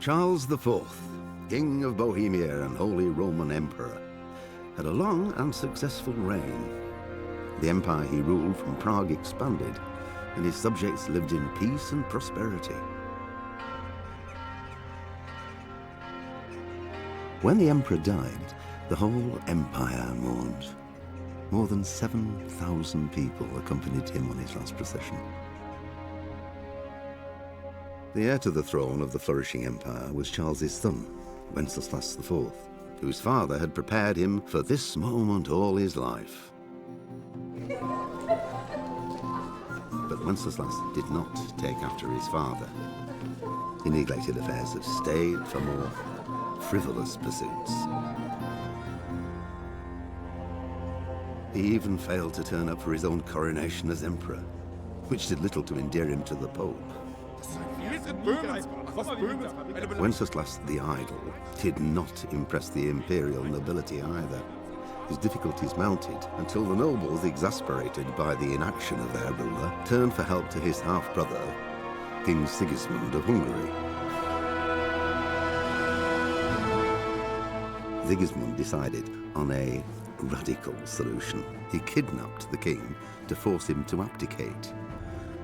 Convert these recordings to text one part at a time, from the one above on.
Charles IV, King of Bohemia and Holy Roman Emperor, had a long and successful reign. The empire he ruled from Prague expanded, and his subjects lived in peace and prosperity. When the emperor died, the whole empire mourned. More than 7,000 people accompanied him on his last procession. The heir to the throne of the flourishing empire was Charles's son, Wenceslas IV, whose father had prepared him for this moment all his life. But Wenceslas did not take after his father. He neglected affairs of state for more frivolous pursuits. He even failed to turn up for his own coronation as emperor, which did little to endear him to the Pope. Wenceslas the Idle did not impress the imperial nobility either. His difficulties mounted until the nobles, exasperated by the inaction of their ruler, turned for help to his half-brother, King Sigismund of Hungary. Sigismund decided on a radical solution. He kidnapped the king to force him to abdicate,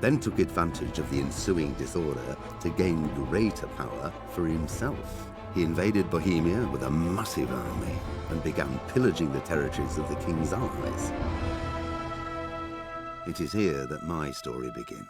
then took advantage of the ensuing disorder to gain greater power for himself. He invaded Bohemia with a massive army and began pillaging the territories of the king's allies. It is here that my story begins.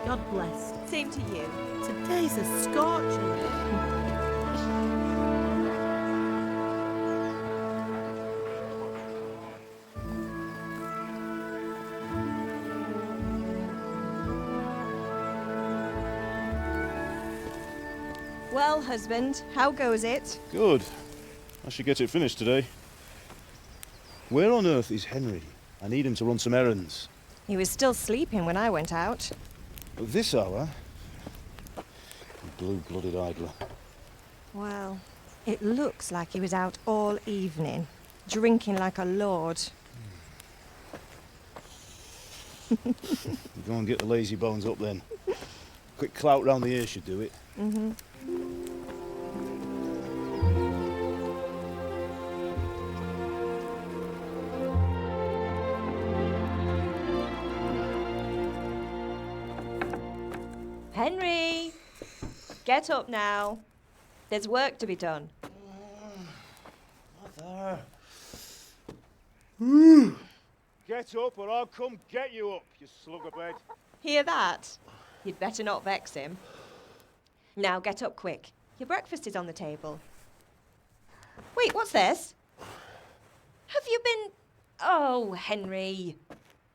God bless. Same to you. Today's a scorcher. Well, husband, how goes it? Good. I should get it finished today. Where on earth is Henry? I need him to run some errands. He was still sleeping when I went out. At this hour? Blue-blooded idler. Well, it looks like he was out all evening, drinking like a lord. Go and get the lazy bones up then. Quick clout round the ear should do it. Mm-hmm. Henry! Get up now. There's work to be done. Mother. Get up or I'll come get you up, you slugabed. Hear that? You'd better not vex him. Now get up quick. Your breakfast is on the table. Wait, what's this? Have you been... Oh, Henry.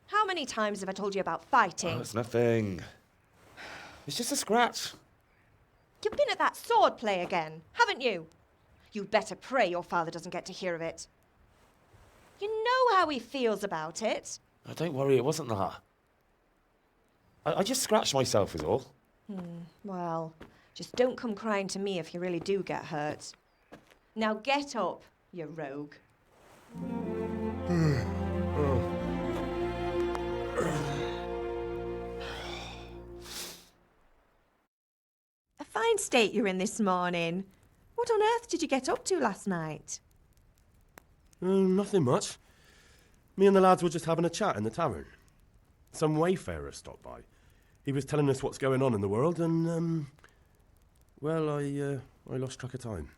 How many times have I told you about fighting? Oh, it's nothing. It's just a scratch. You've been at that sword play again, haven't you? You'd better pray your father doesn't get to hear of it. You know how he feels about it. Oh, don't worry, it wasn't that. I just scratched myself is all. Well, just don't come crying to me if you really do get hurt. Now get up, you rogue. A fine state you're in this morning. What on earth did you get up to last night? Nothing much. Me and the lads were just having a chat in the tavern. Some wayfarer stopped by. He was telling us what's going on in the world and, well, I lost track of time.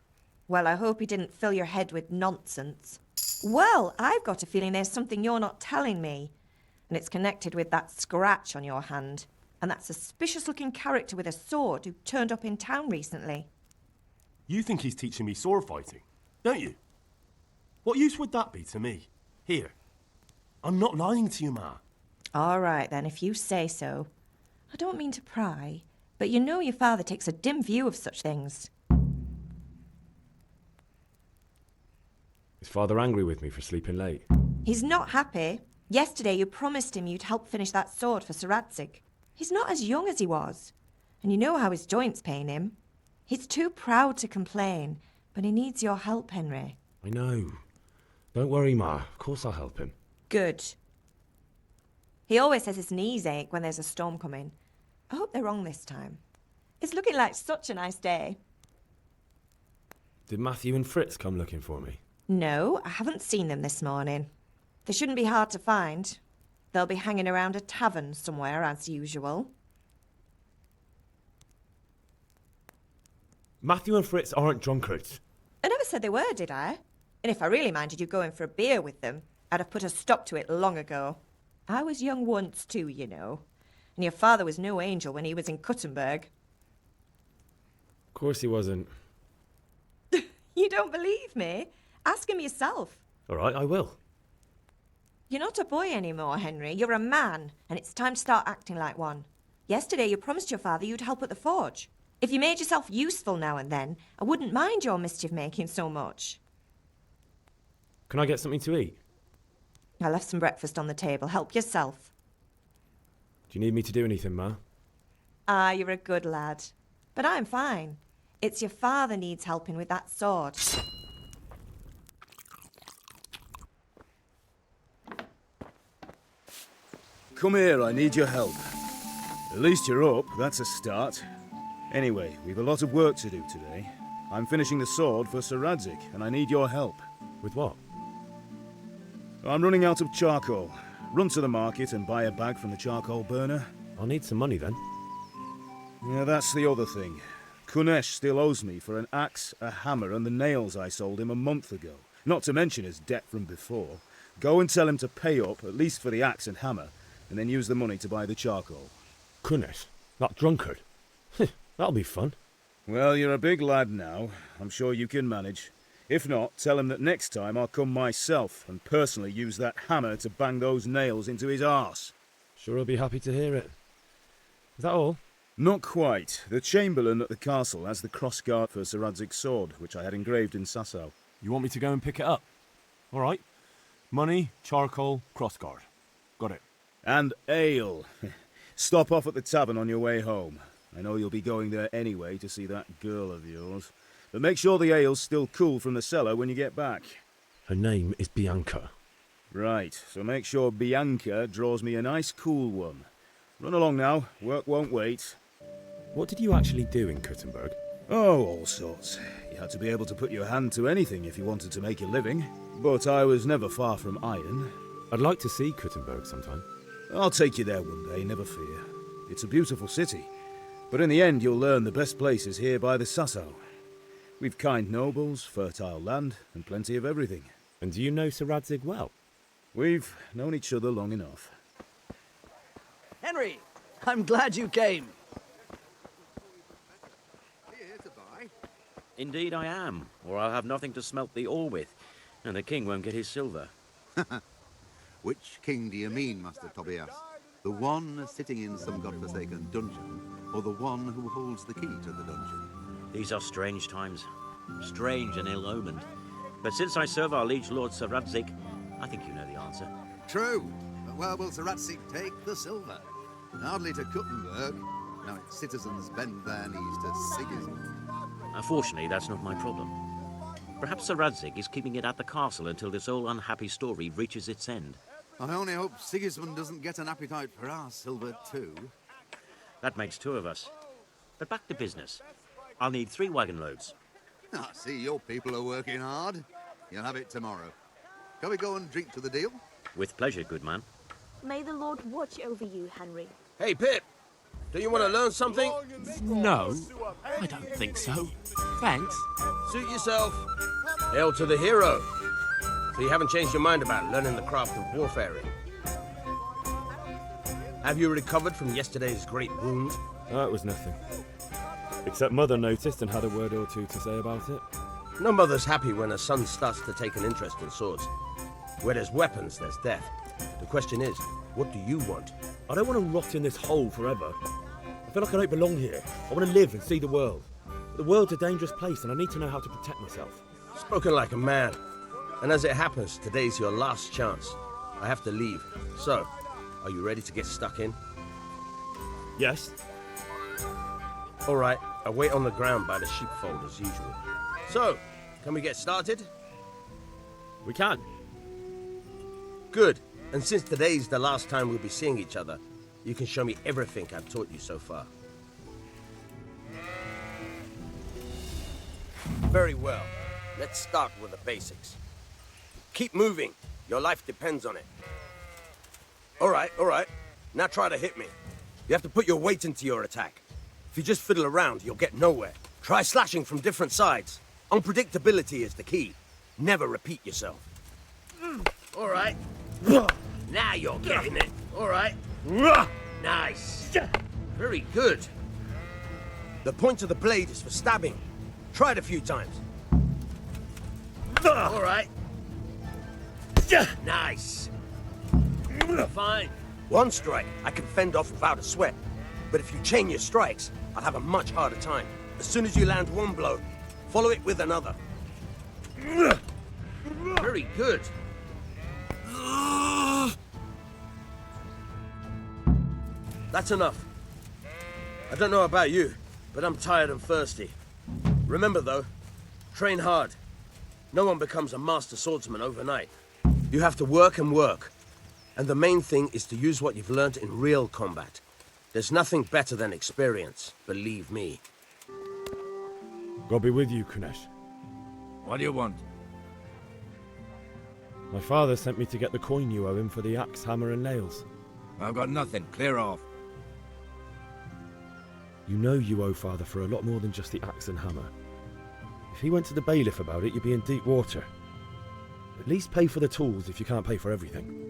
Well, I hope he didn't fill your head with nonsense. Well, I've got a feeling there's something you're not telling me. And it's connected with that scratch on your hand. And that suspicious-looking character with a sword who turned up in town recently. You think he's teaching me sword fighting, don't you? What use would that be to me? Here. I'm not lying to you, Ma. All right, then, if you say so. I don't mean to pry, but you know your father takes a dim view of such things. Is Father angry with me for sleeping late? He's not happy. Yesterday you promised him you'd help finish that sword for Sir Radzig. He's not as young as he was, and you know how his joints pain him. He's too proud to complain, but he needs your help, Henry. I know. Don't worry, Ma. Of course I'll help him. Good. He always says his knees ache when there's a storm coming. I hope they're wrong this time. It's looking like such a nice day. Did Matthew and Fritz come looking for me? No, I haven't seen them this morning. They shouldn't be hard to find. They'll be hanging around a tavern somewhere, as usual. Matthew and Fritz aren't drunkards. I never said they were, did I? And if I really minded you going for a beer with them, I'd have put a stop to it long ago. I was young once too, you know. And your father was no angel when he was in Kuttenberg. Of course he wasn't. You don't believe me? Ask him yourself. All right, I will. You're not a boy anymore, Henry. You're a man, and it's time to start acting like one. Yesterday you promised your father you'd help at the forge. If you made yourself useful now and then, I wouldn't mind your mischief-making so much. Can I get something to eat? I left some breakfast on the table. Help yourself. Do you need me to do anything, Ma? Ah, you're a good lad. But I'm fine. It's your father needs helping with that sword. Come here, I need your help. At least you're up, that's a start. Anyway, we've a lot of work to do today. I'm finishing the sword for Sir Radzig, and I need your help. With what? I'm running out of charcoal. Run to the market and buy a bag from the charcoal burner. I'll need some money then. Yeah, that's the other thing. Kunesh still owes me for an axe, a hammer, and the nails I sold him a month ago. Not to mention his debt from before. Go and tell him to pay up, at least for the axe and hammer, and then use the money to buy the charcoal. Kunesh? That drunkard? That'll be fun. Well, you're a big lad now. I'm sure you can manage. If not, tell him that next time I'll come myself and personally use that hammer to bang those nails into his arse. Sure he'll be happy to hear it. Is that all? Not quite. The Chamberlain at the castle has the crossguard for Sir Radzig's sword, which I had engraved in Sasau. You want me to go and pick it up? All right. Money, charcoal, crossguard. Got it. And ale. Stop off at the tavern on your way home. I know you'll be going there anyway to see that girl of yours. But make sure the ale's still cool from the cellar when you get back. Her name is Bianca. Right, so make sure Bianca draws me a nice cool one. Run along now, work won't wait. What did you actually do in Kuttenberg? Oh, all sorts. You had to be able to put your hand to anything if you wanted to make a living. But I was never far from iron. I'd like to see Kuttenberg sometime. I'll take you there one day, never fear. It's a beautiful city. But in the end, you'll learn the best place is here by the Sasau. We've kind nobles, fertile land, and plenty of everything. And do you know Sir Radzig well? We've known each other long enough. Henry, I'm glad you came. Here to buy. Indeed I am, or I'll have nothing to smelt the ore with, and the king won't get his silver. Which king do you mean, Master Tobias? The one sitting in some godforsaken dungeon, or the one who holds the key to the dungeon? These are strange times. Strange and ill-omened. But since I serve our liege lord Sir Radzig, I think you know the answer. True. But where will Sir Radzig take the silver? Hardly to Kuttenberg. Now its citizens bend their knees to Sigismund. Unfortunately, that's not my problem. Perhaps Sir Radzig is keeping it at the castle until this whole unhappy story reaches its end. I only hope Sigismund doesn't get an appetite for our silver too. That makes 2 of us. But back to business. I'll need 3 wagon loads. I see your people are working hard. You'll have it tomorrow. Shall we go and drink to the deal? With pleasure, good man. May the Lord watch over you, Henry. Hey, Pip! Do you want to learn something? No, I don't think so. Thanks. Suit yourself. Hail to the hero. So you haven't changed your mind about learning the craft of warfaring? Have you recovered from yesterday's great wound? That was nothing. Except Mother noticed and had a word or two to say about it. No mother's happy when her son starts to take an interest in swords. Where there's weapons, there's death. The question is, what do you want? I don't want to rot in this hole forever. I feel like I don't belong here. I want to live and see the world. But the world's a dangerous place and I need to know how to protect myself. Spoken like a man. And as it happens, today's your last chance. I have to leave. So, are you ready to get stuck in? Yes. All right, I'll wait on the ground by the sheepfold as usual. So, can we get started? We can. Good. And since today's the last time we'll be seeing each other, you can show me everything I've taught you so far. Very well. Let's start with the basics. Keep moving. Your life depends on it. All right. Now try to hit me. You have to put your weight into your attack. If you just fiddle around, you'll get nowhere. Try slashing from different sides. Unpredictability is the key. Never repeat yourself. All right. Now you're getting it. All right. Nice. Very good. The point of the blade is for stabbing. Try it a few times. All right. Nice. Fine. One strike I can fend off without a sweat. But if you chain your strikes, I'll have a much harder time. As soon as you land one blow, follow it with another. Very good. That's enough. I don't know about you, but I'm tired and thirsty. Remember though, train hard. No one becomes a master swordsman overnight. You have to work and work. And the main thing is to use what you've learned in real combat. There's nothing better than experience, believe me. God be with you, Kunesh. What do you want? My father sent me to get the coin you owe him for the axe, hammer and nails. I've got nothing. Clear off. You know you owe father for a lot more than just the axe and hammer. If he went to the bailiff about it, you'd be in deep water. At least pay for the tools if you can't pay for everything.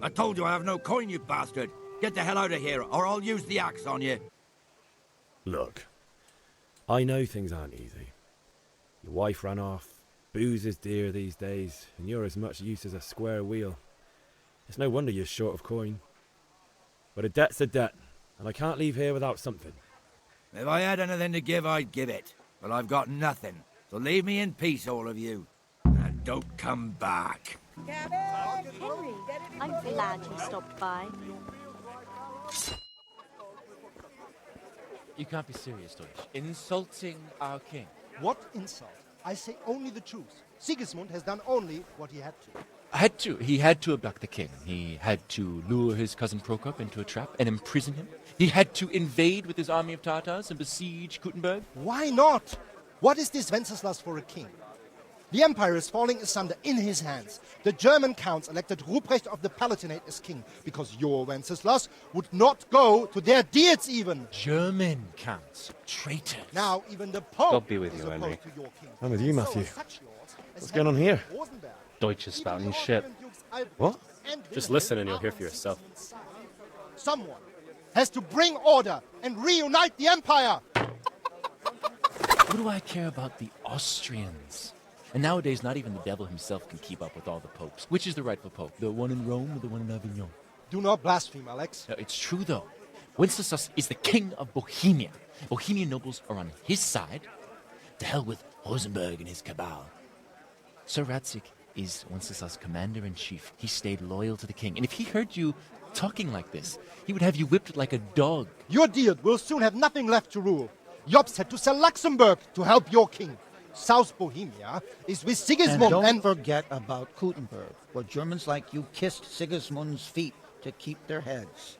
I told you I have no coin, you bastard. Get the hell out of here, or I'll use the axe on you. Look, I know things aren't easy. Your wife ran off, booze is dear these days, and you're as much use as a square wheel. It's no wonder you're short of coin. But a debt's a debt, and I can't leave here without something. If I had anything to give, I'd give it. But I've got nothing. So leave me in peace, all of you. And don't come back. Henry, I'm glad you stopped by. You can't be serious, Deutsch. Insulting our king. What insult? I say only the truth. Sigismund has done only what he had to. He had to abduct the king. He had to lure his cousin Prokop into a trap and imprison him. He had to invade with his army of Tatars and besiege Kuttenberg. Why not? What is this Wenceslas for a king? The empire is falling asunder in his hands. The German counts elected Ruprecht of the Palatinate as king because your Wenceslas would not go to their deeds even. German counts. Traitors. Now even the Pope God be with is you, Henry. opposed to your king. I'm with you, Matthew. So such lords as What's going on here? Rosenberg, Deutsch is spouting shit. What? and Just Wilhelm listen and you'll are hear for yourself. Someone has to bring order and reunite the empire. What do I care about the Austrians? And nowadays, not even the devil himself can keep up with all the popes. Which is the rightful pope? The one in Rome or the one in Avignon? Do not blaspheme, Alex. No, it's true, though. Wenceslas is the king of Bohemia. Bohemian nobles are on his side. To hell with Rosenberg and his cabal. Sir Radzig is Wenceslas' commander-in-chief. He stayed loyal to the king. And if he heard you talking like this, he would have you whipped like a dog. Your Diet will soon have nothing left to rule. Jobst had to sell Luxembourg to help your king. South Bohemia is with Sigismund and don't forget about Kuttenberg, where Germans like you kissed Sigismund's feet to keep their heads.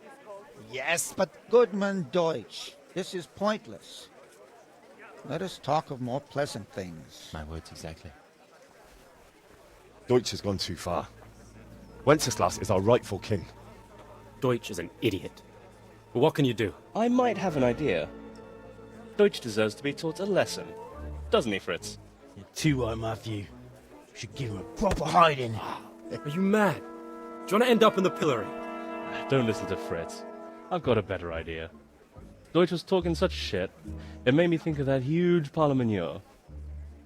Yes, but... Goodman Deutsch, this is pointless. Let us talk of more pleasant things. My words exactly. Deutsch has gone too far. Wenceslas is our rightful king. Deutsch is an idiot. But what can you do? I might have an idea. Deutsch deserves to be taught a lesson. Doesn't he, Fritz? You're too right, Matthew. You should give him a proper hiding. Are you mad? Do you want to end up in the pillory? Don't listen to Fritz. I've got a better idea. Deutsch was talking such shit, it made me think of that huge parliament.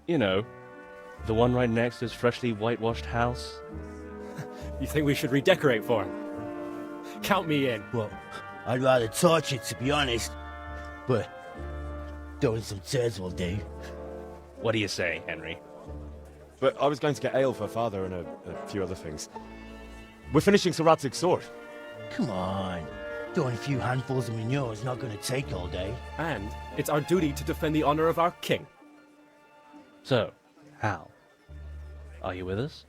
You know, the one right next to his freshly whitewashed house. You think we should redecorate for him? Count me in. Well, I'd rather torch it, to be honest. But throwing some turds will do. What do you say, Henry? But I was going to get ale for father and a few other things. We're finishing Sir Radzig's sword. Come on. Throwing a few handfuls of manure is not going to take all day. And it's our duty to defend the honor of our king. So, Hal, are you with us?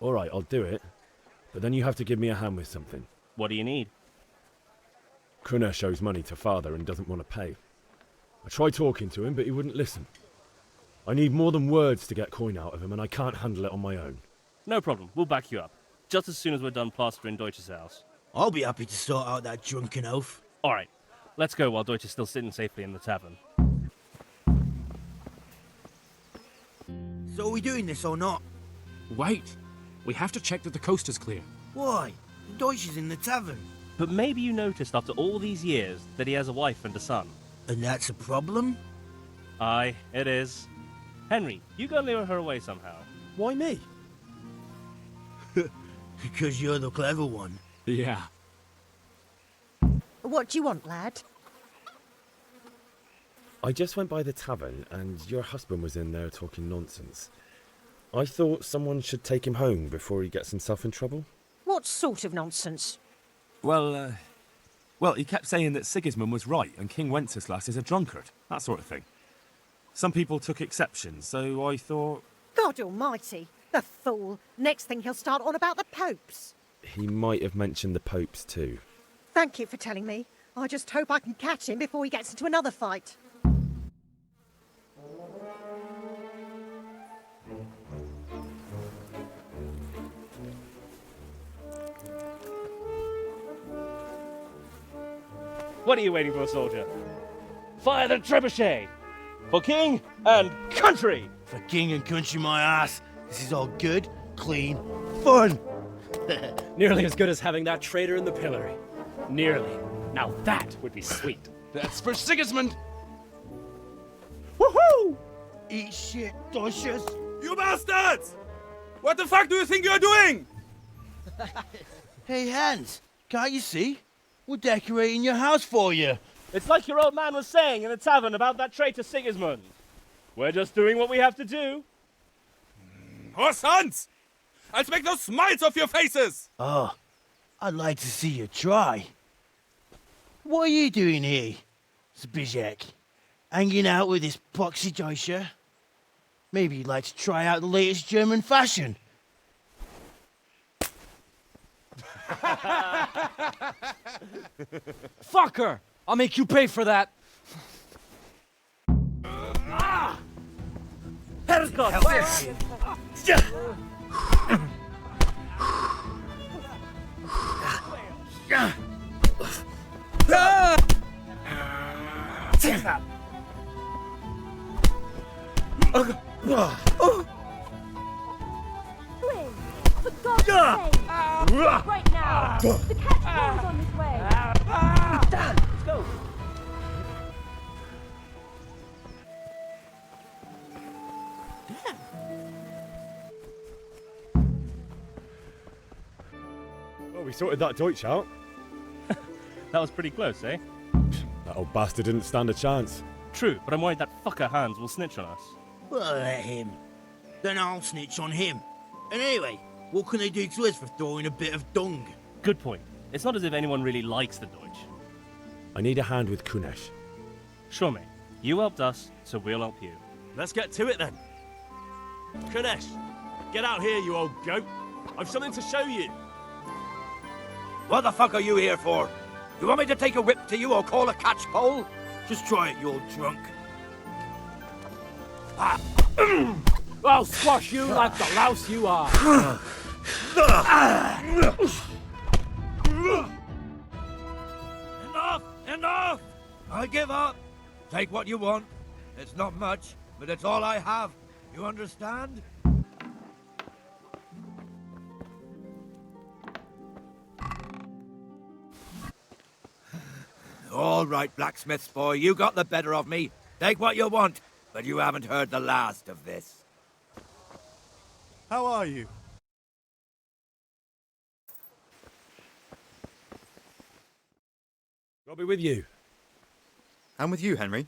All right, I'll do it. But then you have to give me a hand with something. What do you need? Kunesh owes money to father and doesn't want to pay. I tried talking to him, but he wouldn't listen. I need more than words to get coin out of him, and I can't handle it on my own. No problem. We'll back you up. Just as soon as we're done plastering Deutsch's house. I'll be happy to sort out that drunken oaf. All right. Let's go while Deutsch is still sitting safely in the tavern. So are we doing this or not? Wait. We have to check that the coast is clear. Why? Deutsch is in the tavern. But maybe you noticed after all these years that he has a wife and a son. And that's a problem? Aye, it is. Henry, you go lure her away somehow. Why me? Because you're the clever one. Yeah. What do you want, lad? I just went by the tavern, and your husband was in there talking nonsense. I thought someone should take him home before he gets himself in trouble. What sort of nonsense? Well, he kept saying that Sigismund was right and King Wenceslas is a drunkard, that sort of thing. Some people took exception, so I thought... God almighty, the fool. Next thing he'll start on about the popes. He might have mentioned the popes too. Thank you for telling me. I just hope I can catch him before he gets into another fight. What are you waiting for, soldier? Fire the trebuchet! For king and country! For king and country, my ass. This is all good, clean, fun. Nearly as good as having that traitor in the pillory. Nearly. Now that would be sweet. That's for Sigismund! Woohoo! Eat shit, Deutsches. You bastards! What the fuck do you think you're doing? Hey, Hans, can't you see? We're decorating your house for you. It's like your old man was saying in the tavern about that traitor Sigismund. We're just doing what we have to do. Oh, sons! I'll make those smiles off your faces! Oh, I'd like to see you try. What are you doing here, Zbigniew? Hanging out with this poxy Deutscher? Maybe you'd like to try out the latest German fashion. Fucker! I'll make you pay for that. Herrgott! Take that! Swing! For God's sake! Right now! The catch is on his way! Let's go! we sorted that Deutsch out. That was pretty close, eh? That old bastard didn't stand a chance. True, but I'm worried that fucker Hans will snitch on us. Well, let him. Then I'll snitch on him. And anyway, what can they do to us for throwing a bit of dung? Good point. It's not as if anyone really likes the Deutsch. I need a hand with Kunesh. Sure, mate. You helped us, so we'll help you. Let's get to it then. Kunesh, get out here, you old goat. I've something to show you. What the fuck are you here for? You want me to take a whip to you or call a catch pole? Just try it, you old drunk. I'll squash you like the louse you are. Enough! Enough! I give up. Take what you want. It's not much, but it's all I have. You understand? All right, blacksmith's boy, you got the better of me. Take what you want, but you haven't heard the last of this. How are you? I'll be with you. I'm with you, Henry.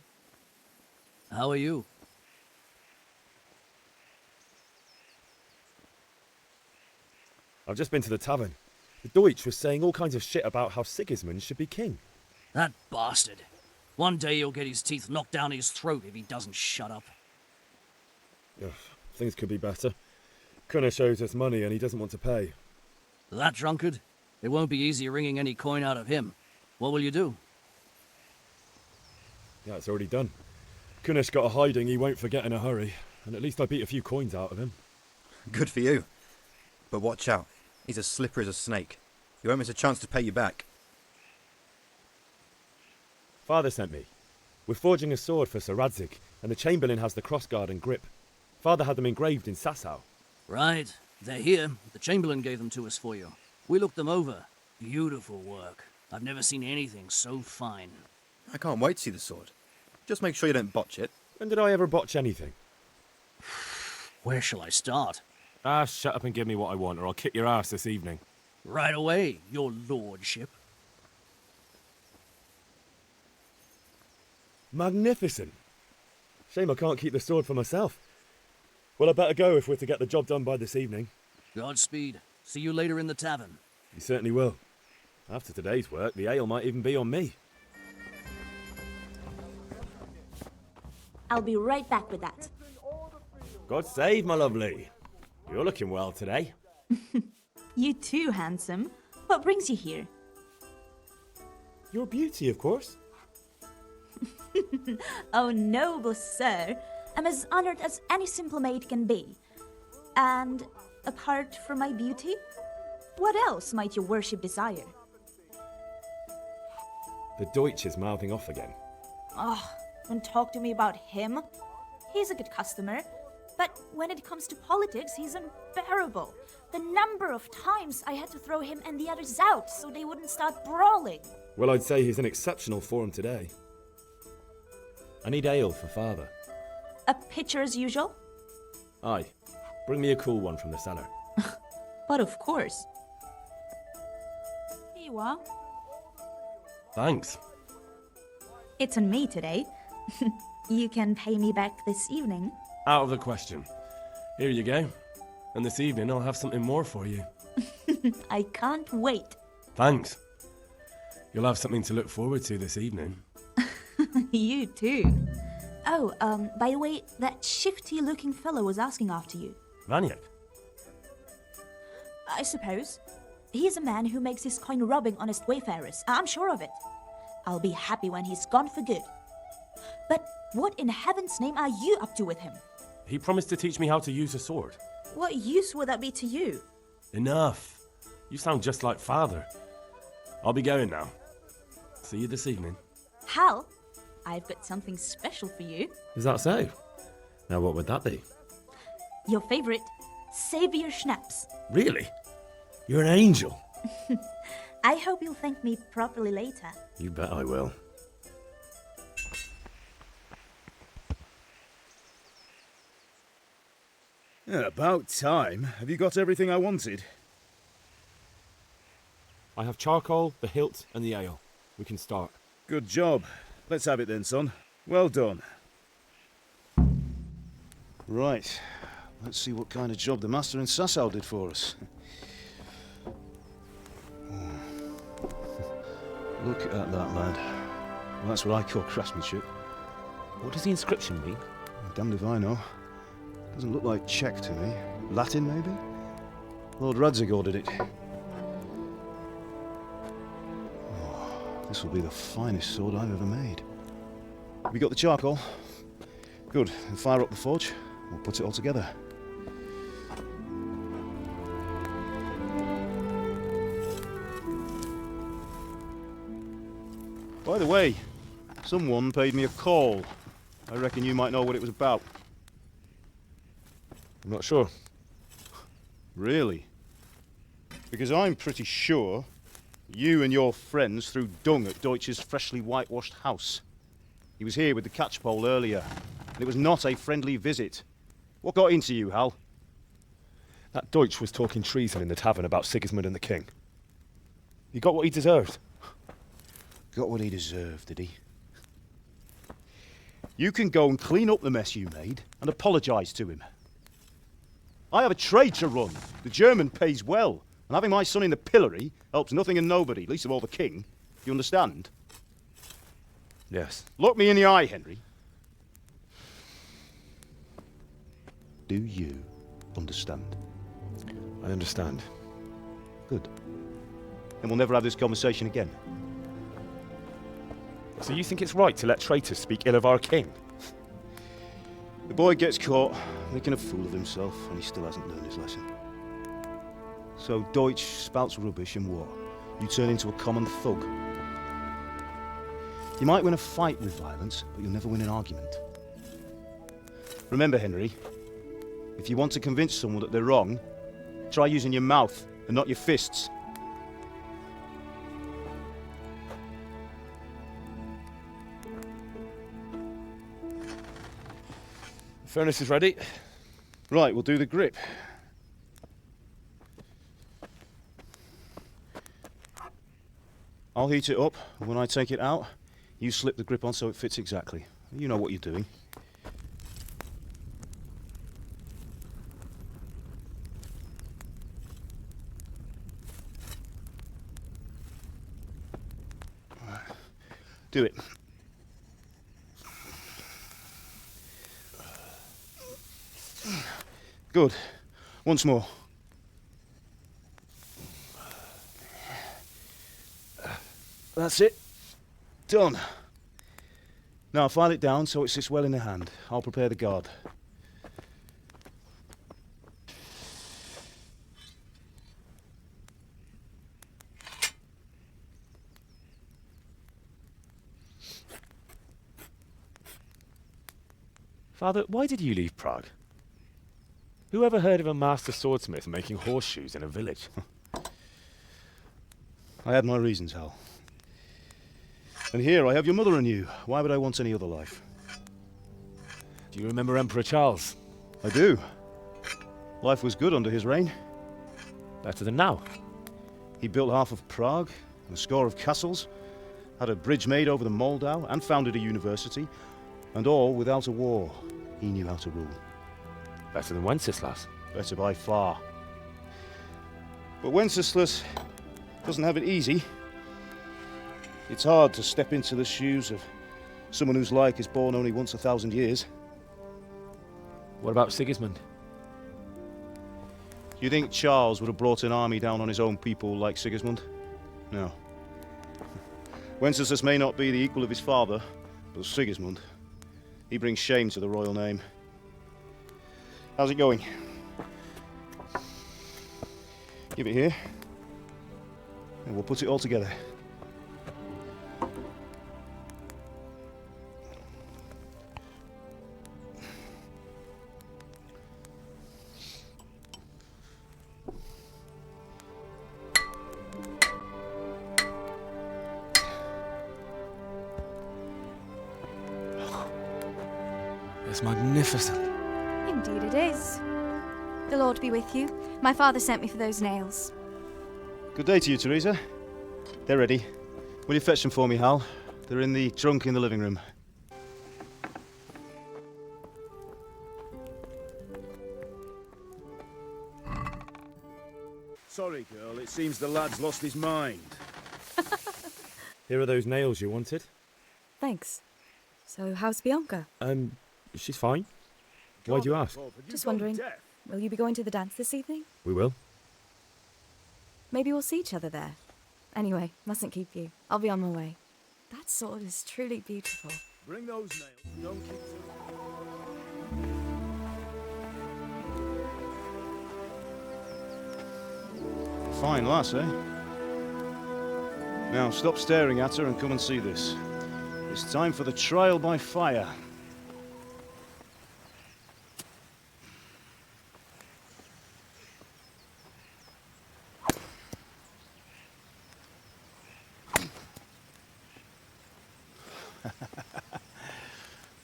How are you? I've just been to the tavern. The Deutsch was saying all kinds of shit about how Sigismund should be king. That bastard. One day he'll get his teeth knocked down his throat if he doesn't shut up. Ugh, things could be better. Kunesh owes us money and he doesn't want to pay. That drunkard? It won't be easy wringing any coin out of him. What will you do? Yeah, it's already done. Kunesh got a hiding he won't forget in a hurry, and at least I beat a few coins out of him. Good for you. But watch out. He's as slippery as a snake. He won't miss a chance to pay you back. Father sent me. We're forging a sword for Sir Radzig, and the Chamberlain has the crossguard and grip. Father had them engraved in Sasau. Right. They're here. The Chamberlain gave them to us for you. We looked them over. Beautiful work. I've never seen anything so fine. I can't wait to see the sword. Just make sure you don't botch it. When did I ever botch anything? Where shall I start? Shut up and give me what I want, or I'll kick your ass this evening. Right away, your lordship. Magnificent. Shame I can't keep the sword for myself. Well, I better go if we're to get the job done by this evening. Godspeed. See you later in the tavern. You certainly will. After today's work, the ale might even be on me. I'll be right back with that. God save, my lovely. You're looking well today. You too, handsome. What brings you here? Your beauty, of course. Oh, noble sir. I'm as honored as any simple maid can be. And apart from my beauty, what else might your worship desire? The Deutsch is mouthing off again. Oh, don't talk to me about him. He's a good customer. But when it comes to politics, he's unbearable. The number of times I had to throw him and the others out so they wouldn't start brawling. Well, I'd say he's in exceptional form today. I need ale for Father. A pitcher as usual? Aye. Bring me a cool one from the cellar. But of course. Here you are. Thanks. It's on me today. You can pay me back this evening. Out of the question. Here you go. And this evening I'll have something more for you. I can't wait. Thanks. You'll have something to look forward to this evening. You too. Oh, by the way, that shifty-looking fellow was asking after you. Vranik? I suppose. He's a man who makes his coin robbing honest wayfarers. I'm sure of it. I'll be happy when he's gone for good. But what in heaven's name are you up to with him? He promised to teach me how to use a sword. What use would that be to you? Enough. You sound just like Father. I'll be going now. See you this evening. Hal, I've got something special for you. Is that so? Now what would that be? Your favorite, Savior Schnapps. Really? You're an angel. I hope you'll thank me properly later. You bet I will. Yeah, about time. Have you got everything I wanted? I have charcoal, the hilt, and the ale. We can start. Good job. Let's have it then, son. Well done. Right. Let's see what kind of job the master in Sasau did for us. Look at that, lad. Well, that's what I call craftsmanship. What does the inscription mean? Damned if I know. Doesn't look like Czech to me. Latin, maybe? Lord Radzig ordered it. Oh, this will be the finest sword I've ever made. Have you got the charcoal? Good. Then fire up the forge. We'll put it all together. By the way, someone paid me a call. I reckon you might know what it was about. I'm not sure. Really? Because I'm pretty sure you and your friends threw dung at Deutsch's freshly whitewashed house. He was here with the catchpole earlier, and it was not a friendly visit. What got into you, Hal? That Deutsch was talking treason in the tavern about Sigismund and the king. He got what he deserved. Got what he deserved, did he? You can go and clean up the mess you made and apologise to him. I have a trade to run. The German pays well, and having my son in the pillory helps nothing and nobody, least of all the king. You understand? Yes. Look me in the eye, Henry. Do you understand? I understand. Good. Then we'll never have this conversation again. So you think it's right to let traitors speak ill of our king? The boy gets caught making a fool of himself, and he still hasn't learned his lesson. So Deutsch spouts rubbish and what? You turn into a common thug. You might win a fight with violence, but you'll never win an argument. Remember, Henry, if you want to convince someone that they're wrong, try using your mouth and not your fists. Furnace is ready. Right, we'll do the grip. I'll heat it up, and when I take it out, you slip the grip on so it fits exactly. You know what you're doing. Do it. Good. Once more. That's it. Done. Now file it down so it sits well in the hand. I'll prepare the guard. Father, why did you leave Prague? Who ever heard of a master swordsmith making horseshoes in a village? I had my reasons, Hal. And here I have your mother and you. Why would I want any other life? Do you remember Emperor Charles? I do. Life was good under his reign. Better than now. He built half of Prague, a score of castles, had a bridge made over the Moldau, and founded a university, and all without a war. He knew how to rule. Better than Wenceslas. Better by far. But Wenceslas doesn't have it easy. It's hard to step into the shoes of someone whose like is born only once 1,000 years. What about Sigismund? Do you think Charles would have brought an army down on his own people like Sigismund? No. Wenceslas may not be the equal of his father, but Sigismund, he brings shame to the royal name. How's it going? Give it here, and we'll put it all together. It's magnificent. Indeed it is. The Lord be with you. My father sent me for those nails. Good day to you, Teresa. They're ready. Will you fetch them for me, Hal? They're in the trunk in the living room. Sorry, girl. It seems the lad's lost his mind. Here are those nails you wanted. Thanks. So, how's Bianca? She's fine. Why'd you ask? Just wondering, will you be going to the dance this evening? We will. Maybe we'll see each other there. Anyway, mustn't keep you. I'll be on my way. That sword is truly beautiful. Bring those nails. Don't keep them. Fine lass, eh? Now, stop staring at her and come and see this. It's time for the trial by fire.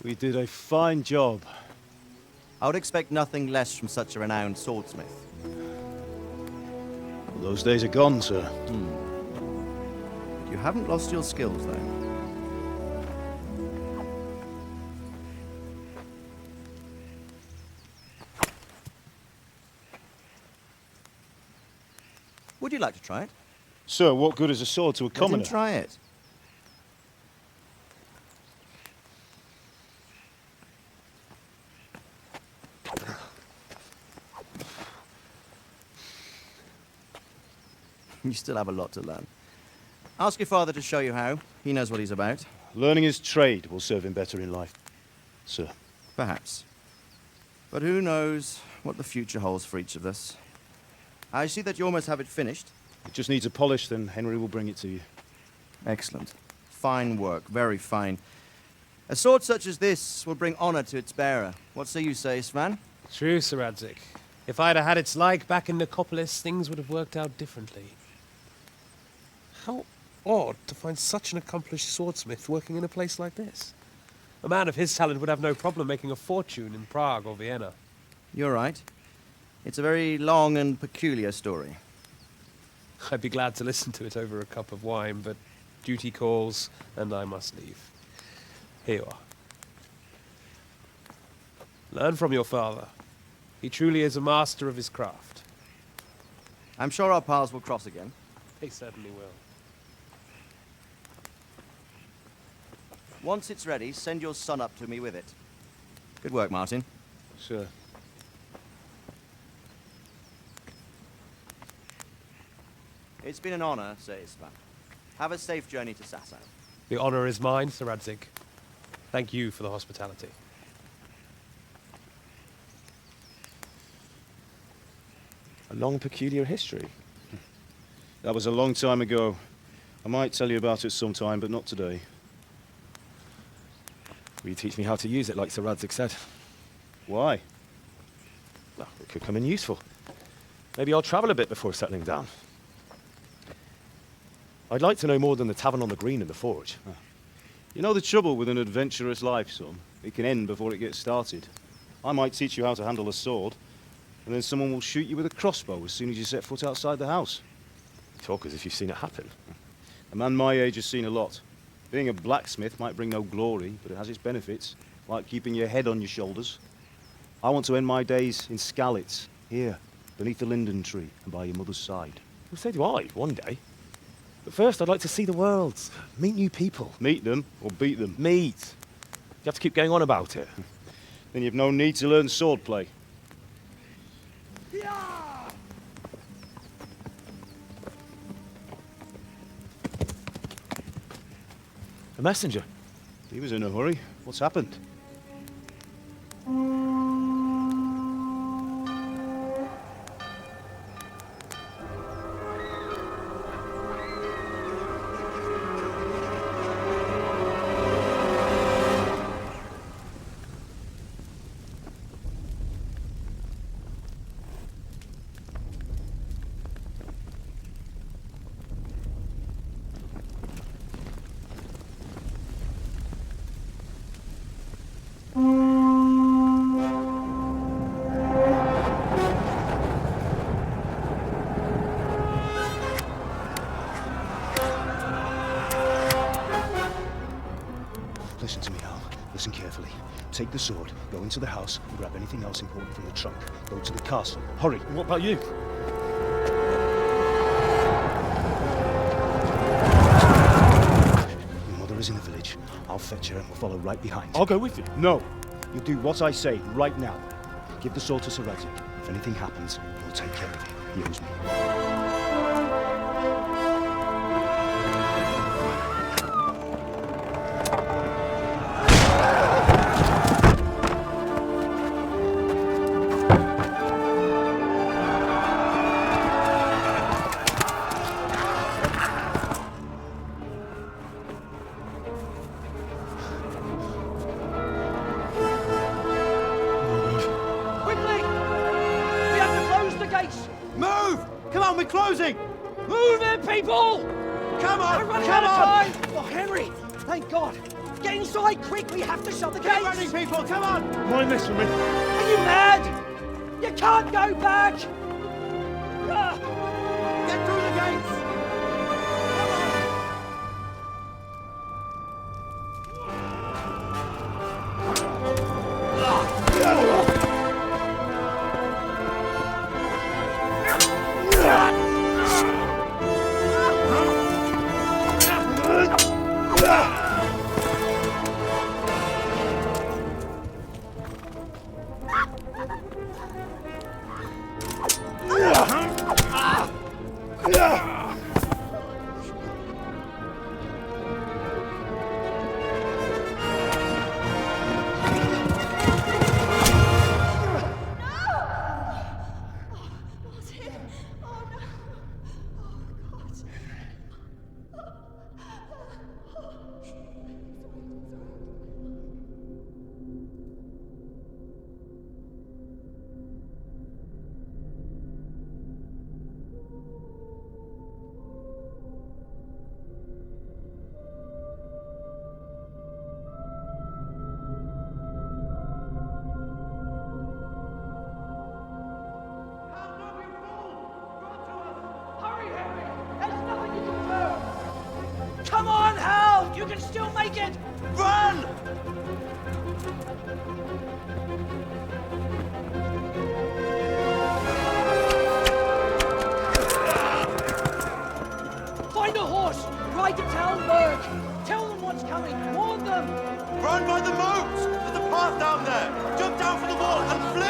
We did a fine job. I would expect nothing less from such a renowned swordsmith. Well, those days are gone, sir. You haven't lost your skills, though. Would you like to try it? Sir, what good is a sword to a commoner? Let him try it. You still have a lot to learn. Ask your father to show you how. He knows what he's about. Learning his trade will serve him better in life, sir. Perhaps. But who knows what the future holds for each of us. I see that you almost have it finished. It just needs a polish, then Henry will bring it to you. Excellent. Fine work, very fine. A sword such as this will bring honor to its bearer. What say you, Svan? True, Sir Radzig. If I'd have had its like back in Nicopolis, things would have worked out differently. How odd to find such an accomplished swordsmith working in a place like this. A man of his talent would have no problem making a fortune in Prague or Vienna. You're right. It's a very long and peculiar story. I'd be glad to listen to it over a cup of wine, but duty calls, and I must leave. Here you are. Learn from your father. He truly is a master of his craft. I'm sure our paths will cross again. They certainly will. Once it's ready, send your son up to me with it. Good work, Martin. Sir. It's been an honor, Sir Isvan. Have a safe journey to Sasau. The honor is mine, Sir Radzig. Thank you for the hospitality. A long, peculiar history. That was a long time ago. I might tell you about it sometime, but not today. Will you teach me how to use it, like Sir Radzig said? Why? Well, it could come in useful. Maybe I'll travel a bit before settling down. I'd like to know more than the tavern on the green and the forge. You know the trouble with an adventurous life, son? It can end before it gets started. I might teach you how to handle a sword, and then someone will shoot you with a crossbow as soon as you set foot outside the house. You talk as if you've seen it happen. A man my age has seen a lot. Being a blacksmith might bring no glory, but it has its benefits, like keeping your head on your shoulders. I want to end my days in Skalitz, here, beneath the linden tree and by your mother's side. Well, so do I, one day. But first, I'd like to see the world, meet new people. Meet them or beat them? Meet. You have to keep going on about it. Then you've no need to learn swordplay. A messenger. He was in a hurry. What's happened? Take the sword, go into the house, and grab anything else important from the trunk. Go to the castle. Hurry. What about you? Your mother is in the village. I'll fetch her and we'll follow right behind. I'll go with you. No. You do what I say right now. Give the sword to Sir Radzik. If anything happens, he'll take care of you. He owes me. Move it, people! Come on! We're running out of time! Oh, Henry! Thank God! Get inside, quick! We have to shut the gates! Get running, people! Come on! Mind this for me. Are you mad? You can't go back! Get through the gates! Come on, Hal! You can still make it! Run! Find a horse! Ride to Talberg! Tell them what's coming! Warn them! Run by the moat! There's a path down there! Jump down from the wall and flee!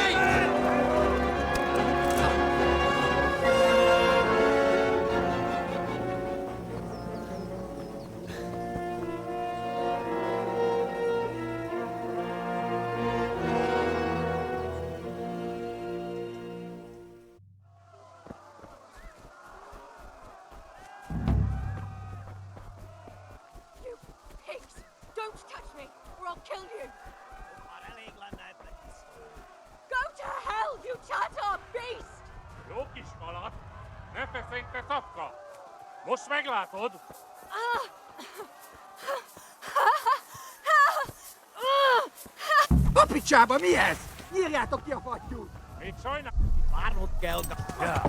Most meglátod? A picsába, mi ez? Nyírjátok ki a fattyút! Mit sajnál? Várnod kell, Ja.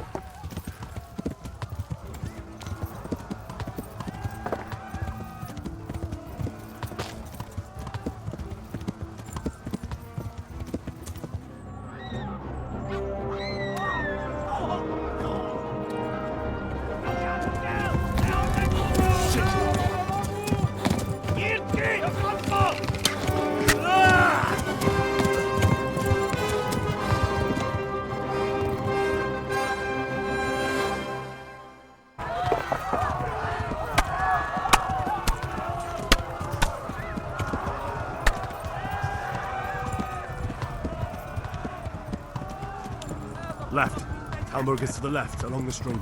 Left. Talberg is to the left, along the stream.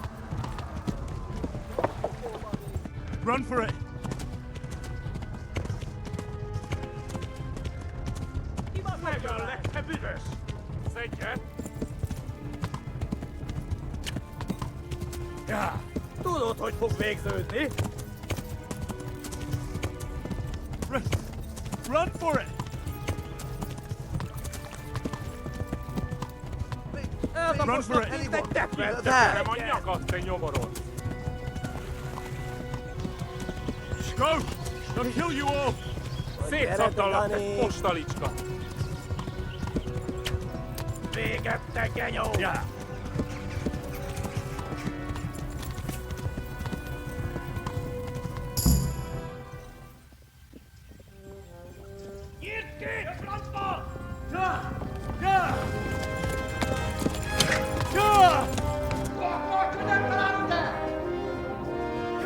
Run for it! Ja, tudod, hogy fog végződni? Run for it! Run for it! Go! They'll kill you all! Szétszabdallak, te postalicska! Sigue pequeño. Ya.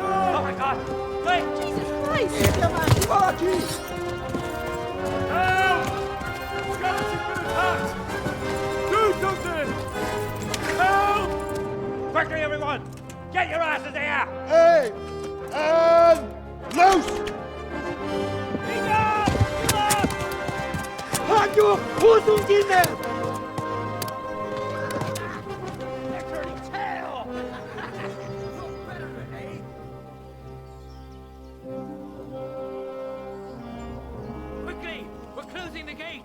Oh my God! Wait! Jesus Christ! Help! Skalitz has been attacked! Do something! Help! Quickly, everyone! Get your asses here! Hey! And loose! Hajjo! Hosenkinne! Quickly! We're closing the gate!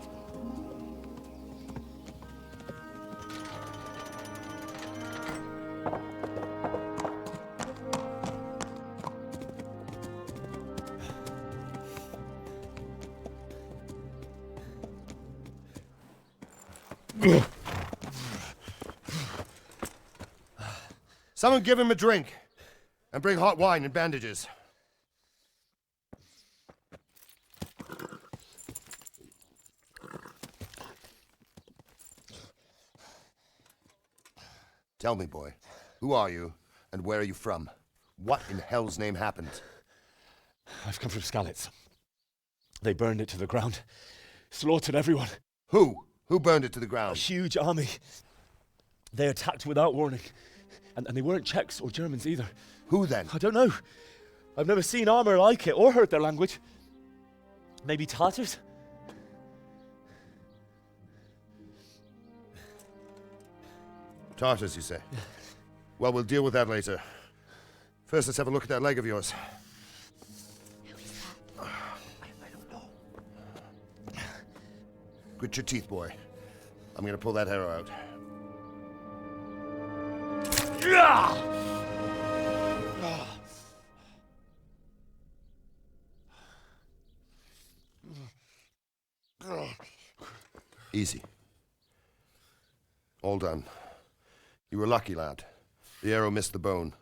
Someone give him a drink. And bring hot wine and bandages. Tell me, boy, who are you and where are you from? What in hell's name happened? I've come from Skalitz. They burned it to the ground. Slaughtered everyone. Who? Who burned it to the ground? A huge army. They attacked without warning. And they weren't Czechs or Germans either. Who then? I don't know. I've never seen armor like it or heard their language. Maybe Tatars? Tartars, you say? Well, we'll deal with that later. First, let's have a look at that leg of yours. Who is that? I don't know. Grit your teeth, boy. I'm gonna pull that arrow out. Easy. All done. You were lucky, lad. The arrow missed the bone.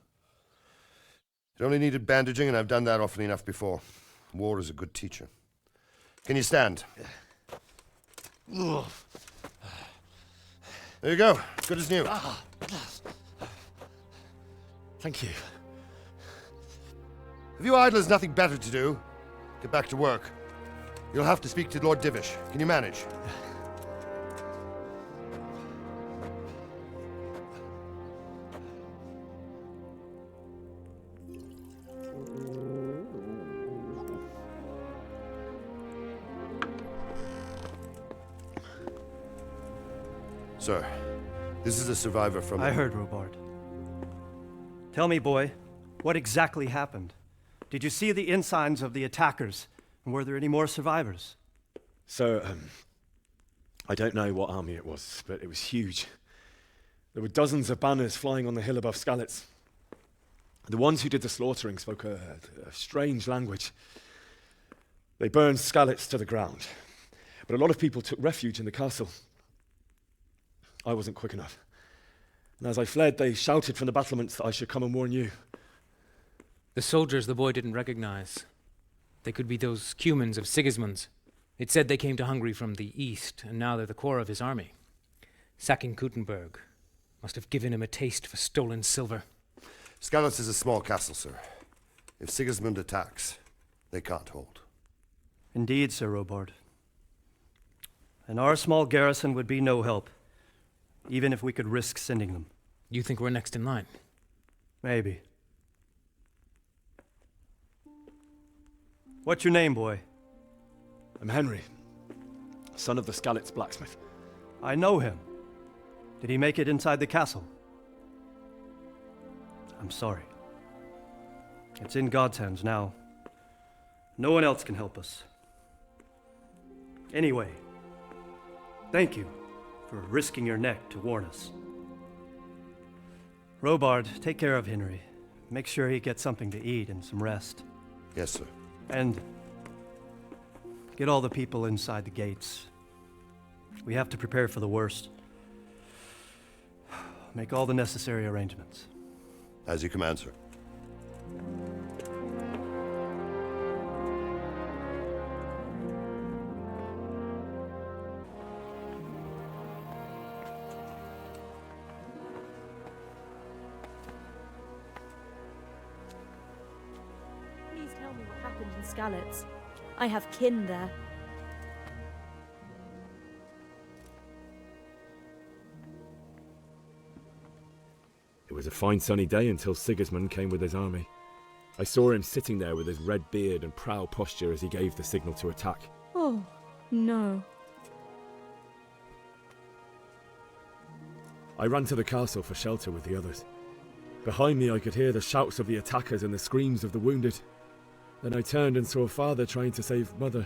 It only needed bandaging, and I've done that often enough before. War is a good teacher. Can you stand? There you go. Good as new. Thank you. Have you idlers nothing better to do? Get back to work. You'll have to speak to Lord Divish. Can you manage? Sir, this is a survivor from... I heard, Robard. Tell me, boy, what exactly happened? Did you see the ensigns of the attackers? And were there any more survivors? So, I don't know what army it was, but it was huge. There were dozens of banners flying on the hill above Skalitz. The ones who did the slaughtering spoke a strange language. They burned Skalitz to the ground, but a lot of people took refuge in the castle. I wasn't quick enough. And as I fled, they shouted from the battlements that I should come and warn you. The soldiers the boy didn't recognize. They could be those Cumans of Sigismund's. It said they came to Hungary from the east, and now they're the core of his army. Sacking Kuttenberg must have given him a taste for stolen silver. Skalitz is a small castle, sir. If Sigismund attacks, they can't hold. Indeed, Sir Robard. And our small garrison would be no help, even if we could risk sending them. You think we're next in line? Maybe. What's your name, boy? I'm Henry, son of the Skalitz blacksmith. I know him. Did he make it inside the castle? I'm sorry. It's in God's hands now. No one else can help us. Anyway, thank you for risking your neck to warn us. Robard, take care of Henry. Make sure he gets something to eat and some rest. Yes, sir. And get all the people inside the gates. We have to prepare for the worst. make all the necessary arrangements. As you command, sir. Please tell me what happened in Skalitz. I have kin there. It was a fine sunny day until Sigismund came with his army. I saw him sitting there with his red beard and proud posture as he gave the signal to attack. Oh, no. I ran to the castle for shelter with the others. Behind me I could hear the shouts of the attackers and the screams of the wounded. Then I turned and saw father trying to save mother.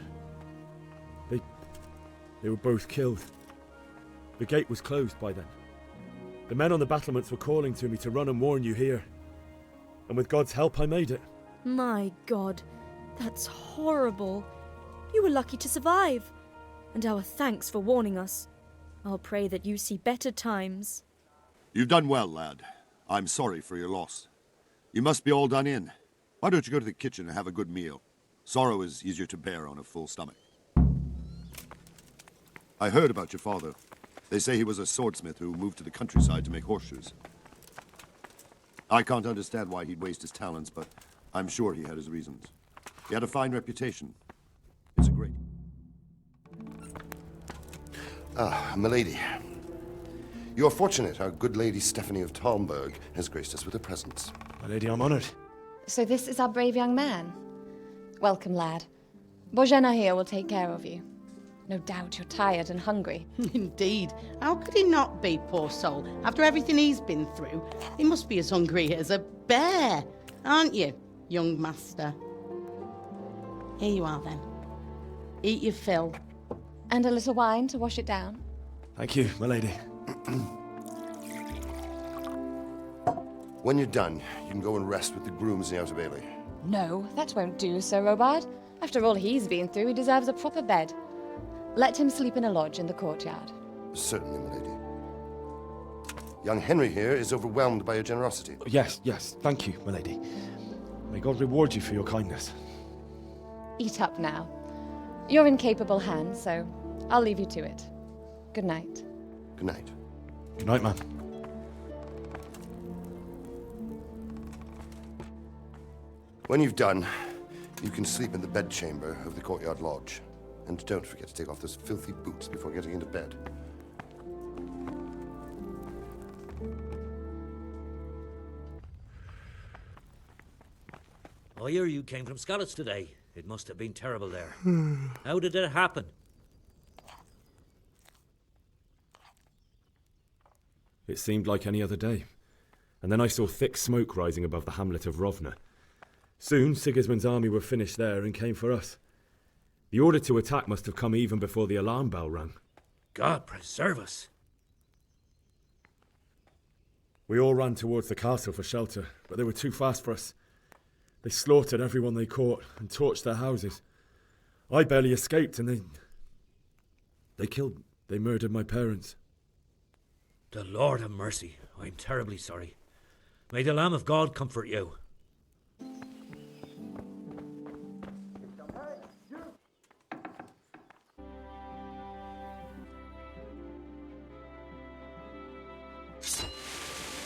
They were both killed. The gate was closed by then. The men on the battlements were calling to me to run and warn you here. And with God's help I made it. My God, that's horrible. You were lucky to survive. And our thanks for warning us. I'll pray that you see better times. You've done well, lad. I'm sorry for your loss. You must be all done in. Why don't you go to the kitchen and have a good meal? Sorrow is easier to bear on a full stomach. I heard about your father. They say he was a swordsmith who moved to the countryside to make horseshoes. I can't understand why he'd waste his talents, but I'm sure he had his reasons. He had a fine reputation. It's a great... Ah, milady. You're fortunate our good lady Stephanie of Talmberg has graced us with her presence. My lady, I'm honored. So this is our brave young man. Welcome, lad. Bojana here will take care of you. No doubt you're tired and hungry. Indeed. How could he not be, poor soul? After everything he's been through, he must be as hungry as a bear, aren't you, young master? Here you are, then. Eat your fill. And a little wine to wash it down. Thank you, my lady. When you're done, you can go and rest with the grooms in the outer bailey. No, that won't do, Sir Robard. After all he's been through, he deserves a proper bed. Let him sleep in a lodge in the courtyard. Certainly, my lady. Young Henry here is overwhelmed by your generosity. Yes, thank you, my lady. May God reward you for your kindness. Eat up now. You're in capable hands, so I'll leave you to it. Good night. Good night. Good night, man. When you've done, you can sleep in the bedchamber of the courtyard lodge. And don't forget to take off those filthy boots before getting into bed. I hear you came from Skalitz today. It must have been terrible there. How did it happen? It seemed like any other day. And then I saw thick smoke rising above the hamlet of Rovna. Soon, Sigismund's army were finished there and came for us. The order to attack must have come even before the alarm bell rang. God preserve us. We all ran towards the castle for shelter, but they were too fast for us. They slaughtered everyone they caught and torched their houses. I barely escaped, and they murdered my parents. The Lord have mercy. I'm terribly sorry. May the Lamb of God comfort you.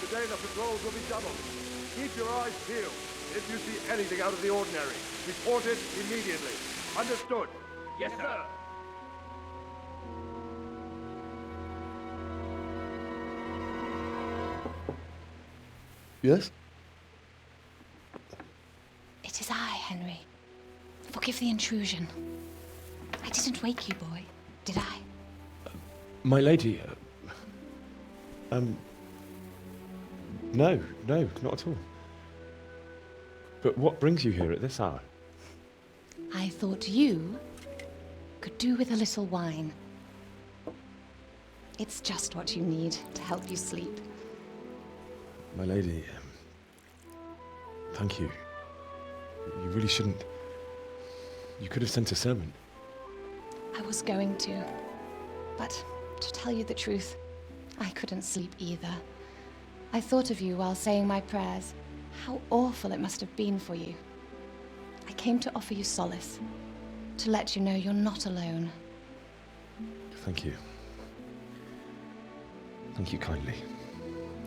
Today the patrols will be doubled. Keep your eyes peeled. If you see anything out of the ordinary, report it immediately. Understood? Yes, sir. Yes? It is I, Henry. Forgive the intrusion. I didn't wake you, boy, did I? My lady, No, not at all. But what brings you here at this hour? I thought you could do with a little wine. It's just what you need to help you sleep. My lady, thank you. You really shouldn't. You could have sent a servant. I was going to. But to tell you the truth, I couldn't sleep either. I thought of you while saying my prayers. How awful it must have been for you. I came to offer you solace, to let you know you're not alone. Thank you. Thank you kindly.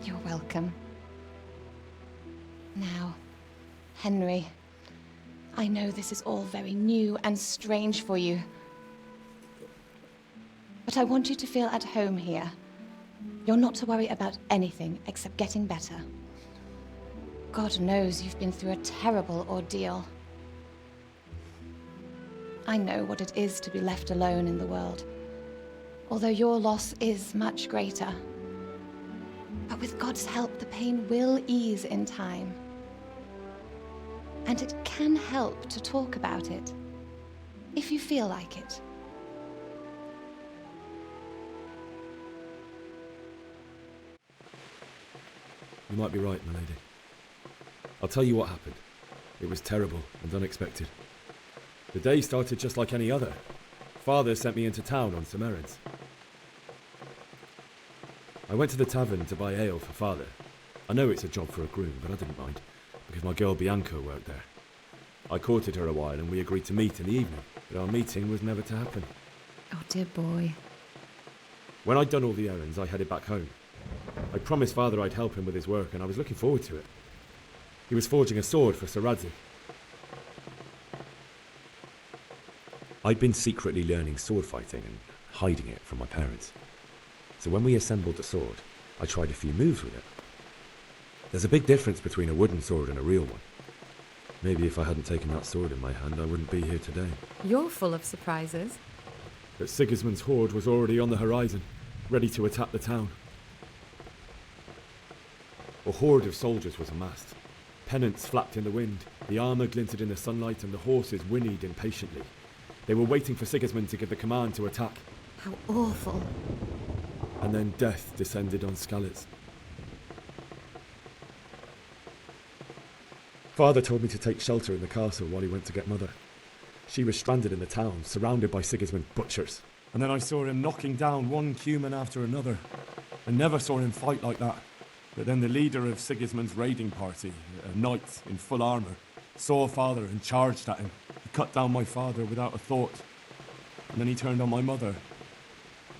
You're welcome. Now, Henry, I know this is all very new and strange for you, but I want you to feel at home here. You're not to worry about anything except getting better. God knows you've been through a terrible ordeal. I know what it is to be left alone in the world, although your loss is much greater. But with God's help, the pain will ease in time. And it can help to talk about it, if you feel like it. You might be right, my lady. I'll tell you what happened. It was terrible and unexpected. The day started just like any other. Father sent me into town on some errands. I went to the tavern to buy ale for Father. I know it's a job for a groom, but I didn't mind, because my girl Bianca worked there. I courted her a while and we agreed to meet in the evening, but our meeting was never to happen. Oh, dear boy. When I'd done all the errands, I headed back home. I promised Father I'd help him with his work, and I was looking forward to it. He was forging a sword for Sir Radzig. I'd been secretly learning sword fighting and hiding it from my parents. So when we assembled the sword, I tried a few moves with it. There's a big difference between a wooden sword and a real one. Maybe if I hadn't taken that sword in my hand, I wouldn't be here today. You're full of surprises. But Sigismund's horde was already on the horizon, ready to attack the town. A horde of soldiers was amassed. Pennants flapped in the wind, the armour glinted in the sunlight, and the horses whinnied impatiently. They were waiting for Sigismund to give the command to attack. How awful. And then death descended on Skalitz. Father told me to take shelter in the castle while he went to get Mother. She was stranded in the town, surrounded by Sigismund's butchers. And then I saw him knocking down one Cuman after another. I never saw him fight like that. But then the leader of Sigismund's raiding party, a knight in full armour, saw Father and charged at him. He cut down my father without a thought. And then he turned on my mother.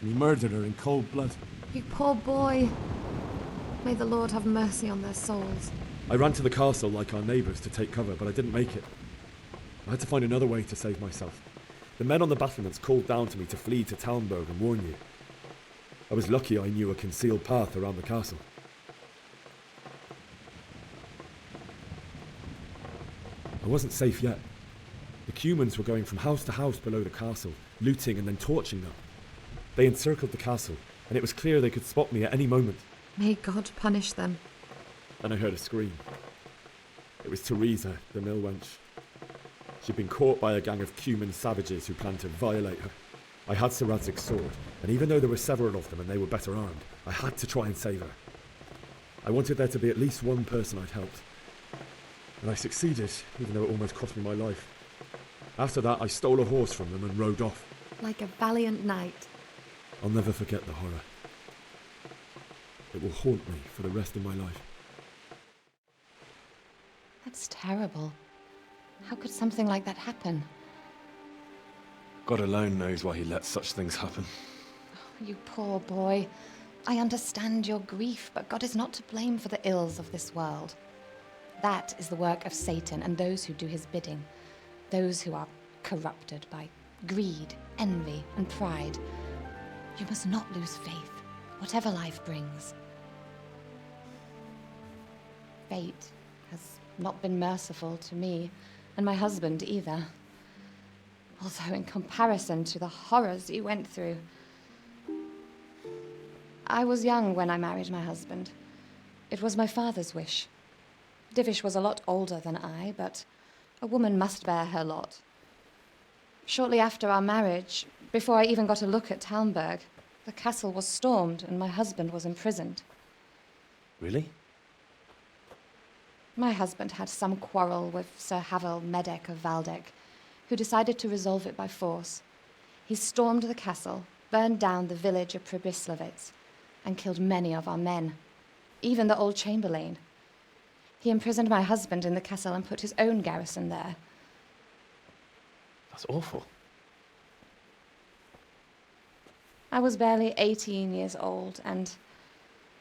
And he murdered her in cold blood. You poor boy. May the Lord have mercy on their souls. I ran to the castle like our neighbours to take cover, but I didn't make it. I had to find another way to save myself. The men on the battlements called down to me to flee to Talmberg and warn you. I was lucky I knew a concealed path around the castle. I wasn't safe yet. The Cumans were going from house to house below the castle, looting and then torching them. They encircled the castle, and it was clear they could spot me at any moment. May God punish them. Then I heard a scream. It was Teresa, the mill wench. She'd been caught by a gang of Cuman savages who planned to violate her. I had Sir Radzig's sword, and even though there were several of them and they were better armed, I had to try and save her. I wanted there to be at least one person I'd helped. And I succeeded, even though it almost cost me my life. After that, I stole a horse from them and rode off. Like a valiant knight. I'll never forget the horror. It will haunt me for the rest of my life. That's terrible. How could something like that happen? God alone knows why he lets such things happen. Oh, you poor boy. I understand your grief, but God is not to blame for the ills of this world. That is the work of Satan and those who do his bidding. Those who are corrupted by greed, envy, and pride. You must not lose faith, whatever life brings. Fate has not been merciful to me, and my husband either. Although in comparison to the horrors you went through. I was young when I married my husband. It was my father's wish. Divish was a lot older than I, but a woman must bear her lot. Shortly after our marriage, before I even got a look at Talmberg, the castle was stormed and my husband was imprisoned. Really? My husband had some quarrel with Sir Havel Medek of Valdek, who decided to resolve it by force. He stormed the castle, burned down the village of Pribyslavitz, and killed many of our men. even the old chamberlain. He imprisoned my husband in the castle and put his own garrison there. That's awful. I was barely 18 years old, and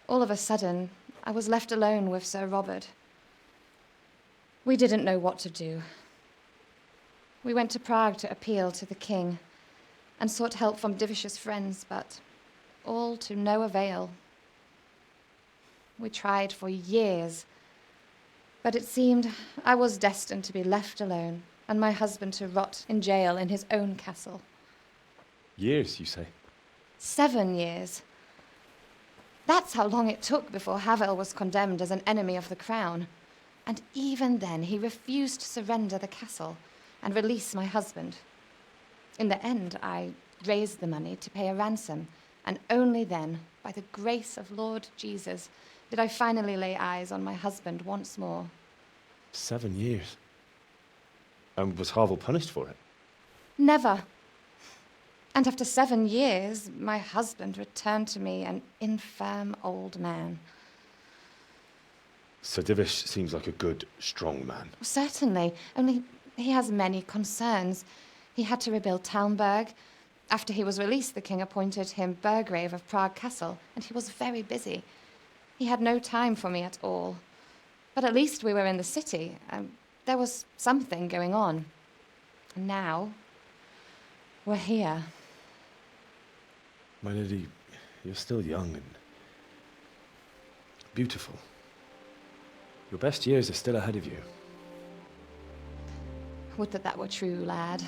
all of a sudden, I was left alone with Sir Robert. We didn't know what to do. We went to Prague to appeal to the king and sought help from Divish's friends, but all to no avail. We tried for years, but it seemed I was destined to be left alone and my husband to rot in jail in his own castle. Years, you say? 7 years. That's how long it took before Havel was condemned as an enemy of the crown. And even then, he refused to surrender the castle and release my husband. In the end, I raised the money to pay a ransom, and only then, by the grace of Lord Jesus, did I finally lay eyes on my husband once more. 7 years? And was Havel punished for it? Never. And after 7 years, my husband returned to me an infirm old man. Sir Divish seems like a good, strong man. Certainly, only he has many concerns. He had to rebuild Talmberg. After he was released, the king appointed him Burgrave of Prague Castle, and he was very busy. He had no time for me at all. But at least we were in the city. There was something going on. And now, we're here. My lady, you're still young and beautiful. Your best years are still ahead of you. Would that that were true, lad.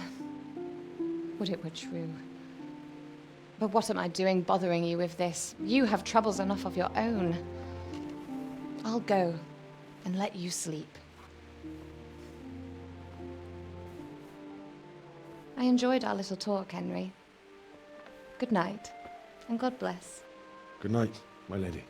Would it were true. But what am I doing bothering you with this? You have troubles enough of your own. I'll go and let you sleep. I enjoyed our little talk, Henry. Good night, and God bless. Good night, my lady.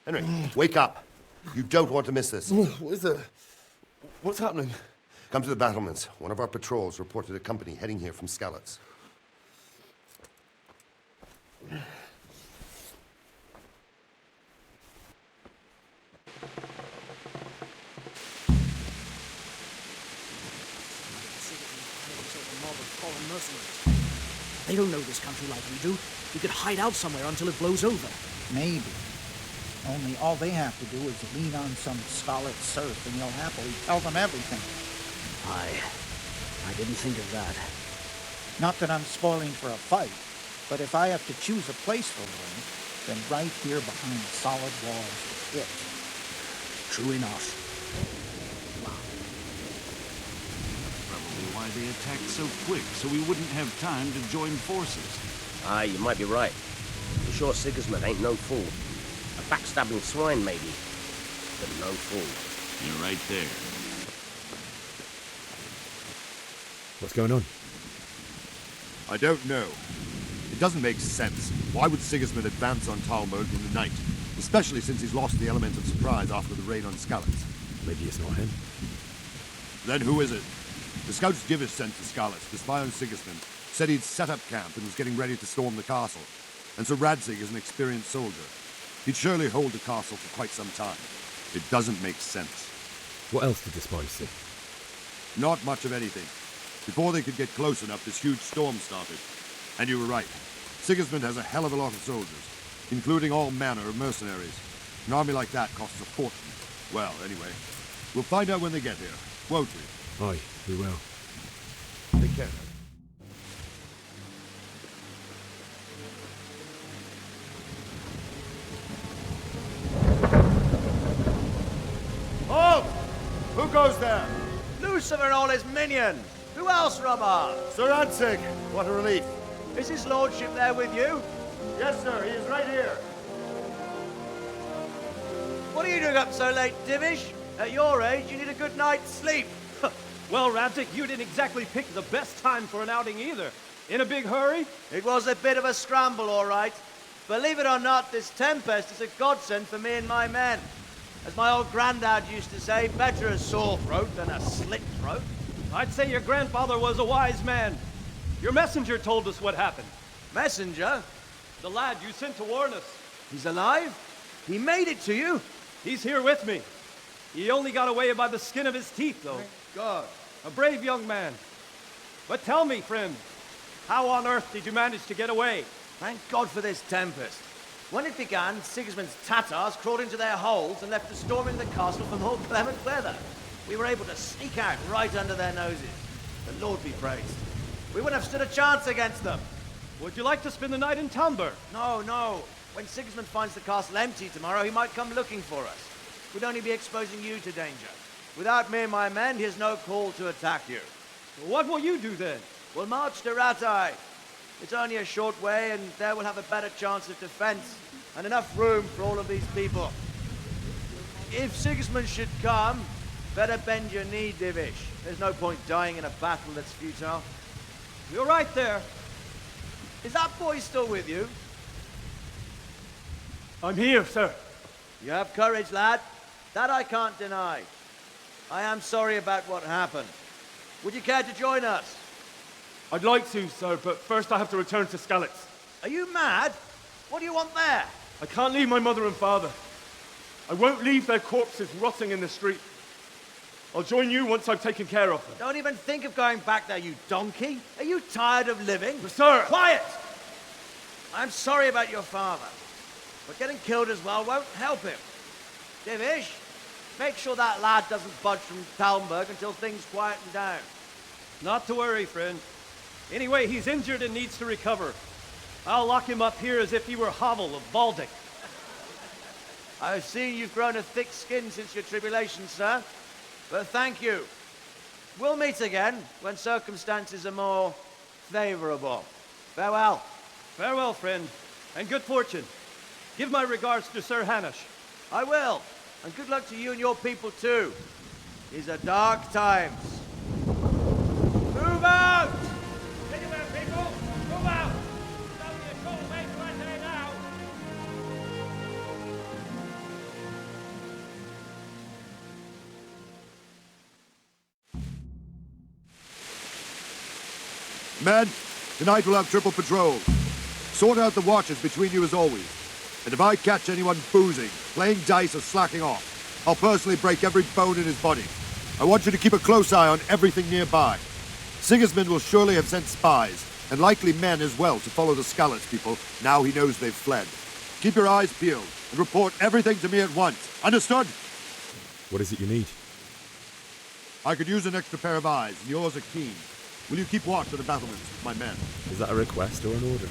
Henry, wake up. You don't want to miss this. What is it? What's happening? Come to the battlements. One of our patrols reported a company heading here from Skalitz. They don't know this country like we do. We could hide out somewhere until it blows over. Maybe. Only all they have to do is lean on some Skalitz serf and you'll happily tell them everything. I didn't think of that. Not that I'm spoiling for a fight, but if I have to choose a place for one, then right here behind solid walls is it. True enough. Probably why they attacked so quick, so we wouldn't have time to join forces. Aye, you might be right. I'm sure Sigismund ain't no fool. A backstabbing swine, maybe, but no fool. You're right there. What's going on? I don't know. It doesn't make sense. Why would Sigismund advance on Talmberg in the night? Especially since he's lost the element of surprise after the raid on Skalitz. Maybe it's not him. Then who is it? The scouts Divish sent to Skalitz to spy on Sigismund said he'd set up camp and was getting ready to storm the castle. And Sir Radzig is an experienced soldier. He'd surely hold the castle for quite some time. It doesn't make sense. What else did the spies see? Not much of anything. Before they could get close enough, this huge storm started. And you were right. Sigismund has a hell of a lot of soldiers. including all manner of mercenaries. An army like that costs a fortune. Well, anyway, we'll find out when they get here, won't we? Aye, we will. Take care. Halt! Who goes there? Lucifer and all his minions. Who else, Robert? Sir Ansig. What a relief. Is his lordship there with you? Yes, sir. He is right here. What are you doing up so late, Divish? At your age, you need a good night's sleep. Well, Ramtic, you didn't exactly pick the best time for an outing either. In a big hurry? It was a bit of a scramble, all right. Believe it or not, this tempest is a godsend for me and my men. As my old granddad used to say, better a sore throat than a slit throat. I'd say your grandfather was a wise man. Your messenger told us what happened. Messenger? The lad you sent to warn us. He's alive? He made it to you? He's here with me. He only got away by the skin of his teeth, though. Thank God. A brave young man. But tell me, friend, how on earth did you manage to get away? Thank God for this tempest. When it began, Sigismund's Tatars crawled into their holes and left the storming the castle for more clement weather. We were able to sneak out right under their noses. The Lord be praised. We wouldn't have stood a chance against them. Would you like to spend the night in Tamber? No, no. When Sigismund finds the castle empty tomorrow, he might come looking for us. We'd only be exposing you to danger. Without me and my men, he has no call to attack you. What will you do then? We'll march to Ratai. It's only a short way, and there we'll have a better chance of defense and enough room for all of these people. If Sigismund should come, better bend your knee, Divish. There's no point dying in a battle that's futile. You're right there. Is that boy still with you? I'm here, sir. You have courage, lad. That I can't deny. I am sorry about what happened. Would you care to join us? I'd like to, sir, but first I have to return to Skalitz. Are you mad? What do you want there? I can't leave my mother and father. I won't leave their corpses rotting in the street. I'll join you once I've taken care of them. Don't even think of going back there, you donkey. Are you tired of living? Sir! Quiet! I'm sorry about your father, but getting killed as well won't help him. Divish, make sure that lad doesn't budge from Talmberg until things quieten down. Not to worry, friend. Anyway, he's injured and needs to recover. I'll lock him up here as if he were Havel of Baldic. I've seen you've grown a thick skin since your tribulation, sir. But thank you. We'll meet again when circumstances are more favorable. Farewell. Farewell, friend, and good fortune. Give my regards to Sir Hanush. I will, and good luck to you and your people too. These are dark times. Move out! Anywhere, people! Move out! It's only a short way to right there now! Men, tonight we'll have triple patrol. Sort out the watches between you as always. And if I catch anyone boozing, playing dice, or slacking off, I'll personally break every bone in his body. I want you to keep a close eye on everything nearby. Sigismund will surely have sent spies, and likely men as well, to follow the Skalitz people now he knows they've fled. Keep your eyes peeled, and report everything to me at once. Understood? What is it you need? I could use an extra pair of eyes, and yours are keen. Will you keep watch of the battlements with my men? Is that a request or an order?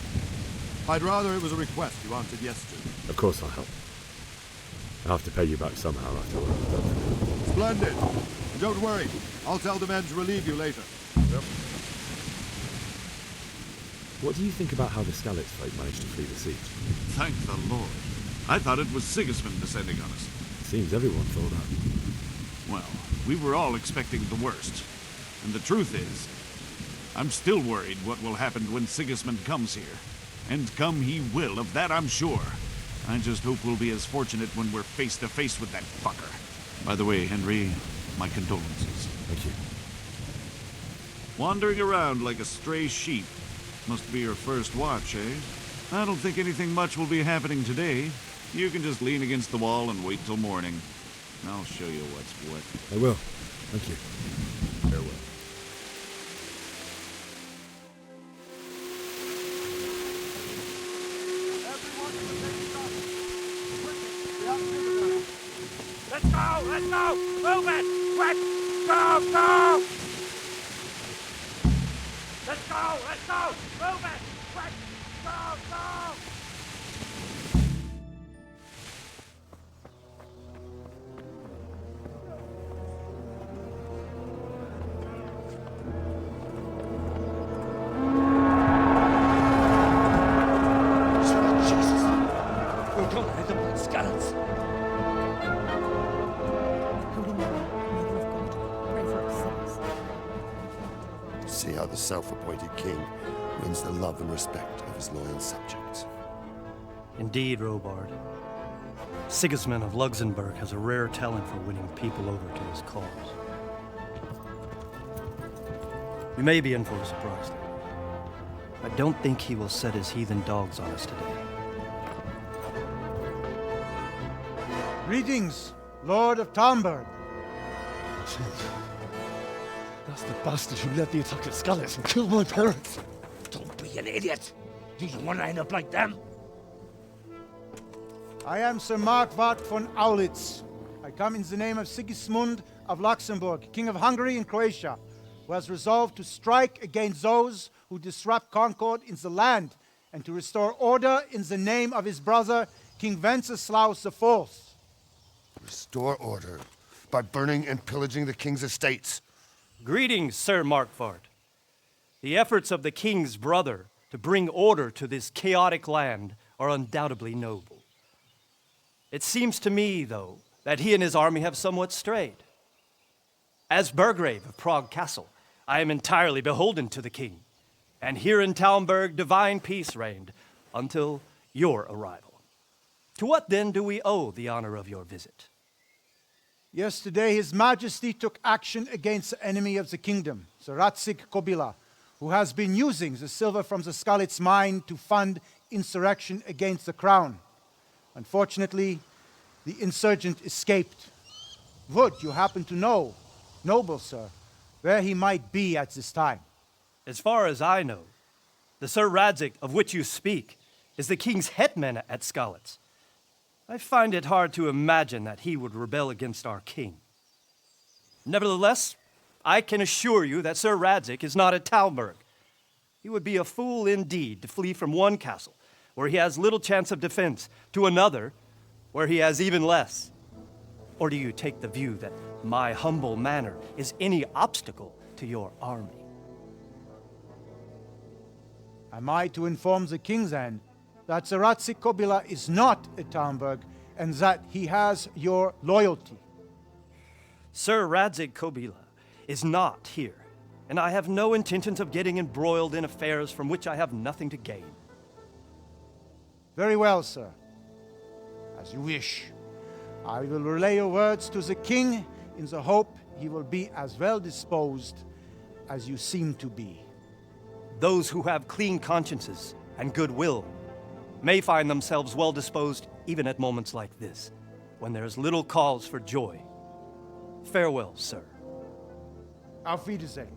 I'd rather it was a request you answered yes to. Of course I'll help. I'll have to pay you back somehow after all I've done. Splendid. And don't worry, I'll tell the men to relieve you later. Yep. What do you think about how the Skalitz folk managed to flee the siege? Thank the Lord. I thought it was Sigismund descending on us. Seems everyone thought that. Well, we were all expecting the worst. And the truth is, I'm still worried what will happen when Sigismund comes here. And come he will, of that I'm sure. I just hope we'll be as fortunate when we're face to face with that fucker. By the way, Henry, my condolences. Thank you. Wandering around like a stray sheep. Must be your first watch, eh? I don't think anything much will be happening today. You can just lean against the wall and wait till morning. I'll show you what's what. I will. Thank you. Farewell. Everyone to the Let's go! Let's go! Move it! Quick! Go! Go! Let's go! Let's go! Move it! Quick! Go! Go! See how the self-appointed king wins the love and respect of his loyal subjects. Indeed, Robard. Sigismund of Luxembourg has a rare talent for winning people over to his cause. We may be in for a surprise, though. I don't think he will set his heathen dogs on us today. Greetings, Lord of Talmberg. That's the bastard who led the attack at Skalitz and killed my parents. Don't be an idiot. Do you want to end up like them? I am Sir Markwart von Aulitz. I come in the name of Sigismund of Luxembourg, King of Hungary and Croatia, who has resolved to strike against those who disrupt concord in the land and to restore order in the name of his brother, King Wenceslaus IV. Restore order by burning and pillaging the king's estates. Greetings, Sir Markwart. The efforts of the king's brother to bring order to this chaotic land are undoubtedly noble. It seems to me, though, that he and his army have somewhat strayed. As Burgrave of Prague Castle, I am entirely beholden to the king, and here in Talmberg divine peace reigned until your arrival. To what then do we owe the honor of your visit? Yesterday, His Majesty took action against the enemy of the kingdom, the Radzig Kobyla, who has been using the silver from the Skalitz mine to fund insurrection against the crown. Unfortunately, the insurgent escaped. Would you happen to know, noble sir, where he might be at this time? As far as I know, the Sir Radzig of which you speak is the king's hetman at Skalitz. I find it hard to imagine that he would rebel against our king. Nevertheless, I can assure you that Sir Radzig is not at Talmberg. He would be a fool indeed to flee from one castle, where he has little chance of defense, to another, where he has even less. Or do you take the view that my humble manner is any obstacle to your army? Am I to inform the king then that Sir Radzig Kobyla is not at Talmberg and that he has your loyalty? Sir Radzig Kobyla is not here, and I have no intentions of getting embroiled in affairs from which I have nothing to gain. Very well, sir. As you wish. I will relay your words to the king in the hope he will be as well disposed as you seem to be. Those who have clean consciences and goodwill may find themselves well disposed even at moments like this, when there is little cause for joy. Farewell, sir. Auf Wiedersehen.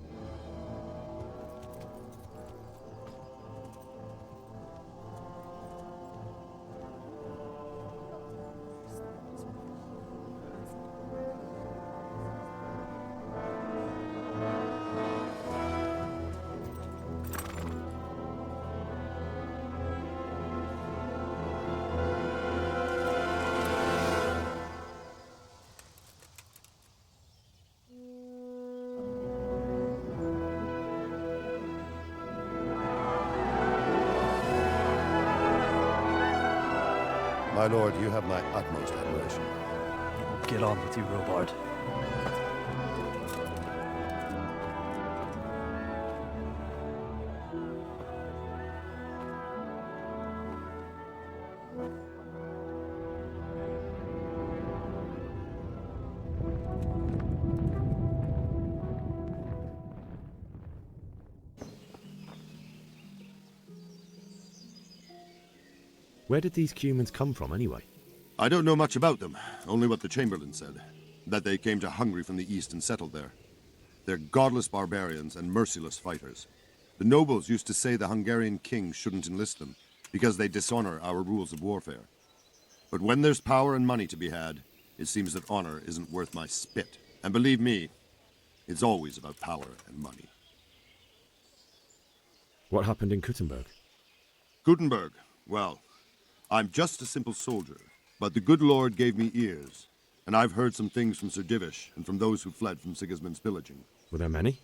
My lord, you have my utmost admiration. Get on with you, Robard. Where did these Cumans come from, anyway? I don't know much about them, only what the Chamberlain said. That they came to Hungary from the east and settled there. They're godless barbarians and merciless fighters. The nobles used to say the Hungarian king shouldn't enlist them, because they dishonor our rules of warfare. But when there's power and money to be had, It seems that honor isn't worth my spit. And believe me, it's always about power and money. What happened in Kuttenberg? Gutenberg, well, I'm just a simple soldier, but the good Lord gave me ears, and I've heard some things from Sir Divish and from those who fled from Sigismund's pillaging. Were there many?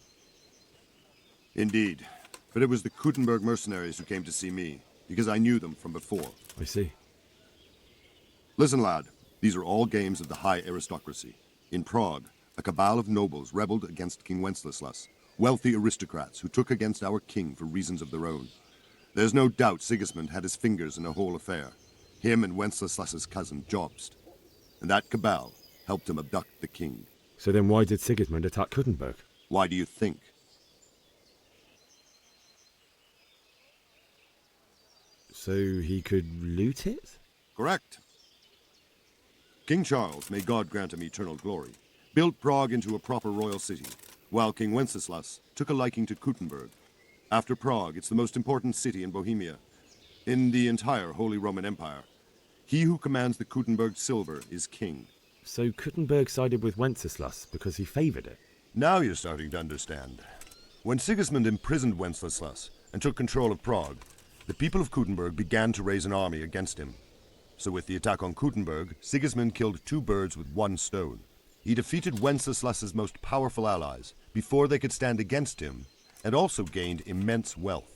Indeed, but it was the Kuttenberg mercenaries who came to see me, because I knew them from before. I see. Listen, lad, these are all games of the high aristocracy. In Prague, a cabal of nobles rebelled against King Wenceslas, wealthy aristocrats who took against our king for reasons of their own. There's no doubt Sigismund had his fingers in the whole affair, him and Wenceslas's cousin Jobst. And that cabal helped him abduct the king. So then why did Sigismund attack Kuttenberg? Why do you think? So he could loot it? Correct. King Charles, may God grant him eternal glory, built Prague into a proper royal city, while King Wenceslas took a liking to Kuttenberg. After Prague, it's the most important city in Bohemia, in the entire Holy Roman Empire. He who commands the Kuttenberg silver is king. So Kuttenberg sided with Wenceslas because he favoured it? Now you're starting to understand. When Sigismund imprisoned Wenceslas and took control of Prague, the people of Kuttenberg began to raise an army against him. So with the attack on Kuttenberg, Sigismund killed two birds with one stone. He defeated Wenceslas's most powerful allies before they could stand against him, and also gained immense wealth.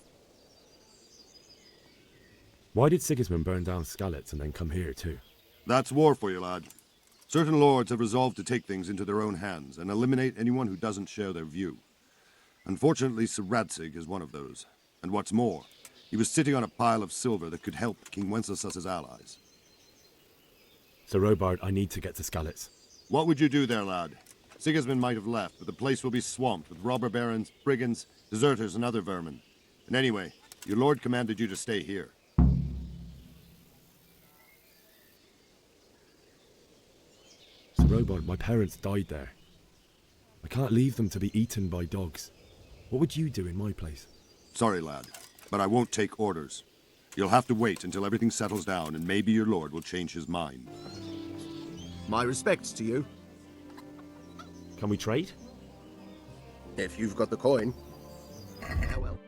Why did Sigismund burn down Skalitz and then come here too? That's war for you, lad. Certain lords have resolved to take things into their own hands and eliminate anyone who doesn't share their view. Unfortunately, Sir Radzig is one of those. And what's more, he was sitting on a pile of silver that could help King Wenceslas's allies. Sir Robard, I need to get to Skalitz. What would you do there, lad? Sigismund might have left, but the place will be swamped with robber barons, brigands, deserters, and other vermin. And anyway, your lord commanded you to stay here. Sir Robard, my parents died there. I can't leave them to be eaten by dogs. What would you do in my place? Sorry, lad, but I won't take orders. You'll have to wait until everything settles down, and maybe your lord will change his mind. My respects to you. Can we trade? If you've got the coin. Well.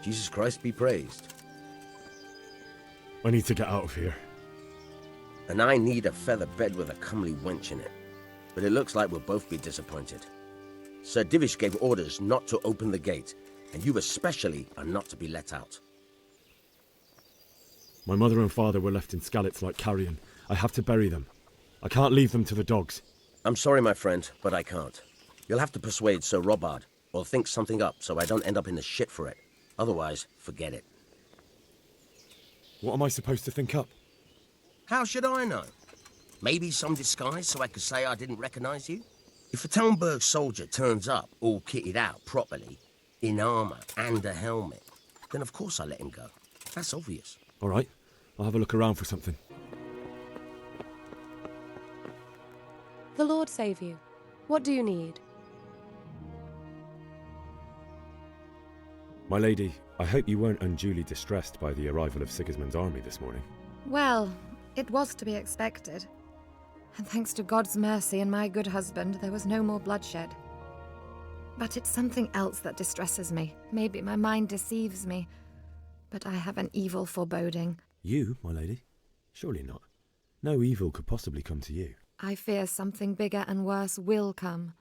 Jesus Christ be praised. I need to get out of here. And I need a feather bed with a comely wench in it. But it looks like we'll both be disappointed. Sir Divish gave orders not to open the gate, and you especially are not to be let out. My mother and father were left in Skalitz like carrion. I have to bury them. I can't leave them to the dogs. I'm sorry, my friend, but I can't. You'll have to persuade Sir Robard, or think something up so I don't end up in the shit for it. Otherwise, forget it. What am I supposed to think up? How should I know? Maybe some disguise so I could say I didn't recognize you? If a Talmberg soldier turns up all kitted out properly, in armor and a helmet, then of course I let him go. That's obvious. All right, I'll have a look around for something. The Lord save you. What do you need? My lady, I hope you weren't unduly distressed by the arrival of Sigismund's army this morning. Well, it was to be expected. And thanks to God's mercy and my good husband, there was no more bloodshed. But it's something else that distresses me. Maybe my mind deceives me. But I have an evil foreboding. You, my lady? Surely not. No evil could possibly come to you. I fear something bigger and worse will come.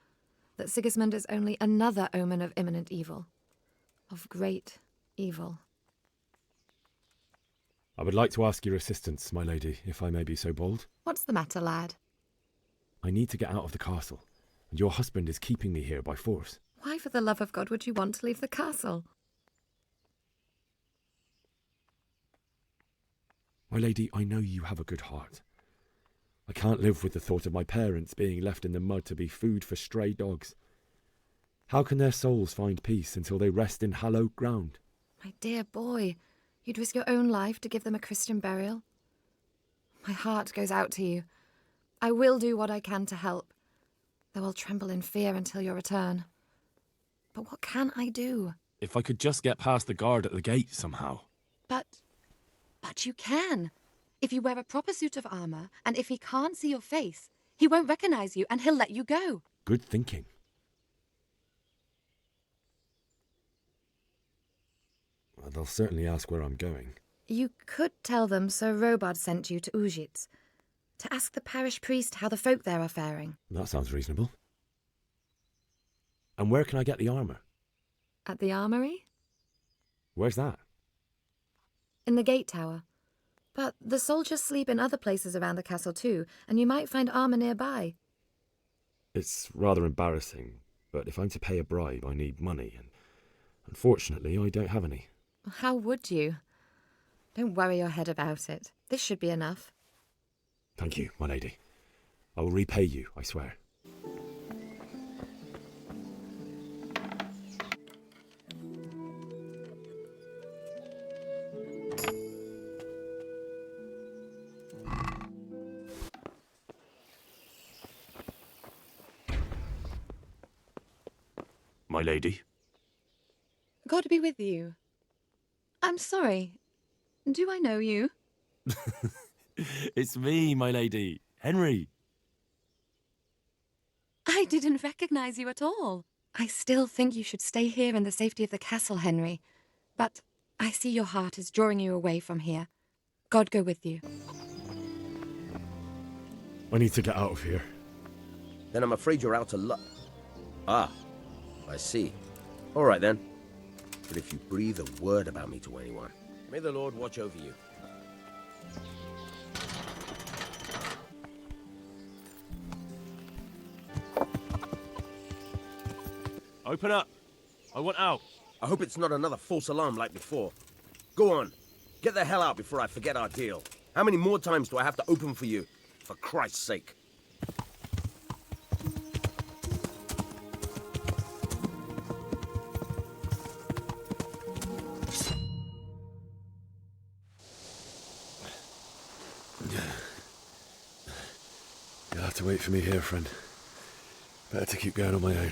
That Sigismund is only another omen of imminent evil. Of great evil. I would like to ask your assistance, my lady, if I may be so bold. What's the matter, lad? I need to get out of the castle, and your husband is keeping me here by force. Why, for the love of God, would you want to leave the castle? My lady, I know you have a good heart. I can't live with the thought of my parents being left in the mud to be food for stray dogs. How can their souls find peace until they rest in hallowed ground? My dear boy, you'd risk your own life to give them a Christian burial? My heart goes out to you. I will do what I can to help, though I'll tremble in fear until your return. But what can I do? If I could just get past the guard at the gate somehow. But you can. If you wear a proper suit of armor, and if he can't see your face, he won't recognize you and he'll let you go. Good thinking. Well, they'll certainly ask where I'm going. You could tell them Sir Robard sent you to Ujitz, to ask the parish priest how the folk there are faring. That sounds reasonable. And where can I get the armour? At the armory? Where's that? In the gate tower. But the soldiers sleep in other places around the castle too, and you might find armour nearby. It's rather embarrassing, but if I'm to pay a bribe, I need money, and unfortunately, I don't have any. How would you? Don't worry your head about it. This should be enough. Thank you, my lady. I will repay you, I swear. My lady. God be with you. I'm sorry. Do I know you? It's me, my lady. Henry. I didn't recognize you at all. I still think you should stay here in the safety of the castle, Henry. But I see your heart is drawing you away from here. God go with you. I need to get out of here. Then I'm afraid you're out of luck. Ah, I see. All right then. But if you breathe a word about me to anyone, may the Lord watch over you. Open up. I want out. I hope it's not another false alarm like before. Go on. Get the hell out before I forget our deal. How many more times do I have to open for you? For Christ's sake. You'll have to wait for me here, friend. Better to keep going on my own.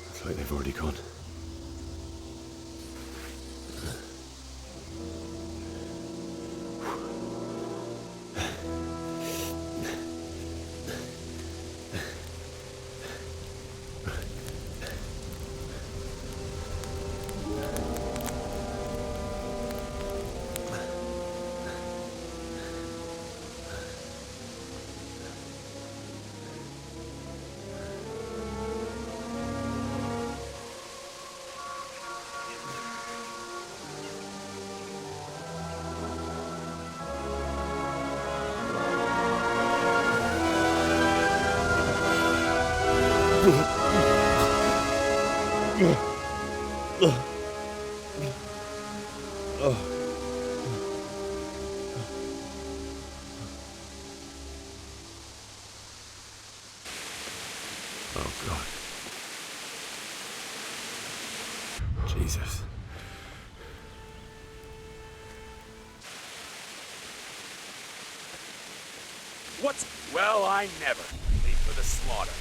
Looks like they've already gone. Oh, God. Jesus. What? Well, I never. Leave for the slaughter.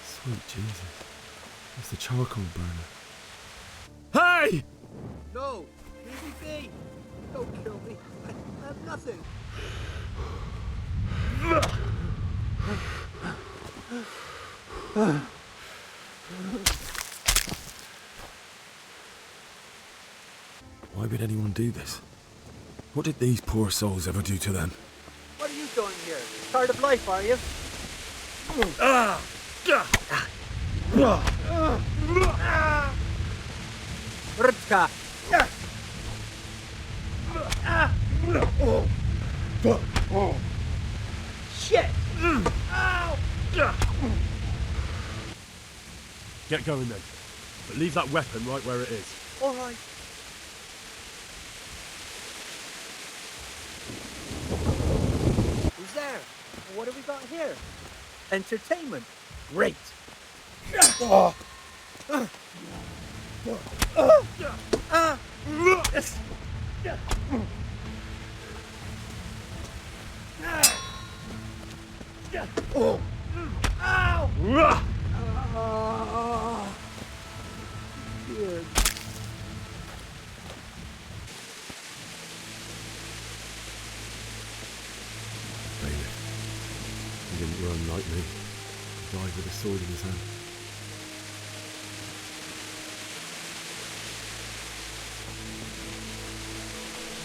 Sweet Jesus. It's the charcoal burner. Hey! No! Leave me be! Don't kill me. I have nothing. Why would anyone do this? What did these poor souls ever do to them? What are you doing here? Tired of life, are you? Rybka! Shit! Ow! Get going then. But leave that weapon right where it is. All right. What have we got here? Entertainment. Great. Good. Bailiff. He didn't run like me. He died with a sword in his hand.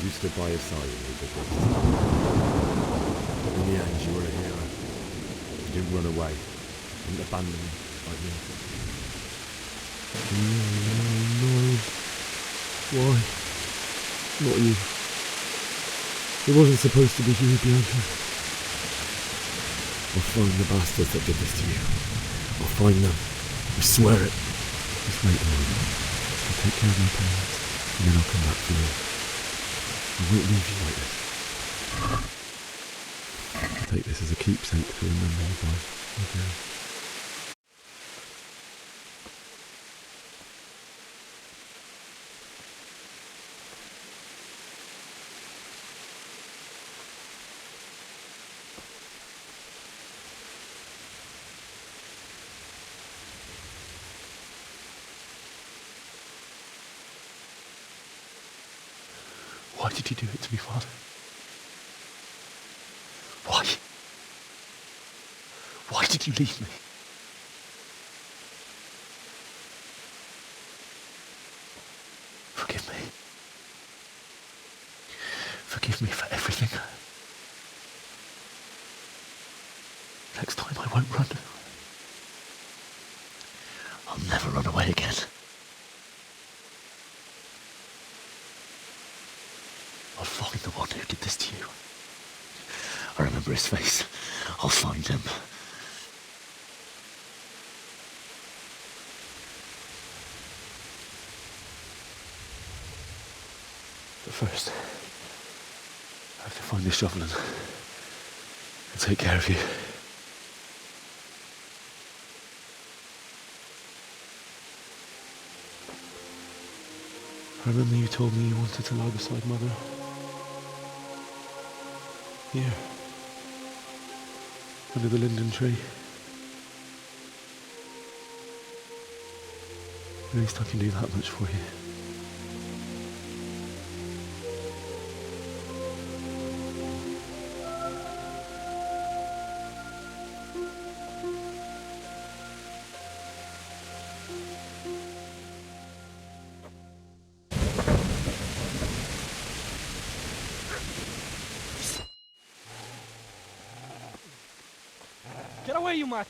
You stood by his side in the big ones. In the end, you were a hero. You didn't run away. You didn't abandon me like me. No. Why? Not you. It wasn't supposed to be you, Bianca. I'll find the bastards that did this to you. I'll find them. I swear it. Just wait a moment. I'll take care of my parents, and then I'll come back for you. I won't leave you like this. I'll take this as a keepsake to remember you by. Okay. Why did you do it to me, Father? Why? Why did you leave me? Forgive me. Forgive me for everything. Next time I won't run. I'll never run away again. I'll find the one who did this to you. I remember his face. I'll find him. But first, I have to find this shovel and take care of you. I remember you told me you wanted to lie beside Mother. Here. Under the linden tree. At least I can do that much for you. Get away, you mutt!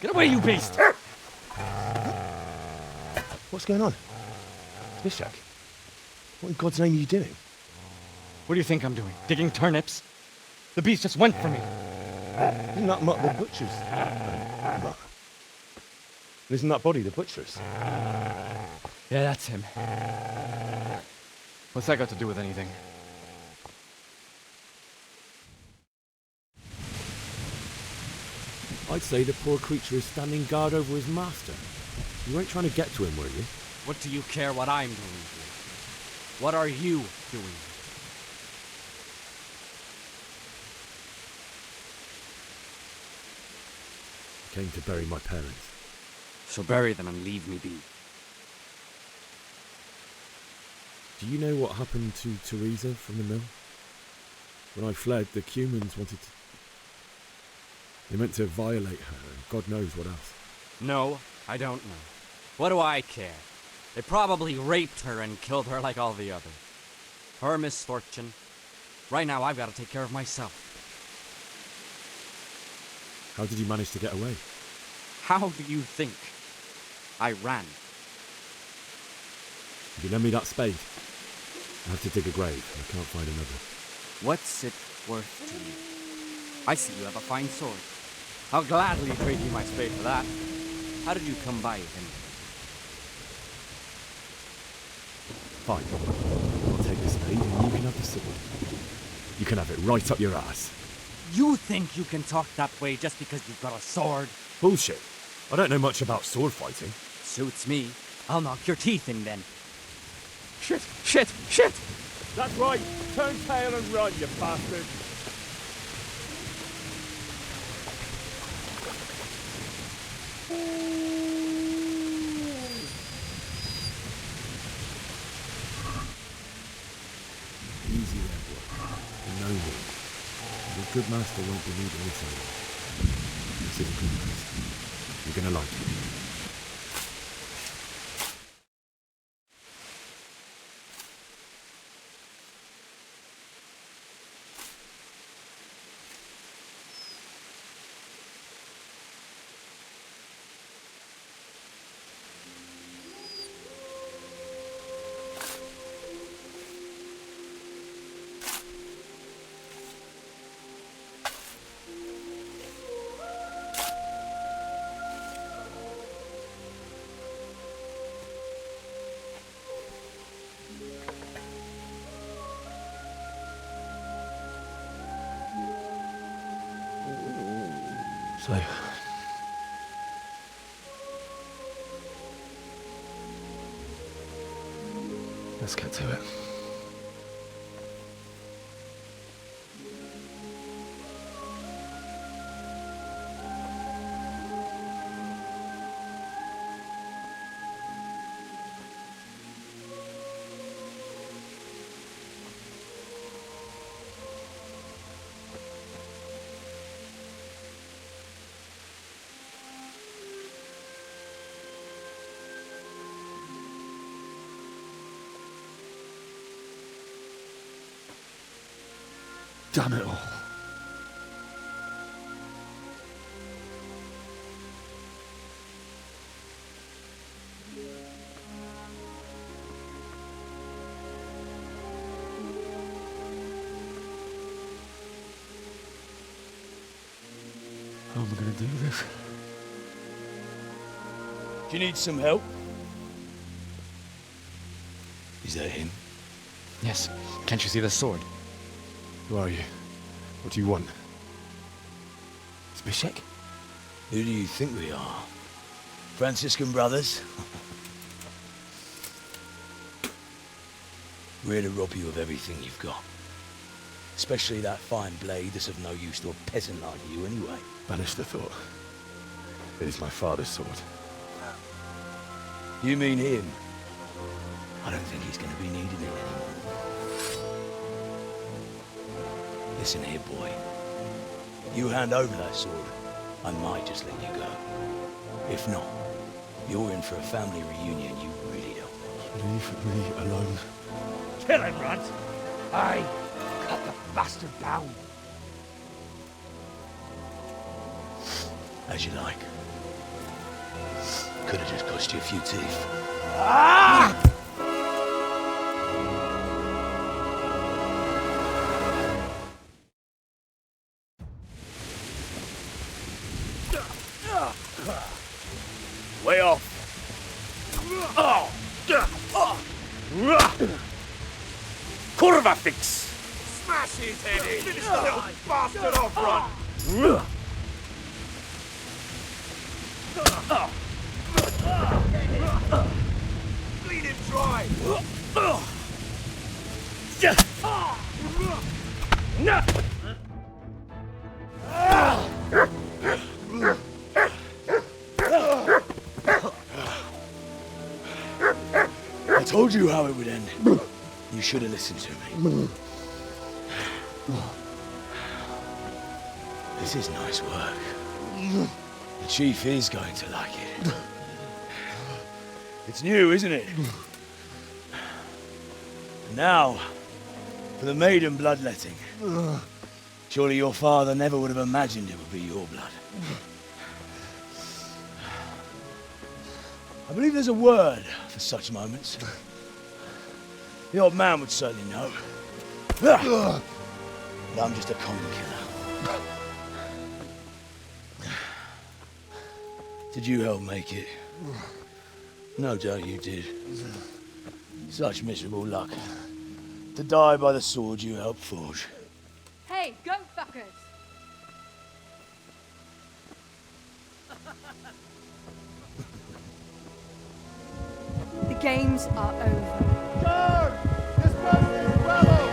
Get away, you beast! What's going on? Bishak? What in God's name are you doing? What do you think I'm doing? Digging turnips? The beast just went for me. Isn't that Mutt the butcher's? Mutt. Isn't that body the butcher's? Yeah, that's him. What's that got to do with anything? I'd say the poor creature is standing guard over his master. You weren't trying to get to him, were you? What do you care what I'm doing here? What are you doing? I came to bury my parents. So bury them and leave me be. Do you know what happened to Teresa from the mill? When I fled, the Cumans wanted to... They meant to violate her, and God knows what else. No, I don't know. What do I care? They probably raped her and killed her like all the others. Her misfortune. Right now, I've got to take care of myself. How did you manage to get away? How do you think? I ran. If you lend me that spade, I have to dig a grave. I can't find another. What's it worth to you? I see you have a fine sword. I'll gladly trade you my spade for that. How did you come by it anyway? Fine. I'll take the spade and you can have the sword. You can have it right up your ass. You think you can talk that way just because you've got a sword? Bullshit. I don't know much about sword fighting. Suits me. I'll knock your teeth in then. Shit, shit, shit! That's right. Turn tail and run, you bastard. Easy there, boy. And no more. The good master won't be needing this anymore. This is a good master. You're gonna like it. So, let's get to it. Damn it all. How am I going to do this? Do you need some help? Is that him? Yes. Can't you see the sword? Who are you? What do you want? Zbyszek? Who do you think we are? Franciscan brothers? We're here to rob you of everything you've got. Especially that fine blade that's of no use to a peasant like you anyway. Banish the thought. It is my father's sword. You mean him? I don't think he's going to be needing it anymore. Listen here, boy. You hand over that sword, I might just let you go. If not, you're in for a family reunion you really don't want. Leave me alone. Kill him, Runt! Aye, cut the bastard down. As you like. Could have just cost you a few teeth. Ah! Way off. Curva fix! Smash his head in! Finish the little bastard off, Run! Bleed him dry! I told you how it would end. You should have listened to me. This is nice work. The chief is going to like it. It's new, isn't it? And now, for the maiden bloodletting. Surely your father never would have imagined it would be your blood. I believe there's a word for such moments. The old man would certainly know. But I'm just a common killer. Did you help make it? No doubt you did. Such miserable luck. To die by the sword you helped forge. Hey, go fuckers! The games are over. Guard! Disperse these rebels!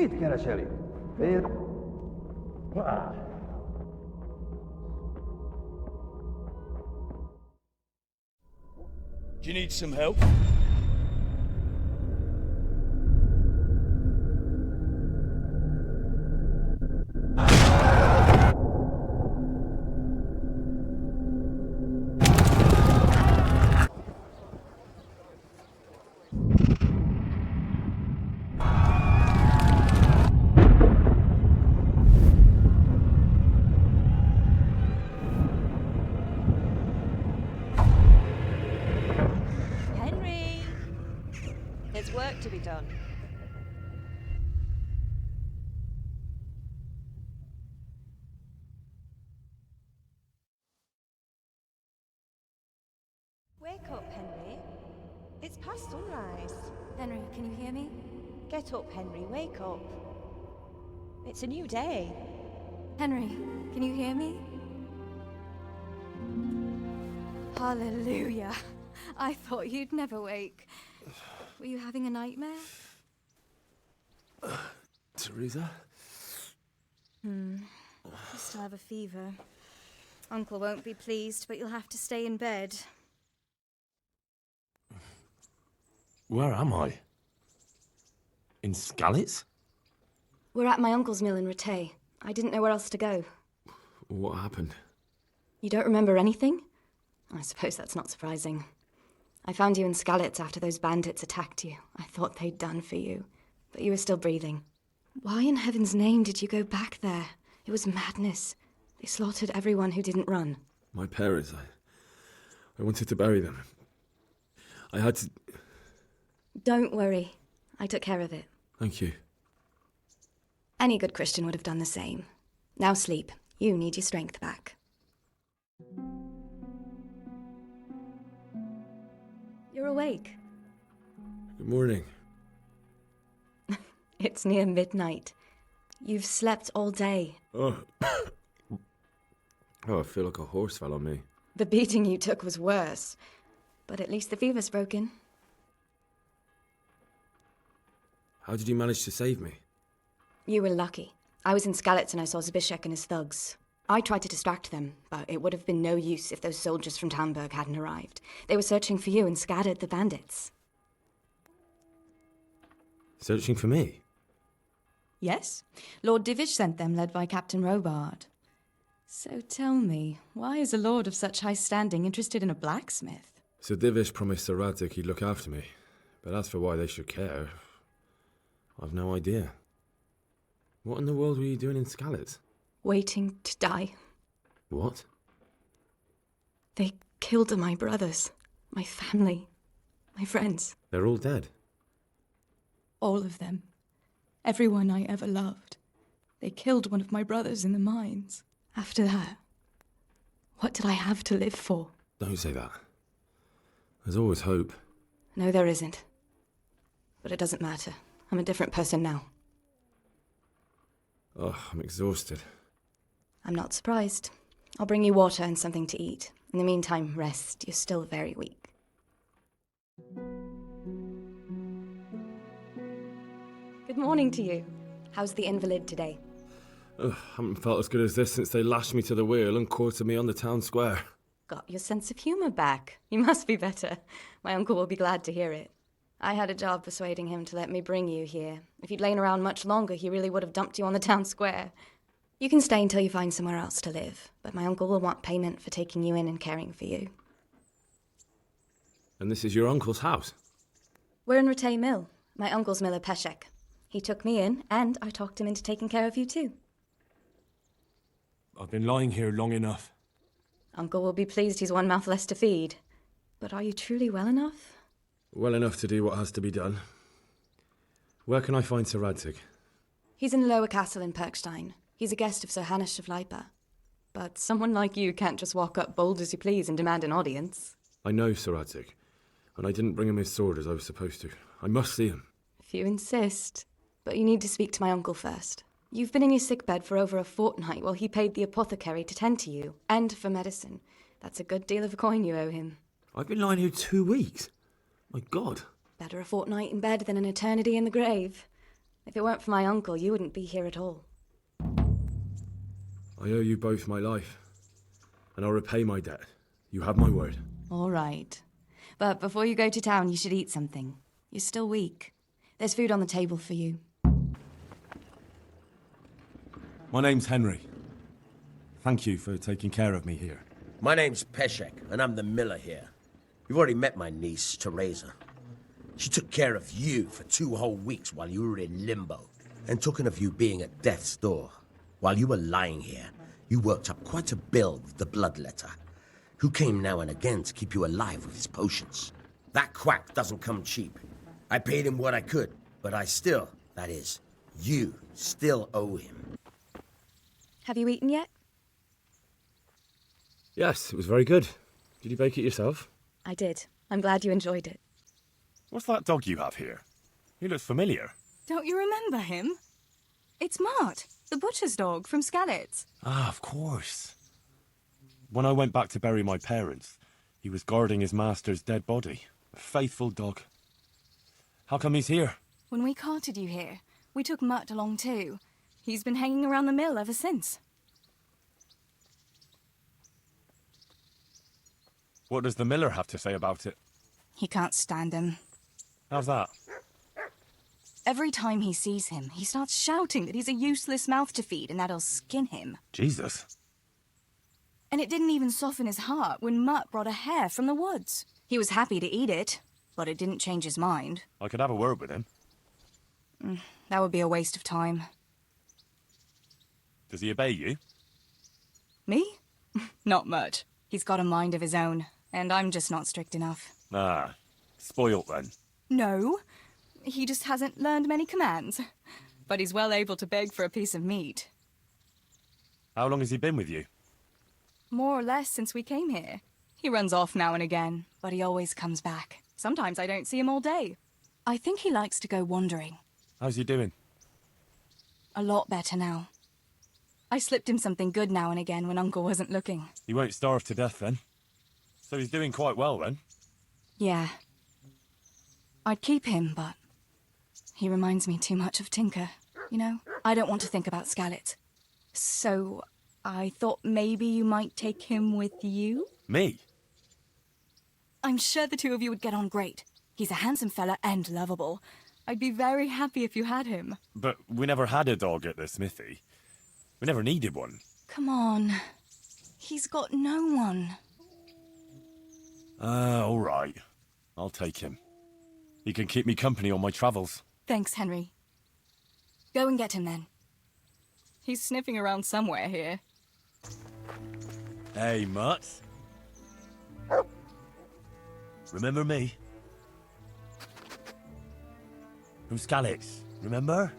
mit keresel itt? Do you need some help? There's work to be done. Wake up, Henry. It's past sunrise. Henry, can you hear me? Get up, Henry. Wake up. It's a new day. Henry, can you hear me? Hallelujah. I thought you'd never wake. Were you having a nightmare? Teresa? You still have a fever. Uncle won't be pleased, but you'll have to stay in bed. Where am I? In Skalitz? We're at my uncle's mill in Rattay. I didn't know where else to go. What happened? You don't remember anything? I suppose that's not surprising. I found you in Skalitz after those bandits attacked you. I thought they'd done for you, but you were still breathing. Why in heaven's name did you go back there? It was madness. They slaughtered everyone who didn't run. My parents, I wanted to bury them. I had to... Don't worry. I took care of it. Thank you. Any good Christian would have done the same. Now sleep. You need your strength back. You're awake. Good morning. It's near midnight. You've slept all day. Oh, I feel like a horse fell on me. The beating you took was worse. But at least the fever's broken. How did you manage to save me? You were lucky. I was in Skalitz and I saw Zbyszek and his thugs. I tried to distract them, but it would have been no use if those soldiers from Tamburg hadn't arrived. They were searching for you and scattered the bandits. Searching for me? Yes. Lord Divish sent them, led by Captain Robard. So tell me, why is a lord of such high standing interested in a blacksmith? Sir Divish promised Sir Radzig he'd look after me. But as for why they should care, I've no idea. What in the world were you doing in Skalitz? Waiting to die. What? They killed my brothers, my family, my friends. They're all dead. All of them. Everyone I ever loved. They killed one of my brothers in the mines. After that, what did I have to live for? Don't say that. There's always hope. No, there isn't. But it doesn't matter. I'm a different person now. Oh, I'm exhausted. I'm not surprised. I'll bring you water and something to eat. In the meantime, rest. You're still very weak. Good morning to you. How's the invalid today? Ugh, haven't felt as good as this since they lashed me to the wheel and quartered me on the town square. Got your sense of humour back. You must be better. My uncle will be glad to hear it. I had a job persuading him to let me bring you here. If you'd lain around much longer, he really would have dumped you on the town square. You can stay until you find somewhere else to live, but my uncle will want payment for taking you in and caring for you. And this is your uncle's house? We're in Ratay Mill. My uncle's miller Peszek. He took me in, and I talked him into taking care of you too. I've been lying here long enough. Uncle will be pleased he's one mouth less to feed. But are you truly well enough? Well enough to do what has to be done. Where can I find Sir Radzig? He's in the lower castle in Perkstein. He's a guest of Sir Hanush of Leipa. But someone like you can't just walk up bold as you please and demand an audience. I know Sir Radzig, and I didn't bring him his sword as I was supposed to. I must see him. If you insist. But you need to speak to my uncle first. You've been in your sickbed for over a fortnight while he paid the apothecary to tend to you, and for medicine. That's a good deal of a coin you owe him. I've been lying here 2 weeks. My God. Better a fortnight in bed than an eternity in the grave. If it weren't for my uncle, you wouldn't be here at all. I owe you both my life, and I'll repay my debt. You have my word. All right. But before you go to town, you should eat something. You're still weak. There's food on the table for you. My name's Henry. Thank you for taking care of me here. My name's Peszek, and I'm the miller here. You've already met my niece, Teresa. She took care of you for 2 whole weeks while you were in limbo, and talking of you being at death's door. While you were lying here, you worked up quite a bill with the bloodletter, who came now and again to keep you alive with his potions. That quack doesn't come cheap. I paid him what I could, but I still, that is, you still owe him. Have you eaten yet? Yes, it was very good. Did you bake it yourself? I did. I'm glad you enjoyed it. What's that dog you have here? He looks familiar. Don't you remember him? It's Mart, the butcher's dog from Skalitz. Ah, of course. When I went back to bury my parents, he was guarding his master's dead body. A faithful dog. How come he's here? When we carted you here, we took Mart along too. He's been hanging around the mill ever since. What does the miller have to say about it? He can't stand him. How's that? Every time he sees him, he starts shouting that he's a useless mouth to feed and that he'll skin him. Jesus. And it didn't even soften his heart when Mutt brought a hare from the woods. He was happy to eat it, but it didn't change his mind. I could have a word with him. That would be a waste of time. Does he obey you? Me? Not much. He's got a mind of his own, and I'm just not strict enough. Ah, spoilt then. No, he just hasn't learned many commands. But he's well able to beg for a piece of meat. How long has he been with you? More or less since we came here. He runs off now and again, but he always comes back. Sometimes I don't see him all day. I think he likes to go wandering. How's he doing? A lot better now. I slipped him something good now and again when Uncle wasn't looking. He won't starve to death then. So he's doing quite well then? Yeah. I'd keep him, but he reminds me too much of Tinker. You know, I don't want to think about Skalitz. So I thought maybe you might take him with you? Me? I'm sure the two of you would get on great. He's a handsome fella and lovable. I'd be very happy if you had him. But we never had a dog at the smithy. We never needed one. Come on. He's got no one. All right. I'll take him. He can keep me company on my travels. Thanks, Henry. Go and get him then. He's sniffing around somewhere here. Hey, Mutt. Remember me? From Skalitz, remember?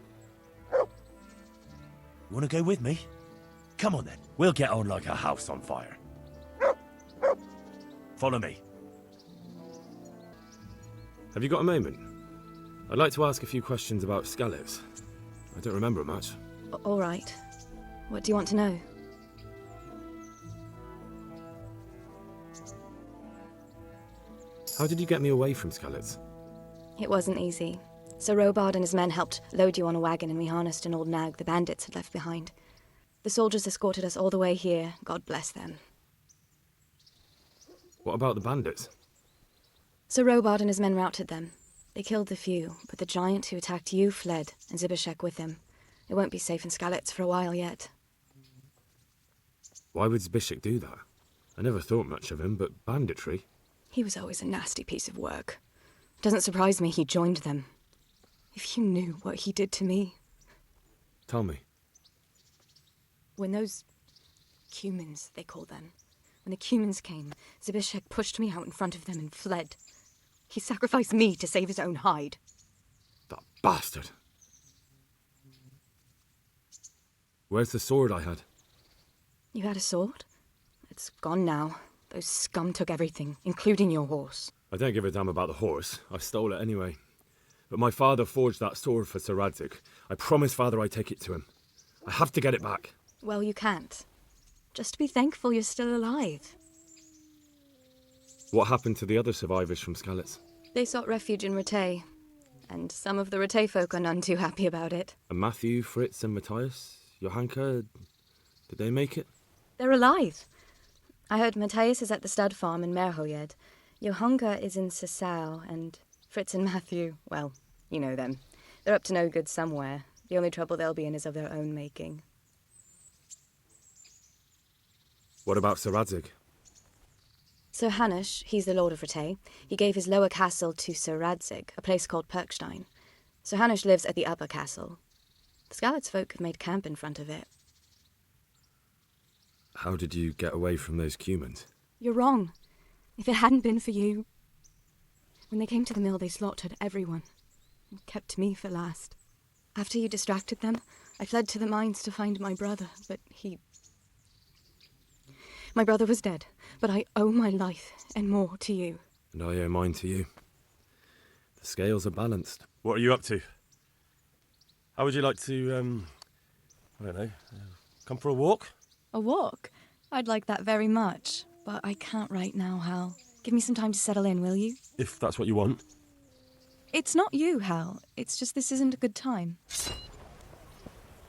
You want to go with me? Come on then, we'll get on like a house on fire. Follow me. Have you got a moment? I'd like to ask a few questions about Skalitz. I don't remember much. All right. What do you want to know? How did you get me away from Skalitz? It wasn't easy. Sir Robard and his men helped load you on a wagon and we harnessed an old nag the bandits had left behind. The soldiers escorted us all the way here, God bless them. What about the bandits? Sir Robard and his men routed them. They killed the few, but the giant who attacked you fled, and Zibishek with him. It won't be safe in Skalitz for a while yet. Why would Zbyszek do that? I never thought much of him, but banditry? He was always a nasty piece of work. Doesn't surprise me he joined them. If you knew what he did to me. Tell me. When those cumins, they call them, when the cumins came, Zbyszek pushed me out in front of them and fled. He sacrificed me to save his own hide. That bastard! Where's the sword I had? You had a sword? It's gone now. Those scum took everything, including your horse. I don't give a damn about the horse. I stole it anyway. But my father forged that sword for Sir Radzig. I promised Father I'd take it to him. I have to get it back. Well, you can't. Just be thankful you're still alive. What happened to the other survivors from Skalitz? They sought refuge in Ratay, and some of the Ratay folk are none too happy about it. And Matthew, Fritz and Matthias? Johanka? Did they make it? They're alive. I heard Matthias is at the stud farm in Merhoyed. Johanka is in Sasau, and Fritz and Matthew, well, you know them. They're up to no good somewhere. The only trouble they'll be in is of their own making. What about Sir Radzig? Sir Hanush, he's the Lord of Ratay. He gave his lower castle to Sir Radzig, a place called Perkstein. Sir Hanush lives at the upper castle. The Skalitz folk have made camp in front of it. How did you get away from those cumins? You're wrong. If it hadn't been for you... When they came to the mill, they slaughtered everyone. And kept me for last. After you distracted them, I fled to the mines to find my brother, but he... My brother was dead, but I owe my life and more to you. And I owe mine to you. The scales are balanced. What are you up to? How would you like to, I don't know, come for a walk? A walk? I'd like that very much, but I can't right now, Hal. Give me some time to settle in, will you? If that's what you want. It's not you, Hal. It's just this isn't a good time.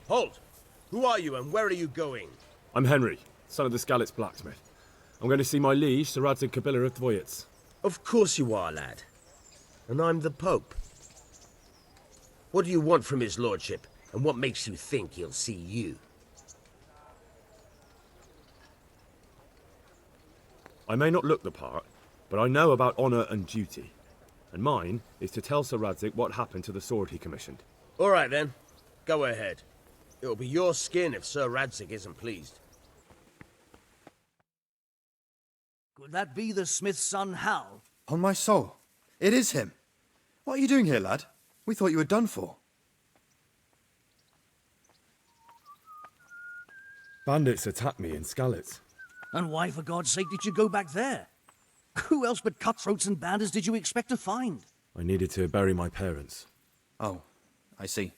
Halt! Who are you and where are you going? I'm Henry, son of the Skalitz blacksmith. I'm going to see my liege, Sir Radzig Kabila of Dvoyets. Of course you are, lad. And I'm the Pope. What do you want from his lordship, and what makes you think he'll see you? I may not look the part, but I know about honour and duty. And mine is to tell Sir Radzig what happened to the sword he commissioned. All right, then. Go ahead. It'll be your skin if Sir Radzig isn't pleased. Could that be the smith's son, Hal? On my soul, it is him. What are you doing here, lad? We thought you were done for. Bandits attacked me in Skalitz. And why, for God's sake, did you go back there? Who else but cutthroats and bandits did you expect to find? I needed to bury my parents. Oh, I see.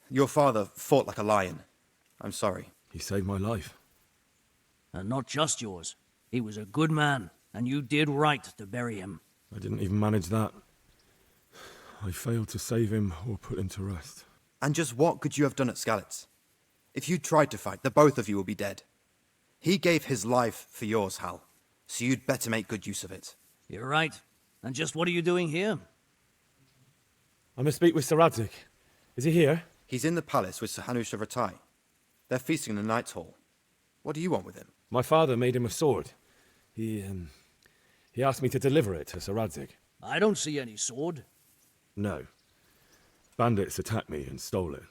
Your father fought like a lion. I'm sorry. He saved my life. And not just yours. He was a good man, and you did right to bury him. I didn't even manage that. I failed to save him or put him to rest. And just what could you have done at Skalitz? If you tried to fight, the both of you will be dead. He gave his life for yours, Hal, so you'd better make good use of it. You're right. And just what are you doing here? I must speak with Sir Radzig. Is he here? He's in the palace with Sir Hanush of Rattay. They're feasting in the Knight's Hall. What do you want with him? My father made him a sword. He asked me to deliver it to Sir Radzig. I don't see any sword. No. Bandits attacked me and stole it.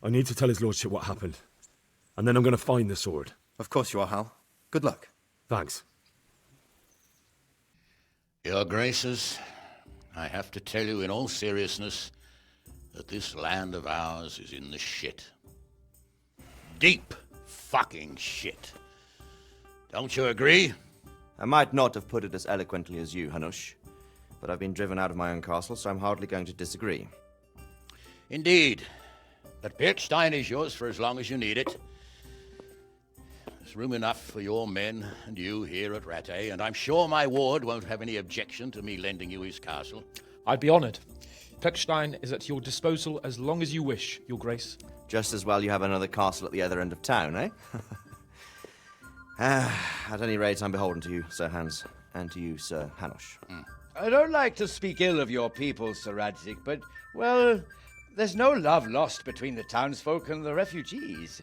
I need to tell his lordship what happened. And then I'm going to find the sword. Of course you are, Hal. Good luck. Thanks. Your Graces, I have to tell you in all seriousness that this land of ours is in the shit. Deep fucking shit. Don't you agree? I might not have put it as eloquently as you, Hanush, but I've been driven out of my own castle, so I'm hardly going to disagree. Indeed. But Birkstein is yours for as long as you need it. There's room enough for your men and you here at Rattay, and I'm sure my ward won't have any objection to me lending you his castle. I'd be honoured. Birkstein is at your disposal as long as you wish, Your Grace. Just as well you have another castle at the other end of town, eh? At any rate, I'm beholden to you, Sir Hans, and to you, Sir Hanush. I don't like to speak ill of your people, Sir Radzig, but, well, there's no love lost between the townsfolk and the refugees.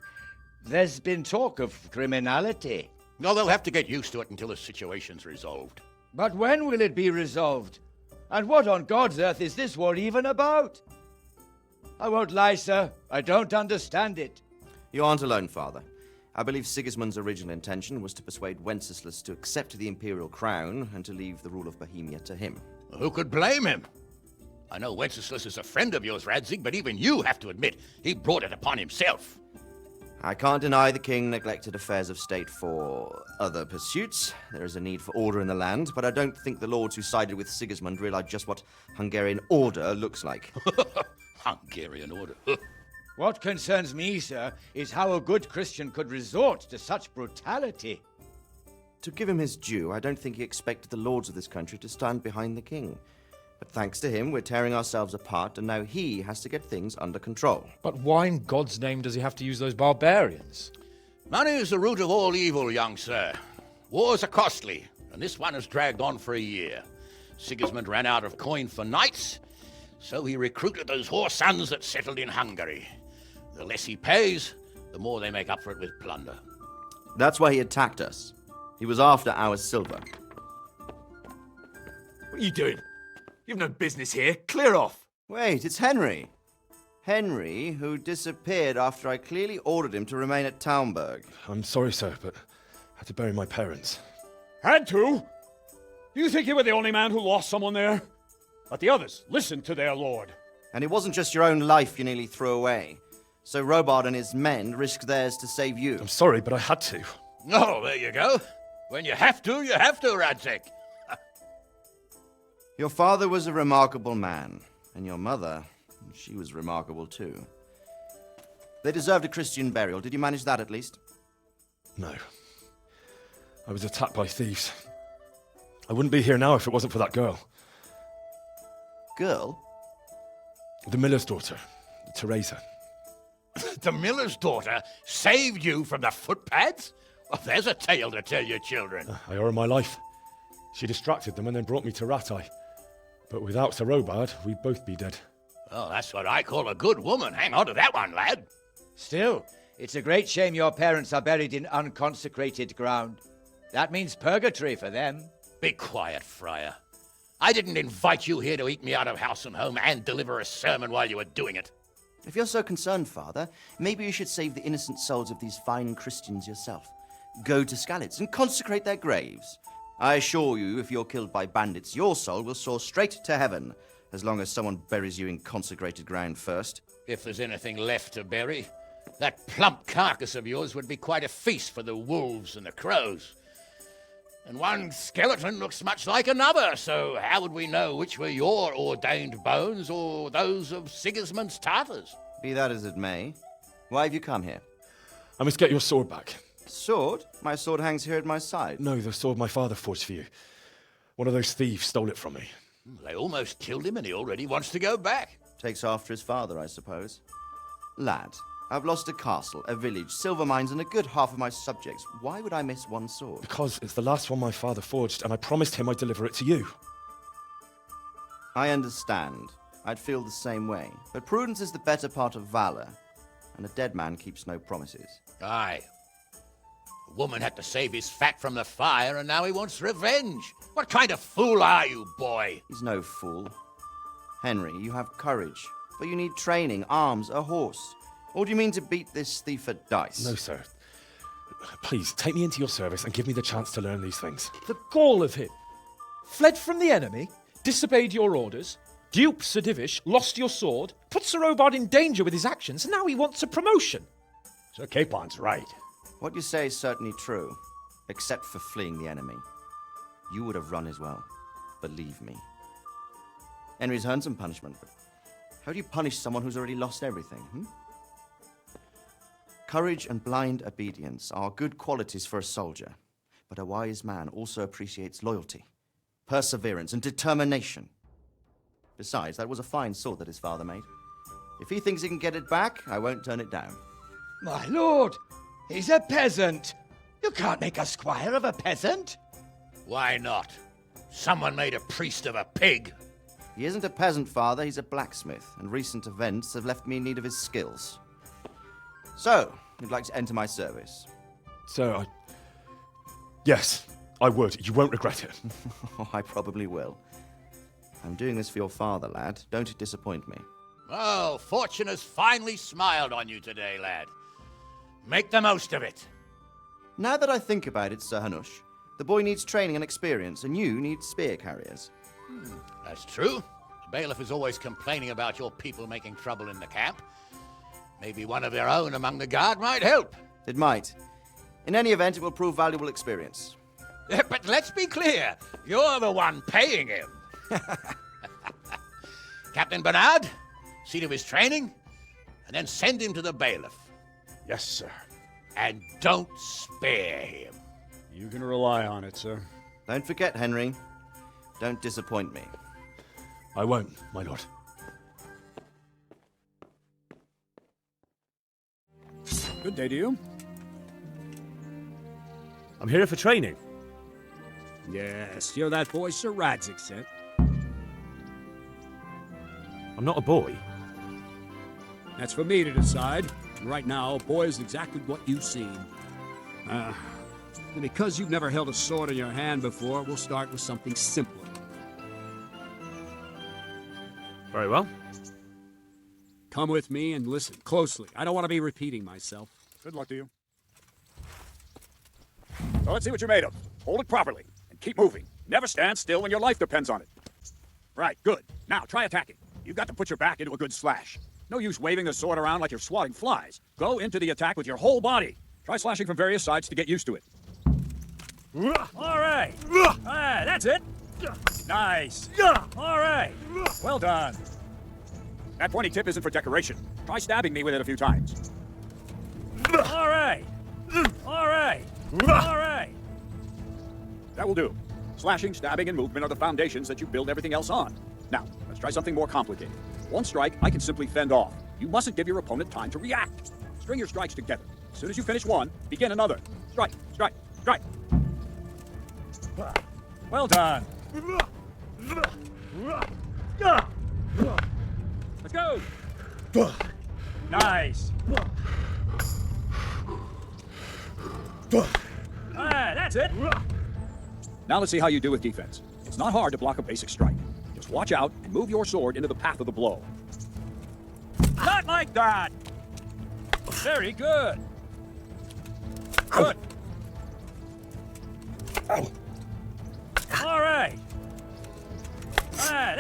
There's been talk of criminality. No, they'll have to get used to it until the situation's resolved. But when will it be resolved? And what on God's earth is this war even about? I won't lie, sir. I don't understand it. You aren't alone, Father. I believe Sigismund's original intention was to persuade Wenceslas to accept the imperial crown and to leave the rule of Bohemia to him. Who could blame him? I know Wenceslas is a friend of yours, Radzig, but even you have to admit he brought it upon himself. I can't deny the king neglected affairs of state for other pursuits. There is a need for order in the land, but I don't think the lords who sided with Sigismund realized just what Hungarian order looks like. Hungarian order? What concerns me, sir, is how a good Christian could resort to such brutality. To give him his due, I don't think he expected the lords of this country to stand behind the king. But thanks to him, we're tearing ourselves apart, and now he has to get things under control. But why in God's name does he have to use those barbarians? Money is the root of all evil, young sir. Wars are costly, and this one has dragged on for a year. Sigismund ran out of coin for knights, so he recruited those whore sons that settled in Hungary. The less he pays, the more they make up for it with plunder. That's why he attacked us. He was after our silver. What are you doing? You've no business here. Clear off. Wait, it's Henry. Henry, who disappeared after I clearly ordered him to remain at Taunberg. I'm sorry, sir, but I had to bury my parents. Had to? You think you were the only man who lost someone there? But the others listened to their lord. And it wasn't just your own life you nearly threw away. So Robard and his men risked theirs to save you. I'm sorry, but I had to. Oh, there you go. When you have to, Radzig. Your father was a remarkable man, and your mother, she was remarkable too. They deserved a Christian burial. Did you manage that at least? No. I was attacked by thieves. I wouldn't be here now if it wasn't for that girl. Girl? The miller's daughter, Teresa. The miller's daughter saved you from the footpads? Well, there's a tale to tell your children. I owe her my life. She distracted them and then brought me to Rattay. But without Sir Robard, we'd both be dead. Oh, that's what I call a good woman. Hang on to that one, lad. Still, it's a great shame your parents are buried in unconsecrated ground. That means purgatory for them. Be quiet, Friar. I didn't invite you here to eat me out of house and home and deliver a sermon while you were doing it. If you're so concerned, Father, maybe you should save the innocent souls of these fine Christians yourself. Go to Skalitz and consecrate their graves. I assure you, if you're killed by bandits, your soul will soar straight to heaven, as long as someone buries you in consecrated ground first. If there's anything left to bury, that plump carcass of yours would be quite a feast for the wolves and the crows. And one skeleton looks much like another, so how would we know which were your ordained bones or those of Sigismund's Tartars? Be that as it may, why have you come here? I must get your sword back. Sword? My sword hangs here at my side. No, the sword my father forged for you. One of those thieves stole it from me. They almost killed him and he already wants to go back. Takes after his father, I suppose. Lad, I've lost a castle, a village, silver mines, and a good half of my subjects. Why would I miss one sword? Because it's the last one my father forged, and I promised him I'd deliver it to you. I understand. I'd feel the same way. But prudence is the better part of valor, and a dead man keeps no promises. Aye. The woman had to save his fat from the fire, and now he wants revenge. What kind of fool are you, boy? He's no fool. Henry, you have courage, but you need training, arms, a horse. Or do you mean to beat this thief at dice? No, sir. Please, take me into your service and give me the chance to learn these things. The gall of him. Fled from the enemy, disobeyed your orders, duped Sir Divish, lost your sword, put Sir Robard in danger with his actions, and now he wants a promotion. Sir Capon's right. What you say is certainly true, except for fleeing the enemy. You would have run as well, believe me. Henry's earned some punishment, but how do you punish someone who's already lost everything, Courage and blind obedience are good qualities for a soldier, but a wise man also appreciates loyalty, perseverance, and determination. Besides, that was a fine sword that his father made. If he thinks he can get it back, I won't turn it down. My lord, he's a peasant. You can't make a squire of a peasant. Why not? Someone made a priest of a pig. He isn't a peasant, father, he's a blacksmith, and recent events have left me in need of his skills. So, you'd like to enter my service? Sir, Yes, I would. You won't regret it. I probably will. I'm doing this for your father, lad. Don't disappoint me. Oh, fortune has finally smiled on you today, lad. Make the most of it. Now that I think about it, Sir Hanush, the boy needs training and experience, and you need spear carriers. That's true. The bailiff is always complaining about your people making trouble in the camp. Maybe one of their own among the guard might help. It might. In any event, it will prove valuable experience. But let's be clear. You're the one paying him. Captain Bernard, see to his training, and then send him to the bailiff. Yes, sir. And don't spare him. You can rely on it, sir. Don't forget, Henry. Don't disappoint me. I won't, my lord. Good day to you. I'm here for training. Yes, you're that boy Sir Radzik sent. I'm not a boy. That's for me to decide. And right now, a boy is exactly what you've seen. And because you've never held a sword in your hand before, we'll start with something simpler. Very well. Come with me and listen closely. I don't want to be repeating myself. Good luck to you. So let's see what you're made of. Hold it properly and keep moving. Never stand still when your life depends on it. Right, good. Now, try attacking. You've got to put your back into a good slash. No use waving the sword around like you're swatting flies. Go into the attack with your whole body. Try slashing from various sides to get used to it. All right. That's it. Nice. All right. Well done. That pointy tip isn't for decoration. Try stabbing me with it a few times. All right. All right. All right. That will do. Slashing, stabbing, and movement are the foundations that you build everything else on. Now, let's try something more complicated. One strike, I can simply fend off. You mustn't give your opponent time to react. String your strikes together. As soon as you finish one, begin another. Strike, strike, strike. Well done. Let's go. Nice. That's it. Now let's see how you do with defense. It's not hard to block a basic strike. Just watch out and move your sword into the path of the blow. Not like that. Very good. Good.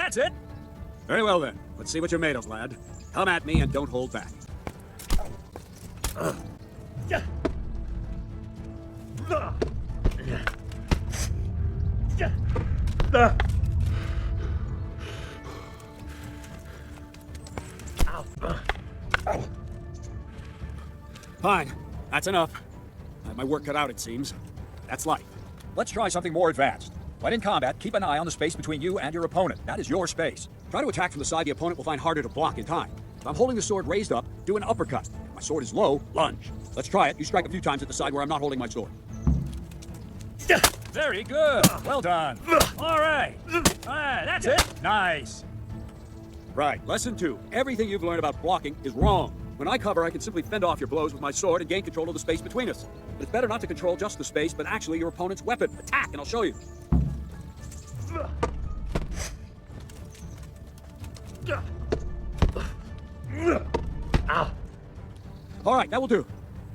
That's it. Very well then. Let's see what you're made of, lad. Come at me and don't hold back. Fine. That's enough. I have my work cut out, it seems. That's life. Let's try something more advanced. When in combat, keep an eye on the space between you and your opponent. That is your space. Try to attack from the side the opponent will find harder to block in time. If I'm holding the sword raised up, do an uppercut. If my sword is low, lunge. Let's try it. You strike a few times at the side where I'm not holding my sword. Very good. Well done. All right. That's it. Nice. Right. Lesson 2. Everything you've learned about blocking is wrong. When I cover, I can simply fend off your blows with my sword and gain control of the space between us. But it's better not to control just the space, but actually your opponent's weapon. Attack, and I'll show you. All right, that will do.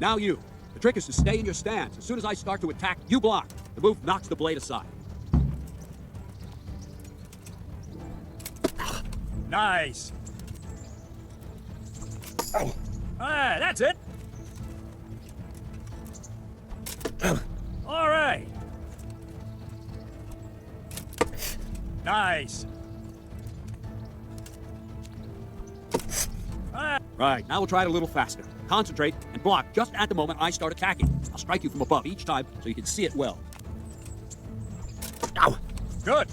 Now you. The trick is to stay in your stance. As soon as I start to attack, you block. The move knocks the blade aside. Nice. That's it. All right. Nice. Right, now we'll try it a little faster. Concentrate and block just at the moment I start attacking. I'll strike you from above each time so you can see it well. Ow. Good.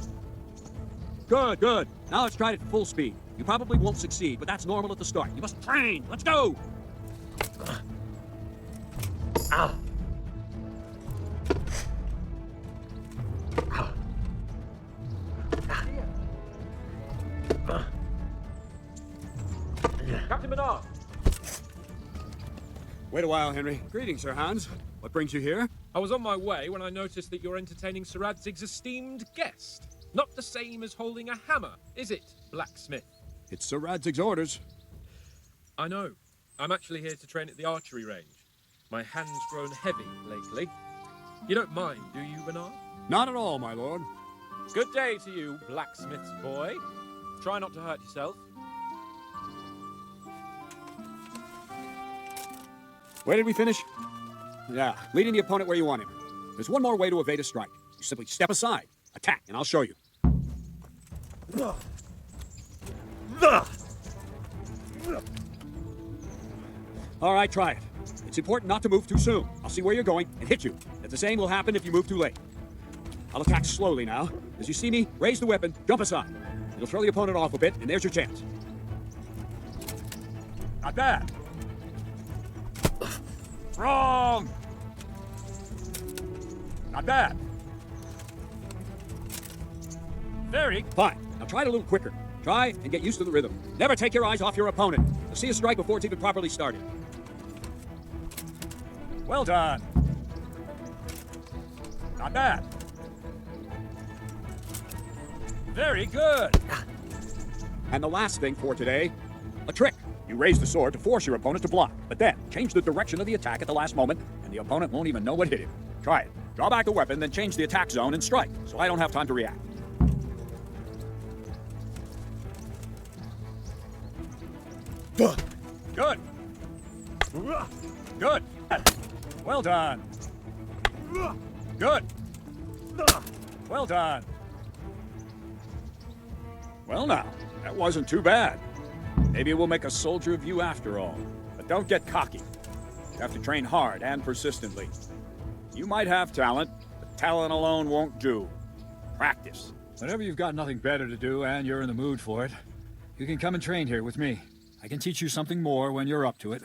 Good, good. Now let's try it at full speed. You probably won't succeed, but that's normal at the start. You must train. Let's go. Ow. Captain Bernard! Wait a while, Henry. Greetings, Sir Hans. What brings you here? I was on my way when I noticed that you're entertaining Sir Radzig's esteemed guest. Not the same as holding a hammer, is it, blacksmith? It's Sir Radzig's orders. I know. I'm actually here to train at the archery range. My hand's grown heavy lately. You don't mind, do you, Bernard? Not at all, my lord. Good day to you, blacksmith's boy. Try not to hurt yourself. Where did we finish? Yeah, leading the opponent where you want him. There's one more way to evade a strike. You simply step aside, attack, and I'll show you. All right, try it. It's important not to move too soon. I'll see where you're going and hit you. And the same will happen if you move too late. I'll attack slowly now. As you see me, raise the weapon, jump aside. It'll throw the opponent off a bit, and there's your chance. Not bad. Wrong! Not bad. Very fine. Now try it a little quicker. Try and get used to the rhythm. Never take your eyes off your opponent. You'll see a strike before it's even properly started. Well done. Not bad. Very good. And the last thing for today, a trick. You raise the sword to force your opponent to block, but then change the direction of the attack at the last moment, and the opponent won't even know what hit him. Try it. Draw back the weapon, then change the attack zone and strike, so I don't have time to react. Good. Good. Well done. Good. Well done. Well now, that wasn't too bad. Maybe we'll make a soldier of you after all. But don't get cocky. You have to train hard and persistently. You might have talent, but talent alone won't do. Practice. Whenever you've got nothing better to do and you're in the mood for it, you can come and train here with me. I can teach you something more when you're up to it.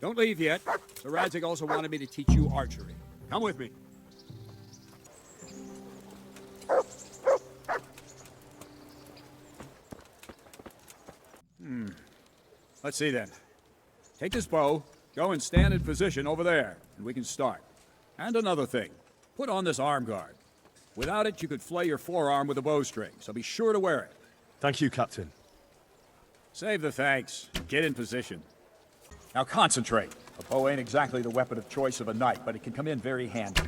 Don't leave yet. Sir Radzig also wanted me to teach you archery. Come with me. Let's see then. Take this bow, go and stand in position over there, and we can start. And another thing, put on this arm guard. Without it, you could flay your forearm with a bowstring, so be sure to wear it. Thank you, Captain. Save the thanks. Get in position. Now concentrate. A bow ain't exactly the weapon of choice of a knight, but it can come in very handy.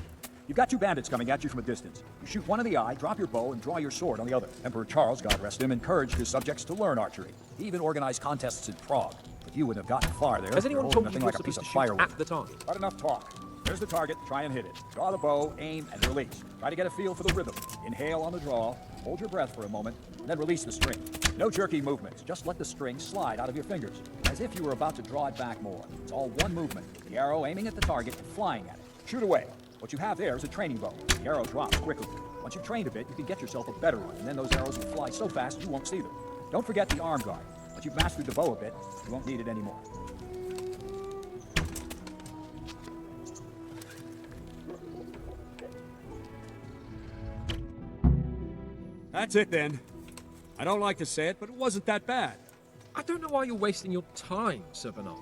You've got two bandits coming at you from a distance. You shoot one in the eye, drop your bow, and draw your sword on the other. Emperor Charles, God rest him, encouraged his subjects to learn archery. He even organized contests in Prague. But you wouldn't have gotten far there. Has anyone You're told holding you nothing you're like a piece of supposed to shoot firewood. at the target? Not enough talk. There's the target. Try and hit it. Draw the bow, aim, and release. Try to get a feel for the rhythm. Inhale on the draw. Hold your breath for a moment, and then release the string. No jerky movements. Just let the string slide out of your fingers, as if you were about to draw it back more. It's all one movement. The arrow aiming at the target and flying at it. Shoot away. What you have there is a training bow. The arrow drops quickly. Once you've trained a bit, you can get yourself a better one, and then those arrows will fly so fast you won't see them. Don't forget the arm guard. Once you've mastered the bow a bit, you won't need it anymore. That's it then. I don't like to say it, but it wasn't that bad. I don't know why you're wasting your time, Sir Bernard.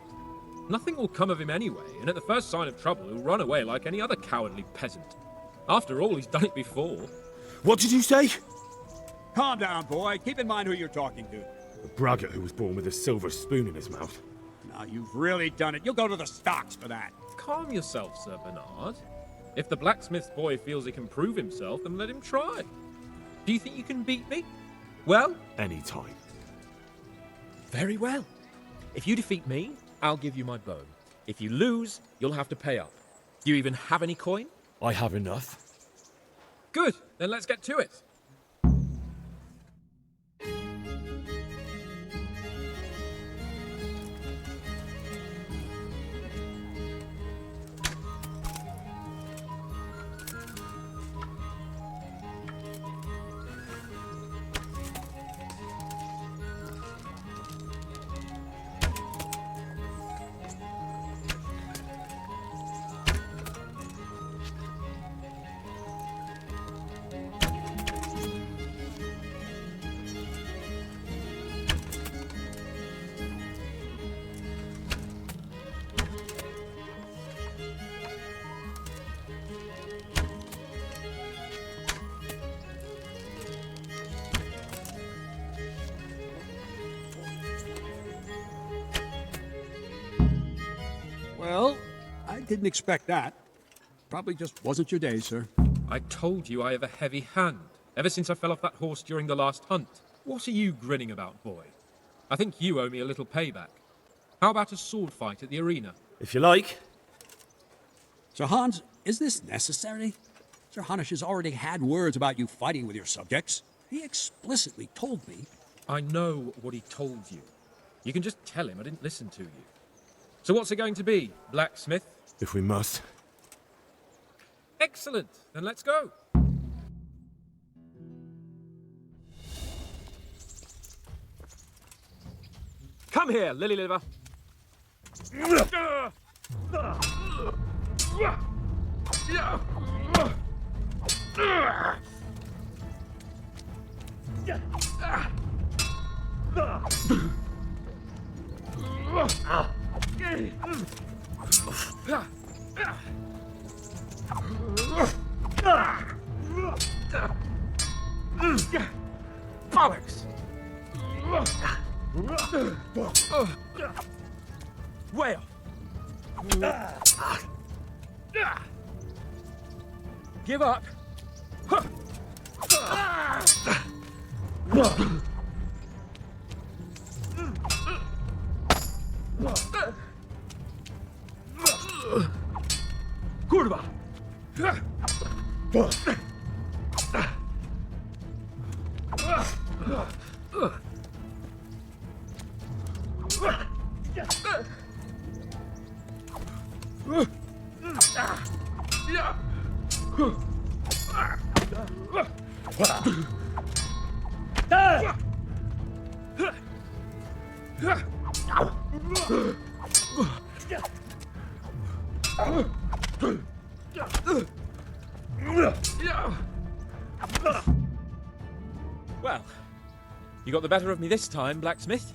Nothing will come of him anyway, and at the first sign of trouble, he'll run away like any other cowardly peasant. After all, he's done it before. What did you say? Calm down, boy. Keep in mind who you're talking to. A braggart who was born with a silver spoon in his mouth. Now, you've really done it. You'll go to the stocks for that. Calm yourself, Sir Bernard. If the blacksmith's boy feels he can prove himself, then let him try. Do you think you can beat me? Well? Anytime. Very well. If you defeat me, I'll give you my bow. If you lose, you'll have to pay up. Do you even have any coin? I have enough. Good, then let's get to it. Well, I didn't expect that. Probably just wasn't your day, sir. I told you I have a heavy hand, ever since I fell off that horse during the last hunt. What are you grinning about, boy? I think you owe me a little payback. How about a sword fight at the arena? If you like. Sir Hans, is this necessary? Sir Hanush has already had words about you fighting with your subjects. He explicitly told me. I know what he told you. You can just tell him I didn't listen to you. So what's it going to be, blacksmith? If we must. Excellent. Then let's go. Come here, lily liver. Bollocks! Way off! Give up! Kurwa! Well, you got the better of me this time, blacksmith.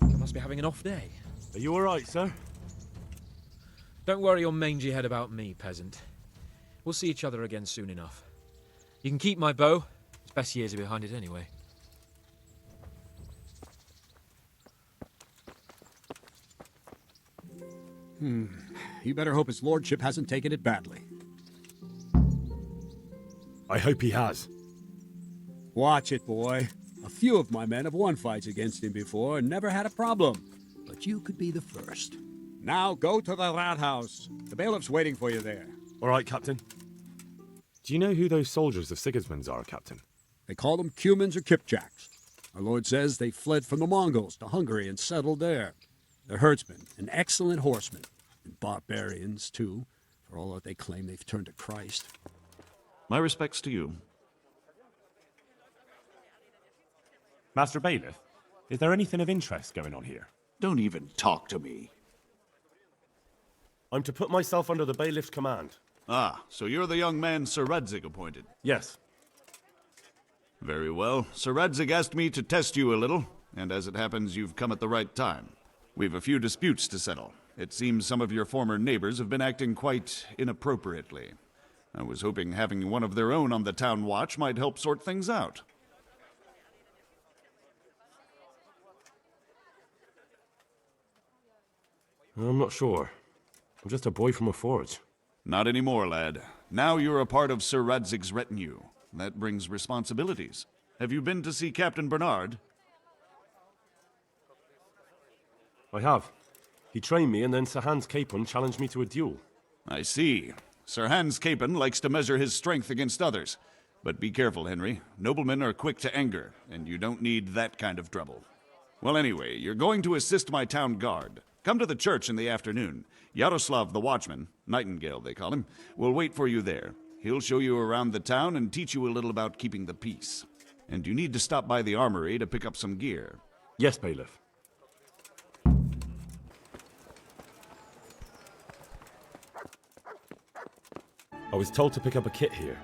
I must be having an off day. Are you all right, sir? Don't worry your mangy head about me, peasant. We'll see each other again soon enough. You can keep my bow. Its best years are behind it anyway. You better hope his lordship hasn't taken it badly. I hope he has. Watch it, boy. A few of my men have won fights against him before and never had a problem. But you could be the first. Now go to the rat house. The bailiff's waiting for you there. All right, Captain. Do you know who those soldiers of Sigismund's are, Captain? They call them Cumans or Kipchaks. Our lord says they fled from the Mongols to Hungary and settled there. They're herdsmen and excellent horsemen. And barbarians, too, for all that they claim they've turned to Christ. My respects to you. Master Bailiff, is there anything of interest going on here? Don't even talk to me. I'm to put myself under the bailiff's command. Ah, so you're the young man Sir Radzig appointed? Yes. Very well. Sir Radzig asked me to test you a little, and as it happens, you've come at the right time. We've a few disputes to settle. It seems some of your former neighbors have been acting quite inappropriately. I was hoping having one of their own on the town watch might help sort things out. I'm not sure. I'm just a boy from a forge. Not anymore, lad. Now you're a part of Sir Radzig's retinue. That brings responsibilities. Have you been to see Captain Bernard? I have. He trained me, and then Sir Hans Capon challenged me to a duel. I see. Sir Hans Capon likes to measure his strength against others. But be careful, Henry. Noblemen are quick to anger, and you don't need that kind of trouble. Well, anyway, you're going to assist my town guard. Come to the church in the afternoon. Yaroslav the watchman, Nightingale they call him, will wait for you there. He'll show you around the town and teach you a little about keeping the peace. And you need to stop by the armory to pick up some gear. Yes, Bailiff. I was told to pick up a kit here.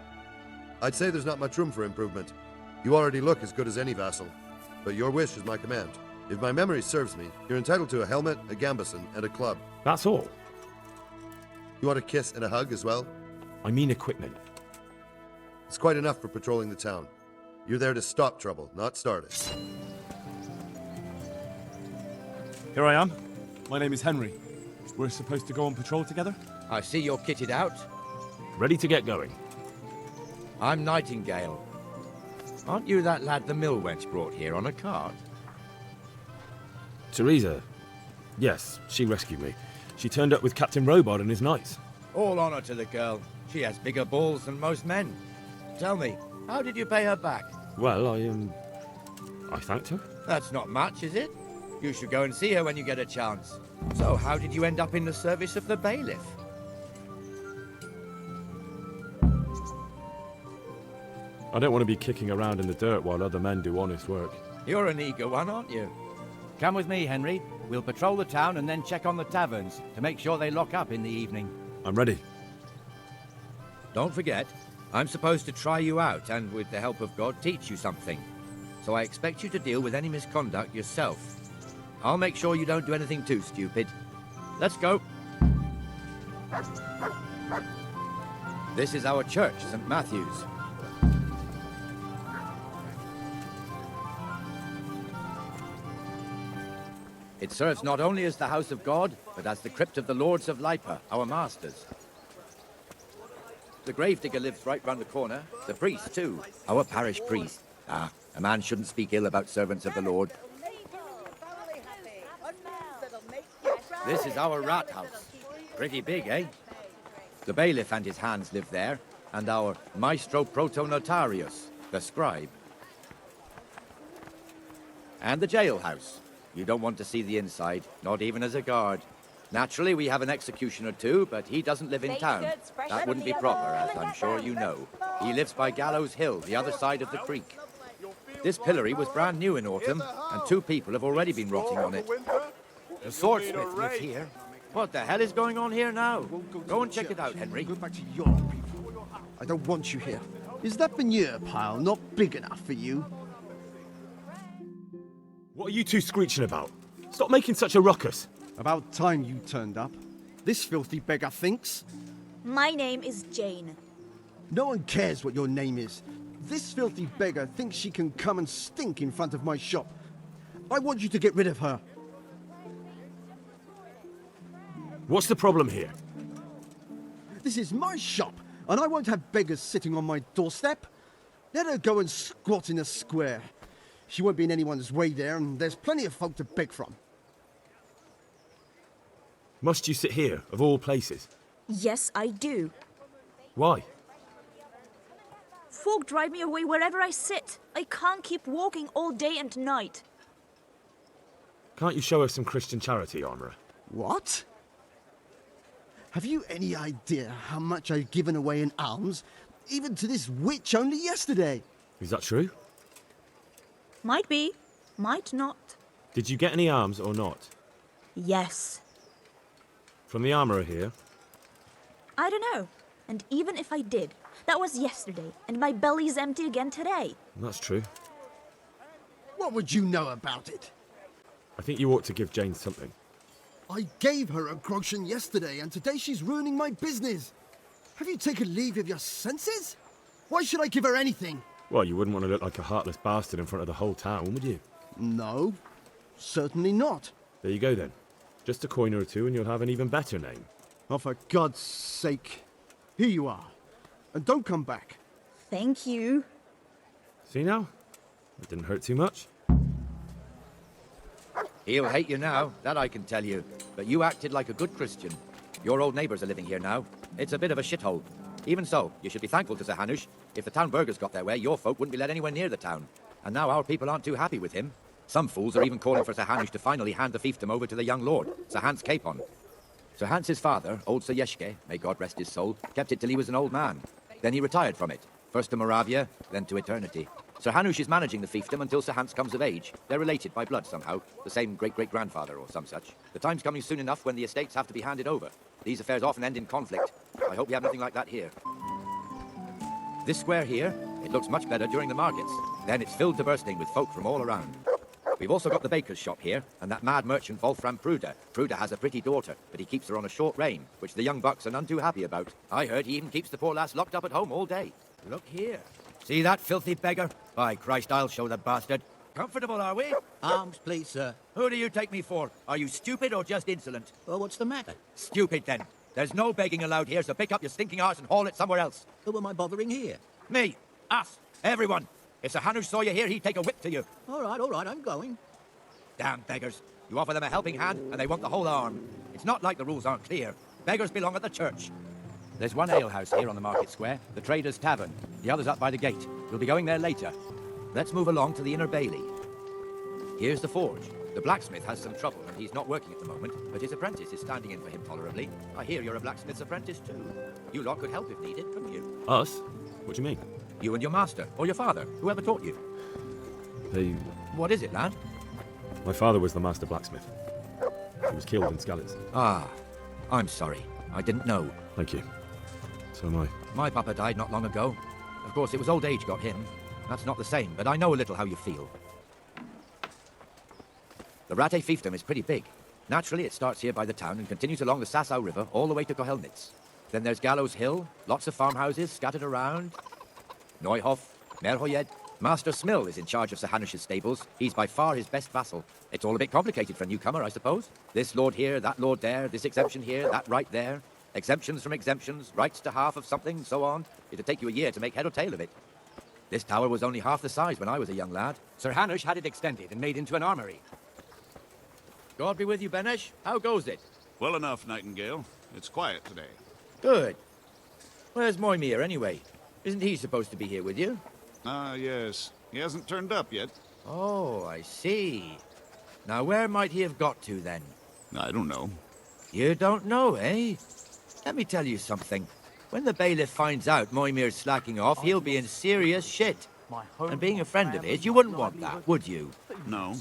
I'd say there's not much room for improvement. You already look as good as any vassal. But your wish is my command. If my memory serves me, you're entitled to a helmet, a gambeson, and a club. That's all? You want a kiss and a hug as well? I mean equipment. It's quite enough for patrolling the town. You're there to stop trouble, not start it. Here I am. My name is Henry. We're supposed to go on patrol together? I see you're kitted out. Ready to get going. I'm Nightingale. Aren't you that lad the mill wench brought here on a cart? Teresa. Yes, she rescued me. She turned up with Captain Robard and his knights. All honor to the girl. She has bigger balls than most men. Tell me, how did you pay her back? Well, I thanked her. That's not much, is it? You should go and see her when you get a chance. So, how did you end up in the service of the bailiff? I don't want to be kicking around in the dirt while other men do honest work. You're an eager one, aren't you? Come with me, Henry. We'll patrol the town and then check on the taverns to make sure they lock up in the evening. I'm ready. Don't forget, I'm supposed to try you out and, with the help of God, teach you something. So I expect you to deal with any misconduct yourself. I'll make sure you don't do anything too stupid. Let's go. This is our church, St. Matthew's. It serves not only as the house of God, but as the crypt of the lords of Lipa, our masters. The gravedigger lives right round the corner. The priest, too. Our parish priest. Ah, a man shouldn't speak ill about servants of the Lord. This is our rat house. Pretty big, eh? The bailiff and his hands live there, and our maestro protonotarius, the scribe. And the jailhouse. You don't want to see the inside, not even as a guard. Naturally, we have an executioner too, but he doesn't live in town. That wouldn't be proper, as I'm sure you know. He lives by Gallows Hill, the other side of the creek. This pillory was brand new in autumn, and 2 people have already been rotting on it. The swordsmith lives here. What the hell is going on here now? Go and check it out, Henry. Go back to your people. I don't want you here. Is that manure pile not big enough for you? What are you two screeching about? Stop making such a ruckus. About time you turned up. This filthy beggar thinks. My name is Jane. No one cares what your name is. This filthy beggar thinks she can come and stink in front of my shop. I want you to get rid of her. What's the problem here? This is my shop. and I won't have beggars sitting on my doorstep. Let her go and squat in a square. She won't be in anyone's way there, and there's plenty of folk to beg from. Must you sit here, of all places? Yes, I do. Why? Folk drive me away wherever I sit. I can't keep walking all day and night. Can't you show us some Christian charity, Armourer? What? Have you any idea how much I've given away in alms, even to this witch only yesterday? Is that true? Might be, might not. Did you get any alms or not? Yes. From the Armourer here? I don't know. And even if I did, that was yesterday, and my belly's empty again today. That's true. What would you know about it? I think you ought to give Jane something. I gave her a groschen yesterday, and today she's ruining my business. Have you taken leave of your senses? Why should I give her anything? Well, you wouldn't want to look like a heartless bastard in front of the whole town, would you? No, certainly not. There you go then. Just a coin or two and you'll have an even better name. Oh, for God's sake. Here you are. And don't come back. Thank you. See now? It didn't hurt too much. He'll hate you now, that I can tell you. But you acted like a good Christian. Your old neighbours are living here now. It's a bit of a shithole. Even so, you should be thankful to Sir Hanush. If the town burghers got their way, your folk wouldn't be let anywhere near the town. And now our people aren't too happy with him. Some fools are even calling for Sir Hanush to finally hand the fiefdom over to the young lord, Sir Hans Capon. Sir Hans's father, old Sir Yeshke, may God rest his soul, kept it till he was an old man. Then he retired from it, first to Moravia, then to eternity. Sir Hanush is managing the fiefdom until Sir Hans comes of age. They're related by blood somehow, the same great-great-grandfather or some such. The time's coming soon enough when the estates have to be handed over. These affairs often end in conflict. I hope we have nothing like that here. This square here, it looks much better during the markets. Then it's filled to bursting with folk from all around. We've also got the baker's shop here, and that mad merchant Wolfram Pruder. Pruder has a pretty daughter, but he keeps her on a short rein, which the young bucks are none too happy about. I heard he even keeps the poor lass locked up at home all day. Look here. See that filthy beggar? By Christ, I'll show the bastard. Comfortable, are we? Arms, please, sir. Who do you take me for? Are you stupid or just insolent? Well, what's the matter? Stupid, then. There's no begging allowed here, so pick up your stinking arse and haul it somewhere else. Who am I bothering here? Me. Us. Everyone. If Sir Hanush saw you here, he'd take a whip to you. All right, I'm going. Damn beggars. You offer them a helping hand, and they want the whole arm. It's not like the rules aren't clear. Beggars belong at the church. There's one alehouse here on the market square, the Trader's Tavern. The other's up by the gate. We'll be going there later. Let's move along to the inner bailey. Here's the forge. The blacksmith has some trouble, and he's not working at the moment, but his apprentice is standing in for him tolerably. I hear you're a blacksmith's apprentice, too. You lot could help if needed, couldn't you? Us? What do you mean? You and your master, or your father, whoever taught you. They... What is it, lad? My father was the master blacksmith. He was killed in Skalitz. Ah, I'm sorry. I didn't know. Thank you. So am I. My papa died not long ago. Of course, it was old age got him. That's not the same, but I know a little how you feel. The Rate fiefdom is pretty big. Naturally, it starts here by the town and continues along the Sassau River all the way to Kohelnitz. Then there's Gallows Hill, lots of farmhouses scattered around. Neuhof, Merhoyed. Master Smill is in charge of Sir Hanush's stables. He's by far his best vassal. It's all a bit complicated for a newcomer, I suppose. This lord here, that lord there, this exemption here, that right there. Exemptions from exemptions, rights to half of something, so on. It'd take you a year to make head or tail of it. This tower was only half the size when I was a young lad. Sir Hanush had it extended and made into an armory. God be with you, Benesh. How goes it? Well enough, Nightingale. It's quiet today. Good. Where's Moimir, anyway? Isn't he supposed to be here with you? Ah, yes. He hasn't turned up yet. Oh, I see. Now, where might he have got to, then? I don't know. You don't know, eh? Let me tell you something. When the bailiff finds out Moimir's slacking off, he'll be in serious shit. And being a friend of his, you wouldn't want that, would you? No.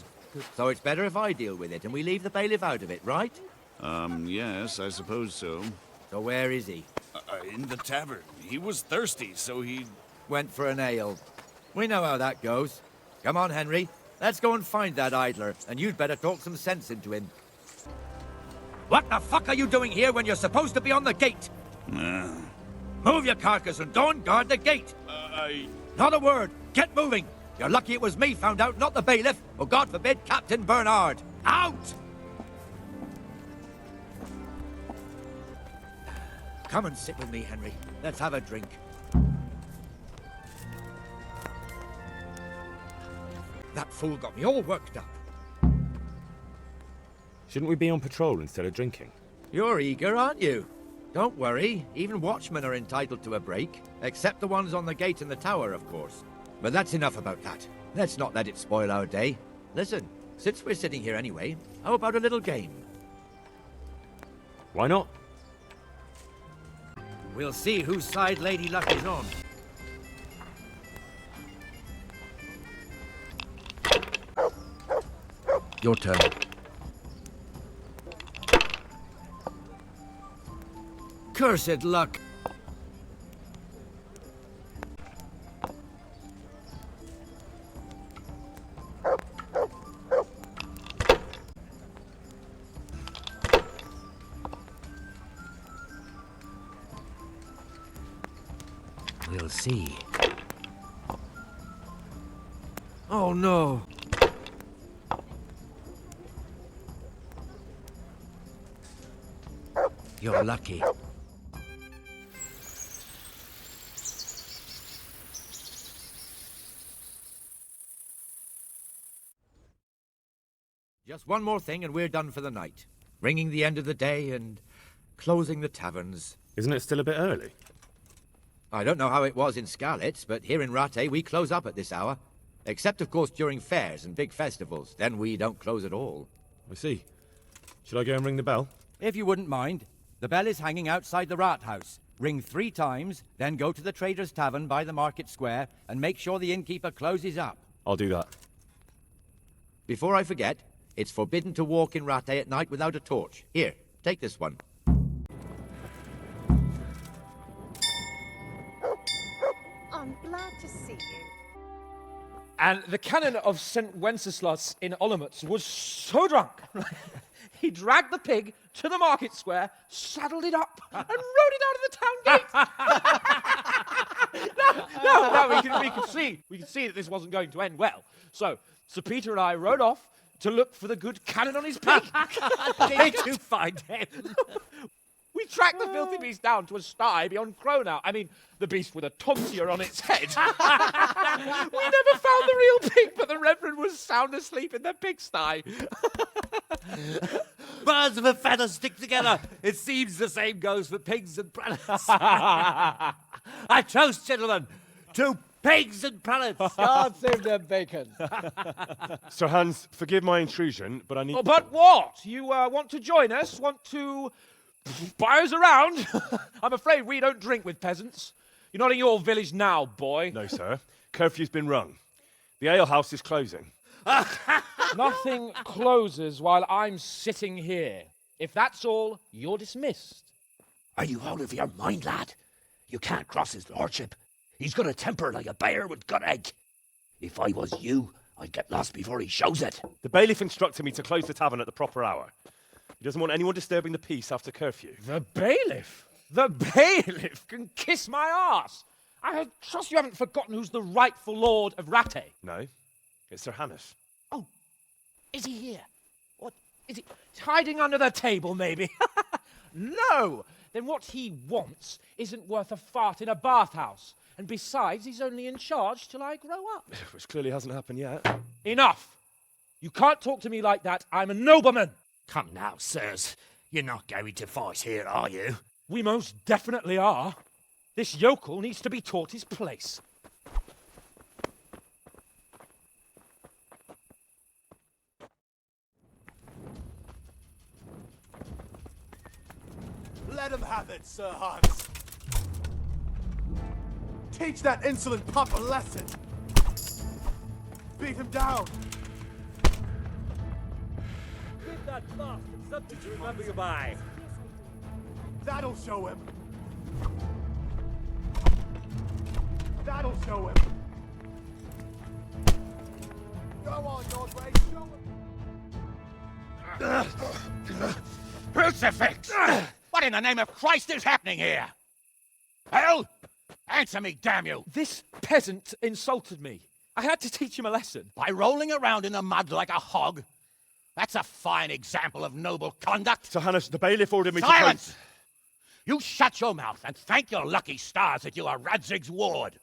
So it's better if I deal with it and we leave the bailiff out of it, right? Yes, I suppose so. So where is he? In the tavern. He was thirsty, so he... Went for an ale. We know how that goes. Come on, Henry. Let's go and find that idler, and you'd better talk some sense into him. What the fuck are you doing here when you're supposed to be on the gate? Move your carcass and go and guard the gate. Not a word. Get moving. You're lucky it was me found out, not the bailiff, or God forbid, Captain Bernard. Out! Come and sit with me, Henry. Let's have a drink. That fool got me all worked up. Shouldn't we be on patrol instead of drinking? You're eager, aren't you? Don't worry, even watchmen are entitled to a break, except the ones on the gate and the tower, of course. But that's enough about that. Let's not let it spoil our day. Listen, since we're sitting here anyway, how about a little game? Why not? We'll see whose side Lady Luck is on. Your turn. Cursed luck! We'll see. Oh no! You're lucky. Just one more thing and we're done for the night. Ringing the end of the day and closing the taverns. Isn't it still a bit early? I don't know how it was in Skalitz, but here in Rattay we close up at this hour. Except, of course, during fairs and big festivals. Then we don't close at all. I see. Should I go and ring the bell? If you wouldn't mind. The bell is hanging outside the rat house. Ring 3 times, then go to the Trader's Tavern by the market square and make sure the innkeeper closes up. I'll do that. Before I forget, it's forbidden to walk in Rattay at night without a torch. Here, take this one. I'm glad to see you. And the canon of St. Wenceslas in Olomouc was so drunk, he dragged the pig to the market square, saddled it up, and rode it out of the town gate. No, we could see that this wasn't going to end well. So Sir Peter and I rode off to look for the good canon on his pig. Did you find him? We tracked the filthy beast down to a sty beyond Cronau. I mean, the beast with a tonsure on its head. We never found the real pig, but the Reverend was sound asleep in the pigsty. Birds of a feather stick together. It seems the same goes for pigs and prelates. I toast, gentlemen, to pigs and prelates. God save them bacon. Sir Hans, forgive my intrusion, but I need... Oh, but what? You want to join us? Want to buy us around? I'm afraid we don't drink with peasants. You're not in your village now, boy. No, sir. Curfew's been rung. The alehouse is closing. Nothing closes while I'm sitting here. If that's all, you're dismissed. Are you out of your mind, lad? You can't cross his lordship. He's got a temper like a bear with gut egg. If I was you, I'd get lost before he shows it. The bailiff instructed me to close the tavern at the proper hour. He doesn't want anyone disturbing the peace after curfew. The bailiff? The bailiff can kiss my arse. I trust you haven't forgotten who's the rightful lord of Rattay. No, it's Sir Hannes. Oh, is he here? What, is he hiding under the table, maybe? No, then what he wants isn't worth a fart in a bathhouse. And besides, he's only in charge till I grow up. Which clearly hasn't happened yet. Enough! You can't talk to me like that. I'm a nobleman. Come now, sirs. You're not going to fight here, are you? We most definitely are. This yokel needs to be taught his place. Let him have it, Sir Hans. Teach that insolent pup a lesson. Beat him down. Give that bastard something to remember you by. That'll show him. That'll show him. Go on, Nordway, show him. Crucifix! What in the name of Christ is happening here? Hell? Answer me, damn you! This peasant insulted me. I had to teach him a lesson. By rolling around in the mud like a hog? That's a fine example of noble conduct. Sir Hannes, the bailiff ordered me Silence! You shut your mouth and thank your lucky stars that you are Radzig's ward.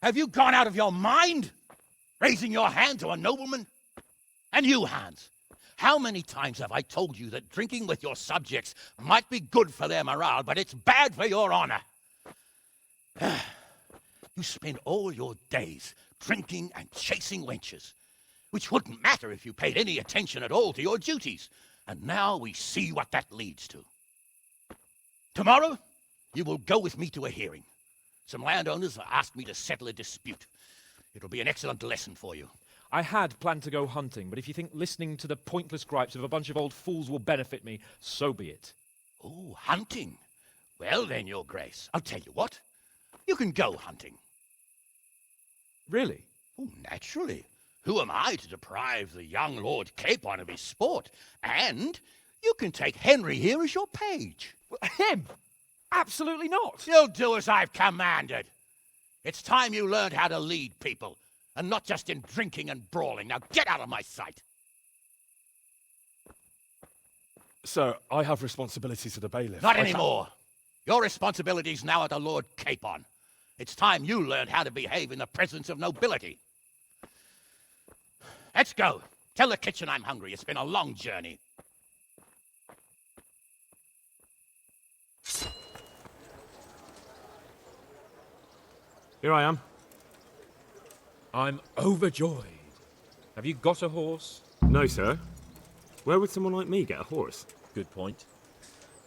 Have you gone out of your mind? Raising your hand to a nobleman? And you, Hans, how many times have I told you that drinking with your subjects might be good for their morale, but it's bad for your honor? You spend all your days drinking and chasing wenches, which wouldn't matter if you paid any attention at all to your duties. And now we see what that leads to. Tomorrow, you will go with me to a hearing. Some landowners have asked me to settle a dispute. It'll be an excellent lesson for you. I had planned to go hunting, but if you think listening to the pointless gripes of a bunch of old fools will benefit me, so be it. Oh, hunting? Well then, Your Grace, I'll tell you what. You can go hunting. Really? Oh, naturally. Who am I to deprive the young Lord Capon of his sport? And you can take Henry here as your page. Him? Absolutely not. You'll do as I've commanded. It's time you learned how to lead people, and not just in drinking and brawling. Now get out of my sight. Sir, I have responsibilities to the bailiff. Not anymore. Your responsibilities now are to Lord Capon. It's time you learned how to behave in the presence of nobility. Let's go. Tell the kitchen I'm hungry. It's been a long journey. Here I am. I'm overjoyed. Have you got a horse? No, sir. Where would someone like me get a horse? Good point.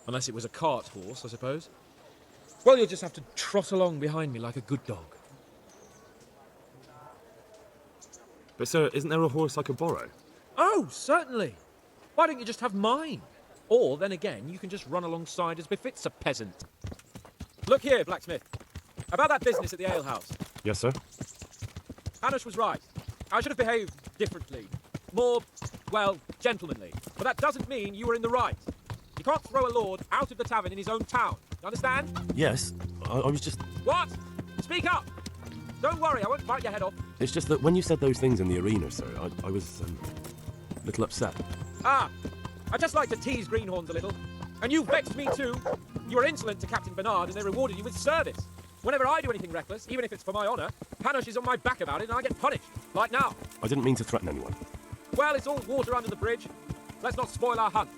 Unless it was a cart horse, I suppose. Well, you'll just have to trot along behind me like a good dog. But, sir, isn't there a horse I could borrow? Oh, certainly. Why don't you just have mine? Or, then again, you can just run alongside as befits a peasant. Look here, blacksmith. About that business at the alehouse. Yes, sir. Hanush was right. I should have behaved differently. More, well, gentlemanly. But that doesn't mean you were in the right. You can't throw a lord out of the tavern in his own town. You understand? Yes. I was just... What? Speak up! Don't worry, I won't bite your head off. It's just that when you said those things in the arena, sir, I was a little upset. Ah, I just like to tease greenhorns a little. And you vexed me too. You were insolent to Captain Bernard and they rewarded you with service. Whenever I do anything reckless, even if it's for my honour, Hanush is on my back about it and I get punished. Like now. I didn't mean to threaten anyone. Well, it's all water under the bridge. Let's not spoil our hunt.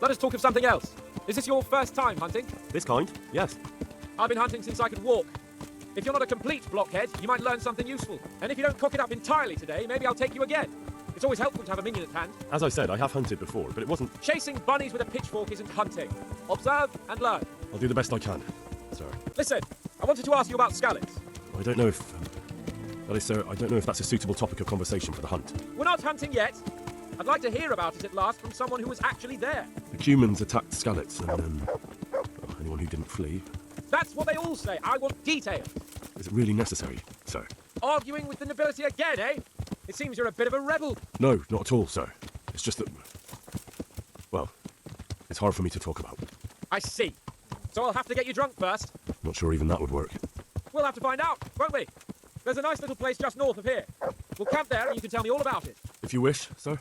Let us talk of something else. Is this your first time hunting? This kind? Yes. I've been hunting since I could walk. If you're not a complete blockhead, you might learn something useful. And if you don't cock it up entirely today, maybe I'll take you again. It's always helpful to have a minion at hand. As I said, I have hunted before, but it wasn't... Chasing bunnies with a pitchfork isn't hunting. Observe and learn. I'll do the best I can, sir. Listen, I wanted to ask you about Skalitz. I don't know if... that is, sir, I don't know if that's a suitable topic of conversation for the hunt. We're not hunting yet. I'd like to hear about it at last from someone who was actually there. The humans attacked Skalitz and, anyone who didn't flee. That's what they all say. I want details. Is it really necessary, sir? Arguing with the nobility again, eh? It seems you're a bit of a rebel. No, not at all, sir. It's just that... well, it's hard for me to talk about. I see. So I'll have to get you drunk first. Not sure even that would work. We'll have to find out, won't we? There's a nice little place just north of here. We'll camp there and you can tell me all about it. If you wish, sir.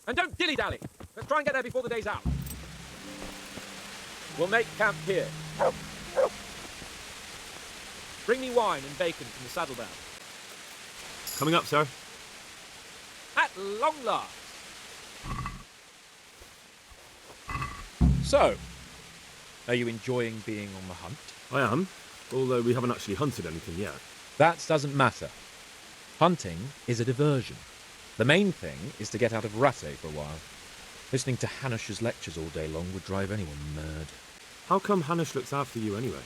And don't dilly-dally. Let's try and get there before the day's out. We'll make camp here. Bring me wine and bacon from the saddlebow. Coming up, sir. At long last. So, are you enjoying being on the hunt? I am, although we haven't actually hunted anything yet. That doesn't matter. Hunting is a diversion. The main thing is to get out of Rattay for a while. Listening to Hanush's lectures all day long would drive anyone mad. How come Hanush looks after you anyway?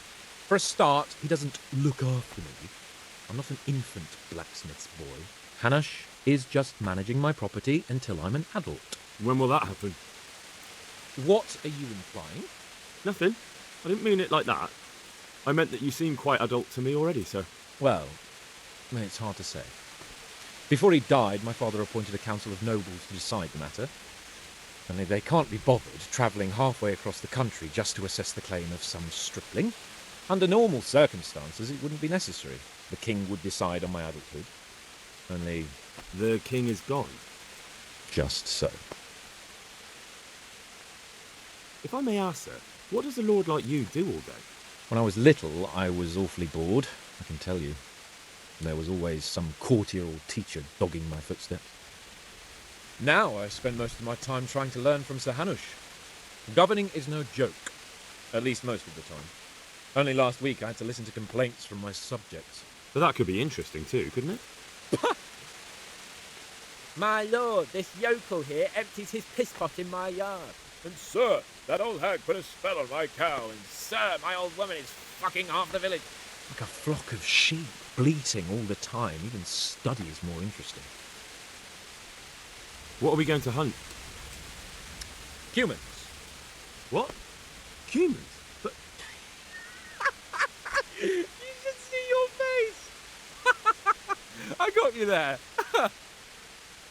For a start, he doesn't look after me. I'm not an infant blacksmith's boy. Hanush is just managing my property until I'm an adult. When will that happen? What are you implying? Nothing. I didn't mean it like that. I meant that you seem quite adult to me already, sir. Well, it's hard to say. Before he died, my father appointed a council of nobles to decide the matter. Only they can't be bothered travelling halfway across the country just to assess the claim of some stripling. Under normal circumstances, it wouldn't be necessary. The king would decide on my adulthood. Only... the king is gone. Just so. If I may ask, sir, What does a lord like you do all day? When I was little, I was awfully bored, I can tell you. There was always some courtier or teacher dogging my footsteps. Now I spend most of my time trying to learn from Sir Hanush. Governing is no joke, at least most of the time. Only last week I had to listen to complaints from my subjects. But that could be interesting too, couldn't it? My lord, this yokel here empties his piss pot in my yard. And sir, that old hag put a spell on my cow, and Sir, my old woman is fucking half the village. Like a flock of sheep, bleating all the time. Even study is more interesting. What are we going to hunt? Humans. What? Humans? But You should see your face. I got you there.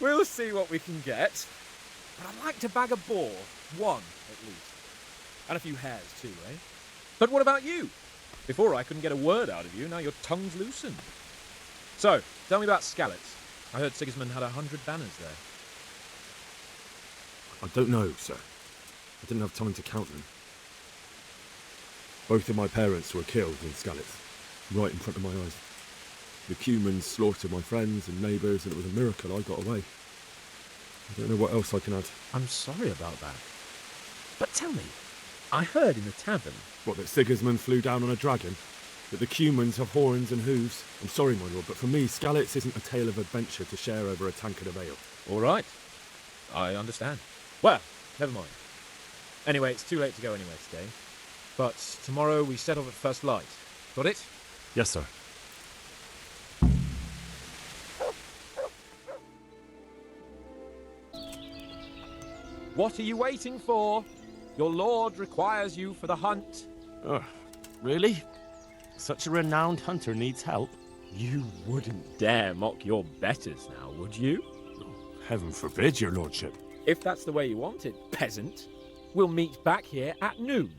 We'll see what we can get. But I'd like to bag a boar. One, at least. And a few hares, too, eh? But what about you? Before I couldn't get a word out of you, now your tongue's loosened. So, tell me about Skalitz. I heard Sigismund had 100 banners there. I don't know, sir. I didn't have time to count them. Both of my parents were killed in Skalitz, right in front of my eyes. The Cumans slaughtered my friends and neighbours, and it was a miracle I got away. I don't know what else I can add. I'm sorry about that. But tell me, I heard in the tavern... What, that Sigismund flew down on a dragon? That the Cumans have horns and hooves? I'm sorry, my lord, but for me, Skalitz isn't a tale of adventure to share over a tankard of ale. All right. I understand. Well, never mind. Anyway, it's too late to go anywhere today. But tomorrow we set off at first light. Got it? Yes, sir. What are you waiting for? Your lord requires you for the hunt. Really? Such a renowned hunter needs help? You wouldn't dare mock your betters now, would you? Heaven forbid, your lordship. If that's the way you want it, peasant, we'll meet back here at noon.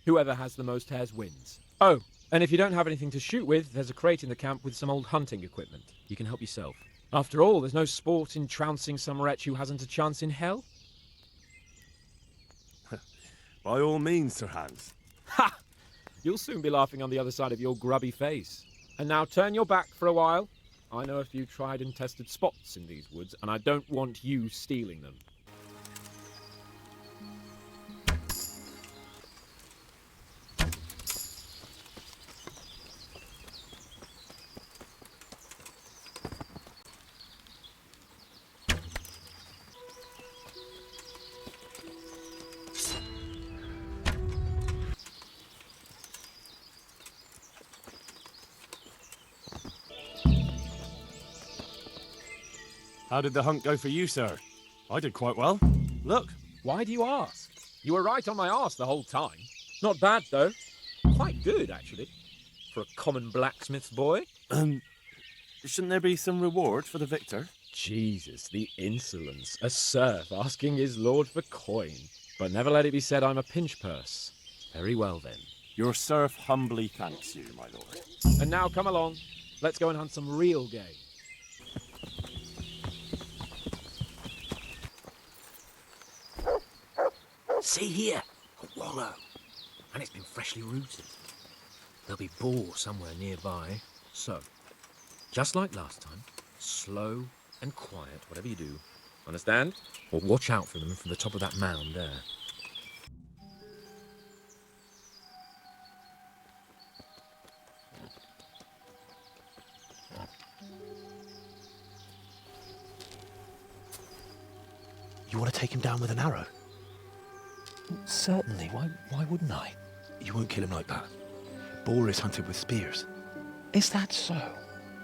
Whoever has the most hares wins. Oh, and if you don't have anything to shoot with, there's a crate in the camp with some old hunting equipment. You can help yourself. After all, there's no sport in trouncing some wretch who hasn't a chance in hell. By all means, Sir Hans. Ha! You'll soon be laughing on the other side of your grubby face. And now turn your back for a while. I know a few tried and tested spots in these woods, and I don't want you stealing them. How did the hunt go for you, sir? I did quite well. Look. Why do you ask? You were right on my arse the whole time. Not bad, though. Quite good, actually. For a common blacksmith's boy. Shouldn't there be some reward for the victor? Jesus, the insolence. A serf asking his lord for coin. But never let it be said I'm a pinch purse. Very well, then. Your serf humbly thanks you, my lord. And now come along. Let's go and hunt some real game. See here, a wallow. And it's been freshly rooted. There'll be boar somewhere nearby. So, just like last time, slow and quiet, whatever you do. Understand? Or watch out for them from the top of that mound there. You want to take him down with an arrow? Certainly. Why wouldn't I? You won't kill him like that. Boar is hunted with spears. Is that so?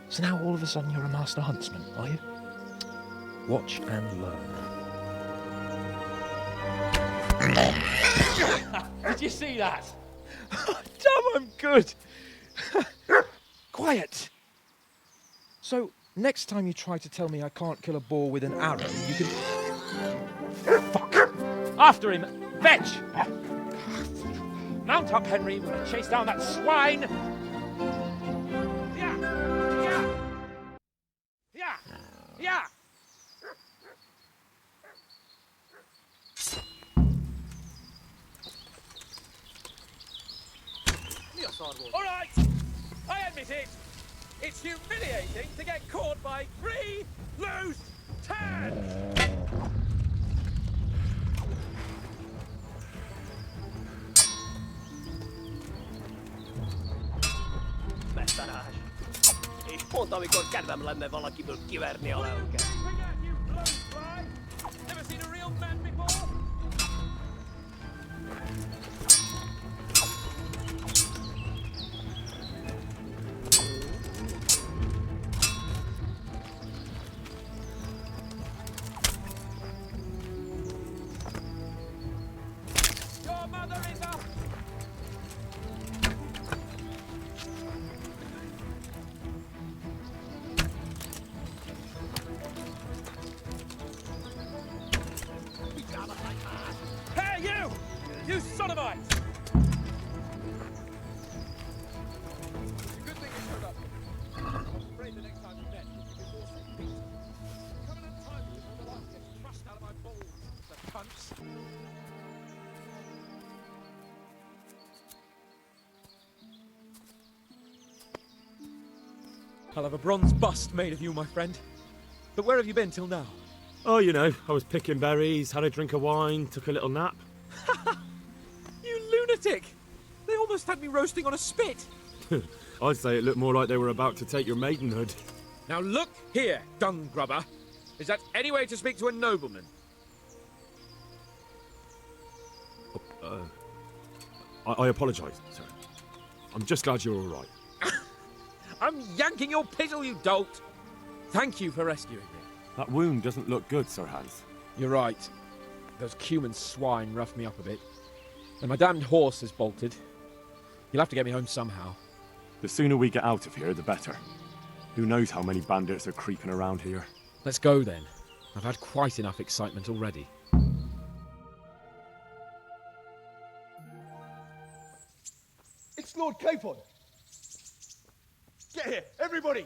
So now all of a sudden you're a master huntsman, are you? Watch and learn. Did you see that? Damn, I'm good. Quiet. So, next time you try to tell me I can't kill a boar with an arrow, you can... Fuck. After him. Fetch. Mount up, Henry. We're going to chase down that swine. Yeah. All right, I admit it. It's humiliating to get caught by 3 loose tags. Mestaras! És pont amikor kedvem lenne valakiből kiverni a lelket. Never seen a real man before? Your mother is up! Hey, you! You sodomites! It's a good thing you showed up. I was afraid the next time we met, you'd be forced to beat. Covenant time before the life gets crushed out of my balls, the cunts. I'll have a bronze bust made of you, my friend. But where have you been till now? Oh, you know, I was picking berries, had a drink of wine, took a little nap. You lunatic! They almost had me roasting on a spit. I'd say it looked more like they were about to take your maidenhood. Now look here, dung grubber. Is that any way to speak to a nobleman? I apologise, sir. I'm just glad you're all right. I'm yanking your pizzle, you dolt! Thank you for rescuing me. That wound doesn't look good, Sir Hans. You're right. Those cumin swine roughed me up a bit. And my damned horse has bolted. You'll have to get me home somehow. The sooner we get out of here, the better. Who knows how many bandits are creeping around here. Let's go then. I've had quite enough excitement already. It's Lord Capon! Get here, everybody!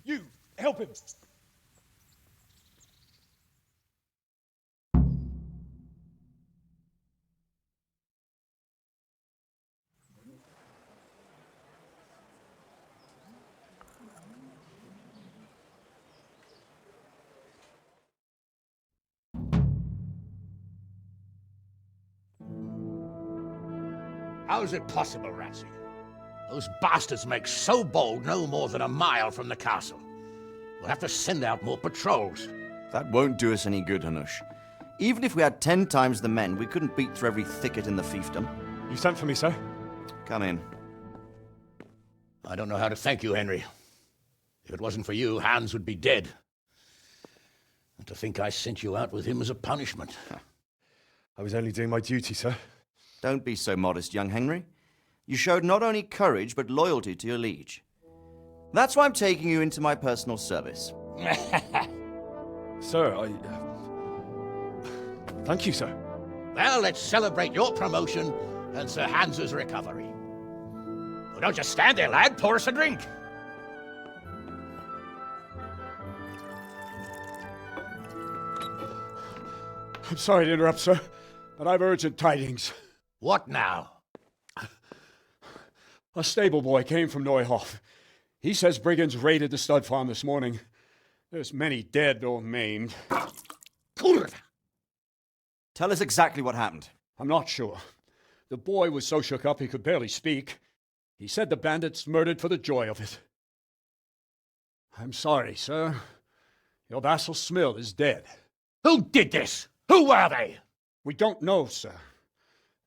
You, help him! How is it possible, Ratsy? Those bastards make so bold no more than a mile from the castle. We'll have to send out more patrols. That won't do us any good, Hanush. Even if we had 10 times the men, we couldn't beat through every thicket in the fiefdom. You sent for me, sir? Come in. I don't know how to thank you, Henry. If it wasn't for you, Hans would be dead. And to think I sent you out with him as a punishment. I was only doing my duty, sir. Don't be so modest, young Henry. You showed not only courage, but loyalty to your liege. That's why I'm taking you into my personal service. Sir, thank you, sir. Well, let's celebrate your promotion and Sir Hans's recovery. Well, don't just stand there, lad. Pour us a drink. I'm sorry to interrupt, sir, but I've urgent tidings. What now? A stable boy came from Neuhof. He says brigands raided the stud farm this morning. There's many dead or maimed. Tell us exactly what happened. I'm not sure. The boy was so shook up he could barely speak. He said the bandits murdered for the joy of it. I'm sorry, sir. Your vassal Smill is dead. Who did this? Who were they? We don't know, sir.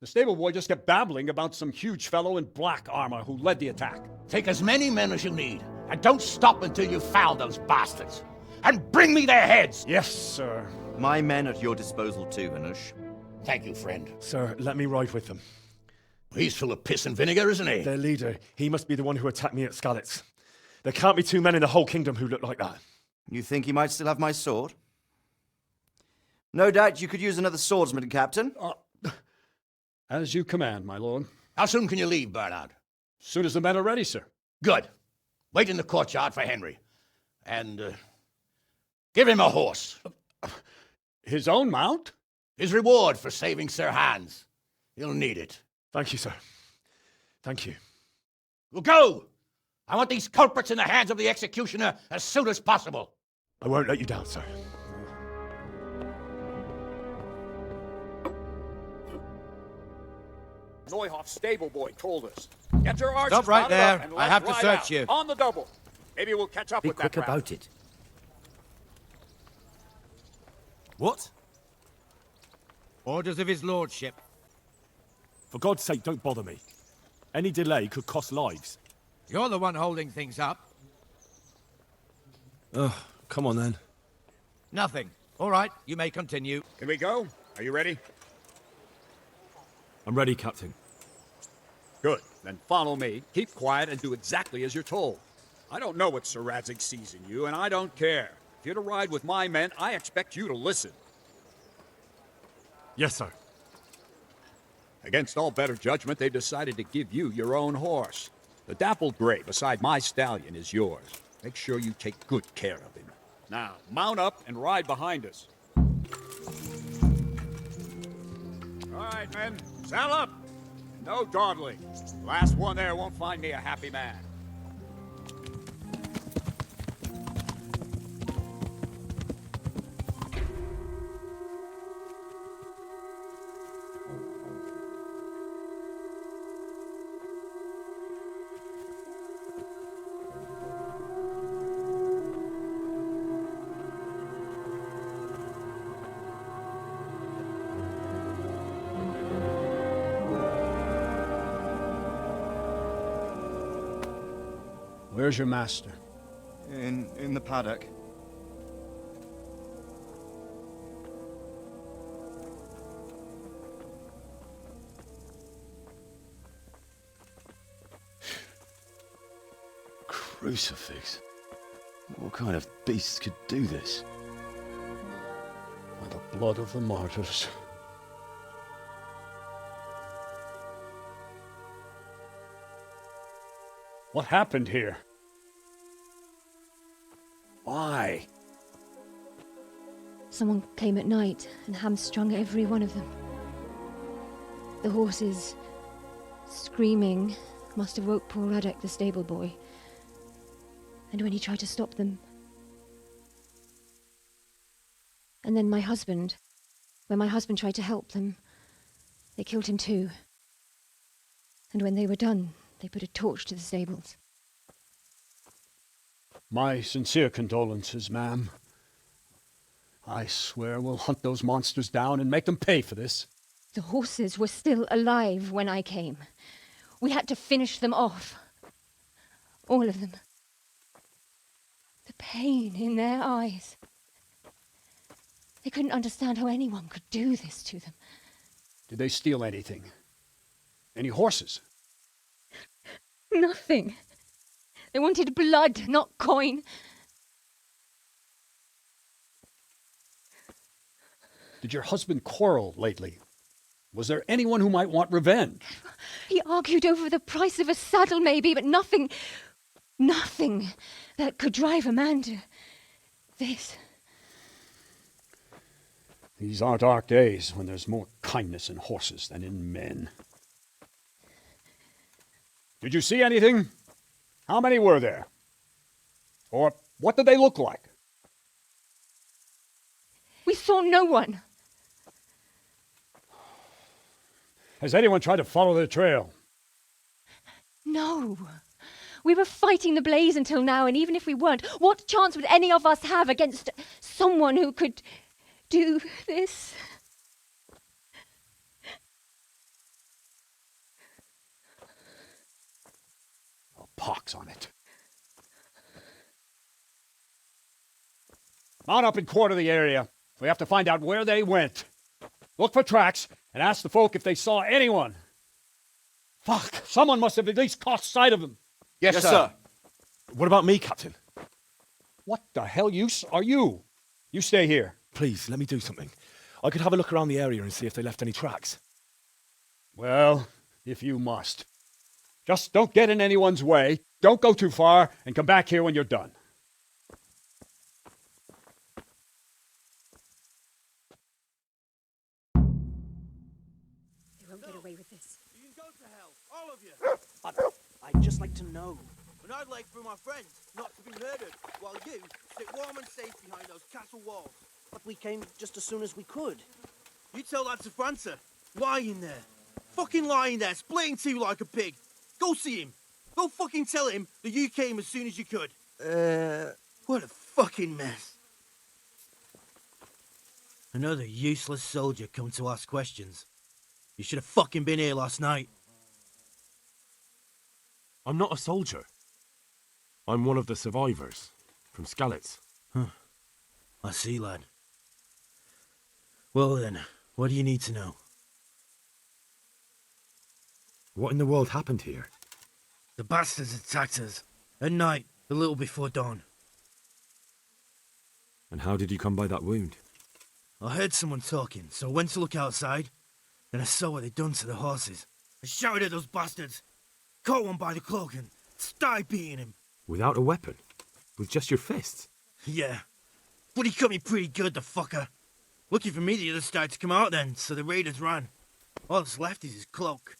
The stable boy just kept babbling about some huge fellow in black armor who led the attack. Take as many men as you need, and don't stop until you've found those bastards. And bring me their heads! Yes, sir. My men at your disposal too, Hanush. Thank you, friend. Sir, let me ride with them. He's full of piss and vinegar, isn't he? Their leader, he must be the one who attacked me at Skalitz. There can't be 2 men in the whole kingdom who look like that. You think he might still have my sword? No doubt you could use another swordsman, Captain. As you command, my lord. How soon can you leave, Bernard? Soon as the men are ready, sir. Good. Wait in the courtyard for Henry. And, give him a horse. His own mount? His reward for saving Sir Hans. He'll need it. Thank you, sir. Thank you. Well, go! I want these culprits in the hands of the executioner as soon as possible. I won't let you down, sir. Neuhoff's stable boy told us. Get your arches Stop right mounted there. up and I have to let's search ride out. you. On the double. Maybe we'll catch up Be with quick that about it. What? Orders of his lordship. For God's sake, don't bother me. Any delay could cost lives. You're the one holding things up. Ugh, come on then. Nothing. All right, you may continue. Can we go? Are you ready? I'm ready, Captain. Good. Then follow me. Keep quiet and do exactly as you're told. I don't know what Sir Radzig sees in you, and I don't care. If you're to ride with my men, I expect you to listen. Yes, sir. Against all better judgment, they've decided to give you your own horse. The dappled gray beside my stallion is yours. Make sure you take good care of him. Now, mount up and ride behind us. All right, men, saddle up. No dawdling. Last one there won't find me a happy man. Where's your master? In the paddock. Crucifix? What kind of beast could do this? By the blood of the martyrs. What happened here? Why? Someone came at night and hamstrung every one of them. The horses, screaming, must have woke poor Radek, the stable boy. And when he tried to stop them... And then my husband, when my husband tried to help them, they killed him too. And when they were done, they put a torch to the stables. My sincere condolences, ma'am. I swear we'll hunt those monsters down and make them pay for this. The horses were still alive when I came. We had to finish them off. All of them. The pain in their eyes. They couldn't understand how anyone could do this to them. Did they steal anything? Any horses? Nothing. They wanted blood, not coin. Did your husband quarrel lately? Was there anyone who might want revenge? He argued over the price of a saddle, maybe, but nothing that could drive a man to this. These are dark days when there's more kindness in horses than in men. Did you see anything? How many were there? Or what did they look like? We saw no one. Has anyone tried to follow the trail? No. We were fighting the blaze until now, and even if we weren't, what chance would any of us have against someone who could do this? Oh, pox on it. Mount up and quarter the area. We have to find out where they went. Look for tracks and ask the folk if they saw anyone. Fuck, someone must have at least caught sight of them. Yes, sir. What about me, Captain? What the hell use are you? You stay here. Please, let me do something. I could have a look around the area and see if they left any tracks. Well, if you must. Just don't get in anyone's way, don't go too far, and come back here when you're done. They won't get away with this. You can go to hell, all of you. I'd just like to know. And I'd like for my friends not to be murdered, while you sit warm and safe behind those castle walls. But we came just as soon as we could. You tell that to França. Lying there. Fucking lying there, splitting two like a pig. Go see him. Go fucking tell him that you came as soon as you could. What a fucking mess. Another useless soldier come to ask questions. You should have fucking been here last night. I'm not a soldier. I'm one of the survivors from Skalitz. Huh. I see, lad. Well then, what do you need to know? What in the world happened here? The bastards attacked us. At night, a little before dawn. And how did you come by that wound? I heard someone talking, so I went to look outside. Then I saw what they'd done to the horses. I shouted at those bastards. Caught one by the cloak and started beating him. Without a weapon? With just your fists? Yeah. But he cut me pretty good, the fucker. Lucky for me, the others started to come out then, so the raiders ran. All that's left is his cloak.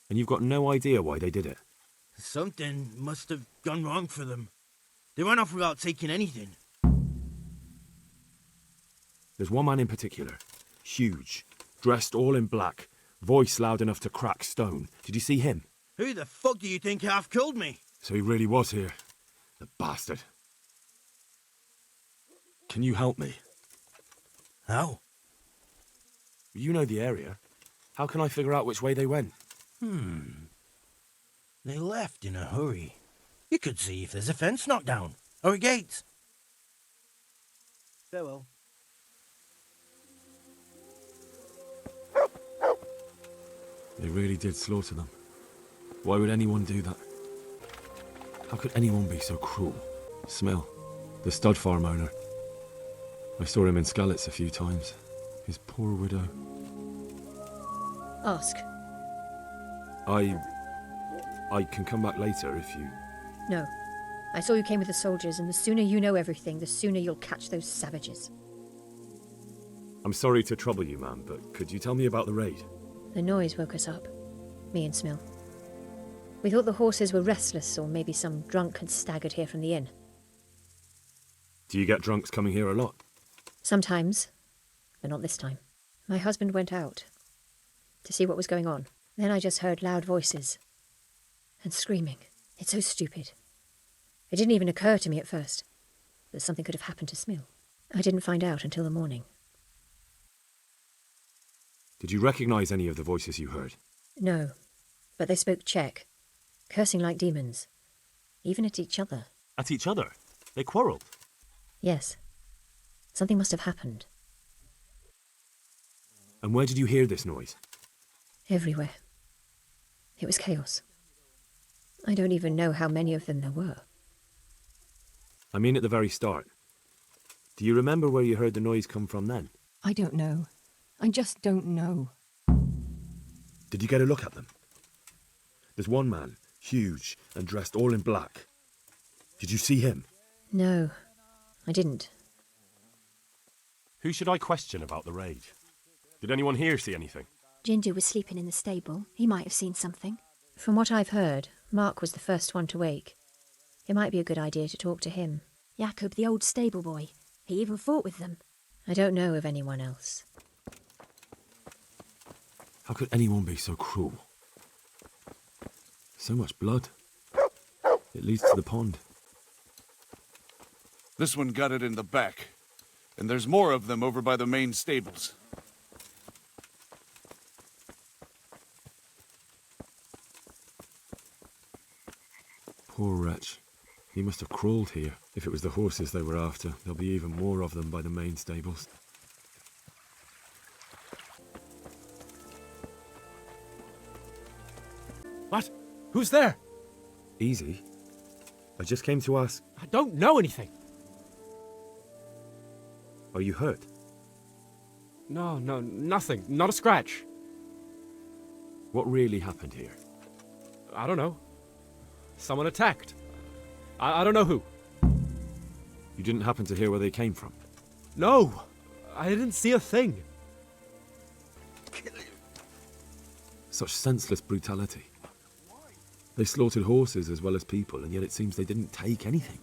And you've got no idea why they did it? Something must have gone wrong for them. They ran off without taking anything. There's one man in particular. Huge. Dressed all in black. Voice loud enough to crack stone. Did you see him? Who the fuck do you think half killed me? So he really was here. The bastard. Can you help me? How? You know the area. How can I figure out which way they went? They left in a hurry. You could see if there's a fence knocked down, or a gate. Farewell. They really did slaughter them. Why would anyone do that? How could anyone be so cruel? Smell, the stud farm owner. I saw him in Skalitz a few times. His poor widow. Ask. I can come back later if you... No. I saw you came with the soldiers, and the sooner you know everything, the sooner you'll catch those savages. I'm sorry to trouble you, ma'am, but could you tell me about the raid? The noise woke us up. Me and Smill. We thought the horses were restless, or maybe some drunk had staggered here from the inn. Do you get drunks coming here a lot? Sometimes, but not this time. My husband went out to see what was going on. Then I just heard loud voices and screaming. It's so stupid. It didn't even occur to me at first that something could have happened to Smill. I didn't find out until the morning. Did you recognize any of the voices you heard? No, but they spoke Czech, cursing like demons, even at each other. At each other? They quarrelled? Yes. Something must have happened. And where did you hear this noise? Everywhere. It was chaos. I don't even know how many of them there were. I mean at the very start. Do you remember where you heard the noise come from then? I don't know. I just don't know. Did you get a look at them? There's one man, huge and dressed all in black. Did you see him? No, I didn't. Who should I question about the raid? Did anyone here see anything? Jindu was sleeping in the stable. He might have seen something. From what I've heard, Mark was the first one to wake. It might be a good idea to talk to him. Jakob, the old stable boy. He even fought with them. I don't know of anyone else. How could anyone be so cruel? So much blood. It leads to the pond. This one got it in the back. And there's more of them over by the main stables. Poor wretch. He must have crawled here. If it was the horses they were after, there'll be even more of them by the main stables. What? Who's there? Easy. I just came to ask... I don't know anything. Are you hurt? No, nothing. Not a scratch. What really happened here? I don't know. Someone attacked. I don't know who. You didn't happen to hear where they came from? No, I didn't see a thing. Such senseless brutality. They slaughtered horses as well as people, and yet it seems they didn't take anything.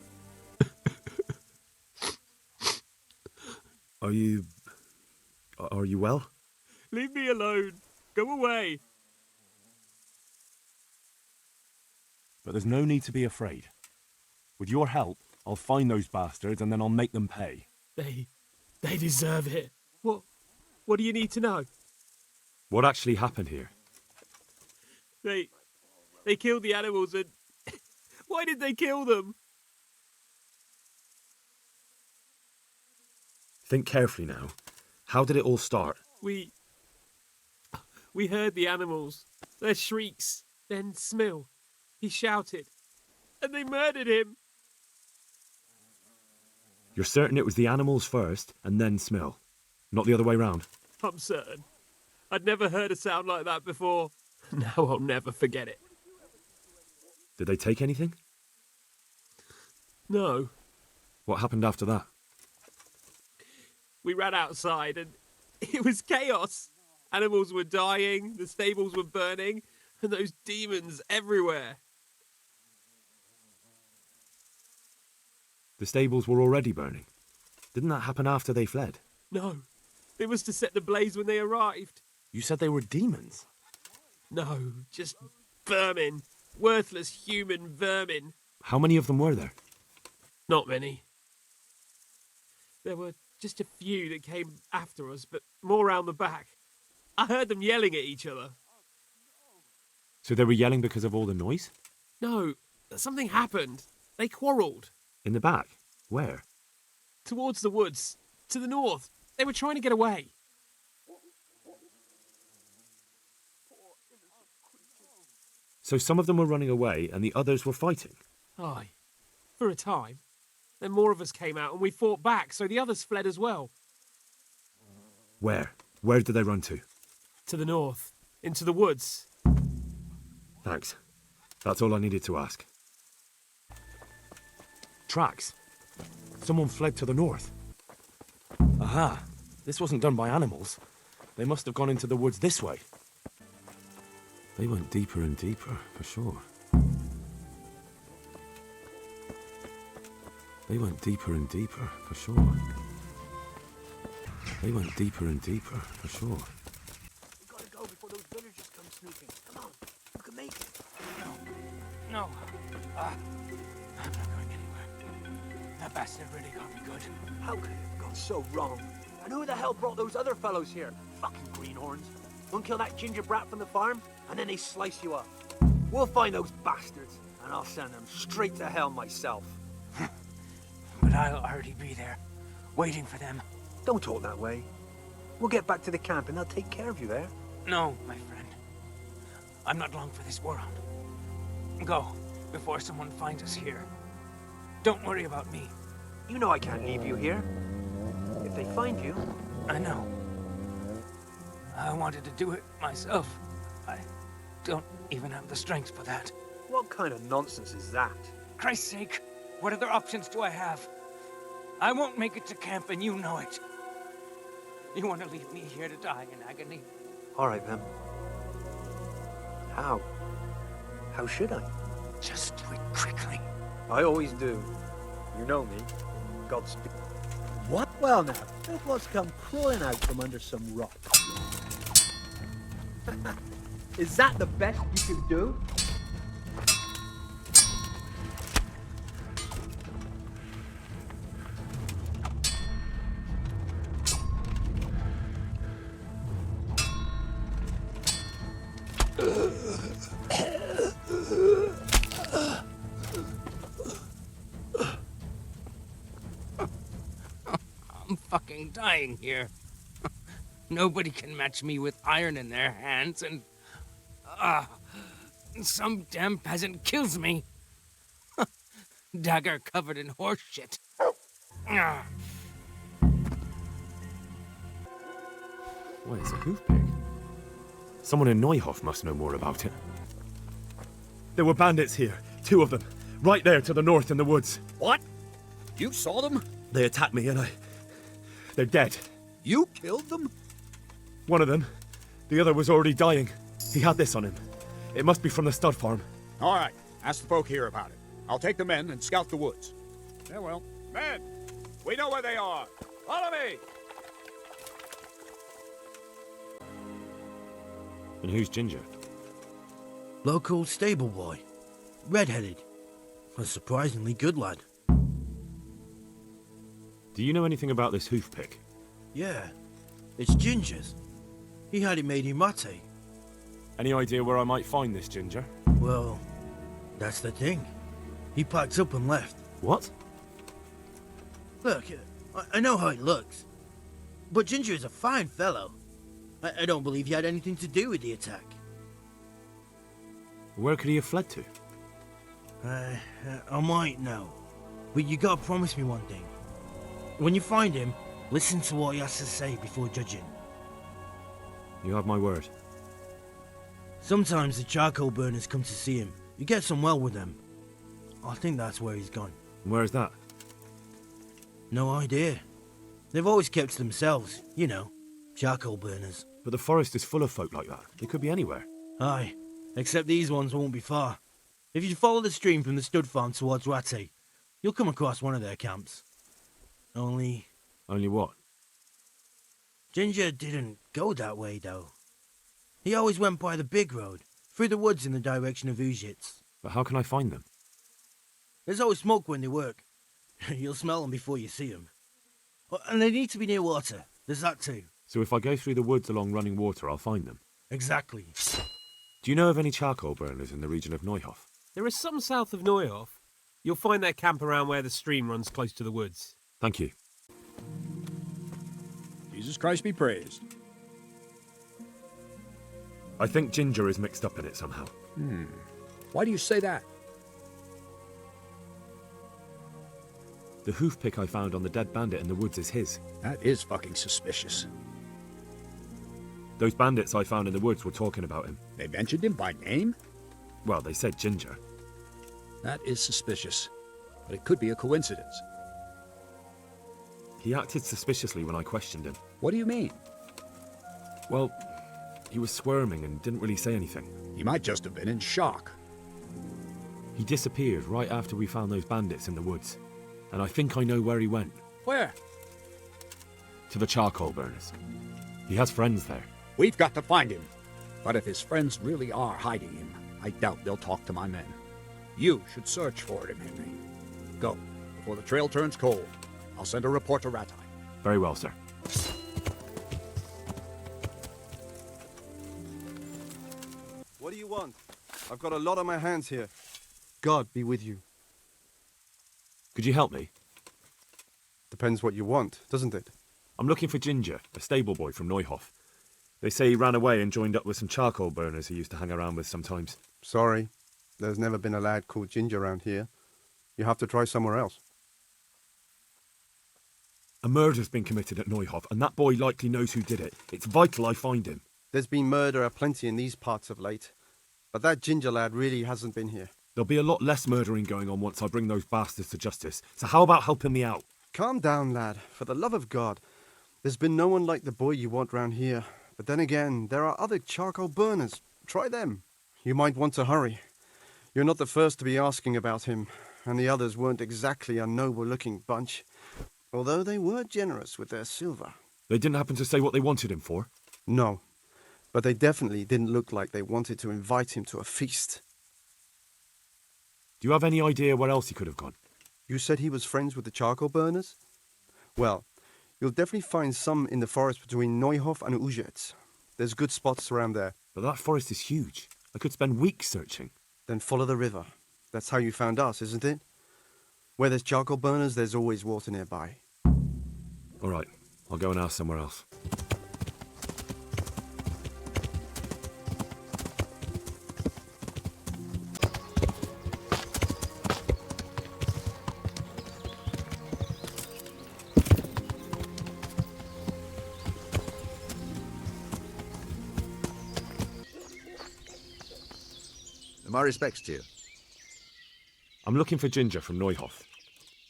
Are you well? Leave me alone. Go away. But there's no need to be afraid. With your help, I'll find those bastards and then I'll make them pay. They deserve it. What do you need to know? What actually happened here? They killed the animals and... Why did they kill them? Think carefully now. How did it all start? We heard the animals, their shrieks, then Smill. He shouted, and they murdered him. You're certain it was the animals first, and then Smill? Not the other way round? I'm certain. I'd never heard a sound like that before. Now I'll never forget it. Did they take anything? No. What happened after that? We ran outside and it was chaos. Animals were dying, the stables were burning, and those demons everywhere. The stables were already burning. Didn't that happen after they fled? No. It was to set the blaze when they arrived. You said they were demons? No, just vermin. Worthless human vermin. How many of them were there? Not many. There were just a few that came after us, but more round the back. I heard them yelling at each other. So they were yelling because of all the noise? No, something happened. They quarrelled. In the back? Where? Towards the woods. To the north. They were trying to get away. So some of them were running away and the others were fighting? Aye. For a time. Then more of us came out and we fought back, so the others fled as well. Where? Where did they run to? To the north. Into the woods. Thanks. That's all I needed to ask. Tracks. Someone fled to the north. Aha. This wasn't done by animals. They must have gone into the woods this way. They went deeper and deeper, for sure. They went deeper and deeper, for sure. They went deeper and deeper, for sure. We gotta go before those villagers come sneaking. Come on, you can make it. No. I'm not going anywhere. That bastard really got me good. How could it have gone so wrong? And who the hell brought those other fellows here? Fucking greenhorns. One kill that ginger brat from the farm, and then they slice you up. We'll find those bastards, and I'll send them straight to hell myself. But I'll already be there, waiting for them. Don't talk that way. We'll get back to the camp, and they'll take care of you there. No, my friend. I'm not long for this world. Go, before someone finds us here. Don't worry about me. You know I can't leave you here. If they find you... I know. I wanted to do it myself. I don't even have the strength for that. What kind of nonsense is that? Christ's sake, what other options do I have? I won't make it to camp and you know it. You want to leave me here to die in agony? All right, then. How? How should I? Just do it quickly. I always do. You know me. Godspeed. What? Well now, look what's come crawling out from under some rock. Is that the best you can do? I'm fucking dying here. Nobody can match me with iron in their hands, and some damn peasant kills me. Dagger covered in horse shit. Wait, it's a hoof pig. Someone in Neuhof must know more about it. There were bandits here, 2 of them, right there to the north in the woods. What? You saw them? They attacked me and they're dead. You killed them? One of them. The other was already dying. He had this on him. It must be from the stud farm. All right, ask the folk here about it. I'll take the men and scout the woods. Yeah, well. Men, we know where they are. Follow me! And who's Ginger? Local stable boy. Red-headed. A surprisingly good lad. Do you know anything about this hoof pick? Yeah, it's Ginger's. He had it made in mate. Any idea where I might find this Ginger? Well, that's the thing. He packed up and left. What? Look, I know how it looks. But Ginger is a fine fellow. I don't believe he had anything to do with the attack. Where could he have fled to? I might know. But you gotta promise me one thing. When you find him, listen to what he has to say before judging. You have my word. Sometimes the charcoal burners come to see him. You get on well with them. I think that's where he's gone. Where is that? No idea. They've always kept to themselves, you know, charcoal burners. But the forest is full of folk like that. They could be anywhere. Aye, except these ones won't be far. If you follow the stream from the stud farm towards Rate, you'll come across one of their camps. Only what? Ginger didn't go that way, though. He always went by the big road, through the woods in the direction of Uzhitz. But how can I find them? There's always smoke when they work. You'll smell them before you see them. And they need to be near water. There's that too. So if I go through the woods along running water, I'll find them? Exactly. Do you know of any charcoal burners in the region of Neuhof? There are some south of Neuhof. You'll find their camp around where the stream runs close to the woods. Thank you. Jesus Christ be praised. I think Ginger is mixed up in it somehow. Why do you say that? The hoof pick I found on the dead bandit in the woods is his. That is fucking suspicious. Those bandits I found in the woods were talking about him. They mentioned him by name? Well, they said Ginger. That is suspicious, but it could be a coincidence. He acted suspiciously when I questioned him. What do you mean? Well, he was squirming and didn't really say anything. He might just have been in shock. He disappeared right after we found those bandits in the woods. And I think I know where he went. Where? To the charcoal burners. He has friends there. We've got to find him. But if his friends really are hiding him, I doubt they'll talk to my men. You should search for him, Henry. Go, before the trail turns cold. I'll send a report to Ratai. Very well, sir. What do you want? I've got a lot on my hands here. God be with you. Could you help me? Depends what you want, doesn't it? I'm looking for Ginger, a stable boy from Neuhof. They say he ran away and joined up with some charcoal burners he used to hang around with sometimes. Sorry, there's never been a lad called Ginger around here. You have to try somewhere else. A murder's been committed at Neuhof, and that boy likely knows who did it. It's vital I find him. There's been murder aplenty in these parts of late, but that Ginger lad really hasn't been here. There'll be a lot less murdering going on once I bring those bastards to justice, so how about helping me out? Calm down, lad. For the love of God. There's been no one like the boy you want round here. But then again, there are other charcoal burners. Try them. You might want to hurry. You're not the first to be asking about him, and the others weren't exactly a noble-looking bunch, although they were generous with their silver. They didn't happen to say what they wanted him for? No, but they definitely didn't look like they wanted to invite him to a feast. Do you have any idea where else he could have gone? You said he was friends with the charcoal burners? Well, you'll definitely find some in the forest between Neuhof and Uzhitz. There's good spots around there. But that forest is huge. I could spend weeks searching. Then follow the river. That's how you found us, isn't it? Where there's charcoal burners, there's always water nearby. All right, I'll go and ask somewhere else. My respects to you. I'm looking for Ginger from Neuhof.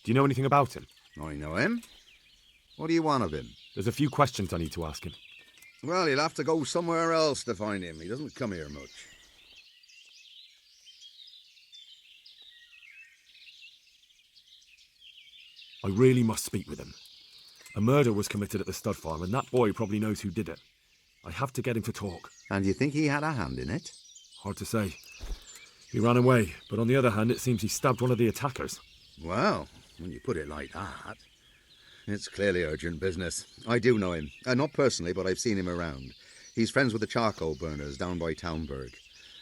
Do you know anything about him? I know him. What do you want of him? There's a few questions I need to ask him. Well, you'll have to go somewhere else to find him. He doesn't come here much. I really must speak with him. A murder was committed at the stud farm, and that boy probably knows who did it. I have to get him to talk. And you think he had a hand in it? Hard to say. He ran away, but on the other hand, it seems he stabbed one of the attackers. Well, when you put it like that, it's clearly urgent business. I do know him. Not personally, but I've seen him around. He's friends with the charcoal burners down by Townburg.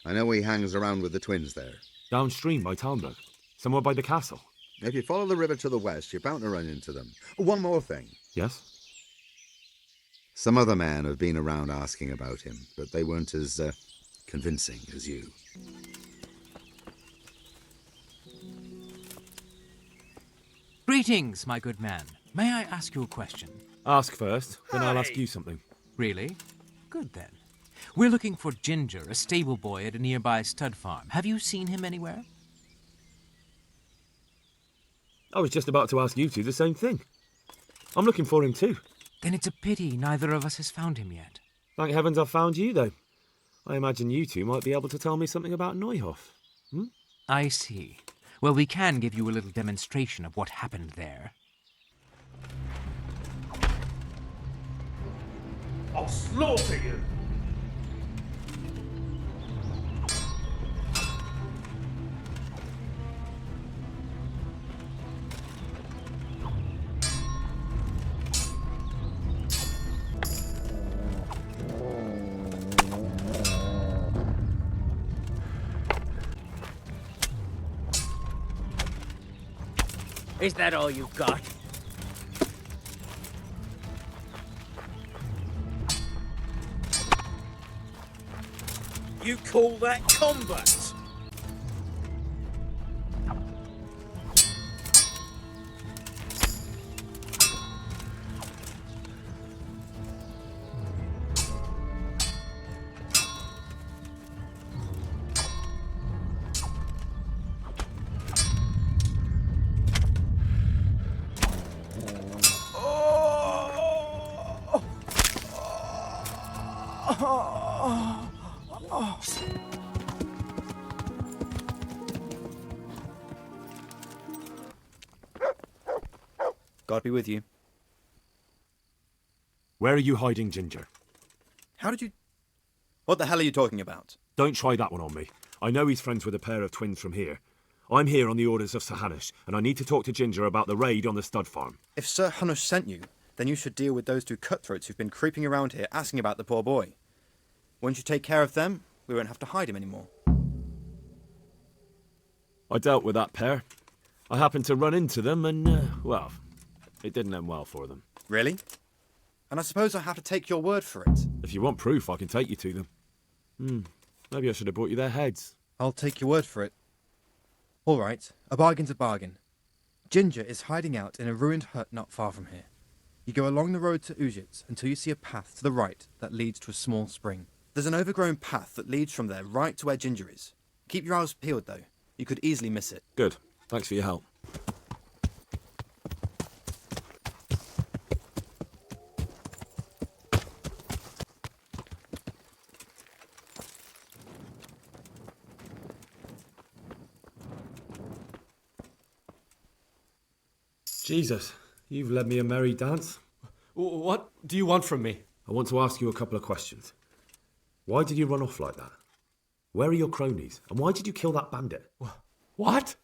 I know he hangs around with the twins there. Downstream by Townburg? Somewhere by the castle? If you follow the river to the west, you're bound to run into them. One more thing. Yes? Some other men have been around asking about him, but they weren't as convincing as you. Greetings, my good man. May I ask you a question? Ask first, then I'll ask you something. Really? Good then. We're looking for Ginger, a stable boy at a nearby stud farm. Have you seen him anywhere? I was just about to ask you two the same thing. I'm looking for him too. Then it's a pity neither of us has found him yet. Thank heavens I've found you, though. I imagine you two might be able to tell me something about Neuhoff. I see. Well, we can give you a little demonstration of what happened there. I'll slaughter you! Is that all you've got? You call that combat? God be with you. Where are you hiding Ginger? How did you... What the hell are you talking about? Don't try that one on me. I know he's friends with a pair of twins from here. I'm here on the orders of Sir Hanush, and I need to talk to Ginger about the raid on the stud farm. If Sir Hanush sent you, then you should deal with those two cutthroats who've been creeping around here asking about the poor boy. Once you take care of them, we won't have to hide him anymore. I dealt with that pair. I happened to run into them and, well, it didn't end well for them. Really? And I suppose I have to take your word for it. If you want proof, I can take you to them. Maybe I should have brought you their heads. I'll take your word for it. All right, a bargain's a bargain. Ginger is hiding out in a ruined hut not far from here. You go along the road to Ujits until you see a path to the right that leads to a small spring. There's an overgrown path that leads from there right to where Ginger is. Keep your eyes peeled, though. You could easily miss it. Good. Thanks for your help. Jesus, you've led me a merry dance. What do you want from me? I want to ask you a couple of questions. Why did you run off like that? Where are your cronies? And why did you kill that bandit? What?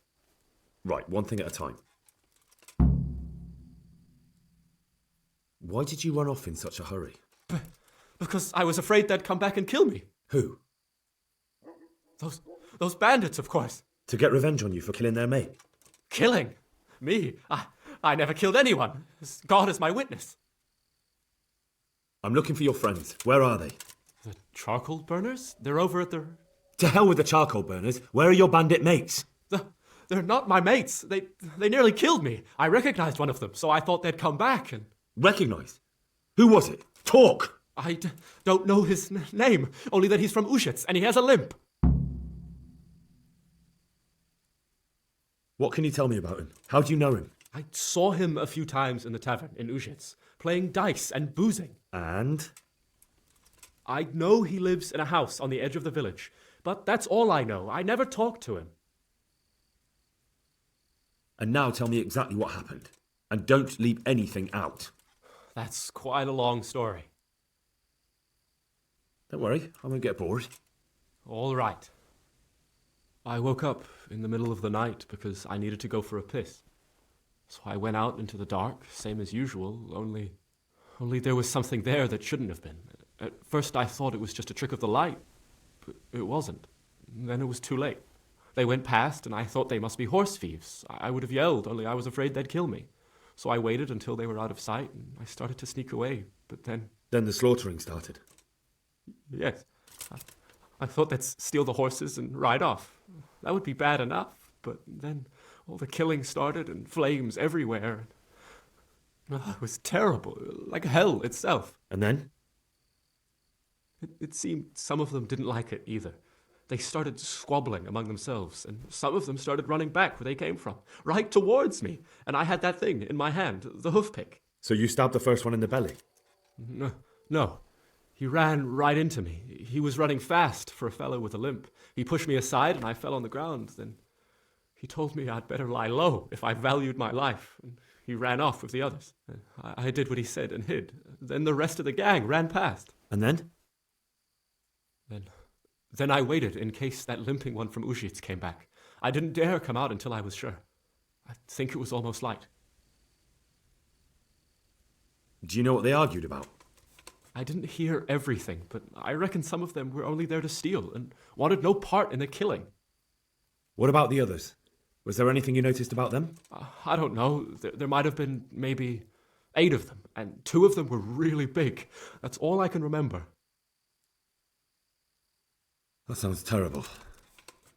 Right, one thing at a time. Why did you run off in such a hurry? Because I was afraid they'd come back and kill me. Who? Those bandits, of course. To get revenge on you for killing their mate? Killing? Me? I never killed anyone. God is my witness. I'm looking for your friends. Where are they? The charcoal burners? They're over at the... To hell with the charcoal burners. Where are your bandit mates? They're not my mates. They nearly killed me. I recognized one of them, so I thought they'd come back and... Recognized? Who was it? Talk! I don't know his name, only that he's from Ujits and he has a limp. What can you tell me about him? How do you know him? I saw him a few times in the tavern in Ujits, playing dice and boozing. And? I know he lives in a house on the edge of the village, but that's all I know. I never talked to him. And now tell me exactly what happened. And don't leave anything out. That's quite a long story. Don't worry, I won't get bored. All right. I woke up in the middle of the night because I needed to go for a piss. So I went out into the dark, same as usual, only there was something there that shouldn't have been. At first I thought it was just a trick of the light, but it wasn't. Then it was too late. They went past and I thought they must be horse thieves. I would have yelled, only I was afraid they'd kill me. So I waited until they were out of sight and I started to sneak away, but then... Then the slaughtering started? Yes. I thought they'd steal the horses and ride off. That would be bad enough, but then all the killing started and flames everywhere. It was terrible, like hell itself. And then? It seemed some of them didn't like it either. They started squabbling among themselves, and some of them started running back where they came from, right towards me. And I had that thing in my hand, the hoof pick. So you stabbed the first one in the belly? No. He ran right into me. He was running fast for a fellow with a limp. He pushed me aside and I fell on the ground. Then he told me I'd better lie low if I valued my life. And he ran off with the others. I did what he said and hid. Then the rest of the gang ran past. And then? Then I waited in case that limping one from Ujits came back. I didn't dare come out until I was sure. I think it was almost light. Do you know what they argued about? I didn't hear everything, but I reckon some of them were only there to steal and wanted no part in the killing. What about the others? Was there anything you noticed about them? I don't know. There might have been maybe 8 of them, and 2 of them were really big. That's all I can remember. That sounds terrible.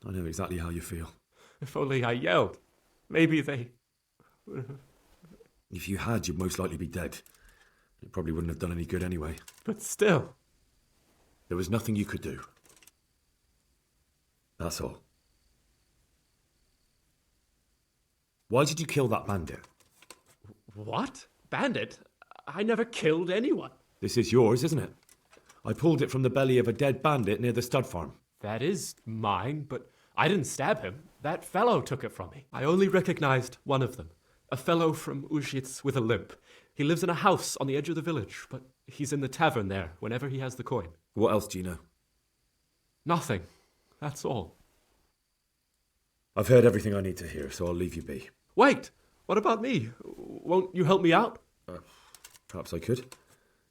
I know exactly how you feel. If only I yelled. Maybe they... If you had, you'd most likely be dead. It probably wouldn't have done any good anyway. But still. There was nothing you could do. That's all. Why did you kill that bandit? What? Bandit? I never killed anyone. This is yours, isn't it? I pulled it from the belly of a dead bandit near the stud farm. That is mine, but I didn't stab him. That fellow took it from me. I only recognized one of them. A fellow from Ujits with a limp. He lives in a house on the edge of the village, but he's in the tavern there whenever he has the coin. What else do you know? Nothing. That's all. I've heard everything I need to hear, so I'll leave you be. Wait! What about me? Won't you help me out? Perhaps I could.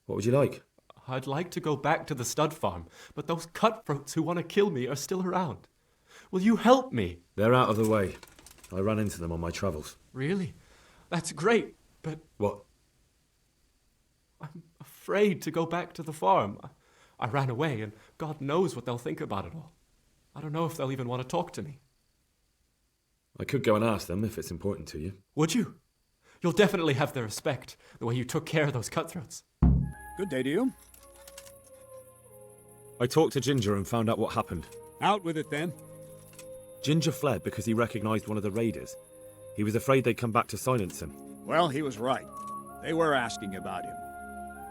What would you like? I'd like to go back to the stud farm, but those cutthroats who want to kill me are still around. Will you help me? They're out of the way. I ran into them on my travels. Really? That's great, but... What? I'm afraid to go back to the farm. I ran away, and God knows what they'll think about it all. I don't know if they'll even want to talk to me. I could go and ask them if it's important to you. Would you? You'll definitely have their respect, the way you took care of those cutthroats. Good day to you. I talked to Ginger and found out what happened. Out with it, then. Ginger fled because he recognized one of the raiders. He was afraid they'd come back to silence him. Well, he was right. They were asking about him.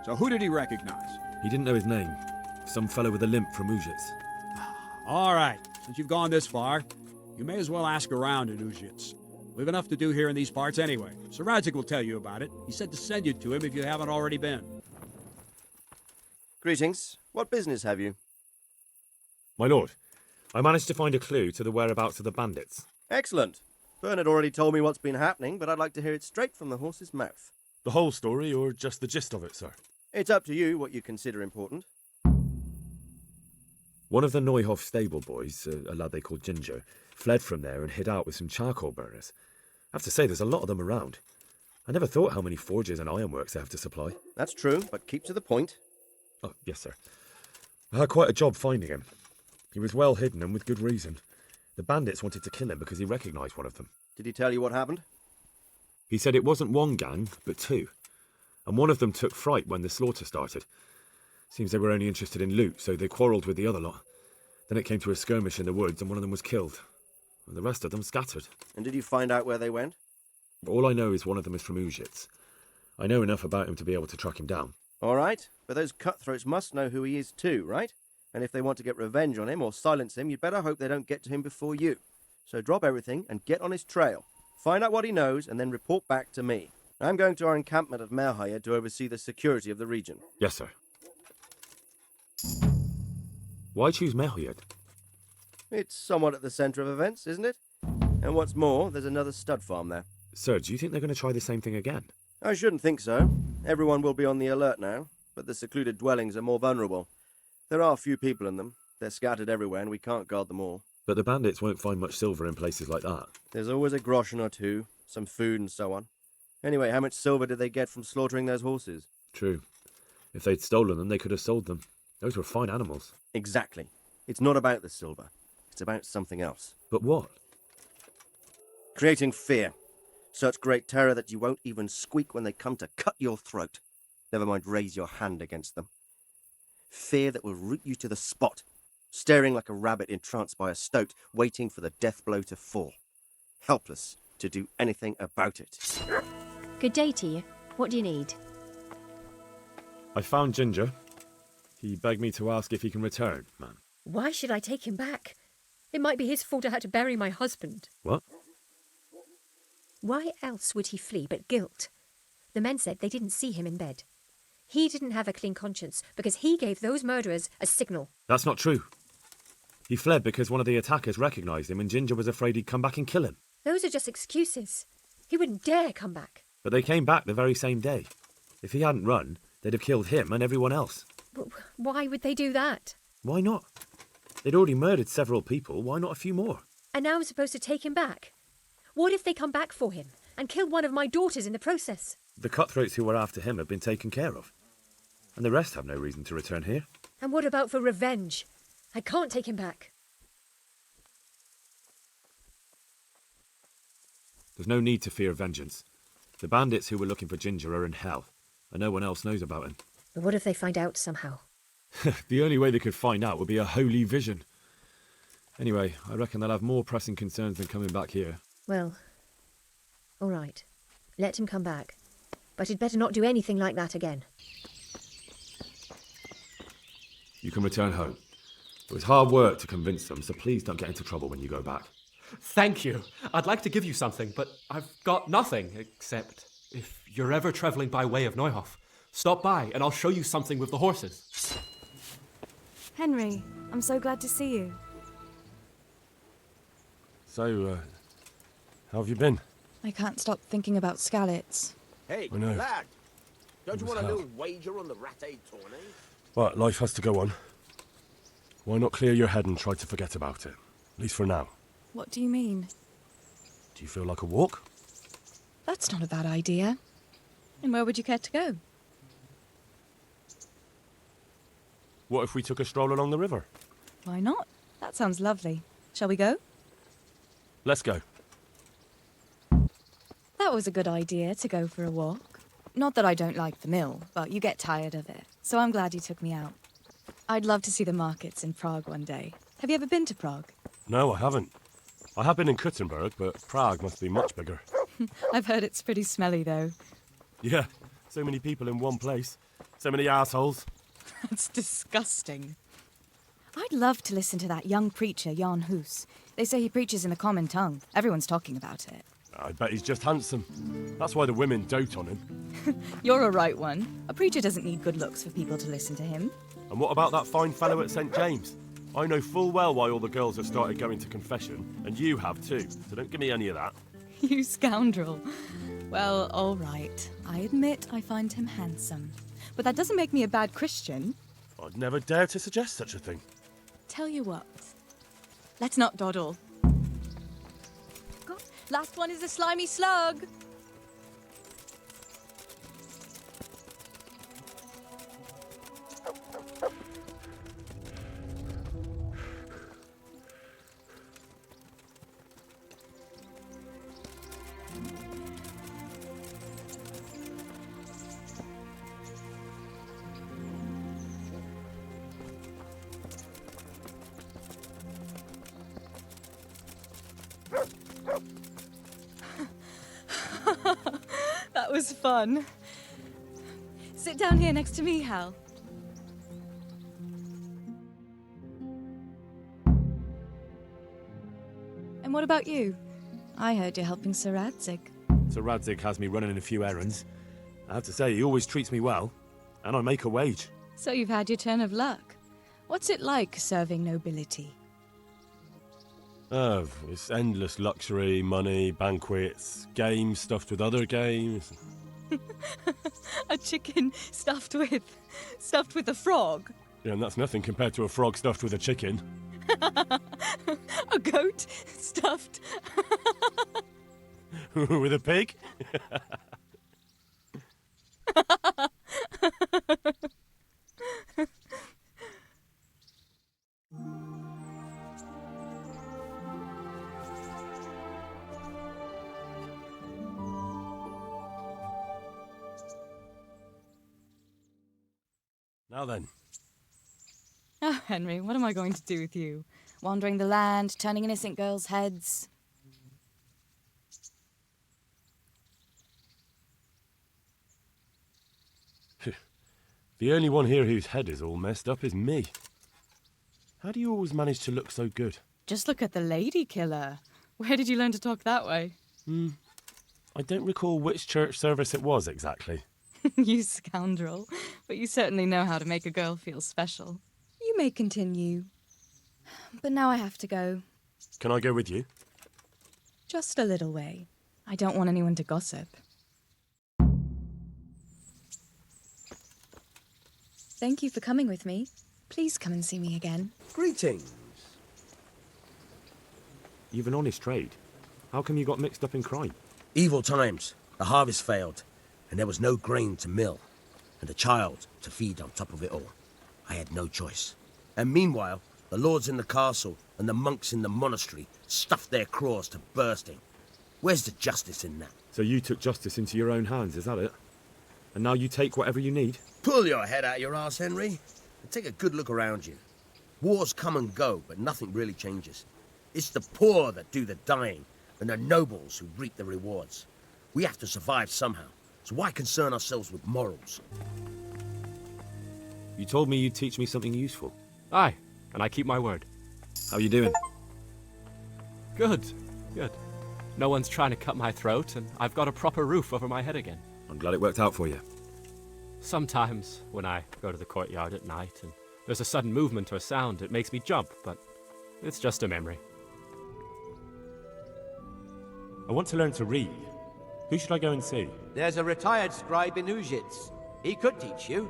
So who did he recognize? He didn't know his name. Some fellow with a limp from Ujits. All right. Since you've gone this far, you may as well ask around in Ujits. We've enough to do here in these parts anyway. Sir Radzik will tell you about it. He said to send you to him if you haven't already been. Greetings. What business have you? My lord, I managed to find a clue to the whereabouts of the bandits. Excellent. Bernard already told me what's been happening, but I'd like to hear it straight from the horse's mouth. The whole story, or just the gist of it, sir? It's up to you what you consider important. One of the Neuhoff stable boys, a lad they called Ginger, fled from there and hid out with some charcoal burners. I have to say, there's a lot of them around. I never thought how many forges and ironworks they have to supply. That's true, but keep to the point. Oh, yes, sir. I had quite a job finding him. He was well hidden and with good reason. The bandits wanted to kill him because he recognised one of them. Did he tell you what happened? He said it wasn't one gang, but 2. And one of them took fright when the slaughter started. Seems they were only interested in loot, so they quarrelled with the other lot. Then it came to a skirmish in the woods and one of them was killed. And the rest of them scattered. And did you find out where they went? All I know is one of them is from Ujits. I know enough about him to be able to track him down. All right, but those cutthroats must know who he is too, right? And if they want to get revenge on him or silence him, you'd better hope they don't get to him before you. So drop everything and get on his trail. Find out what he knows and then report back to me. I'm going to our encampment at Merhayed to oversee the security of the region. Yes, sir. Why choose Merhayed? It's somewhat at the centre of events, isn't it? And what's more, there's another stud farm there. Sir, do you think they're going to try the same thing again? I shouldn't think so. Everyone will be on the alert now, but the secluded dwellings are more vulnerable. There are few people in them. They're scattered everywhere and we can't guard them all. But the bandits won't find much silver in places like that. There's always a groschen or two, some food and so on. Anyway, how much silver did they get from slaughtering those horses? True. If they'd stolen them, they could have sold them. Those were fine animals. Exactly. It's not about the silver. It's about something else. But what? Creating fear. Such great terror that you won't even squeak when they come to cut your throat. Never mind raise your hand against them. Fear that will root you to the spot, staring like a rabbit entranced by a stoat, waiting for the death blow to fall. Helpless to do anything about it. Good day to you. What do you need? I found Ginger. He begged me to ask if he can return, man. Why should I take him back? It might be his fault I had to bury my husband. What? Why else would he flee but guilt? The men said they didn't see him in bed. He didn't have a clean conscience because he gave those murderers a signal. That's not true. He fled because one of the attackers recognised him and Ginger was afraid he'd come back and kill him. Those are just excuses. He wouldn't dare come back. But they came back the very same day. If he hadn't run, they'd have killed him and everyone else. But why would they do that? Why not? They'd already murdered several people. Why not a few more? And now I'm supposed to take him back? What if they come back for him and kill one of my daughters in the process? The cutthroats who were after him have been taken care of. And the rest have no reason to return here. And what about for revenge? I can't take him back. There's no need to fear vengeance. The bandits who were looking for Ginger are in hell, and no one else knows about him. But what if they find out somehow? The only way they could find out would be a holy vision. Anyway, I reckon they'll have more pressing concerns than coming back here. Well, all right. Let him come back. But he'd better not do anything like that again. You can return home. It was hard work to convince them, so please don't get into trouble when you go back. Thank you. I'd like to give you something, but I've got nothing, except if you're ever travelling by way of Neuhof, stop by and I'll show you something with the horses. Henry, I'm so glad to see you. So, how have you been? I can't stop thinking about Skalitz. Hey, I know. lad. Don't you was want a hell. little wager on the Rat-Aid tourney? But life has to go on. Why not clear your head and try to forget about it? At least for now. What do you mean? Do you feel like a walk? That's not a bad idea. And where would you care to go? What if we took a stroll along the river? Why not? That sounds lovely. Shall we go? Let's go. That was a good idea, to go for a walk. Not that I don't like the mill, but you get tired of it. So I'm glad you took me out. I'd love to see the markets in Prague one day. Have you ever been to Prague? No, I haven't. I have been in Kuttenberg, but Prague must be much bigger. I've heard it's pretty smelly, though. Yeah, so many people in one place. So many assholes. That's disgusting. I'd love to listen to that young preacher, Jan Hus. They say he preaches in the common tongue. Everyone's talking about it. I bet he's just handsome. That's why the women dote on him. You're a right one. A preacher doesn't need good looks for people to listen to him. And what about that fine fellow at St. James? I know full well why all the girls have started going to confession, and you have too, so don't give me any of that. You scoundrel. Well, all right. I admit I find him handsome. But that doesn't make me a bad Christian. I'd never dare to suggest such a thing. Tell you what. Let's not dawdle. Last one is a slimy slug. That was fun. Sit down here next to me, Hal. And what about you? I heard you're helping Sir Radzig. Sir Radzig has me running a few errands. I have to say, he always treats me well, and I make a wage. So you've had your turn of luck. What's it like serving nobility? Oh, it's endless luxury, money, banquets, games stuffed with other games. A chicken stuffed with a frog? Yeah, and that's nothing compared to a frog stuffed with a chicken. A goat stuffed with a pig? Now then. Oh, Henry, what am I going to do with you? Wandering the land, turning innocent girls' heads. The only one here whose head is all messed up is me. How do you always manage to look so good? Just look at the lady killer. Where did you learn to talk that way? I don't recall which church service it was exactly. You scoundrel. But you certainly know how to make a girl feel special. You may continue. But now I have to go. Can I go with you? Just a little way. I don't want anyone to gossip. Thank you for coming with me. Please come and see me again. Greetings. You've an honest trade. How come you got mixed up in crime? Evil times. The harvest failed, and there was no grain to mill, and a child to feed on top of it all. I had no choice. And meanwhile, the lords in the castle and the monks in the monastery stuffed their craws to bursting. Where's the justice in that? So you took justice into your own hands, is that it? And now you take whatever you need? Pull your head out your arse, Henry, and take a good look around you. Wars come and go, but nothing really changes. It's the poor that do the dying, and the nobles who reap the rewards. We have to survive somehow, so why concern ourselves with morals? You told me you'd teach me something useful. Aye, and I keep my word. How you doing? Good. No one's trying to cut my throat, and I've got a proper roof over my head again. I'm glad it worked out for you. Sometimes, when I go to the courtyard at night and there's a sudden movement or sound, it makes me jump, but it's just a memory. I want to learn to read. Who should I go and see? There's a retired scribe in Ujits. He could teach you.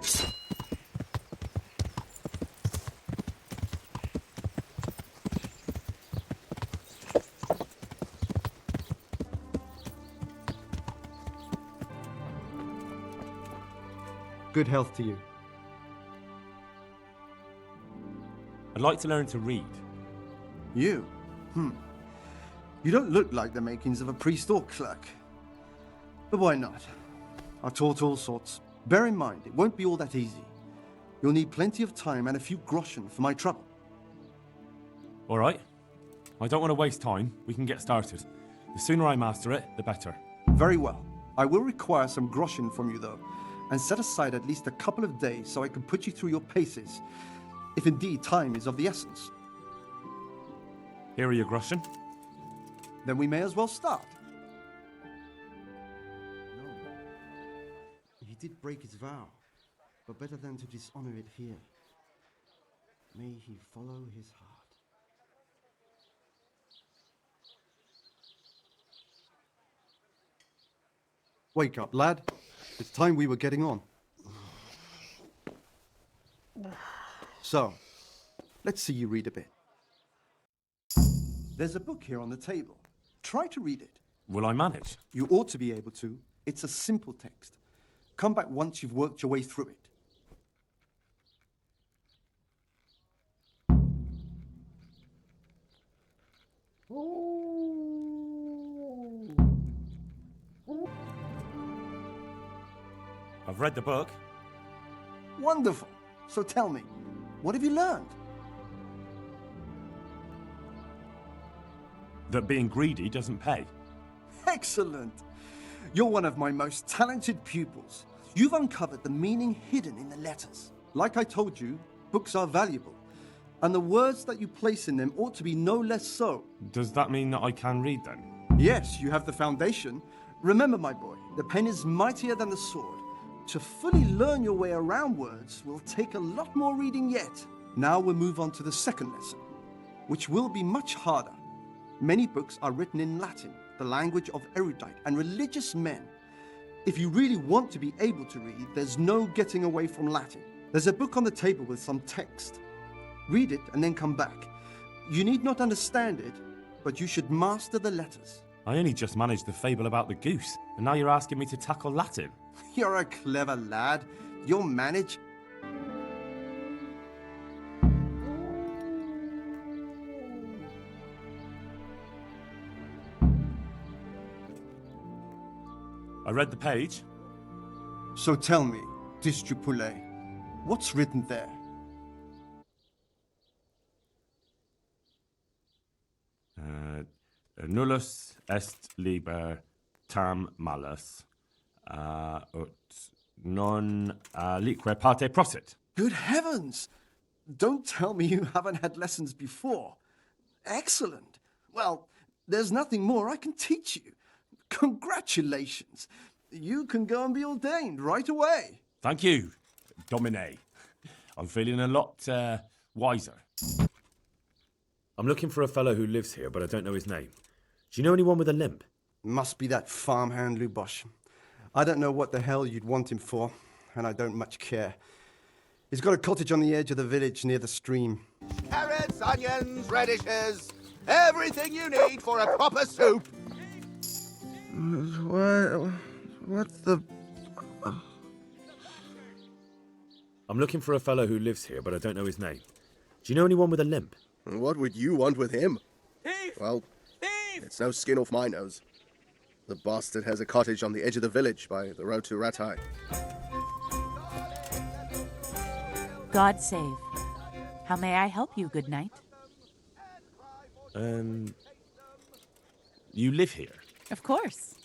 Good health to you. I'd like to learn to read. You? You don't look like the makings of a priest or clerk. But why not? I've taught all sorts. Bear in mind, it won't be all that easy. You'll need plenty of time and a few groschen for my trouble. All right. I don't want to waste time. We can get started. The sooner I master it, the better. Very well. I will require some groschen from you, though, and set aside at least a couple of days so I can put you through your paces, if indeed time is of the essence. Here are your groschen. Then we may as well start. No. He did break his vow, but better than to dishonor it here. May he follow his heart. Wake up, lad. It's time we were getting on. So, let's see you read a bit. There's a book here on the table. Try to read it. Will I manage? You ought to be able to. It's a simple text. Come back once you've worked your way through it. I've read the book. Wonderful. So tell me, what have you learned? That being greedy doesn't pay. Excellent. You're one of my most talented pupils. You've uncovered the meaning hidden in the letters. Like I told you, books are valuable, and the words that you place in them ought to be no less so. Does that mean that I can read then? Yes, you have the foundation. Remember, my boy, the pen is mightier than the sword. To fully learn your way around words will take a lot more reading yet. Now we'll move on to the second lesson, which will be much harder. Many books are written in Latin, the language of erudite and religious men. If you really want to be able to read, there's no getting away from Latin. There's a book on the table with some text. Read it and then come back. You need not understand it, but you should master the letters. I only just managed the fable about the goose, and now you're asking me to tackle Latin. You're a clever lad. You'll manage. I read the page. So tell me, Distupule, what's written there? Nullus est liber tam malus, ut non alique parte prosit. Good heavens! Don't tell me you haven't had lessons before. Excellent. Well, there's nothing more I can teach you. Congratulations. You can go and be ordained right away. Thank you, Domine. I'm feeling a lot wiser. I'm looking for a fellow who lives here, but I don't know his name. Do you know anyone with a limp? Must be that farmhand Lubosh. I don't know what the hell you'd want him for, and I don't much care. He's got a cottage on the edge of the village near the stream. Carrots, onions, radishes, everything you need for a proper soup. What's the... I'm looking for a fellow who lives here, but I don't know his name. Do you know anyone with a limp? What would you want with him? Thief! Well, Thief! it's no skin off my nose. The bastard has a cottage on the edge of the village by the road to Ratai. God save. How may I help you, good knight? You live here? Of course.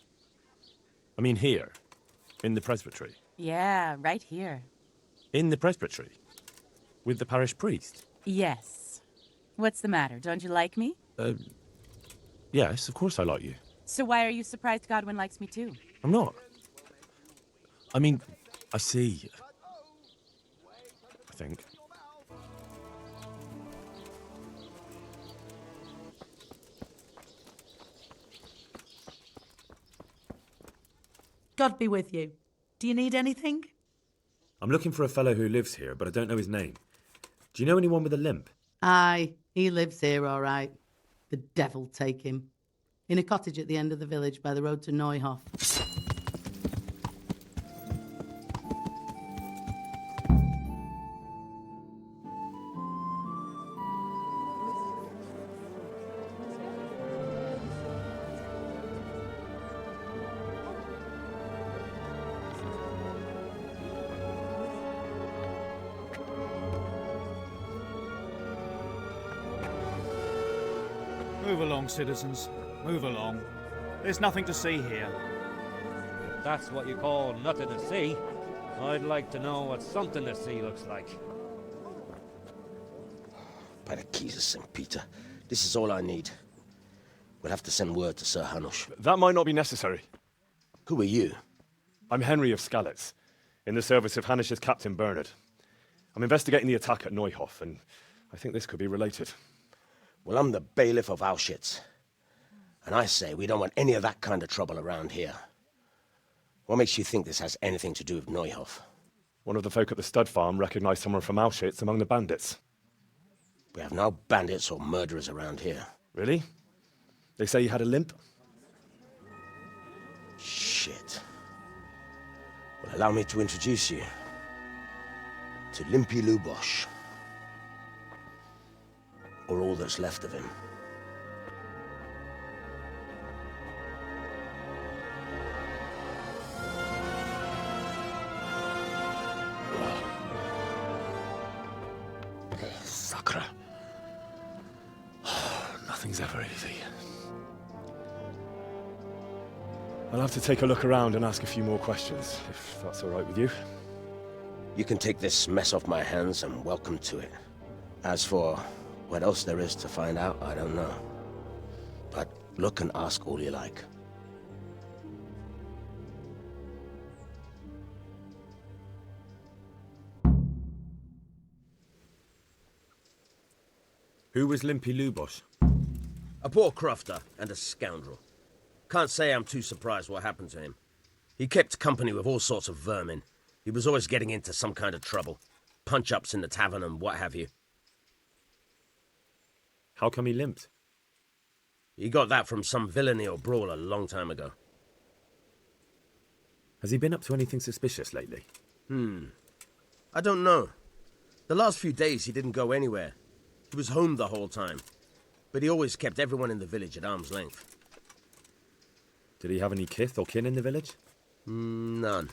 I mean here, in the presbytery. Yeah, right here. In the presbytery? With the parish priest? Yes. What's the matter? Don't you like me? Yes, of course I like you. So why are you surprised Godwin likes me too? I'm not. I mean, I see. I think. God be with you. Do you need anything? I'm looking for a fellow who lives here, but I don't know his name. Do you know anyone with a limp? Aye, he lives here all right. The devil take him. In a cottage at the end of the village by the road to Neuhof. Move along, citizens. Move along. There's nothing to see here. If that's what you call nothing to see, I'd like to know what something to see looks like. By the keys of St. Peter, this is all I need. We'll have to send word to Sir Hanush. That might not be necessary. Who are you? I'm Henry of Skalitz, in the service of Hanush's Captain Bernard. I'm investigating the attack at Neuhof, and I think this could be related. Well, I'm the bailiff of Auschwitz. And I say we don't want any of that kind of trouble around here. What makes you think this has anything to do with Neuhof? One of the folk at the stud farm recognized someone from Auschwitz among the bandits. We have no bandits or murderers around here. Really? They say you had a limp? Shit. Well, allow me to introduce you to Limpy Lubosh. Or all that's left of him. Sakra. Nothing's ever easy. I'll have to take a look around and ask a few more questions, if that's all right with you. You can take this mess off my hands and welcome to it. As for what else there is to find out, I don't know. But look and ask all you like. Who was Limpy Lubosh? A poor crofter and a scoundrel. Can't say I'm too surprised what happened to him. He kept company with all sorts of vermin. He was always getting into some kind of trouble. Punch-ups in the tavern and what have you. How come he limped? He got that from some villainy or brawl a long time ago. Has he been up to anything suspicious lately? I don't know. The last few days he didn't go anywhere. He was home the whole time. But he always kept everyone in the village at arm's length. Did he have any kith or kin in the village? None.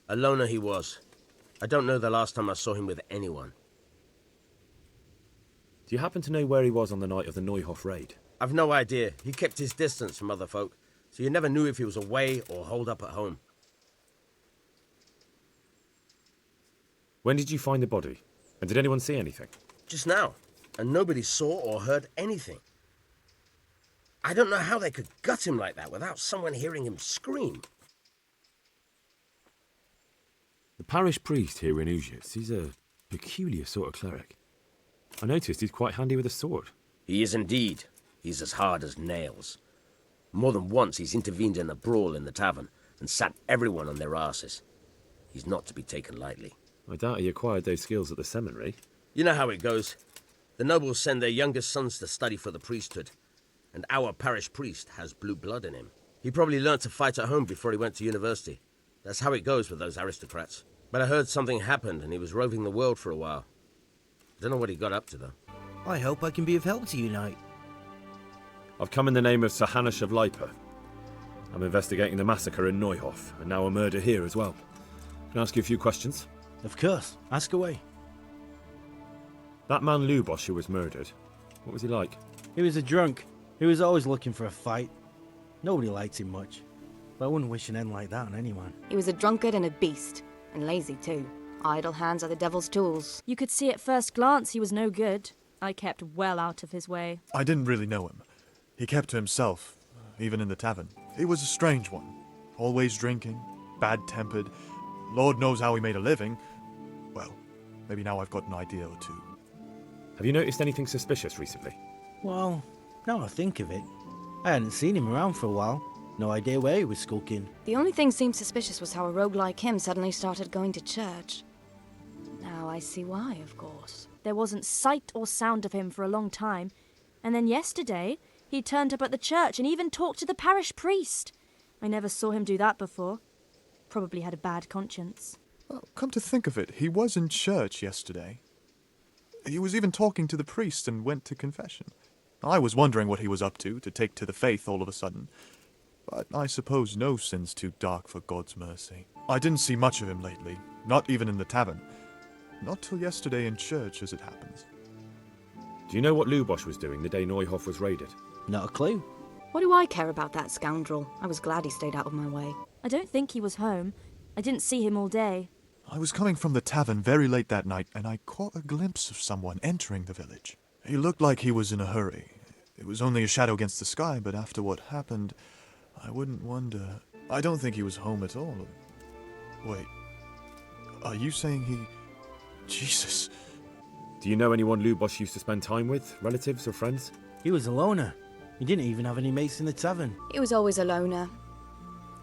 A loner he was. I don't know the last time I saw him with anyone. Do you happen to know where he was on the night of the Neuhof raid? I've no idea. He kept his distance from other folk, so you never knew if he was away or holed up at home. When did you find the body? And did anyone see anything? Just now, and nobody saw or heard anything. I don't know how they could gut him like that without someone hearing him scream. The parish priest here in Ujits, he's a peculiar sort of cleric. I noticed he's quite handy with a sword. He is indeed. He's as hard as nails. More than once he's intervened in a brawl in the tavern and sat everyone on their asses. He's not to be taken lightly. I doubt he acquired those skills at the seminary. You know how it goes. The nobles send their youngest sons to study for the priesthood, and our parish priest has blue blood in him. He probably learnt to fight at home before he went to university. That's how it goes with those aristocrats. But I heard something happened and he was roving the world for a while. I don't know what he got up to, though. I hope I can be of help to you, Knight. I've come in the name of Sir Hanush of Lipa. I'm investigating the massacre in Neuhof, and now a murder here as well. Can I ask you a few questions? Of course. Ask away. That man Lubosh who was murdered, what was he like? He was a drunk. He was always looking for a fight. Nobody liked him much. But I wouldn't wish an end like that on anyone. He was a drunkard and a beast. And lazy, too. Idle hands are the devil's tools. You could see at first glance he was no good. I kept well out of his way. I didn't really know him. He kept to himself, even in the tavern. He was a strange one. Always drinking, bad-tempered. Lord knows how he made a living. Well, maybe now I've got an idea or two. Have you noticed anything suspicious recently? Well, now I think of it, I hadn't seen him around for a while. No idea where he was skulking. The only thing seemed suspicious was how a rogue like him suddenly started going to church. Now I see why, of course. There wasn't sight or sound of him for a long time. And then yesterday, he turned up at the church and even talked to the parish priest. I never saw him do that before. Probably had a bad conscience. Well, come to think of it, he was in church yesterday. He was even talking to the priest and went to confession. I was wondering what he was up to take to the faith all of a sudden. But I suppose no sin's too dark for God's mercy. I didn't see much of him lately, not even in the tavern. Not till yesterday in church, as it happens. Do you know what Lubosh was doing the day Neuhof was raided? Not a clue. What do I care about that scoundrel? I was glad he stayed out of my way. I don't think he was home. I didn't see him all day. I was coming from the tavern very late that night, and I caught a glimpse of someone entering the village. He looked like he was in a hurry. It was only a shadow against the sky, but after what happened, I wouldn't wonder. I don't think he was home at all. Wait, are you saying he... Jesus. Do you know anyone Lubosh used to spend time with? Relatives or friends? He was a loner. He didn't even have any mates in the tavern. He was always a loner.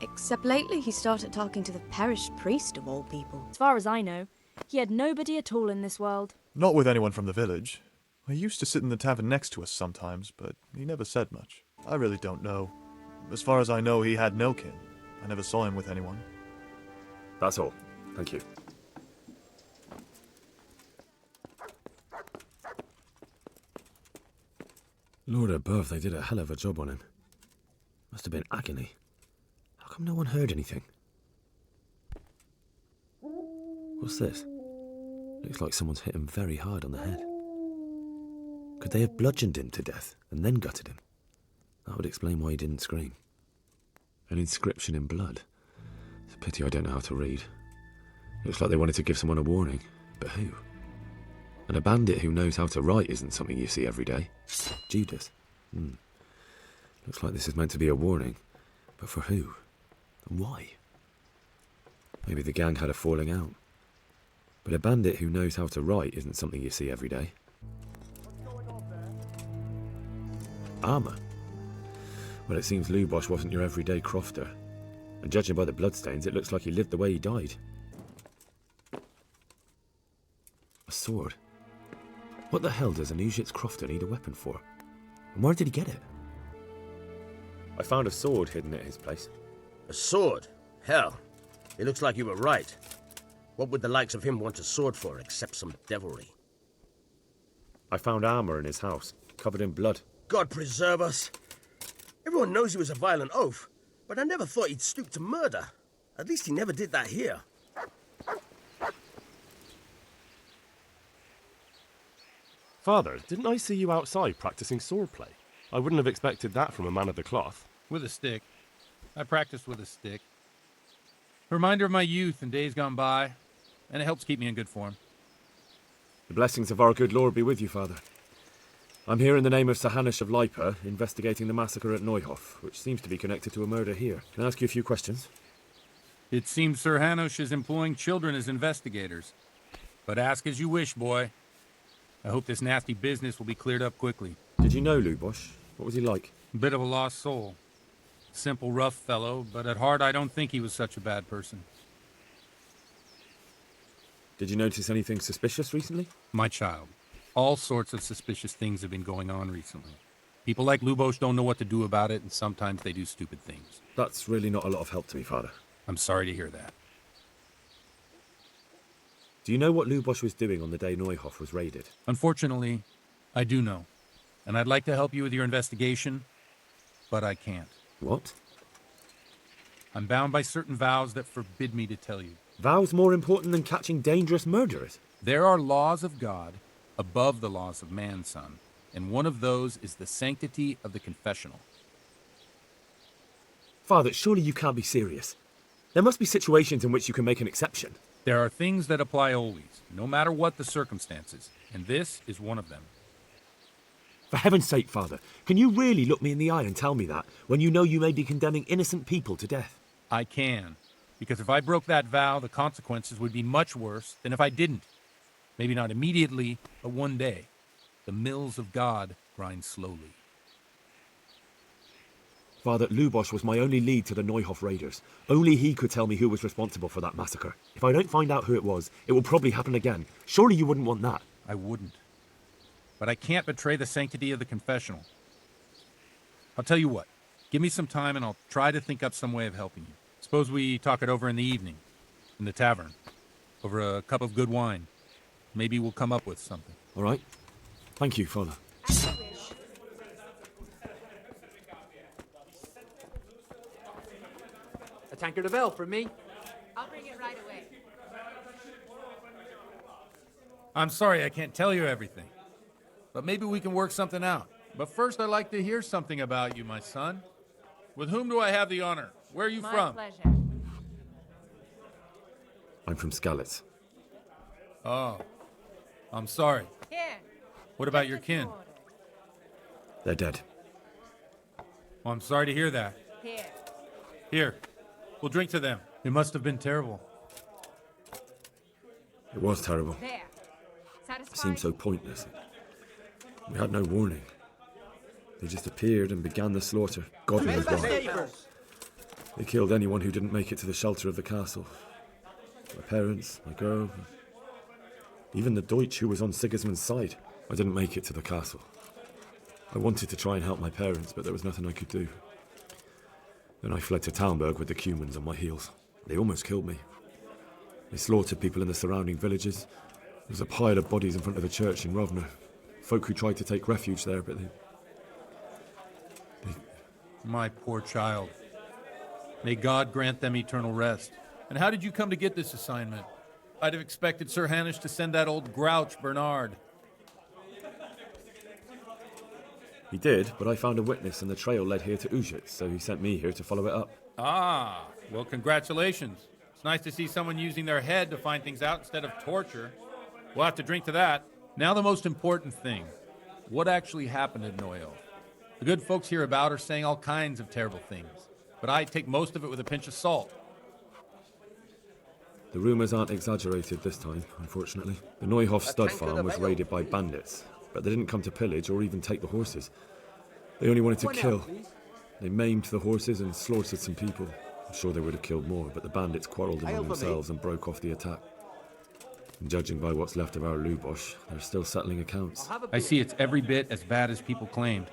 Except lately he started talking to the parish priest of all people. As far as I know, he had nobody at all in this world. Not with anyone from the village. He used to sit in the tavern next to us sometimes, but he never said much. I really don't know. As far as I know, he had no kin. I never saw him with anyone. That's all. Thank you. Lord above, they did a hell of a job on him. Must have been agony. How come no one heard anything? What's this? Looks like someone's hit him very hard on the head. Could they have bludgeoned him to death and then gutted him? That would explain why he didn't scream. An inscription in blood. It's a pity I don't know how to read. Looks like they wanted to give someone a warning. But who? And a bandit who knows how to write isn't something you see every day. Judas. Looks like this is meant to be a warning. But for who? And why? Maybe the gang had a falling out. But a bandit who knows how to write isn't something you see every day. Armour? Well, it seems Lubosh wasn't your everyday crofter. And judging by the bloodstains, it looks like he lived the way he died. A sword? What the hell does an Ujit's crofter need a weapon for? And where did he get it? I found a sword hidden at his place. A sword? Hell, it looks like you were right. What would the likes of him want a sword for except some devilry? I found armour in his house, covered in blood. God preserve us. Everyone knows he was a violent oaf, but I never thought he'd stoop to murder. At least he never did that here. Father, didn't I see you outside practicing swordplay? I wouldn't have expected that from a man of the cloth. With a stick. I practiced with a stick. A reminder of my youth and days gone by, and it helps keep me in good form. The blessings of our good Lord be with you, Father. I'm here in the name of Sir Hanush of Lipa, investigating the massacre at Neuhof, which seems to be connected to a murder here. Can I ask you a few questions? It seems Sir Hanush is employing children as investigators. But ask as you wish, boy. I hope this nasty business will be cleared up quickly. Did you know Lubosh? What was he like? Bit of a lost soul. Simple, rough fellow, but at heart I don't think he was such a bad person. Did you notice anything suspicious recently? My child. All sorts of suspicious things have been going on recently. People like Lubosh don't know what to do about it, and sometimes they do stupid things. That's really not a lot of help to me, Father. I'm sorry to hear that. Do you know what Lubosh was doing on the day Neuhof was raided? Unfortunately, I do know. And I'd like to help you with your investigation, but I can't. What? I'm bound by certain vows that forbid me to tell you. Vows more important than catching dangerous murderers? There are laws of God above the laws of man, son, and one of those is the sanctity of the confessional. Father, surely you can't be serious. There must be situations in which you can make an exception. There are things that apply always, no matter what the circumstances, and this is one of them. For heaven's sake, Father, can you really look me in the eye and tell me that when you know you may be condemning innocent people to death? I can, because if I broke that vow, the consequences would be much worse than if I didn't. Maybe not immediately, but one day. The mills of God grind slowly. Father, Lubosh was my only lead to the Neuhof raiders. Only he could tell me who was responsible for that massacre. If I don't find out who it was, it will probably happen again. Surely you wouldn't want that. I wouldn't. But I can't betray the sanctity of the confessional. I'll tell you what. Give me some time and I'll try to think up some way of helping you. Suppose we talk it over in the evening, in the tavern, over a cup of good wine. Maybe we'll come up with something. All right. Thank you, Father. A tankard of ale for me. I'll bring it right away. I'm sorry I can't tell you everything. But maybe we can work something out. But first I'd like to hear something about you, my son. With whom do I have the honor? Where are you from? My pleasure. I'm from Skalitz. Oh. I'm sorry. Here. What about your kin? They're dead. Well, I'm sorry to hear that. Here. Here. We'll drink to them. It must have been terrible. It was terrible. There. It Satisfied? seemed so pointless. We had no warning. They just appeared and began the slaughter. God knows why. They killed anyone who didn't make it to the shelter of the castle. My parents, my girl, even the Deutsch who was on Sigismund's side. I didn't make it to the castle. I wanted to try and help my parents, but there was nothing I could do. Then I fled to Talmberg with the Cumans on my heels. They almost killed me. They slaughtered people in the surrounding villages. There was a pile of bodies in front of the church in Rovno. Folk who tried to take refuge there, but they... My poor child. May God grant them eternal rest. And how did you come to get this assignment? I'd have expected Sir Hanush to send that old grouch, Bernard. He did, but I found a witness and the trail led here to Ujit, so he sent me here to follow it up. Ah, well, congratulations. It's nice to see someone using their head to find things out instead of torture. We'll have to drink to that. Now the most important thing. What actually happened at Noel? The good folks hereabout are saying all kinds of terrible things, but I take most of it with a pinch of salt. The rumours aren't exaggerated this time, unfortunately. The Neuhoff stud farm was raided by bandits, but they didn't come to pillage or even take the horses. They only wanted to kill. They maimed the horses and slaughtered some people. I'm sure they would have killed more, but the bandits quarrelled among themselves and broke off the attack. And judging by what's left of our Lubosh, they're still settling accounts. I see it's every bit as bad as people claimed.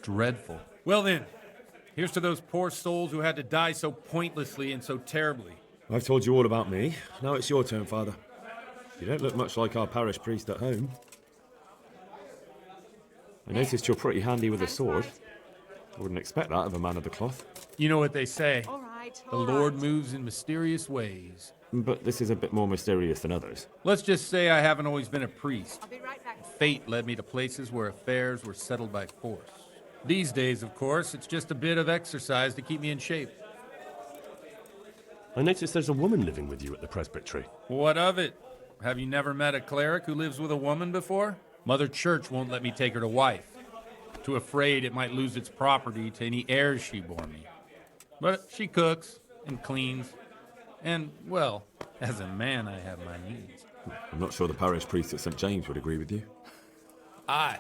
Dreadful. Well then, here's to those poor souls who had to die so pointlessly and so terribly. I've told you all about me. Now it's your turn, Father. You don't look much like our parish priest at home. I noticed you're pretty handy with a sword. I wouldn't expect that of a man of the cloth. You know what they say. The Lord moves in mysterious ways. But this is a bit more mysterious than others. Let's just say I haven't always been a priest. Fate led me to places where affairs were settled by force. These days, of course, it's just a bit of exercise to keep me in shape. I noticed there's a woman living with you at the presbytery. What of it? Have you never met a cleric who lives with a woman before? Mother Church won't let me take her to wife. Too afraid it might lose its property to any heirs she bore me. But she cooks and cleans. And, well, as a man, I have my needs. I'm not sure the parish priest at St. James would agree with you. I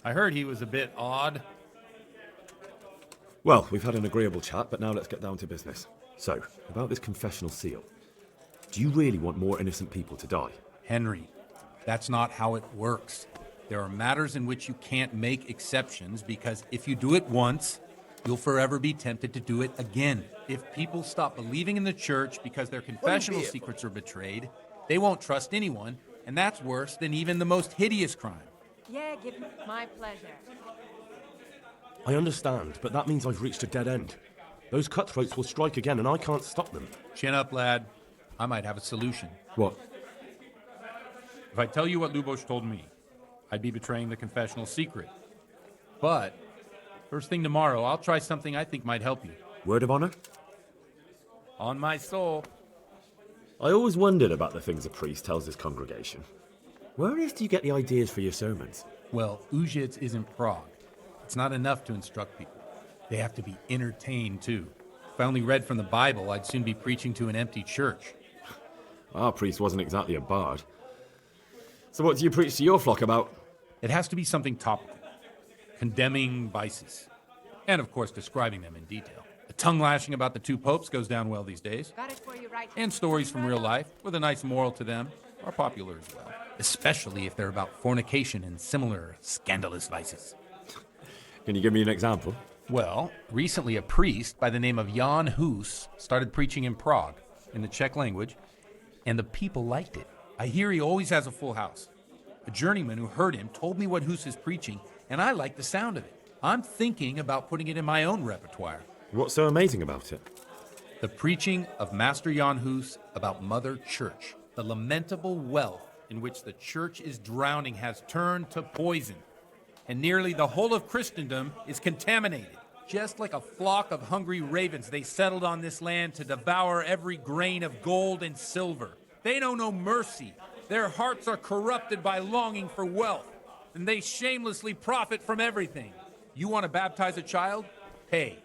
heard he was a bit odd. Well, we've had an agreeable chat, but now let's get down to business. So, about this confessional seal. Do you really want more innocent people to die? Henry, that's not how it works. There are matters in which you can't make exceptions because if you do it once, you'll forever be tempted to do it again. If people stop believing in the church because their confessional secrets are betrayed, they won't trust anyone, and that's worse than even the most hideous crime. Yeah, give me my pleasure. I understand, but that means I've reached a dead end. Those cutthroats will strike again, and I can't stop them. Chin up, lad. I might have a solution. What? If I tell you what Lubosh told me, I'd be betraying the confessional secret. But, first thing tomorrow, I'll try something I think might help you. Word of honor? On my soul. I always wondered about the things a priest tells his congregation. Where on earth do you get the ideas for your sermons? Well, Ujits isn't Prague. It's not enough to instruct people. They have to be entertained, too. If I only read from the Bible, I'd soon be preaching to an empty church. Our priest wasn't exactly a bard. So what do you preach to your flock about? It has to be something topical. Condemning vices. And, of course, describing them in detail. A tongue-lashing about the two popes goes down well these days. Got it for you right. And stories from real life, with a nice moral to them, are popular as well. Especially if they're about fornication and similar scandalous vices. Can you give me an example? Well, recently a priest by the name of Jan Hus started preaching in Prague, in the Czech language, and the people liked it. I hear he always has a full house. A journeyman who heard him told me what Hus is preaching, and I like the sound of it. I'm thinking about putting it in my own repertoire. What's so amazing about it? The preaching of Master Jan Hus about Mother Church. The lamentable wealth in which the church is drowning has turned to poison. And nearly the whole of Christendom is contaminated. Just like a flock of hungry ravens, they settled on this land to devour every grain of gold and silver. They know no mercy. Their hearts are corrupted by longing for wealth, and they shamelessly profit from everything. You want to baptize a child? Pay.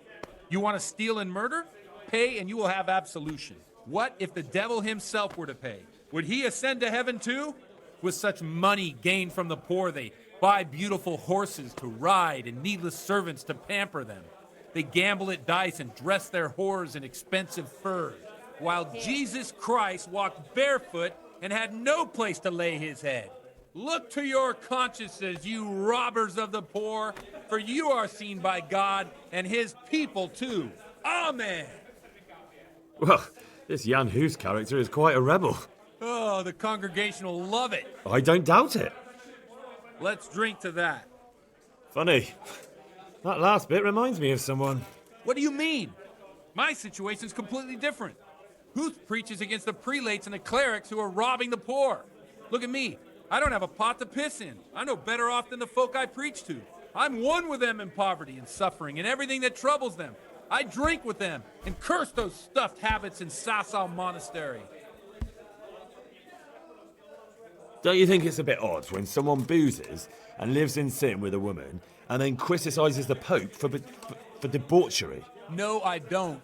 You want to steal and murder? Pay, and you will have absolution. What if the devil himself were to pay? Would he ascend to heaven too? With such money gained from the poor, they buy beautiful horses to ride and needless servants to pamper them. They gamble at dice and dress their whores in expensive furs, while Jesus Christ walked barefoot and had no place to lay his head. Look to your consciences, you robbers of the poor, for you are seen by God and his people too. Amen. Well, this Jan Hus character is quite a rebel. Oh, the congregation will love it. I don't doubt it. Let's drink to that. Funny. That last bit reminds me of someone. What do you mean? My situation's completely different. Huth preaches against the prelates and the clerics who are robbing the poor. Look at me. I don't have a pot to piss in. I'm no better off than the folk I preach to. I'm one with them in poverty and suffering and everything that troubles them. I drink with them and curse those stuffed habits in Sasau Monastery. Don't you think it's a bit odd when someone boozes and lives in sin with a woman and then criticises the Pope for debauchery? No, I don't.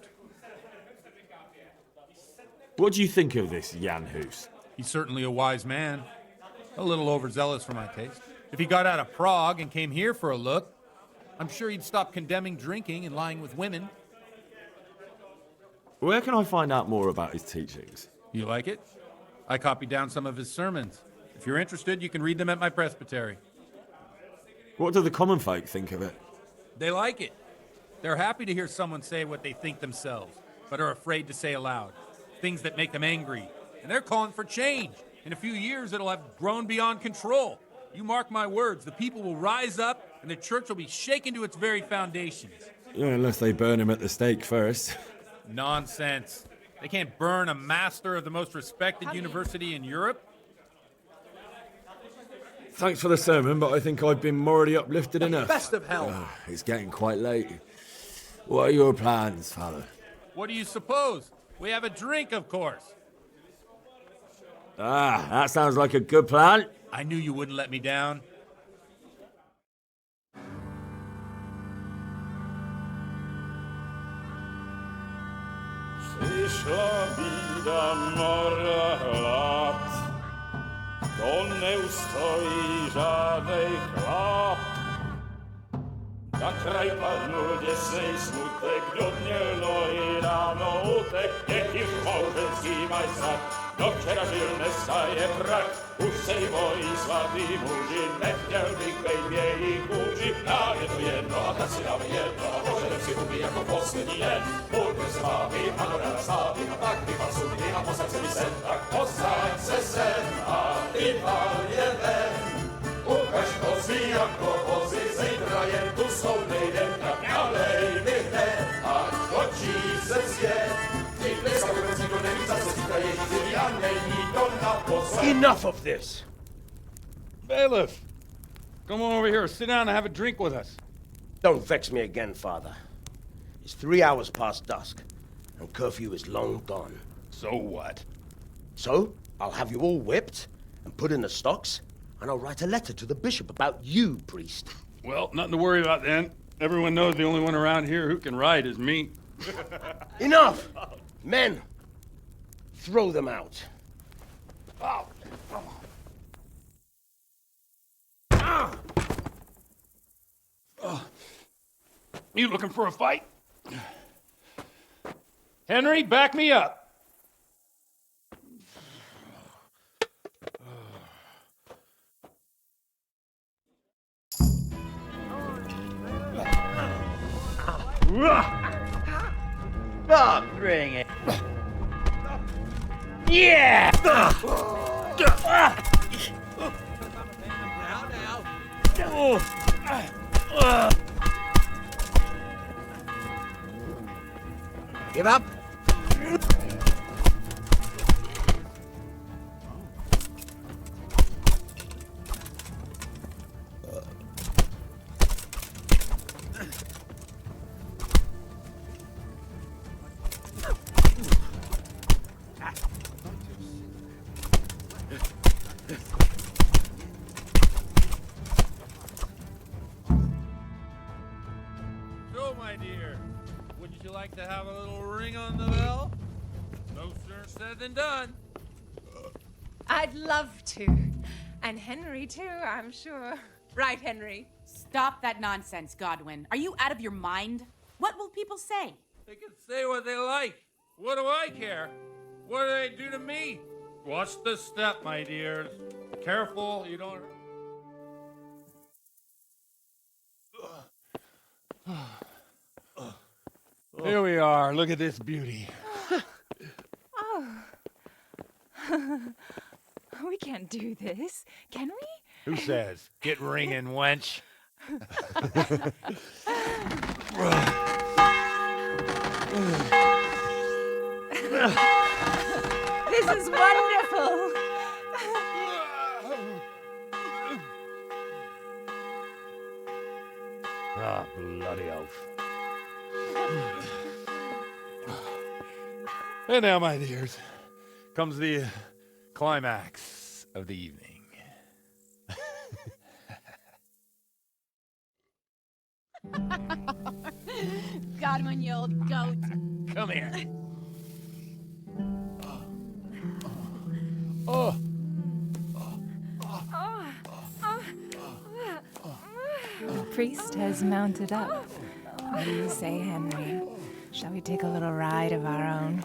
What do you think of this Jan Hus? He's certainly a wise man. A little overzealous for my taste. If he got out of Prague and came here for a look, I'm sure he'd stop condemning drinking and lying with women. Where can I find out more about his teachings? You like it? I copied down some of his sermons. If you're interested, you can read them at my presbytery. What do the common folk think of it? They like it. They're happy to hear someone say what they think themselves, but are afraid to say aloud. Things that make them angry. And they're calling for change. In a few years, it'll have grown beyond control. You mark my words, the people will rise up, and the church will be shaken to its very foundations. Yeah, unless they burn him at the stake first. Nonsense. They can't burn a master of the most respected university in Europe. Thanks for the sermon, but I think I've been morally uplifted enough. Best of hell. It's getting quite late. What are your plans, Father? What do you suppose? We have a drink, of course. That sounds like a good plan. I knew you wouldn't let me down. Przyszła bida mora lat, to nie ustoi żadnej chlap. Na kraj panuje sej smutek, do dnielno i rano utek, jaki w małżeński majsat, do wczorajszym staje brak. Už sej mojí svatý muži, nechtěl bych bejt v jejich kůži. Nám je to jedno a tak si dáme jedno a požadem si huby jako poslední den. Buďme s vámi, ano rád s vámi a tak vypal sudy a posaď se mi sem. Tak posaď se sem a vypal je ven. Ukaž kozy jako vozy, zítra jen tu jsou nejdem, tak nalej mi hned, ať točí se svět. Enough of this! Bailiff! Come on over here, sit down and have a drink with us. Don't vex me again, Father. It's 3 hours past dusk, and curfew is long gone. So what? So, I'll have you all whipped and put in the stocks, and I'll write a letter to the bishop about you, priest. Well, nothing to worry about then. Everyone knows the only one around here who can write is me. Enough! Men, throw them out. Oh, come on. You looking for a fight? Henry, back me up. Oh, bring it. Yeah! Give up? So, my dear, wouldn't you like to have a little ring on the bell? No sooner said than done. I'd love to. And Henry, too, I'm sure. Right, Henry? Stop that nonsense, Godwin. Are you out of your mind? What will people say? They can say what they like. What do I care? What do they do to me? Watch the step, my dear. Careful, you don't... Here we are. Look at this beauty. Oh. We can't do this, can we? Who says? Get ringing, wench. This is wonderful. Ah, bloody oath. And now, my dears, comes the climax of the evening. Got him on you old goat. Come here. Oh. The priest has mounted up. What do you say, Henry? Shall we take a little ride of our own?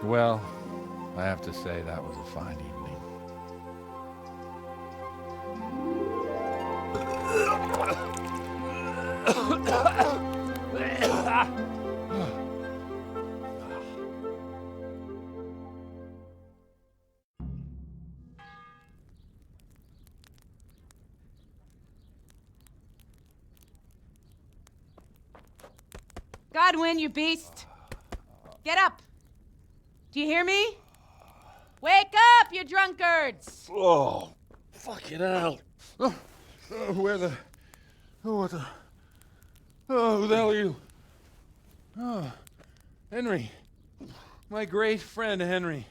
Well, I have to say that was a fine evening. Godwin, you beast! Get up! Do you hear me? Wake up, you drunkards! Oh, fucking hell. Where the... Oh, what the... Oh, who the hell are you? Oh, Henry. My great friend, Henry.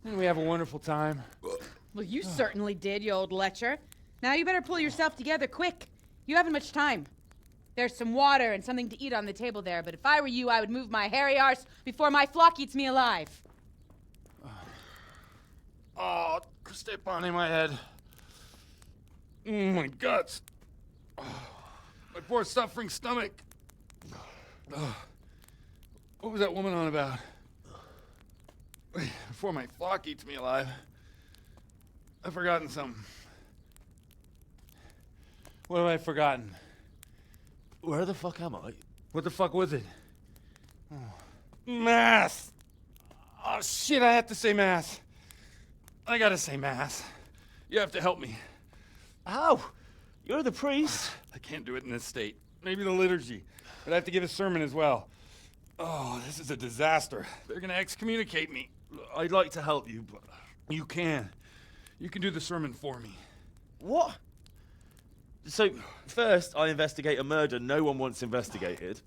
Didn't we have a wonderful time? Well, you certainly did, you old lecher. Now you better pull yourself together quick. You haven't much time. There's some water and something to eat on the table there, but if I were you, I would move my hairy arse before my flock eats me alive. Oh, step on in my head. My guts. Oh, my poor suffering stomach. Oh, what was that woman on about? Before my flock eats me alive. I've forgotten something. What have I forgotten? Where the fuck am I? What the fuck was it? Oh. Mass! Oh, shit, I have to say mass. I gotta say mass. You have to help me. How? You're the priest. I can't do it in this state. Maybe the liturgy. But I have to give a sermon as well. Oh, this is a disaster. They're gonna excommunicate me. I'd like to help you, but... You can. You can do the sermon for me. What? So, first I investigate a murder no one wants investigated.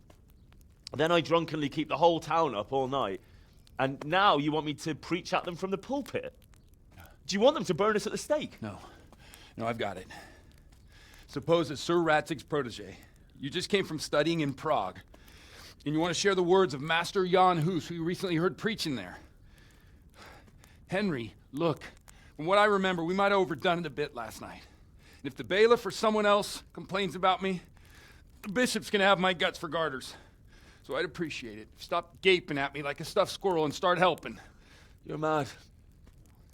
Then I drunkenly keep the whole town up all night. And now you want me to preach at them from the pulpit? Do you want them to burn us at the stake? No. No, I've got it. Suppose that Sir Ratzig's protege. You just came from studying in Prague. And you want to share the words of Master Jan Hus, who you recently heard preaching there. Henry, look. From what I remember, we might have overdone it a bit last night. And if the bailiff or someone else complains about me, the bishop's gonna have my guts for garters. So I'd appreciate it. Stop gaping at me like a stuffed squirrel and start helping. You're mad.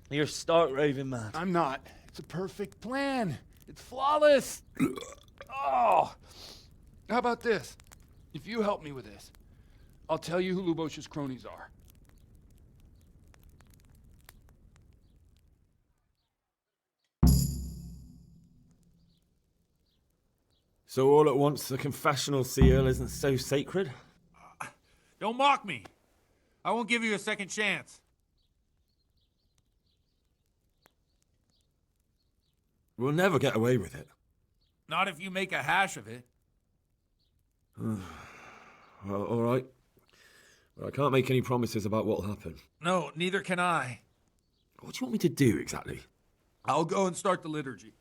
You're stark raving mad. I'm not. It's a perfect plan. It's flawless. Oh. How about this? If you help me with this, I'll tell you who Lubosh's cronies are. So all at once the confessional seal isn't so sacred? Don't mock me. I won't give you a second chance. We'll never get away with it. Not if you make a hash of it. Well, all right. But I can't make any promises about what'll happen. No, neither can I. What do you want me to do exactly? I'll go and start the liturgy.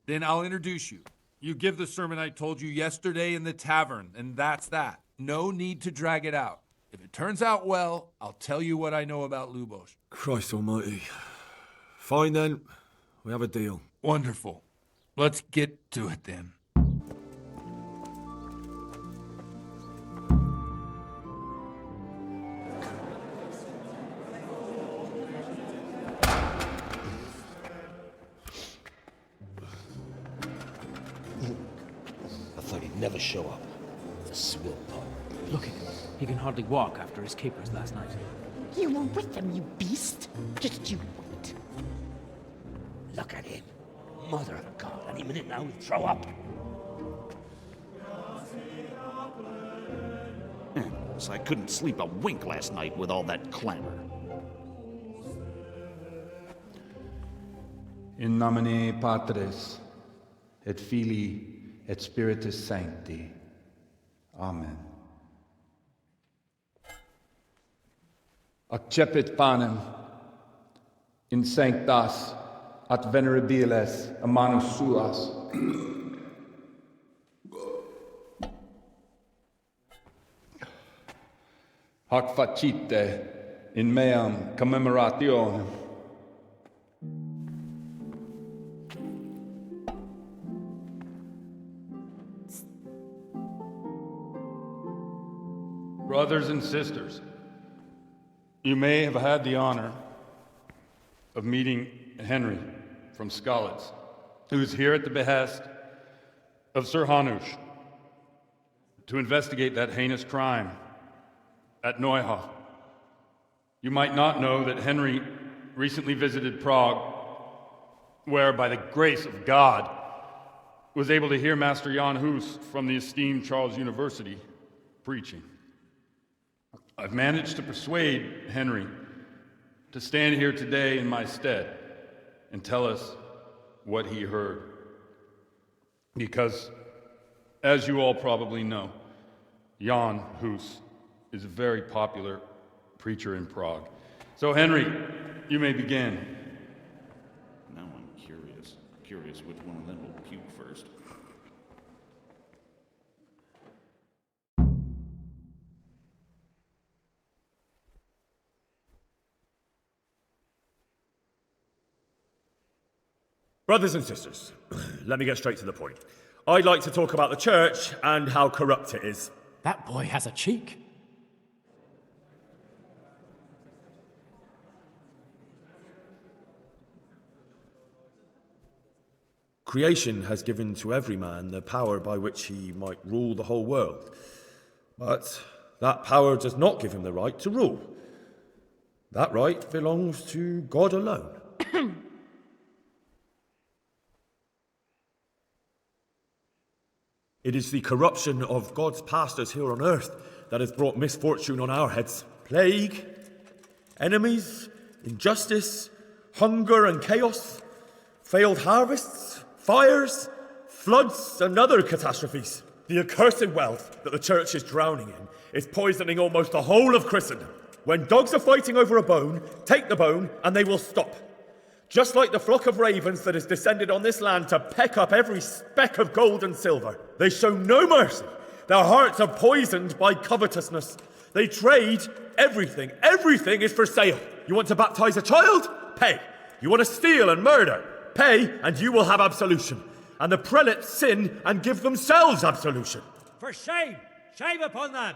Then I'll introduce you. You give the sermon I told you yesterday in the tavern, and that's that. No need to drag it out. If it turns out well, I'll tell you what I know about Lubosh. Christ almighty. Fine then. We have a deal. Wonderful. Let's get to it then. I thought he'd never show up. The swill pot. Look at him. He can hardly walk after his capers last night. You were with them, you beast. Just you wait. Look at him. Mother of God, any minute now he'll throw up. So I couldn't sleep a wink last night with all that clamor. In nomine Patris, et Filii, et Spiritus Sancti. Amen. Accepit panem in sanctas at venerabiles a manus suas. Hac facite in meam commemorationem. Brothers and sisters, you may have had the honor of meeting Henry from Skalitz, who is here at the behest of Sir Hanush to investigate that heinous crime at Neuhof. You might not know that Henry recently visited Prague, where, by the grace of God, was able to hear Master Jan Hus from the esteemed Charles University preaching. I've managed to persuade Henry to stand here today in my stead and tell us what he heard. Because, as you all probably know, Jan Hus is a very popular preacher in Prague. So, Henry, you may begin. Now I'm curious which one of them will puke first. Brothers and sisters, let me get straight to the point. I'd like to talk about the church and how corrupt it is. That boy has a cheek. Creation has given to every man the power by which he might rule the whole world. But that power does not give him the right to rule. That right belongs to God alone. It is the corruption of God's pastors here on earth that has brought misfortune on our heads. Plague, enemies, injustice, hunger and chaos, failed harvests, fires, floods and other catastrophes. The accursed wealth that the church is drowning in is poisoning almost the whole of Christendom. When dogs are fighting over a bone, take the bone and they will stop. Just like the flock of ravens that has descended on this land to peck up every speck of gold and silver. They show no mercy. Their hearts are poisoned by covetousness. They trade everything. Everything is for sale. You want to baptize a child? Pay. You want to steal and murder? Pay, and you will have absolution. And the prelates sin and give themselves absolution. For shame! Shame upon them!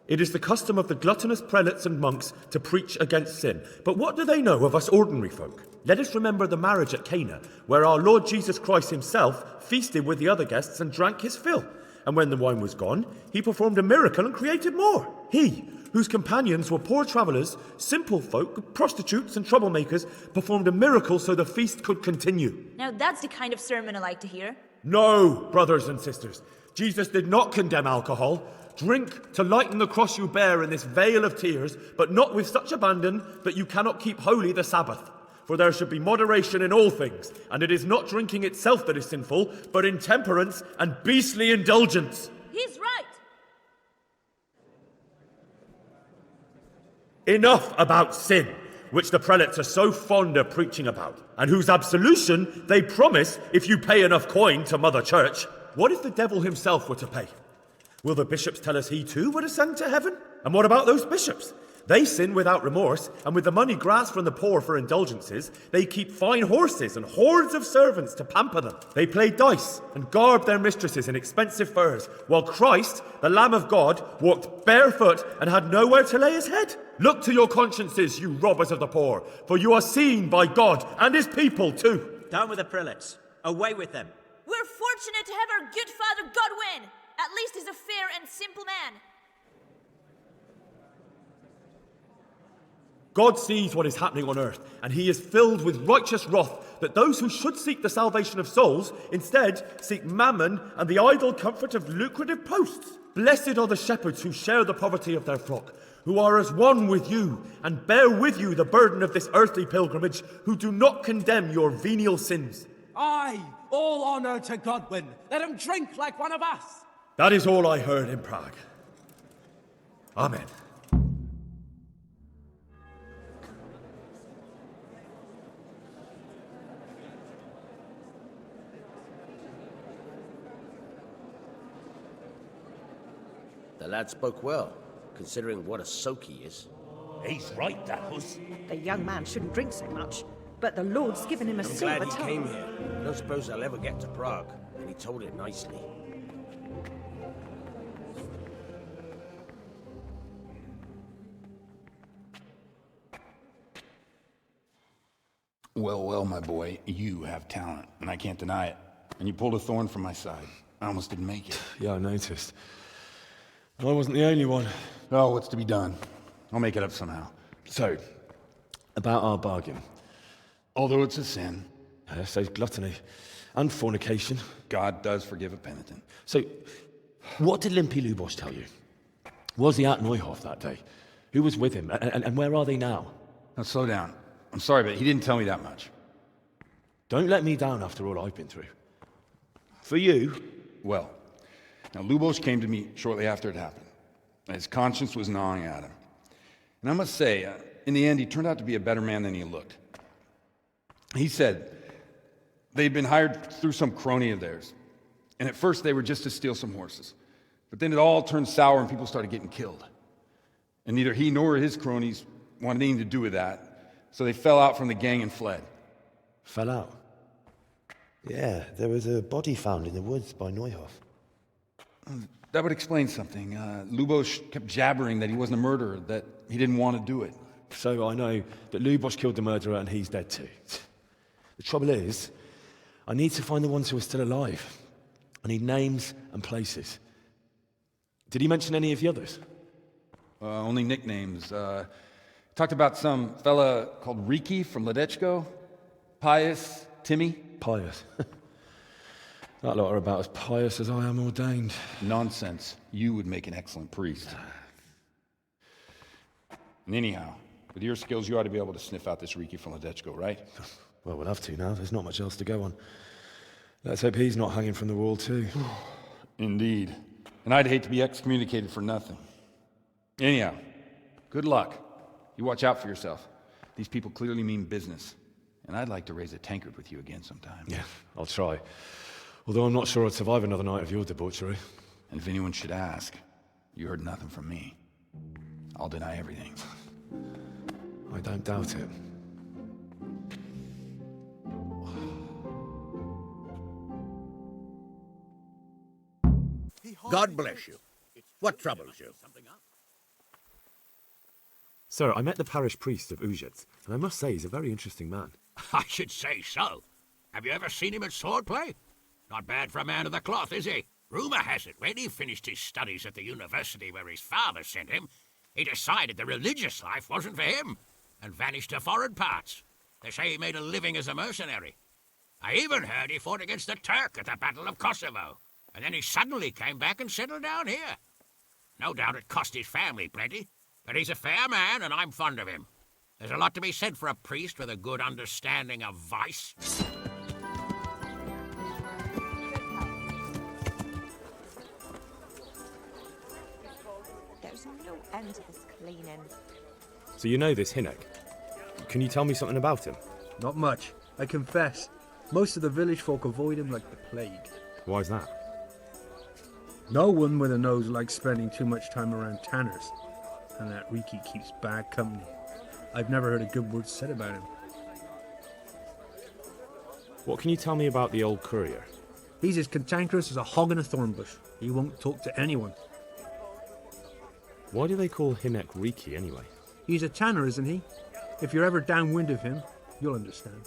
It is the custom of the gluttonous prelates and monks to preach against sin. But what do they know of us ordinary folk? Let us remember the marriage at Cana, where our Lord Jesus Christ himself feasted with the other guests and drank his fill. And when the wine was gone, he performed a miracle and created more. He, whose companions were poor travellers, simple folk, prostitutes and troublemakers, performed a miracle so the feast could continue. Now that's the kind of sermon I like to hear. No, brothers and sisters. Jesus did not condemn alcohol. Drink to lighten the cross you bear in this vale of tears, but not with such abandon that you cannot keep holy the Sabbath. For there should be moderation in all things, and it is not drinking itself that is sinful, but intemperance and beastly indulgence. He's right. Enough about sin, which the prelates are so fond of preaching about, and whose absolution they promise if you pay enough coin to Mother Church. What if the devil himself were to pay? Will the bishops tell us he too would ascend to heaven? And what about those bishops? They sin without remorse, and with the money grasped from the poor for indulgences, they keep fine horses and hordes of servants to pamper them. They play dice and garb their mistresses in expensive furs, while Christ, the Lamb of God, walked barefoot and had nowhere to lay his head. Look to your consciences, you robbers of the poor, for you are seen by God and his people too. Down with the prelates. Away with them. We're fortunate to have our good father Godwin. At least he's a fair and simple man. God sees what is happening on earth, and he is filled with righteous wrath that those who should seek the salvation of souls instead seek mammon and the idle comfort of lucrative posts. Blessed are the shepherds who share the poverty of their flock, who are as one with you and bear with you the burden of this earthly pilgrimage, who do not condemn your venial sins. Aye, all honour to Godwin. Let him drink like one of us. That is all I heard in Prague. Amen. The lad spoke well, considering what a soak he is. He's right, that was. The young man shouldn't drink so much, but the Lord's given him a I'm silver glad he tongue. came here. I don't suppose I'll ever get to Prague, and he told it nicely. Well, well, my boy, you have talent, and I can't deny it. And you pulled a thorn from my side. I almost didn't make it. Yeah, I noticed. I wasn't the only one. Oh, what's to be done? I'll make it up somehow. So, about our bargain. Although it's a sin. So gluttony and fornication. God does forgive a penitent. So, what did Limpy Lubosh tell you? Was he at Neuhof that day? Who was with him? And where are they now? Now, slow down. I'm sorry, but he didn't tell me that much. Don't let me down after all I've been through. For you? Well, now Lubosh came to me shortly after it happened. His conscience was gnawing at him. And I must say, in the end, he turned out to be a better man than he looked. He said they'd been hired through some crony of theirs. And at first they were just to steal some horses. But then it all turned sour and people started getting killed. And neither he nor his cronies wanted anything to do with that. So they fell out from the gang and fled. Fell out? Yeah, there was a body found in the woods by Neuhof. That would explain something. Lubosh kept jabbering that he wasn't a murderer, that he didn't want to do it. So I know that Lubosh killed the murderer and he's dead too. The trouble is, I need to find the ones who are still alive. I need names and places. Did he mention any of the others? Only nicknames. Talked about some fella called Riki from Ledechko, Pius, Timmy. Pius. That lot are about as pious as I am ordained. Nonsense. You would make an excellent priest. And anyhow, with your skills, you ought to be able to sniff out this Riki from Ledechko, right? Well, we'll have to now. There's not much else to go on. Let's hope he's not hanging from the wall too. Indeed. And I'd hate to be excommunicated for nothing. Anyhow, good luck. You watch out for yourself. These people clearly mean business. And I'd like to raise a tankard with you again sometime. Yeah, I'll try. Although I'm not sure I'd survive another night of your debauchery. And if anyone should ask, you heard nothing from me. I'll deny everything. I don't doubt it. God bless you. What troubles you? Sir, I met the parish priest of Uzhitz, and I must say he's a very interesting man. I should say so. Have you ever seen him at swordplay? Not bad for a man of the cloth, is he? Rumour has it, when he finished his studies at the university where his father sent him, he decided the religious life wasn't for him, and vanished to foreign parts. They say he made a living as a mercenary. I even heard he fought against the Turk at the Battle of Kosovo, and then he suddenly came back and settled down here. No doubt it cost his family plenty, but he's a fair man, and I'm fond of him. There's a lot to be said for a priest with a good understanding of vice. There's no end to this cleaning. So you know this Hinek. Can you tell me something about him? Not much, I confess. Most of the village folk avoid him like the plague. Why's that? No one with a nose likes spending too much time around tanners. and that Riki keeps bad company. I've never heard a good word said about him. What can you tell me about the old courier? He's as cantankerous as a hog in a thorn bush. He won't talk to anyone. Why do they call Hinek Riki anyway? He's a tanner, isn't he? If you're ever downwind of him, you'll understand.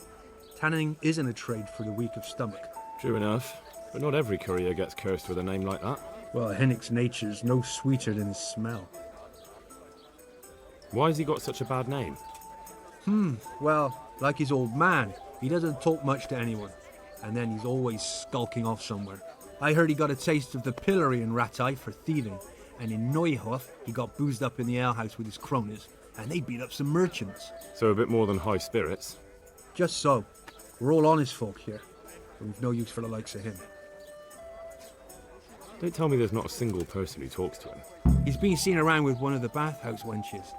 Tanning isn't a trade for the weak of stomach. True enough, but not every courier gets cursed with a name like that. Well, Hinnick's nature's no sweeter than his smell. Why has he got such a bad name? Well, like his old man, he doesn't talk much to anyone. And then he's always skulking off somewhere. I heard he got a taste of the pillory in Ratai for thieving, and in Neuhof he got boozed up in the alehouse with his cronies, and they beat up some merchants. So a bit more than high spirits? Just so. We're all honest folk here, and we've no use for the likes of him. Don't tell me there's not a single person who talks to him. He's been seen around with one of the bathhouse wenches.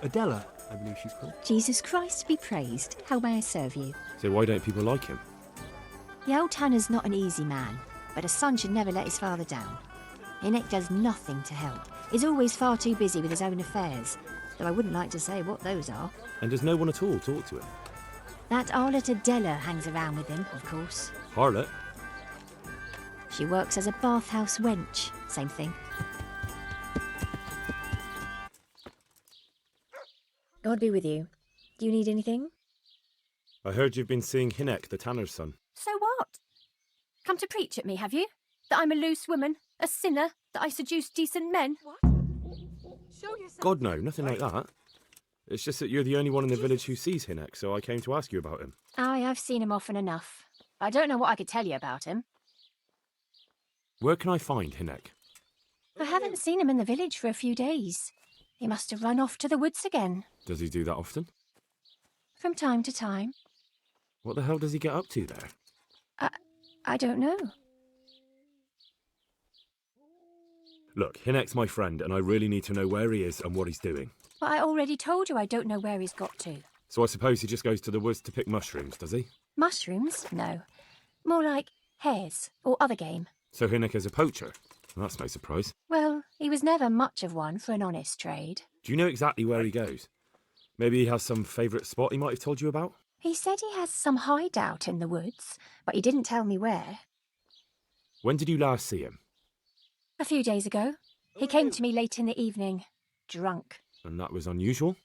Adela, I believe she's called. Jesus Christ be praised. How may I serve you? So why don't people like him? The old tanner's not an easy man, but a son should never let his father down. Hinnick does nothing to help. He's always far too busy with his own affairs, though I wouldn't like to say what those are. And does no one at all talk to him? That harlot Adela hangs around with him, of course. Harlot? She works as a bathhouse wench. Same thing. God be with you. Do you need anything? I heard you've been seeing Hinek, the tanner's son. So what? Come to preach at me, have you? That I'm a loose woman, a sinner, that I seduce decent men? What? Show yourself. God, no, nothing like that. It's just that you're the only one in the village who sees Hinek, so I came to ask you about him. Aye, I've seen him often enough. I don't know what I could tell you about him. Where can I find Hinek? I haven't seen him in the village for a few days. He must have run off to the woods again. Does he do that often? From time to time. What the hell does he get up to there? I don't know. Look, Hinek's my friend, and I really need to know where he is and what he's doing. But I already told you I don't know where he's got to. So I suppose he just goes to the woods to pick mushrooms, does he? Mushrooms? No. More like hares or other game. So Hinek is a poacher? That's no surprise. Well, he was never much of one for an honest trade. Do you know exactly where he goes? Maybe he has some favourite spot he might have told you about? He said he has some hideout in the woods, but he didn't tell me where. When did you last see him? A few days ago. He came to me late in the evening, drunk. And that was unusual?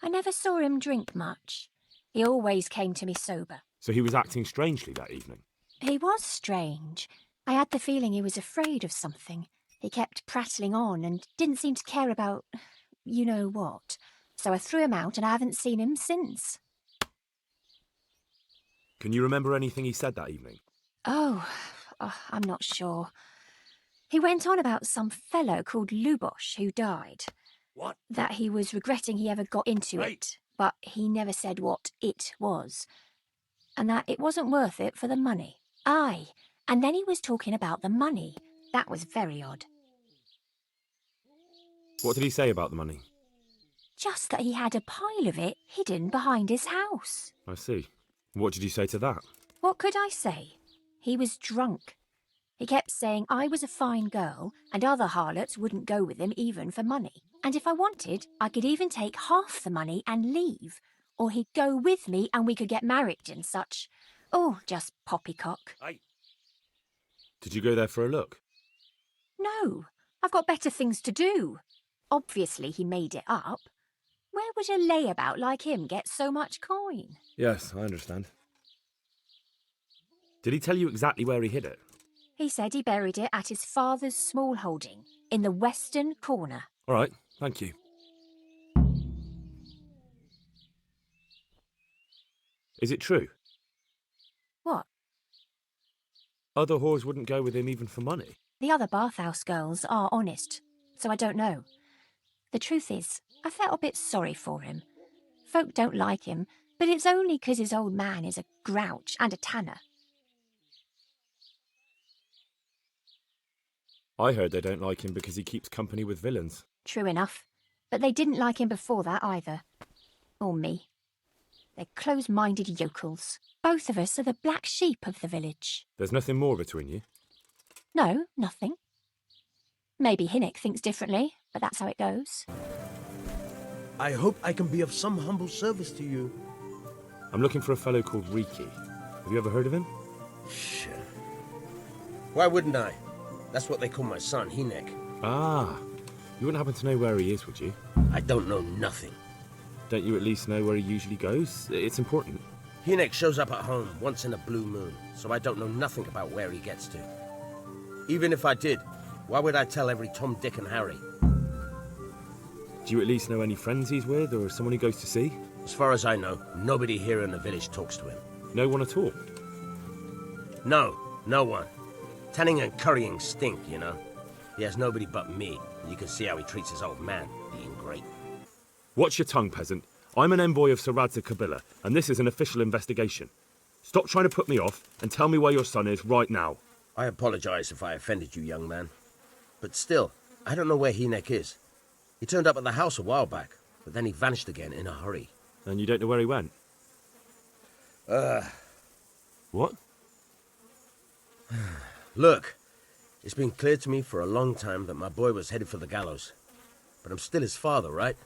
I never saw him drink much. He always came to me sober. So he was acting strangely that evening? He was strange. I had the feeling he was afraid of something. He kept prattling on and didn't seem to care about you know what. So I threw him out and I haven't seen him since. Can you remember anything he said that evening? Oh, I'm not sure. He went on about some fellow called Lubosh who died. What? That he was regretting he ever got into it, but he never said what it was. And that it wasn't worth it for the money. Aye, and then he was talking about the money. That was very odd. What did he say about the money? Just that he had a pile of it hidden behind his house. I see. What did you say to that? What could I say? He was drunk. He kept saying I was a fine girl and other harlots wouldn't go with him even for money. And if I wanted, I could even take half the money and leave. Or he'd go with me and we could get married and such. Oh, just poppycock. Aye. Did you go there for a look? No, I've got better things to do. Obviously he made it up. Where would a layabout like him get so much coin? Yes, I understand. Did he tell you exactly where he hid it? He said he buried it at his father's small holding, in the western corner. All right, thank you. Is it true? What? Other whores wouldn't go with him even for money? The other bathhouse girls are honest, so I don't know. The truth is, I felt a bit sorry for him. Folk don't like him, but it's only 'cause his old man is a grouch and a tanner. I heard they don't like him because he keeps company with villains. True enough, but they didn't like him before that either. Or me. They're close-minded yokels. Both of us are the black sheep of the village. There's nothing more between you? No, nothing. Maybe Hinnick thinks differently, but that's how it goes. I hope I can be of some humble service to you. I'm looking for a fellow called Riki. Have you ever heard of him? Sure. Why wouldn't I? That's what they call my son, Hinek. Ah, you wouldn't happen to know where he is, would you? I don't know nothing. Don't you at least know where he usually goes? It's important. Hinek shows up at home once in a blue moon, so I don't know nothing about where he gets to. Even if I did, why would I tell every Tom, Dick and Harry? Do you at least know any friends he's with, or someone he goes to see? As far as I know, nobody here in the village talks to him. No one at all? No, no one. Tanning and currying stink, you know. He has nobody but me, and you can see how he treats his old man, being great. Watch your tongue, peasant. I'm an envoy of Sir Radza Kabila, and this is an official investigation. Stop trying to put me off, and tell me where your son is right now. I apologize if I offended you, young man. But still, I don't know where Hinek is. He turned up at the house a while back, but then he vanished again in a hurry. And you don't know where he went? What? Look, it's been clear to me for a long time that my boy was headed for the gallows. But I'm still his father, right?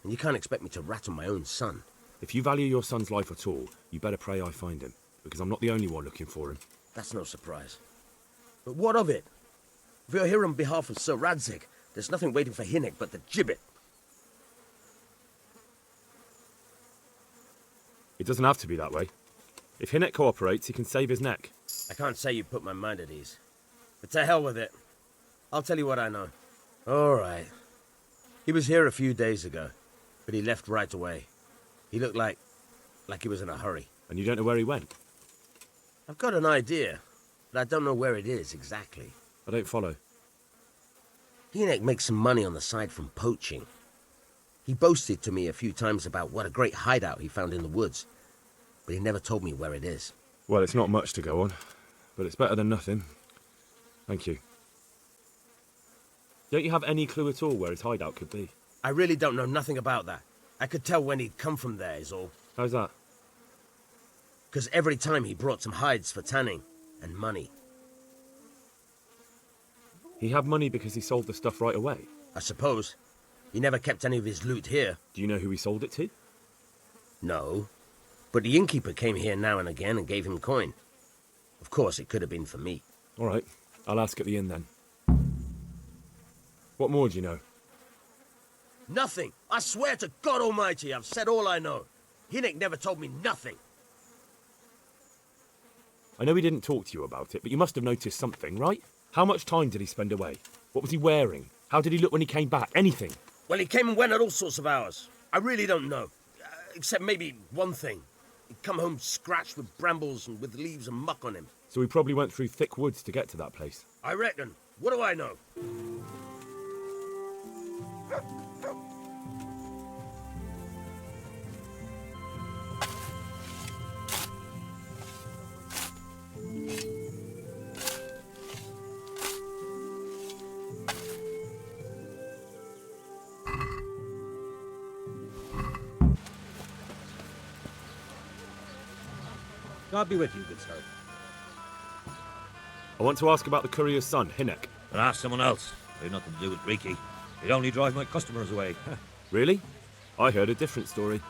And you can't expect me to rat on my own son. If you value your son's life at all, you better pray I find him, because I'm not the only one looking for him. That's no surprise. But what of it? If you're here on behalf of Sir Radzik, there's nothing waiting for Hinek but the gibbet. It doesn't have to be that way. If Hinek cooperates, he can save his neck. I can't say you put my mind at ease. But to hell with it. I'll tell you what I know. All right. He was here a few days ago, but he left right away. He looked like he was in a hurry. And you don't know where he went? I've got an idea, but I don't know where it is exactly. I don't follow. Hinek makes some money on the side from poaching. He boasted to me a few times about what a great hideout he found in the woods, but he never told me where it is. Well, it's not much to go on, but it's better than nothing. Thank you. Don't you have any clue at all where his hideout could be? I really don't know nothing about that. I could tell when he'd come from there, is all. How's that? Because every time he brought some hides for tanning, and money. He had money because he sold the stuff right away? I suppose. He never kept any of his loot here. Do you know who he sold it to? No. But the innkeeper came here now and again and gave him coin. Of course, it could have been for me. All right. I'll ask at the inn then. What more do you know? Nothing. I swear to God Almighty, I've said all I know. Hinek never told me nothing. I know he didn't talk to you about it, but you must have noticed something, right? How much time did he spend away? What was he wearing? How did he look when he came back? Anything? Well, he came and went at all sorts of hours. I really don't know. Except maybe one thing. He'd come home scratched with brambles and with leaves and muck on him. So he probably went through thick woods to get to that place. I reckon. What do I know? God be with you, good sir. I want to ask about the courier's son, Hinek. But ask someone else. They've nothing to do with Riki. He'd only drive my customers away. Really? I heard a different story.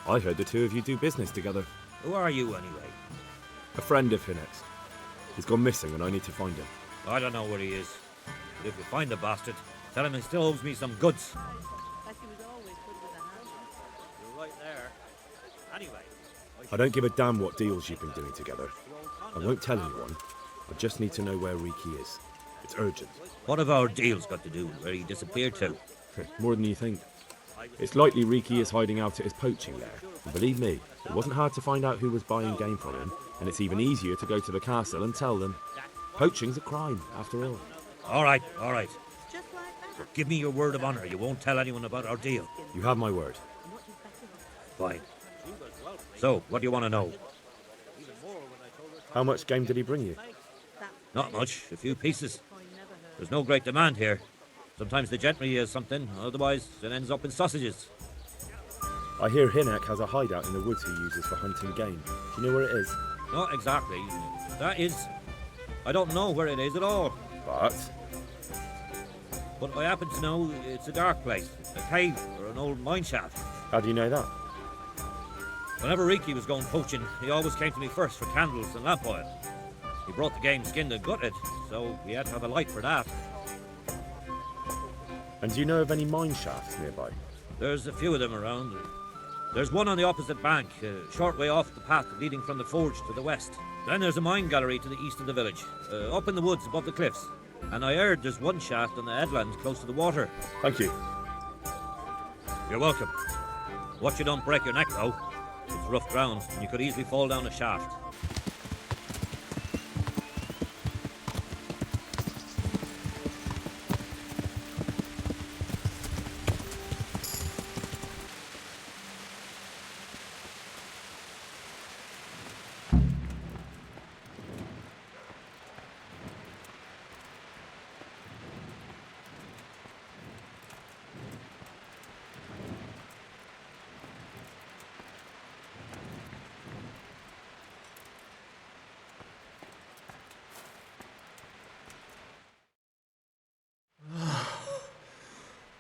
I heard the two of you do business together. Who are you, anyway? A friend of Hinek's. He's gone missing and I need to find him. I don't know where he is. But if you find the bastard, tell him he still owes me some goods. You're right there. Anyway... I don't give a damn what deals you've been doing together. I won't tell anyone. I just need to know where Riki is. It's urgent. What have our deals got to do with where he disappeared to? More than you think. It's likely Riki is hiding out at his poaching lair. And believe me, it wasn't hard to find out who was buying game from him, and it's even easier to go to the castle and tell them. Poaching's a crime, after all. All right, all right. Give me your word of honor. You won't tell anyone about our deal. You have my word. Fine. So, what do you want to know? How much game did he bring you? Not much. A few pieces. There's no great demand here. Sometimes the gentry has something, otherwise it ends up in sausages. I hear Hinek has a hideout in the woods he uses for hunting game. Do you know where it is? Not exactly. That is... I don't know where it is at all. But I happen to know it's a dark place. A cave or an old mine shaft. How do you know that? Whenever Riki was going poaching, he always came to me first for candles and lamp oil. He brought the game skinned and gutted, so we had to have a light for that. And do you know of any mine shafts nearby? There's a few of them around. There's one on the opposite bank, a short way off the path leading from the forge to the west. Then there's a mine gallery to the east of the village, up in the woods above the cliffs. And I heard there's one shaft on the headland close to the water. Thank you. You're welcome. Watch you don't break your neck, though. It's rough ground, and you could easily fall down a shaft.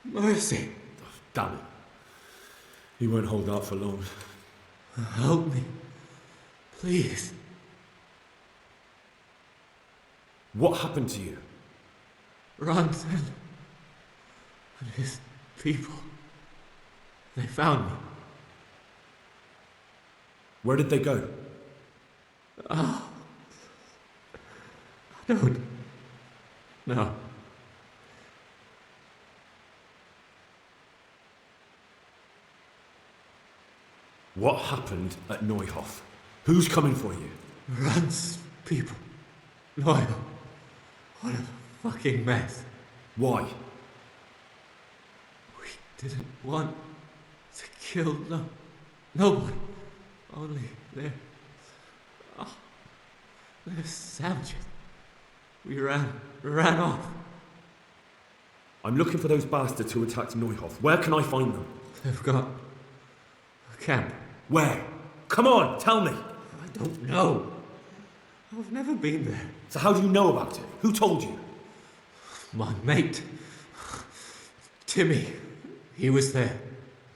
Mercy. Damn it. He won't hold out for long. Help me. Please. What happened to you? Ranson and his people. They found me. Where did they go? Oh. I don't know. What happened at Neuhof? Who's coming for you? Rand's people. Neuhof. What a fucking mess. Why? We didn't want to kill nobody. Only they're savages. We ran off. I'm looking for those bastards who attacked Neuhof. Where can I find them? They've got a camp. Where? Come on, tell me. I don't know. I've never been there. So how do you know about it? Who told you? My mate. Timmy. He was there.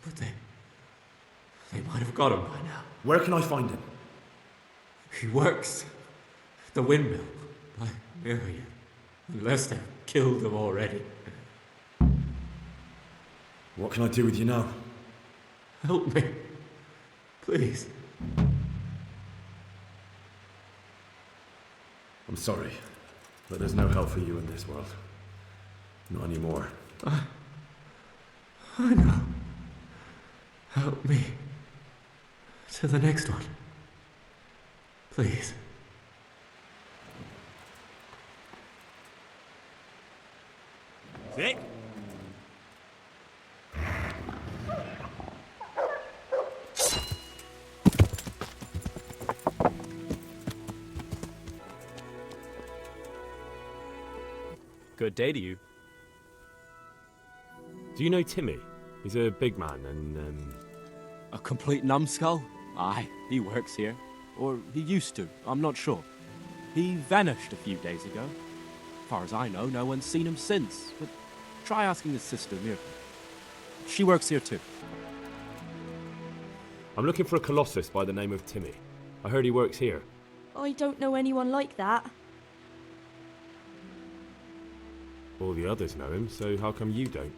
But they might have got him by now. Where can I find him? He works at the windmill by Miriam. Unless they've killed him already. What can I do with you now? Help me. Please. I'm sorry, but there's no help for you in this world. Not anymore. I know. Help me. To the next one. Please. Sick? Good day to you. Do you know Timmy? He's a big man and, A complete numbskull? Aye, he works here. Or he used to, I'm not sure. He vanished a few days ago. As far as I know, no one's seen him since. But try asking his sister, Mirka. She works here too. I'm looking for a colossus by the name of Timmy. I heard he works here. I don't know anyone like that. All the others know him, so how come you don't?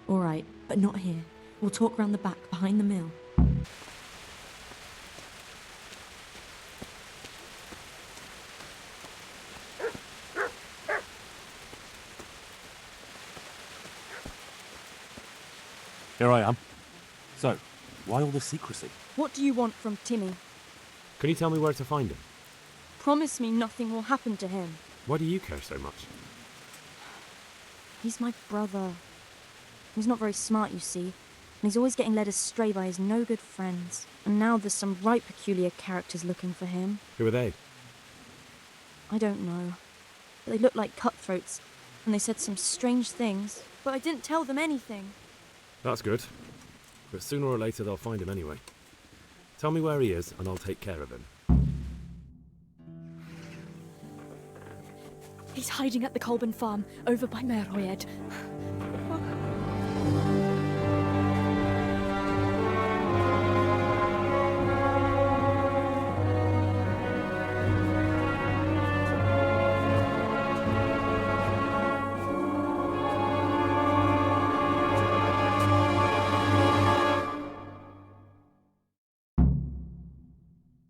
All right, but not here. We'll talk round the back, behind the mill. Here I am. So, why all the secrecy? What do you want from Timmy? Can you tell me where to find him? Promise me nothing will happen to him. Why do you care so much? He's my brother. He's not very smart, you see, and he's always getting led astray by his no-good friends. And now there's some right peculiar characters looking for him. Who are they? I don't know. But they look like cutthroats, and they said some strange things. But I didn't tell them anything. That's good. But sooner or later they'll find him anyway. Tell me where he is and I'll take care of him. He's hiding at the Kolben farm, over by Merhoyed.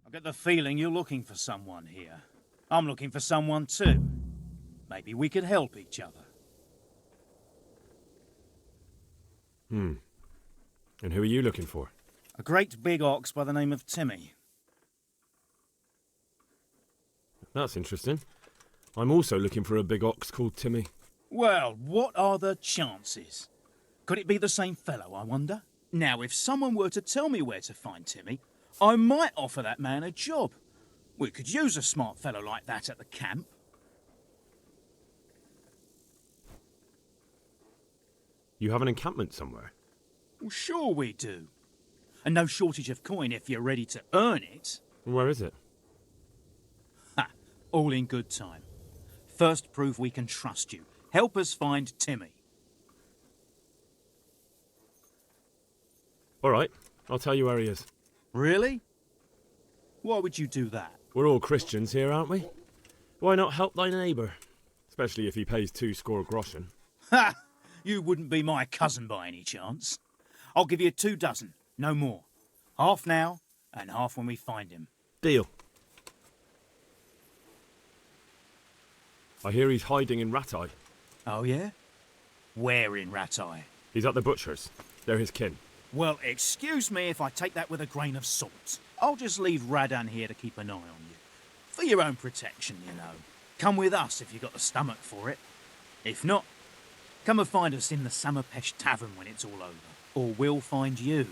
I get the feeling you're looking for someone here. I'm looking for someone too. Maybe we could help each other. And who are you looking for? A great big ox by the name of Timmy. That's interesting. I'm also looking for a big ox called Timmy. Well, what are the chances? Could it be the same fellow, I wonder? Now, if someone were to tell me where to find Timmy, I might offer that man a job. We could use a smart fellow like that at the camp. You have an encampment somewhere? Well, sure we do. And no shortage of coin if you're ready to earn it. Where is it? Ha! All in good time. First prove we can trust you. Help us find Timmy. All right, I'll tell you where he is. Really? Why would you do that? We're all Christians here, aren't we? Why not help thy neighbour? Especially if he pays 2 groschen. Ha! You wouldn't be my cousin by any chance. I'll give you 2 dozen, no more. Half now, and half when we find him. Deal. I hear he's hiding in Ratai. Oh, yeah? Where in Ratai? He's at the butcher's. They're his kin. Well, excuse me if I take that with a grain of salt. I'll just leave Radan here to keep an eye on you. For your own protection, you know. Come with us if you've got the stomach for it. If not, come and find us in the Samapesh Tavern when it's all over. Or we'll find you.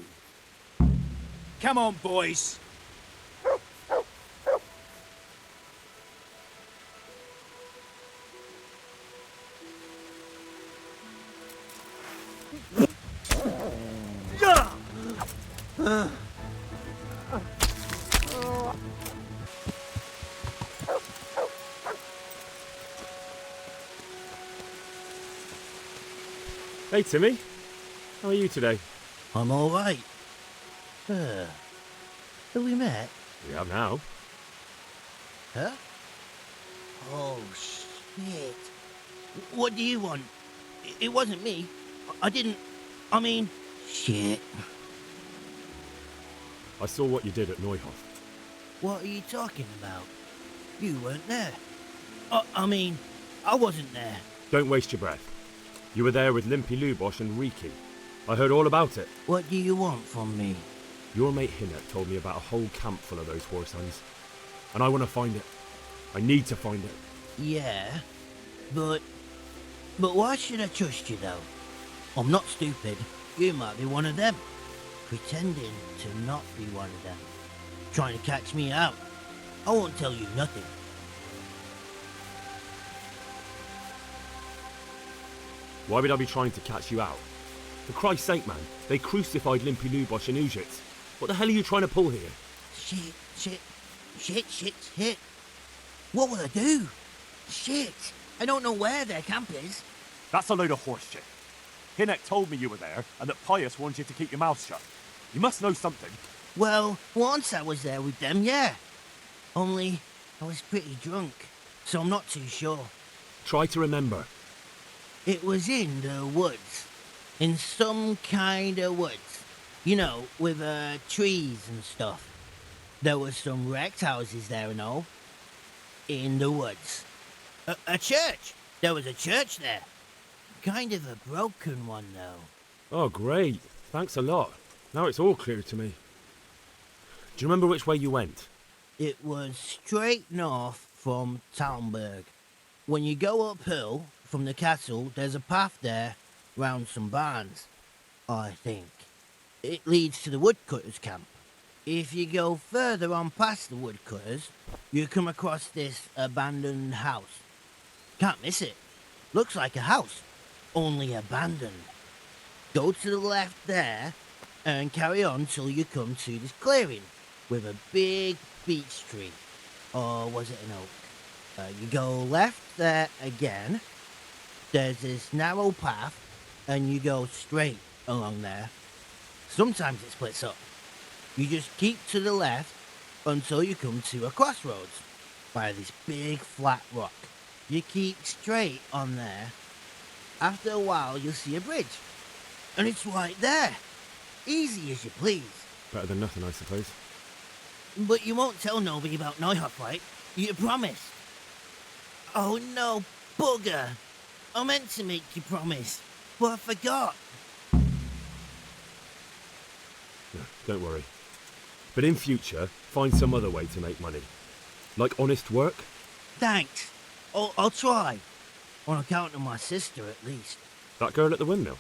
Come on, boys! Hey, Timmy. How are you today? I'm all right. Have we met? We have now. Huh? Oh, shit. What do you want? It wasn't me. I didn't... I mean... Shit. I saw what you did at Neuhof. What are you talking about? You weren't there. I mean, I wasn't there. Don't waste your breath. You were there with Limpy Lubosh and Riki. I heard all about it. What do you want from me? Your mate Hinnet told me about a whole camp full of those horse hands. And I want to find it. I need to find it. Yeah, but why should I trust you, though? I'm not stupid. You might be one of them. Pretending to not be one of them. Trying to catch me out. I won't tell you nothing. Why would I be trying to catch you out? For Christ's sake, man, they crucified Limpy Lubosh and Ujits. What the hell are you trying to pull here? Shit. What will I do? Shit. I don't know where their camp is. That's a load of horse shit. Hinnek told me you were there and that Pius warned you to keep your mouth shut. You must know something. Well, once I was there with them, yeah. Only I was pretty drunk, so I'm not too sure. Try to remember. It was in the woods. In some kind of woods. You know, with trees and stuff. There were some wrecked houses there and all. In the woods. A church! There was a church there. Kind of a broken one, though. Oh, great. Thanks a lot. Now it's all clear to me. Do you remember which way you went? It was straight north from Talmberg. When you go uphill from the castle, there's a path there round some barns, I think. It leads to the woodcutters' camp. If you go further on past the woodcutters, you come across this abandoned house. Can't miss it. Looks like a house, only abandoned. Go to the left there and carry on till you come to this clearing with a big beech tree. Or was it an oak? You go left there again. There's this narrow path and you go straight. along there. Sometimes it splits up. You just keep to the left until you come to a crossroads by this big flat rock. You keep straight on there. After a while, you'll see a bridge. And it's right there. Easy as you please. Better than nothing, I suppose. But you won't tell nobody about Neuhoff, right? You promise? Oh no, bugger. I meant to make you promise, but I forgot. No, don't worry. But in future, find some other way to make money. Like honest work? Thanks. I'll try. On account of my sister, at least. That girl at the windmill?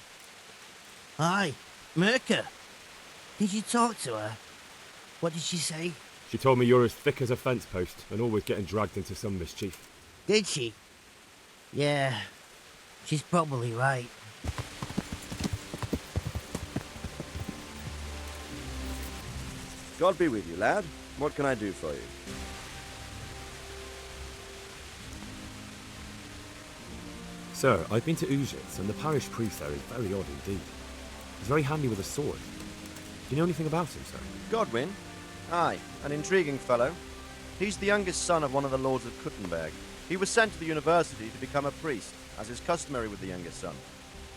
Aye, Merker. Did you talk to her? What did she say? She told me you're as thick as a fence post and always getting dragged into some mischief. Did she? Yeah, she's probably right. God be with you, lad. What can I do for you? Sir, I've been to Ujitz, and the parish priest there is very odd indeed. He's very handy with a sword. Do you know anything about him, sir? Godwin? Aye, an intriguing fellow. He's the youngest son of one of the lords of Kuttenberg. He was sent to the university to become a priest, as is customary with the youngest son.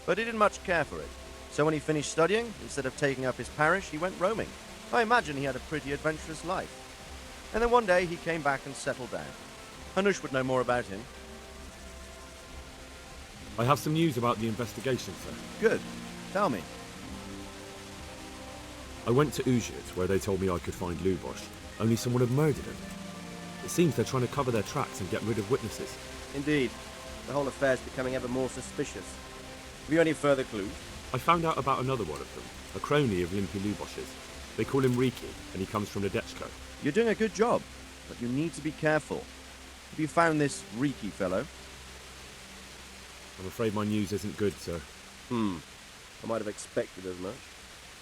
But he didn't much care for it. So when he finished studying, instead of taking up his parish, he went roaming. I imagine he had a pretty adventurous life. And then one day he came back and settled down. Hanush would know more about him. I have some news about the investigation, sir. Good. Tell me. I went to Ujitz, where they told me I could find Lubosh, only someone had murdered him. It seems they're trying to cover their tracks and get rid of witnesses. Indeed. The whole affair is becoming ever more suspicious. Have you any further clues? I found out about another one of them, a crony of Limpy Lubosh's. They call him Riki, and he comes from Nadechko. You're doing a good job, but you need to be careful. Have you found this Riki fellow? I'm afraid my news isn't good, sir. I might have expected as much.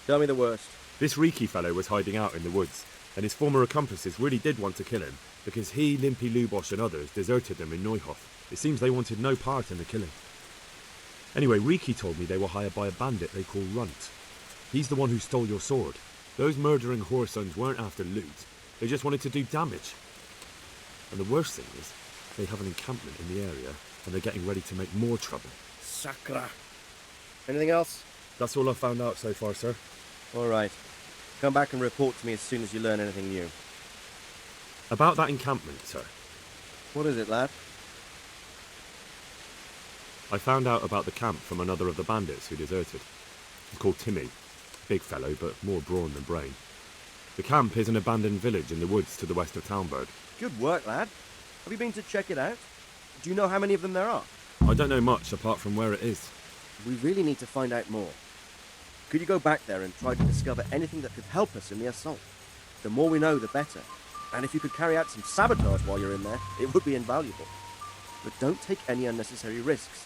Tell me the worst. This Riki fellow was hiding out in the woods, and his former accomplices really did want to kill him, because he, Limpy Lubosh and others deserted them in Neuhoff. It seems they wanted no part in the killing. Anyway, Riki told me they were hired by a bandit they call Runt. He's the one who stole your sword. Those murdering whoresons weren't after loot, they just wanted to do damage. And the worst thing is, they have an encampment in the area, and they're getting ready to make more trouble. Sakra. Anything else? That's all I've found out so far, sir. All right. Come back and report to me as soon as you learn anything new. About that encampment, sir. What is it, lad? I found out about the camp from another of the bandits who deserted. He's called Timmy. Big fellow, but more brawn than brain. The camp is an abandoned village in the woods to the west of Townburg. Good work, lad. Have you been to check it out? Do you know how many of them there are? I don't know much apart from where it is. We really need to find out more. Could you go back there and try to discover anything that could help us in the assault? The more we know, the better. And if you could carry out some sabotage while you're in there, it would be invaluable. But don't take any unnecessary risks.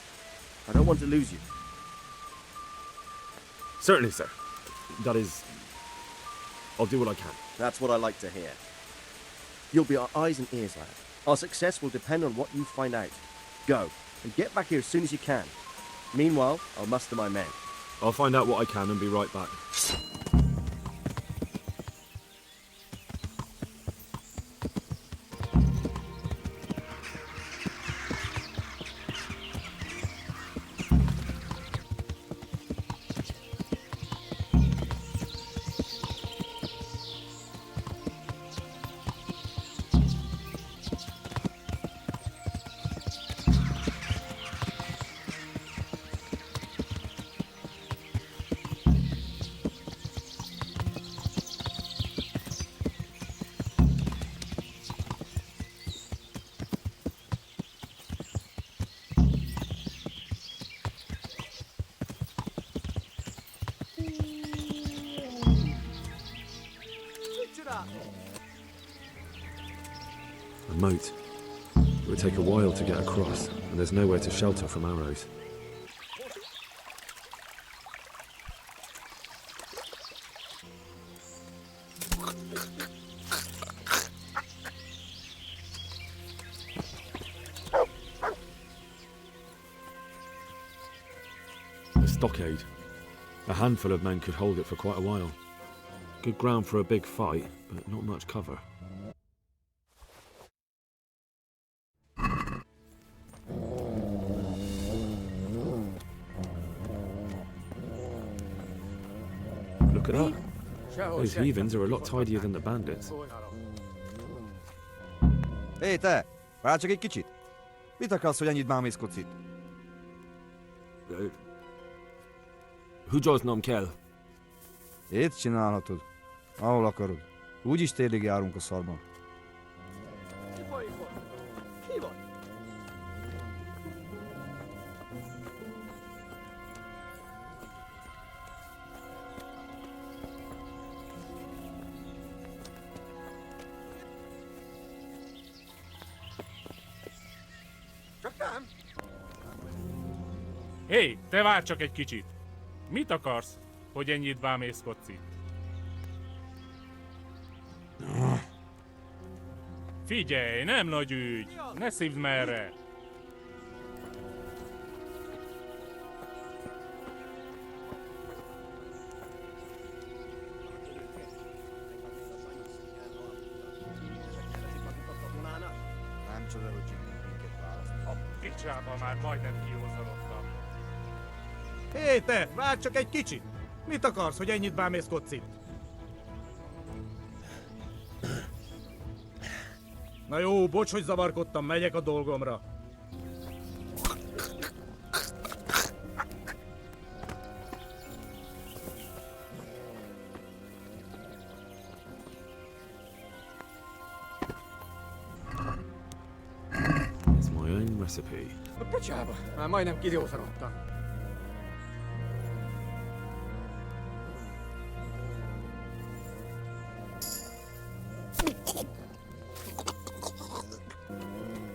I don't want to lose you. Certainly, sir. That is... I'll do what I can. That's what I like to hear. You'll be our eyes and ears, lad. Our success will depend on what you find out. Go, and get back here as soon as you can. Meanwhile, I'll muster my men. I'll find out what I can and be right back. A moat. It would take a while to get across, and there's nowhere to shelter from arrows. A stockade. A handful of men could hold it for quite a while. Good ground for a big fight, but not much cover. Look at that. Those heathens are a lot tidier than the bandits. Hé, te! Várj csak egy kicsit! Mit akarsz, hogy ennyit bámészkodsz itt? Húgyoznom kell. Itt csinálhatod. Ahol akarod. Úgyis télig járunk a szarban. Hé, te várj csak egy kicsit! Mit akarsz, hogy ennyit bámészkodsz itt? Figyelj, nem nagy ügy! Ne szívd merre! Nem csoda, hogy csinálunk minket választ. A picsába már majdnem kihozarodtam. Hé, te! Várj csak egy kicsit! Mit akarsz, hogy ennyit bámészkodsz itt? Na jó, bocs, hogy zavarkodtam, megyek a dolgomra. It's my own recipe. A picsába! Már majdnem kijózarodtam.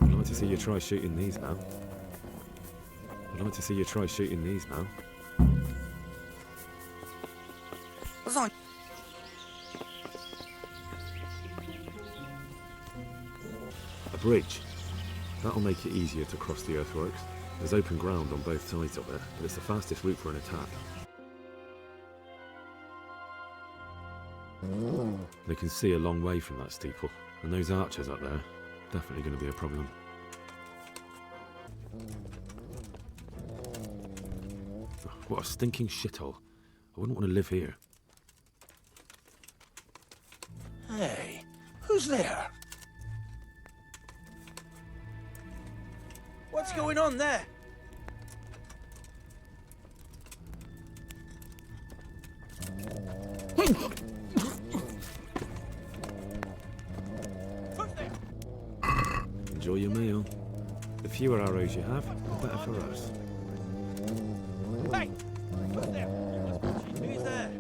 I'd like to see you try shooting these now. I'd like to see you try shooting these now. A bridge. That'll make it easier to cross the earthworks. There's open ground on both sides of it, but it's the fastest route for an attack. They can see a long way from that steeple, and those archers up there, definitely going to be a problem. What a stinking shithole. I wouldn't want to live here. Hey, who's there? What's going on there? Enjoy your meal. The fewer arrows you have, the better for us. Hey! Who's there? Who's there?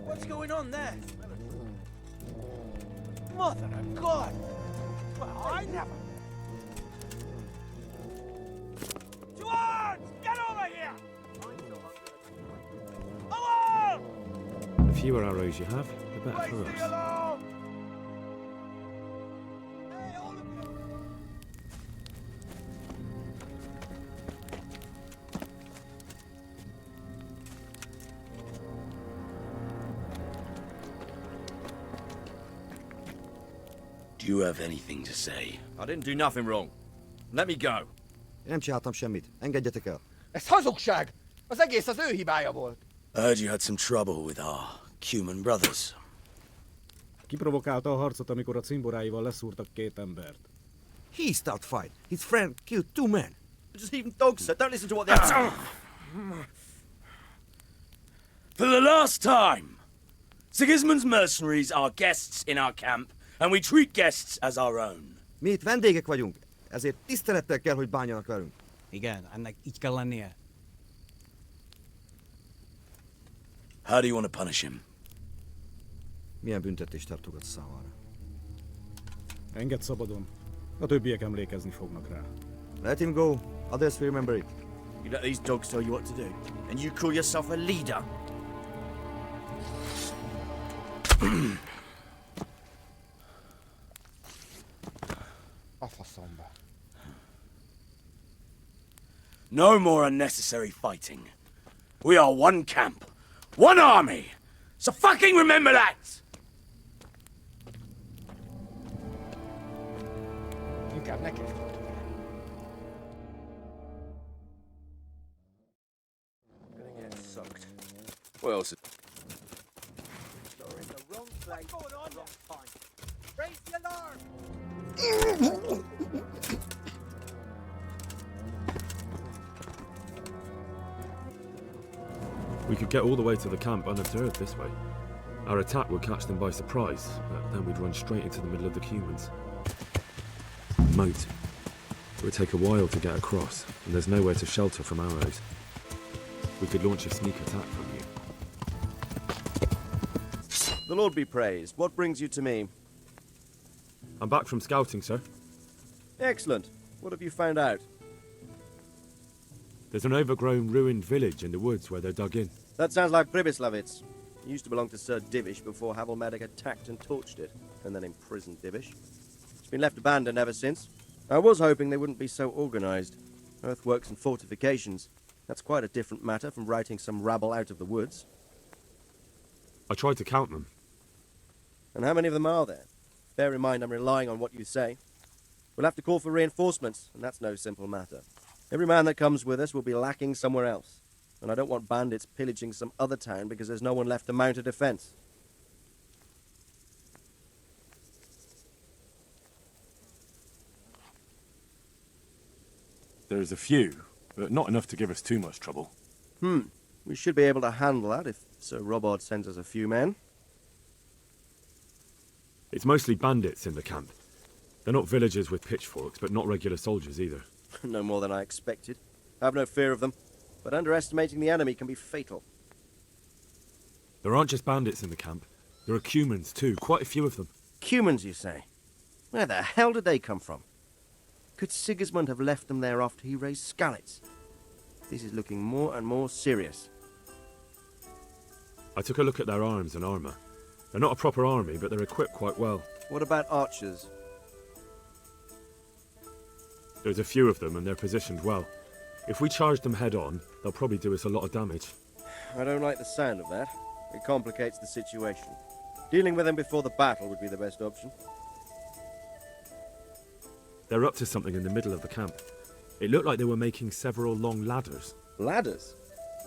What's going on there? Mother of God! Well, I never... George! Get over here! Hello! The fewer arrows you have, the better for us. Do you have anything to say? I didn't do nothing wrong. Let me go. Én nem csináltam semmit. Engedjetek el. Ez hazugság! Az egész az ő hibája volt. I heard you had some trouble with our Cuman brothers. Kiprovokálta a harcot, amikor a cimboráival leszúrtak két embert. He started fight. His friend killed 2 men. Just even dogs, sir. Don't listen to what they have to say. For the last time, Sigismund's mercenaries are guests in our camp, and we treat guests as our own. Mi itt vendégek vagyunk, ezért tisztelettel kell, hogy bánjanak velünk. Igen, ennek így kell lennie. How do you want to punish him? Milyen büntetést tartogat számára? Engedd szabadon. A többiek emlékezni fognak rá. Let him go. Others will remember it. You let these dogs tell you what to do, and you call yourself a leader. A faszomba. No more unnecessary fighting. We are one camp, one army. So fucking remember that! Inkább ne kezdjük. Gonna get sucked. What else? You're in the wrong place. What's going on? Wrong time. Raise the alarm! We could get all the way to the camp unobserved this way. Our attack would catch them by surprise, but then we'd run straight into the middle of the humans. Moat. It would take a while to get across, and there's nowhere to shelter from arrows. We could launch a sneak attack from you. The Lord be praised. What brings you to me? I'm back from scouting, sir. Excellent. What have you found out? There's an overgrown, ruined village in the woods where they're dug in. That sounds like Pribyslavitz. It used to belong to Sir Divish before Havelmedic attacked and torched it, and then imprisoned Divish. It's been left abandoned ever since. I was hoping they wouldn't be so organized. Earthworks and fortifications. That's quite a different matter from routing some rabble out of the woods. I tried to count them. And how many of them are there? Bear in mind I'm relying on what you say. We'll have to call for reinforcements, and that's no simple matter. Every man that comes with us will be lacking somewhere else. And I don't want bandits pillaging some other town because there's no one left to mount a defense. There's a few, but not enough to give us too much trouble. We should be able to handle that if Sir Robard sends us a few men. It's mostly bandits in the camp. They're not villagers with pitchforks, but not regular soldiers either. No more than I expected. I have no fear of them, but underestimating the enemy can be fatal. There aren't just bandits in the camp. There are Cumans too, quite a few of them. Cumans, you say? Where the hell did they come from? Could Sigismund have left them there after he raised Skalitz? This is looking more and more serious. I took a look at their arms and armour. They're not a proper army, but they're equipped quite well. What about archers? There's a few of them, and they're positioned well. If we charge them head-on, they'll probably do us a lot of damage. I don't like the sound of that. It complicates the situation. Dealing with them before the battle would be the best option. They're up to something in the middle of the camp. It looked like they were making several long ladders. Ladders?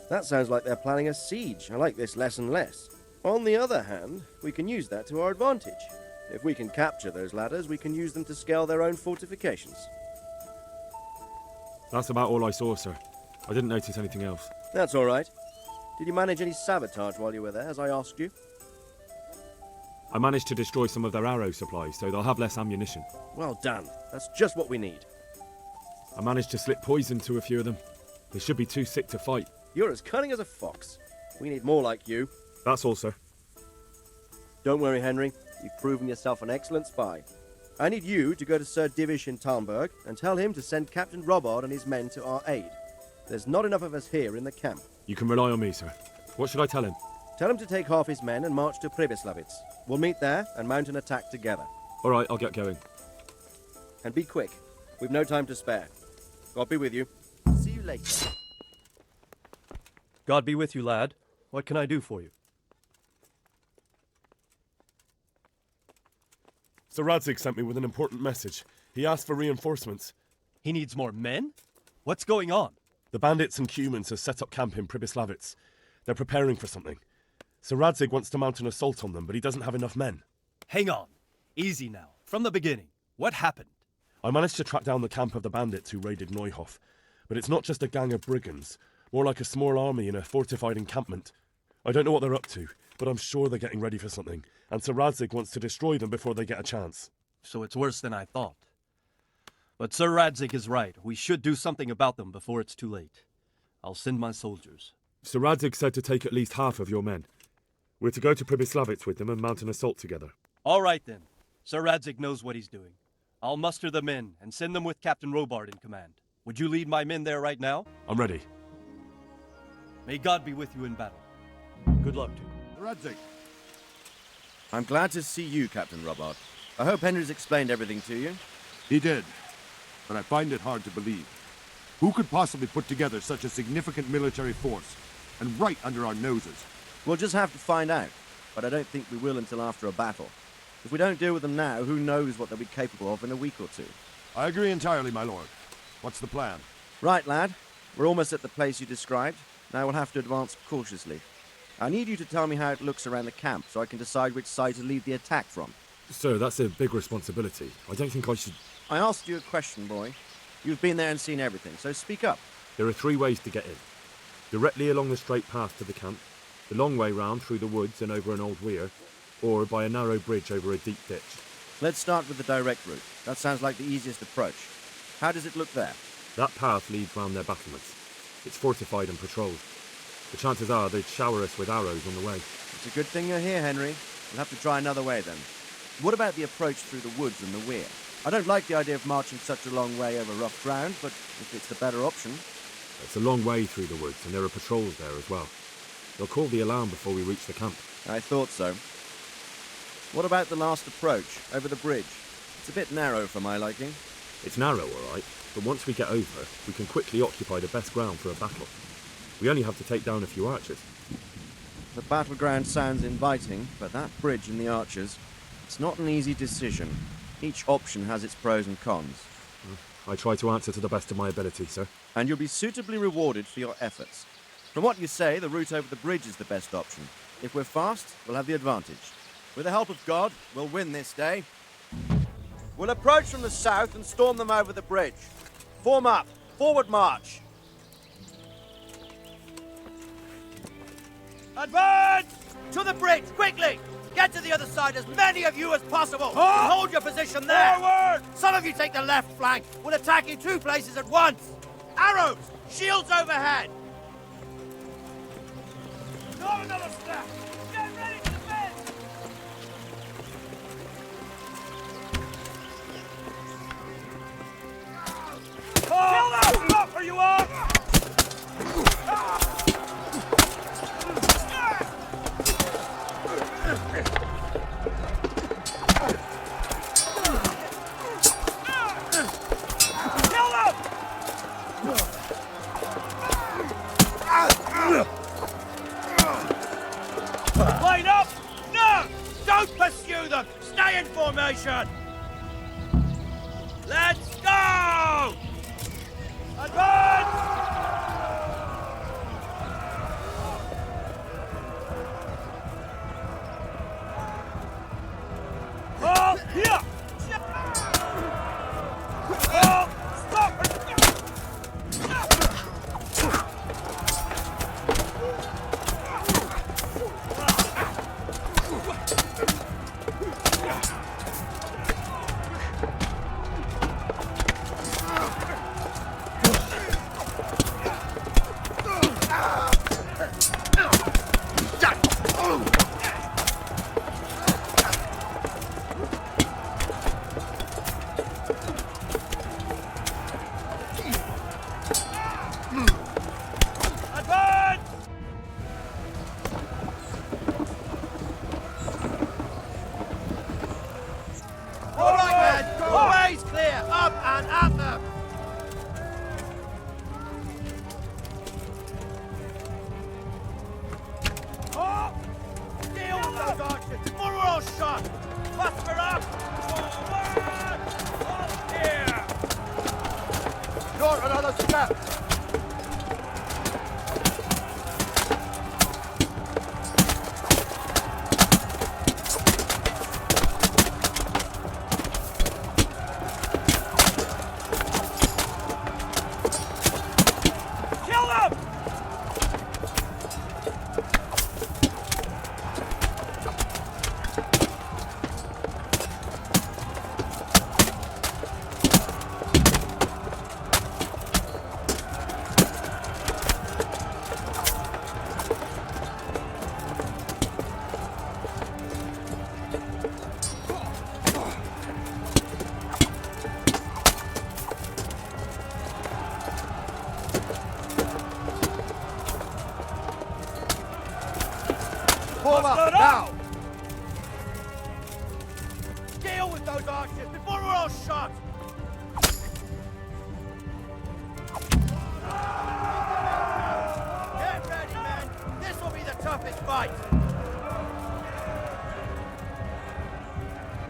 That sounds like they're planning a siege. I like this less and less. On the other hand, we can use that to our advantage. If we can capture those ladders, we can use them to scale their own fortifications. That's about all I saw, sir. I didn't notice anything else. That's all right. Did you manage any sabotage while you were there, as I asked you? I managed to destroy some of their arrow supplies, so they'll have less ammunition. Well done. That's just what we need. I managed to slip poison to a few of them. They should be too sick to fight. You're as cunning as a fox. We need more like you. That's all, sir. Don't worry, Henry. You've proven yourself an excellent spy. I need you to go to Sir Divish in Talmberg and tell him to send Captain Robard and his men to our aid. There's not enough of us here in the camp. You can rely on me, sir. What should I tell him? Tell him to take half his men and march to Pribyslavitz. We'll meet there and mount an attack together. All right, I'll get going. And be quick. We've no time to spare. God be with you. See you later. God be with you, lad. What can I do for you? Sir Radzig sent me with an important message. He asked for reinforcements. He needs more men? What's going on? The bandits and Cumans have set up camp in Pribyslavitz. They're preparing for something. Sir Radzig wants to mount an assault on them, but he doesn't have enough men. Hang on. Easy now. From the beginning. What happened? I managed to track down the camp of the bandits who raided Neuhof. But it's not just a gang of brigands. More like a small army in a fortified encampment. I don't know what they're up to, but I'm sure they're getting ready for something. And Sir Radzig wants to destroy them before they get a chance. So it's worse than I thought. But Sir Radzig is right. We should do something about them before it's too late. I'll send my soldiers. Sir Radzig said to take at least half of your men. We're to go to Pribyslavitz with them and mount an assault together. All right, then. Sir Radzig knows what he's doing. I'll muster the men and send them with Captain Robard in command. Would you lead my men there right now? I'm ready. May God be with you in battle. Good luck to you. Radzig. I'm glad to see you, Captain Robard. I hope Henry's explained everything to you. He did, but I find it hard to believe. Who could possibly put together such a significant military force and right under our noses. We'll just have to find out, but I don't think we will until after a battle. If we don't deal with them now, who knows what they'll be capable of in a week or two. I agree entirely, my lord. What's the plan? Right, lad. We're almost at the place you described. Now we'll have to advance cautiously. I need you to tell me how it looks around the camp so I can decide which side to lead the attack from. Sir, that's a big responsibility. I don't think I should... I asked you a question, boy. You've been there and seen everything, so speak up. There are 3 ways to get in. Directly along the straight path to the camp, the long way round through the woods and over an old weir, or by a narrow bridge over a deep ditch. Let's start with the direct route. That sounds like the easiest approach. How does it look there? That path leads round their battlements. It's fortified and patrolled. The chances are they'd shower us with arrows on the way. It's a good thing you're here, Henry. We'll have to try another way then. What about the approach through the woods and the weir? I don't like the idea of marching such a long way over rough ground, but if it's the better option... It's a long way through the woods, and there are patrols there as well. They'll call the alarm before we reach the camp. I thought so. What about the last approach, over the bridge? It's a bit narrow for my liking. It's narrow, all right, but once we get over, we can quickly occupy the best ground for a battle. We only have to take down a few archers. The battleground sounds inviting, but that bridge and the archers, it's not an easy decision. Each option has its pros and cons. I try to answer to the best of my ability, sir. And you'll be suitably rewarded for your efforts. From what you say, the route over the bridge is the best option. If we're fast, we'll have the advantage. With the help of God, we'll win this day. We'll approach from the south and storm them over the bridge. Form up. Forward march. Advance! To the bridge, quickly! Get to the other side, as many of you as possible! And hold your position there! Forward! Some of you take the left flank. We'll attack in 2 places at once! Arrows! Shields overhead! Not another step! Get ready to defend! Kill them! Stop where you are! Line up! No! Don't pursue them! Stay in formation! Let's go! Advance! Halt! Here! Halt! Stop! Form up, now! Deal with those archers before we're all shot! Get ready, men! fight!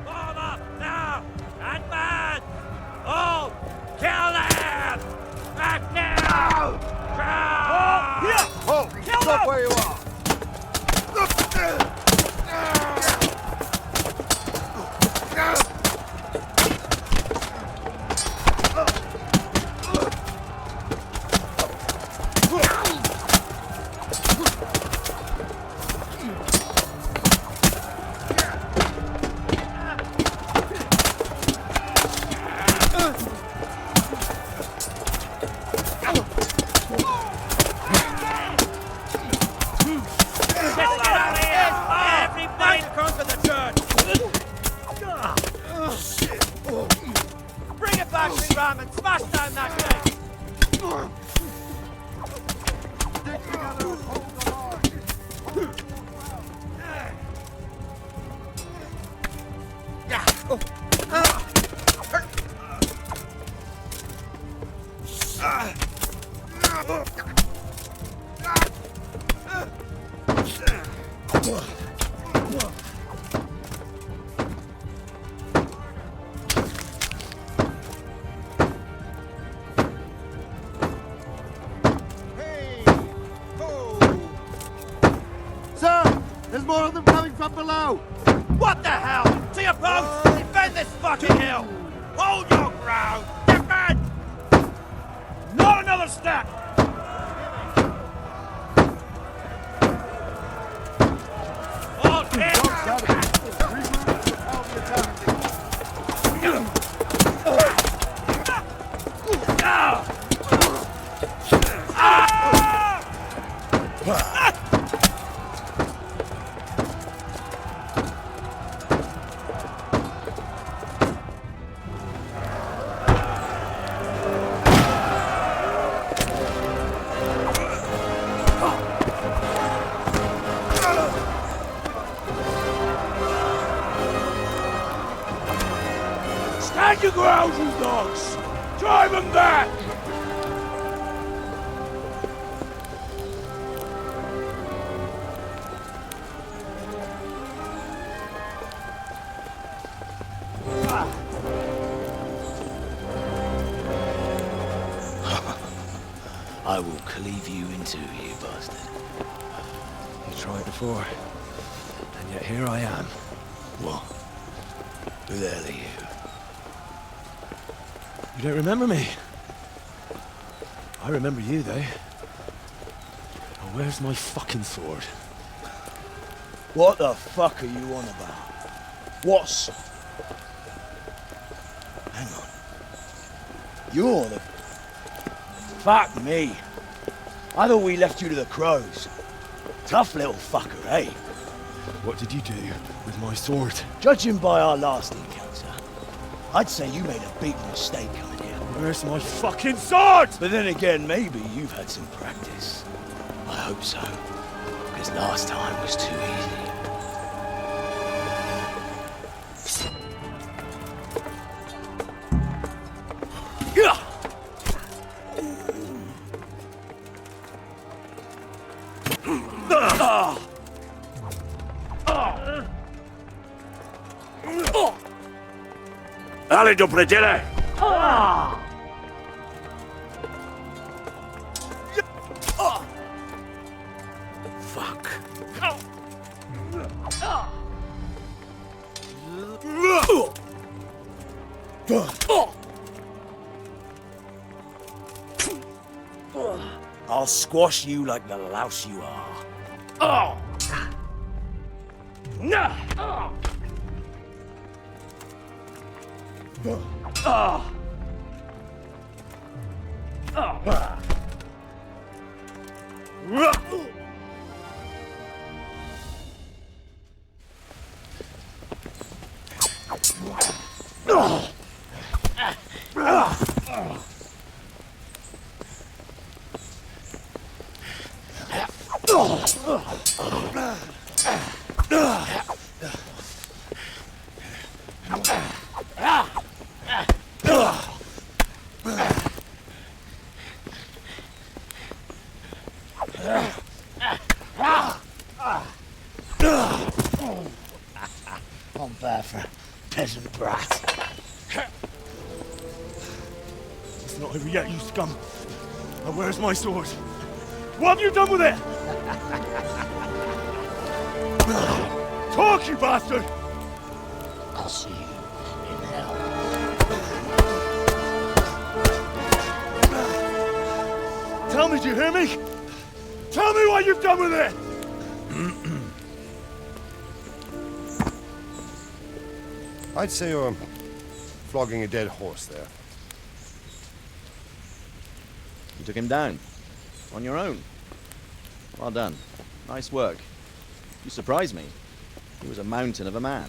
Form up now! And man! All! Kill them! Back now! Here! Hold! Kill Stop them! where you are! Everybody come to the church! Bring it back, Big Ram, and smash down that gate! Sir! There's more of them coming from below! What the hell? To your post! Defend this fucking hill! Hold your ground! Defend! Not another step! Hold him! Stand your ground, you dogs! Drive them back! I will cleave you in two, you bastard. You tried before, and yet here I am. What? Who the hell are you? You don't remember me? I remember you, though. Now, where's my fucking sword? What the fuck are you on about? What's... Hang on. You're the... Fuck me. I thought we left you to the crows. Tough little fucker, eh? What did you do with my sword? Judging by our last encounter, I'd say you made a big mistake coming here. Where's my fucking sword? But then again, maybe you've had some practice. I hope so. Because last time was too easy. Ale do predele! Fuck. I'll squash you like the louse you are. Decent brat. It's not over yet, you scum. Now where's my sword? What have you done with it? Talk, you bastard! I'll see you in hell. Tell me, do you hear me? Tell me what you've done with it! I'd say you're flogging a dead horse there. You took him down. On your own. Well done. Nice work. You surprised me. He was a mountain of a man.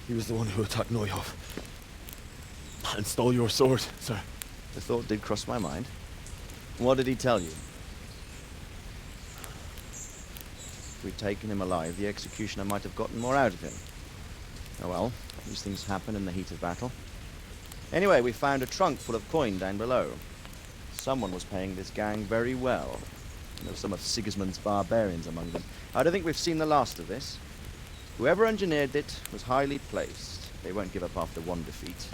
He was the one who attacked Neuhoff. And stole your sword, sir. The thought did cross my mind. What did he tell you? If we'd taken him alive, the executioner might have gotten more out of him. Oh well, these things happen in the heat of battle. Anyway, we found a trunk full of coin down below. Someone was paying this gang very well. There were some of Sigismund's barbarians among them. I don't think we've seen the last of this. Whoever engineered it was highly placed. They won't give up after one defeat.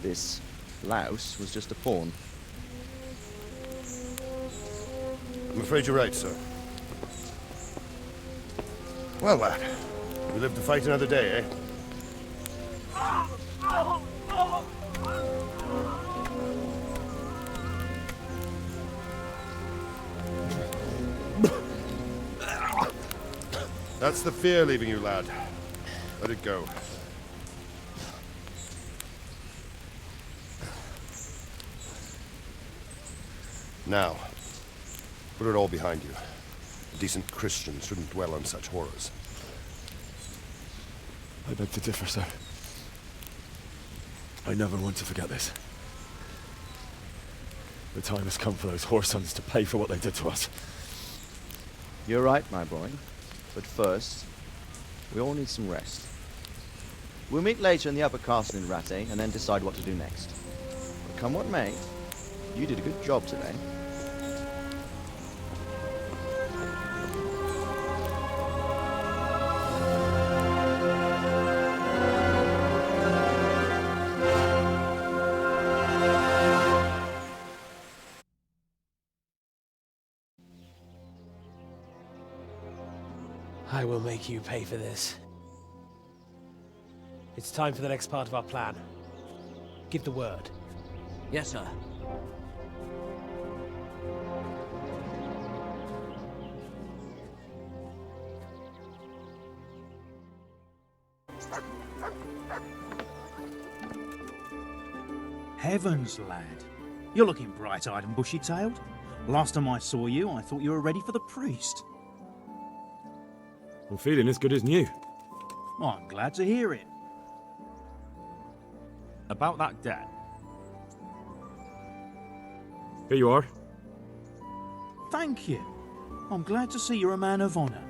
This louse was just a pawn. I'm afraid you're right, sir. Well, lad, we live to fight another day, eh? That's the fear leaving you, lad. Let it go. Now, put it all behind you. A decent Christian shouldn't dwell on such horrors. I beg to differ, sir. I never want to forget this. The time has come for those whoresons to pay for what they did to us. You're right, my boy. But first, we all need some rest. We'll meet later in the upper castle in Rattay and then decide what to do next. But come what may, you did a good job today. I will make you pay for this. It's time for the next part of our plan. Give the word. Yes, sir. Heavens, lad. You're looking bright-eyed and bushy-tailed. Last time I saw you, I thought you were ready for the priest. I'm feeling as good as new. I'm glad to hear it. About that debt. Here you are. Thank you. I'm glad to see you're a man of honor.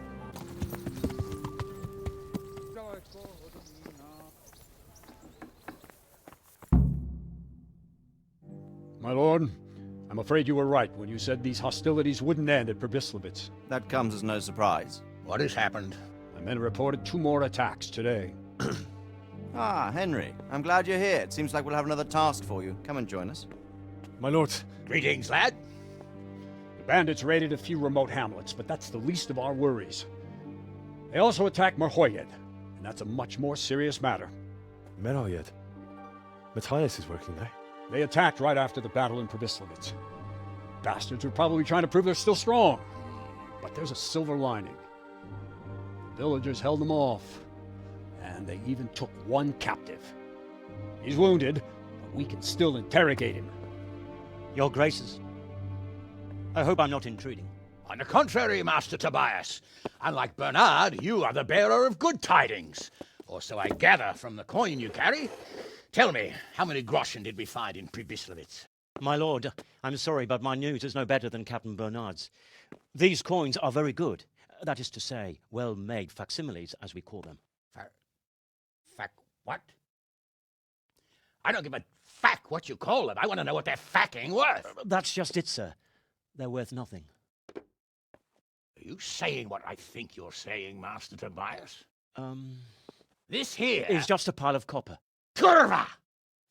My lord, I'm afraid you were right when you said these hostilities wouldn't end at Przemyslowice. That comes as no surprise. What has happened? My men reported 2 more attacks today. Ah, Henry. I'm glad you're here. It seems like we'll have another task for you. Come and join us. My lord. Greetings, lad. The bandits raided a few remote hamlets, but that's the least of our worries. They also attacked Merhoyed, and that's a much more serious matter. Merhoyed? Matthias is working there. They attacked right after the battle in Przemyslowice. Bastards were probably trying to prove they're still strong. But there's a silver lining. The villagers held them off, and they even took one captive. He's wounded, but we can still interrogate him. Your Graces, I hope I'm not intruding. On the contrary, Master Tobias. Unlike Bernard, you are the bearer of good tidings. Or so I gather from the coin you carry. Tell me, how many groschen did we find in Przemyslowice? My lord, I'm sorry, but my news is no better than Captain Bernard's. These coins are very good. That is to say, well-made facsimiles, as we call them. What? I don't give a fuck what you call them. I want to know what they're fucking worth. That's just it, sir. They're worth nothing. Are you saying what I think you're saying, Master Tobias? This here is just a pile of copper. Curva!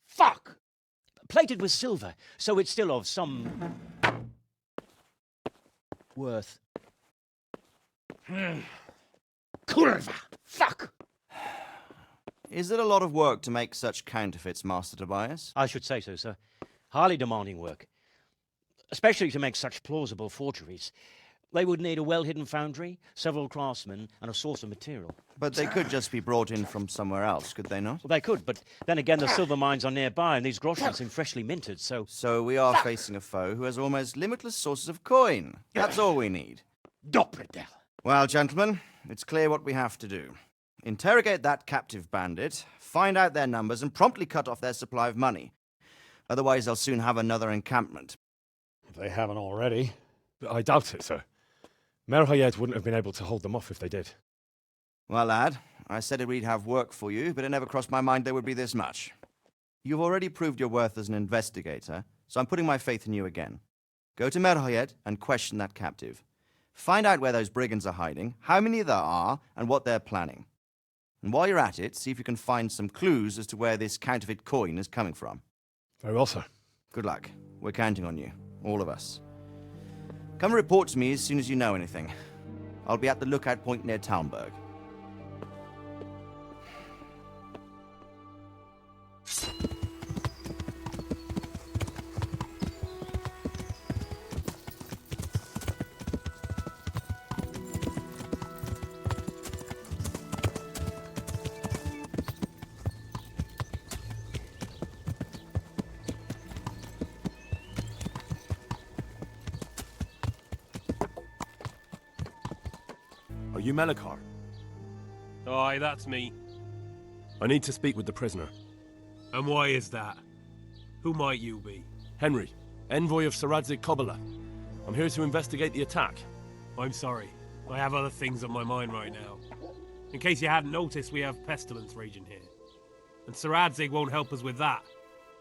Fuck! Plated with silver, so it's still of some worth. Curva! Fuck! Is it a lot of work to make such counterfeits, Master Tobias? I should say so, sir. Highly demanding work. Especially to make such plausible forgeries. They would need a well-hidden foundry, several craftsmen, and a source of material. But they could just be brought in from somewhere else, could they not? Well, they could, but then again, the silver mines are nearby, and these groschens seem freshly minted, so... So we are facing a foe who has almost limitless sources of coin. That's all we need. Doppeltel. Well, gentlemen, it's clear what we have to do. Interrogate that captive bandit, find out their numbers, and promptly cut off their supply of money. Otherwise, they'll soon have another encampment. If they haven't already. I doubt it, sir. Merhayed wouldn't have been able to hold them off if they did. Well, lad, I said we'd have work for you, but it never crossed my mind there would be this much. You've already proved your worth as an investigator, so I'm putting my faith in you again. Go to Merhayed and question that captive. Find out where those brigands are hiding, how many there are, and what they're planning. And while you're at it, see if you can find some clues as to where this counterfeit coin is coming from. Very well, sir. Good luck. We're counting on you, all of us. Come report to me as soon as you know anything. I'll be at the lookout point near Talmberg. Are you Melikar? Aye, that's me. I need to speak with the prisoner. And why is that? Who might you be? Henry, envoy of Saradzig Kobala. I'm here to investigate the attack. I'm sorry. I have other things on my mind right now. In case you hadn't noticed, we have pestilence raging here. And Saradzig won't help us with that,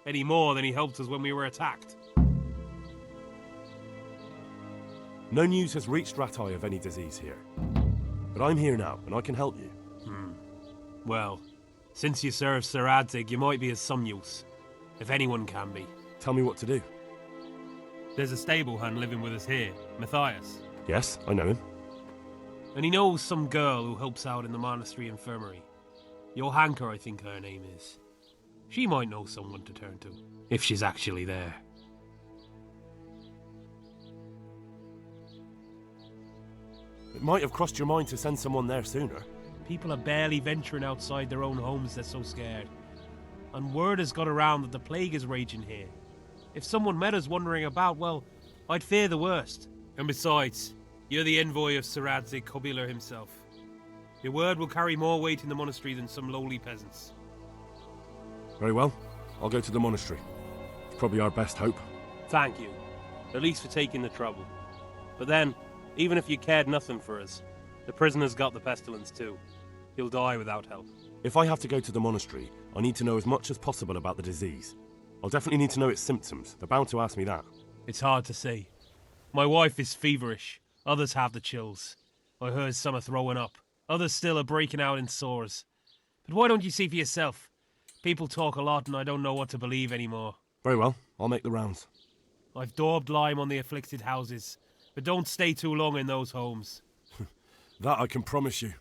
any more than he helped us when we were attacked. No news has reached Ratai of any disease here. But I'm here now, and I can help you. Well, since you serve Saradzig, you might be of some use. If anyone can be. Tell me what to do. There's a stable hand living with us here, Matthias. Yes, I know him. And he knows some girl who helps out in the monastery infirmary. Johanka, I think her name is. She might know someone to turn to, if she's actually there. It might have crossed your mind to send someone there sooner. People are barely venturing outside their own homes, they're so scared. And word has got around that the plague is raging here. If someone met us wandering about, well, I'd fear the worst. And besides, you're the envoy of Saradzig Kobiler himself. Your word will carry more weight in the monastery than some lowly peasants. Very well. I'll go to the monastery. It's probably our best hope. Thank you. At least for taking the trouble. But then, even if you cared nothing for us, the prisoner's got the pestilence too. He'll die without help. If I have to go to the monastery, I need to know as much as possible about the disease. I'll definitely need to know its symptoms. They're bound to ask me that. It's hard to say. My wife is feverish. Others have the chills. I heard some are throwing up. Others still are breaking out in sores. But why don't you see for yourself? People talk a lot and I don't know what to believe anymore. Very well. I'll make the rounds. I've daubed lime on the afflicted houses. But don't stay too long in those homes. That I can promise you.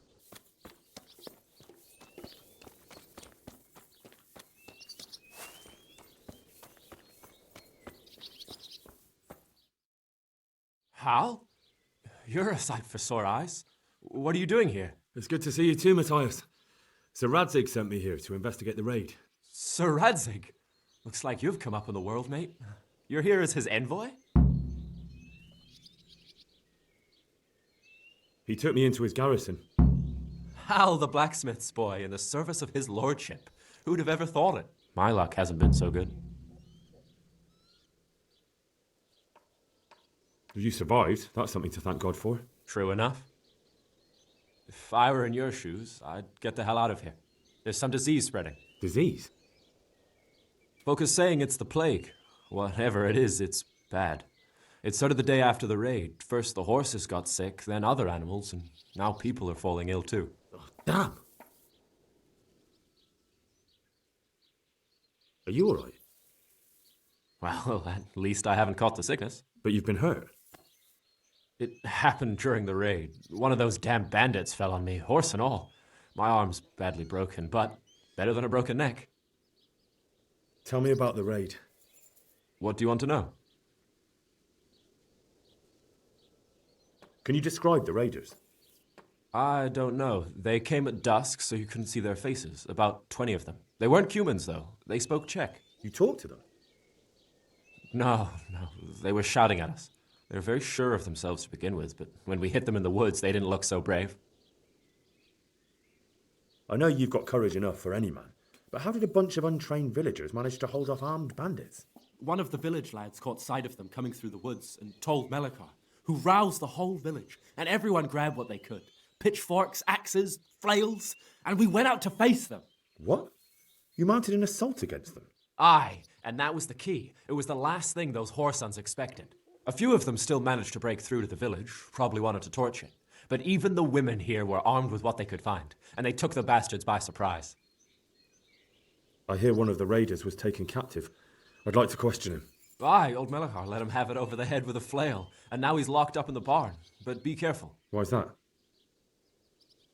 Hal? You're a sight for sore eyes. What are you doing here? It's good to see you too, Matthias. Sir Radzig sent me here to investigate the raid. Sir Radzig? Looks like you've come up in the world, mate. You're here as his envoy? He took me into his garrison. Hal, the blacksmith's boy, in the service of his lordship. Who'd have ever thought it? My luck hasn't been so good. You survived. That's something to thank God for. True enough. If I were in your shoes, I'd get the hell out of here. There's some disease spreading. Disease? Folk are saying it's the plague. Whatever it is, it's bad. It started the day after the raid. First the horses got sick, then other animals, and now people are falling ill too. Oh, damn! Are you all right? Well, at least I haven't caught the sickness. But you've been hurt. It happened during the raid. One of those damn bandits fell on me, horse and all. My arm's badly broken, but better than a broken neck. Tell me about the raid. What do you want to know? Can you describe the raiders? I don't know. They came at dusk, so you couldn't see their faces. About 20 of them. They weren't humans, though. They spoke Czech. You talked to them? No. They were shouting at us. They were very sure of themselves to begin with, but when we hit them in the woods, they didn't look so brave. I know you've got courage enough for any man, but how did a bunch of untrained villagers manage to hold off armed bandits? One of the village lads caught sight of them coming through the woods and told Melikar, who roused the whole village, and everyone grabbed what they could. Pitchforks, axes, flails, and we went out to face them. What? You mounted an assault against them? Aye, and that was the key. It was the last thing those whoresons expected. A few of them still managed to break through to the village, probably wanted to torch it. But even the women here were armed with what they could find, and they took the bastards by surprise. I hear one of the raiders was taken captive. I'd like to question him. Aye, old Melikar let him have it over the head with a flail, and now he's locked up in the barn. But be careful. Why's that?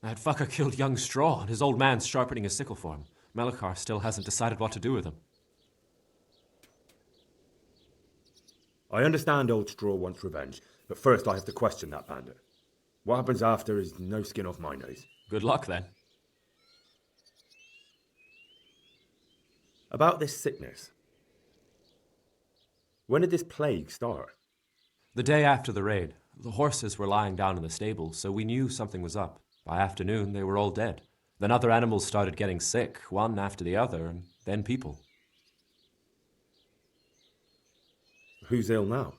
That fucker killed young Straw, and his old man's sharpening his sickle for him. Melikar still hasn't decided what to do with him. I understand old Straw wants revenge, but first I have to question that bandit. What happens after is no skin off my nose. Good luck, then. About this sickness. When did this plague start? The day after the raid. The horses were lying down in the stable, so we knew something was up. By afternoon, they were all dead. Then other animals started getting sick, one after the other, and then people. Who's ill now?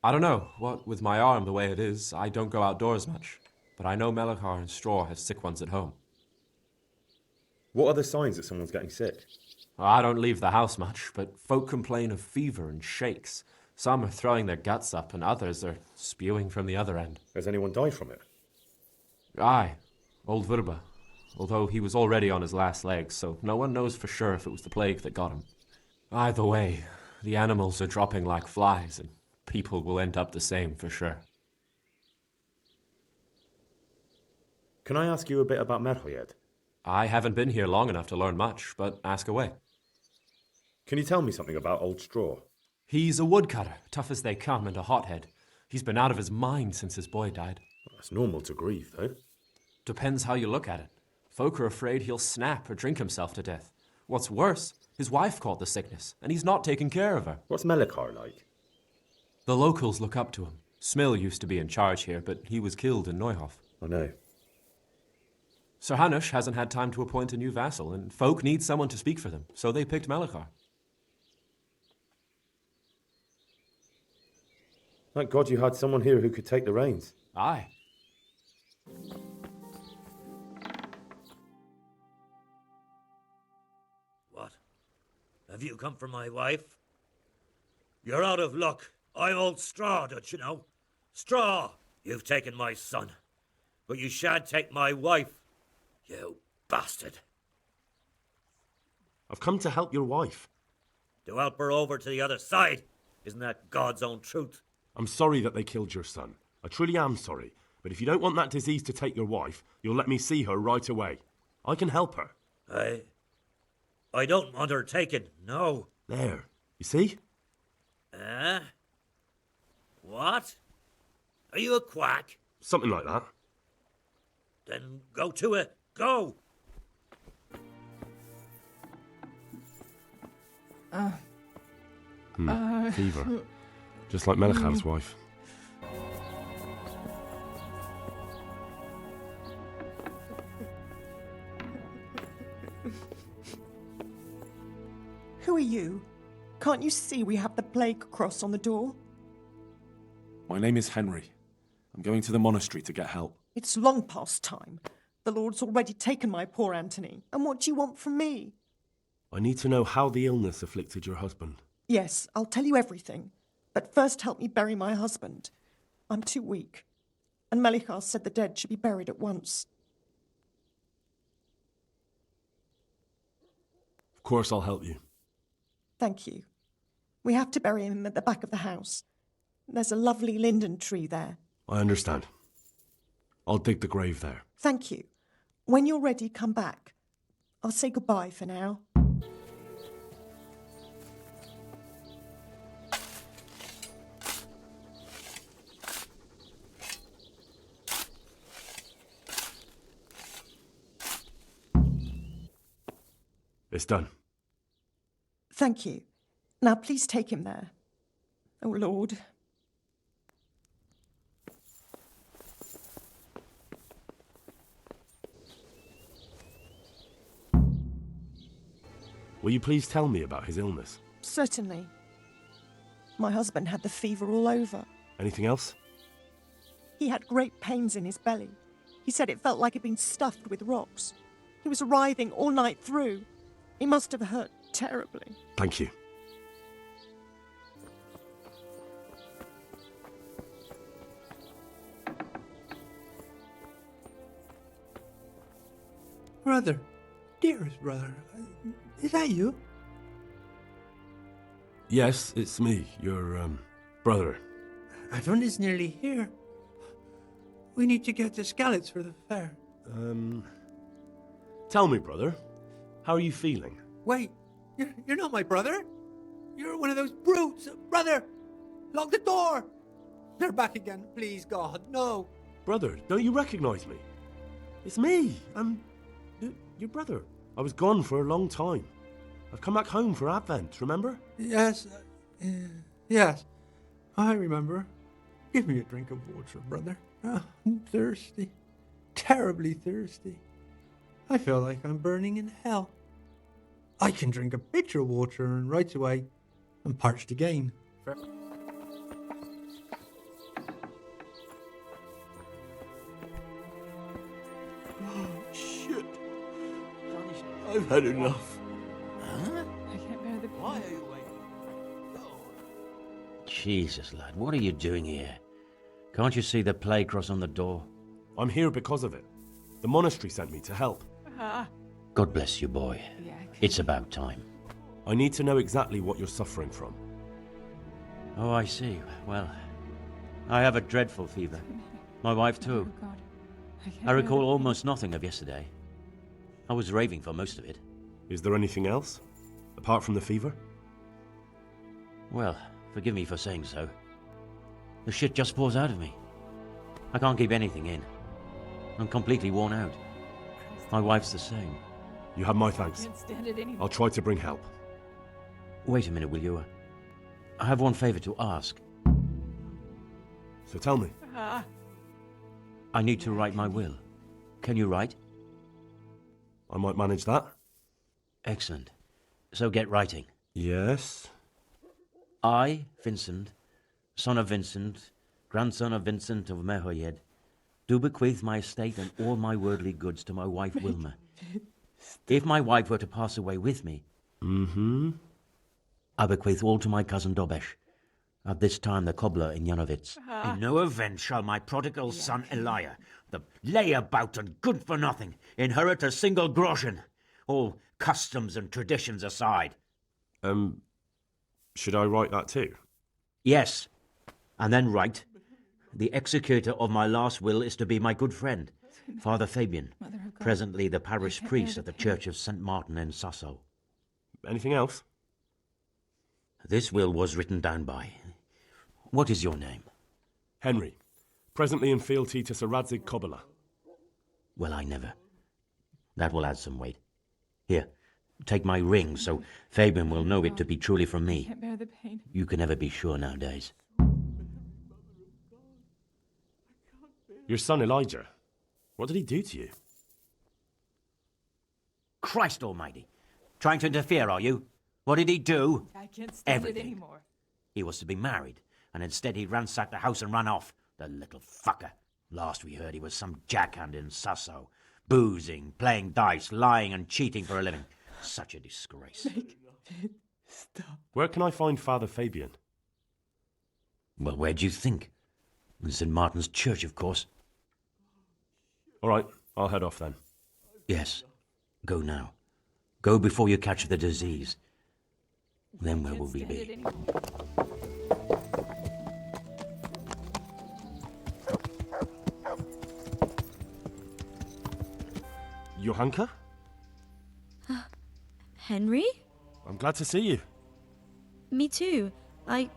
I don't know. What with my arm the way it is, I don't go outdoors much. But I know Melikar and Straw have sick ones at home. What are the signs that someone's getting sick? I don't leave the house much, but folk complain of fever and shakes. Some are throwing their guts up, and others are spewing from the other end. Has anyone died from it? Aye, old Vurba. Although he was already on his last legs, so no one knows for sure if it was the plague that got him. Either way, the animals are dropping like flies, and people will end up the same for sure. Can I ask you a bit about Merho yet? I haven't been here long enough to learn much, but ask away. Can you tell me something about Old Straw? He's a woodcutter, tough as they come, and a hothead. He's been out of his mind since his boy died. That's normal to grieve, though. Depends how you look at it. Folk are afraid he'll snap or drink himself to death. What's worse, his wife caught the sickness, and he's not taking care of her. What's Melikar like? The locals look up to him. Smill used to be in charge here, but he was killed in Neuhof. I know. Sir Hanush hasn't had time to appoint a new vassal, and folk need someone to speak for them, so they picked Melikar. Thank God you had someone here who could take the reins. Aye. What? Have you come for my wife? You're out of luck. I'm old Straw, don't you know? Straw! You've taken my son. But you shan't take my wife. You bastard. I've come to help your wife. To help her over to the other side. Isn't that God's own truth? I'm sorry that they killed your son. I truly am sorry. But if you don't want that disease to take your wife, you'll let me see her right away. I can help her. I don't want her taken, no. There. You see? What? Are you a quack? Something like that. Then go to it. Go! Fever. Just like Melikar's wife. Who are you? Can't you see we have the plague cross on the door? My name is Henry. I'm going to the monastery to get help. It's long past time. The Lord's already taken my poor Anthony. And what do you want from me? I need to know how the illness afflicted your husband. Yes, I'll tell you everything. But first help me bury my husband. I'm too weak. And Melikar said the dead should be buried at once. Of course I'll help you. Thank you. We have to bury him at the back of the house. There's a lovely linden tree there. I understand. I'll dig the grave there. Thank you. When you're ready, come back. I'll say goodbye for now. It's done. Thank you. Now please take him there. Oh, Lord. Will you please tell me about his illness? Certainly. My husband had the fever all over. Anything else? He had great pains in his belly. He said it felt like it'd been stuffed with rocks. He was writhing all night through. He must have hurt terribly. Thank you. Brother, dearest brother, is that you? Yes, it's me, your, brother. Everyone is nearly here. We need to get to Skalitz for the fair. Tell me, brother, how are you feeling? Wait, you're not my brother. You're one of those brutes. Brother, lock the door. They're back again. Please, God, no. Brother, don't you recognize me? It's me. I'm your brother. I was gone for a long time. I've come back home for Advent, remember? Yes, yes, I remember. Give me a drink of water, brother. I'm thirsty. Terribly thirsty. I feel like I'm burning in hell. I can drink a pitcher of water and right away I'm parched again. Shit. I've had enough. Huh? I can't bear the pain. Why are you waiting? Jesus, lad, what are you doing here? Can't you see the plague cross on the door? I'm here because of it. The monastery sent me to help. God bless you, boy. Yeah, It's about time. I need to know exactly what you're suffering from. Oh, I see. Well, I have a dreadful fever. My wife, too. Oh, God. I recall almost nothing of yesterday. I was raving for most of it. Is there anything else? Apart from the fever? Well, forgive me for saying so. The shit just pours out of me. I can't keep anything in. I'm completely worn out. My wife's the same. You have my I thanks. can't stand it anymore. I'll try to bring help. Wait a minute, will you? I have one favor to ask. So tell me. I need to write my will. Can you write? I might manage that. Excellent. So get writing. Yes. I, Vincent, son of Vincent, grandson of Vincent of Mehoyed, do bequeath my estate and all my worldly goods to my wife Wilma. If my wife were to pass away with me, I bequeath all to my cousin Dobesh, at this time the cobbler in Janovitz. In no event shall my prodigal son Elia, the layabout and good for nothing, inherit a single groschen, all customs and traditions aside. Should I write that too? Yes, and then write, the executor of my last will is to be my good friend, Father Fabian, presently the parish priest at the Church of St. Martin in Sasso. Anything else? This will was written down by... What is your name? Henry, presently in fealty to Sir Radzig Kobyla. Well, I never. That will add some weight. Here, take my ring so Fabian will know it to be truly from I me. can't bear the pain. You can never be sure nowadays. Your son Elijah. What did he do to you? Christ almighty! Trying to interfere, are you? What did he do? I can't stand Everything. it anymore. He was to be married, and instead he ransacked the house and ran off. The little fucker. Last we heard he was some jackhand in Sasso. Boozing, playing dice, lying and cheating for a living. Such a disgrace. Make it stop. Where can I find Father Fabian? Well, where do you think? In St. Martin's Church, of course. All right, I'll head off then. Yes. Go now. Go before you catch the disease. Then where will we be? Johanka? Henry? I'm glad to see you. Me too. I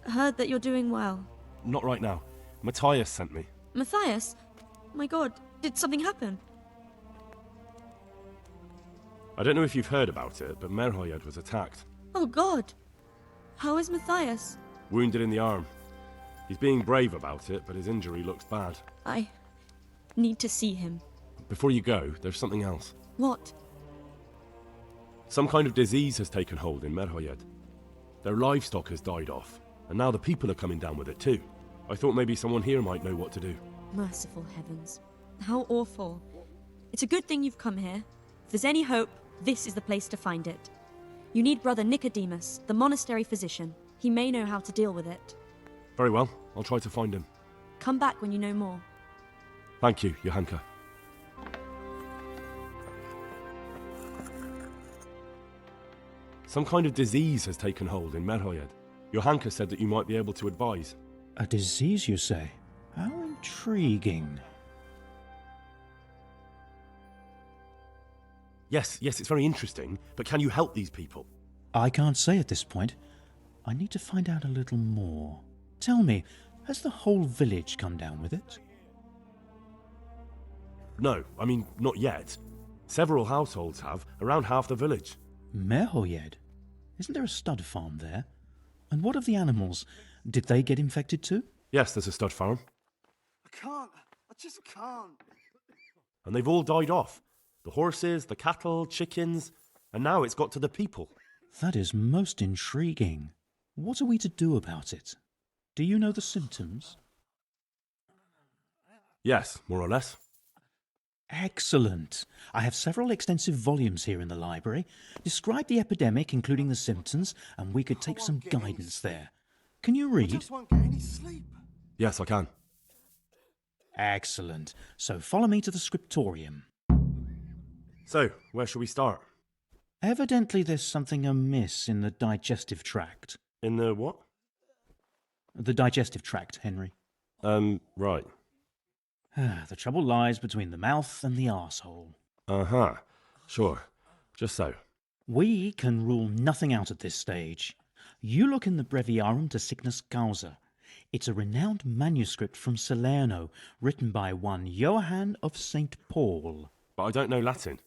heard that you're doing well. Not right now. Matthias sent me. Matthias? My god, did something happen? I don't know if you've heard about it, but Merhoyed was attacked. Oh god. How is Matthias? Wounded in the arm. He's being brave about it, but his injury looks bad. I need to see him. Before you go, there's something else. What? Some kind of disease has taken hold in Merhoyed. Their livestock has died off, and now the people are coming down with it too. I thought maybe someone here might know what to do. Merciful heavens. How awful. It's a good thing you've come here. If there's any hope, this is the place to find it. You need Brother Nicodemus, the monastery physician. He may know how to deal with it. Very well, I'll try to find him. Come back when you know more. Thank you, Johanka. Some kind of disease has taken hold in Merhoyed. Johanka said that you might be able to advise. A disease, you say? How intriguing. Yes, it's very interesting, but can you help these people? I can't say at this point. I need to find out a little more. Tell me, has the whole village come down with it? No, I mean, not yet. Several households have, around half the village. Merhoyed? Isn't there a stud farm there? And what of the animals? Did they get infected too? Yes, there's a stud farm. I just can't. And they've all died off. The horses, the cattle, chickens, and now it's got to the people. That is most intriguing. What are we to do about it? Do you know the symptoms? Yes, more or less. Excellent. I have several extensive volumes here in the library. Describe the epidemic, including the symptoms, and we could take some guidance there. Can you read? I just won't get any sleep. Yes, I can. Excellent. So follow me to the scriptorium. So, where shall we start? Evidently there's something amiss in the digestive tract. In the what? The digestive tract, Henry. Right. The trouble lies between the mouth and the arsehole. Uh-huh. Sure. Just so. We can rule nothing out at this stage. You look in the Breviarum de Sickness Causa. It's a renowned manuscript from Salerno, written by one Johann of St. Paul. But I don't know Latin.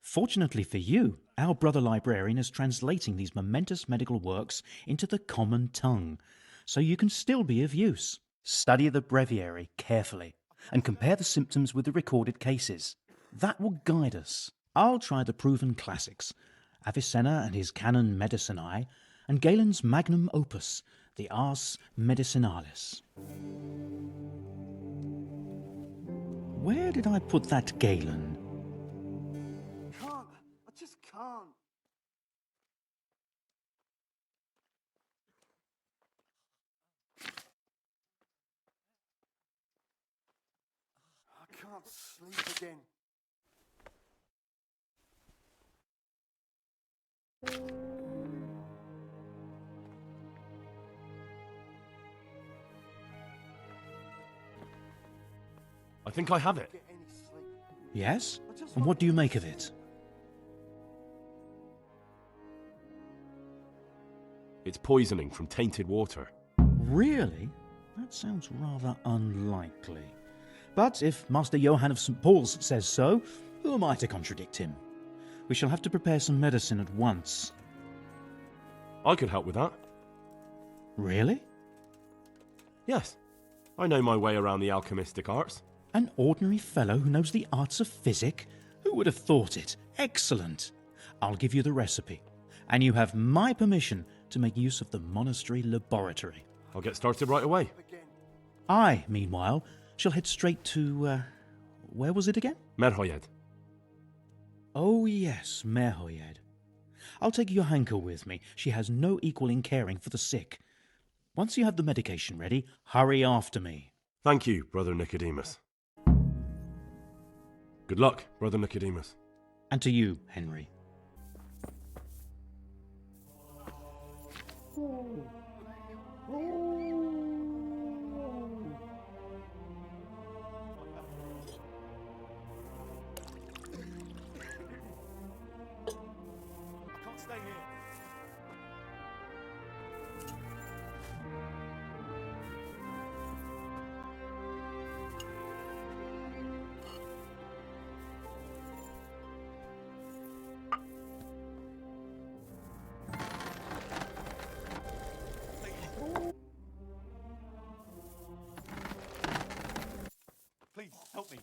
Fortunately for you, our brother librarian is translating these momentous medical works into the common tongue, so you can still be of use. Study the breviary carefully and compare the symptoms with the recorded cases. That will guide us. I'll try the proven classics, Avicenna and his Canon Medicinae, and Galen's magnum opus, the Ars Medicinalis. Where did I put that Galen? I just can't. I can't sleep again. I think I have it. Yes? And what do you make of it? It's poisoning from tainted water. Really? That sounds rather unlikely. But if Master Johann of St. Paul's says so, who am I to contradict him? We shall have to prepare some medicine at once. I could help with that. Really? Yes. I know my way around the alchemistic arts. An ordinary fellow who knows the arts of physic? Who would have thought it? Excellent. I'll give you the recipe. And you have my permission to make use of the monastery laboratory. I'll get started right away. I, meanwhile, shall head straight to, where was it again? Merhoyed. Oh yes, Merhoyed. I'll take Johanka with me. She has no equal in caring for the sick. Once you have the medication ready, hurry after me. Thank you, Brother Nicodemus. Good luck, Brother Nicodemus. And to you, Henry. Please, help me.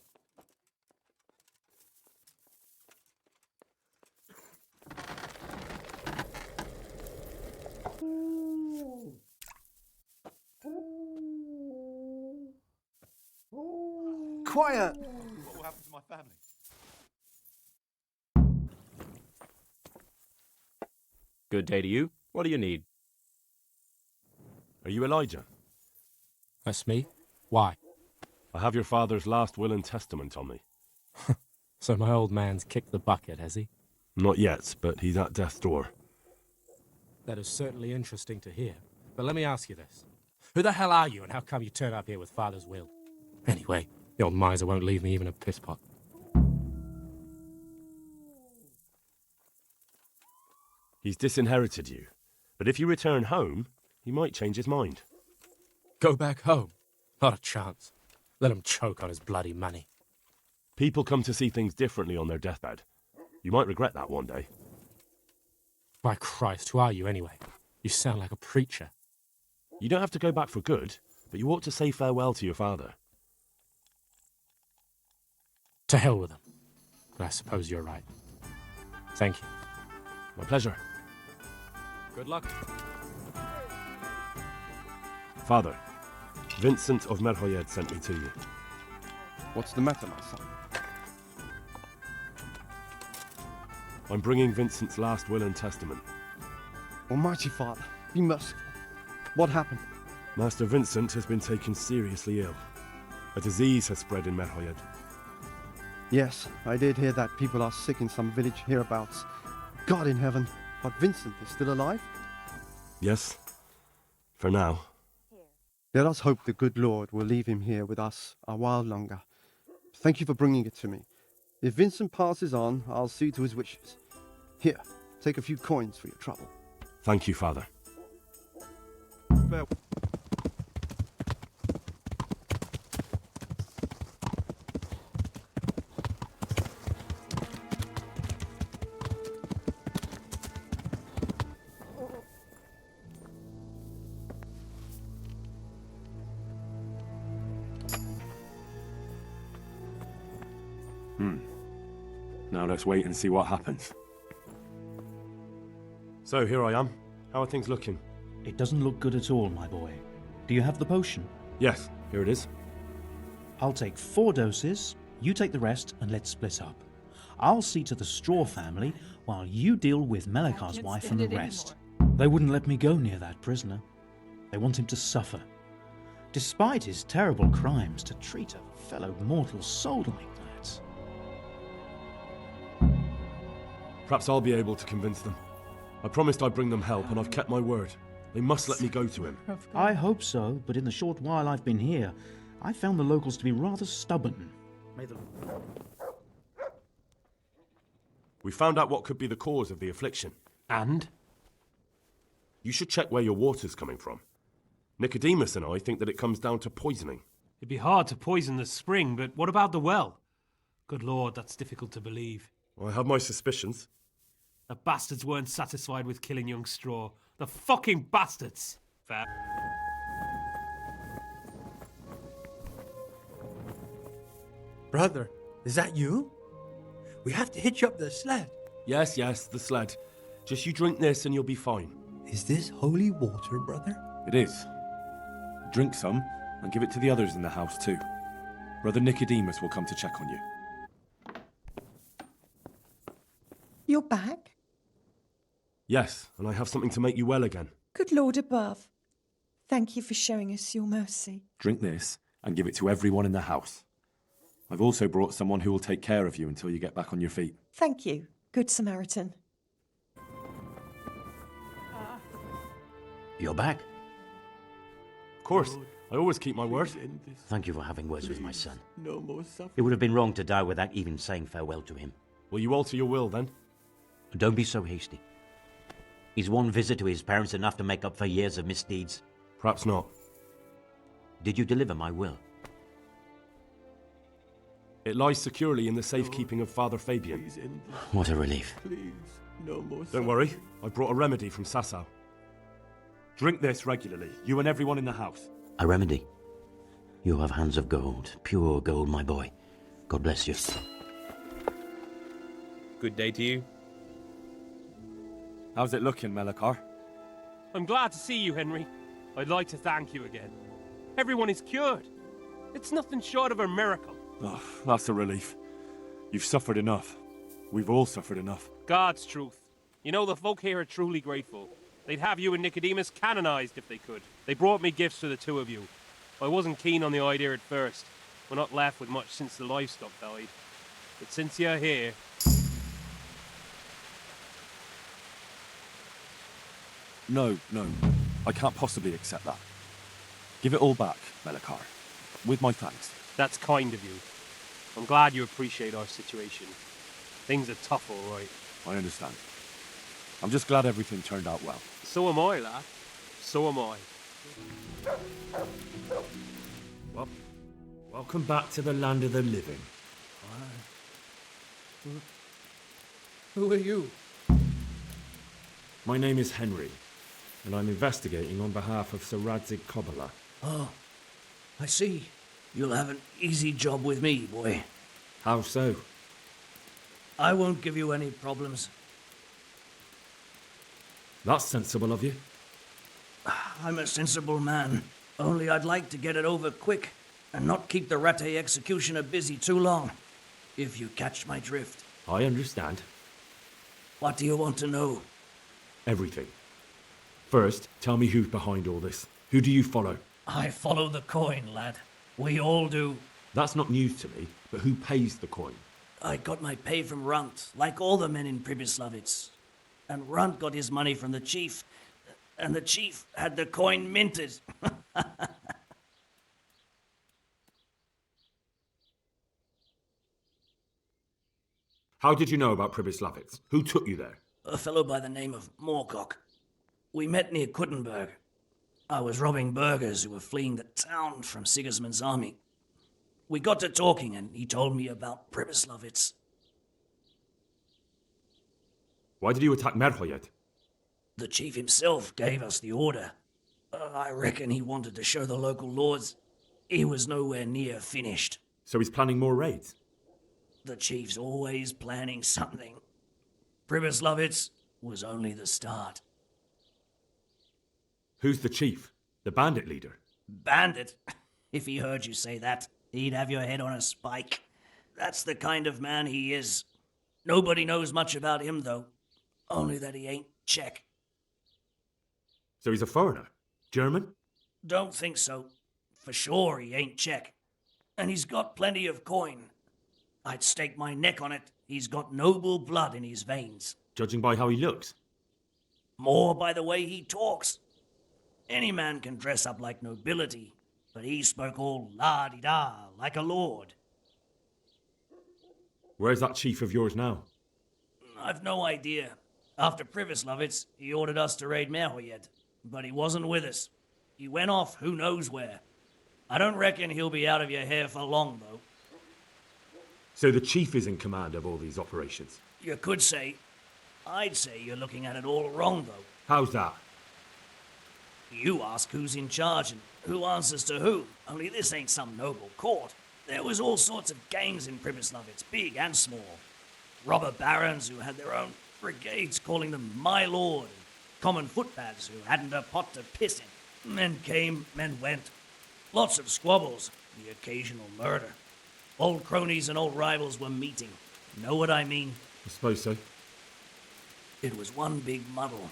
Quiet! What will happen to my family? Good day to you. What do you need? Are you Elijah? That's me. Why? I have your father's last will and testament on me. So my old man's kicked the bucket, has he? Not yet, but he's at death's door. That is certainly interesting to hear. But let me ask you this. Who the hell are you, and how come you turn up here with father's will? Anyway, the old miser won't leave me even a piss pot. He's disinherited you. But if you return home, he might change his mind. Go back home? Not a chance. Let him choke on his bloody money. People come to see things differently on their deathbed. You might regret that one day. My Christ, who are you anyway? You sound like a preacher. You don't have to go back for good, but you ought to say farewell to your father. To hell with him. But I suppose you're right. Thank you. My pleasure. Good luck. Father, Vincent of Merhoyed sent me to you. What's the matter, my son? I'm bringing Vincent's last will and testament. Almighty Father, be merciful. What happened? Master Vincent has been taken seriously ill. A disease has spread in Merhoyed. Yes, I did hear that people are sick in some village hereabouts. God in heaven, but Vincent is still alive? Yes, for now. Let us hope the good Lord will leave him here with us a while longer. Thank you for bringing it to me. If Vincent passes on, I'll see to his wishes. Here, take a few coins for your trouble. Thank you, Father. Farewell. Now let's wait and see what happens. So here I am. How are things looking? It doesn't look good at all, my boy. Do you have the potion? Yes, here it is. I'll take 4 doses, you take the rest, and let's split up. I'll see to the Straw family, while you deal with Melikar's wife and the rest. They wouldn't let me go near that prisoner. They want him to suffer. Despite his terrible crimes, to treat a fellow mortal soul like that. Perhaps I'll be able to convince them. I promised I'd bring them help, and I've kept my word. They must let me go to him. I hope so, but in the short while I've been here, I found the locals to be rather stubborn. We found out what could be the cause of the affliction. And? You should check where your water's coming from. Nicodemus and I think that it comes down to poisoning. It'd be hard to poison the spring, but what about the well? Good Lord, that's difficult to believe. I have my suspicions. The bastards weren't satisfied with killing young Straw. The fucking bastards! Fair. Brother, is that you? We have to hitch up the sled. Yes, the sled. Just you drink this and you'll be fine. Is this holy water, brother? It is. Drink some and give it to the others in the house too. Brother Nicodemus will come to check on you. You're back? Yes, and I have something to make you well again. Good Lord above. Thank you for showing us your mercy. Drink this and give it to everyone in the house. I've also brought someone who will take care of you until you get back on your feet. Thank you, Good Samaritan. You're back? Of course. I always keep my word. Thank you for having words with my son. No more suffering. It would have been wrong to die without even saying farewell to him. Will you alter your will, then? Don't be so hasty. Is one visit to his parents enough to make up for years of misdeeds? Perhaps not. Did you deliver my will? It lies securely in the safekeeping of Father Fabian. What a relief. Please, no more Don't worry, I brought a remedy from Sasau. Drink this regularly, you and everyone in the house. A remedy? You have hands of gold, pure gold, my boy. God bless you. Good day to you. How's it looking, Melekar? I'm glad to see you, Henry. I'd like to thank you again. Everyone is cured. It's nothing short of a miracle. Oh, that's a relief. You've suffered enough. We've all suffered enough. God's truth. You know, the folk here are truly grateful. They'd have you and Nicodemus canonized if they could. They brought me gifts for the two of you. I wasn't keen on the idea at first. We're not left with much since the livestock died. But since you're here... No. I can't possibly accept that. Give it all back, Melekar. With my thanks. That's kind of you. I'm glad you appreciate our situation. Things are tough, all right. I understand. I'm just glad everything turned out well. So am I, lad. So am I. Well, welcome back to the land of the living. Who are you? My name is Henry, and I'm investigating on behalf of Sir Radzig Kobyla. Oh, I see. You'll have an easy job with me, boy. How so? I won't give you any problems. That's sensible of you. I'm a sensible man. Only I'd like to get it over quick and not keep the Rattay executioner busy too long. If you catch my drift. I understand. What do you want to know? Everything. First, tell me who's behind all this. Who do you follow? I follow the coin, lad. We all do. That's not news to me, but who pays the coin? I got my pay from Runt, like all the men in Pribyslavitz. And Runt got his money from the chief. And the chief had the coin minted. How did you know about Pribyslavitz? Who took you there? A fellow by the name of Moorcock. We met near Kuttenberg. I was robbing burghers who were fleeing the town from Sigismund's army. We got to talking and he told me about Pribyslavitz. Why did you attack Merhoyed? The chief himself gave us the order. I reckon he wanted to show the local lords he was nowhere near finished. So he's planning more raids? The chief's always planning something. Pribyslavitz was only the start. Who's the chief? The bandit leader? Bandit? If he heard you say that, he'd have your head on a spike. That's the kind of man he is. Nobody knows much about him, though. Only that he ain't Czech. So he's a foreigner? German? Don't think so. For sure he ain't Czech. And he's got plenty of coin. I'd stake my neck on it. He's got noble blood in his veins. Judging by how he looks? More by the way he talks. Any man can dress up like nobility, but he spoke all la-di-da, like a lord. Where's that chief of yours now? I've no idea. After Pribyslavitz, he ordered us to raid Merhoyed, but he wasn't with us. He went off who knows where. I don't reckon he'll be out of your hair for long, though. So the chief is in command of all these operations? You could say. I'd say you're looking at it all wrong, though. How's that? You ask who's in charge and who answers to who. Only this ain't some noble court. There was all sorts of gangs in Pribyslavitz, big and small. Robber barons who had their own brigades calling them my lord. Common footpads who hadn't a pot to piss in. Men came, men went. Lots of squabbles, the occasional murder. Old cronies and old rivals were meeting. Know what I mean? I suppose so. It was one big muddle.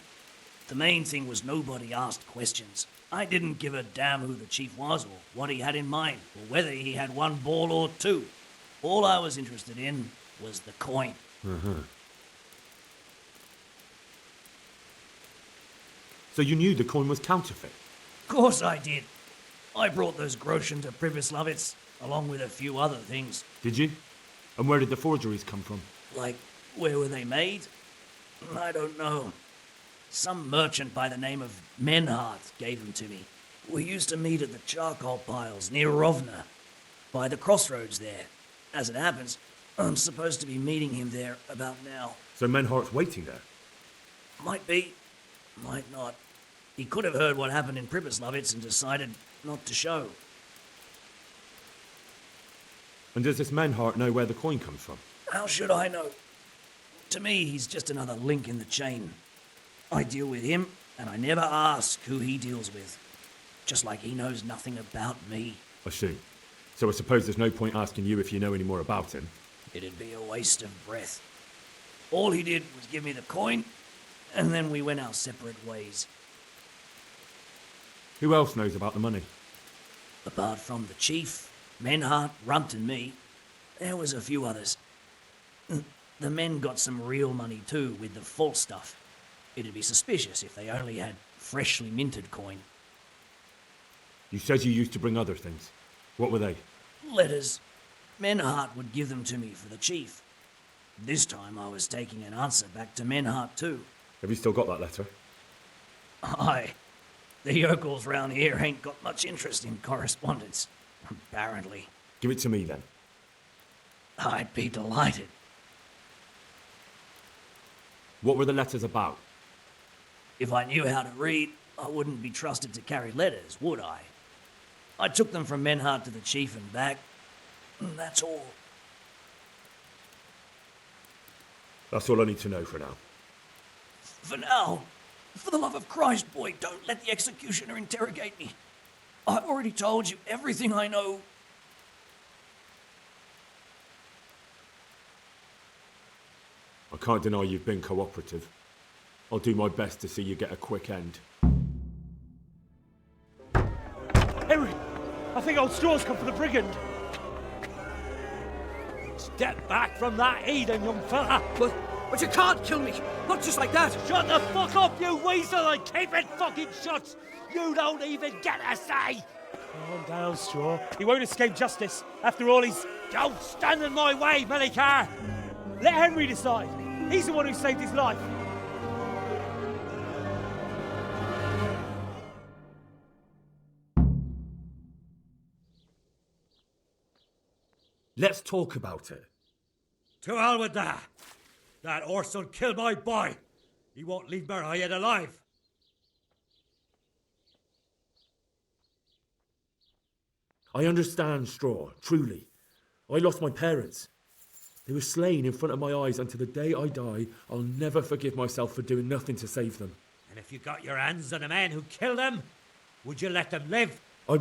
The main thing was nobody asked questions. I didn't give a damn who the chief was or what he had in mind or whether he had one ball or two. All I was interested in was the coin. So you knew the coin was counterfeit? Of course I did. I brought those groschen to Pribyslavitz, along with a few other things. Did you? And where did the forgeries come from? Like, where were they made? I don't know. Some merchant by the name of Menhart gave them to me. We used to meet at the charcoal piles near Rovna, by the crossroads there. As it happens, I'm supposed to be meeting him there about now. So Menhart's waiting there? Might be, might not. He could have heard what happened in Pribyslavitz and decided not to show. And does this Menhart know where the coin comes from? How should I know? To me, he's just another link in the chain. I deal with him, and I never ask who he deals with. Just like he knows nothing about me. I see. So I suppose there's no point asking you if you know any more about him. It'd be a waste of breath. All he did was give me the coin, and then we went our separate ways. Who else knows about the money? Apart from the chief, Menhart, Runt and me, there was a few others. The men got some real money too, with the false stuff. It'd be suspicious if they only had freshly minted coin. You said you used to bring other things. What were they? Letters. Menhart would give them to me for the chief. This time I was taking an answer back to Menhart too. Have you still got that letter? Aye. The yokels round here ain't got much interest in correspondence, apparently. Give it to me then. I'd be delighted. What were the letters about? If I knew how to read, I wouldn't be trusted to carry letters, would I? I took them from Menhart to the chief and back. That's all. That's all I need to know for now. For now, for the love of Christ, boy, don't let the executioner interrogate me. I've already told you everything I know. I can't deny you've been cooperative. I'll do my best to see you get a quick end. Henry! I think old Straw's come for the brigand. Step back from that heathen, young fella! But you can't kill me! Not just like that! Shut the fuck up, you weasel, and keep it fucking shut! You don't even get a say! Calm down, Straw. He won't escape justice. After all, he's... Don't stand in my way, Melikar! Let Henry decide. He's the one who saved his life. Let's talk about it. To hell with that! That Orson killed my boy! He won't leave Merhayed alive! I understand, Straw, truly. I lost my parents. They were slain in front of my eyes, and to the day I die, I'll never forgive myself for doing nothing to save them. And if you got your hands on the man who killed them, would you let them live? I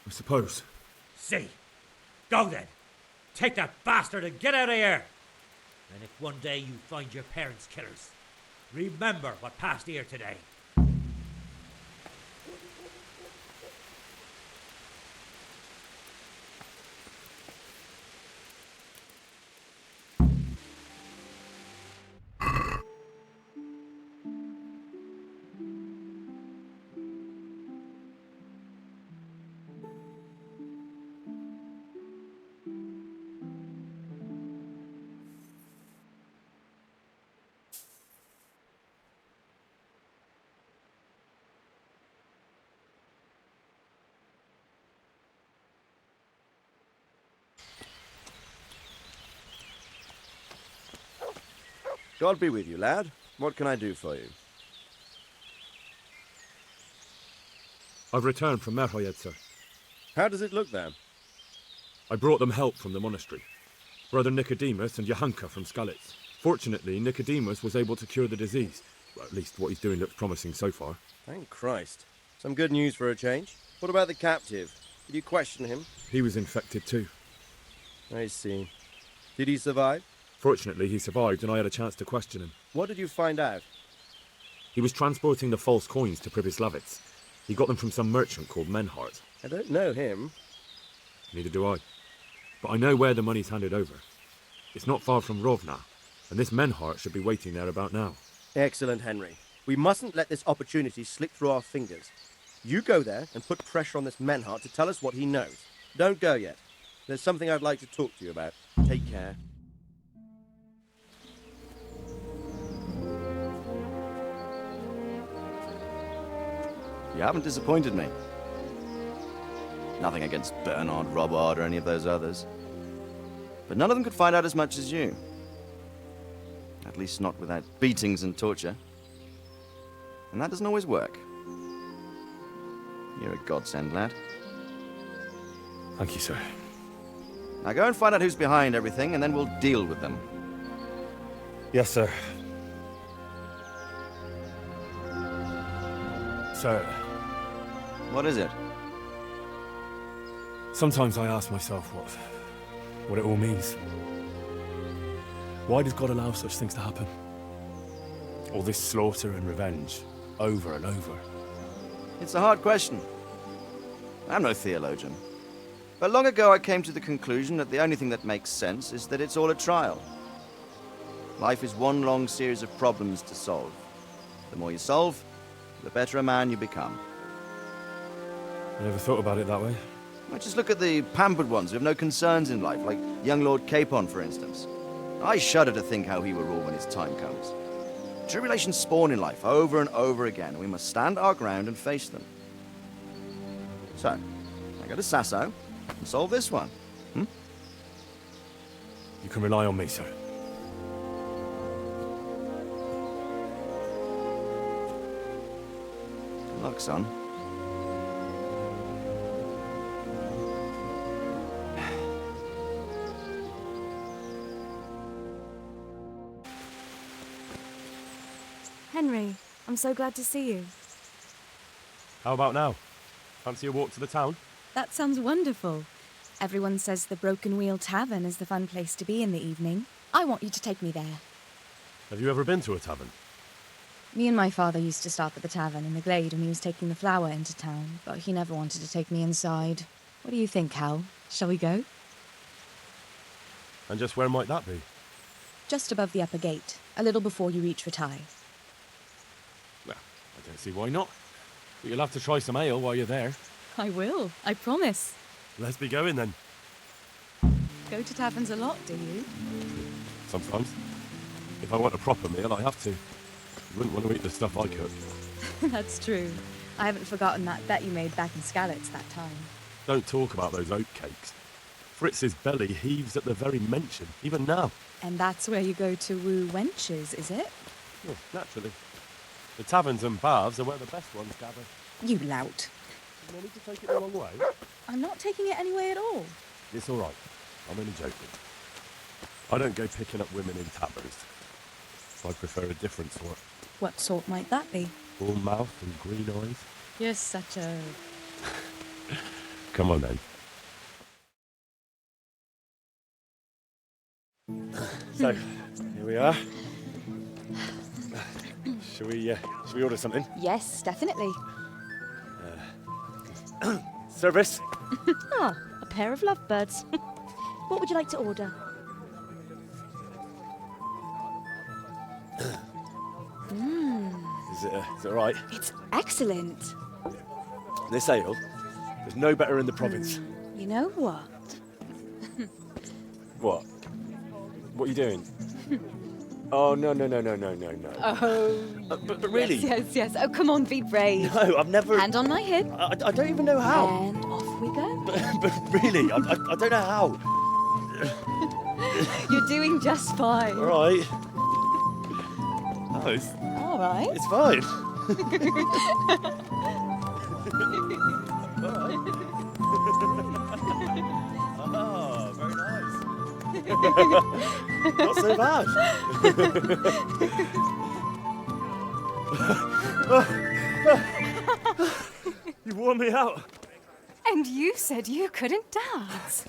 suppose. See. Go then. Take that bastard and get out of here. And if one day you find your parents' killers, remember what passed here today. God be with you, lad. What can I do for you? I've returned from Merhayed, sir. How does it look there? I brought them help from the monastery. Brother Nicodemus and Johanka from Skalitz. Fortunately, Nicodemus was able to cure the disease. Well, at least what he's doing looks promising so far. Thank Christ. Some good news for a change. What about the captive? Did you question him? He was infected too. I see. Did he survive? Fortunately, he survived and I had a chance to question him. What did you find out? He was transporting the false coins to Pribyslavitz. He got them from some merchant called Menhart. I don't know him. Neither do I. But I know where the money's handed over. It's not far from Rovna, and this Menhart should be waiting there about now. Excellent, Henry. We mustn't let this opportunity slip through our fingers. You go there and put pressure on this Menhart to tell us what he knows. Don't go yet. There's something I'd like to talk to you about. Take care. You haven't disappointed me. Nothing against Bernard, Robard, or any of those others. But none of them could find out as much as you. At least not without beatings and torture. And that doesn't always work. You're a godsend, lad. Thank you, sir. Now go and find out who's behind everything, and then we'll deal with them. Yes, sir. Sir. What is it? Sometimes I ask myself what it all means. Why does God allow such things to happen? All this slaughter and revenge, over and over. It's a hard question. I'm no theologian. But long ago I came to the conclusion that the only thing that makes sense is that it's all a trial. Life is one long series of problems to solve. The more you solve, the better a man you become. I never thought about it that way. Well, just look at the pampered ones who have no concerns in life, like young Lord Capon, for instance. I shudder to think how he will rule when his time comes. Tribulations spawn in life over and over again, and we must stand our ground and face them. So, I go to Sasso and solve this one. You can rely on me, sir. Good luck, son. Henry, I'm so glad to see you. How about now? Fancy a walk to the town? That sounds wonderful. Everyone says the Broken Wheel Tavern is the fun place to be in the evening. I want you to take me there. Have you ever been to a tavern? Me and my father used to stop at the tavern in the glade when he was taking the flour into town, but he never wanted to take me inside. What do you think, Hal? Shall we go? And just where might that be? Just above the upper gate, a little before you reach Ratai. Well, I don't see why not. But you'll have to try some ale while you're there. I will, I promise. Let's be going then. Go to taverns a lot, do you? Sometimes. If I want a proper meal, I have to. You wouldn't want to eat the stuff I cook. That's true. I haven't forgotten that bet you made back in Skalitz that time. Don't talk about those oat cakes. Fritz's belly heaves at the very mention, even now. And that's where you go to woo wenches, is it? Well, naturally. The taverns and baths are where the best ones gather. You lout. No need to take it the wrong way. I'm not taking it any way at all. It's all right. I'm only joking. I don't go picking up women in taverns. I prefer a different sort. What sort might that be? Full mouth and green eyes. You're such a... Come on then. So, here we are. Shall we order something? Yes, definitely. Service? Ah, a pair of lovebirds. What would you like to order? Is it all right? It's excellent. This ale, there's no better in the province. You know what? What? What are you doing? Oh, no. Oh, but really? Yes. Oh, come on, be brave. No, I've never... Hand on my hip. I don't even know how. And off we go. But really, I don't know how. You're doing just fine. All right. No, All right. it's fine. Oh, very nice. Not so bad. You wore me out. And you said you couldn't dance.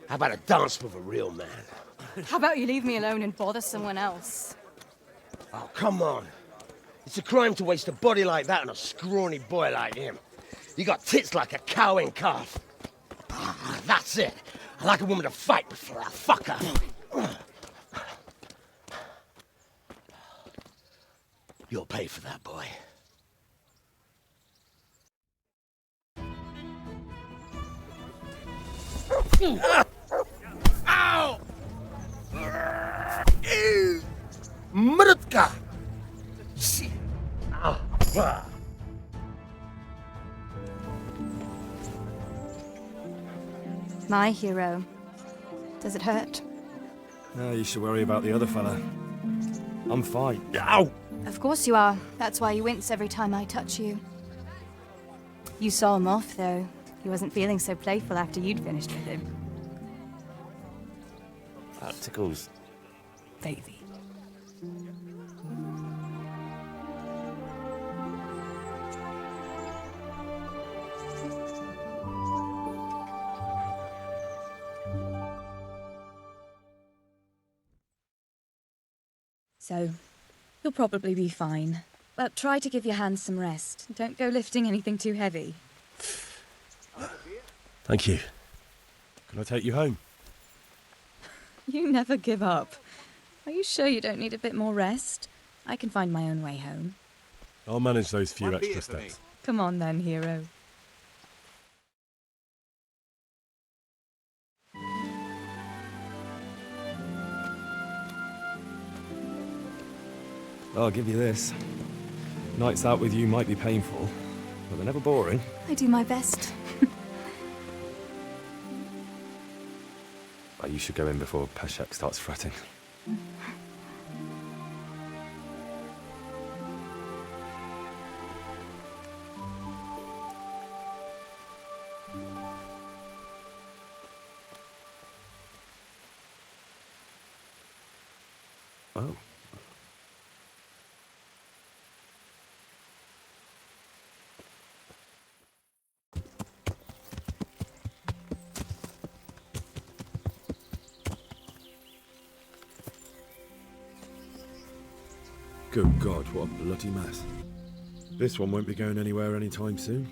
How about a dance with a real man? How about you leave me alone and bother someone else? Oh, come on. It's a crime to waste a body like that on a scrawny boy like him. You got tits like a cow in calf. That's it. I like a woman to fight before I fuck her. You'll pay for that, boy. Ow! Mrutka! My hero. Does it hurt? No, you should worry about the other fella. I'm fine. Ow! Of course you are. That's why you wince every time I touch you. You saw him off, though. He wasn't feeling so playful after you'd finished with him. That tickles. Baby. So, you'll probably be fine. But try to give your hands some rest. Don't go lifting anything too heavy. Thank you. Can I take you home? You never give up. Are you sure you don't need a bit more rest? I can find my own way home. I'll manage those few extra steps. Come on then, hero. I'll give you this. Nights out with you might be painful, but they're never boring. I do my best. You should go in before Peshek starts fretting. Oh. Good God, what a bloody mess. This one won't be going anywhere anytime soon.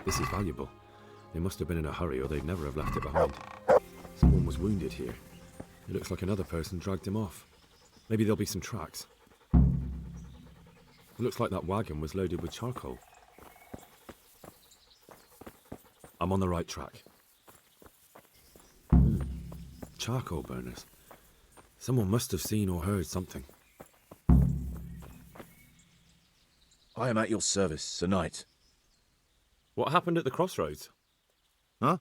This is valuable. They must have been in a hurry or they'd never have left it behind. Someone was wounded here. It looks like another person dragged him off. Maybe there'll be some tracks. It looks like that wagon was loaded with charcoal. I'm on the right track. Charcoal burners. Someone must have seen or heard something. I am at your service, Sir Knight. What happened at the crossroads? Huh?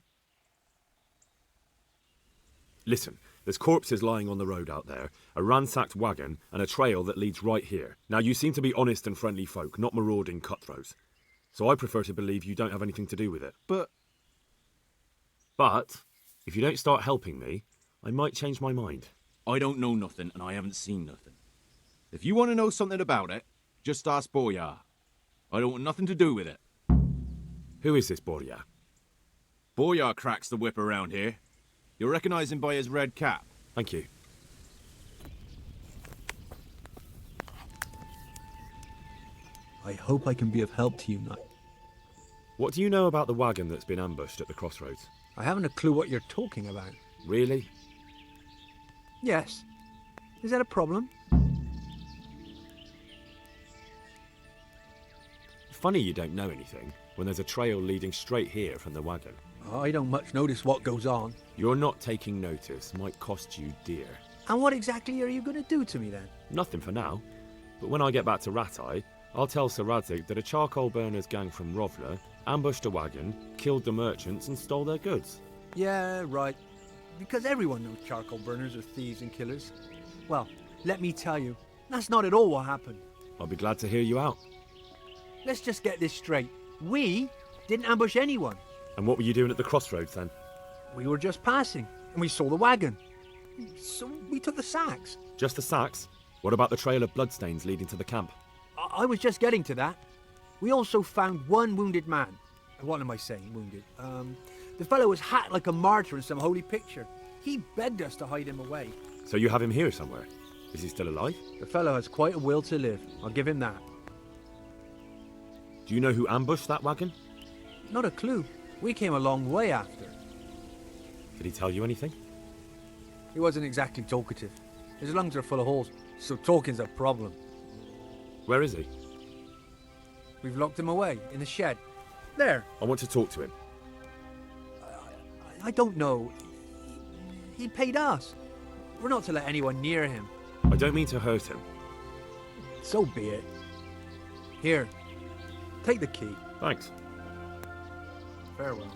Listen, there's corpses lying on the road out there, a ransacked wagon, and a trail that leads right here. Now, you seem to be honest and friendly folk, not marauding cutthroats. So I prefer to believe you don't have anything to do with it. But, if you don't start helping me, I might change my mind. I don't know nothing, and I haven't seen nothing. If you want to know something about it, just ask Boyar. I don't want nothing to do with it. Who is this Boyar? Boyar cracks the whip around here. You'll recognize him by his red cap. Thank you. I hope I can be of help to you, Knight. What do you know about the wagon that's been ambushed at the crossroads? I haven't a clue what you're talking about. Really? Yes. Is that a problem? Funny you don't know anything, when there's a trail leading straight here from the wagon. I don't much notice what goes on. You're not taking notice might cost you dear. And what exactly are you going to do to me then? Nothing for now, but when I get back to Ratai, I'll tell Sir Radzig that a charcoal burners gang from Rovna ambushed a wagon, killed the merchants and stole their goods. Yeah, right. Because everyone knows charcoal burners are thieves and killers. Well, let me tell you, that's not at all what happened. I'll be glad to hear you out. Let's just get this straight. We didn't ambush anyone. And what were you doing at the crossroads then? We were just passing, and we saw the wagon. So we took the sacks. Just the sacks? What about the trail of bloodstains leading to the camp? I was just getting to that. We also found one wounded man. What am I saying, wounded? The fellow was hacked like a martyr in some holy picture. He begged us to hide him away. So you have him here somewhere? Is he still alive? The fellow has quite a will to live. I'll give him that. Do you know who ambushed that wagon? Not a clue. We came a long way after. Did he tell you anything? He wasn't exactly talkative. His lungs are full of holes, so talking's a problem. Where is he? We've locked him away, in the shed. There. I want to talk to him. I don't know. He paid us. We're not to let anyone near him. I don't mean to hurt him. So be it. Here. Take the key. Thanks. Farewell.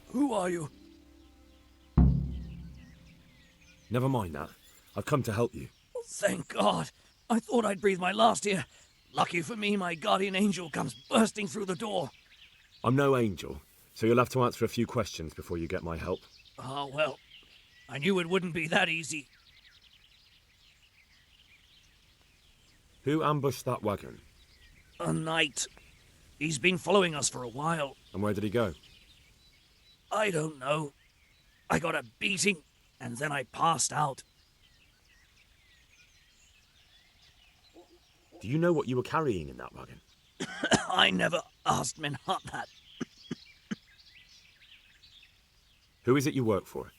Who are you? Never mind that. I've come to help you. Thank God. I thought I'd breathe my last here. Lucky for me, my guardian angel comes bursting through the door. I'm no angel, so you'll have to answer a few questions before you get my help. Oh, well, I knew it wouldn't be that easy. Who ambushed that wagon? A knight. He's been following us for a while. And where did he go? I don't know. I got a beating, and then I passed out. Do you know what you were carrying in that wagon? I never asked Menhart that. Who is it you work for?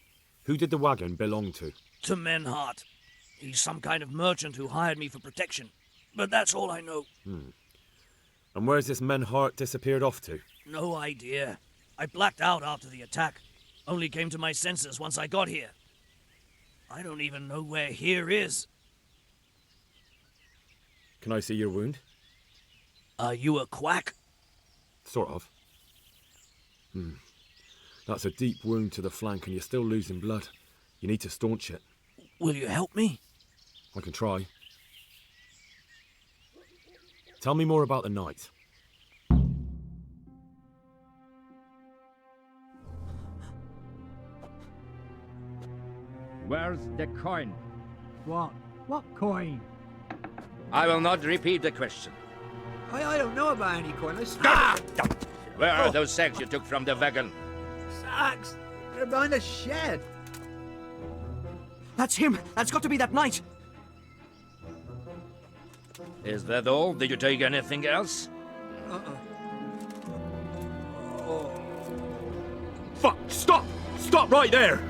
Who did the wagon belong to? To Menhart. He's some kind of merchant who hired me for protection. But that's all I know. And where's this Menhart disappeared off to? No idea. I blacked out after the attack. Only came to my senses once I got here. I don't even know where here is. Can I see your wound? Are you a quack? Sort of. That's a deep wound to the flank and you're still losing blood. You need to staunch it. Will you help me? I can try. Tell me more about the night. Where's the coin? What? What coin? I will not repeat the question. I don't know about any coin. I Where are those sacks you took from the wagon? Sacks? They're behind the shed. That's him. That's got to be that knight. Is that all? Did you take anything else? Fuck! Stop! Stop right there!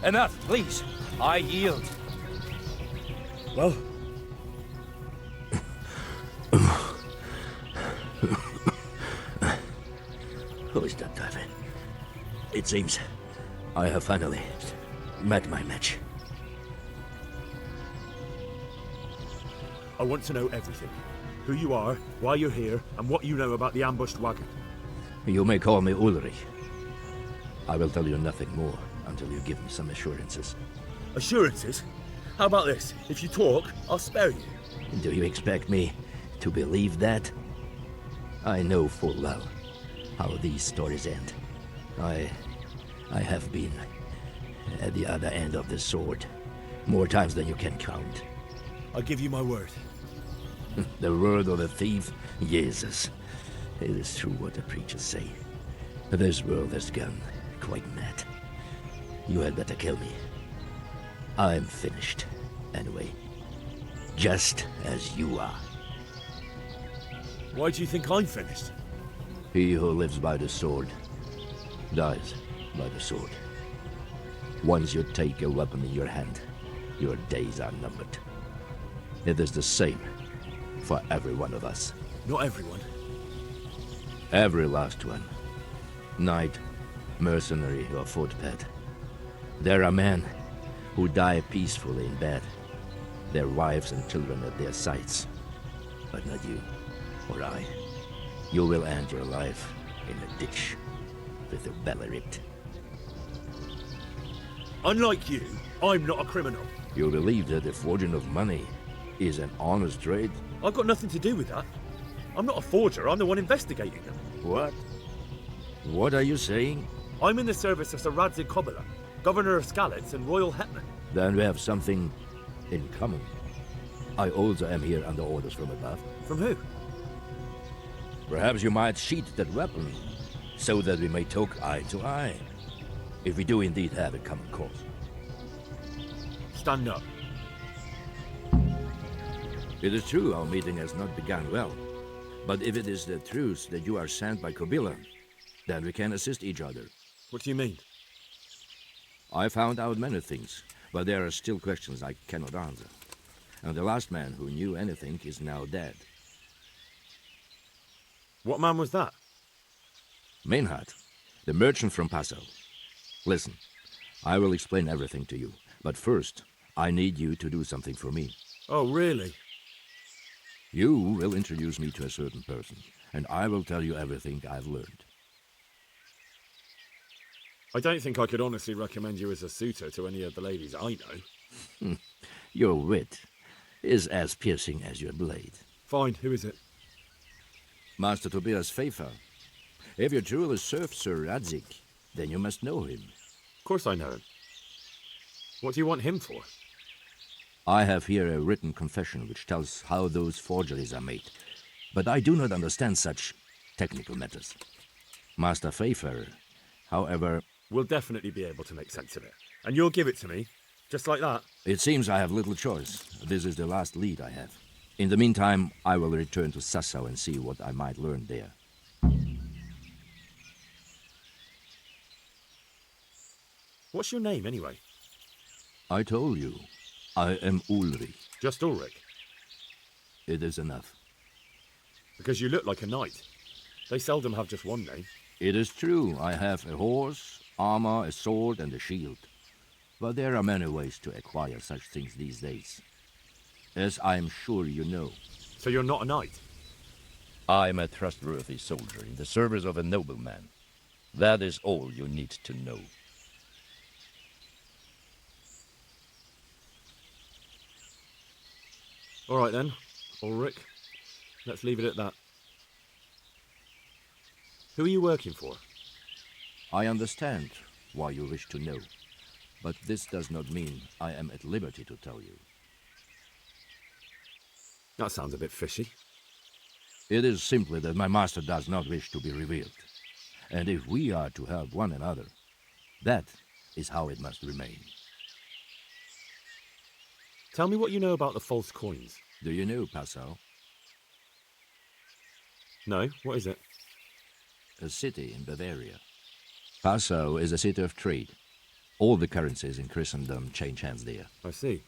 Enough, please. I yield. Well... Who is that driver? It seems I have finally met my match. I want to know everything. who you are, why you're here, and what you know about the ambushed wagon. You may call me Ulrich. I will tell you nothing more until you give me some assurances. Assurances? How about this? If you talk, I'll spare you. Do you expect me to believe that? I know full well how these stories end. I have been at the other end of the sword more times than you can count. I'll give you my word. The word of a thief? Jesus. It is true what the preachers say. This world has gone quite mad. You had better kill me. I'm finished, anyway. Just as you are. Why do you think I'm finished? He who lives by the sword dies by the sword. Once you take a weapon in your hand, your days are numbered. It is the same for every one of us. Not everyone. Every last one. Knight, mercenary, or footpad. There are men who die peacefully in bed, their wives and children at their sides. But not you, or I. You will end your life in a ditch, with your belly ripped. Unlike you, I'm not a criminal. You believe that the forging of money is an honest trade? I've got nothing to do with that. I'm not a forger, I'm the one investigating them. What? What are you saying? I'm in the service of Sir Radzig Kobyla, Governor of Skalitz and Royal Hetman. Then we have something in common. I also am here under orders from above. From who? Perhaps you might sheath that weapon, so that we may talk eye to eye. If we do indeed have a common cause. Stand up. It is true our meeting has not begun well. But if it is the truth that you are sent by Kobyla, then we can assist each other. What do you mean? I found out many things, but there are still questions I cannot answer. And the last man who knew anything is now dead. What man was that? Meinhard, the merchant from Passau. Listen, I will explain everything to you, but first, I need you to do something for me. Oh, really? You will introduce me to a certain person, and I will tell you everything I've learned. I don't think I could honestly recommend you as a suitor to any of the ladies I know. Your wit is as piercing as your blade. Fine, who is it? Master Tobias Pfeiffer. If you truly serve Sir Radzig, then you must know him. Of course I know him. What do you want him for? I have here a written confession which tells how those forgeries are made, but I do not understand such technical matters. Master Pfeiffer, however... We'll definitely be able to make sense of it. And you'll give it to me, just like that? It seems I have little choice. This is the last lead I have. In the meantime, I will return to Sassau and see what I might learn there. What's your name, anyway? I told you. I am Ulrich. Just Ulrich? It is enough. Because you look like a knight. They seldom have just one name. It is true. I have a horse, armor, a sword, and a shield. But there are many ways to acquire such things these days. As I am sure you know. So you're not a knight? I am a trustworthy soldier in the service of a nobleman. That is all you need to know. All right then, Ulrich. Let's leave it at that. Who are you working for? I understand why you wish to know, but this does not mean I am at liberty to tell you. That sounds a bit fishy. It is simply that my master does not wish to be revealed. And if we are to help one another, that is how it must remain. Tell me what you know about the false coins. Do you know Passau? No, what is it? A city in Bavaria. Passau is a city of trade. All the currencies in Christendom change hands there. I see.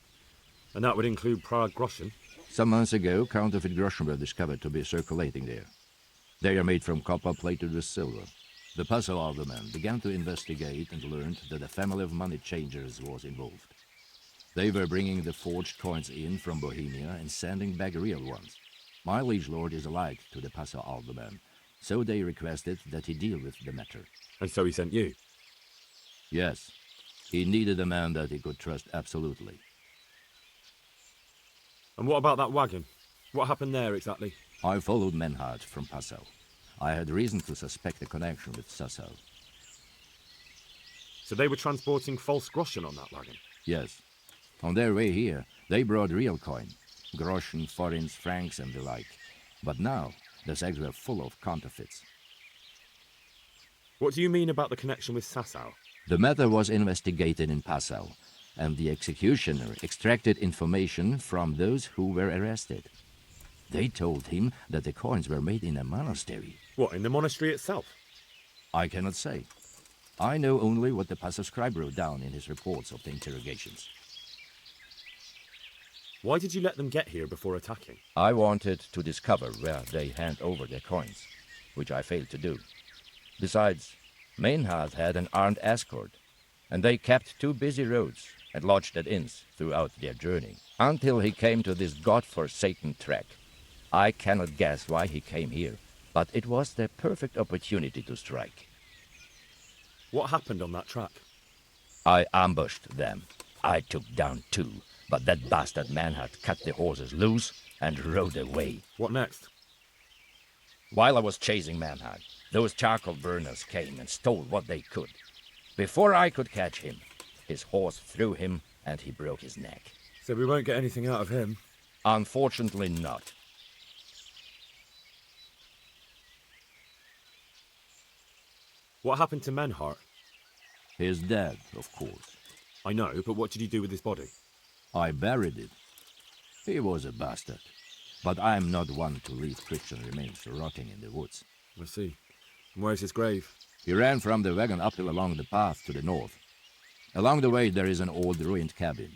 And that would include Prague groschen? Some months ago, counterfeit groschen were discovered to be circulating there. They are made from copper plated with silver. The Passau alderman began to investigate and learned that a family of money changers was involved. They were bringing the forged coins in from Bohemia and sending back real ones. My liege lord is allied to the Passau alderman, so they requested that he deal with the matter. And so he sent you? Yes. He needed a man that he could trust absolutely. And what about that wagon? What happened there exactly? I followed Menhard from Passau. I had reason to suspect a connection with Sassau. So they were transporting false groschen on that wagon? Yes. On their way here, they brought real coin. Groschen, forints, francs and the like. But now, the sacks were full of counterfeits. What do you mean about the connection with Sassau? The matter was investigated in Passau, and the executioner extracted information from those who were arrested. They told him that the coins were made in a monastery. What, in the monastery itself? I cannot say. I know only what the Passau scribe wrote down in his reports of the interrogations. Why did you let them get here before attacking? I wanted to discover where they hand over their coins, which I failed to do. Besides, Meinhard had an armed escort, and they kept 2 busy roads and lodged at inns throughout their journey, until he came to this god-forsaken track. I cannot guess why he came here, but it was the perfect opportunity to strike. What happened on that track? I ambushed them. I took down 2, but that bastard Meinhard cut the horses loose and rode away. What next? While I was chasing Meinhard, those charcoal burners came and stole what they could. Before I could catch him, his horse threw him and he broke his neck. So we won't get anything out of him? Unfortunately not. What happened to Menhart? He's dead, of course. I know, but what did you do with his body? I buried it. He was a bastard. But I am not one to leave Christian remains rotting in the woods. I see. And where's his grave? He ran from the wagon uphill along the path to the north. Along the way there is an old ruined cabin.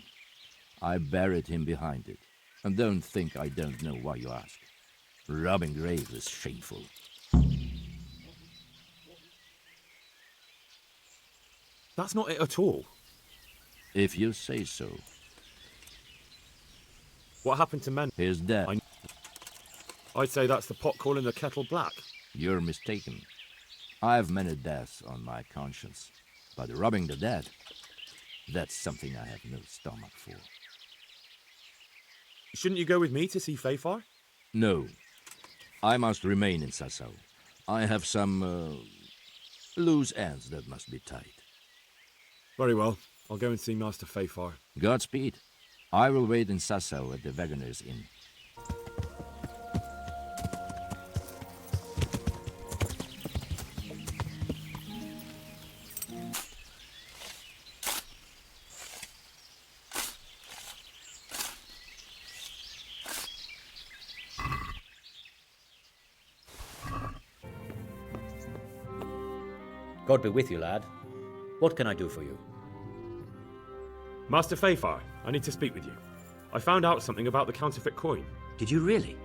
I buried him behind it. And don't think I don't know why you ask. Robbing graves is shameful. That's not it at all. If you say so. What happened to Men? He's dead. I'd say that's the pot calling the kettle black. You're mistaken. I have many deaths on my conscience. But robbing the dead, that's something I have no stomach for. Shouldn't you go with me to see Fafar? No. I must remain in Sassau. I have some loose ends that must be tied. Very well. I'll go and see Master Fafar. Godspeed. I will wait in Sassau at the Wagoner's Inn. God be with you, lad. What can I do for you? Master Fafar, I need to speak with you. I found out something about the counterfeit coin. Did you really?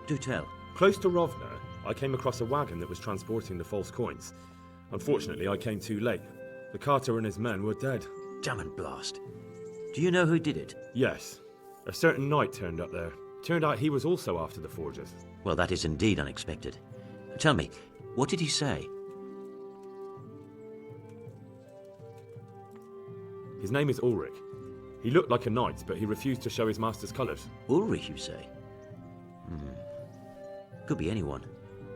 Do tell. Close to Rovna, I came across a wagon that was transporting the false coins. Unfortunately, I came too late. The carter and his men were dead. Damn and blast. Do you know who did it? Yes. A certain knight turned up there. Turned out he was also after the forgers. Well, that is indeed unexpected. Tell me, what did he say? His name is Ulrich. He looked like a knight, but he refused to show his master's colours. Ulrich, you say? Could be anyone.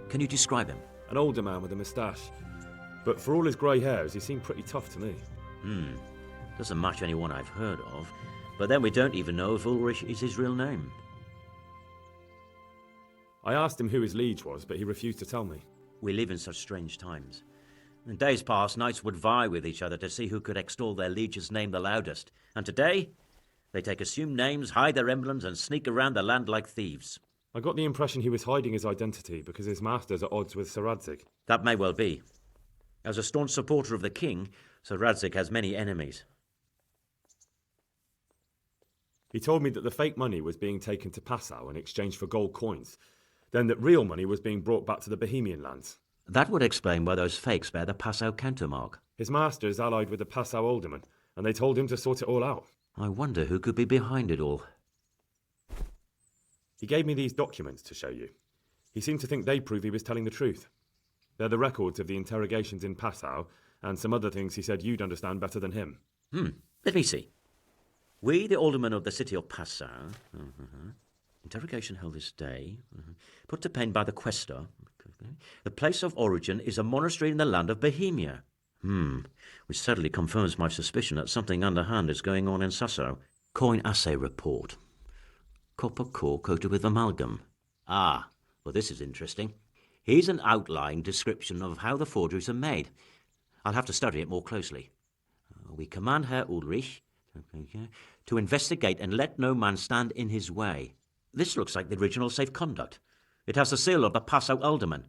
Can you describe him? An older man with a moustache. But for all his grey hairs, he seemed pretty tough to me. Doesn't match anyone I've heard of. But then we don't even know if Ulrich is his real name. I asked him who his liege was, but he refused to tell me. We live in such strange times. In days past, knights would vie with each other to see who could extol their liege's name the loudest. And today, they take assumed names, hide their emblems, and sneak around the land like thieves. I got the impression he was hiding his identity because his master's at odds with Sir Radzig. That may well be. As a staunch supporter of the king, Sir Radzig has many enemies. He told me that the fake money was being taken to Passau in exchange for gold coins, then that real money was being brought back to the Bohemian lands. That would explain why those fakes bear the Passau countermark. His master is allied with the Passau alderman, and they told him to sort it all out. I wonder who could be behind it all. He gave me these documents to show you. He seemed to think they prove he was telling the truth. They're the records of the interrogations in Passau, and some other things he said you'd understand better than him. Let me see. We, the aldermen of the city of Passau, interrogation held this day, put to pen by the quaestor. The place of origin is a monastery in the land of Bohemia. Which certainly confirms my suspicion that something underhand is going on in Sasso. Coin assay report. Copper core coated with amalgam. Ah, well, this is interesting. Here's an outline description of how the forgeries are made. I'll have to study it more closely. We command Herr Ulrich to investigate and let no man stand in his way. This looks like the original safe conduct. It has the seal of the Passau alderman,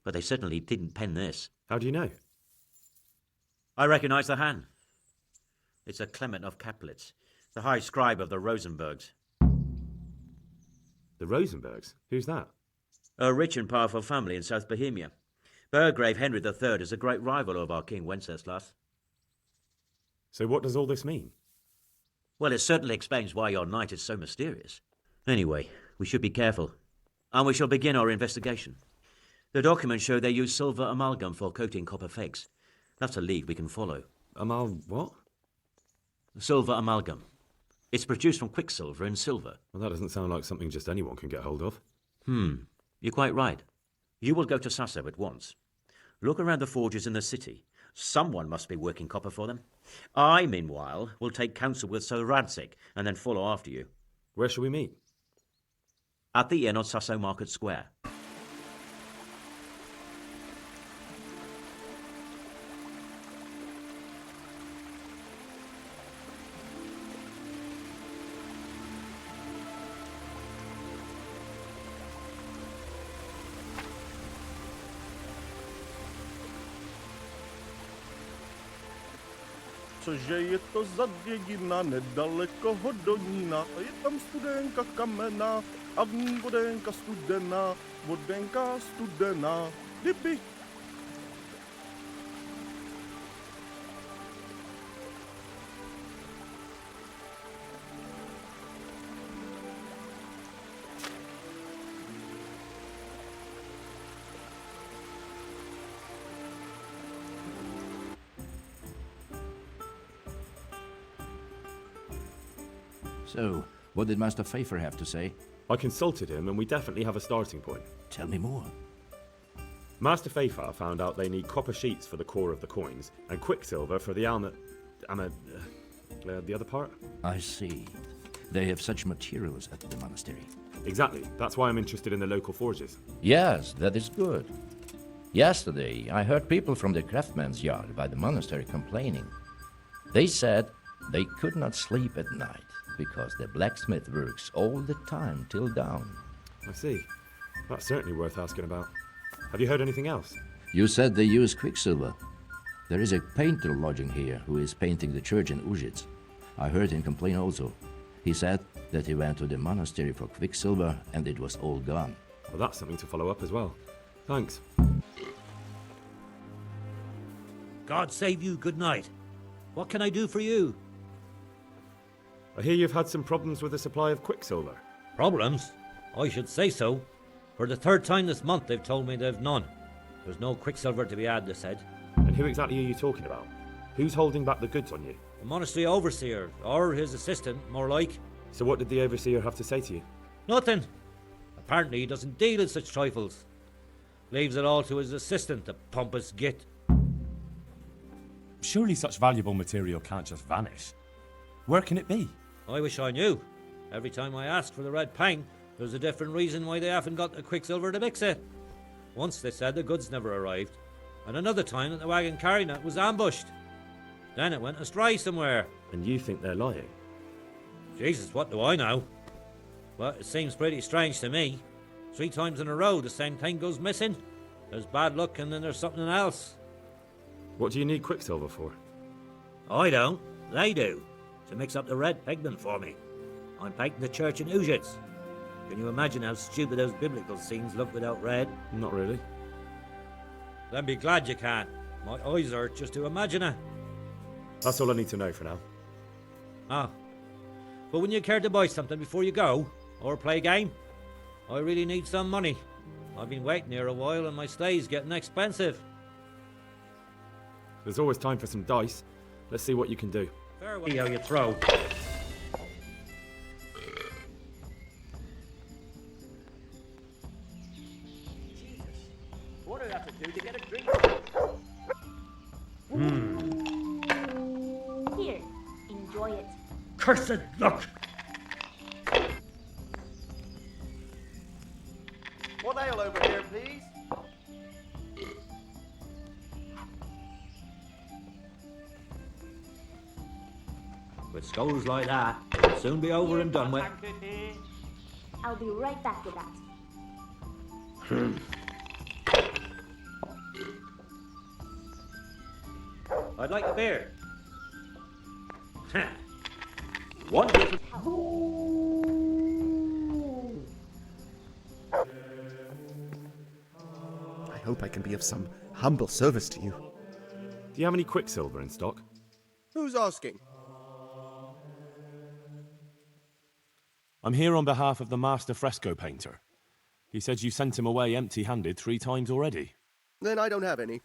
but they certainly didn't pen this. How do you know? I recognize the hand. It's a Clement of Kaplitz, the high scribe of the Rosenbergs. The Rosenbergs? Who's that? A rich and powerful family in South Bohemia. Burgrave Henry III is a great rival of our King Wenceslas. So what does all this mean? Well, it certainly explains why your knight is so mysterious. Anyway, we should be careful, and we shall begin our investigation. The documents show they use silver amalgam for coating copper fakes. That's a lead we can follow. What? Silver amalgam. It's produced from quicksilver and silver. Well, that doesn't sound like something just anyone can get hold of. You're quite right. You will go to Sasso at once. Look around the forges in the city. Someone must be working copper for them. I, meanwhile, will take counsel with Sir Radzik and then follow after you. Where shall we meet? At the inn on Sasso Market Square. Cože je to za dědina nedaleko Hodonína a je tam studenka kamenná a v ní vodenka studená, vodenka studená, kdyby. So, what did Master Pfeiffer have to say? I consulted him, and we definitely have a starting point. Tell me more. Master Pfeiffer found out they need copper sheets for the core of the coins, and quicksilver for the the other part. I see. They have such materials at the monastery. Exactly. That's why I'm interested in the local forges. Yes, that is good. Yesterday, I heard people from the craftsman's yard by the monastery complaining. They said they could not sleep at night because the blacksmith works all the time till dawn. I see. That's certainly worth asking about. Have you heard anything else? You said they use quicksilver. There is a painter lodging here who is painting the church in Ujits. I heard him complain also. He said that he went to the monastery for quicksilver and it was all gone. Well, that's something to follow up as well. Thanks. God save you, good night. What can I do for you? I hear you've had some problems with the supply of quicksilver. Problems? I should say so. For the third time this month they've told me they've none. There's no quicksilver to be had, they said. And who exactly are you talking about? Who's holding back the goods on you? The monastery overseer, or his assistant, more like. So what did the overseer have to say to you? Nothing. Apparently he doesn't deal in such trifles. Leaves it all to his assistant, the pompous git. Surely such valuable material can't just vanish. Where can it be? I wish I knew. Every time I ask for the red pang, there's a different reason why they haven't got the quicksilver to mix it. Once they said the goods never arrived, and another time that the wagon carrying it was ambushed. Then it went astray somewhere. And you think they're lying? Jesus, what do I know? Well, it seems pretty strange to me. 3 times in a row the same thing goes missing. There's bad luck and then there's something else. What do you need quicksilver for? I don't. They do. To mix up the red pigment for me. I'm painting the church in Ujits. Can you imagine how stupid those biblical scenes look without red? Not really. Then be glad you can. My eyes hurt just to imagine it. That's all I need to know for now. Ah. But wouldn't you care to buy something before you go? Or play a game? I really need some money. I've been waiting here a while and my stay's getting expensive. There's always time for some dice. Let's see what you can do. See how you throw. What do I have to do to get a drink? Here, enjoy it. Cursed luck! One ale over here, please. With skulls like that, it'll soon be over and done with. I'll be right back with that. I'd like a beer. One little... I hope I can be of some humble service to you. Do you have any quicksilver in stock? Who's asking? I'm here on behalf of the master fresco painter. He said you sent him away empty-handed 3 times already. Then I don't have any.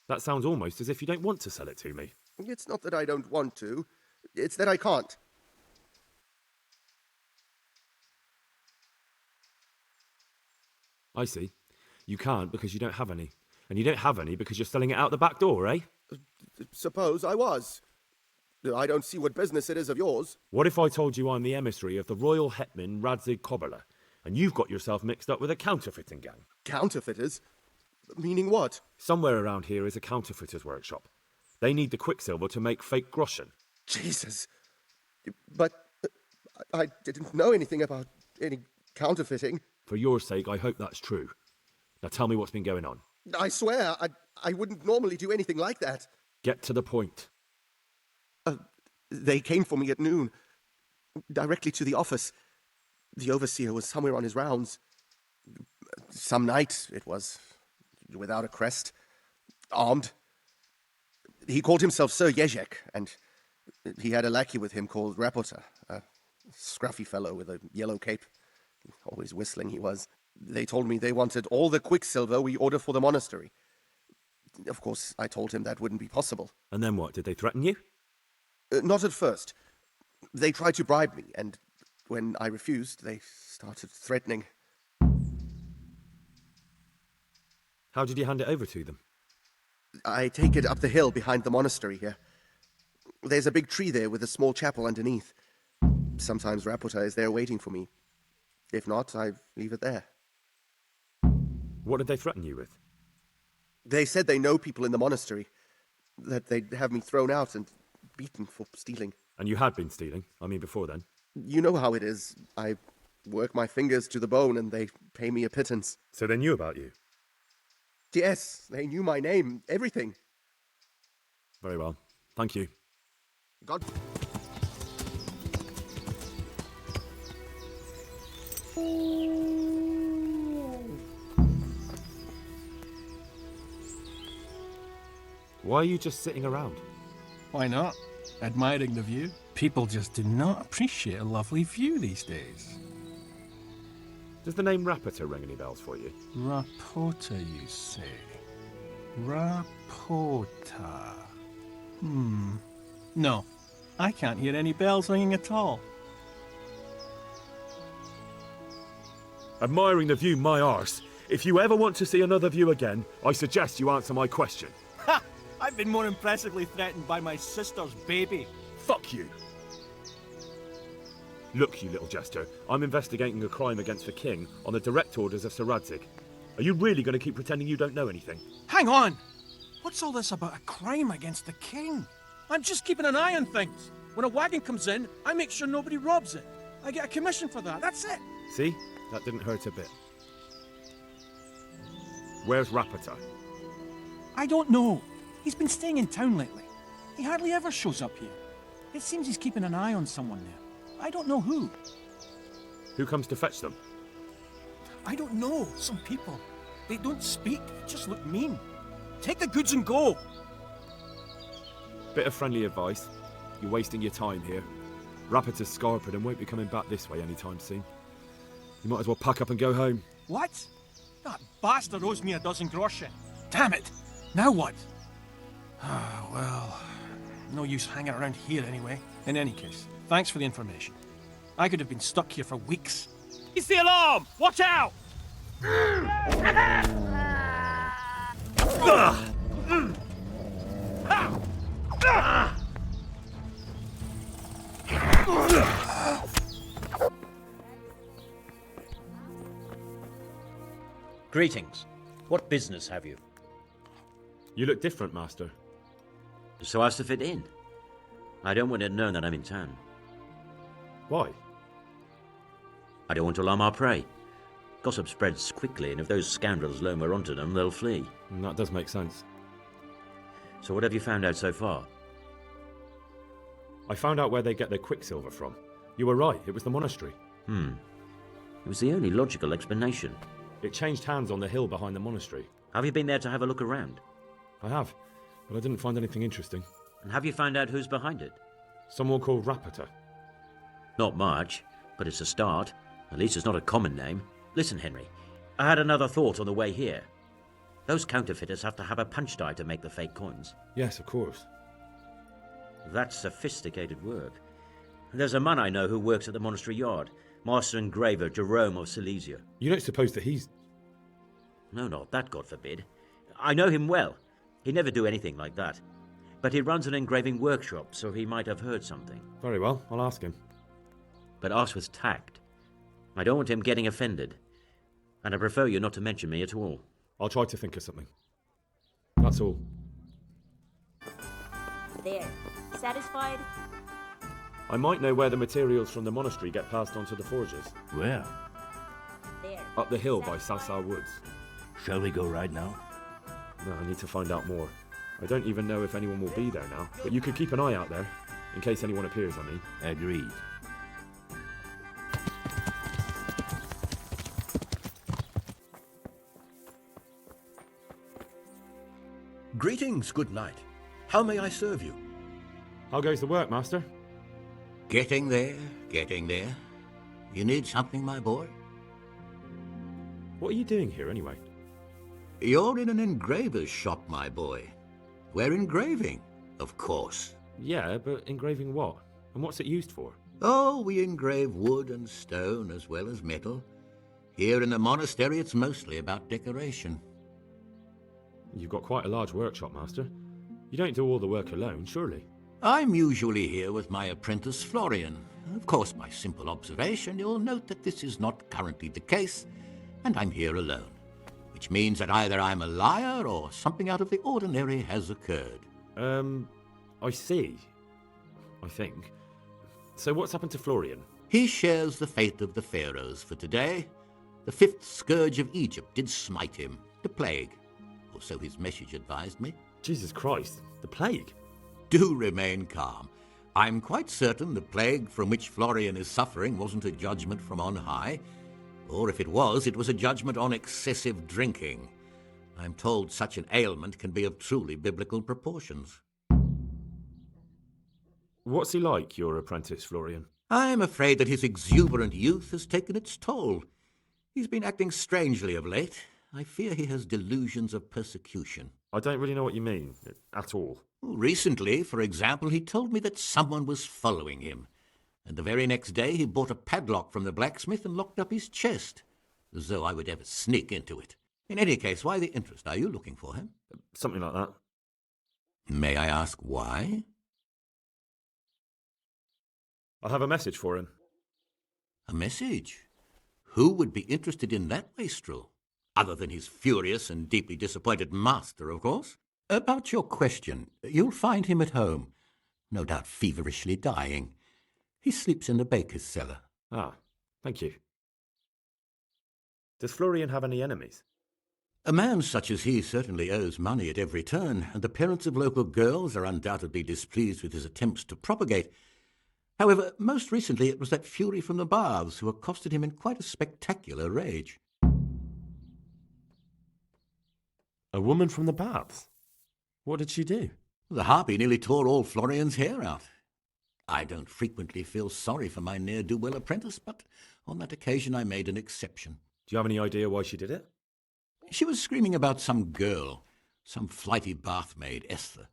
That sounds almost as if you don't want to sell it to me. It's not that I don't want to. It's that I can't. I see. You can't because you don't have any. And you don't have any because you're selling it out the back door, eh? Suppose I was. I don't see what business it is of yours. What if I told you I'm the emissary of the Royal Hetman Radzig Kobala, and you've got yourself mixed up with a counterfeiting gang? Counterfeiters? Meaning what? Somewhere around here is a counterfeiter's workshop. They need the quicksilver to make fake groschen. Jesus. But I didn't know anything about any counterfeiting. For your sake, I hope that's true. Now tell me what's been going on. I swear, I wouldn't normally do anything like that. Get to the point. They came for me at noon, directly to the office. The overseer was somewhere on his rounds. Some night, it was, without a crest, armed. He called himself Sir Jezek, and he had a lackey with him called Rapota, a scruffy fellow with a yellow cape. Always whistling he was. They told me they wanted all the quicksilver we order for the monastery. Of course, I told him that wouldn't be possible. And then what? Did they threaten you? Not at first. They tried to bribe me, and when I refused, they started threatening. How did you hand it over to them? I take it up the hill behind the monastery here. There's a big tree there with a small chapel underneath. Sometimes Rapota is there waiting for me. If not, I leave it there. What did they threaten you with? They said they know people in the monastery, that they'd have me thrown out and beaten for stealing. And you had been stealing? I mean, before then? You know how it is. I work my fingers to the bone and they pay me a pittance. So they knew about you? Yes, they knew my name, everything. Very well. Thank you. God... Why are you just sitting around? Why not? Admiring the view. People just do not appreciate a lovely view these days. Does the name Rapota ring any bells for you? Rapota, you say? Rapota. No, I can't hear any bells ringing at all. Admiring the view, my arse. If you ever want to see another view again, I suggest you answer my question. Ha! I've been more impressively threatened by my sister's baby. Fuck you! Look, you little jester, I'm investigating a crime against the king on the direct orders of Sir Radzig. Are you really going to keep pretending you don't know anything? Hang on! What's all this about a crime against the king? I'm just keeping an eye on things. When a wagon comes in, I make sure nobody robs it. I get a commission for that, that's it. See? That didn't hurt a bit. Where's Rapota? I don't know. He's been staying in town lately. He hardly ever shows up here. It seems he's keeping an eye on someone there. I don't know who. Who comes to fetch them? I don't know. Some people. They don't speak, they just look mean. Take the goods and go! Bit of friendly advice. You're wasting your time here. Rapota's scarpered and won't be coming back this way anytime soon. You might as well pack up and go home. What? That bastard owes me a dozen groschen. Damn it! Now what? Ah, well, no use hanging around here anyway. In any case, thanks for the information. I could have been stuck here for weeks. It's the alarm! Watch out! Greetings. What business have you? You look different, Master. So as to fit in. I don't want it known that I'm in town. Why? I don't want to alarm our prey. Gossip spreads quickly, and if those scoundrels learn we're onto them, they'll flee. That does make sense. So what have you found out so far? I found out where they get their quicksilver from. You were right, it was the monastery. It was the only logical explanation. It changed hands on the hill behind the monastery. Have you been there to have a look around? I have, but I didn't find anything interesting. And have you found out who's behind it? Someone called Rapata. Not much, but it's a start. At least it's not a common name. Listen, Henry, I had another thought on the way here. Those counterfeiters have to have a punch die to make the fake coins. Yes, of course. That's sophisticated work. There's a man I know who works at the monastery yard, Master Engraver Jerome of Silesia. You don't suppose that he's... No, not that, God forbid. I know him well. He'd never do anything like that. But he runs an engraving workshop, so he might have heard something. Very well, I'll ask him. But ask with tact. I don't want him getting offended. And I prefer you not to mention me at all. I'll try to think of something. That's all. There. Satisfied? I might know where the materials from the monastery get passed on to the forges. Where? There. Up the hill by Sasau Woods. Shall we go right now? No, I need to find out more. I don't even know if anyone will be there now, but you could keep an eye out there, in case anyone appears, I mean. Agreed. Greetings, good knight. How may I serve you? How goes the work, Master? Getting there, getting there. You need something, my boy? What are you doing here, anyway? You're in an engraver's shop, my boy. We're engraving, of course. Yeah, but engraving what? And what's it used for? Oh, we engrave wood and stone as well as metal. Here in the monastery, it's mostly about decoration. You've got quite a large workshop, Master. You don't do all the work alone, surely? I'm usually here with my apprentice Florian. Of course, by simple observation, you'll note that this is not currently the case, and I'm here alone. Which means that either I'm a liar or something out of the ordinary has occurred. I see. I think. So what's happened to Florian? He shares the fate of the pharaohs for today. The fifth scourge of Egypt did smite him, the plague. Or so his message advised me. Jesus Christ, the plague? Do remain calm. I'm quite certain the plague from which Florian is suffering wasn't a judgment from on high. Or if it was a judgment on excessive drinking. I'm told such an ailment can be of truly biblical proportions. What's he like, your apprentice, Florian? I'm afraid that his exuberant youth has taken its toll. He's been acting strangely of late. I fear he has delusions of persecution. I don't really know what you mean, at all. Recently, for example, he told me that someone was following him. And the very next day he bought a padlock from the blacksmith and locked up his chest. As though I would ever sneak into it. In any case, why the interest? Are you looking for him? Something like that. May I ask why? I have a message for him. A message? Who would be interested in that wastrel? Other than his furious and deeply disappointed master, of course. About your question, you'll find him at home. No doubt feverishly dying. He sleeps in the baker's cellar. Ah, thank you. Does Florian have any enemies? A man such as he certainly owes money at every turn, and the parents of local girls are undoubtedly displeased with his attempts to propagate. However, most recently it was that fury from the baths who accosted him in quite a spectacular rage. A woman from the baths? What did she do? The harpy nearly tore all Florian's hair out. I don't frequently feel sorry for my ne'er-do-well apprentice, but on that occasion I made an exception. Do you have any idea why she did it? She was screaming about some girl, some flighty bathmaid, Esther.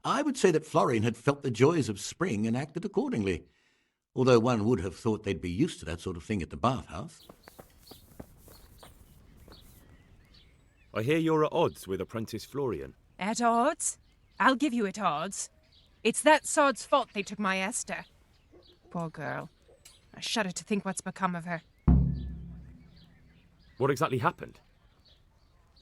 I would say that Florian had felt the joys of spring and acted accordingly, although one would have thought they'd be used to that sort of thing at the bathhouse. I hear you're at odds with apprentice Florian. At odds? I'll give you at odds. It's that sod's fault they took my Esther. Poor girl. I shudder to think what's become of her. What exactly happened?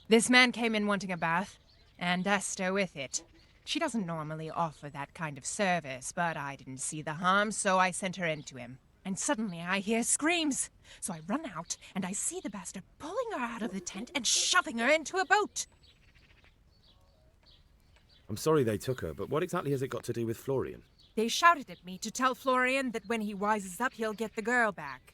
This man came in wanting a bath, and Esther with it. She doesn't normally offer that kind of service, but I didn't see the harm, so I sent her in to him. And suddenly I hear screams. So I run out, and I see the bastard pulling her out of the tent and shoving her into a boat. I'm sorry they took her, but what exactly has it got to do with Florian? They shouted at me to tell Florian that when he wises up, he'll get the girl back.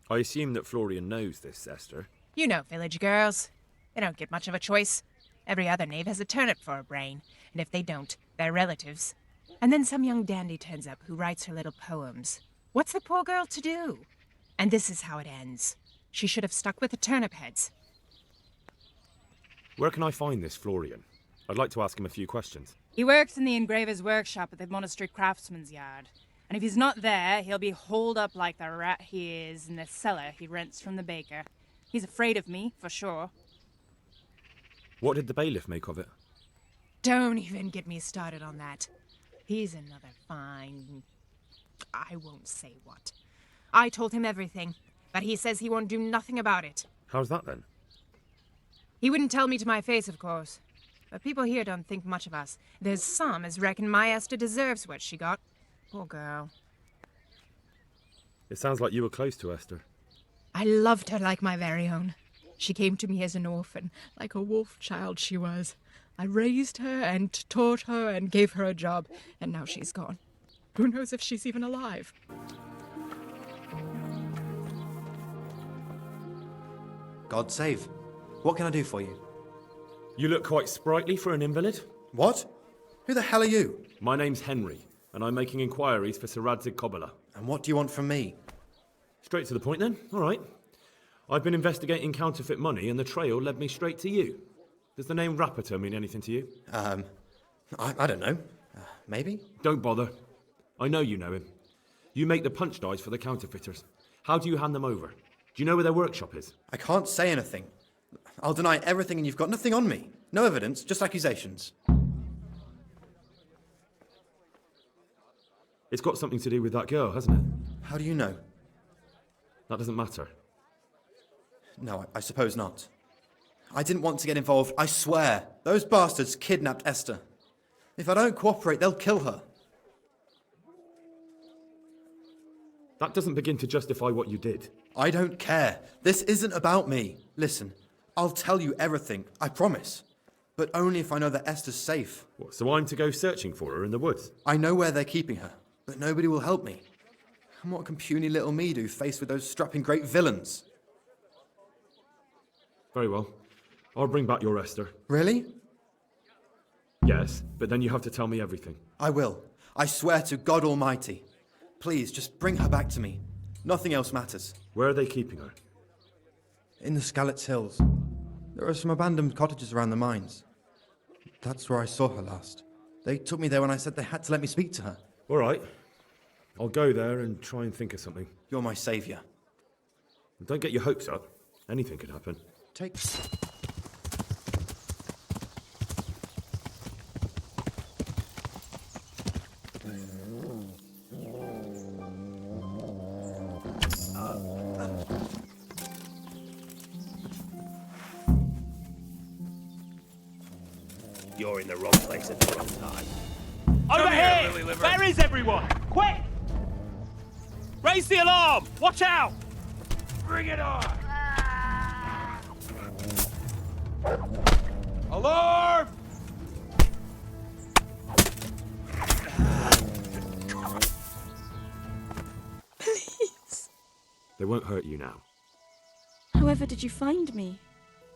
I assume that Florian knows this, Esther. You know village girls. They don't get much of a choice. Every other knave has a turnip for a brain, and if they don't, they're relatives. And then some young dandy turns up who writes her little poems. What's the poor girl to do? And this is how it ends. She should have stuck with the turnip heads. Where can I find this Florian? I'd like to ask him a few questions. He works in the engraver's workshop at the monastery craftsman's yard. And if he's not there, he'll be holed up like the rat he is in the cellar he rents from the baker. He's afraid of me, for sure. What did the bailiff make of it? Don't even get me started on that. He's another fine... I won't say what. I told him everything, but he says he won't do nothing about it. How's that then? He wouldn't tell me to my face, of course. But people here don't think much of us. There's some as reckon my Esther deserves what she got. Poor girl. It sounds like you were close to Esther. I loved her like my very own. She came to me as an orphan, like a wolf child she was. I raised her and taught her and gave her a job, and now she's gone. Who knows if she's even alive? God save. What can I do for you? You look quite sprightly for an invalid. What? Who the hell are you? My name's Henry, and I'm making inquiries for Sir Radzig Kobyla. And what do you want from me? Straight to the point then. All right. I've been investigating counterfeit money, and the trail led me straight to you. Does the name Rapiter mean anything to you? I don't know. Maybe? Don't bother. I know you know him. You make the punch dies for the counterfeiters. How do you hand them over? Do you know where their workshop is? I can't say anything. I'll deny everything and you've got nothing on me. No evidence, just accusations. It's got something to do with that girl, hasn't it? How do you know? That doesn't matter. No, I suppose not. I didn't want to get involved, I swear. Those bastards kidnapped Esther. If I don't cooperate, they'll kill her. That doesn't begin to justify what you did. I don't care. This isn't about me. Listen, I'll tell you everything, I promise. But only if I know that Esther's safe. What, so I'm to go searching for her in the woods? I know where they're keeping her, but nobody will help me. And what can puny little me do faced with those strapping great villains? Very well. I'll bring back your Esther. Really? Yes, but then you have to tell me everything. I will. I swear to God Almighty. Please, just bring her back to me. Nothing else matters. Where are they keeping her? In the Skalitz Hills. There are some abandoned cottages around the mines. That's where I saw her last. They took me there when I said they had to let me speak to her. All right. I'll go there and try and think of something. You're my saviour. Don't get your hopes up. Anything could happen. Take... You're in the wrong place at the wrong time. Over here! Where is everyone? Quick! Raise the alarm! Watch out! Bring it on! Alarm! Please. They won't hurt you now. However did you find me?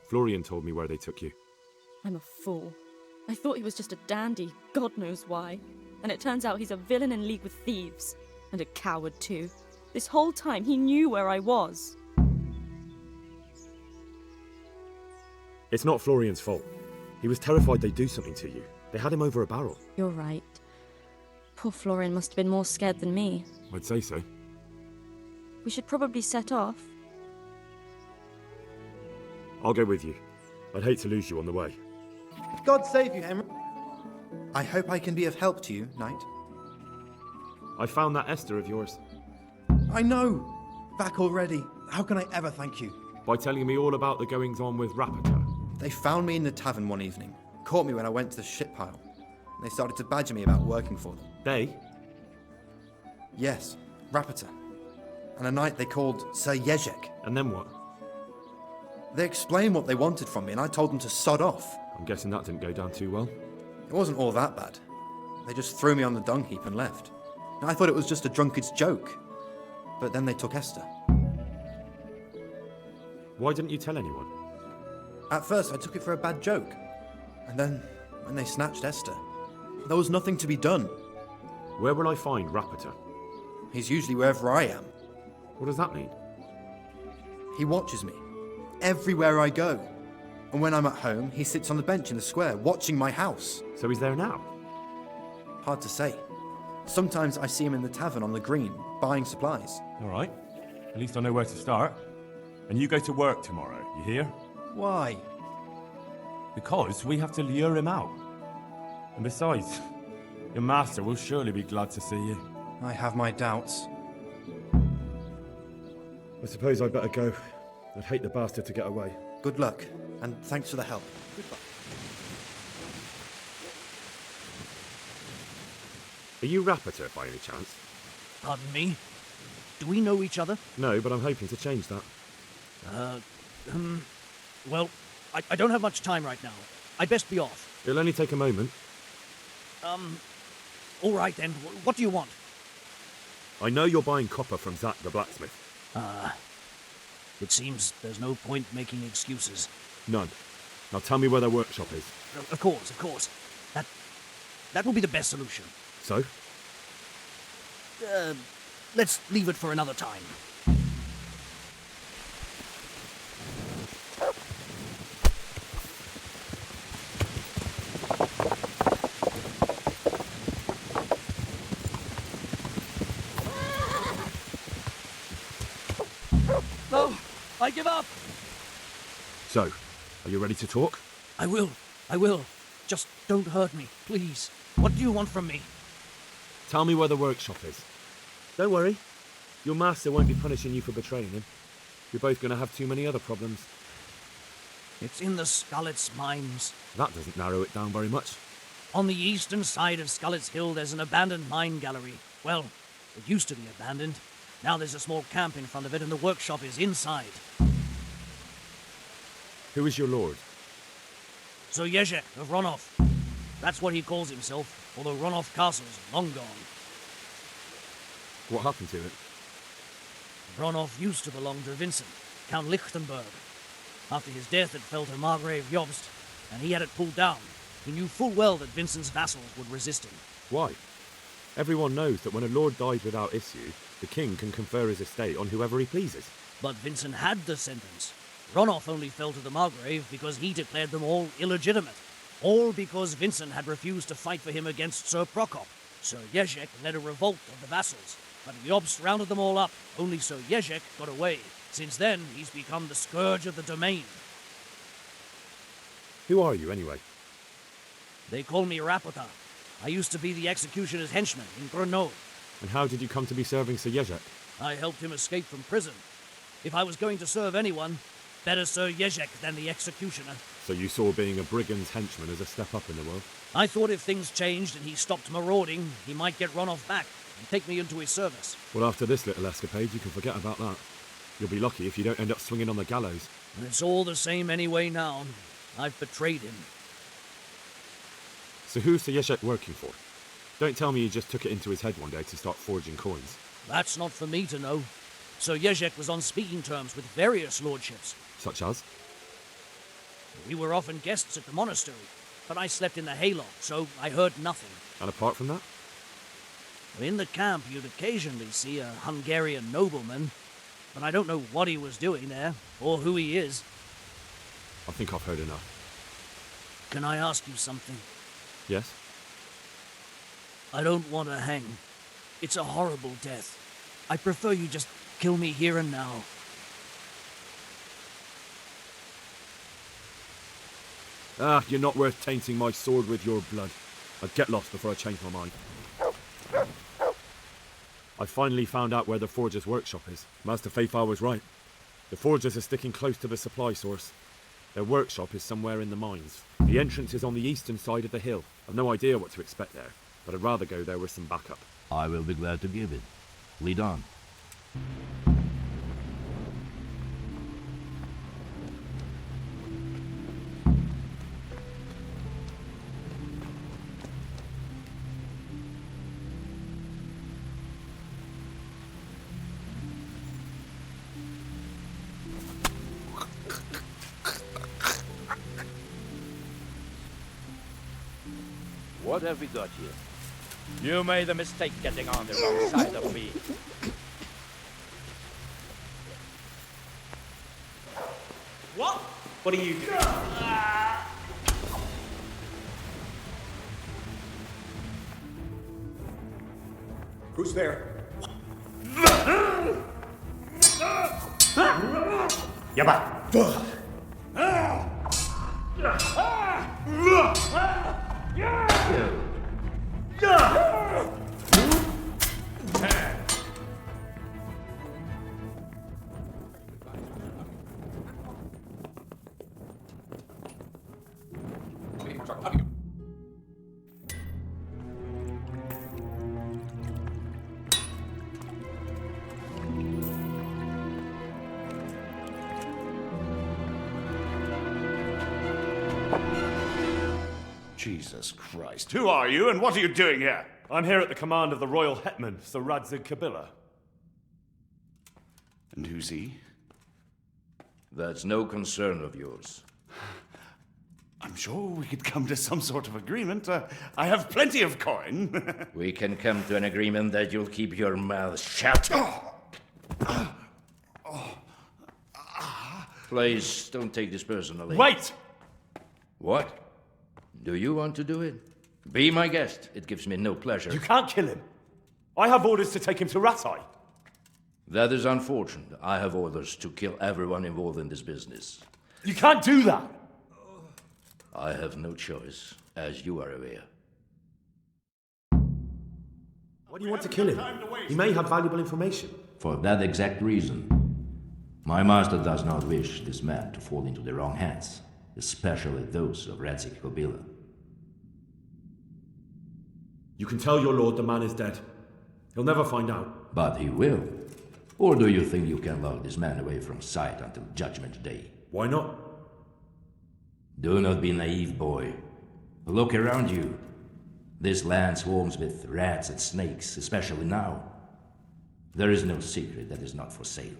Florian told me where they took you. I'm a fool. I thought he was just a dandy, God knows why. And it turns out he's a villain in league with thieves. And a coward, too. This whole time, he knew where I was. It's not Florian's fault. He was terrified they'd do something to you. They had him over a barrel. You're right. Poor Florian must have been more scared than me. I'd say so. We should probably set off. I'll go with you. I'd hate to lose you on the way. God save you, Henry. I hope I can be of help to you, Knight. I found that Esther of yours. I know! Back already. How can I ever thank you? By telling me all about the goings-on with Rapita. They found me in the tavern one evening, caught me when I went to the ship pile. And they started to badger me about working for them. They? Yes, Rapita. And a knight they called Sir Jezek. And then what? They explained what they wanted from me, and I told them to sod off. I'm guessing that didn't go down too well. It wasn't all that bad. They just threw me on the dung heap and left. And I thought it was just a drunkard's joke. But then they took Esther. Why didn't you tell anyone? At first, I took it for a bad joke. And then, when they snatched Esther, there was nothing to be done. Where will I find Rapita? He's usually wherever I am. What does that mean? He watches me, everywhere I go. And when I'm at home, he sits on the bench in the square, watching my house. So he's there now? Hard to say. Sometimes I see him in the tavern on the green, buying supplies. All right. At least I know where to start. And you go to work tomorrow, you hear? Why? Because we have to lure him out. And besides, your master will surely be glad to see you. I have my doubts. I suppose I'd better go. I'd hate the bastard to get away. Good luck, and thanks for the help. Goodbye. Are you Rapita by any chance? Pardon me? Do we know each other? No, but I'm hoping to change that. Well, I don't have much time right now. I'd best be off. It'll only take a moment. All right then. What do you want? I know you're buying copper from Zach the blacksmith. It seems there's no point making excuses. None. Now tell me where their workshop is. Of course. That will be the best solution. So? Let's leave it for another time. No, I give up. So, are you ready to talk? I will. Just don't hurt me, please. What do you want from me? Tell me where the workshop is. Don't worry. Your master won't be punishing you for betraying him. You're both going to have too many other problems. It's in the Skalitz mines. That doesn't narrow it down very much. On the eastern side of Skalitz Hill, there's an abandoned mine gallery. Well, it used to be abandoned. Now there's a small camp in front of it, and the workshop is inside. Who is your lord? Sir Jezek of Ronov. That's what he calls himself, although Ronov Castle's long gone. What happened to it? Ronov used to belong to Vincent, Count Lichtenberg. After his death, it fell to Margrave Jobst, and he had it pulled down. He knew full well that Vincent's vassals would resist him. Why? Everyone knows that when a lord dies without issue, the king can confer his estate on whoever he pleases. But Vincent had descendants. Ronov only fell to the Margrave because he declared them all illegitimate. All because Vincent had refused to fight for him against Sir Prokop. Sir Jezek led a revolt of the vassals, but Jobst rounded them all up. Only Sir Jezek got away. Since then, he's become the scourge of the domain. Who are you, anyway? They call me Rapota. I used to be the executioner's henchman in Grenoble. And how did you come to be serving Sir Jezek? I helped him escape from prison. If I was going to serve anyone, better Sir Jezek than the executioner. So you saw being a brigand's henchman as a step up in the world? I thought if things changed and he stopped marauding, he might get Ronov back and take me into his service. Well, after this little escapade, you can forget about that. You'll be lucky if you don't end up swinging on the gallows. It's all the same anyway now. I've betrayed him. So who's Sir Jezek working for? Don't tell me he just took it into his head one day to start forging coins. That's not for me to know. Sir Jezek was on speaking terms with various lordships. Such as? We were often guests at the monastery, but I slept in the hayloft, so I heard nothing. And apart from that? In the camp, you'd occasionally see a Hungarian nobleman, but I don't know what he was doing there, or who he is. I think I've heard enough. Can I ask you something? Yes? I don't want to hang. It's a horrible death. I prefer you just kill me here and now. Ah, you're not worth tainting my sword with your blood. I'd get lost before I change my mind. I finally found out where the Forger's workshop is. Master Feifar was right. The Forgers are sticking close to the supply source. Their workshop is somewhere in the mines. The entrance is on the eastern side of the hill. I've no idea what to expect there, but I'd rather go there with some backup. I will be glad to give it. Lead on. What have we got here? You made a mistake getting on the wrong side of me. What? What are you doing? Who's there? Yabba. Jesus Christ. Who are you and what are you doing here? I'm here at the command of the Royal Hetman, Sir Radzig Kabila. And who's he? That's no concern of yours. I'm sure we could come to some sort of agreement. I have plenty of coin. We can come to an agreement that you'll keep your mouth shut. Please, don't take this personally. Wait! What? Do you want to do it? Be my guest. It gives me no pleasure. You can't kill him. I have orders to take him to Ratai. That is unfortunate. I have orders to kill everyone involved in this business. You can't do that! I have no choice, as you are aware. Why do you want to kill him? He may have valuable information. For that exact reason. My master does not wish this man to fall into the wrong hands, especially those of Radzig Kabila. You can tell your lord the man is dead. He'll never find out. But he will. Or do you think you can lock this man away from sight until Judgment Day? Why not? Do not be naive, boy. Look around you. This land swarms with rats and snakes, especially now. There is no secret that is not for sale.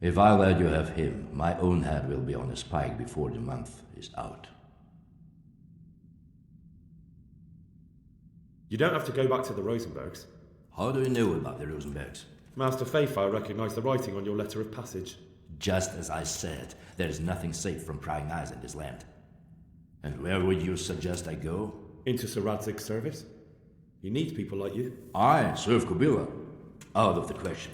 If I let you have him, my own head will be on a spike before the month is out. You don't have to go back to the Rosenbergs. How do you know about the Rosenbergs? Master Feifar recognized the writing on your letter of passage. Just as I said, there is nothing safe from prying eyes in this land. And where would you suggest I go? Into Sir Radzig's service. He needs people like you. I serve Kabila. Out of the question.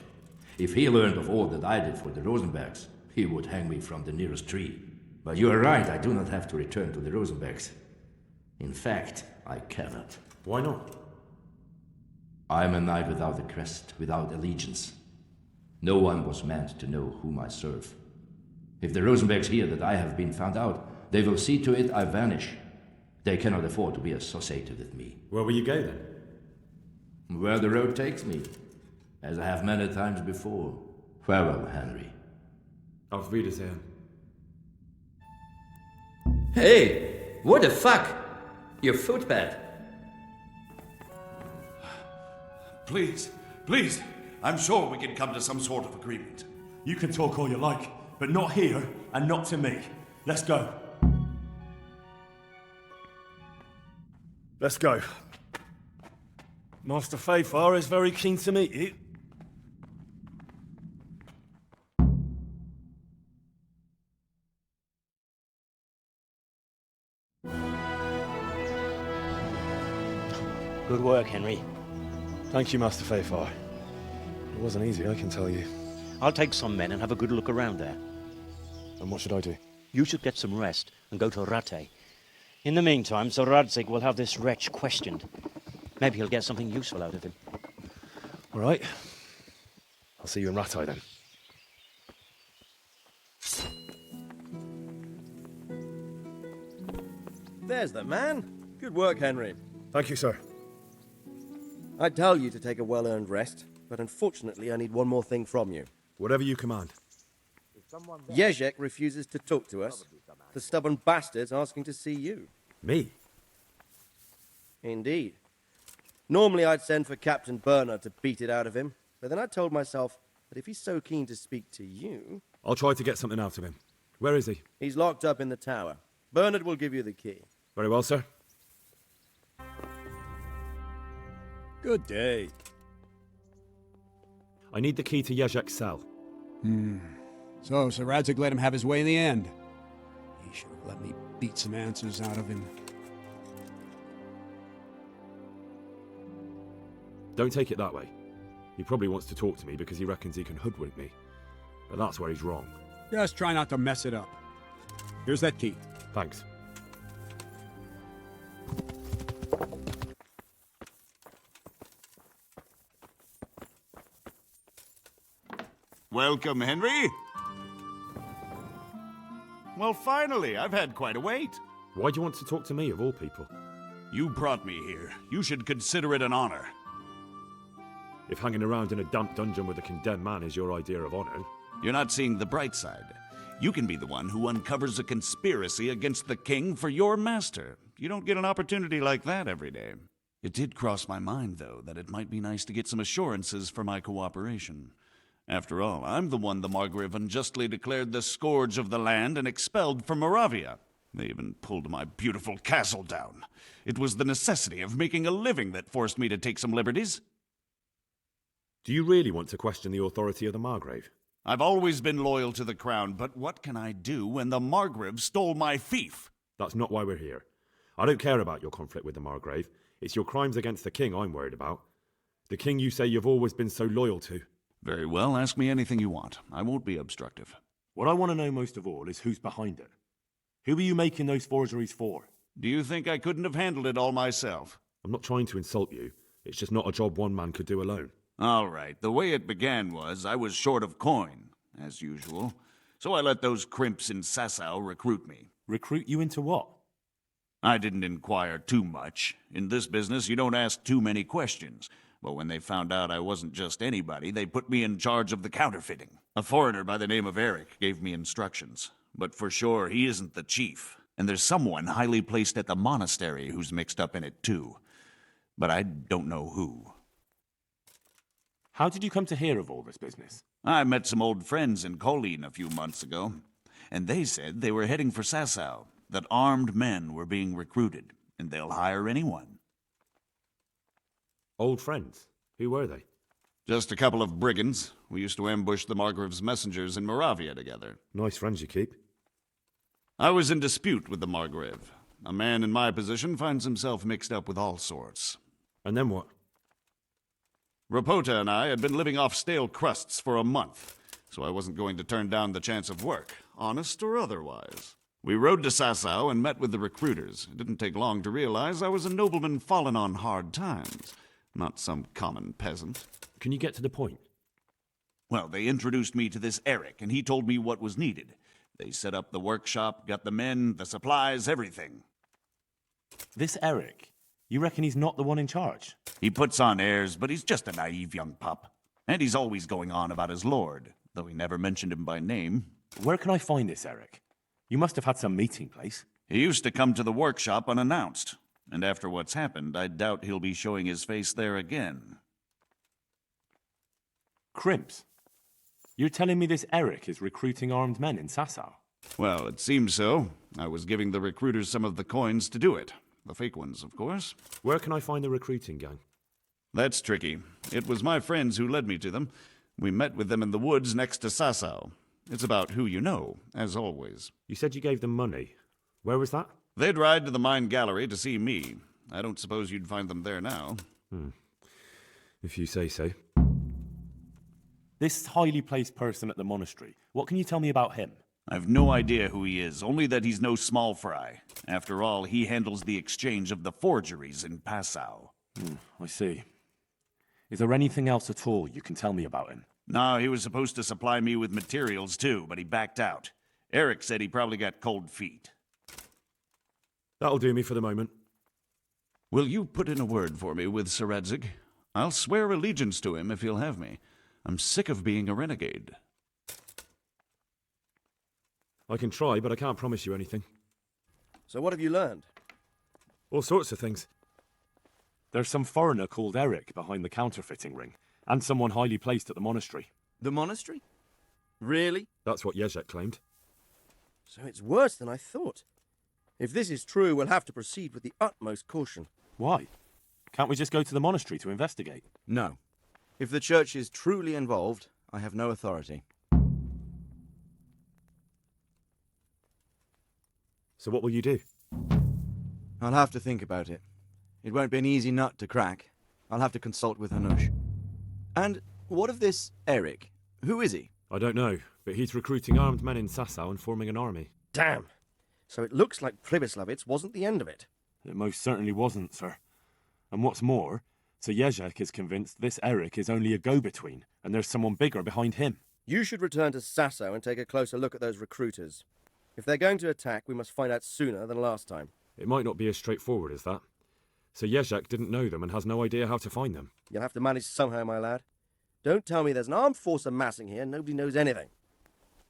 If he learned of all that I did for the Rosenbergs, he would hang me from the nearest tree. But you are right, I do not have to return to the Rosenbergs. In fact, I cannot. Why not? I am a knight without a crest, without allegiance. No one was meant to know whom I serve. If the Rosenbergs hear that I have been found out, they will see to it I vanish. They cannot afford to be associated with me. Where will you go then? Where the road takes me, as I have many times before. Farewell, Henry. Auf Wiedersehen. Hey! What the fuck? Your footpad. Please, please. I'm sure we can come to some sort of agreement. You can talk all you like, but not here and not to me. Let's go. Let's go. Master Fafar is very keen to meet you. Good work, Henry. Thank you, Master Fafar. It wasn't easy, I can tell you. I'll take some men and have a good look around there. And what should I do? You should get some rest and go to Rate. In the meantime, Sir Radzig will have this wretch questioned. Maybe he'll get something useful out of him. All right. I'll see you in Ratai then. There's the man. Good work, Henry. Thank you, sir. I'd tell you to take a well-earned rest, but unfortunately I need one more thing from you. Whatever you command. Jezek refuses to talk to us. The stubborn bastard's asking to see you. Me? Indeed. Normally I'd send for Captain Bernard to beat it out of him, but then I told myself that if he's so keen to speak to you... I'll try to get something out of him. Where is he? He's locked up in the tower. Bernard will give you the key. Very well, sir. Good day. I need the key to Jezek's cell. So Sir Radzig let him have his way in the end. He should have let me beat some answers out of him. Don't take it that way. He probably wants to talk to me because he reckons he can hoodwink me. But that's where he's wrong. Just try not to mess it up. Here's that key. Thanks. Welcome, Henry. Well, finally, I've had quite a wait. Why do you want to talk to me, of all people? You brought me here. You should consider it an honor. If hanging around in a damp dungeon with a condemned man is your idea of honor... You're not seeing the bright side. You can be the one who uncovers a conspiracy against the king for your master. You don't get an opportunity like that every day. It did cross my mind, though, that it might be nice to get some assurances for my cooperation. After all, I'm the one the Margrave unjustly declared the scourge of the land and expelled from Moravia. They even pulled my beautiful castle down. It was the necessity of making a living that forced me to take some liberties. Do you really want to question the authority of the Margrave? I've always been loyal to the crown, but what can I do when the Margrave stole my fief? That's not why we're here. I don't care about your conflict with the Margrave. It's your crimes against the king I'm worried about. The king you say you've always been so loyal to. Very well, ask me anything you want. I won't be obstructive. What I want to know most of all is who's behind it. Who are you making those forgeries for? Do you think I couldn't have handled it all myself? I'm not trying to insult you. It's just not a job one man could do alone. All right, the way it began was I was short of coin, as usual. So I let those crimps in Sasau recruit me. Recruit you into what? I didn't inquire too much. In this business, you don't ask too many questions. But when they found out I wasn't just anybody, they put me in charge of the counterfeiting. A foreigner by the name of Eric gave me instructions. But for sure, he isn't the chief. And there's someone highly placed at the monastery who's mixed up in it too. But I don't know who. How did you come to hear of all this business? I met some old friends in Kolin a few months ago. And they said they were heading for Sasau, that armed men were being recruited, and they'll hire anyone. Old friends? Who were they? Just a couple of brigands. We used to ambush the Margrave's messengers in Moravia together. Nice friends you keep. I was in dispute with the Margrave. A man in my position finds himself mixed up with all sorts. And then what? Rapota and I had been living off stale crusts for a month, so I wasn't going to turn down the chance of work, honest or otherwise. We rode to Sasau and met with the recruiters. It didn't take long to realize I was a nobleman fallen on hard times. Not some common peasant. Can you get to the point? Well, they introduced me to this Eric, and he told me what was needed. They set up the workshop, got the men, the supplies, everything. This Eric? You reckon he's not the one in charge? He puts on airs, but he's just a naive young pup. And he's always going on about his lord, though he never mentioned him by name. Where can I find this Eric? You must have had some meeting place. He used to come to the workshop unannounced. And after what's happened, I doubt he'll be showing his face there again. Crimps? You're telling me this Eric is recruiting armed men in Sasau? Well, it seems so. I was giving the recruiters some of the coins to do it. The fake ones, of course. Where can I find the recruiting gang? That's tricky. It was my friends who led me to them. We met with them in the woods next to Sasau. It's about who you know, as always. You said you gave them money. Where was that? They'd ride to the mine gallery to see me. I don't suppose you'd find them there now. If you say so. This highly placed person at the monastery, what can you tell me about him? I've no idea who he is, only that he's no small fry. After all, he handles the exchange of the forgeries in Passau. I see. Is there anything else at all you can tell me about him? No, he was supposed to supply me with materials too, but he backed out. Eric said he probably got cold feet. That'll do me for the moment. Will you put in a word for me with Sir Radzig? I'll swear allegiance to him if he'll have me. I'm sick of being a renegade. I can try, but I can't promise you anything. So what have you learned? All sorts of things. There's some foreigner called Eric behind the counterfeiting ring, and someone highly placed at the monastery. The monastery? Really? That's what Jezek claimed. So it's worse than I thought. If this is true, we'll have to proceed with the utmost caution. Why? Can't we just go to the monastery to investigate? No. If the church is truly involved, I have no authority. So what will you do? I'll have to think about it. It won't be an easy nut to crack. I'll have to consult with Hanush. And what of this Eric? Who is he? I don't know, but he's recruiting armed men in Sasau and forming an army. Damn. So it looks like Pribyslavitz wasn't the end of it. It most certainly wasn't, sir. And what's more, Sir Jezek is convinced this Eric is only a go-between, and there's someone bigger behind him. You should return to Sasau and take a closer look at those recruiters. If they're going to attack, we must find out sooner than last time. It might not be as straightforward as that. Sir Jezek didn't know them and has no idea how to find them. You'll have to manage somehow, my lad. Don't tell me there's an armed force amassing here and nobody knows anything.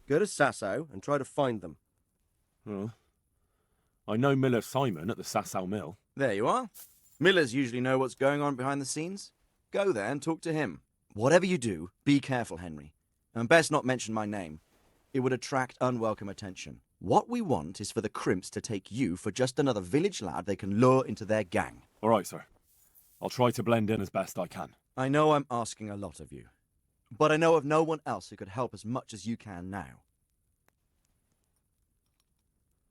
Go to Sasau and try to find them. Oh. I know Miller Simon at the Sasau mill. There you are. Millers usually know what's going on behind the scenes. Go there and talk to him. Whatever you do, be careful, Henry. And best not mention my name. It would attract unwelcome attention. What we want is for the crimps to take you for just another village lad they can lure into their gang. All right, sir. I'll try to blend in as best I can. I know I'm asking a lot of you, but I know of no one else who could help as much as you can now.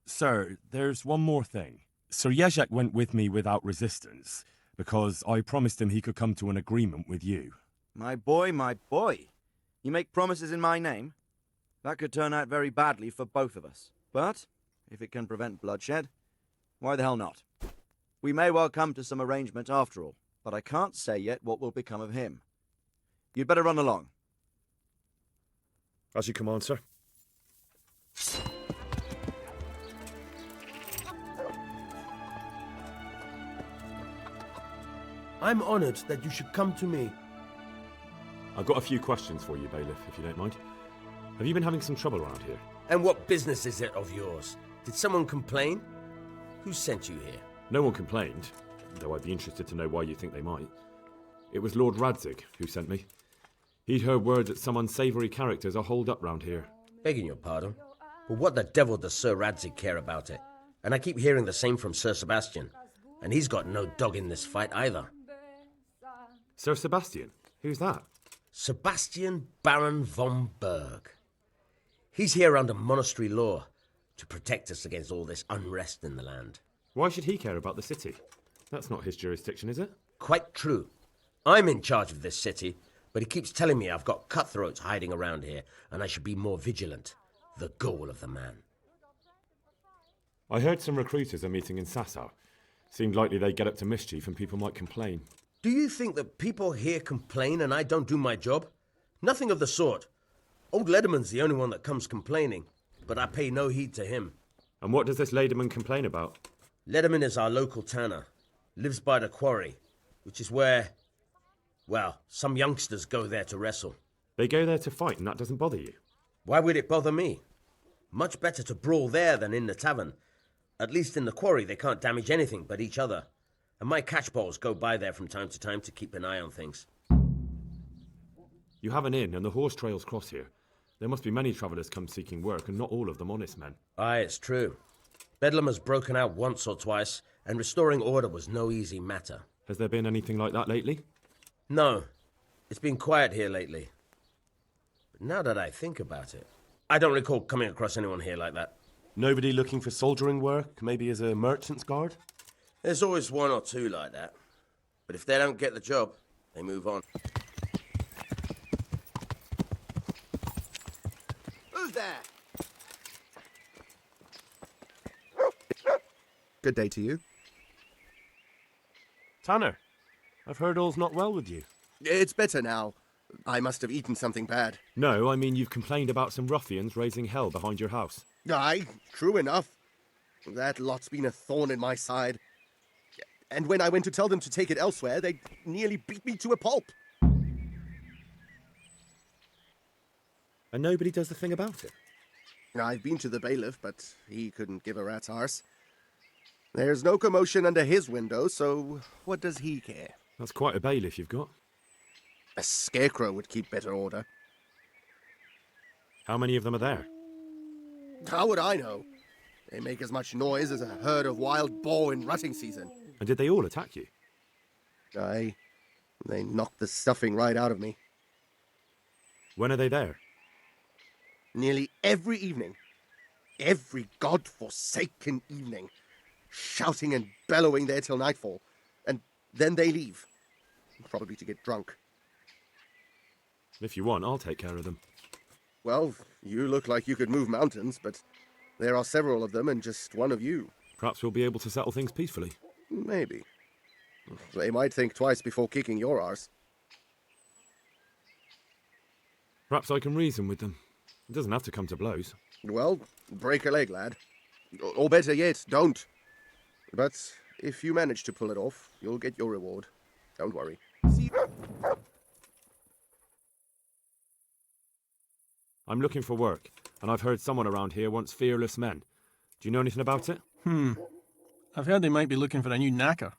Sir, there's one more thing. Sir Jezek went with me without resistance, because I promised him he could come to an agreement with you. My boy, my boy. You make promises in my name? That could turn out very badly for both of us. But, if it can prevent bloodshed, why the hell not? We may well come to some arrangement after all, but I can't say yet what will become of him. You'd better run along. As you command, sir. I'm honored that you should come to me. I've got a few questions for you, Bailiff, if you don't mind. Have you been having some trouble around here? And what business is it of yours? Did someone complain? Who sent you here? No one complained, though I'd be interested to know why you think they might. It was Lord Radzig who sent me. He'd heard word that some unsavoury characters are holed up round here. Begging your pardon, but what the devil does Sir Radzig care about it? And I keep hearing the same from Sir Sebastian, and he's got no dog in this fight either. Sir Sebastian? Who's that? Sebastian Baron von Berg. He's here under monastery law to protect us against all this unrest in the land. Why should he care about the city? That's not his jurisdiction, is it? Quite true. I'm in charge of this city, but he keeps telling me I've got cutthroats hiding around here, and I should be more vigilant. The goal of the man. I heard some recruiters are meeting in Sasau. Seemed likely they'd get up to mischief and people might complain. Do you think that people here complain and I don't do my job? Nothing of the sort. Old Lederman's the only one that comes complaining, but I pay no heed to him. And what does this Lederman complain about? Lederman is our local tanner. Lives by the quarry, which is where, well, some youngsters go there to wrestle. They go there to fight and that doesn't bother you? Why would it bother me? Much better to brawl there than in the tavern. At least in the quarry they can't damage anything but each other. And my catchballs go by there from time to time to keep an eye on things. You have an inn and the horse trails cross here. There must be many travellers come seeking work and not all of them honest men. Aye, it's true. Bedlam has broken out once or twice, and restoring order was no easy matter. Has there been anything like that lately? No. It's been quiet here lately. But now that I think about it, I don't recall coming across anyone here like that. Nobody looking for soldiering work, maybe as a merchant's guard? There's always one or two like that. But if they don't get the job, they move on. Who's there? Good day to you. Tanner, I've heard all's not well with you. It's better now. I must have eaten something bad. No, I mean you've complained about some ruffians raising hell behind your house. Aye, true enough. That lot's been a thorn in my side. And when I went to tell them to take it elsewhere, they nearly beat me to a pulp. And nobody does a thing about it? I've been to the bailiff, but he couldn't give a rat's arse. There's no commotion under his window, so what does he care? That's quite a bailiff you've got. A scarecrow would keep better order. How many of them are there? How would I know? They make as much noise as a herd of wild boar in rutting season. And did they all attack you? Aye. They knocked the stuffing right out of me. When are they there? Nearly every evening. Every god-forsaken evening. Shouting and bellowing there till nightfall. And then they leave. Probably to get drunk. If you want, I'll take care of them. Well, you look like you could move mountains, but there are several of them and just one of you. Perhaps we'll be able to settle things peacefully. Maybe. They might think twice before kicking your arse. Perhaps I can reason with them. It doesn't have to come to blows. Well, break a leg, lad. Or better yet, don't. But if you manage to pull it off, you'll get your reward. Don't worry. I'm looking for work, and I've heard someone around here wants fearless men. Do you know anything about it? I've heard they might be looking for a new knacker.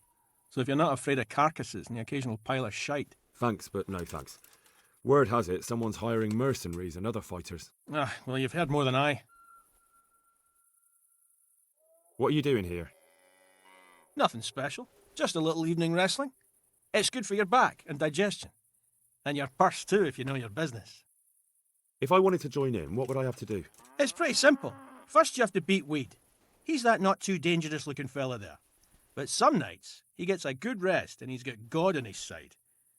So if you're not afraid of carcasses and the occasional pile of shite... Thanks, but no thanks. Word has it someone's hiring mercenaries and other fighters. Well, you've heard more than I. What are you doing here? Nothing special. Just a little evening wrestling. It's good for your back and digestion. And your purse too, if you know your business. If I wanted to join in, what would I have to do? It's pretty simple. First you have to beat Weed. He's that not too dangerous looking fella there. But some nights, he gets a good rest and he's got God on his side.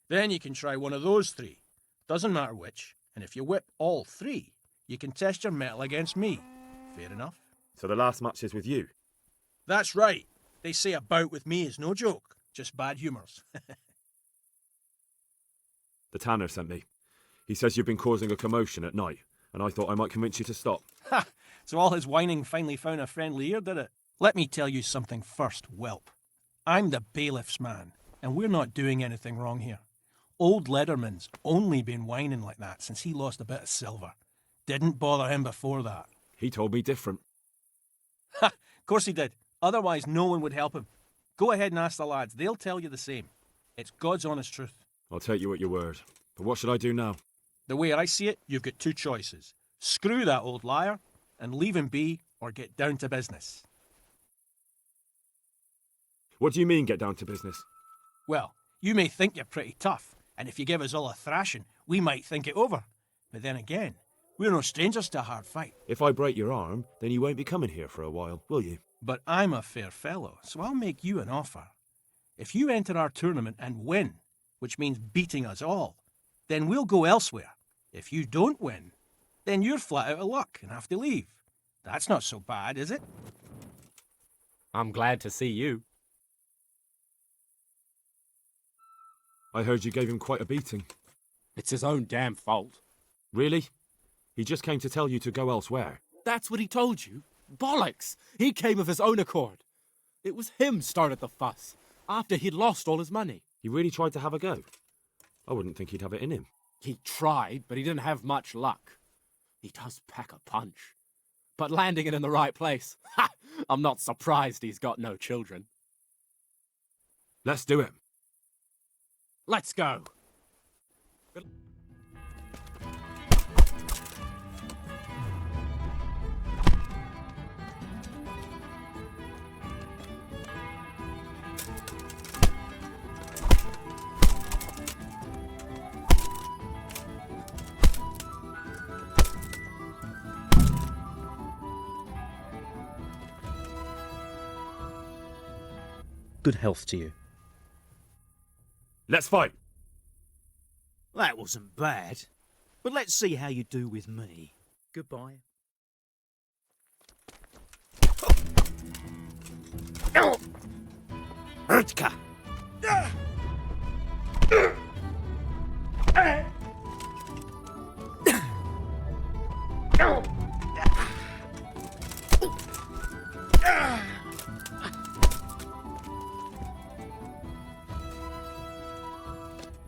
Then you can try one of those three. Doesn't matter which. And if you whip all three, you can test your mettle against me. Fair enough. So the last match is with you? That's right. They say a bout with me is no joke. Just bad humours. The tanner sent me. He says you've been causing a commotion at night, and I thought I might convince you to stop. Ha! So all his whining finally found a friendly ear, did it? Let me tell you something first, whelp. I'm the bailiff's man, and we're not doing anything wrong here. Old Lederman's only been whining like that since he lost a bit of silver. Didn't bother him before that. He told me different. Ha! Of course he did. Otherwise no one would help him. Go ahead and ask the lads. They'll tell you the same. It's God's honest truth. I'll take you at your word. But what should I do now? The way I see it, you've got two choices. Screw that old liar and leave him be, or get down to business. What do you mean, get down to business? Well, you may think you're pretty tough, and if you give us all a thrashing, we might think it over. But then again, we're no strangers to a hard fight. If I break your arm, then you won't be coming here for a while, will you? But I'm a fair fellow, so I'll make you an offer. If you enter our tournament and win, which means beating us all, then we'll go elsewhere. If you don't win, then you're flat out of luck and have to leave. That's not so bad, is it? I'm glad to see you. I heard you gave him quite a beating. It's his own damn fault. Really? He just came to tell you to go elsewhere. That's what he told you? Bollocks! He came of his own accord. It was him started the fuss, after he'd lost all his money. He really tried to have a go. I wouldn't think he'd have it in him. He tried, but he didn't have much luck. He does pack a punch. But landing it in the right place, ha! I'm not surprised he's got no children. Let's do it. Let's go. Good health to you. Let's fight! That wasn't bad. But let's see how you do with me. Goodbye. Urtka!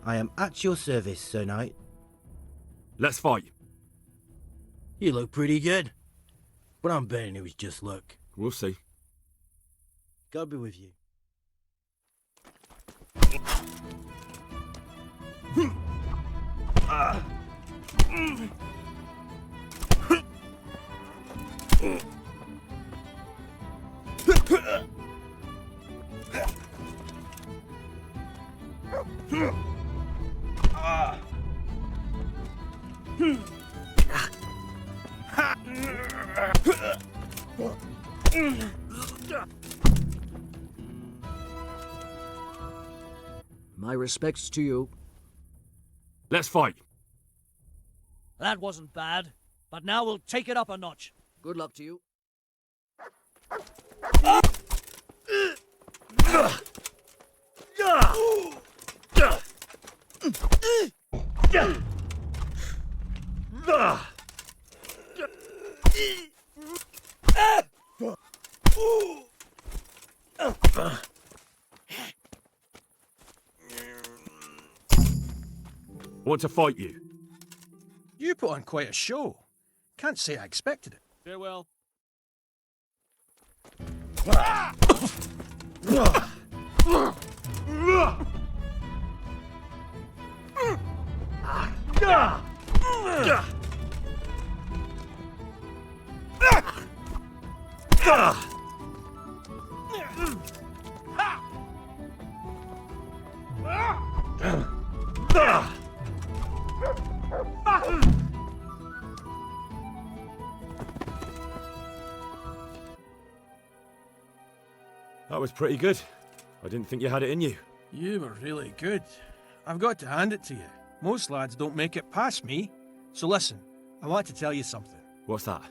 I am at your service, Sir Knight. Let's fight. You look pretty good. But I'm betting it was just luck. We'll see. God be with you. My respects to you. Let's fight. That wasn't bad, but now we'll take it up a notch. Good luck to you. I want to fight you. You put on quite a show. Can't say I expected it. Farewell. That was pretty good. I didn't think you had it in you. You were really good. I've got to hand it to you. Most lads don't make it past me. So listen, I want to tell you something. What's that?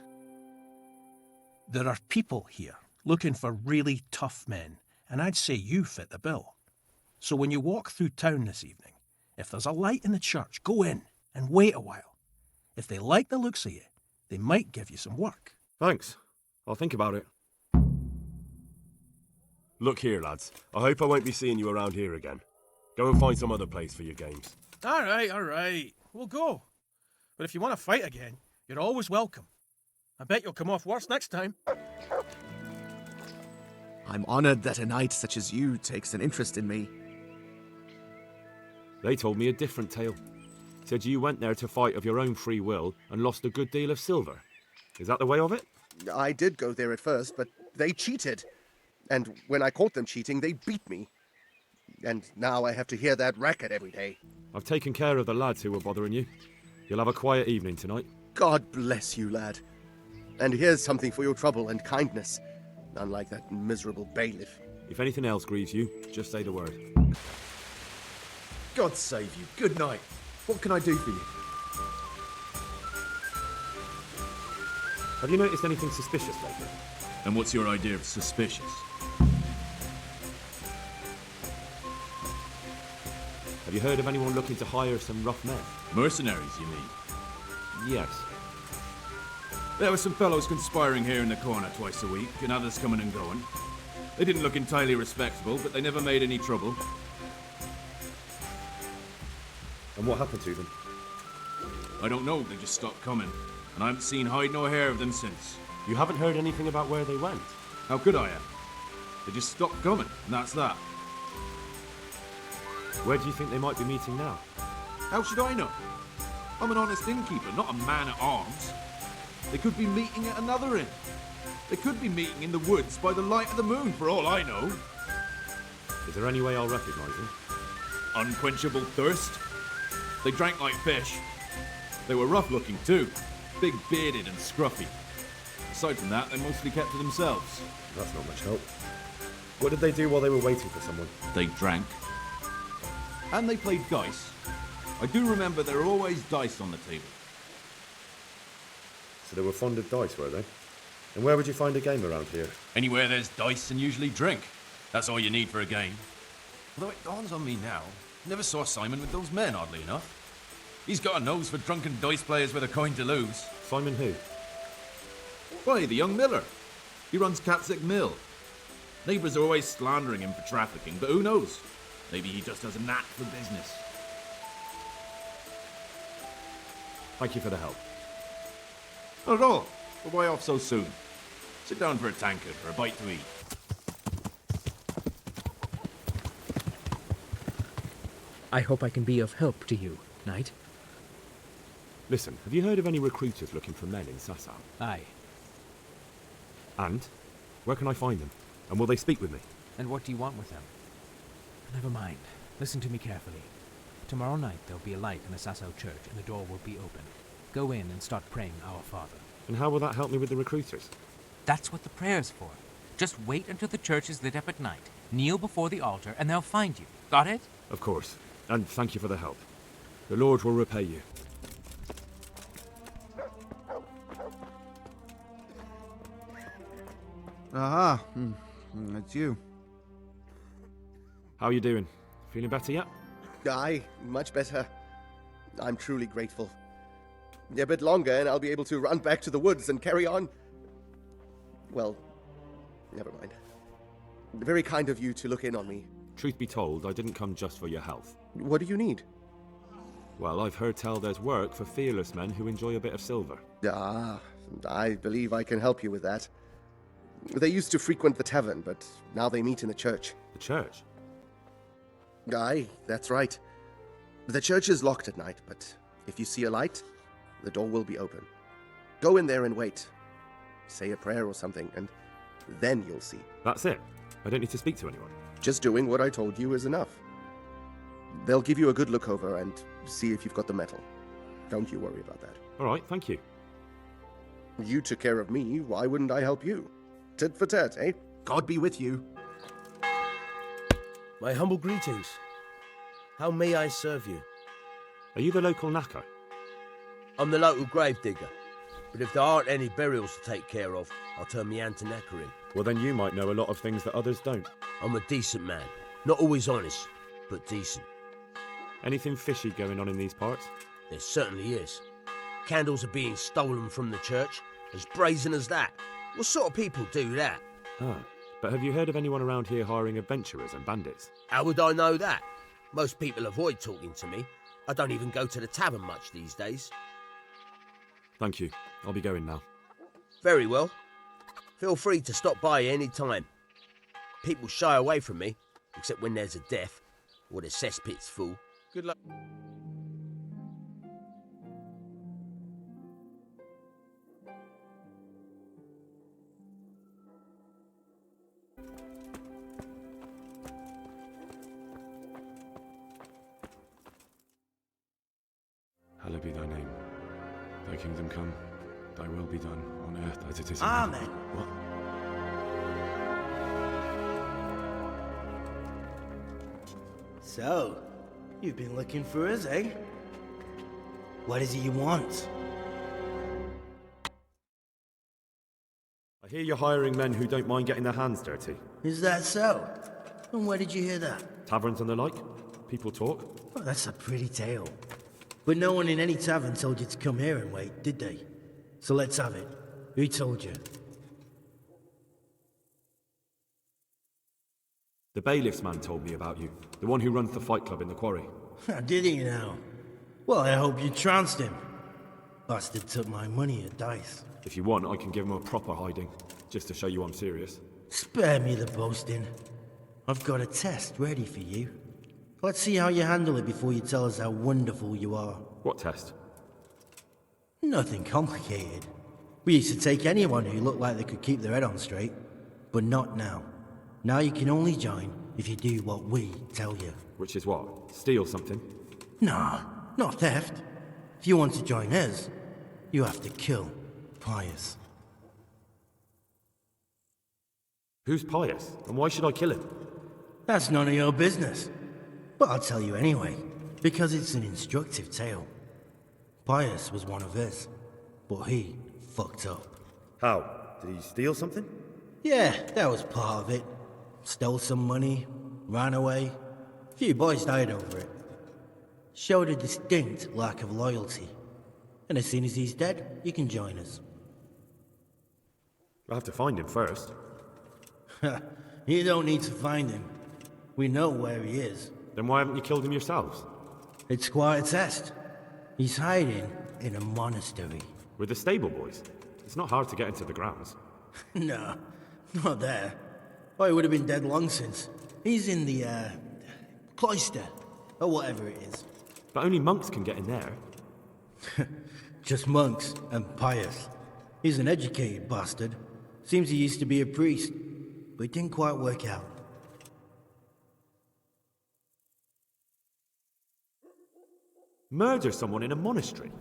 There are people here looking for really tough men, and I'd say you fit the bill. So when you walk through town this evening, if there's a light in the church, go in and wait a while. If they like the looks of you, they might give you some work. Thanks. I'll think about it. Look here, lads. I hope I won't be seeing you around here again. Go and find some other place for your games. All right. We'll go. But if you want to fight again, you're always welcome. I bet you'll come off worse next time. I'm honored that a knight such as you takes an interest in me. They told me a different tale. Said you went there to fight of your own free will and lost a good deal of silver. Is that the way of it? I did go there at first, but they cheated. And when I caught them cheating, they beat me. And now I have to hear that racket every day. I've taken care of the lads who were bothering you. You'll have a quiet evening tonight. God bless you, lad. And here's something for your trouble and kindness. Unlike that miserable bailiff. If anything else grieves you, just say the word. God save you. Good night. What can I do for you? Have you noticed anything suspicious lately? And what's your idea of suspicious? Have you heard of anyone looking to hire some rough men? Mercenaries, you mean? Yes. There were some fellows conspiring here in the corner twice a week, and others coming and going. They didn't look entirely respectable, but they never made any trouble. And what happened to them? I don't know, they just stopped coming. And I haven't seen hide nor hair of them since. You haven't heard anything about where they went? How could I have? They just stopped coming, and that's that. Where do you think they might be meeting now? How should I know? I'm an honest innkeeper, not a man at arms. They could be meeting at another inn. They could be meeting in the woods by the light of the moon, for all I know. Is there any way I'll recognise them? Unquenchable thirst. They drank like fish. They were rough-looking too, big-bearded and scruffy. Aside from that, they mostly kept to themselves. That's not much help. What did they do while they were waiting for someone? They drank. And they played dice. I do remember there were always dice on the table. So they were fond of dice, were they? And where would you find a game around here? Anywhere there's dice and usually drink. That's all you need for a game. Although it dawns on me now, never saw Simon with those men, oddly enough. He's got a nose for drunken dice players with a coin to lose. Simon who? Why, the young miller. He runs Catsick Mill. Neighbours are always slandering him for trafficking, but who knows? Maybe he just has a knack for business. Thank you for the help. Not at all. But why off so soon? Sit down for a tankard or a bite to eat. I hope I can be of help to you, Knight. Listen, have you heard of any recruiters looking for men in Sasau? Aye. And? Where can I find them? And will they speak with me? And what do you want with them? Never mind. Listen to me carefully. Tomorrow night there'll be a light in the Sasau church and the door will be open. Go in and start praying Our Father. And how will that help me with the recruiters? That's what the prayer's for. Just wait until the church is lit up at night. Kneel before the altar and they'll find you. Got it? Of course. And thank you for the help. The Lord will repay you. Aha. It's you. How are you doing? Feeling better yet? Aye, much better. I'm truly grateful. A bit longer and I'll be able to run back to the woods and carry on. Well, never mind. Very kind of you to look in on me. Truth be told, I didn't come just for your health. What do you need? Well, I've heard tell there's work for fearless men who enjoy a bit of silver. Ah, I believe I can help you with that. They used to frequent the tavern, but now they meet in the church. The church? Aye, that's right. The church is locked at night, but if you see a light, the door will be open. Go in there and wait. Say a prayer or something, and then you'll see. That's it? I don't need to speak to anyone? Just doing what I told you is enough. They'll give you a good look over and see if you've got the metal. Don't you worry about that. All right, thank you. You took care of me, why wouldn't I help you? Tit for tat, eh? God be with you. My humble greetings. How may I serve you? Are you the local knacker? I'm the local gravedigger. But if there aren't any burials to take care of, I'll turn me hand to knackering. Well, then you might know a lot of things that others don't. I'm a decent man. Not always honest, but decent. Anything fishy going on in these parts? There certainly is. Candles are being stolen from the church, as brazen as that. What sort of people do that? Ah, but have you heard of anyone around here hiring adventurers and bandits? How would I know that? Most people avoid talking to me. I don't even go to the tavern much these days. Thank you. I'll be going now. Very well. Feel free to stop by any time. People shy away from me, except when there's a death, or the cesspit's full. Good luck. Hallowed be thy name. Thy kingdom come. Thy will be done on earth as it is in Amen. heaven. What? So, you've been looking for us, eh? What is it you want? I hear you're hiring men who don't mind getting their hands dirty. Is that so? And where did you hear that? Taverns and the like? People talk? Well, that's a pretty tale. But no one in any tavern told you to come here and wait, did they? So let's have it. Who told you? The bailiff's man told me about you. The one who runs the fight club in the quarry. Did he now? Well, I hope you trounced him. Bastard took my money at dice. If you want, I can give him a proper hiding, just to show you I'm serious. Spare me the boasting. I've got a test ready for you. Let's see how you handle it before you tell us how wonderful you are. What test? Nothing complicated. We used to take anyone who looked like they could keep their head on straight, but not now. Now you can only join if you do what we tell you. Which is what? Steal something? Nah, not theft. If you want to join us, you have to kill Pius. Who's Pius, and why should I kill him? That's none of your business. But I'll tell you anyway, because it's an instructive tale. Pius was one of us, but he fucked up. How? Did he steal something? Yeah, that was part of it. Stole some money, ran away. A few boys died over it. Showed a distinct lack of loyalty. And as soon as he's dead, you can join us. I'll have to find him first. You don't need to find him. We know where he is. Then why haven't you killed him yourselves? It's quite a test. He's hiding in a monastery. With the stable boys? It's not hard to get into the grounds. No, not there. Oh, he would have been dead long since. He's in the, cloister, or whatever it is. But only monks can get in there. Just monks and Pius. He's an educated bastard. Seems he used to be a priest, but it didn't quite work out. Murder someone in a monastery?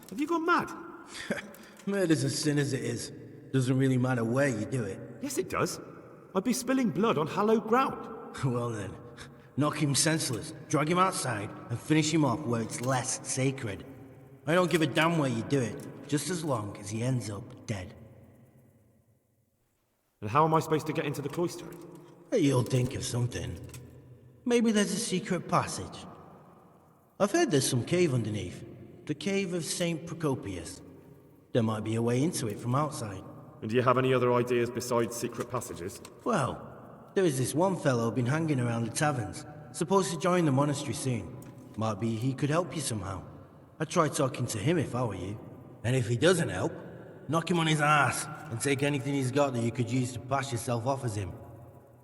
Have you gone mad? Murder's a sin as it is. Doesn't really matter where you do it. Yes, it does. I'd be spilling blood on hallowed ground. Well then, knock him senseless, drag him outside, and finish him off where it's less sacred. I don't give a damn where you do it, just as long as he ends up dead. And how am I supposed to get into the cloister? You'll think of something. Maybe there's a secret passage. I've heard there's some cave underneath. The cave of St. Procopius. There might be a way into it from outside. And do you have any other ideas besides secret passages? Well, there is this one fellow been hanging around the taverns. Supposed to join the monastery soon. Might be he could help you somehow. I'd try talking to him if I were you. And if he doesn't help, knock him on his ass and take anything he's got that you could use to pass yourself off as him.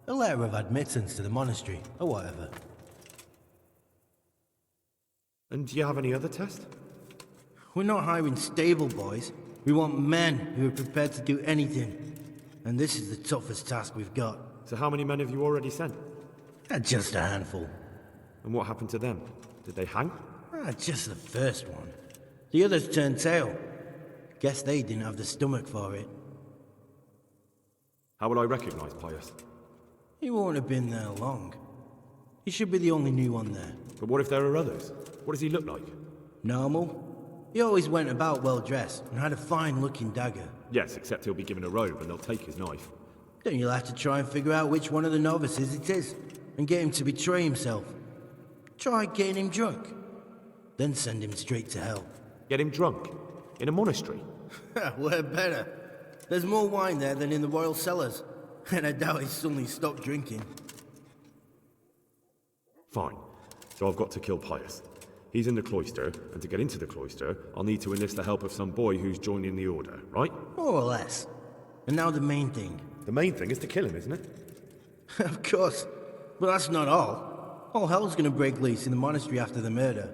A letter of admittance to the monastery, or whatever. And do you have any other test? We're not hiring stable boys. We want men who are prepared to do anything. And this is the toughest task we've got. So how many men have you already sent? Just a handful. And what happened to them? Did they hang? Just the first one. The others turned tail. Guess they didn't have the stomach for it. How will I recognize Pius? He won't have been there long. He should be the only new one there. But what if there are others? What does he look like? Normal. He always went about well-dressed and had a fine-looking dagger. Yes, except he'll be given a robe and they'll take his knife. Then you'll have to try and figure out which one of the novices it is, and get him to betray himself. Try getting him drunk. Then send him straight to hell. Get him drunk? In a monastery? We're better. There's more wine there than in the royal cellars. And I doubt he's suddenly stopped drinking. Fine. So I've got to kill Pius. He's in the cloister, and to get into the cloister, I'll need to enlist the help of some boy who's joining the order, right? More or less. And now the main thing. The main thing is to kill him, isn't it? Of course. But that's not all. All hell's gonna break loose in the monastery after the murder.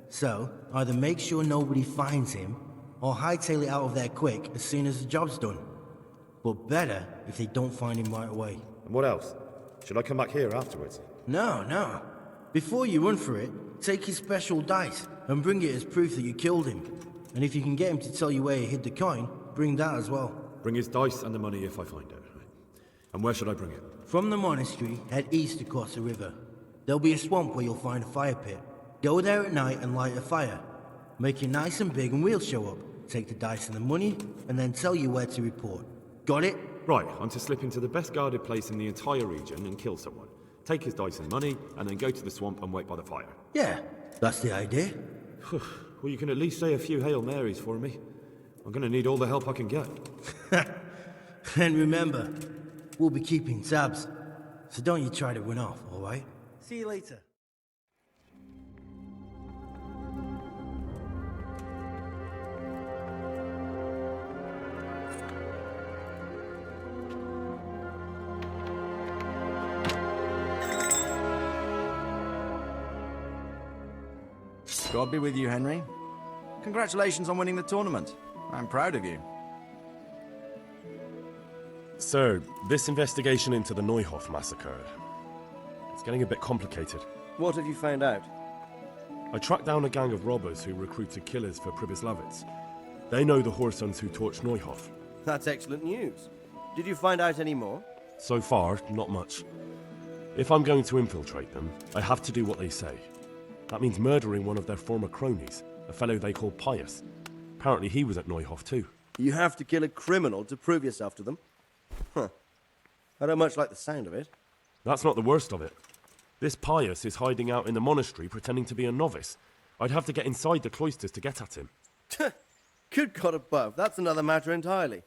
So, either make sure nobody finds him, or hightail it out of there quick as soon as the job's done. But better if they don't find him right away. And what else? Should I come back here afterwards? No. Before you run for it, take his special dice and bring it as proof that you killed him. And if you can get him to tell you where he hid the coin, bring that as well. Bring his dice and the money if I find it. And where should I bring it? From the monastery, head east across the river. There'll be a swamp where you'll find a fire pit. Go there at night and light a fire. Make it nice and big and we'll show up. Take the dice and the money, and then tell you where to report. Got it? Right, I'm to slip into the best guarded place in the entire region and kill someone. Take his dice and money, and then go to the swamp and wait by the fire. Yeah, that's the idea. Well, you can at least say a few Hail Marys for me. I'm gonna need all the help I can get. And remember, we'll be keeping tabs. So don't you try to run off, alright? See you later. God be with you, Henry. Congratulations on winning the tournament. I'm proud of you. Sir, this investigation into the Neuhof massacre, it's getting a bit complicated. What have you found out? I tracked down a gang of robbers who recruited killers for Pribyslavitz. They know the whoresons who torched Neuhof. That's excellent news. Did you find out any more? So far, not much. If I'm going to infiltrate them, I have to do what they say. That means murdering one of their former cronies, a fellow they call Pius. Apparently he was at Neuhof too. You have to kill a criminal to prove yourself to them? Huh. I don't much like the sound of it. That's not the worst of it. This Pius is hiding out in the monastery pretending to be a novice. I'd have to get inside the cloisters to get at him. Good God above, that's another matter entirely.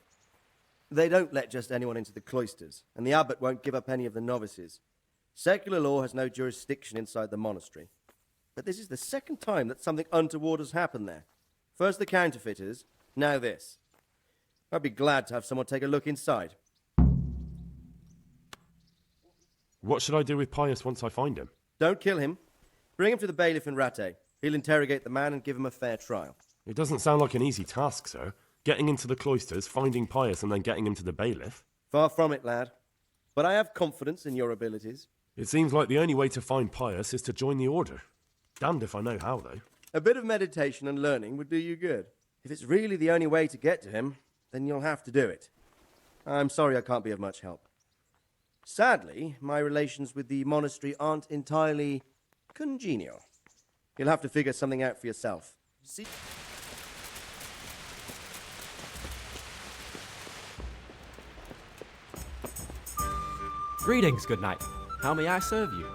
They don't let just anyone into the cloisters, and the abbot won't give up any of the novices. Secular law has no jurisdiction inside the monastery. But this is the second time that something untoward has happened there. First the counterfeiters, now this. I'd be glad to have someone take a look inside. What should I do with Pius once I find him? Don't kill him. Bring him to the bailiff in Rattay. He'll interrogate the man and give him a fair trial. It doesn't sound like an easy task, sir. Getting into the cloisters, finding Pius, and then getting him to the bailiff. Far from it, lad. But I have confidence in your abilities. It seems like the only way to find Pius is to join the order. Damned if I know how, though. A bit of meditation and learning would do you good. If it's really the only way to get to him, then you'll have to do it. I'm sorry I can't be of much help. Sadly, my relations with the monastery aren't entirely congenial. You'll have to figure something out for yourself. See? Greetings, good knight. How may I serve you?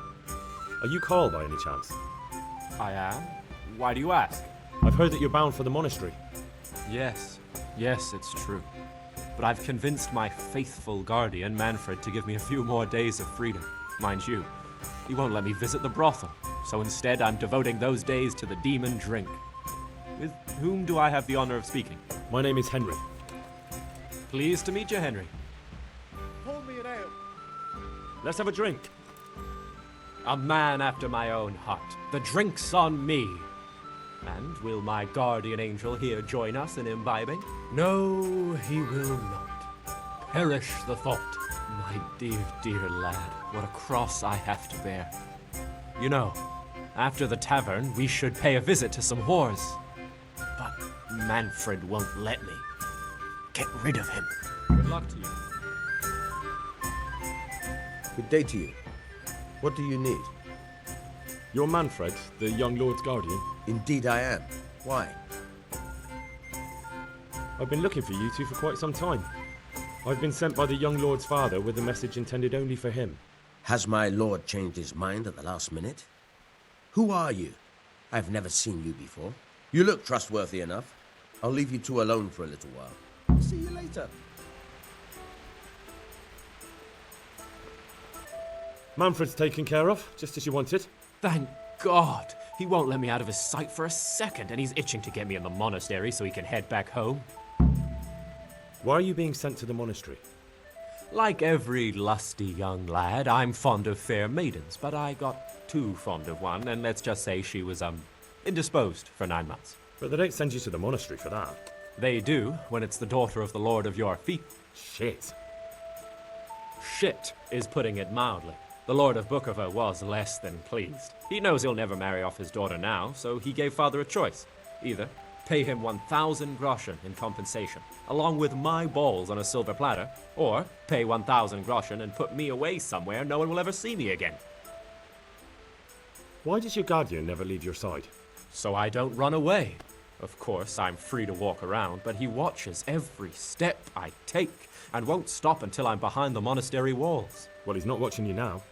Are you Carl by any chance? I am. Why do you ask? I've heard that you're bound for the monastery. Yes, it's true. But I've convinced my faithful guardian, Manfred, to give me a few more days of freedom. Mind you, he won't let me visit the brothel, so instead I'm devoting those days to the demon drink. With whom do I have the honor of speaking? My name is Henry. Pleased to meet you, Henry. Pour me an ale. Let's have a drink. A man after my own heart. The drink's on me. And will my guardian angel here join us in imbibing? No, he will not. Perish the thought. My dear, dear lad, what a cross I have to bear. You know, after the tavern, we should pay a visit to some whores. But Manfred won't let me. Get rid of him. Good luck to you. Good day to you. What do you need? You're Manfred, the young lord's guardian? Indeed I am. Why? I've been looking for you two for quite some time. I've been sent by the young lord's father with a message intended only for him. Has my lord changed his mind at the last minute? Who are you? I've never seen you before. You look trustworthy enough. I'll leave you two alone for a little while. See you later. Manfred's taken care of, just as you wanted. Thank God. He won't let me out of his sight for a second, and he's itching to get me in the monastery so he can head back home. Why are you being sent to the monastery? Like every lusty young lad, I'm fond of fair maidens, but I got too fond of one, and let's just say she was, indisposed for 9 months. But they don't send you to the monastery for that. They do, when it's the daughter of the lord of your fief. Shit. Shit is putting it mildly. The Lord of Bukover was less than pleased. He knows he'll never marry off his daughter now, so he gave father a choice. Either pay him 1,000 groschen in compensation, along with my balls on a silver platter, or pay 1,000 groschen and put me away somewhere no one will ever see me again. Why does your guardian never leave your side? So I don't run away. Of course, I'm free to walk around, but he watches every step I take and won't stop until I'm behind the monastery walls. Well, he's not watching you now.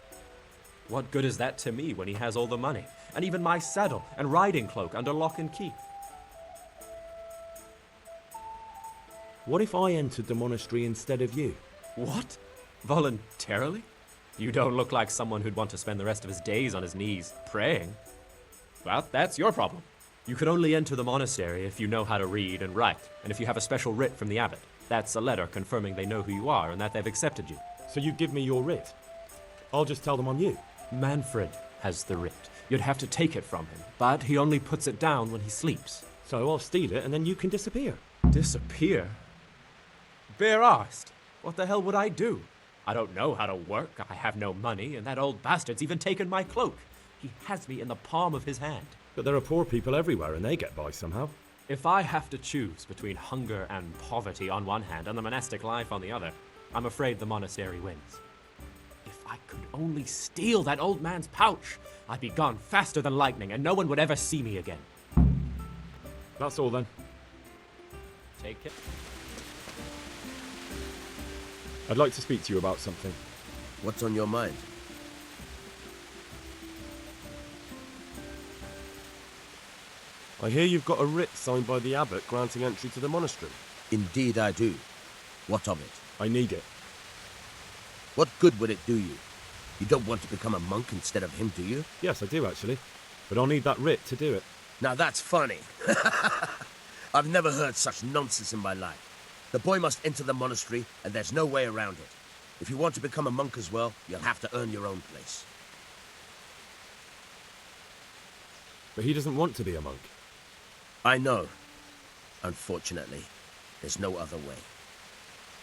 What good is that to me when he has all the money, and even my saddle and riding cloak under lock and key? What if I entered the monastery instead of you? What? Voluntarily? You don't look like someone who'd want to spend the rest of his days on his knees praying. Well, that's your problem. You can only enter the monastery if you know how to read and write, and if you have a special writ from the abbot. That's a letter confirming they know who you are and that they've accepted you. So you give me your writ? I'll just tell them I'm you. Manfred has the writ. You'd have to take it from him, but he only puts it down when he sleeps. So I'll steal it and then you can disappear. Disappear? Bare-arsed? What the hell would I do? I don't know how to work, I have no money, and that old bastard's even taken my cloak. He has me in the palm of his hand. But there are poor people everywhere and they get by somehow. If I have to choose between hunger and poverty on one hand and the monastic life on the other, I'm afraid the monastery wins. I could only steal that old man's pouch, I'd be gone faster than lightning, and no one would ever see me again. That's all then. Take it. I'd like to speak to you about something. What's on your mind? I hear you've got a writ signed by the abbot granting entry to the monastery. Indeed I do. What of it? I need it. What good would it do you? You don't want to become a monk instead of him, do you? Yes, I do actually. But I'll need that writ to do it. Now that's funny. I've never heard such nonsense in my life. The boy must enter the monastery, and there's no way around it. If you want to become a monk as well, you'll have to earn your own place. But he doesn't want to be a monk. I know. Unfortunately, there's no other way.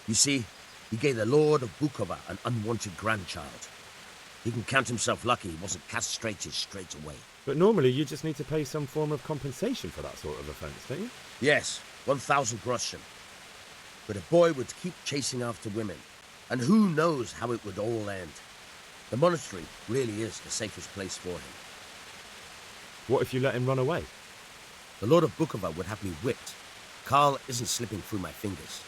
You see, he gave the Lord of Bukova an unwanted grandchild. He can count himself lucky he wasn't castrated straight away. But normally you just need to pay some form of compensation for that sort of offence, don't you? Yes, 1,000 groschen. But a boy would keep chasing after women, and who knows how it would all end. The monastery really is the safest place for him. What if you let him run away? The Lord of Bukova would have me whipped. Karl isn't slipping through my fingers.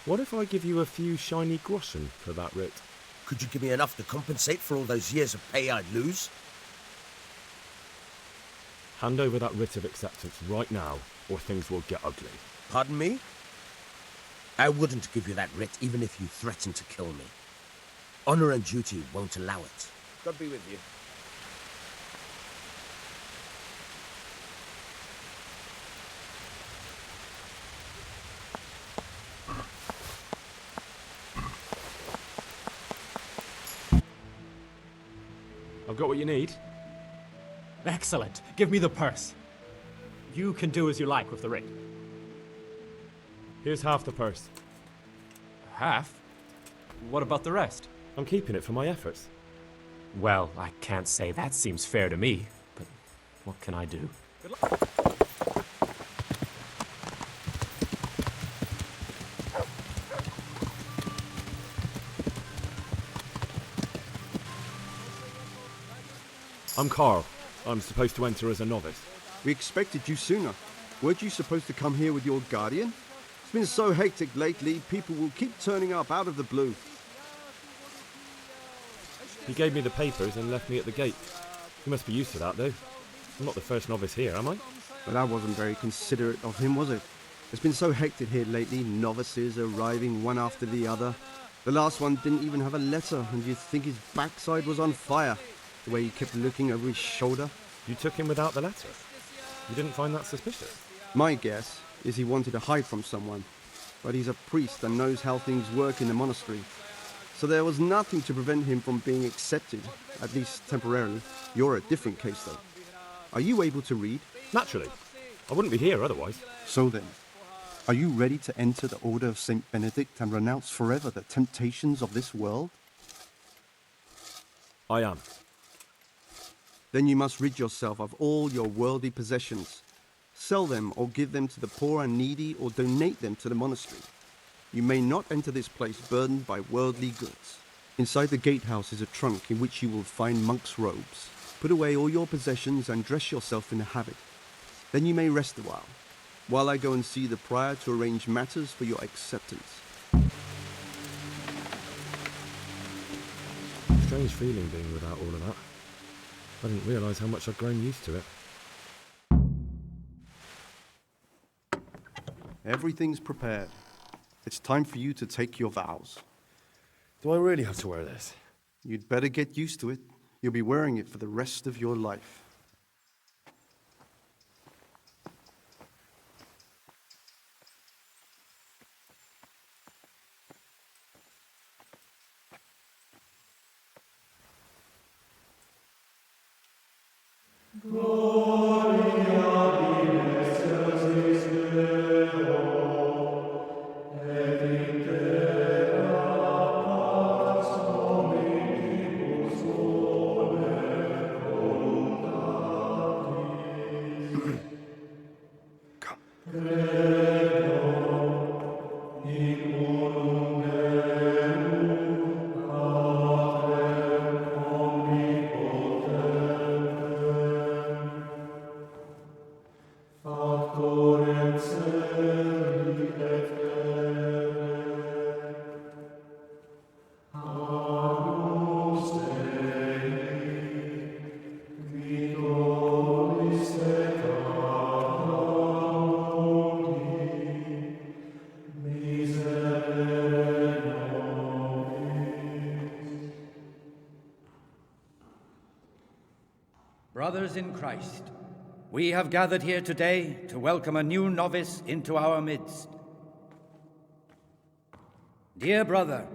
What if I give you a few shiny groschen for that writ? Could you give me enough to compensate for all those years of pay I'd lose? Hand over that writ of acceptance right now, or things will get ugly. Pardon me? I wouldn't give you that writ even if you threatened to kill me. Honor and duty won't allow it. God be with you. I've got what you need. Excellent. Give me the purse. You can do as you like with the writ. Here's half the purse. Half? What about the rest? I'm keeping it for my efforts. Well, I can't say that seems fair to me, but what can I do? Good luck. I'm Carl. I'm supposed to enter as a novice. We expected you sooner. Weren't you supposed to come here with your guardian? It's been so hectic lately, people will keep turning up out of the blue. He gave me the papers and left me at the gate. He must be used to that, though. I'm not the first novice here, am I? But that wasn't very considerate of him, was it? It's been so hectic here lately, novices arriving one after the other. The last one didn't even have a letter, and you'd think his backside was on fire. The way he kept looking over his shoulder. You took him without the letter? You didn't find that suspicious? My guess is he wanted to hide from someone. But he's a priest and knows how things work in the monastery. So there was nothing to prevent him from being accepted, at least temporarily. You're a different case, though. Are you able to read? Naturally. I wouldn't be here otherwise. So then, are you ready to enter the Order of St. Benedict and renounce forever the temptations of this world? I am. Then you must rid yourself of all your worldly possessions. Sell them or give them to the poor and needy or donate them to the monastery. You may not enter this place burdened by worldly goods. Inside the gatehouse is a trunk in which you will find monk's robes. Put away all your possessions and dress yourself in a habit. Then you may rest a while I go and see the prior to arrange matters for your acceptance. Strange feeling being without all of that. I didn't realise how much I'd grown used to it. Everything's prepared. It's time for you to take your vows. Do I really have to wear this? You'd better get used to it. You'll be wearing it for the rest of your life. brothers in Christ, we have gathered here today to welcome a new novice into our midst. Dear brother,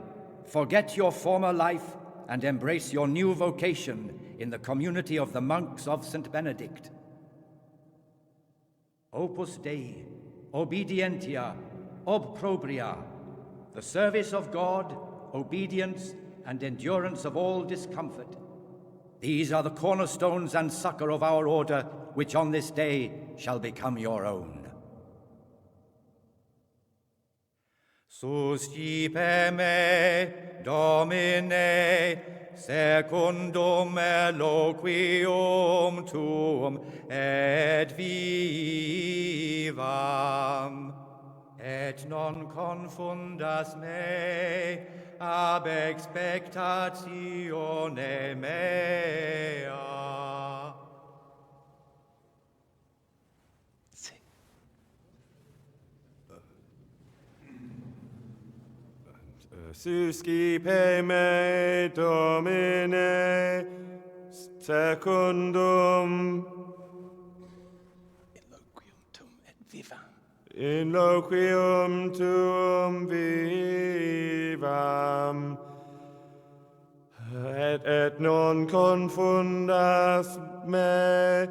forget your former life and embrace your new vocation in the community of the monks of St. Benedict. Opus Dei, obedientia, obprobria, the service of God, obedience, and endurance of all discomfort. These are the cornerstones and succor of our order, which on this day shall become your own. Suscipe me, Domine, secundum eloquium tuum, et vivam, et non confundas me, ab expectatione mea. Suscipe me, Domine, secundum in loquium tuum vivam, et non confundas me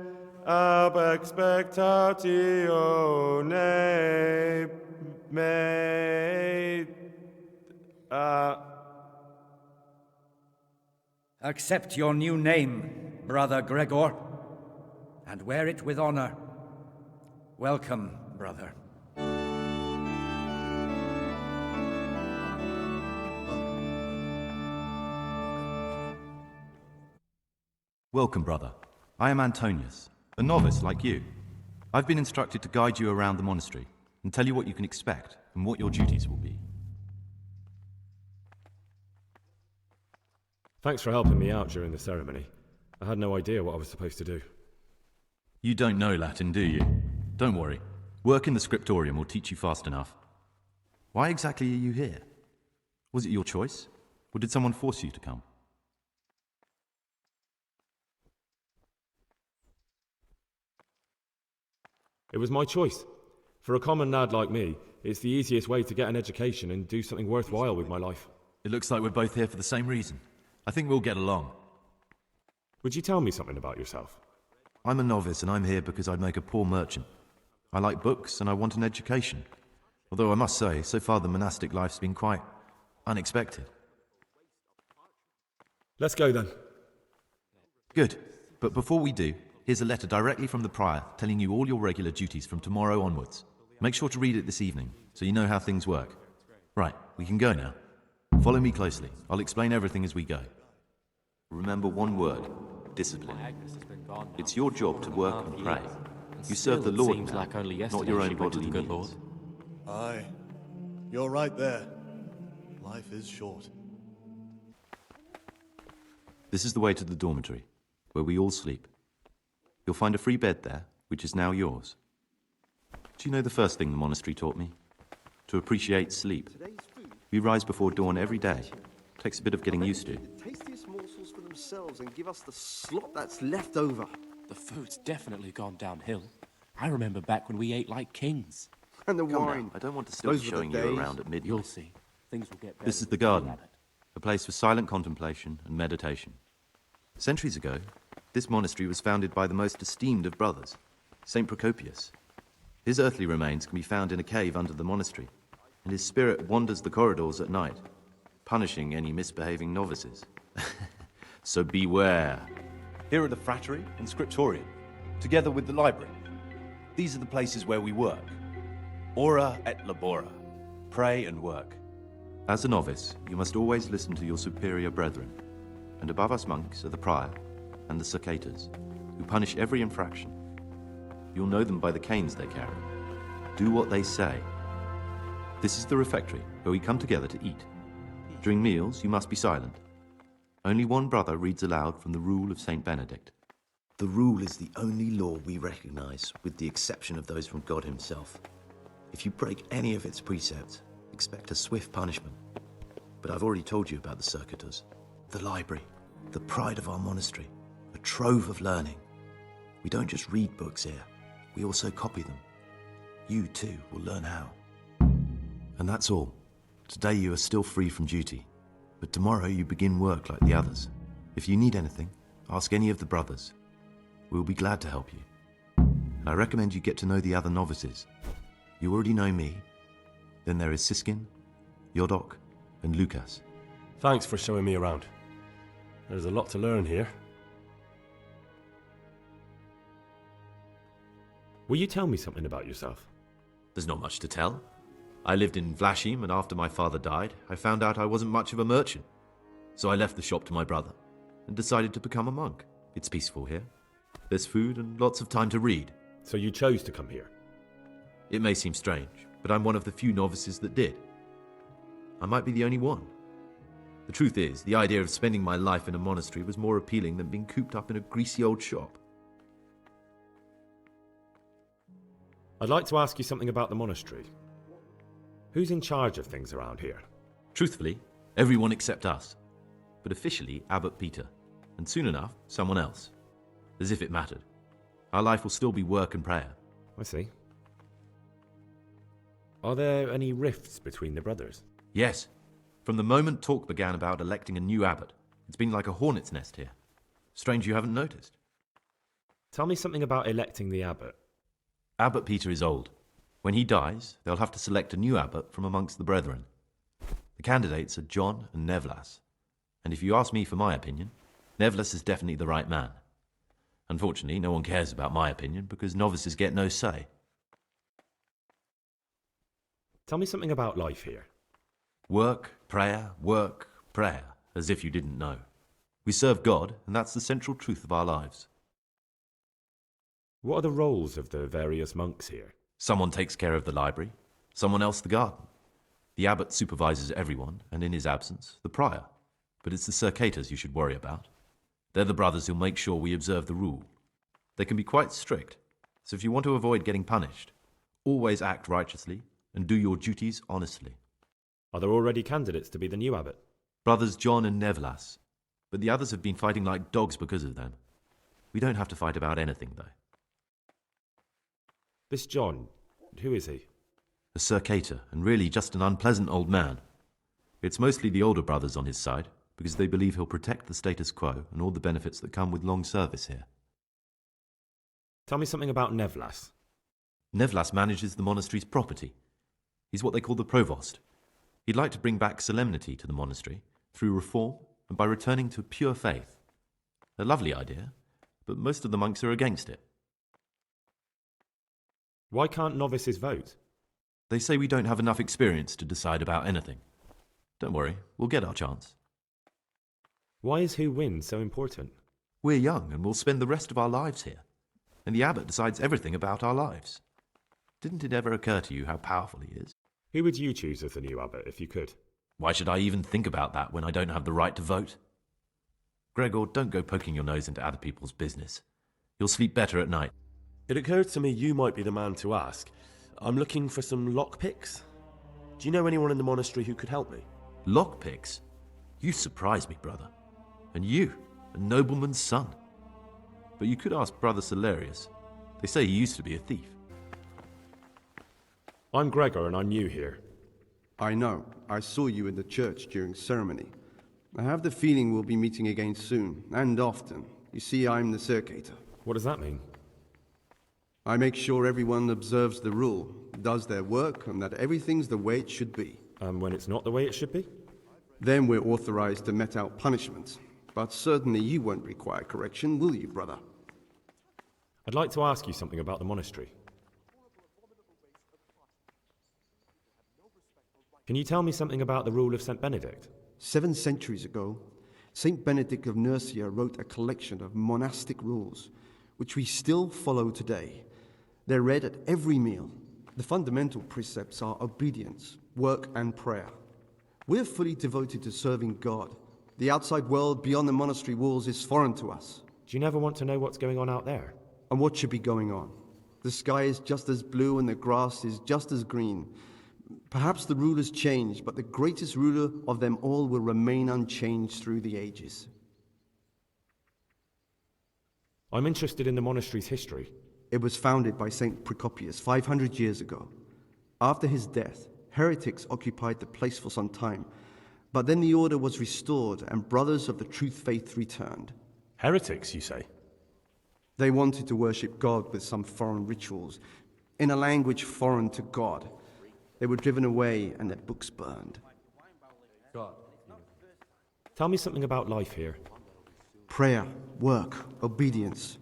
ab expectatione mea. Accept your new name, Brother Gregor, and wear it with honor. Welcome, brother. Welcome, brother. I am Antonius, a novice like you. I've been instructed to guide you around the monastery and tell you what you can expect and what your duties will be. Thanks for helping me out during the ceremony. I had no idea what I was supposed to do. You don't know Latin, do you? Don't worry. Work in the scriptorium will teach you fast enough. Why exactly are you here? Was it your choice? Or did someone force you to come? It was my choice. For a common lad like me, it's the easiest way to get an education and do something worthwhile with my life. It looks like we're both here for the same reason. I think we'll get along. Would you tell me something about yourself? I'm a novice and I'm here because I'd make a poor merchant. I like books and I want an education. Although I must say, so far the monastic life's been quite unexpected. Let's go then. Good. But before we do, here's a letter directly from the prior telling you all your regular duties from tomorrow onwards. Make sure to read it this evening so you know how things work. Right, we can go now. Follow me closely. I'll explain everything as we go. Remember one word: discipline. It's your job to work and pray. You serve the Lord now, not your own bodily needs. Aye, you're right there. Life is short. This is the way to the dormitory, where we all sleep. You'll find a free bed there, which is now yours. Do you know the first thing the monastery taught me? To appreciate sleep. We rise before dawn every day. Takes a bit of getting used to. Tastiest morsels for themselves and give us the slop that's left over. The food's definitely gone downhill. I remember back when we ate like kings. And the Come wine. now, I don't want to still be showing you around at midnight. You'll see. Things will get better. This is the garden, a place for silent contemplation and meditation. Centuries ago, this monastery was founded by the most esteemed of brothers, Saint Procopius. His earthly remains can be found in a cave under the monastery, and his spirit wanders the corridors at night, punishing any misbehaving novices. So beware. Here are the frattery and scriptorium, together with the library. These are the places where we work. Ora et labora. Pray and work. As a novice, you must always listen to your superior brethren, and above us monks are the prior and the secators, who punish every infraction. You'll know them by the canes they carry. Do what they say. This is the refectory, where we come together to eat. During meals, you must be silent. Only one brother reads aloud from the Rule of St. Benedict. The Rule is the only law we recognize, with the exception of those from God himself. If you break any of its precepts, expect a swift punishment. But I've already told you about the circuitous, the library, the pride of our monastery, a trove of learning. We don't just read books here, we also copy them. You too will learn how. And that's all. Today you are still free from duty, but tomorrow you begin work like the others. If you need anything, ask any of the brothers. We will be glad to help you. I recommend you get to know the other novices. You already know me. Then there is Siskin, Yodok, and Lukas. Thanks for showing me around. There's a lot to learn here. Will you tell me something about yourself? There's not much to tell. I lived in Vlashim, and after my father died, I found out I wasn't much of a merchant. So I left the shop to my brother, and decided to become a monk. It's peaceful here. There's food and lots of time to read. So you chose to come here? It may seem strange, but I'm one of the few novices that did. I might be the only one. The truth is, the idea of spending my life in a monastery was more appealing than being cooped up in a greasy old shop. I'd like to ask you something about the monastery. Who's in charge of things around here? Truthfully, everyone except us. But officially, Abbot Peter. And soon enough, someone else. As if it mattered. Our life will still be work and prayer. I see. Are there any rifts between the brothers? Yes. From the moment talk began about electing a new abbot, it's been like a hornet's nest here. Strange you haven't noticed. Tell me something about electing the abbot. Abbot Peter is old. When he dies, they'll have to select a new abbot from amongst the brethren. The candidates are John and Nevlas. And if you ask me for my opinion, Nevlas is definitely the right man. Unfortunately, no one cares about my opinion because novices get no say. Tell me something about life here. Work, prayer, as if you didn't know. We serve God, and that's the central truth of our lives. What are the roles of the various monks here? Someone takes care of the library, someone else the garden. The abbot supervises everyone, and in his absence, the prior. But it's the circators you should worry about. They're the brothers who'll make sure we observe the rule. They can be quite strict, so if you want to avoid getting punished, always act righteously and do your duties honestly. Are there already candidates to be the new abbot? Brothers John and Nevlas, but the others have been fighting like dogs because of them. We don't have to fight about anything, though. This John, who is he? A circator, and really just an unpleasant old man. It's mostly the older brothers on his side, because they believe he'll protect the status quo and all the benefits that come with long service here. Tell me something about Nevlas. Nevlas manages the monastery's property. He's what they call the provost. He'd like to bring back solemnity to the monastery through reform and by returning to pure faith. A lovely idea, but most of the monks are against it. Why can't novices vote? They say we don't have enough experience to decide about anything. Don't worry, we'll get our chance. Why is who wins so important? We're young and we'll spend the rest of our lives here. And the abbot decides everything about our lives. Didn't it ever occur to you how powerful he is? Who would you choose as the new abbot if you could? Why should I even think about that when I don't have the right to vote? Gregor, don't go poking your nose into other people's business. You'll sleep better at night. It occurred to me you might be the man to ask. I'm looking for some lockpicks. Do you know anyone in the monastery who could help me? Lockpicks? You surprise me, brother. And you, a nobleman's son. But you could ask Brother Salarius. They say he used to be a thief. I'm Gregor and I'm new here. I know. I saw you in the church during ceremony. I have the feeling we'll be meeting again soon, and often. You see, I'm the circator. What does that mean? I make sure everyone observes the rule, does their work, and that everything's the way it should be. And when it's not the way it should be? Then we're authorized to mete out punishments. But certainly you won't require correction, will you, brother? I'd like to ask you something about the monastery. Can you tell me something about the rule of St. Benedict? 7 centuries ago, St. Benedict of Nursia wrote a collection of monastic rules, which we still follow today. They're read at every meal. The fundamental precepts are obedience, work, and prayer. We're fully devoted to serving God. The outside world beyond the monastery walls is foreign to us. Do you never want to know what's going on out there? And what should be going on? The sky is just as blue and the grass is just as green. Perhaps the rulers change, but the greatest ruler of them all will remain unchanged through the ages. I'm interested in the monastery's history. It was founded by St. Procopius 500 years ago. After his death, heretics occupied the place for some time, but then the order was restored and brothers of the truth faith returned. Heretics, you say? They wanted to worship God with some foreign rituals, in a language foreign to God. They were driven away and their books burned. Tell me something about life here. Prayer, work, obedience.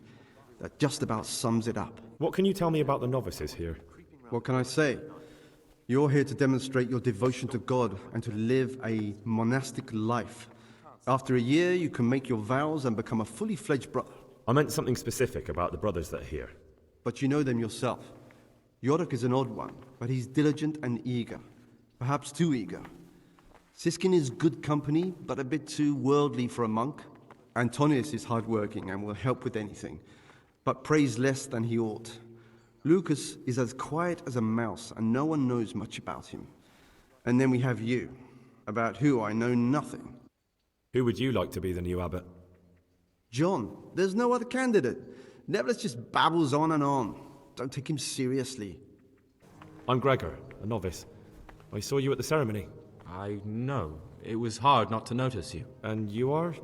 That just about sums it up. What can you tell me about the novices here? What can I say? You're here to demonstrate your devotion to God and to live a monastic life. After a year, you can make your vows and become a fully fledged brother. I meant something specific about the brothers that are here. But you know them yourself. Yorick is an odd one, but he's diligent and eager. Perhaps too eager. Siskin is good company, but a bit too worldly for a monk. Antonius is hardworking and will help with anything, but prays less than he ought. Lucas is as quiet as a mouse, and no one knows much about him. And then we have you, about who I know nothing. Who would you like to be the new abbot? John. There's no other candidate. Nevertheless just babbles on and on. Don't take him seriously. I'm Gregor, a novice. I saw you at the ceremony. I know. It was hard not to notice you. And you are?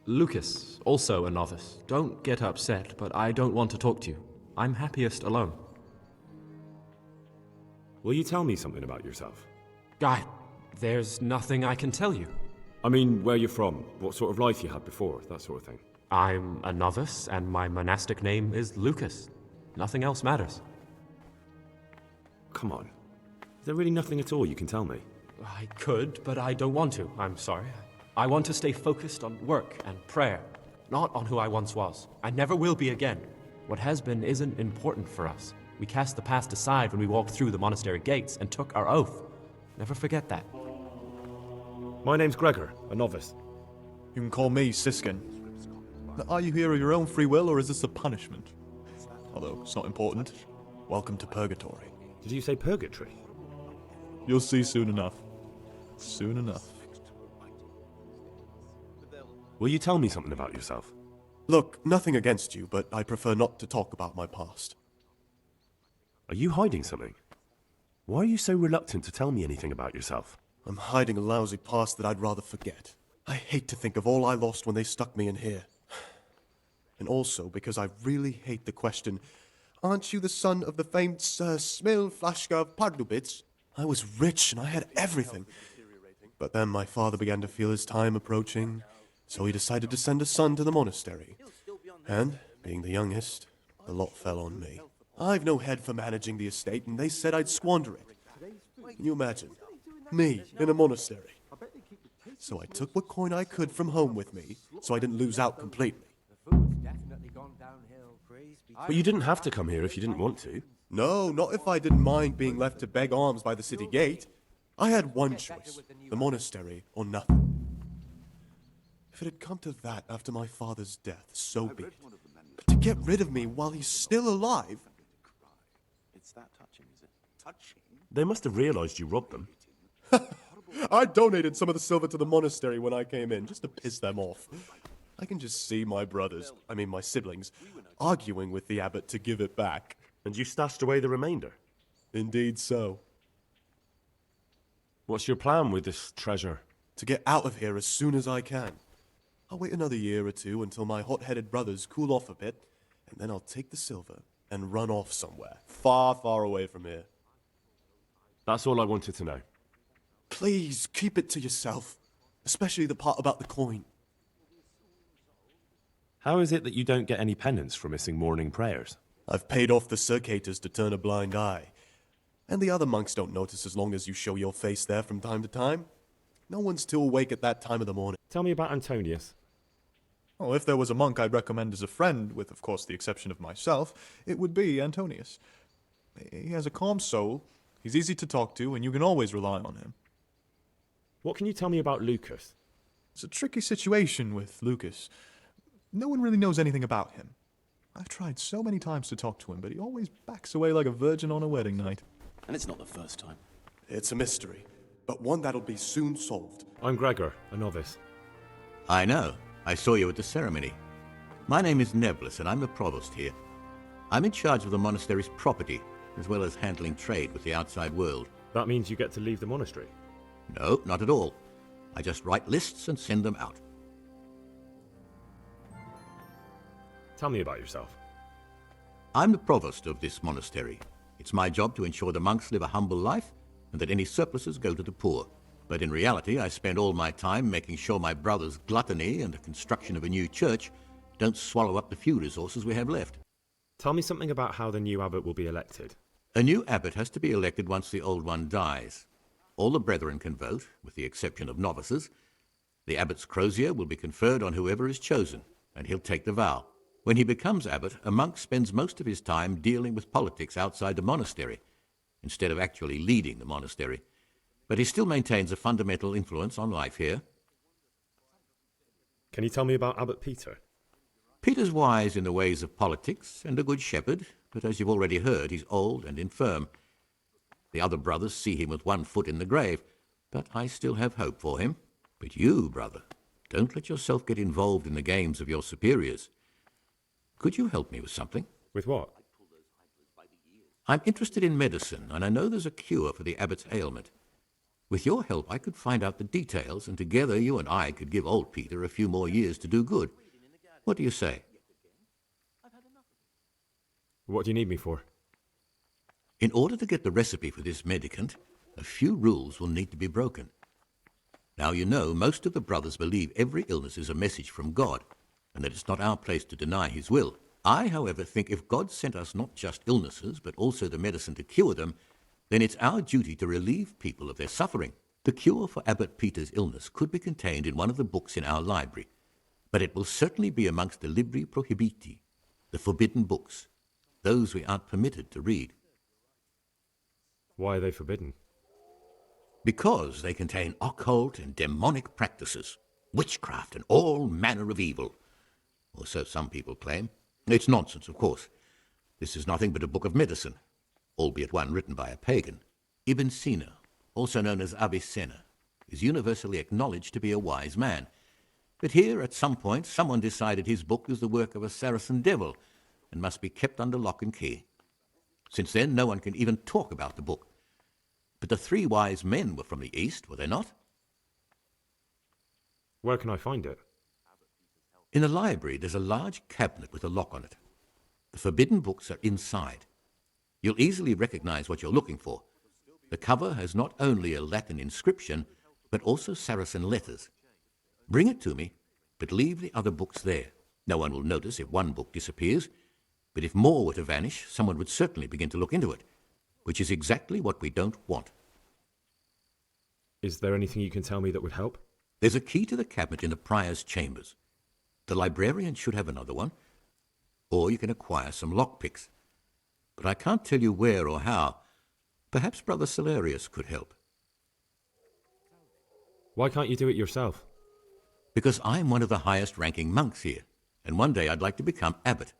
Lucas, also a novice. Don't get upset, but I don't want to talk to you. I'm happiest alone. Will you tell me something about yourself? There's nothing I can tell you. I mean, where you're from, what sort of life you had before, that sort of thing. I'm a novice, and my monastic name is Lucas. Nothing else matters. Come on. Is there really nothing at all you can tell me? I could, but I don't want to. I'm sorry. I want to stay focused on work and prayer, not on who I once was. I never will be again. What has been isn't important for us. We cast the past aside when we walked through the monastery gates and took our oath. Never forget that. My name's Gregor, a novice. You can call me Siskin. Are you here of your own free will, or is this a punishment? Although it's not important. Welcome to Purgatory. Did you say purgatory? You'll see soon enough. Soon enough. Will you tell me something about yourself? Look, nothing against you, but I prefer not to talk about my past. Are you hiding something? Why are you so reluctant to tell me anything about yourself? I'm hiding a lousy past that I'd rather forget. I hate to think of all I lost when they stuck me in here. And also because I really hate the question, aren't you the son of the famed Sir Smil Flashka of Pardubitz? I was rich and I had everything. But then my father began to feel his time approaching, so he decided to send a son to the monastery. And, being the youngest, the lot fell on me. I've no head for managing the estate, and they said I'd squander it. Can you imagine? Me, in a monastery. So I took what coin I could from home with me, so I didn't lose out completely. But you didn't have to come here if you didn't want to. No, not if I didn't mind being left to beg alms by the city gate. I had one choice, the monastery or nothing. If it had come to that after my father's death, so be it. But to get rid of me while he's still alive... It's that touching, is it? Touching? They must have realized you robbed them. I donated some of the silver to the monastery when I came in, just to piss them off. I can just see my my siblings, arguing with the abbot to give it back. And you stashed away the remainder? Indeed so. What's your plan with this treasure? To get out of here as soon as I can. I'll wait another year or two until my hot-headed brothers cool off a bit, and then I'll take the silver and run off somewhere, far, far away from here. That's all I wanted to know. Please, keep it to yourself, especially the part about the coin. How is it that you don't get any penance for missing morning prayers? I've paid off the circators to turn a blind eye. And the other monks don't notice as long as you show your face there from time to time. No one's too awake at that time of the morning. Tell me about Antonius. Oh, if there was a monk I'd recommend as a friend, with of course the exception of myself, it would be Antonius. He has a calm soul, he's easy to talk to, and you can always rely on him. What can you tell me about Lucas? It's a tricky situation with Lucas. No one really knows anything about him. I've tried so many times to talk to him, but he always backs away like a virgin on a wedding night. And it's not the first time. It's a mystery, but one that'll be soon solved. I'm Gregor, a novice. I know. I saw you at the ceremony. My name is Nebulus, and I'm the provost here. I'm in charge of the monastery's property, as well as handling trade with the outside world. That means you get to leave the monastery? No, not at all. I just write lists and send them out. Tell me about yourself. I'm the provost of this monastery. It's my job to ensure the monks live a humble life and that any surpluses go to the poor. But in reality, I spend all my time making sure my brother's gluttony and the construction of a new church don't swallow up the few resources we have left. Tell me something about how the new abbot will be elected. A new abbot has to be elected once the old one dies. All the brethren can vote, with the exception of novices. The abbot's crozier will be conferred on whoever is chosen, and he'll take the vow. When he becomes abbot, a monk spends most of his time dealing with politics outside the monastery, instead of actually leading the monastery. But he still maintains a fundamental influence on life here. Can you tell me about Abbot Peter? Peter's wise in the ways of politics and a good shepherd, but as you've already heard, he's old and infirm. The other brothers see him with one foot in the grave, but I still have hope for him. But you, brother, don't let yourself get involved in the games of your superiors. Could you help me with something? With what? I'm interested in medicine, and I know there's a cure for the abbot's ailment. With your help, I could find out the details, and together you and I could give old Peter a few more years to do good. What do you say? What do you need me for? In order to get the recipe for this medicament, a few rules will need to be broken. Now, you know, most of the brothers believe every illness is a message from God, and that it's not our place to deny his will. I, however, think if God sent us not just illnesses, but also the medicine to cure them, then it's our duty to relieve people of their suffering. The cure for Abbot Peter's illness could be contained in one of the books in our library, but it will certainly be amongst the libri prohibiti, the forbidden books, those we aren't permitted to read. Why are they forbidden? Because they contain occult and demonic practices, witchcraft and all manner of evil. Or so some people claim. It's nonsense, of course. This is nothing but a book of medicine, albeit one written by a pagan. Ibn Sina, also known as Avicenna, is universally acknowledged to be a wise man. But here, at some point, someone decided his book was the work of a Saracen devil and must be kept under lock and key. Since then, no one can even talk about the book. But the three wise men were from the East, were they not? Where can I find it? In the library, there's a large cabinet with a lock on it. The forbidden books are inside. You'll easily recognize what you're looking for. The cover has not only a Latin inscription, but also Saracen letters. Bring it to me, but leave the other books there. No one will notice if one book disappears, but if more were to vanish, someone would certainly begin to look into it, which is exactly what we don't want. Is there anything you can tell me that would help? There's a key to the cabinet in the prior's chambers. The librarian should have another one, or you can acquire some lockpicks. But I can't tell you where or how. Perhaps Brother Salarius could help. Why can't you do it yourself? Because I'm one of the highest-ranking monks here, and one day I'd like to become abbot.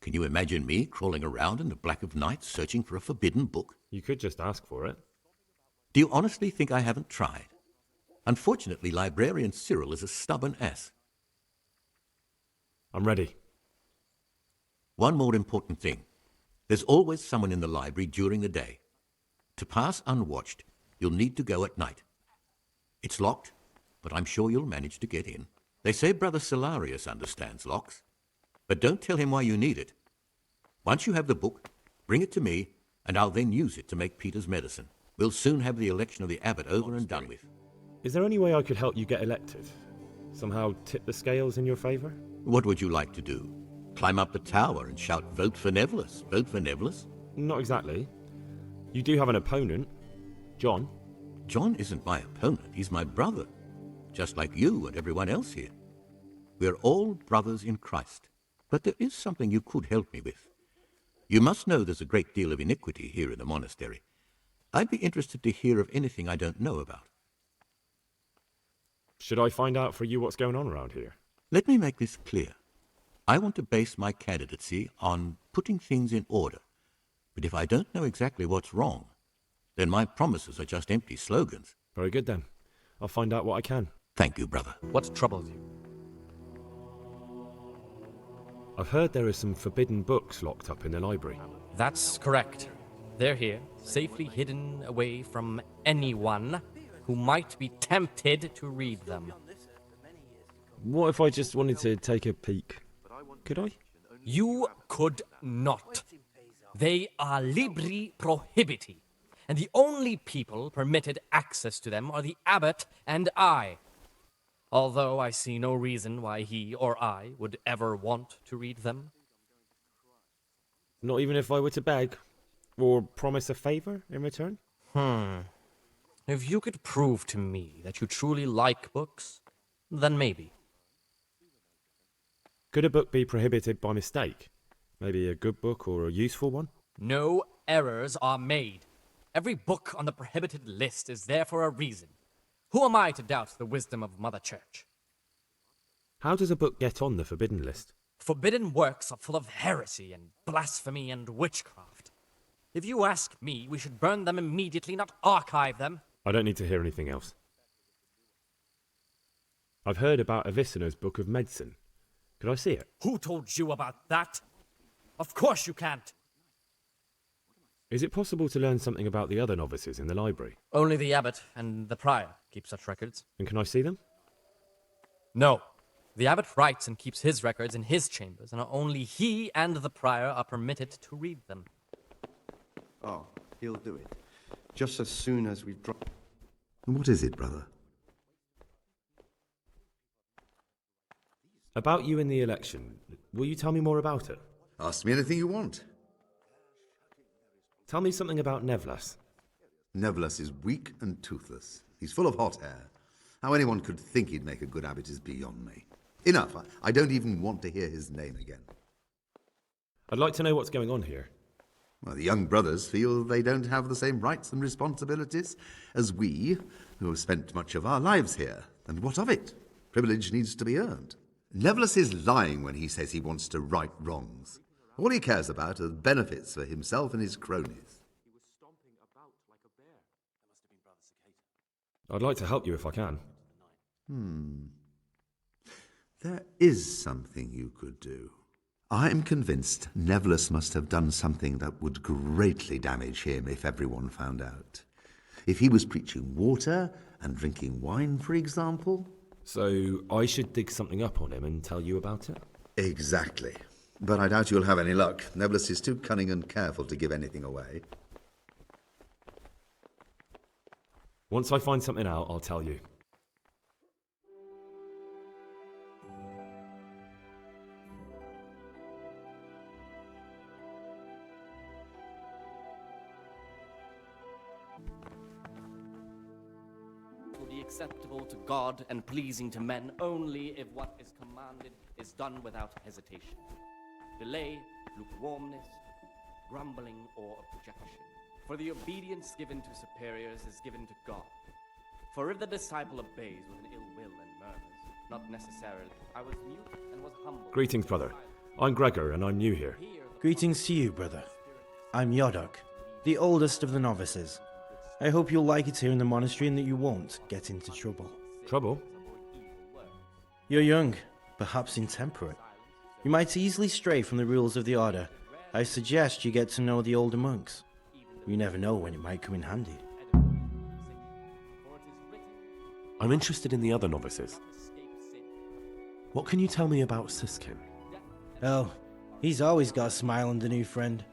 Can you imagine me crawling around in the black of night searching for a forbidden book? You could just ask for it. Do you honestly think I haven't tried? Unfortunately, Librarian Cyril is a stubborn ass. I'm ready. One more important thing. There's always someone in the library during the day. To pass unwatched, you'll need to go at night. It's locked, but I'm sure you'll manage to get in. They say Brother Salarius understands locks, but don't tell him why you need it. Once you have the book, bring it to me, and I'll then use it to make Peter's medicine. We'll soon have the election of the abbot over and done with. Is there any way I could help you get elected? Somehow tip the scales in your favor? What would you like to do? Climb up the tower and shout, "Vote for Nebulus, vote for Nebulus"? Not exactly. You do have an opponent, John. John isn't my opponent, he's my brother. Just like you and everyone else here. We're all brothers in Christ. But there is something you could help me with. You must know there's a great deal of iniquity here in the monastery. I'd be interested to hear of anything I don't know about. Should I find out for you what's going on around here? Let me make this clear. I want to base my candidacy on putting things in order. But if I don't know exactly what's wrong, then my promises are just empty slogans. Very good then. I'll find out what I can. Thank you, brother. What troubles you? I've heard there are some forbidden books locked up in the library. That's correct. They're here, safely hidden away from anyone who might be tempted to read them. What if I just wanted to take a peek? Could I? You could not. They are libri prohibiti, and the only people permitted access to them are the abbot and I. Although I see no reason why he or I would ever want to read them. Not even if I were to beg? Or promise a favour in return? If you could prove to me that you truly like books, then maybe. Could a book be prohibited by mistake? Maybe a good book or a useful one? No errors are made. Every book on the prohibited list is there for a reason. Who am I to doubt the wisdom of Mother Church? How does a book get on the forbidden list? Forbidden works are full of heresy and blasphemy and witchcraft. If you ask me, we should burn them immediately, not archive them. I don't need to hear anything else. I've heard about Avicenna's Book of Medicine. Could I see it? Who told you about that? Of course you can't. Is it possible to learn something about the other novices in the library? Only the abbot and the prior keep such records. And can I see them? No. The abbot writes and keeps his records in his chambers, and only he and the prior are permitted to read them. Oh, he'll do it. Just as soon as we've dropped... What is it, brother? About you in the election. Will you tell me more about it? Ask me anything you want. Tell me something about Nevlas. Nevlas is weak and toothless. He's full of hot air. How anyone could think he'd make a good abbot is beyond me. Enough. I don't even want to hear his name again. I'd like to know what's going on here. Well, the young brothers feel they don't have the same rights and responsibilities as we, who have spent much of our lives here. And what of it? Privilege needs to be earned. Nevlas is lying when he says he wants to right wrongs. All he cares about are benefits for himself and his cronies. I'd like to help you if I can. There is something you could do. I am convinced Nevlas must have done something that would greatly damage him if everyone found out. If he was preaching water and drinking wine, for example. So I should dig something up on him and tell you about it? Exactly. But I doubt you'll have any luck. Nevlas is too cunning and careful to give anything away. Once I find something out, I'll tell you. Will be acceptable to God and pleasing to men only if what is commanded is done without hesitation. Delay, lukewarmness, grumbling, or objection. For the obedience given to superiors is given to God. For if the disciple obeys with an ill will and murmurs, not necessarily, I was mute and was humble. Greetings, brother. I'm Gregor, and I'm new here. Greetings to you, brother. I'm Yodok, the oldest of the novices. I hope you'll like it here in the monastery and that you won't get into trouble. Trouble? You're young, perhaps intemperate. You might easily stray from the rules of the order. I suggest you get to know the older monks. You never know when it might come in handy. I'm interested in the other novices. What can you tell me about Siskin? Oh, he's always got a smile and a new friend.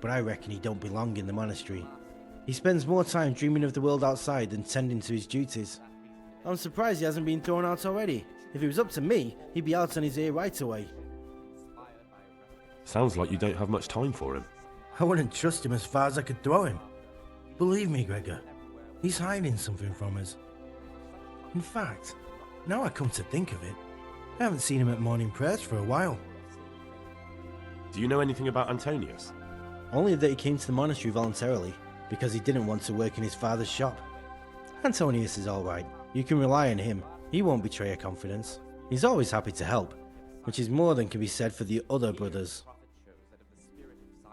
But I reckon he don't belong in the monastery. He spends more time dreaming of the world outside than tending to his duties. I'm surprised he hasn't been thrown out already. If it was up to me, he'd be out on his ear right away. Sounds like you don't have much time for him. I wouldn't trust him as far as I could throw him. Believe me, Gregor, he's hiding something from us. In fact, now I come to think of it, I haven't seen him at morning prayers for a while. Do you know anything about Antonius? Only that he came to the monastery voluntarily, because he didn't want to work in his father's shop. Antonius is alright. You can rely on him. He won't betray your confidence. He's always happy to help, which is more than can be said for the other brothers.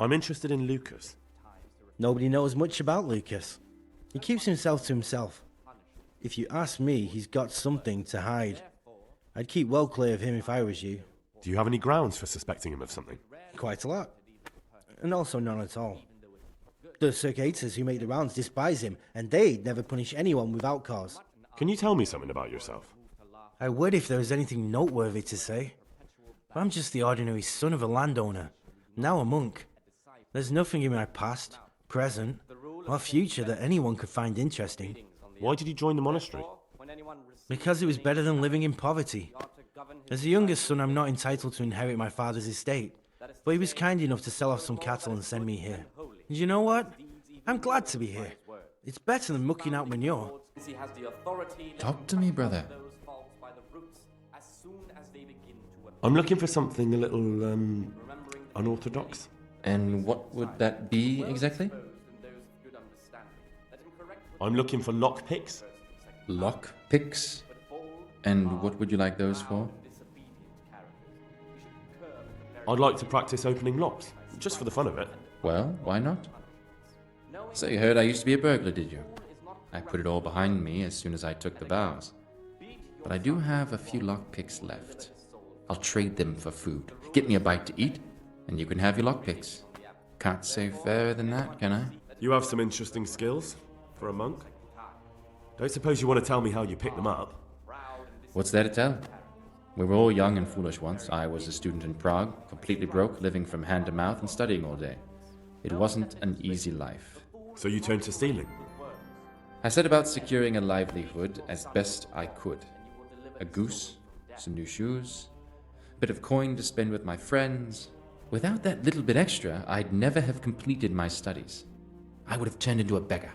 I'm interested in Lucas. Nobody knows much about Lucas. He keeps himself to himself. If you ask me, he's got something to hide. I'd keep well clear of him if I was you. Do you have any grounds for suspecting him of something? Quite a lot. And also none at all. The circuitous who make the rounds despise him, and they'd never punish anyone without cause. Can you tell me something about yourself? I would if there was anything noteworthy to say. But I'm just the ordinary son of a landowner, now a monk. There's nothing in my past, present, or future that anyone could find interesting. Why did you join the monastery? Because it was better than living in poverty. As the youngest son, I'm not entitled to inherit my father's estate, but he was kind enough to sell off some cattle and send me here. And you know what? I'm glad to be here. It's better than mucking out manure. Talk to me, brother. I'm looking for something a little, unorthodox. And what would that be exactly? I'm looking for lockpicks. Lockpicks? And what would you like those for? I'd like to practice opening locks, just for the fun of it. Well, why not? So you heard I used to be a burglar, did you? I put it all behind me as soon as I took the vows. But I do have a few lockpicks left. I'll trade them for food. Get me a bite to eat, and you can have your lockpicks. Can't say fairer than that, can I? You have some interesting skills for a monk. Don't suppose you want to tell me how you picked them up? What's there to tell? We were all young and foolish once. I was a student in Prague, completely broke, living from hand to mouth and studying all day. It wasn't an easy life. So you turned to stealing? I set about securing a livelihood as best I could. A goose, some new shoes, a bit of coin to spend with my friends. Without that little bit extra, I'd never have completed my studies. I would have turned into a beggar.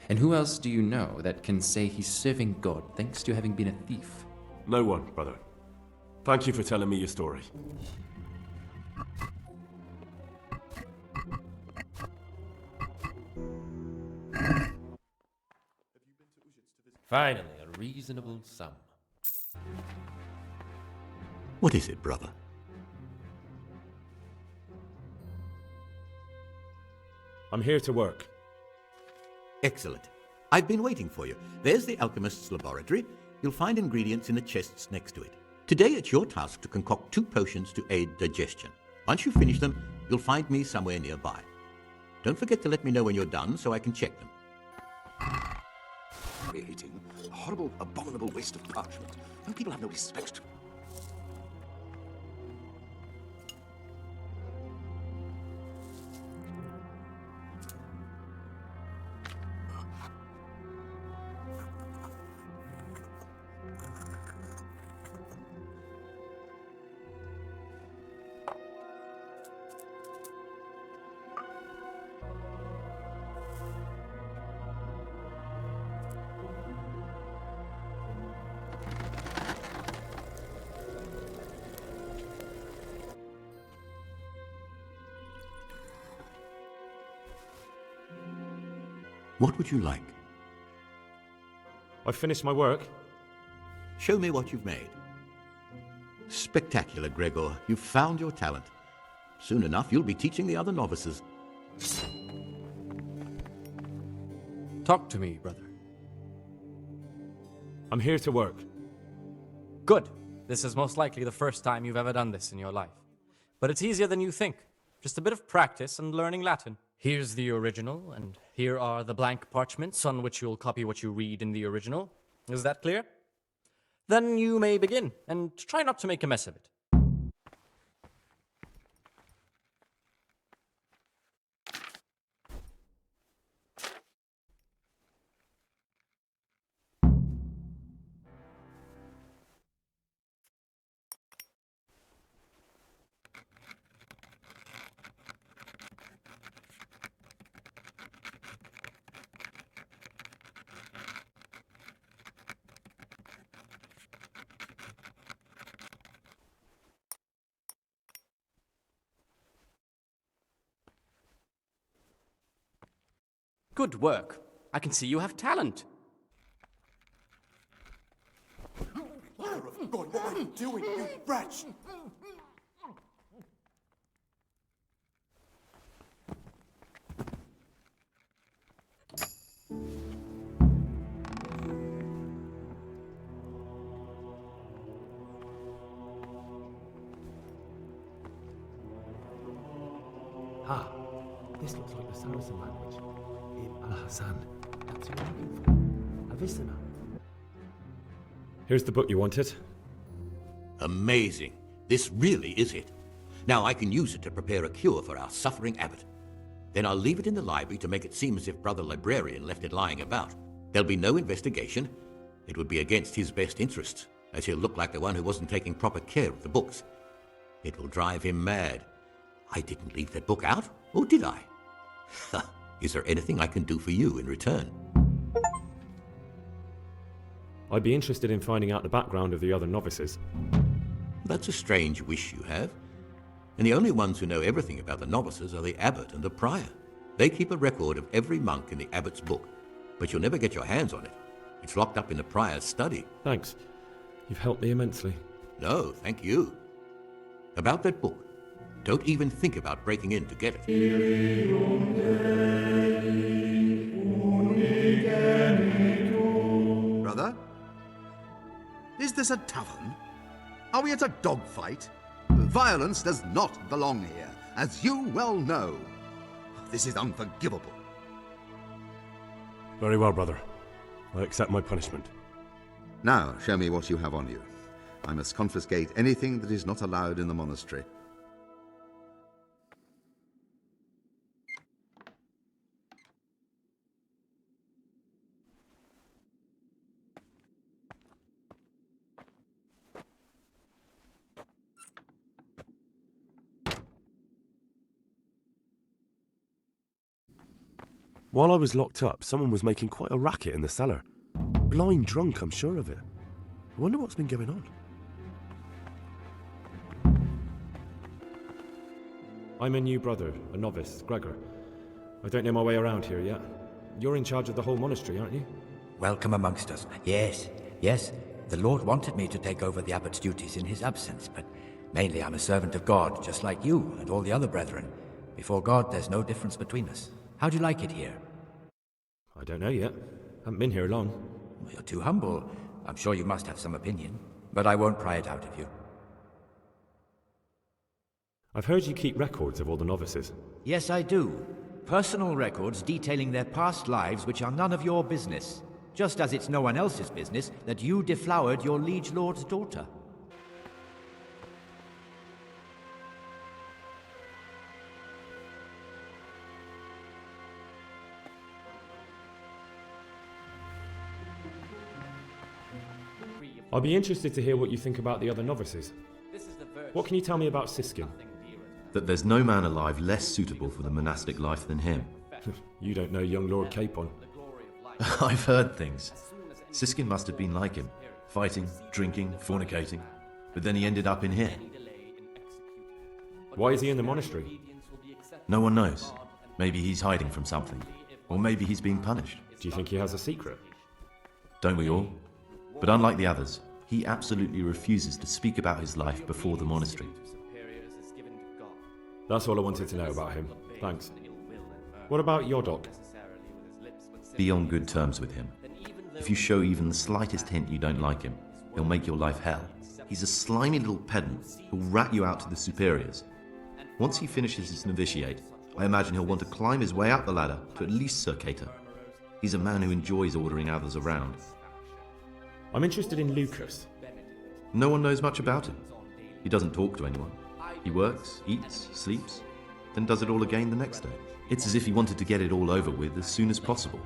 And who else do you know that can say he's serving God thanks to having been a thief? No one, brother. Thank you for telling me your story. Finally, a reasonable sum. What is it, brother? I'm here to work. Excellent. I've been waiting for you. There's the alchemist's laboratory. You'll find ingredients in the chests next to it. Today it's your task to concoct 2 potions to aid digestion. Once you finish them, you'll find me somewhere nearby. Don't forget to let me know when you're done so I can check them. Creating a horrible, abominable waste of parchment. And people have no respect. What would you like? I've finished my work. Show me what you've made. Spectacular, Gregor. You've found your talent. Soon enough, you'll be teaching the other novices. Talk to me, brother. I'm here to work. Good. This is most likely the first time you've ever done this in your life. But it's easier than you think. Just a bit of practice and learning Latin. Here's the original, and here are the blank parchments on which you'll copy what you read in the original. Is that clear? Then you may begin, and try not to make a mess of it. Good work. I can see you have talent. Mother of God, what are you doing, you wretch? This looks like the Saracen language. Ibn al-Hassan. That's what I'm looking for. Avicenna. Here's the book you wanted. Amazing. This really is it. Now I can use it to prepare a cure for our suffering abbot. Then I'll leave it in the library to make it seem as if Brother Librarian left it lying about. There'll be no investigation. It would be against his best interests, as he'll look like the one who wasn't taking proper care of the books. It will drive him mad. I didn't leave that book out, or did I? Is there anything I can do for you in return? I'd be interested in finding out the background of the other novices. That's a strange wish you have. And the only ones who know everything about the novices are the abbot and the prior. They keep a record of every monk in the abbot's book, but you'll never get your hands on it. It's locked up in the prior's study. Thanks. You've helped me immensely. No, thank you. About that book, don't even think about breaking in to get it. Brother? Is this a tavern? Are we at a dogfight? Violence does not belong here, as you well know. This is unforgivable. Very well, brother. I accept my punishment. Now, show me what you have on you. I must confiscate anything that is not allowed in the monastery. While I was locked up, someone was making quite a racket in the cellar. Blind drunk, I'm sure of it. I wonder what's been going on. I'm a new brother, a novice, Gregor. I don't know my way around here yet. You're in charge of the whole monastery, aren't you? Welcome amongst us. Yes. The Lord wanted me to take over the abbot's duties in his absence, but mainly I'm a servant of God, just like you and all the other brethren. Before God, there's no difference between us. How do you like it here? I don't know yet. Haven't been here long. Well, you're too humble. I'm sure you must have some opinion, but I won't pry it out of you. I've heard you keep records of all the novices. Yes, I do. Personal records detailing their past lives which are none of your business. Just as it's no one else's business that you deflowered your liege lord's daughter. I'll be interested to hear what you think about the other novices. What can you tell me about Siskin? That there's no man alive less suitable for the monastic life than him. You don't know young Lord Capon. I've heard things. Siskin must have been like him, fighting, drinking, fornicating. But then he ended up in here. Why is he in the monastery? No one knows. Maybe he's hiding from something. Or maybe he's being punished. Do you think he has a secret? Don't we all? But unlike the others, he absolutely refuses to speak about his life before the monastery. That's all I wanted to know about him. Thanks. What about Yodok? Be on good terms with him. If you show even the slightest hint you don't like him, he'll make your life hell. He's a slimy little pedant who'll rat you out to the superiors. Once he finishes his novitiate, I imagine he'll want to climb his way up the ladder to at least Sir Cater. He's a man who enjoys ordering others around. I'm interested in Lucas. No one knows much about him. He doesn't talk to anyone. He works, eats, sleeps, then does it all again the next day. It's as if he wanted to get it all over with as soon as possible.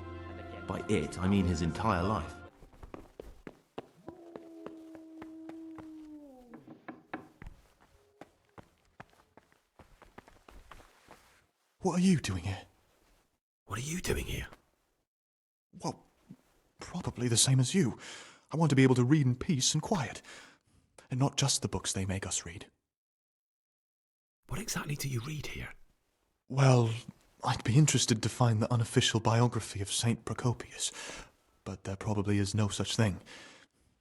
By it, I mean his entire life. What are you doing here? What are you doing here? Well, probably the same as you. I want to be able to read in peace and quiet. And not just the books they make us read. What exactly do you read here? Well, I'd be interested to find the unofficial biography of Saint Procopius, but there probably is no such thing.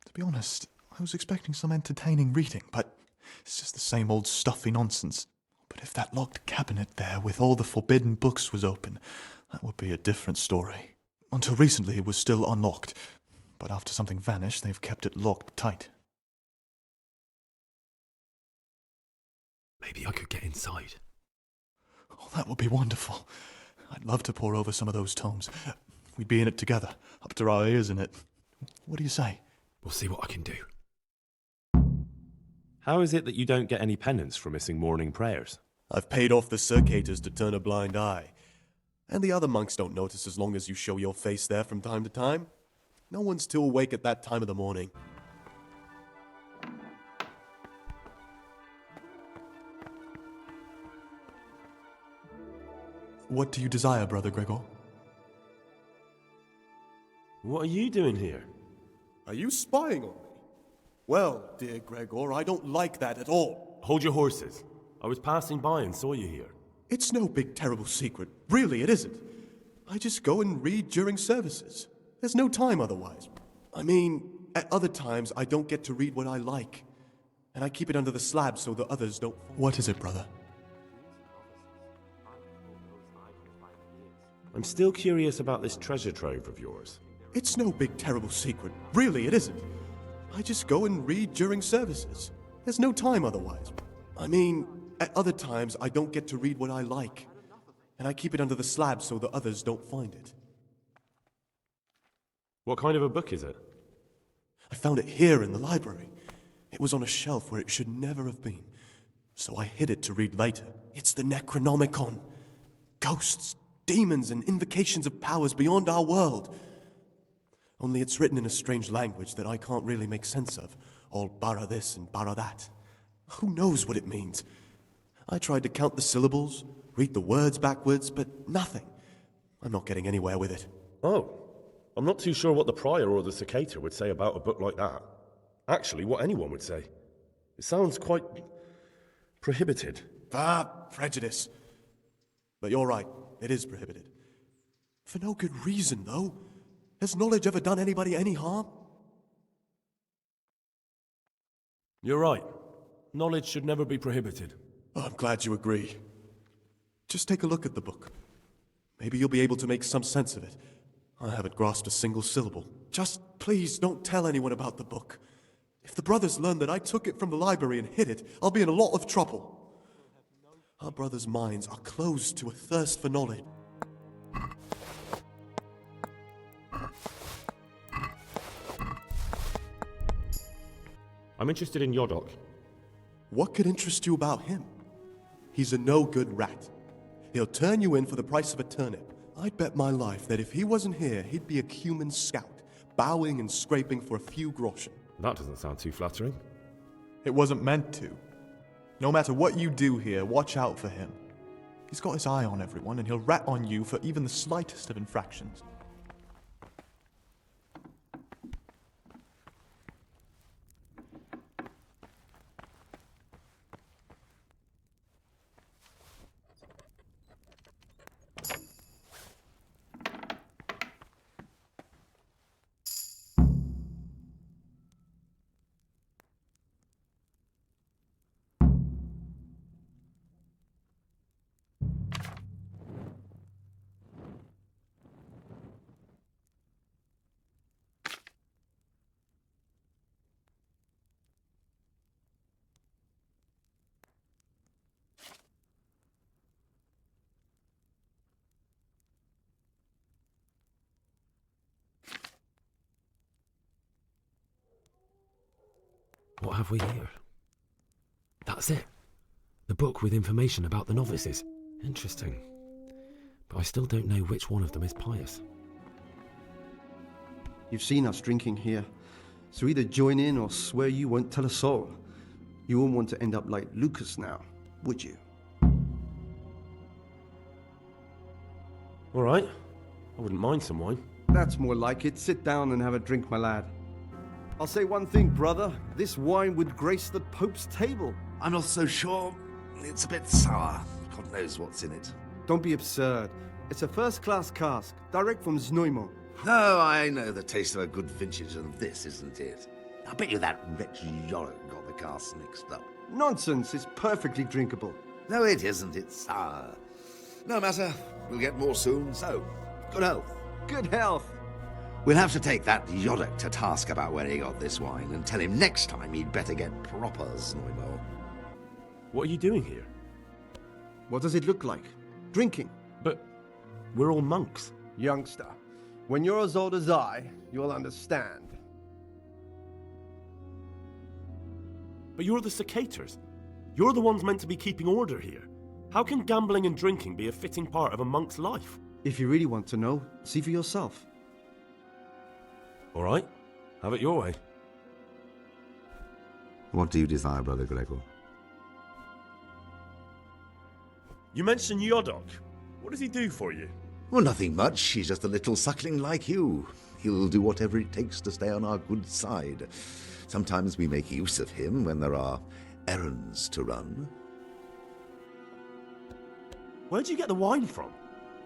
To be honest, I was expecting some entertaining reading, but it's just the same old stuffy nonsense. But if that locked cabinet there with all the forbidden books was open, that would be a different story. Until recently it was still unlocked, but after something vanished, they've kept it locked tight. Maybe I could get inside. Oh, that would be wonderful. I'd love to pore over some of those tomes. We'd be in it together, up to our ears in it. What do you say? We'll see what I can do. How is it that you don't get any penance for missing morning prayers? I've paid off the circators to turn a blind eye. And the other monks don't notice as long as you show your face there from time to time. No one's too awake at that time of the morning. What do you desire, Brother Gregor? What are you doing here? Are you spying on me? Well, dear Gregor, I don't like that at all. Hold your horses. I was passing by and saw you here. It's no big terrible secret. Really, it isn't. I just go and read during services. There's no time otherwise. I mean, at other times I don't get to read what I like. And I keep it under the slab so the others don't... What is it, brother? I'm still curious about this treasure trove of yours. It's no big terrible secret. Really, it isn't. I just go and read during services. There's no time otherwise. I mean, at other times I don't get to read what I like. And I keep it under the slab so the others don't find it. What kind of a book is it? I found it here in the library. It was on a shelf where it should never have been. So I hid it to read later. It's the Necronomicon. Ghosts, demons, and invocations of powers beyond our world. Only it's written in a strange language that I can't really make sense of. All bara this and bara that. Who knows what it means? I tried to count the syllables, read the words backwards, but nothing. I'm not getting anywhere with it. Oh, I'm not too sure what the prior or the cicator would say about a book like that. Actually, what anyone would say. It sounds quite prohibited. Prejudice. But you're right, it is prohibited. For no good reason, though. Has knowledge ever done anybody any harm? You're right. Knowledge should never be prohibited. Oh, I'm glad you agree. Just take a look at the book. Maybe you'll be able to make some sense of it. I haven't grasped a single syllable. Just please don't tell anyone about the book. If the brothers learn that I took it from the library and hid it, I'll be in a lot of trouble. Our brothers' minds are closed to a thirst for knowledge. I'm interested in Yodok. What could interest you about him? He's a no-good rat. He'll turn you in for the price of a turnip. I'd bet my life that if he wasn't here, he'd be a human scout, bowing and scraping for a few groschen. That doesn't sound too flattering. It wasn't meant to. No matter what you do here, watch out for him. He's got his eye on everyone, and he'll rat on you for even the slightest of infractions. What have we here? That's it. The book with information about the novices. Interesting. But I still don't know which one of them is pious. You've seen us drinking here, so either join in or swear you won't tell a soul. You won't want to end up like Lucas now, would you? All right. I wouldn't mind some wine. That's more like it. Sit down and have a drink, my lad. I'll say one thing, brother. This wine would grace the Pope's table. I'm not so sure. It's a bit sour. God knows what's in it. Don't be absurd. It's a first-class cask, direct from Znojmo. No, I know the taste of a good vintage, and this isn't it. I bet you that wretched Yorick got the casks mixed up. Nonsense. It's perfectly drinkable. No, it isn't. It's sour. No matter. We'll get more soon, so good health. Good health. We'll have to take that Yodok to task about where he got this wine and tell him next time he'd better get proper Znojmo. What are you doing here? What does it look like? drinking. But we're all monks. Youngster, when you're as old as I, you'll understand. But you're the cicators. You're the ones meant to be keeping order here. How can gambling and drinking be a fitting part of a monk's life? If you really want to know, see for yourself. All right, have it your way. What do you desire, Brother Gregor? You mentioned Yodok. What does he do for you? Well, nothing much. He's just a little suckling like you. He'll do whatever it takes to stay on our good side. Sometimes we make use of him when there are errands to run. Where'd you get the wine from?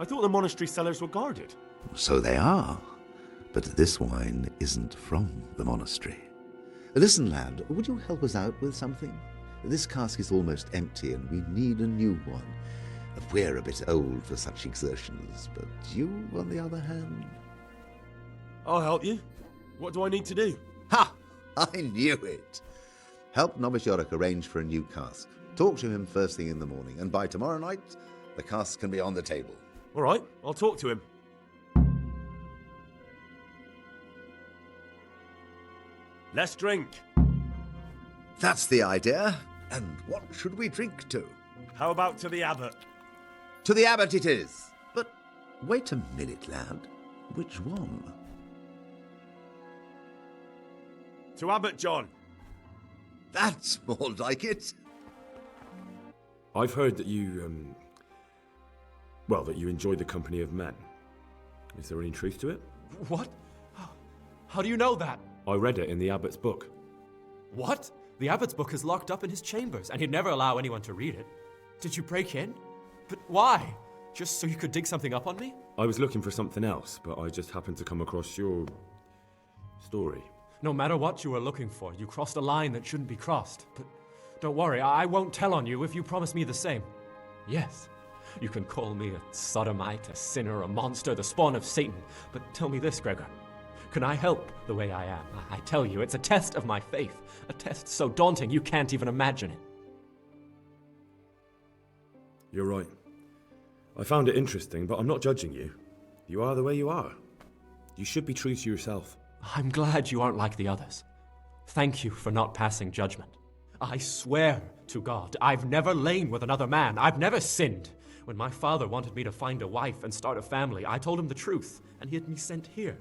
I thought the monastery cellars were guarded. So they are. But this wine isn't from the monastery. Listen, lad, would you help us out with something? This cask is almost empty and we need a new one. We're a bit old for such exertions, but you, on the other hand... I'll help you. What do I need to do? Ha! I knew it! Help Novice Yorick arrange for a new cask. Talk to him first thing in the morning, and by tomorrow night, the cask can be on the table. All right, I'll talk to him. Let's drink. That's the idea. And what should we drink to? How about to the abbot? To the abbot it is. But wait a minute, lad. Which one? To Abbot John. That's more like it. I've heard that you, that you enjoy the company of men. Is there any truth to it? What? How do you know that? I read it in the abbot's book. What? The abbot's book is locked up in his chambers, and he'd never allow anyone to read it. Did you break in? But why? Just so you could dig something up on me? I was looking for something else, but I just happened to come across your story. No matter what you were looking for, you crossed a line that shouldn't be crossed. But don't worry, I won't tell on you if you promise me the same. Yes, you can call me a sodomite, a sinner, a monster, the spawn of Satan. But tell me this, Gregor. Can I help the way I am? I tell you, it's a test of my faith. A test so daunting you can't even imagine it. You're right. I found it interesting, but I'm not judging you. You are the way you are. You should be true to yourself. I'm glad you aren't like the others. Thank you for not passing judgment. I swear to God, I've never lain with another man. I've never sinned. When my father wanted me to find a wife and start a family, I told him the truth, and he had me sent here.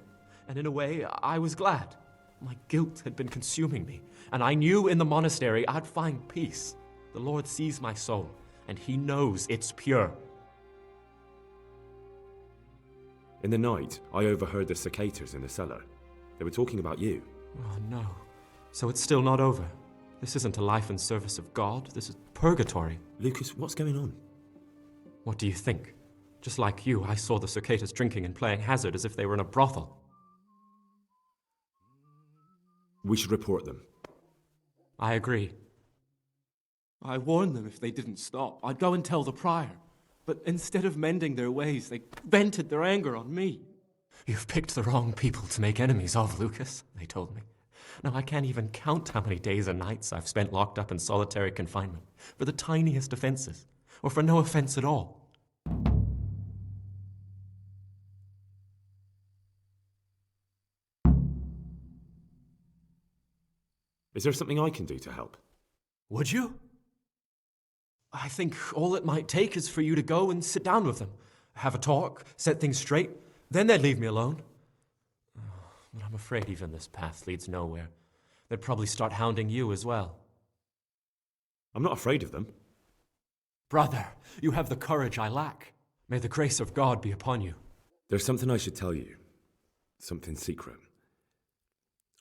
And in a way, I was glad. My guilt had been consuming me, and I knew in the monastery I'd find peace. The Lord sees my soul, and he knows it's pure. In the night, I overheard the cicators in the cellar. They were talking about you. Oh, no. So it's still not over. This isn't a life in service of God. This is purgatory. Lucas, what's going on? What do you think? Just like you, I saw the cicadas drinking and playing hazard as if they were in a brothel. We should report them. I agree. I warned them if they didn't stop, I'd go and tell the prior. But instead of mending their ways, they vented their anger on me. You've picked the wrong people to make enemies of, Lucas, they told me. Now, I can't even count how many days and nights I've spent locked up in solitary confinement for the tiniest offenses, or for no offense at all. Is there something I can do to help? Would you? I think all it might take is for you to go and sit down with them, have a talk, set things straight. Then they'd leave me alone. But I'm afraid even this path leads nowhere. They'd probably start hounding you as well. I'm not afraid of them. Brother, you have the courage I lack. May the grace of God be upon you. There's something I should tell you. Something secret.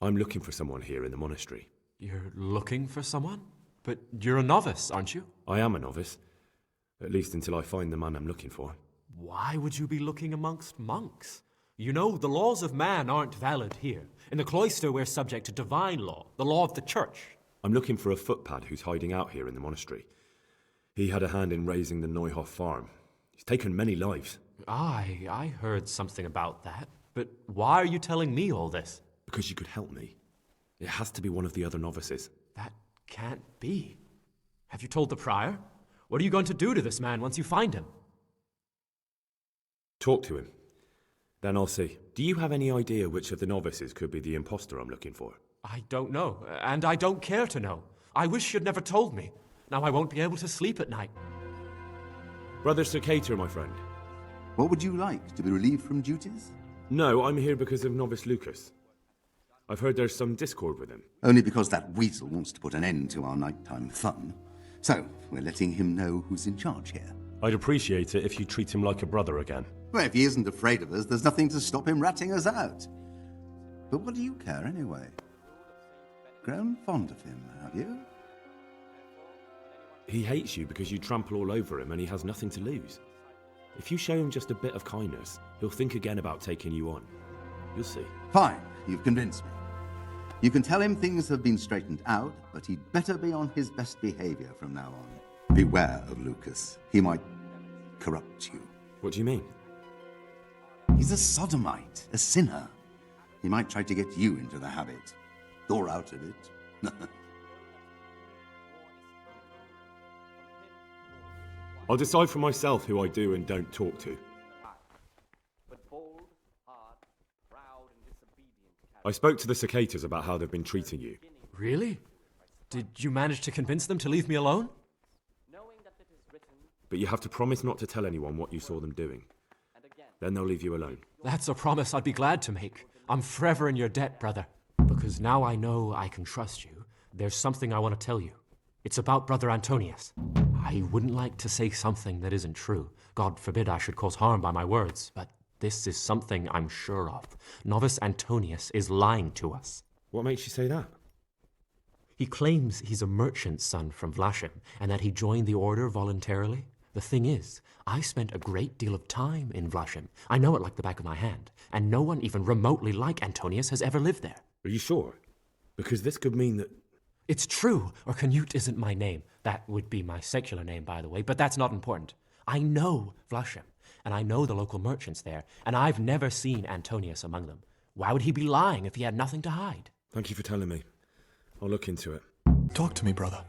I'm looking for someone here in the monastery. You're looking for someone? But you're a novice, aren't you? I am a novice. At least until I find the man I'm looking for. Why would you be looking amongst monks? You know, the laws of man aren't valid here. In the cloister, we're subject to divine law, the law of the church. I'm looking for a footpad who's hiding out here in the monastery. He had a hand in raising the Neuhoff farm. He's taken many lives. I heard something about that. But why are you telling me all this? Because you could help me. It has to be one of the other novices. That can't be. Have you told the prior? What are you going to do to this man once you find him? Talk to him. Then I'll see. Do you have any idea which of the novices could be the imposter I'm looking for? I don't know, and I don't care to know. I wish you'd never told me. Now I won't be able to sleep at night. Brother Cicator, my friend. What would you like? To be relieved from duties? No, I'm here because of Novice Lucas. I've heard there's some discord with him. Only because that weasel wants to put an end to our nighttime fun. So, we're letting him know who's in charge here. I'd appreciate it if you treat him like a brother again. Well, if he isn't afraid of us, there's nothing to stop him ratting us out. But what do you care anyway? Grown fond of him, have you? He hates you because you trample all over him and he has nothing to lose. If you show him just a bit of kindness, he'll think again about taking you on. You'll see. Fine, you've convinced me. You can tell him things have been straightened out, but he'd better be on his best behavior from now on. Beware of Lucas. He might corrupt you. What do you mean? He's a sodomite, a sinner. He might try to get you into the habit. Or out of it. I'll decide for myself who I do and don't talk to. I spoke to the Cicatas about how they've been treating you. Really? Did you manage to convince them to leave me alone? But you have to promise not to tell anyone what you saw them doing. Then they'll leave you alone. That's a promise I'd be glad to make. I'm forever in your debt, brother. Because now I know I can trust you, there's something I want to tell you. It's about Brother Antonius. I wouldn't like to say something that isn't true. God forbid I should cause harm by my words, but this is something I'm sure of. Novice Antonius is lying to us. What makes you say that? He claims he's a merchant's son from Vlashim, and that he joined the order voluntarily. The thing is, I spent a great deal of time in Vlashim. I know it like the back of my hand, and no one even remotely like Antonius has ever lived there. Are you sure? Because this could mean that... It's true, or Canute isn't my name. That would be my secular name, by the way, but that's not important. I know Vlashim, and I know the local merchants there, and I've never seen Antonius among them. Why would he be lying if he had nothing to hide? Thank you for telling me. I'll look into it. Talk to me, brother.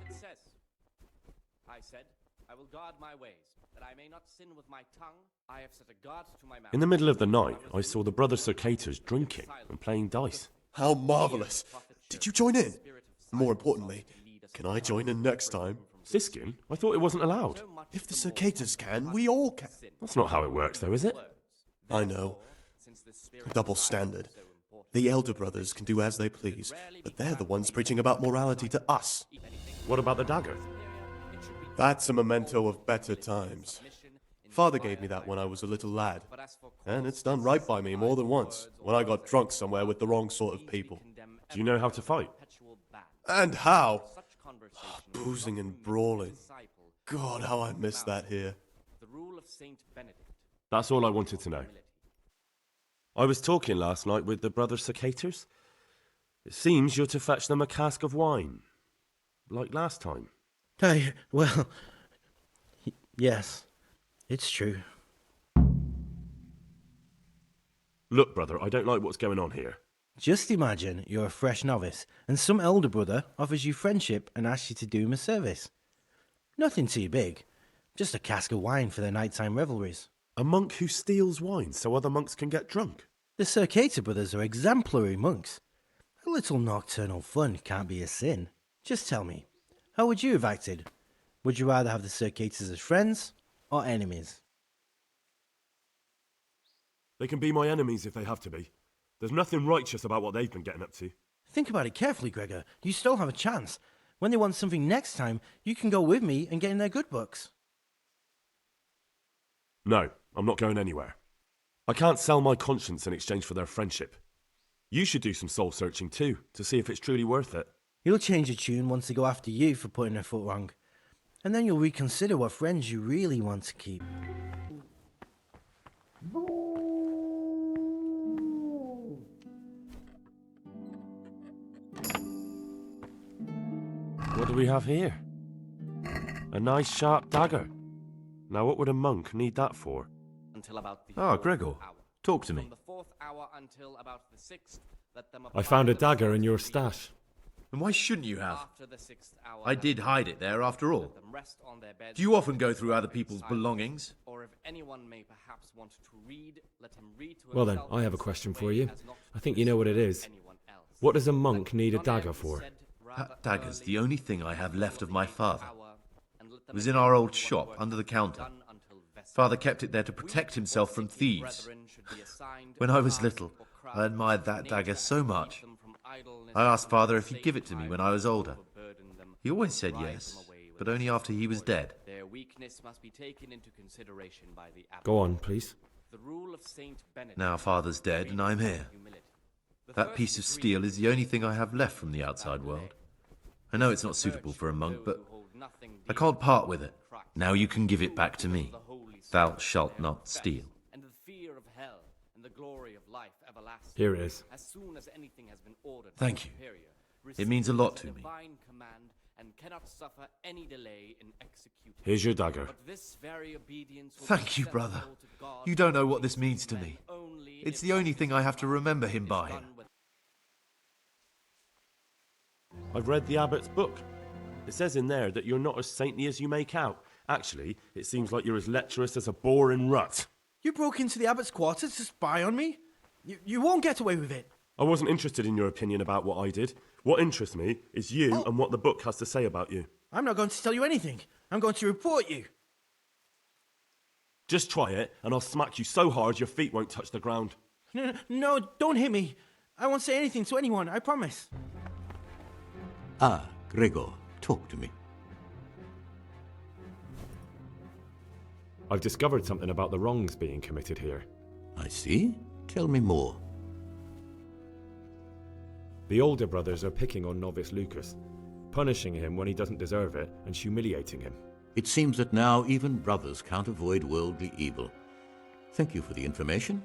I said, I will guard my ways, that I may not sin with my tongue. I have set a guard to my mouth. In the middle of the night, I saw the brother Cicatas drinking and playing dice. How marvellous. Did you join in? More importantly, can I join in next time? Siskin? I thought it wasn't allowed. If the Cicatas can, we all can. That's not how it works, though, is it? I know. Double standard. The elder brothers can do as they please, but they're the ones preaching about morality to us. What about the dagger? That's a memento of better times. Father gave me that when I was a little lad, and it's done right by me more than once, when I got drunk somewhere with the wrong sort of people. Do you know how to fight? And how? Boozing and brawling. God, how I miss that here. That's all I wanted to know. I was talking last night with the brother Cicatas. It seems you're to fetch them a cask of wine, like last time. Well, yes, it's true. Look, brother, I don't like what's going on here. Just imagine you're a fresh novice, and some elder brother offers you friendship and asks you to do him a service. Nothing too big, just a cask of wine for their nighttime revelries. A monk who steals wine so other monks can get drunk? The Cicatas brothers are exemplary monks. A little nocturnal fun can't be a sin. Just tell me, how would you have acted? Would you rather have the Cicatas as friends or enemies? They can be my enemies if they have to be. There's nothing righteous about what they've been getting up to. Think about it carefully, Gregor. You still have a chance. When they want something next time, you can go with me and get in their good books. No, I'm not going anywhere. I can't sell my conscience in exchange for their friendship. You should do some soul searching too, to see if it's truly worth it. You'll change your tune once they go after you for putting their foot wrong. And then you'll reconsider what friends you really want to keep. What do we have here? A nice sharp dagger. Now what would a monk need that for? Gregor, talk to me. I found a dagger in your stash. And why shouldn't you have? After the 6th hour, I did hide it there, after all. let them rest on their beds. Do you often go through other people's belongings? Or if anyone may perhaps want to read, let him read to Well then, himself I have a in such question way for you. as not to I think you know what it is. anyone else. What does a monk need a dagger for? That dagger's the only thing I have left of my father. It was in our old shop, under the counter. Father kept it there to protect himself from thieves. When I was little, I admired that dagger so much. I asked Father if he'd give it to me when I was older. He always said yes, but only after he was dead. Their weakness must be taken into consideration by the abbot. Go on, please. The rule of Saint Benedict. Now Father's dead and I'm here. That piece of steel is the only thing I have left from the outside world. I know it's not suitable for a monk, but I can't part with it. Now you can give it back to me. Thou shalt not steal. And the fear of hell and the glory of life everlasting. Here it is. As soon as anything has been ordered by Thank you. superior, It means a lot to me. divine command and cannot suffer any delay in executing. Here's your dagger. But this very obedience will Thank be you, brother. acceptable to God. You don't know what this means to me. It's the only thing I have to remember him by. I've read the abbot's book. It says in there that you're not as saintly as you make out. Actually, it seems like you're as lecherous as a boring rut. You broke into the abbot's quarters to spy on me? You won't get away with it. I wasn't interested in your opinion about what I did. What interests me is you and what the book has to say about you. I'm not going to tell you anything. I'm going to report you. Just try it, and I'll smack you so hard your feet won't touch the ground. No, don't hit me. I won't say anything to anyone, I promise. Ah, Gregor, talk to me. I've discovered something about the wrongs being committed here. I see. Tell me more. The older brothers are picking on novice Lucas, punishing him when he doesn't deserve it and humiliating him. It seems that now even brothers can't avoid worldly evil. Thank you for the information,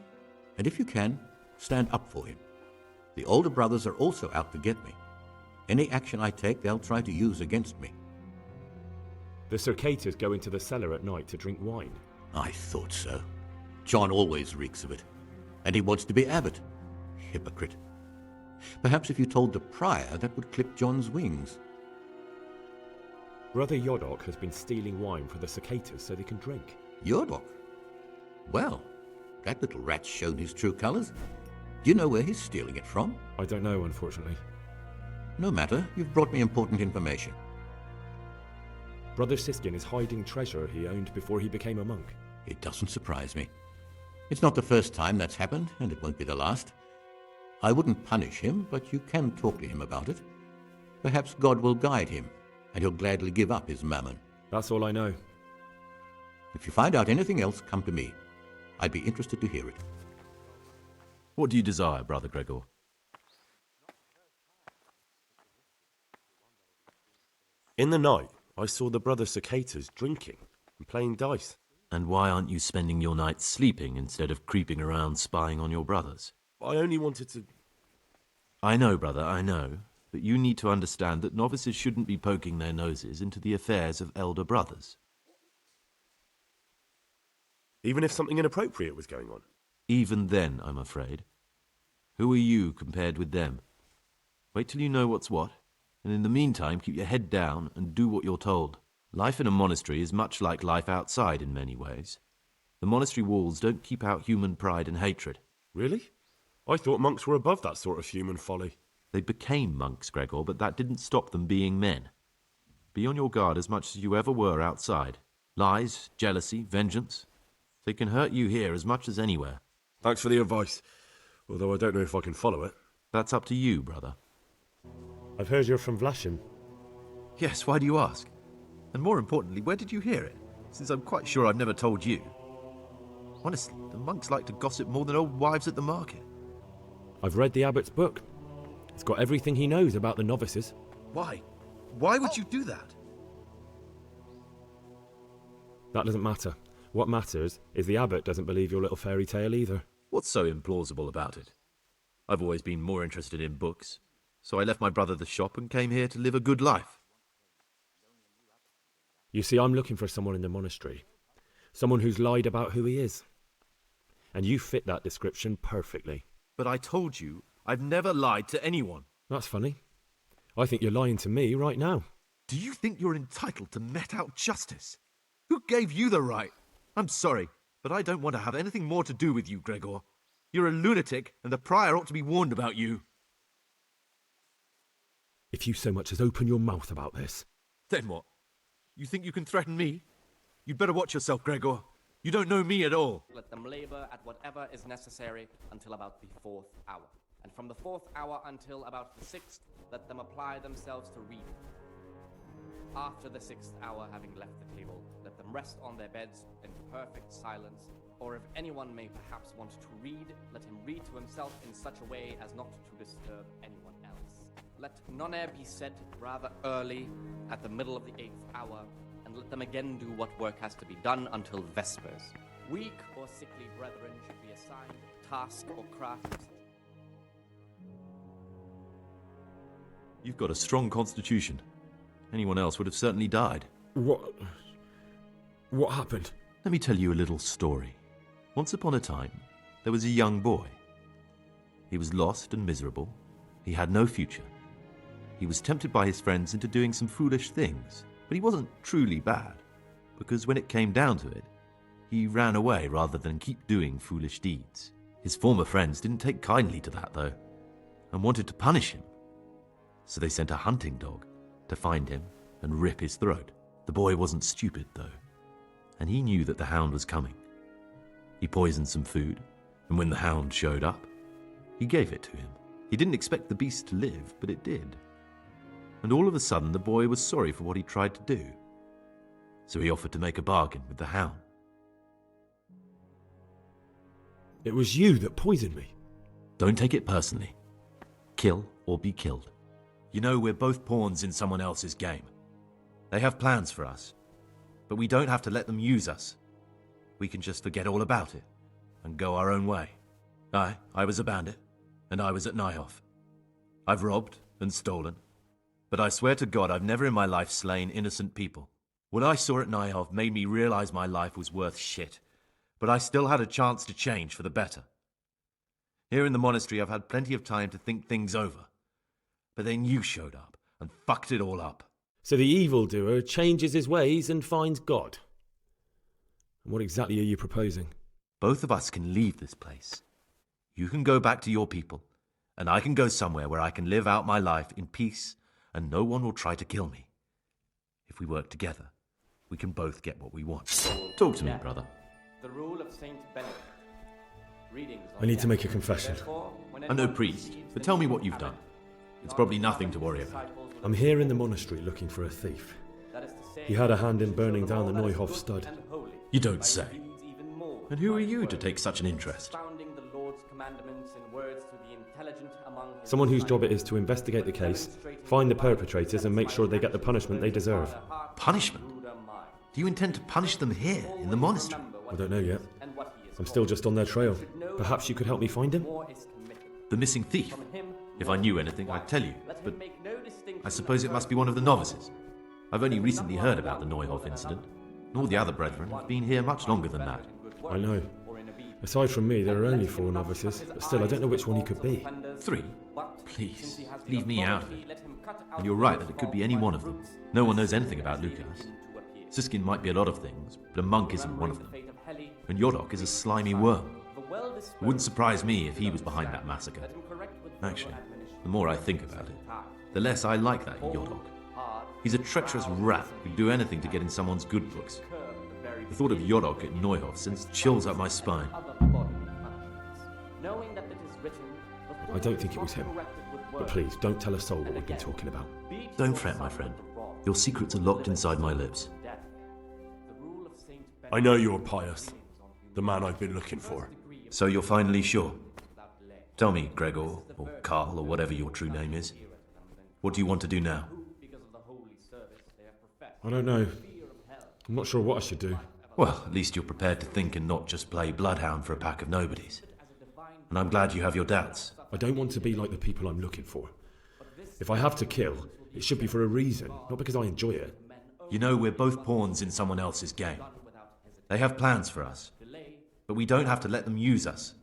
and if you can, stand up for him. The older brothers are also out to get me. Any action I take, they'll try to use against me. The Circatas go into the cellar at night to drink wine. I thought so. John always reeks of it, and he wants to be abbot. Hypocrite. Perhaps if you told the prior, that would clip John's wings. Brother Yodok has been stealing wine for the Circatas so they can drink. Yodok? Well, that little rat's shown his true colours. Do you know where he's stealing it from? I don't know, unfortunately. No matter, you've brought me important information. Brother Siskin is hiding treasure he owned before he became a monk. It doesn't surprise me. It's not the first time that's happened, and it won't be the last. I wouldn't punish him, but you can talk to him about it. Perhaps God will guide him, and he'll gladly give up his mammon. That's all I know. If you find out anything else, come to me. I'd be interested to hear it. What do you desire, Brother Gregor? In the night, I saw the brother Cicatas drinking and playing dice. And why aren't you spending your nights sleeping instead of creeping around spying on your brothers? I only wanted to... I know, brother, I know. But you need to understand that novices shouldn't be poking their noses into the affairs of elder brothers. Even if something inappropriate was going on? Even then, I'm afraid. Who are you compared with them? Wait till you know what's what, and in the meantime keep your head down and do what you're told. Life in a monastery is much like life outside in many ways. The monastery walls don't keep out human pride and hatred. Really? I thought monks were above that sort of human folly. They became monks, Gregor, but that didn't stop them being men. Be on your guard as much as you ever were outside. Lies, jealousy, vengeance. They can hurt you here as much as anywhere. Thanks for the advice, although I don't know if I can follow it. That's up to you, brother. I've heard you're from Vlashim. Yes, why do you ask? And more importantly, where did you hear it? Since I'm quite sure I've never told you. Honestly, the monks like to gossip more than old wives at the market. I've read the abbot's book. It's got everything he knows about the novices. Why? Why would you do that? That doesn't matter. What matters is the abbot doesn't believe your little fairy tale either. What's so implausible about it? I've always been more interested in books, so I left my brother the shop and came here to live a good life. You see, I'm looking for someone in the monastery. Someone who's lied about who he is. And you fit that description perfectly. But I told you, I've never lied to anyone. That's funny. I think you're lying to me right now. Do you think you're entitled to met out justice? Who gave you the right? I'm sorry, but I don't want to have anything more to do with you, Gregor. You're a lunatic, and the prior ought to be warned about you. If you so much as open your mouth about this... Then what? You think you can threaten me? You'd better watch yourself, Gregor. You don't know me at all. Let them labor at whatever is necessary until about the 4th hour. And from the 4th hour until about the 6th, let them apply themselves to reading. After the 6th hour, having left the table, let them rest on their beds in perfect silence, or if anyone may perhaps want to read, let him read to himself in such a way as not to disturb anyone else. Let none be said rather early, at the middle of the 8th hour, and let them again do what work has to be done until vespers. Weak or sickly brethren should be assigned task or craft. You've got a strong constitution. Anyone else would have certainly died. What happened? Let me tell you a little story. Once upon a time, there was a young boy. He was lost and miserable. He had no future. He was tempted by his friends into doing some foolish things, but he wasn't truly bad, because when it came down to it, he ran away rather than keep doing foolish deeds. His former friends didn't take kindly to that, though, and wanted to punish him. So they sent a hunting dog to find him and rip his throat. The boy wasn't stupid, though, and he knew that the hound was coming. He poisoned some food, and when the hound showed up, he gave it to him. He didn't expect the beast to live, but it did. And all of a sudden, the boy was sorry for what he tried to do. So he offered to make a bargain with the hound. It was you that poisoned me. Don't take it personally. Kill or be killed. You know, we're both pawns in someone else's game. They have plans for us, but we don't have to let them use us. We can just forget all about it and go our own way. I was a bandit, and I was at Nyhoff. I've robbed and stolen, but I swear to God I've never in my life slain innocent people. What I saw at Nyhoff made me realize my life was worth shit, but I still had a chance to change for the better. Here in the monastery I've had plenty of time to think things over, but then you showed up and fucked it all up. So the evildoer changes his ways and finds God. What exactly are you proposing? Both of us can leave this place. You can go back to your people, and I can go somewhere where I can live out my life in peace, and no one will try to kill me. If we work together, we can both get what we want. Talk to me, brother. The rule of Saint Benedict. Readings I need to make a confession. I'm no priest, but tell me what you've done. It's probably nothing to worry about. I'm here in the monastery looking for a thief. He had a hand in burning down the Neuhof stud. You don't say. And who are you to take such an interest? Someone whose job it is to investigate the case, find the perpetrators and make sure they get the punishment they deserve. Punishment? Do you intend to punish them here, in the monastery? I don't know yet. I'm still just on their trail. Perhaps you could help me find him? The missing thief? If I knew anything, I'd tell you, but I suppose it must be one of the novices. I've only recently heard about the Neuhof incident, and all the other brethren have been here much longer than that. I know. Aside from me, there are only 4 novices, but still, I don't know which one he could be. 3? Please, leave me out of it. And you're right that it could be any one of them. No one knows anything about Lukas. Siskin might be a lot of things, but a monk isn't one of them. And Yodok is a slimy worm. It wouldn't surprise me if he was behind that massacre. Actually, the more I think about it, the less I like that Yodok. He's a treacherous rat who'd do anything to get in someone's good books. The thought of Yodok at Neuhof sends chills up my spine. I don't think it was him. But please, don't tell a soul what we've been talking about. Don't fret, my friend. Your secrets are locked inside my lips. I know you're pious. The man I've been looking for. So you're finally sure? Tell me, Gregor, or Carl, or whatever your true name is. What do you want to do now? I don't know. I'm not sure what I should do. Well, at least you're prepared to think and not just play bloodhound for a pack of nobodies. And I'm glad you have your doubts. I don't want to be like the people I'm looking for. If I have to kill, it should be for a reason, not because I enjoy it. You know, we're both pawns in someone else's game. They have plans for us, but we don't have to let them use us.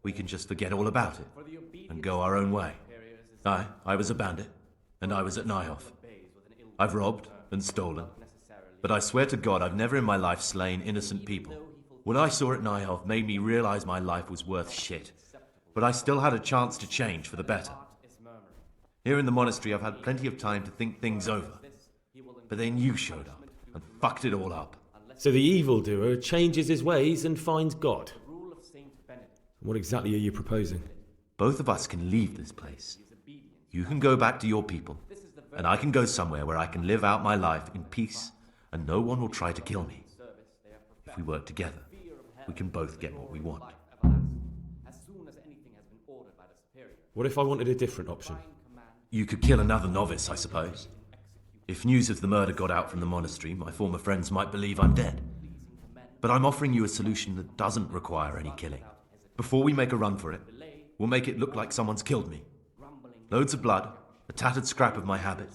We can just forget all about it and go our own way. I was a bandit, and I was at Nyhoff. I've robbed and stolen, but I swear to God I've never in my life slain innocent people. What I saw at Nyhoff made me realize my life was worth shit, but I still had a chance to change for the better. Here in the monastery I've had plenty of time to think things over, but then you showed up and fucked it all up. So the evildoer changes his ways and finds God. What exactly are you proposing? Both of us can leave this place. You can go back to your people, and I can go somewhere where I can live out my life in peace, and no one will try to kill me. If we work together, we can both get what we want. What if I wanted a different option? You could kill another novice, I suppose. If news of the murder got out from the monastery, my former friends might believe I'm dead. But I'm offering you a solution that doesn't require any killing. Before we make a run for it, we'll make it look like someone's killed me. Loads of blood, a tattered scrap of my habit,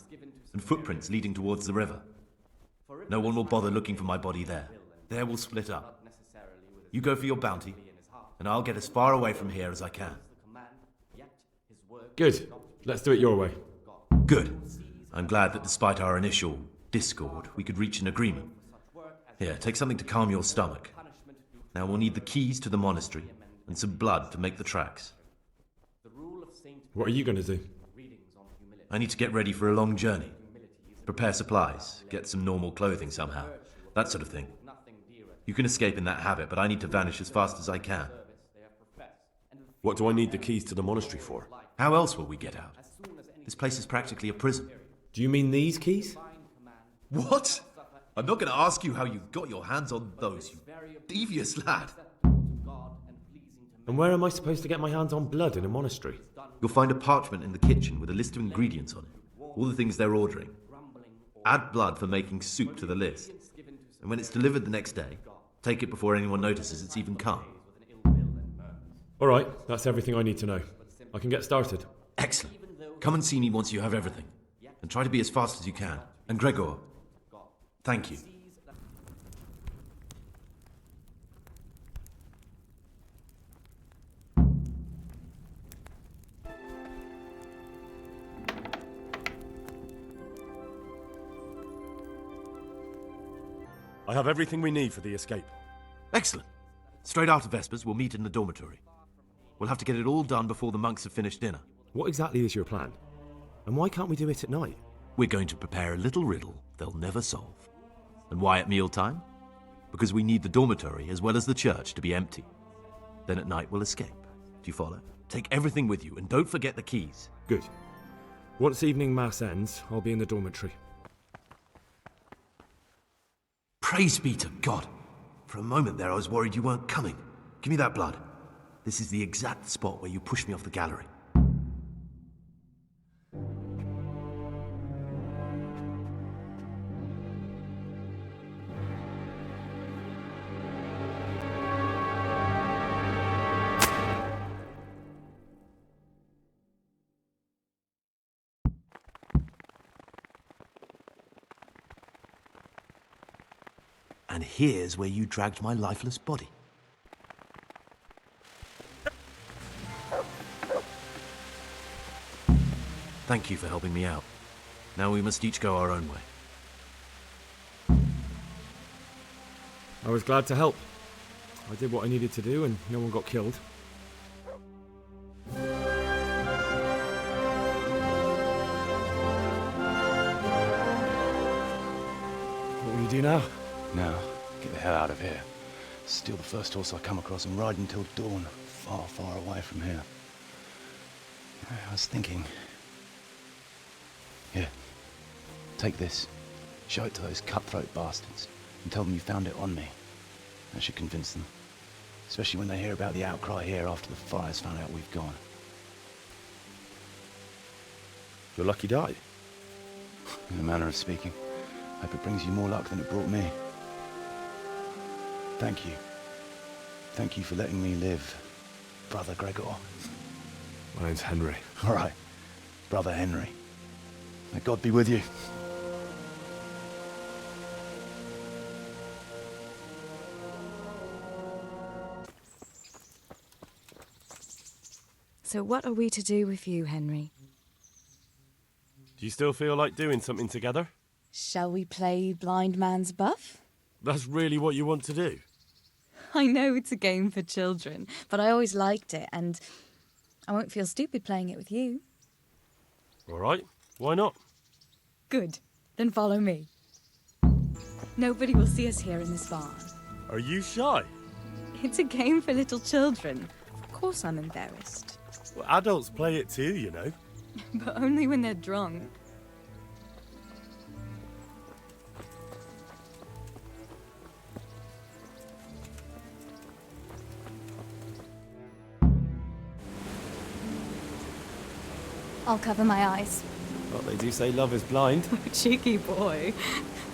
and footprints leading towards the river. No one will bother looking for my body there. There we'll split up. You go for your bounty, and I'll get as far away from here as I can. Good. Let's do it your way. Good. I'm glad that despite our initial discord, we could reach an agreement. Here, take something to calm your stomach. Now we'll need the keys to the monastery and some blood to make the tracks. What are you going to do? I need to get ready for a long journey. Prepare supplies, get some normal clothing somehow, that sort of thing. You can escape in that habit, but I need to vanish as fast as I can. What do I need the keys to the monastery for? How else will we get out? This place is practically a prison. Do you mean these keys? What? I'm not going to ask you how you got your hands on those, you devious lad. And where am I supposed to get my hands on blood in a monastery? You'll find a parchment in the kitchen with a list of ingredients on it, all the things they're ordering. Add blood for making soup to the list. And when it's delivered the next day, take it before anyone notices it's even come. All right, that's everything I need to know. I can get started. Excellent. Come and see me once you have everything. And try to be as fast as you can. And Gregor, thank you. I have everything we need for the escape. Excellent. Straight after Vespers, we'll meet in the dormitory. We'll have to get it all done before the monks have finished dinner. What exactly is your plan? And why can't we do it at night? We're going to prepare a little riddle they'll never solve. And why at mealtime? Because we need the dormitory as well as the church to be empty. Then at night we'll escape. Do you follow? Take everything with you and don't forget the keys. Good. Once evening mass ends, I'll be in the dormitory. Praise be to God. For a moment there I was worried you weren't coming. Give me that blood. This is the exact spot where you pushed me off the gallery. And here's where you dragged my lifeless body. Thank you for helping me out. Now we must each go our own way. I was glad to help. I did what I needed to do and no one got killed. What will you do now? Now, get the hell out of here. Steal the first horse I come across and ride until dawn, far, far away from here. I was thinking... Here, take this. Show it to those cutthroat bastards and tell them you found it on me. That should convince them. Especially when they hear about the outcry here after the fires found out we've gone. Your lucky die? In a manner of speaking. Hope it brings you more luck than it brought me. Thank you. Thank you for letting me live, Brother Gregor. My name's Henry. All right, Brother Henry. May God be with you. So what are we to do with you, Henry? Do you still feel like doing something together? Shall we play Blind Man's Buff? That's really what you want to do? I know it's a game for children, but I always liked it, and I won't feel stupid playing it with you. All right, why not? Good. Then follow me. Nobody will see us here in this barn. Are you shy? It's a game for little children. Of course I'm embarrassed. Well, adults play it too, you know. But only when they're drunk. I'll cover my eyes. Well, they do say love is blind. Cheeky boy.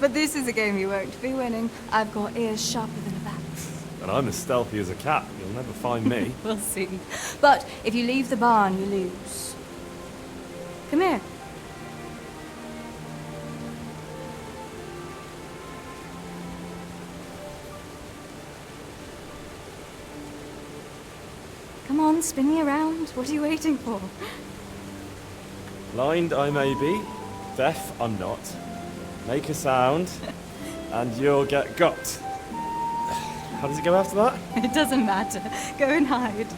But this is a game you won't be winning. I've got ears sharper than a bat's. And I'm as stealthy as a cat. You'll never find me. We'll see. But if you leave the barn, you lose. Come here. Come on, spin me around. What are you waiting for? Blind I may be, deaf I'm not. Make a sound, and you'll get got. How does it go after that? It doesn't matter. Go and hide.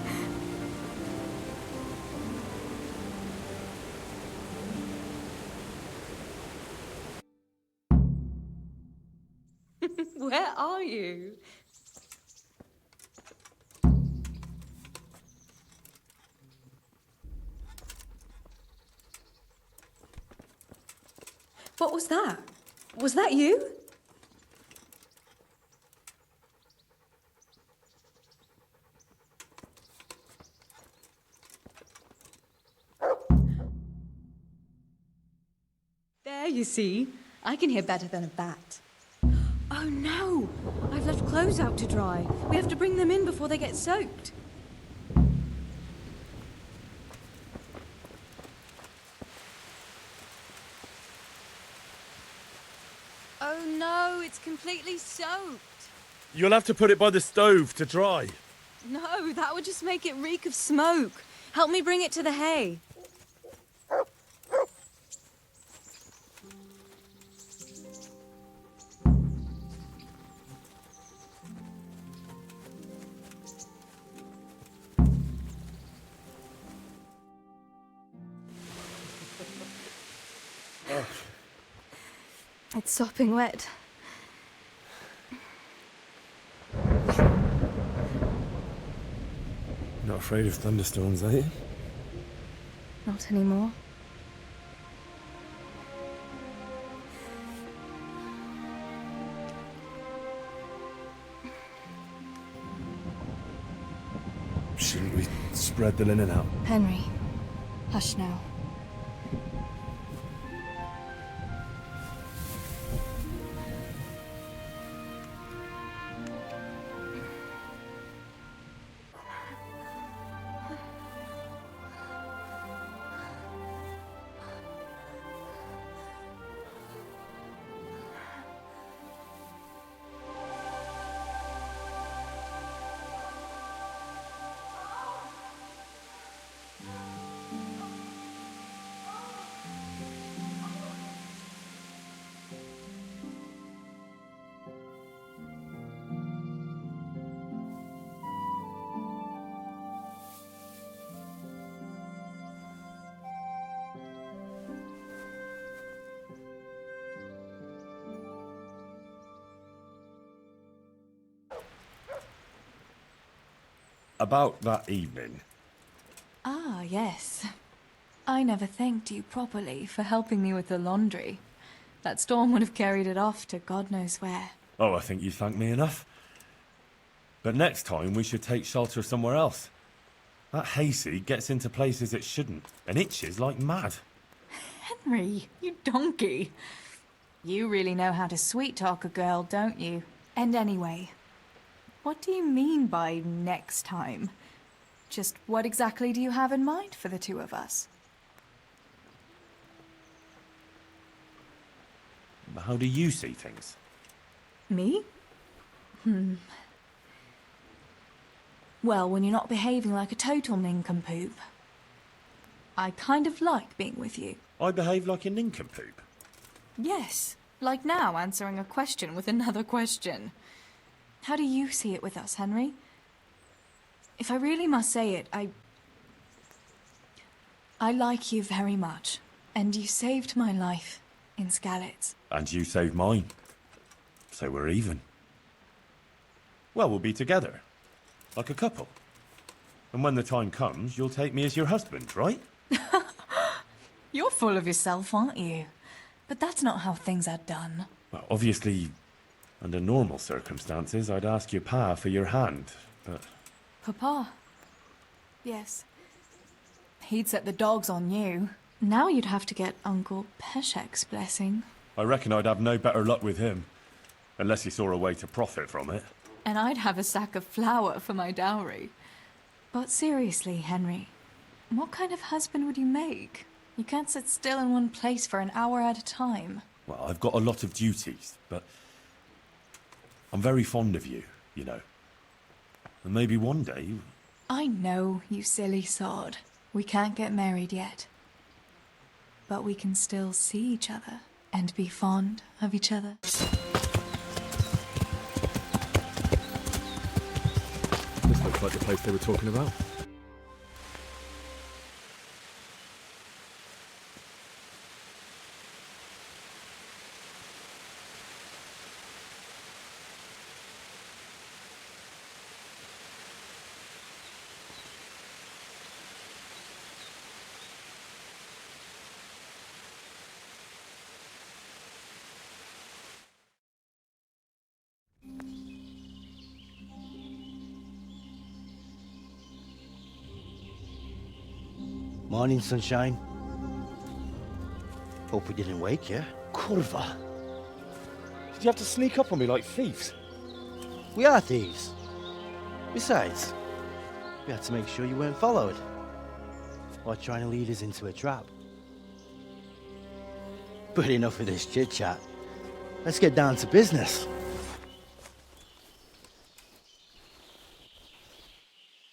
Where are you? What was that? Was that you? There, you see. I can hear better than a bat. Oh no! I've left clothes out to dry. We have to bring them in before they get soaked. Oh no, it's completely soaked. You'll have to put it by the stove to dry. No, that would just make it reek of smoke. Help me bring it to the hay. It's sopping wet. Not afraid of thunderstorms, are you? Not anymore. Shouldn't we spread the linen out? Henry, hush now. About that evening. Ah, yes. I never thanked you properly for helping me with the laundry. That storm would have carried it off to God knows where. Oh, I think you thanked me enough. But next time we should take shelter somewhere else. That hayseed gets into places it shouldn't, and itches like mad. Henry, you donkey. You really know how to sweet-talk a girl, don't you? And anyway, what do you mean by next time? Just what exactly do you have in mind for the two of us? How do you see things? Me? Well, when you're not behaving like a total nincompoop. I kind of like being with you. I behave like a nincompoop. Yes, like now answering a question with another question. How do you see it with us, Henry? If I really must say it, I like you very much, and you saved my life in Skalitz. And you saved mine. So we're even. Well, we'll be together. Like a couple. And when the time comes, you'll take me as your husband, right? You're full of yourself, aren't you? But that's not how things are done. Well, obviously, under normal circumstances, I'd ask your pa for your hand, but... Papa? Yes. He'd set the dogs on you. Now you'd have to get Uncle Peshek's blessing. I reckon I'd have no better luck with him. Unless he saw a way to profit from it. And I'd have a sack of flour for my dowry. But seriously, Henry, what kind of husband would you make? You can't sit still in one place for an hour at a time. Well, I've got a lot of duties, but... I'm very fond of you, you know. And maybe one day... I know, you silly sod. We can't get married yet. But we can still see each other and be fond of each other. This looks like the place they were talking about. Morning, sunshine. Hope we didn't wake you. Kurva! Did you have to sneak up on me like thieves? We are thieves. Besides, we had to make sure you weren't followed. Or trying to lead us into a trap. But enough of this chit-chat. Let's get down to business.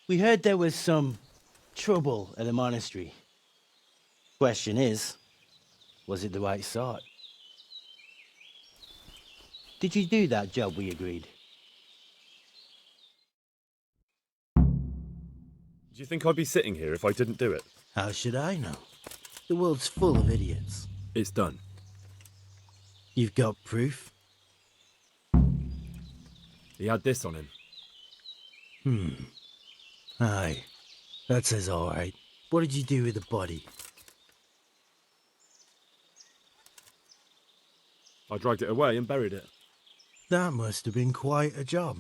We heard there was some trouble at the monastery. Question is, was it the right sort? Did you do that job we agreed? Do you think I'd be sitting here if I didn't do it? How should I know? The world's full of idiots. It's done. You've got proof? He had this on him. Aye. That says all right. What did you do with the body? I dragged it away and buried it. That must have been quite a job.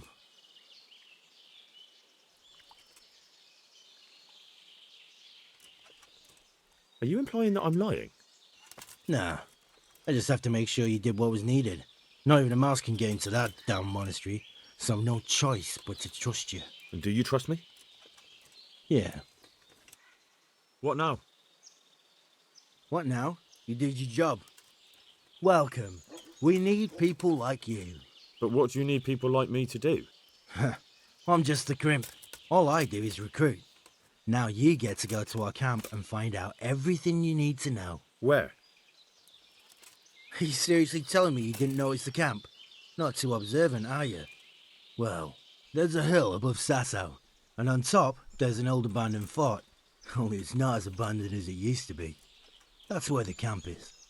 Are you implying that I'm lying? Nah. I just have to make sure you did what was needed. Not even a mouse can get into that damn monastery, so I've no choice but to trust you. And do you trust me? Yeah. What now? What now? You did your job. Welcome. We need people like you. But what do you need people like me to do? I'm just the crimp. All I do is recruit. Now you get to go to our camp and find out everything you need to know. Where? Are you seriously telling me you didn't notice the camp? Not too observant, are you? Well, there's a hill above Sasso, and on top there's an old abandoned fort. Only it's not as abandoned as it used to be. That's where the camp is.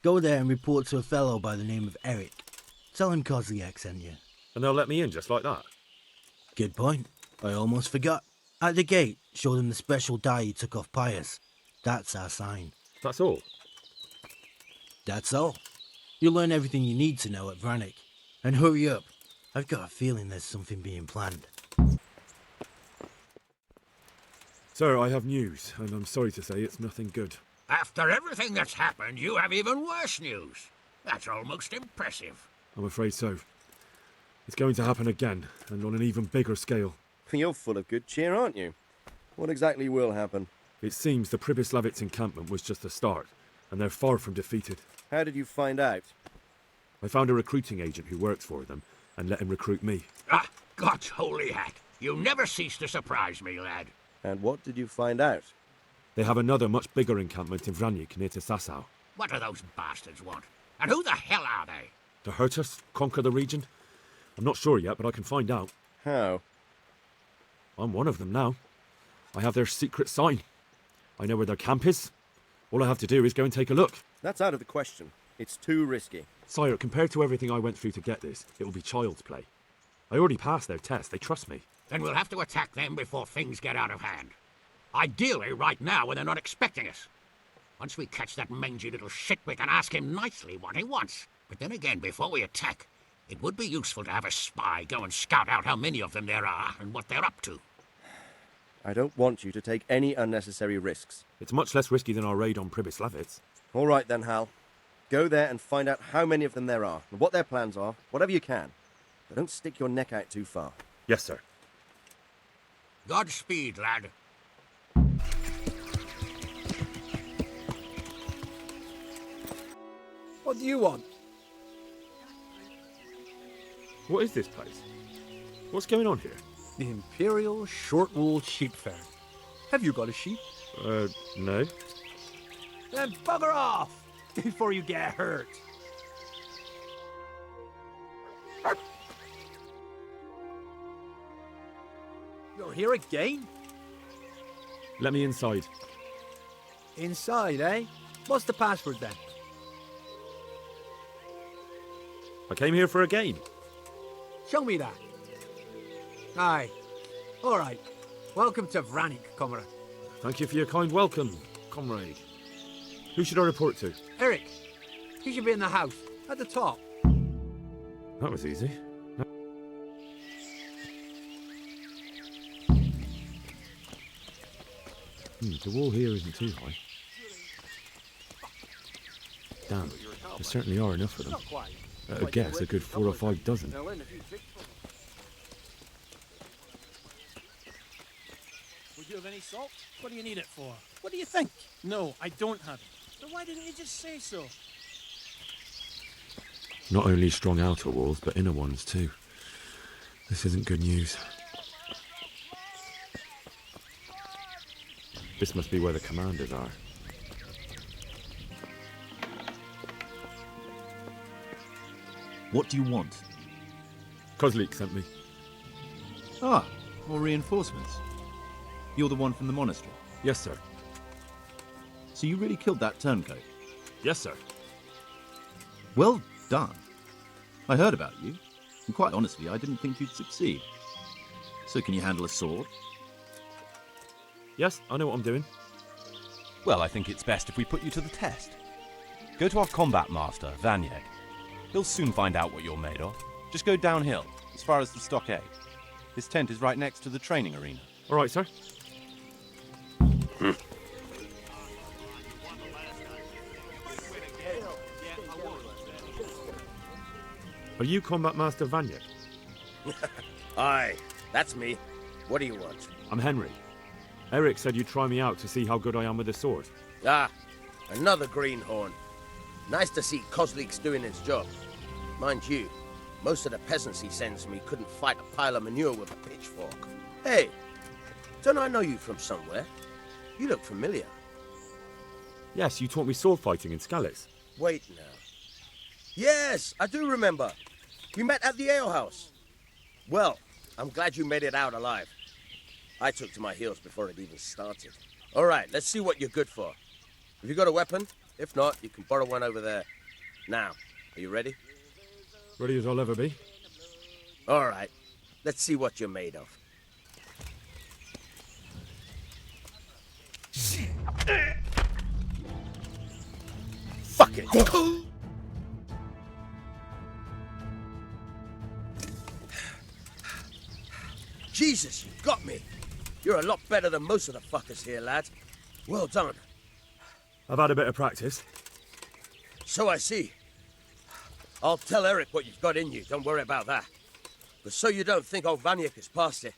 Go there and report to a fellow by the name of Eric. Tell him Kozliak sent you. And they'll let me in just like that? Good point. I almost forgot. At the gate, show them the special dye you took off Pius. That's our sign. That's all? That's all. You'll learn everything you need to know at Vranik. And hurry up. I've got a feeling there's something being planned. Sir, I have news, and I'm sorry to say it's nothing good. After everything that's happened, you have even worse news. That's almost impressive. I'm afraid so. It's going to happen again, and on an even bigger scale. You're full of good cheer, aren't you? What exactly will happen? It seems the Pribyslavitz encampment was just the start, and they're far from defeated. How did you find out? I found a recruiting agent who works for them, and let him recruit me. Ah, God's holy hat. You never cease to surprise me, lad. And what did you find out? They have another much bigger encampment in Vranik near to Sasau. What do those bastards want? And who the hell are they? To hurt us? Conquer the region? I'm not sure yet, but I can find out. How? I'm one of them now. I have their secret sign. I know where their camp is. All I have to do is go and take a look. That's out of the question. It's too risky. Sire, compared to everything I went through to get this, it will be child's play. I already passed their test. They trust me. Then we'll have to attack them before things get out of hand. Ideally right now when they're not expecting us. Once we catch that mangy little shit, we can ask him nicely what he wants. But then again, before we attack, it would be useful to have a spy go and scout out how many of them there are and what they're up to. I don't want you to take any unnecessary risks. It's much less risky than our raid on Pribyslavitz. All right then, Hal. Go there and find out how many of them there are, and what their plans are, whatever you can. But don't stick your neck out too far. Yes, sir. Godspeed, lad. What do you want? What is this place? What's going on here? The Imperial Short-Wool Sheep Fair. Have you got a sheep? No. Then bugger off before you get hurt. You're here again? Let me inside. Inside, eh? What's the password then? I came here for a game. Show me that. Aye. All right. Welcome to Vranik, comrade. Thank you for your kind welcome, comrade. Who should I report to? Eric, he should be in the house, at the top. That was easy. The wall here isn't too high. Damn, there certainly are enough of them. At a guess, a good 4 or 5 dozen. Would you have any salt? What do you need it for? What do you think? No, I don't have it. Then why didn't you just say so? Not only strong outer walls, but inner ones too. This isn't good news. This must be where the commanders are. What do you want? Kozlik sent me. Ah, more reinforcements. You're the one from the monastery? Yes, sir. So you really killed that turncoat? Yes, sir. Well done. I heard about you, and quite honestly, I didn't think you'd succeed. So can you handle a sword? Yes, I know what I'm doing. Well, I think it's best if we put you to the test. Go to our combat master, Vanyeg. He'll soon find out what you're made of. Just go downhill, as far as the stockade. His tent is right next to the training arena. All right, sir. Are you Combat Master Vanyeg? Aye, that's me. What do you want? I'm Henry. Eric said you'd try me out to see how good I am with the sword. Ah, another greenhorn. Nice to see Kozlik's doing his job. Mind you, most of the peasants he sends me couldn't fight a pile of manure with a pitchfork. Hey, don't I know you from somewhere? You look familiar. Yes, you taught me sword fighting in Skalitz. Wait now. Yes, I do remember. We met at the alehouse. Well, I'm glad you made it out alive. I took to my heels before it even started. All right, let's see what you're good for. Have you got a weapon? If not, you can borrow one over there. Now, are you ready? Ready as I'll ever be. All right, let's see what you're made of. Fuck it! Jesus, you got me. You're a lot better than most of the fuckers here, lad. Well done. I've had a bit of practice. So I see. I'll tell Eric what you've got in you, don't worry about that. But so you don't think old Vanyeg has passed it,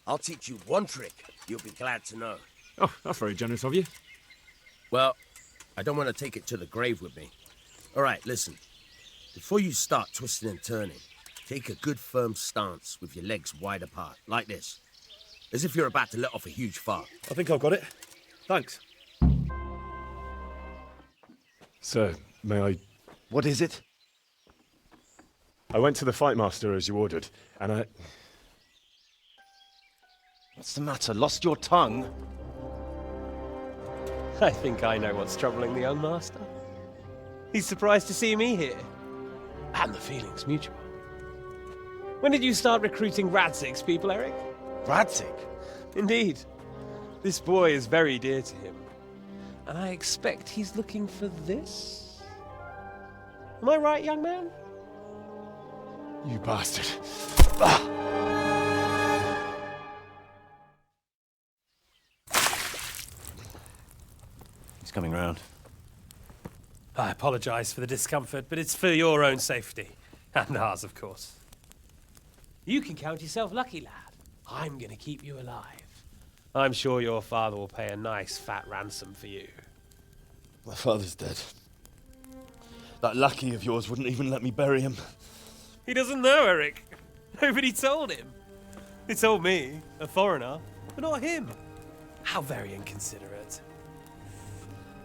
I'll teach you one trick you'll be glad to know. Oh, that's very generous of you. Well, I don't want to take it to the grave with me. All right, listen. Before you start twisting and turning, take a good firm stance with your legs wide apart, like this. As if you're about to let off a huge fart. I think I've got it. Thanks. Sir, may I... What is it? I went to the fight master as you ordered, and I... What's the matter? Lost your tongue? I think I know what's troubling the young master. He's surprised to see me here. And the feeling's mutual. When did you start recruiting Radzig's people, Eric? Radzig? Indeed. This boy is very dear to him. And I expect he's looking for this? Am I right, young man? You bastard. He's coming round. I apologize for the discomfort, but it's for your own safety. And ours, of course. You can count yourself lucky, lad. I'm gonna keep you alive. I'm sure your father will pay a nice fat ransom for you. My father's dead. That lackey of yours wouldn't even let me bury him. He doesn't know, Eric. Nobody told him. They told me, a foreigner, but not him. How very inconsiderate.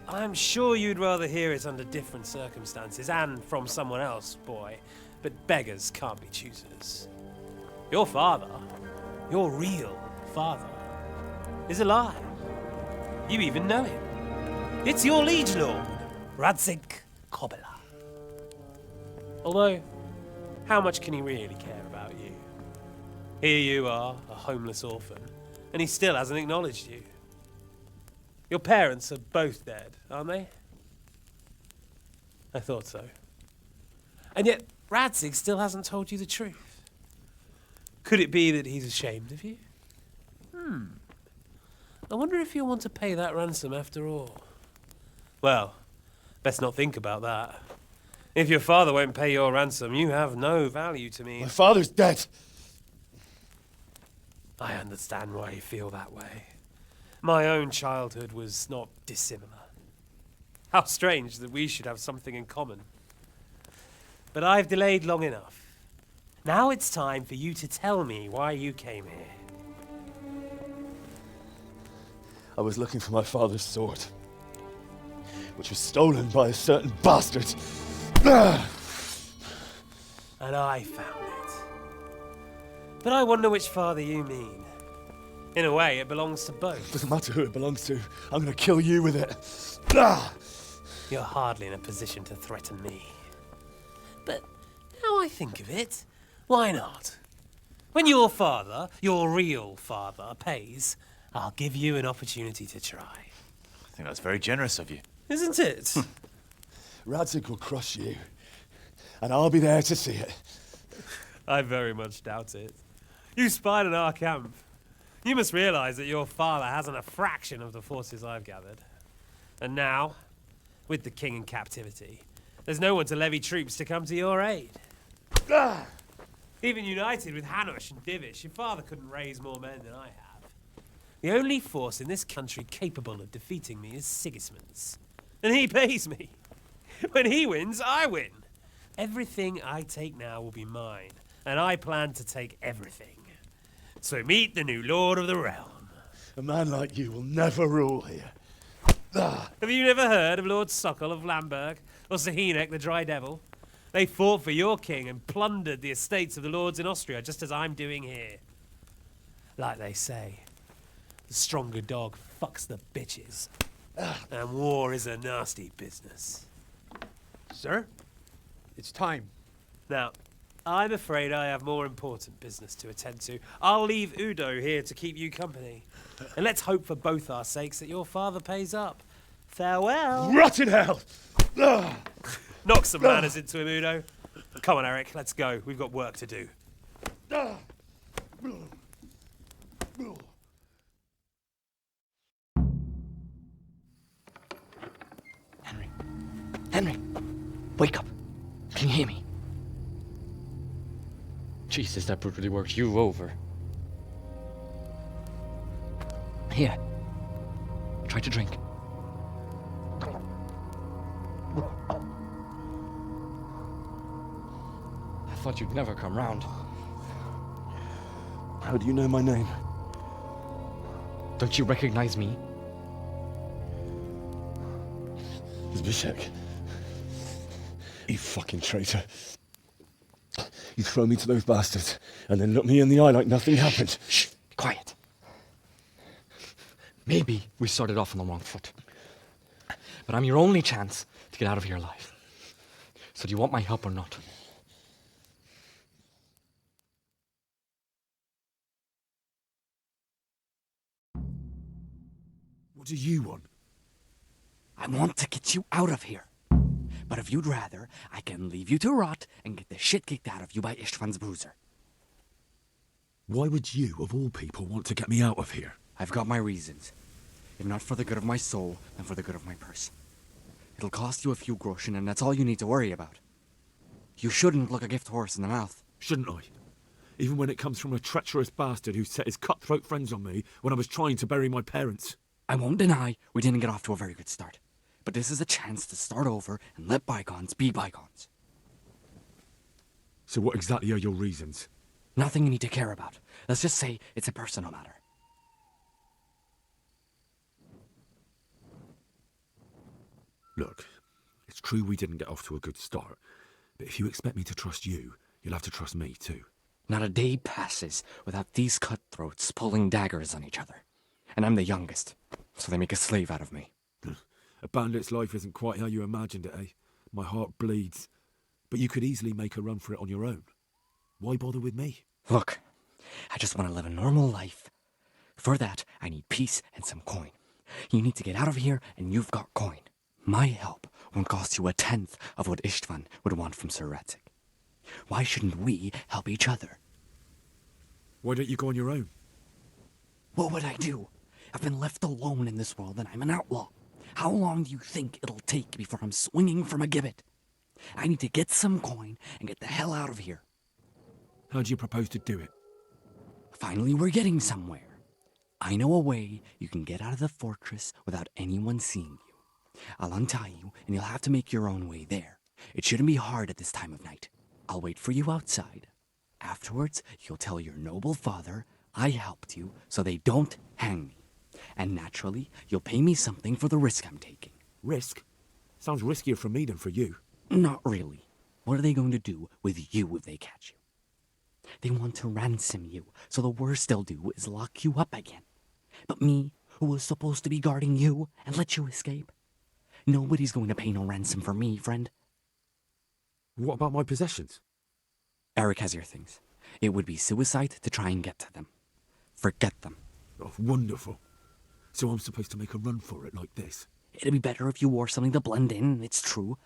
I'm sure you'd rather hear it under different circumstances and from someone else, boy, but beggars can't be choosers. Your father, your real father, is alive. You even know him. It's your liege lord, Radzig Kobyla. Although, how much can he really care about you? Here you are, a homeless orphan, and he still hasn't acknowledged you. Your parents are both dead, aren't they? I thought so. And yet, Radzig still hasn't told you the truth. Could it be that he's ashamed of you? I wonder if you'll want to pay that ransom after all. Well, best not think about that. If your father won't pay your ransom, you have no value to me. My father's dead! I understand why you feel that way. My own childhood was not dissimilar. How strange that we should have something in common. But I've delayed long enough. Now it's time for you to tell me why you came here. I was looking for my father's sword, which was stolen by a certain bastard. And I found it. But I wonder which father you mean. In a way, it belongs to both. Doesn't matter who it belongs to. I'm gonna kill you with it. You're hardly in a position to threaten me. But now I think of it, why not? When your father, your real father, pays, I'll give you an opportunity to try. I think that's very generous of you. Isn't it? Radzig will crush you, and I'll be there to see it. I very much doubt it. You spied on our camp. You must realize that your father hasn't a fraction of the forces I've gathered. And now, with the king in captivity, there's no one to levy troops to come to your aid. Even united with Hanush and Divish, your father couldn't raise more men than I have. The only force in this country capable of defeating me is Sigismund's. And he pays me. When he wins, I win. Everything I take now will be mine, and I plan to take everything. So meet the new lord of the realm. A man like you will never rule here. Have you never heard of Lord Sokol of Lamberg, or Sahinek the Dry Devil? They fought for your king and plundered the estates of the lords in Austria, just as I'm doing here. Like they say, the stronger dog fucks the bitches. And war is a nasty business. Sir, it's time. Now, I'm afraid I have more important business to attend to. I'll leave Udo here to keep you company. And let's hope for both our sakes that your father pays up. Farewell. Rot in hell! Knock some manners into him, Udo. Come on, Eric, let's go. We've got work to do. Henry, wake up. Can you hear me? Jesus, that brutally worked you over. Here. Try to drink. I thought you'd never come round. How do you know my name? Don't you recognize me? Zbyszek. You fucking traitor. You throw me to those bastards, and then look me in the eye like nothing happened. Shh, be quiet. Maybe we started off on the wrong foot. But I'm your only chance to get out of here alive. So do you want my help or not? What do you want? I want to get you out of here. But if you'd rather, I can leave you to rot and get the shit kicked out of you by Istvan's bruiser. Why would you, of all people, want to get me out of here? I've got my reasons. If not for the good of my soul, then for the good of my purse. It'll cost you a few groschen, and that's all you need to worry about. You shouldn't look a gift horse in the mouth. Shouldn't I? Even when it comes from a treacherous bastard who set his cutthroat friends on me when I was trying to bury my parents. I won't deny we didn't get off to a very good start. But this is a chance to start over and let bygones be bygones. So what exactly are your reasons? Nothing you need to care about. Let's just say it's a personal matter. Look, it's true we didn't get off to a good start, but if you expect me to trust you, you'll have to trust me too. Not a day passes without these cutthroats pulling daggers on each other. And I'm the youngest, so they make a slave out of me. A bandit's life isn't quite how you imagined it, eh? My heart bleeds. But you could easily make a run for it on your own. Why bother with me? Look, I just want to live a normal life. For that, I need peace and some coin. You need to get out of here, and you've got coin. My help won't cost you a tenth of what Istvan would want from Sir Radzig. Why shouldn't we help each other? Why don't you go on your own? What would I do? I've been left alone in this world, and I'm an outlaw. How long do you think it'll take before I'm swinging from a gibbet? I need to get some coin and get the hell out of here. How do you propose to do it? Finally, we're getting somewhere. I know a way you can get out of the fortress without anyone seeing you. I'll untie you, and you'll have to make your own way there. It shouldn't be hard at this time of night. I'll wait for you outside. Afterwards, you'll tell your noble father I helped you so they don't hang me. And naturally, you'll pay me something for the risk I'm taking. Risk? Sounds riskier for me than for you. Not really. What are they going to do with you if they catch you? They want to ransom you, so the worst they'll do is lock you up again. But me, who was supposed to be guarding you and let you escape? Nobody's going to pay no ransom for me, friend. What about my possessions? Eric has your things. It would be suicide to try and get to them. Forget them. Oh, wonderful. So I'm supposed to make a run for it like this? It'd be better if you wore something to blend in, it's true.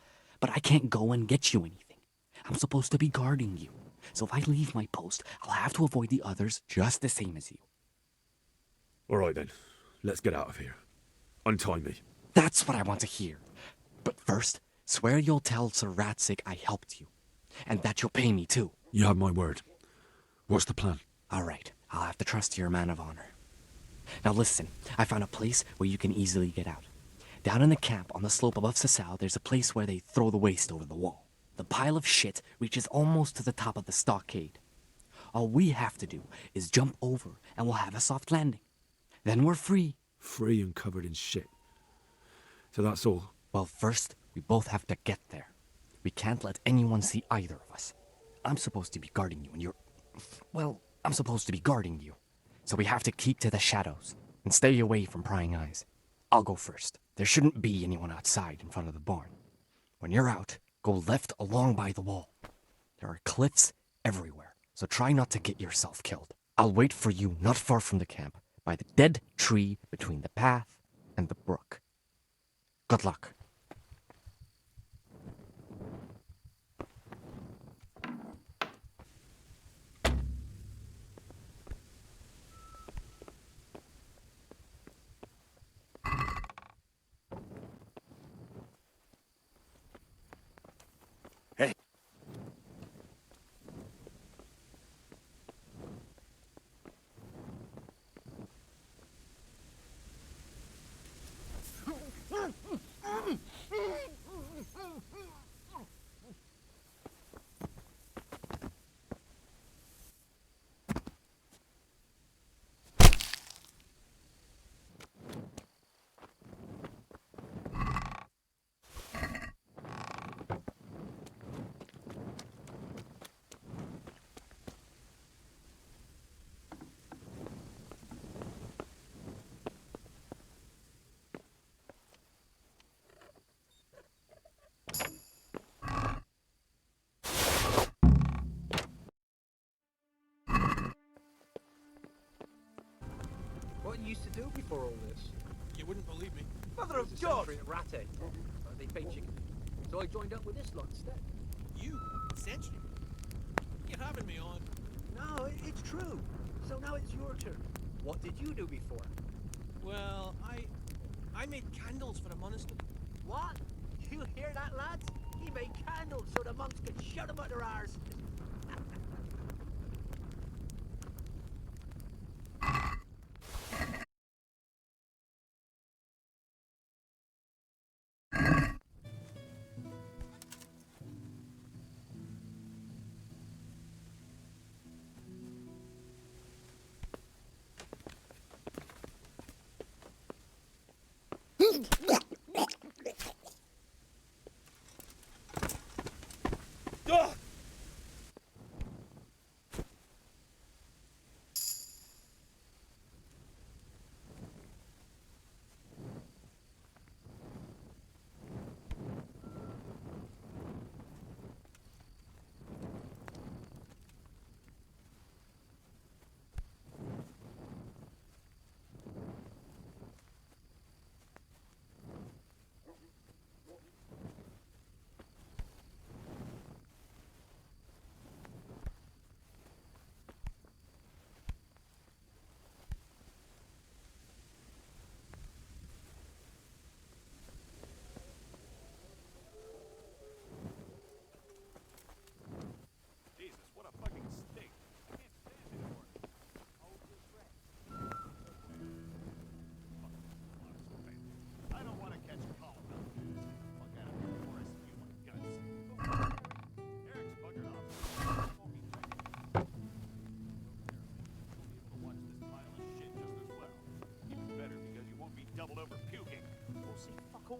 But I can't go and get you anything. I'm supposed to be guarding you. So if I leave my post, I'll have to avoid the others just the same as you. All right then. Let's get out of here. Untie me. That's what I want to hear. But first, swear you'll tell Sir Radzig I helped you. And that you'll pay me too. You have my word. What's the plan? All right. I'll have to trust you're a man of honor. Now listen, I found a place where you can easily get out. Down in the camp on the slope above Sasau, there's a place where they throw the waste over the wall. The pile of shit reaches almost to the top of the stockade. All we have to do is jump over and we'll have a soft landing. Then we're free. Free and covered in shit. So that's all? Well, first, we both have to get there. We can't let anyone see either of us. I'm supposed to be guarding you and you're... Well, I'm supposed to be guarding you. So we have to keep to the shadows and stay away from prying eyes. I'll go first. There shouldn't be anyone outside in front of the barn. When you're out, go left along by the wall. There are cliffs everywhere, so try not to get yourself killed. I'll wait for you not far from the camp, by the dead tree between the path and the brook. Good luck. Hey. you used to do before all this? You wouldn't believe me. Mother of God! Rate. They paid chicken. So I joined up with this lot instead. You? Essentially? You're having me on. No, it's true. So now it's your turn. What did you do before? Well, I made candles for the monastery. What? You hear that, lads? He made candles so the monks could shut them out their arse.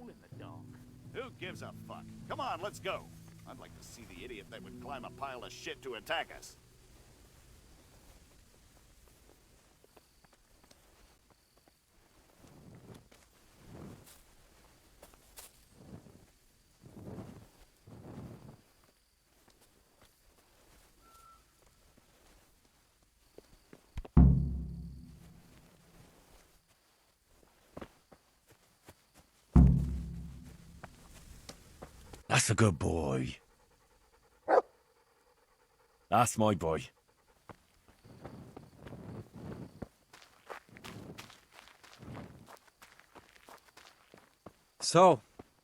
In the dark. Who gives a fuck? Come on, let's go. I'd like to see the idiot that would climb a pile of shit to attack us. That's a good boy. That's my boy. So,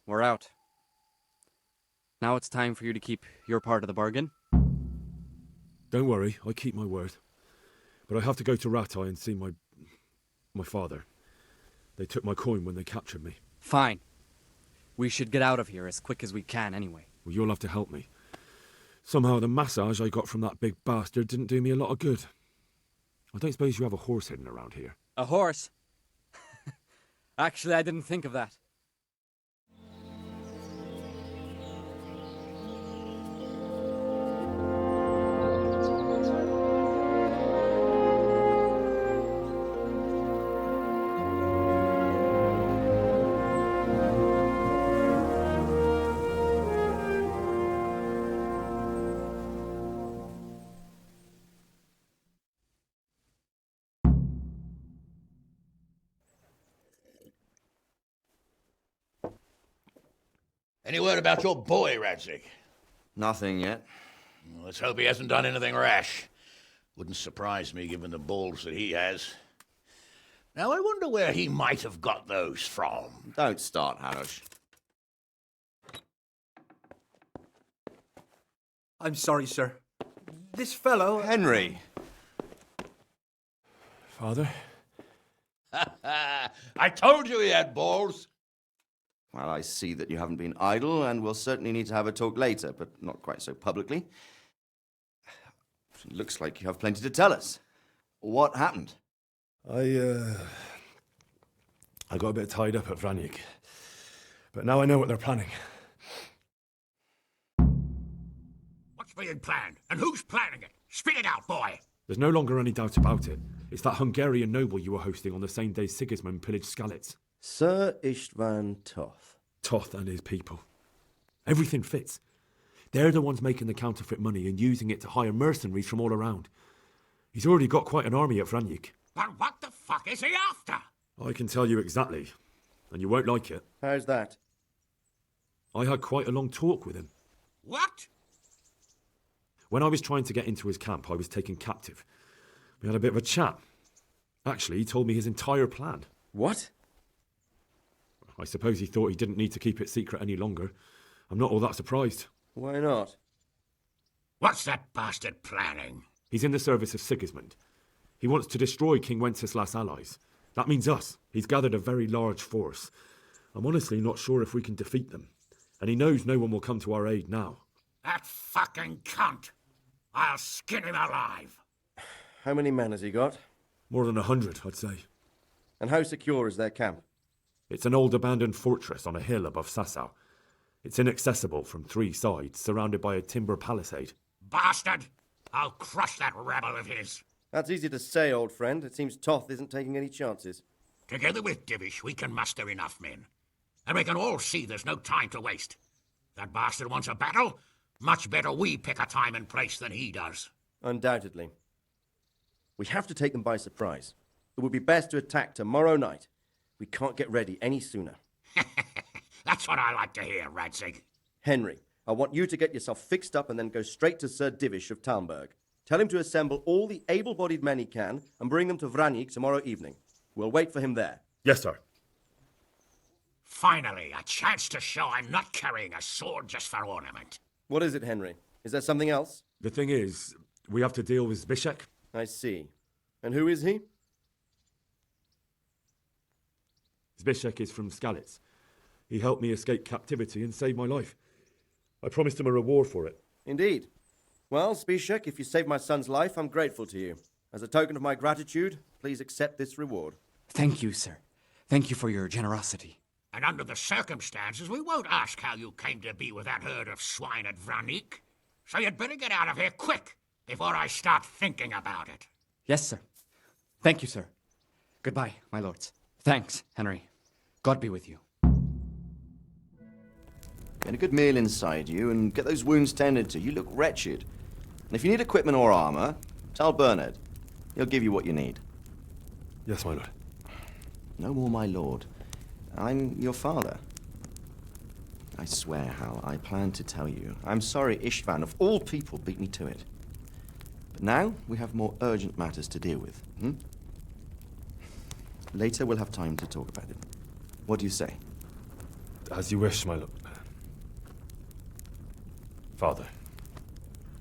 we're out. Now it's time for you to keep your part of the bargain. Don't worry, I keep my word. But I have to go to Ratai and see my father. They took my coin when they captured me. Fine. We should get out of here as quick as we can anyway. Well, you'll have to help me. Somehow the massage I got from that big bastard didn't do me a lot of good. I don't suppose you have a horse hidden around here. A horse? Actually, I didn't think of that. Any word about your boy, Radzik? Nothing yet. Well, let's hope he hasn't done anything rash. Wouldn't surprise me given the balls that he has. Now, I wonder where he might have got those from. Don't start, Harosh. I'm sorry, sir. This fellow... Henry! Father? I told you he had balls. Well, I see that you haven't been idle, and we'll certainly need to have a talk later, but not quite so publicly. It looks like you have plenty to tell us. What happened? I got a bit tied up at Vranik. But now I know what they're planning. What's being planned? And who's planning it? Spit it out, boy! There's no longer any doubt about it. It's that Hungarian noble you were hosting on the same day Sigismund pillaged Skalitz. Sir Istvan Toth. Toth and his people. Everything fits. They're the ones making the counterfeit money and using it to hire mercenaries from all around. He's already got quite an army at Vranik. But what the fuck is he after? I can tell you exactly, and you won't like it. How's that? I had quite a long talk with him. What? When I was trying to get into his camp, I was taken captive. We had a bit of a chat. Actually, he told me his entire plan. What? I suppose he thought he didn't need to keep it secret any longer. I'm not all that surprised. Why not? What's that bastard planning? He's in the service of Sigismund. He wants to destroy King Wenceslas' allies. That means us. He's gathered a very large force. I'm honestly not sure if we can defeat them. And he knows no one will come to our aid now. That fucking cunt! I'll skin him alive! How many men has he got? More than 100, I'd say. And how secure is their camp? It's an old abandoned fortress on a hill above Sassau. It's inaccessible from 3 sides, surrounded by a timber palisade. Bastard! I'll crush that rebel of his! That's easy to say, old friend. It seems Toth isn't taking any chances. Together with Divish, we can muster enough men. And we can all see there's no time to waste. That bastard wants a battle. Much better we pick a time and place than he does. Undoubtedly. We have to take them by surprise. It would be best to attack tomorrow night. We can't get ready any sooner. That's what I like to hear, Radzig. Henry, I want you to get yourself fixed up and then go straight to Sir Divish of Talmberg. Tell him to assemble all the able-bodied men he can and bring them to Vranik tomorrow evening. We'll wait for him there. Yes, sir. Finally, a chance to show I'm not carrying a sword just for ornament. What is it, Henry? Is there something else? The thing is, we have to deal with Zbyszek. I see. And who is he? Zbyszek is from Skalitz. He helped me escape captivity and saved my life. I promised him a reward for it. Indeed. Well, Zbyszek, if you saved my son's life, I'm grateful to you. As a token of my gratitude, please accept this reward. Thank you, sir. Thank you for your generosity. And under the circumstances, we won't ask how you came to be with that herd of swine at Vranik. So you'd better get out of here quick, before I start thinking about it. Yes, sir. Thank you, sir. Goodbye, my lords. Thanks, Henry. God be with you. Get a good meal inside you and get those wounds tended to. You look wretched. And if you need equipment or armor, tell Bernard. He'll give you what you need. Yes, my lord. No more, my lord. I'm your father. I swear, Hal, I planned to tell you. I'm sorry Istvan, of all people, beat me to it. But now we have more urgent matters to deal with. Later we'll have time to talk about it. What do you say? As you wish, my lord. Father.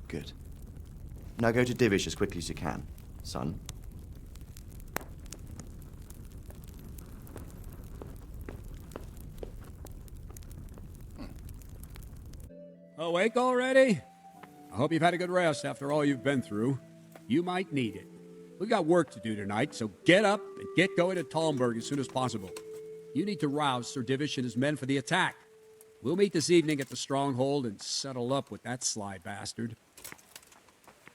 Good. Now go to Divish as quickly as you can, son. Awake already? I hope you've had a good rest after all you've been through. You might need it. We've got work to do tonight, so get up and get going to Talmberg as soon as possible. You need to rouse Sir Divish and his men for the attack. We'll meet this evening at the stronghold and settle up with that sly bastard.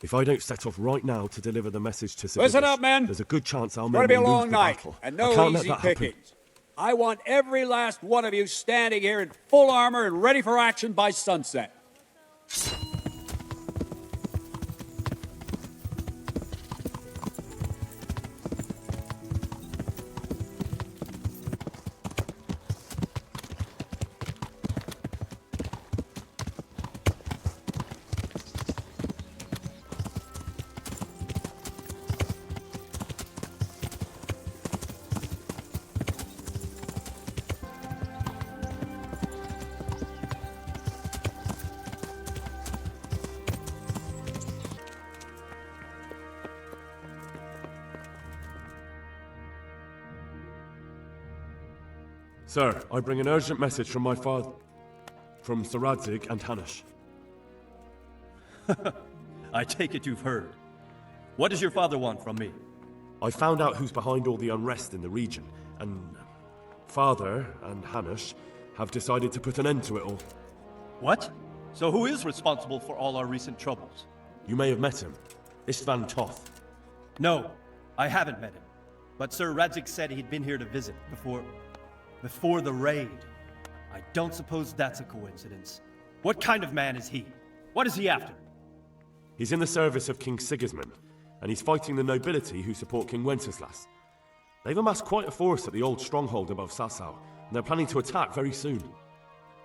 If I don't set off right now to deliver the message to Sir Listen Divish, up, men. there's a good chance our It's men going to be a will lose long the night, battle. and I no can't let easy that happen. pickings. I want every last one of you standing here in full armor and ready for action by sunset. Sir, I bring an urgent message from my father, from Sir Radzig and Hanush. I take it you've heard. What does your father want from me? I found out who's behind all the unrest in the region, and Father and Hanush have decided to put an end to it all. What? So who is responsible for all our recent troubles? You may have met him. Istvan Toth. No, I haven't met him. But Sir Radzig said he'd been here to visit before the raid. I don't suppose that's a coincidence. What kind of man is he? What is he after? He's in the service of King Sigismund, and he's fighting the nobility who support King Wenceslas. They've amassed quite a force at the old stronghold above Sasau, and they're planning to attack very soon.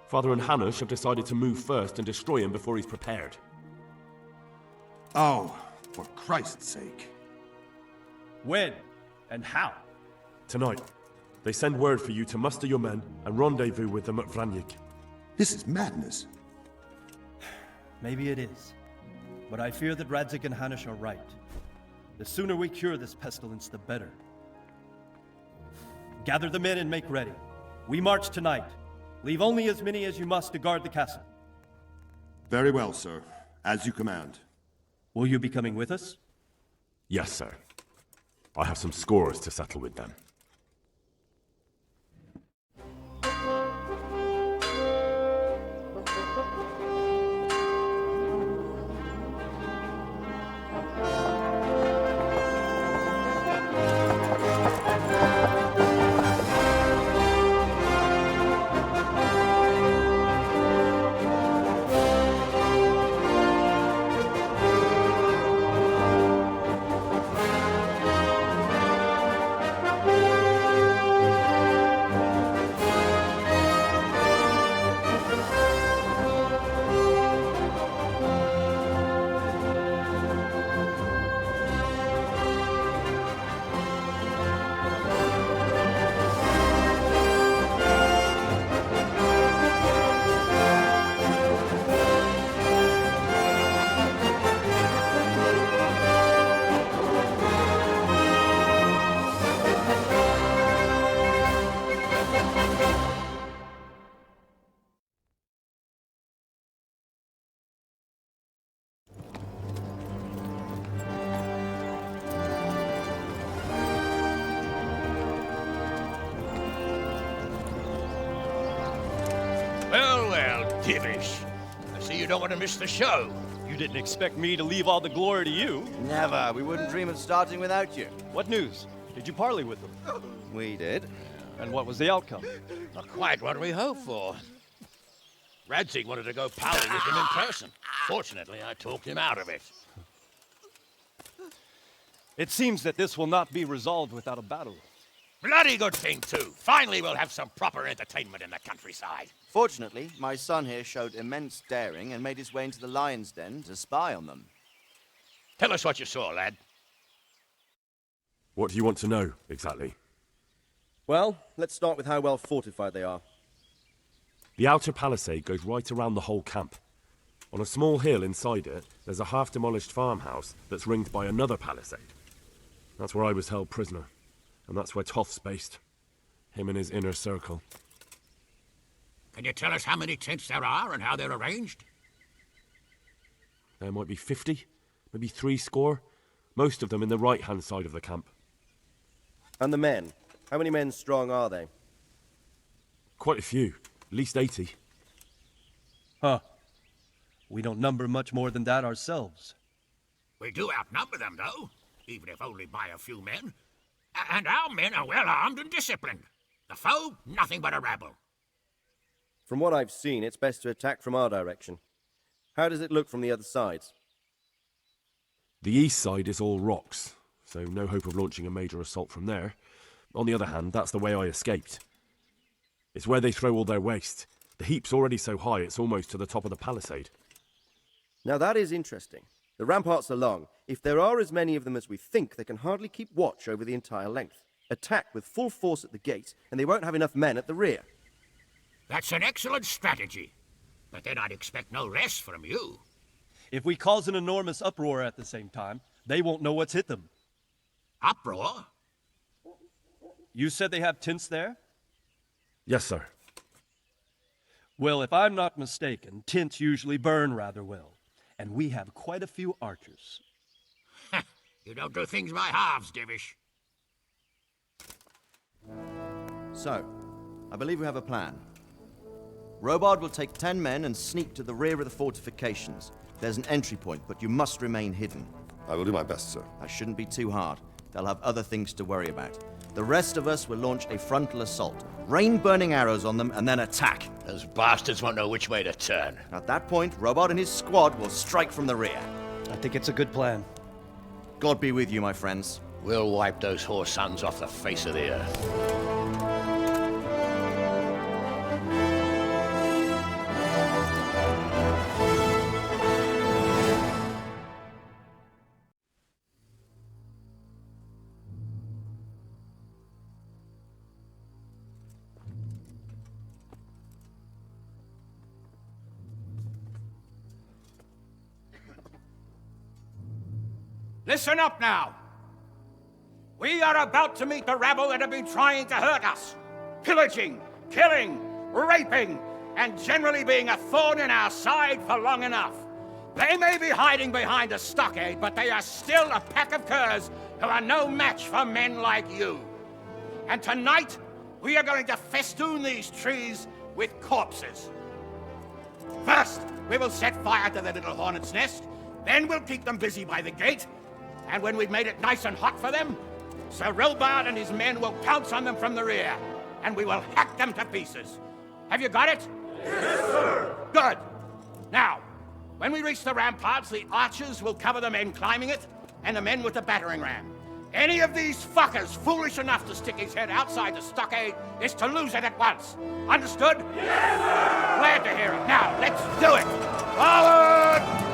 Father and Hanush have decided to move first and destroy him before he's prepared. Oh, for Christ's sake. When and how? Tonight. They send word for you to muster your men and rendezvous with them at Vranik. This is madness. Maybe it is. But I fear that Radzik and Hanush are right. The sooner we cure this pestilence, the better. Gather the men and make ready. We march tonight. Leave only as many as you must to guard the castle. Very well, sir. As you command. Will you be coming with us? Yes, sir. I have some scores to settle with them. Well, Divish. I see you don't want to miss the show. You didn't expect me to leave all the glory to you. Never. We wouldn't dream of starting without you. What news? Did you parley with them? We did. And what was the outcome? Not quite what we hoped for. Radzik wanted to go pally with them in person. Fortunately, I talked him out of it. It seems that this will not be resolved without a battle. Bloody good thing, too. Finally, we'll have some proper entertainment in the countryside. Fortunately, my son here showed immense daring and made his way into the lion's den to spy on them. Tell us what you saw, lad. What do you want to know, exactly? Well, let's start with how well fortified they are. The outer palisade goes right around the whole camp. On a small hill inside it, there's a half-demolished farmhouse that's ringed by another palisade. That's where I was held prisoner. And that's where Toth's based. Him and his inner circle. Can you tell us how many tents there are and how they're arranged? There might be 50, maybe 70. Most of them in the right-hand side of the camp. And the men? How many men strong are they? Quite a few. At least 80. Huh. We don't number much more than that ourselves. We do outnumber them, though, even if only by a few men. And our men are well armed and disciplined. The foe, nothing but a rabble. From what I've seen, it's best to attack from our direction. How does it look from the other sides? The east side is all rocks, so no hope of launching a major assault from there. On the other hand, that's the way I escaped. It's where they throw all their waste. The heap's already so high it's almost to the top of the palisade. Now that is interesting. The ramparts are long. If there are as many of them as we think, they can hardly keep watch over the entire length. Attack with full force at the gate, and they won't have enough men at the rear. That's an excellent strategy. But then I'd expect no rest from you. If we cause an enormous uproar at the same time, they won't know what's hit them. Uproar? You said they have tents there? Yes, sir. Well, if I'm not mistaken, tents usually burn rather well. And we have quite a few archers. You don't do things by halves, Divish. So, I believe we have a plan. Robard will take 10 men and sneak to the rear of the fortifications. There's an entry point, but you must remain hidden. I will do my best, sir. That shouldn't be too hard. They'll have other things to worry about. The rest of us will launch a frontal assault, rain burning arrows on them, and then attack. Those bastards won't know which way to turn. At that point, Robard and his squad will strike from the rear. I think it's a good plan. God be with you, my friends. We'll wipe those whore sons off the face of the earth. Listen up now. We are about to meet the rabble that have been trying to hurt us. Pillaging, killing, raping, and generally being a thorn in our side for long enough. They may be hiding behind a stockade, but they are still a pack of curs who are no match for men like you. And tonight, we are going to festoon these trees with corpses. First, we will set fire to the little hornet's nest. Then we'll keep them busy by the gate. And when we've made it nice and hot for them, Sir Rilbard and his men will pounce on them from the rear, and we will hack them to pieces. Have you got it? Yes, sir! Good. Now, when we reach the ramparts, the archers will cover the men climbing it, and the men with the battering ram. Any of these fuckers foolish enough to stick his head outside the stockade is to lose it at once. Understood? Yes, sir! Glad to hear it. Now, let's do it! Forward!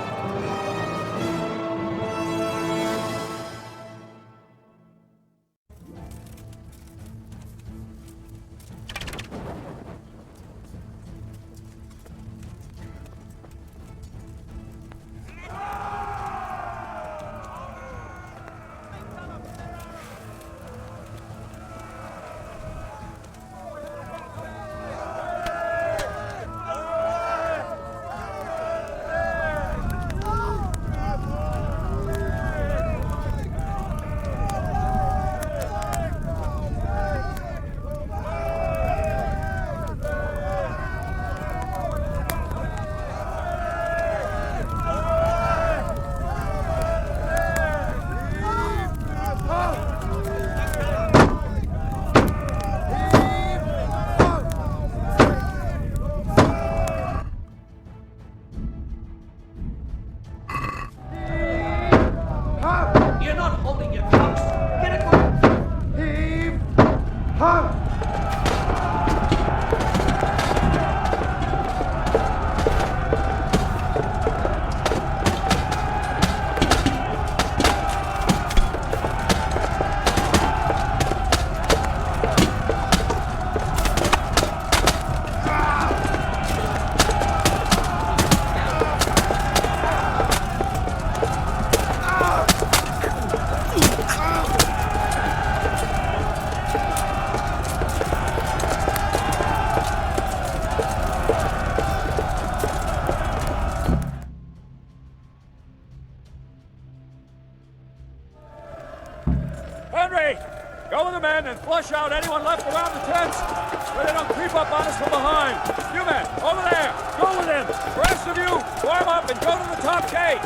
Flush out anyone left around the tents so they don't creep up on us from behind. You men, over there, go with him. The rest of you, form up and go to the top gate.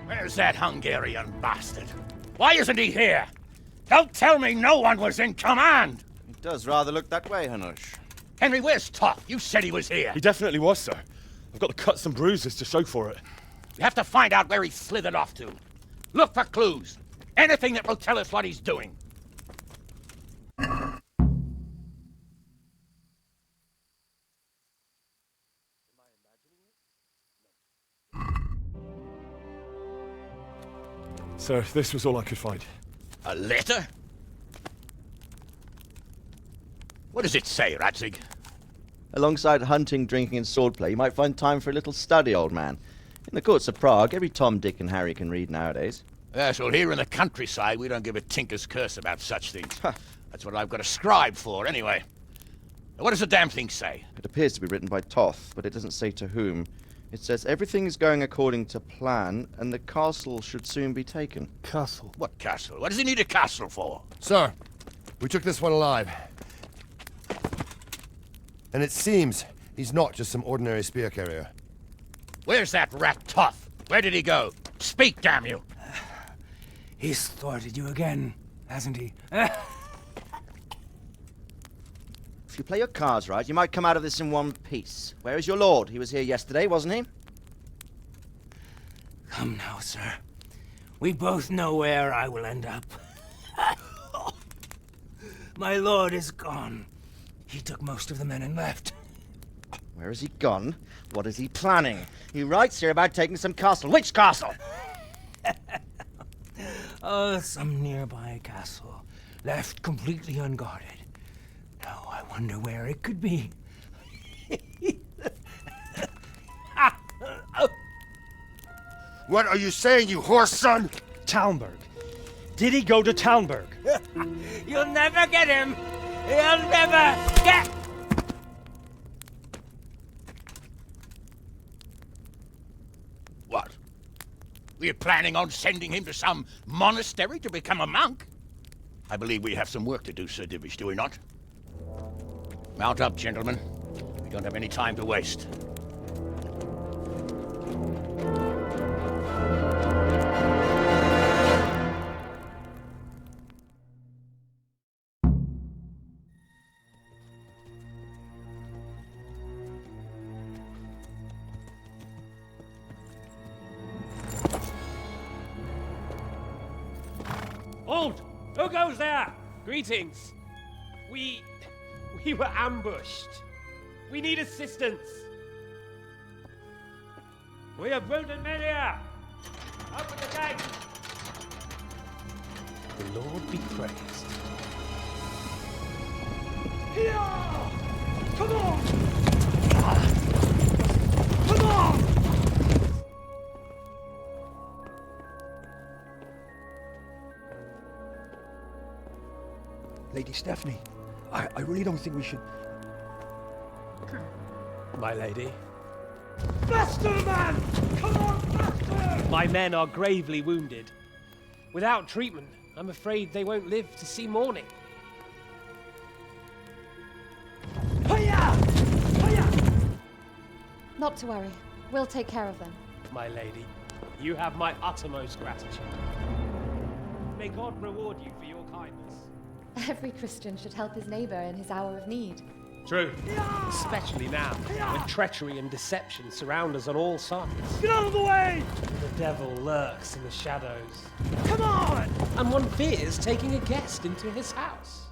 Where's that Hungarian bastard? Why isn't he here? Don't tell me no one was in command! It does rather look that way, Hanush. Henry, where's Toff? You said he was here. He definitely was, sir. I've got the cuts and bruises to show for it. We have to find out where he slithered off to. Look for clues. Anything that will tell us what he's doing. Sir, this was all I could find. A letter? What does it say, Radzig? Alongside hunting, drinking, and swordplay, you might find time for a little study, old man. In the courts of Prague, every Tom, Dick, and Harry can read nowadays. Yes, well, here in the countryside, we don't give a tinker's curse about such things. That's what I've got a scribe for, anyway. What does the damn thing say? It appears to be written by Toth, but it doesn't say to whom. It says everything is going according to plan, and the castle should soon be taken. Castle? What castle? What does he need a castle for? Sir, we took this one alive. And it seems he's not just some ordinary spear carrier. Where's that rat Toth? Where did he go? Speak, damn you! He's thwarted you again, hasn't he? If you play your cards right, you might come out of this in one piece. Where is your lord? He was here yesterday, wasn't he? Come now, sir. We both know where I will end up. My lord is gone. He took most of the men and left. Where has he gone? What is he planning? He writes here about taking some castle. Which castle? Oh, some nearby castle, left completely unguarded. Now I wonder where it could be. What are you saying, you horse son? Talmberg. Did he go to Talmberg? You'll never get him! You'll never get... What? We're planning on sending him to some monastery to become a monk? I believe we have some work to do, Sir Divish, do we not? Mount up, gentlemen. We don't have any time to waste. Hold! Who goes there? Greetings. We were ambushed. We need assistance. We have wounded men here. Open the gate. The Lord be praised. Here! Come on! Come on! Lady Stephanie, I really don't think we should... My lady. Faster, man! Come on, faster! My men are gravely wounded. Without treatment, I'm afraid they won't live to see morning. Hiya! Hiya! Not to worry. We'll take care of them. My lady, You have my uttermost gratitude. May God reward you for your kindness. Every Christian should help his neighbor in his hour of need. True. Especially now, when treachery and deception surround us on all sides. Get out of the way! The devil lurks in the shadows. Come on! And one fears taking a guest into his house.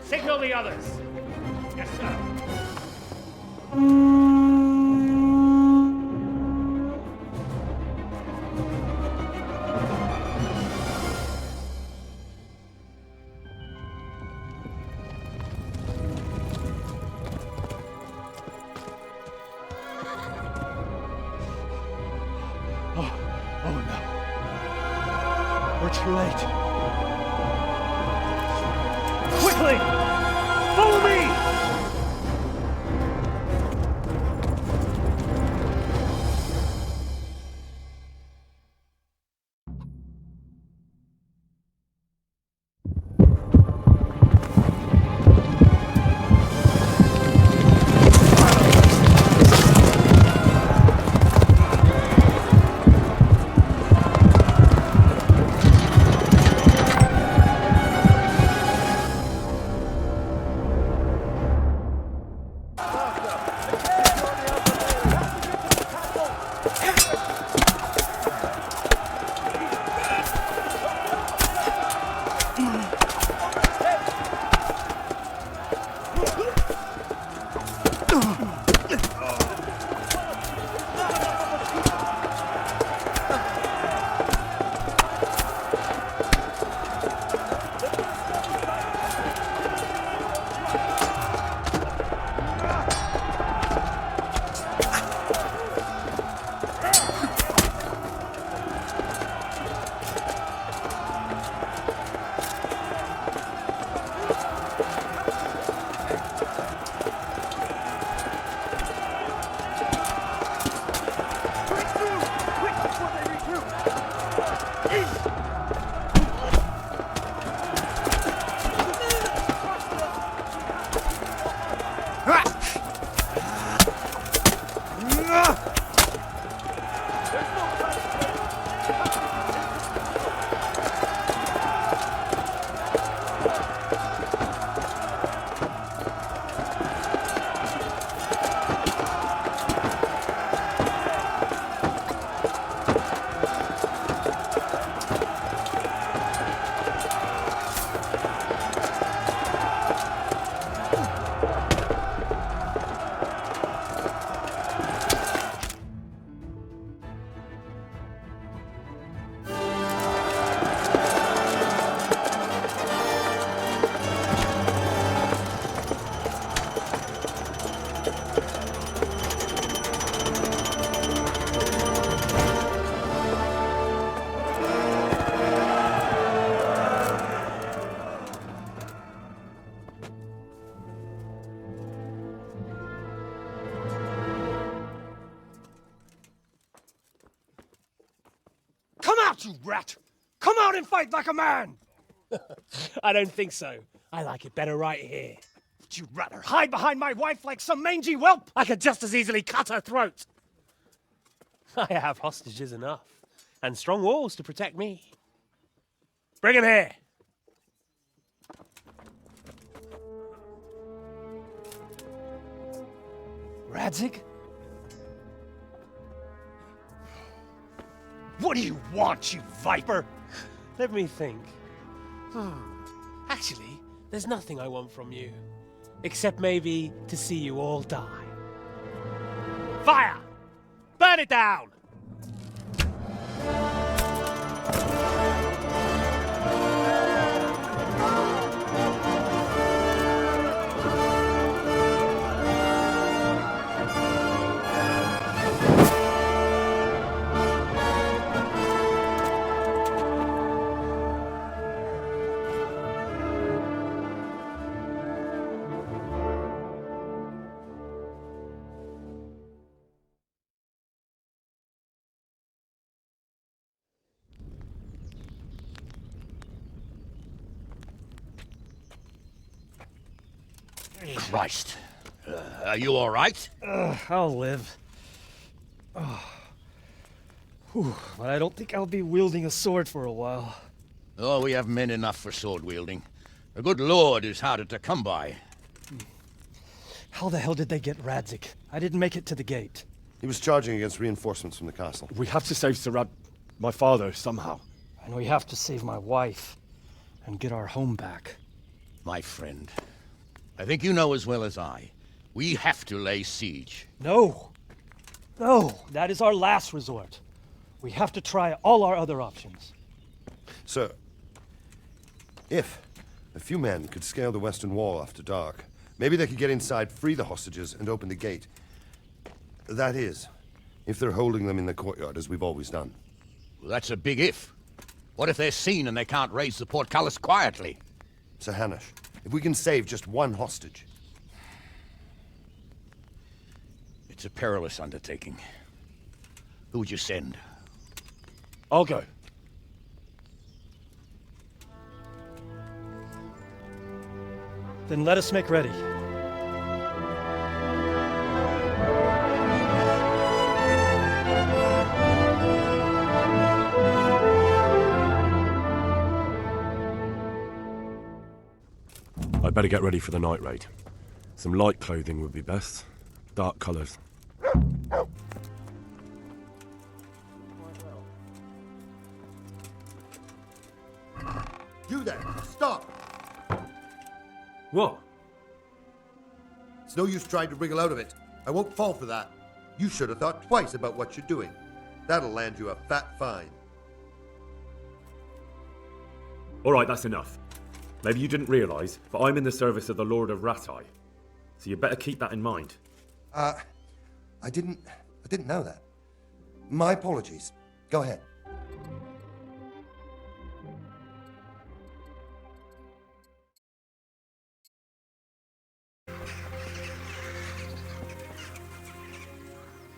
Signal the others. Yes, sir. Oh no. We're too late. Quickly! Follow me! You rat! Come out and fight like a man! I don't think so. I like it better right here. Would you rather hide behind my wife like some mangy whelp? I could just as easily cut her throat. I have hostages enough, and strong walls to protect me. Bring him here. Radzig? What do you want, you viper? Let me think. Actually, there's nothing I want from you. Except maybe to see you all die. Fire! Burn it down! Christ. Are you all right? I'll live. Whew, but I don't think I'll be wielding a sword for a while. Oh, we have men enough for sword wielding. A good lord is harder to come by. How the hell did they get Radzik? I didn't make it to the gate. He was charging against reinforcements from the castle. We have to save my father, somehow. And we have to save my wife and get our home back. My friend, I think you know as well as I. We have to lay siege. No! No! That is our last resort. We have to try all our other options. Sir, if a few men could scale the western wall after dark, maybe they could get inside, free the hostages, and open the gate. That is, if they're holding them in the courtyard, as we've always done. Well, that's a big if. What if they're seen and they can't raise the portcullis quietly? Sir Hanush, if we can save just one hostage... It's a perilous undertaking. Who would you send? I'll go. Then let us make ready. I'd better get ready for the night raid. Some light clothing would be best. Dark colours. You there! Stop! What? It's no use trying to wriggle out of it. I won't fall for that. You should have thought twice about what you're doing. That'll land you a fat fine. All right, that's enough. Maybe you didn't realise, but I'm in the service of the Lord of Ratai. So you better keep that in mind. I didn't know that. My apologies. Go ahead.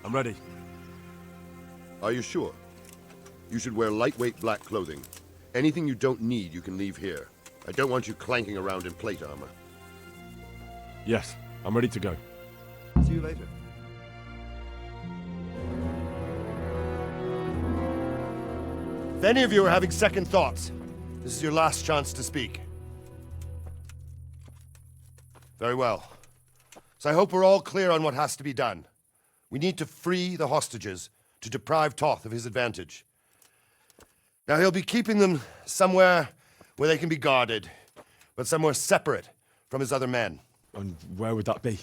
I'm ready. Are you sure? You should wear lightweight black clothing. Anything you don't need, you can leave here. I don't want you clanking around in plate armor. Yes, I'm ready to go. See you later. If any of you are having second thoughts, this is your last chance to speak. Very well. So I hope we're all clear on what has to be done. We need to free the hostages to deprive Toth of his advantage. Now he'll be keeping them somewhere where they can be guarded, but somewhere separate from his other men. And where would that be?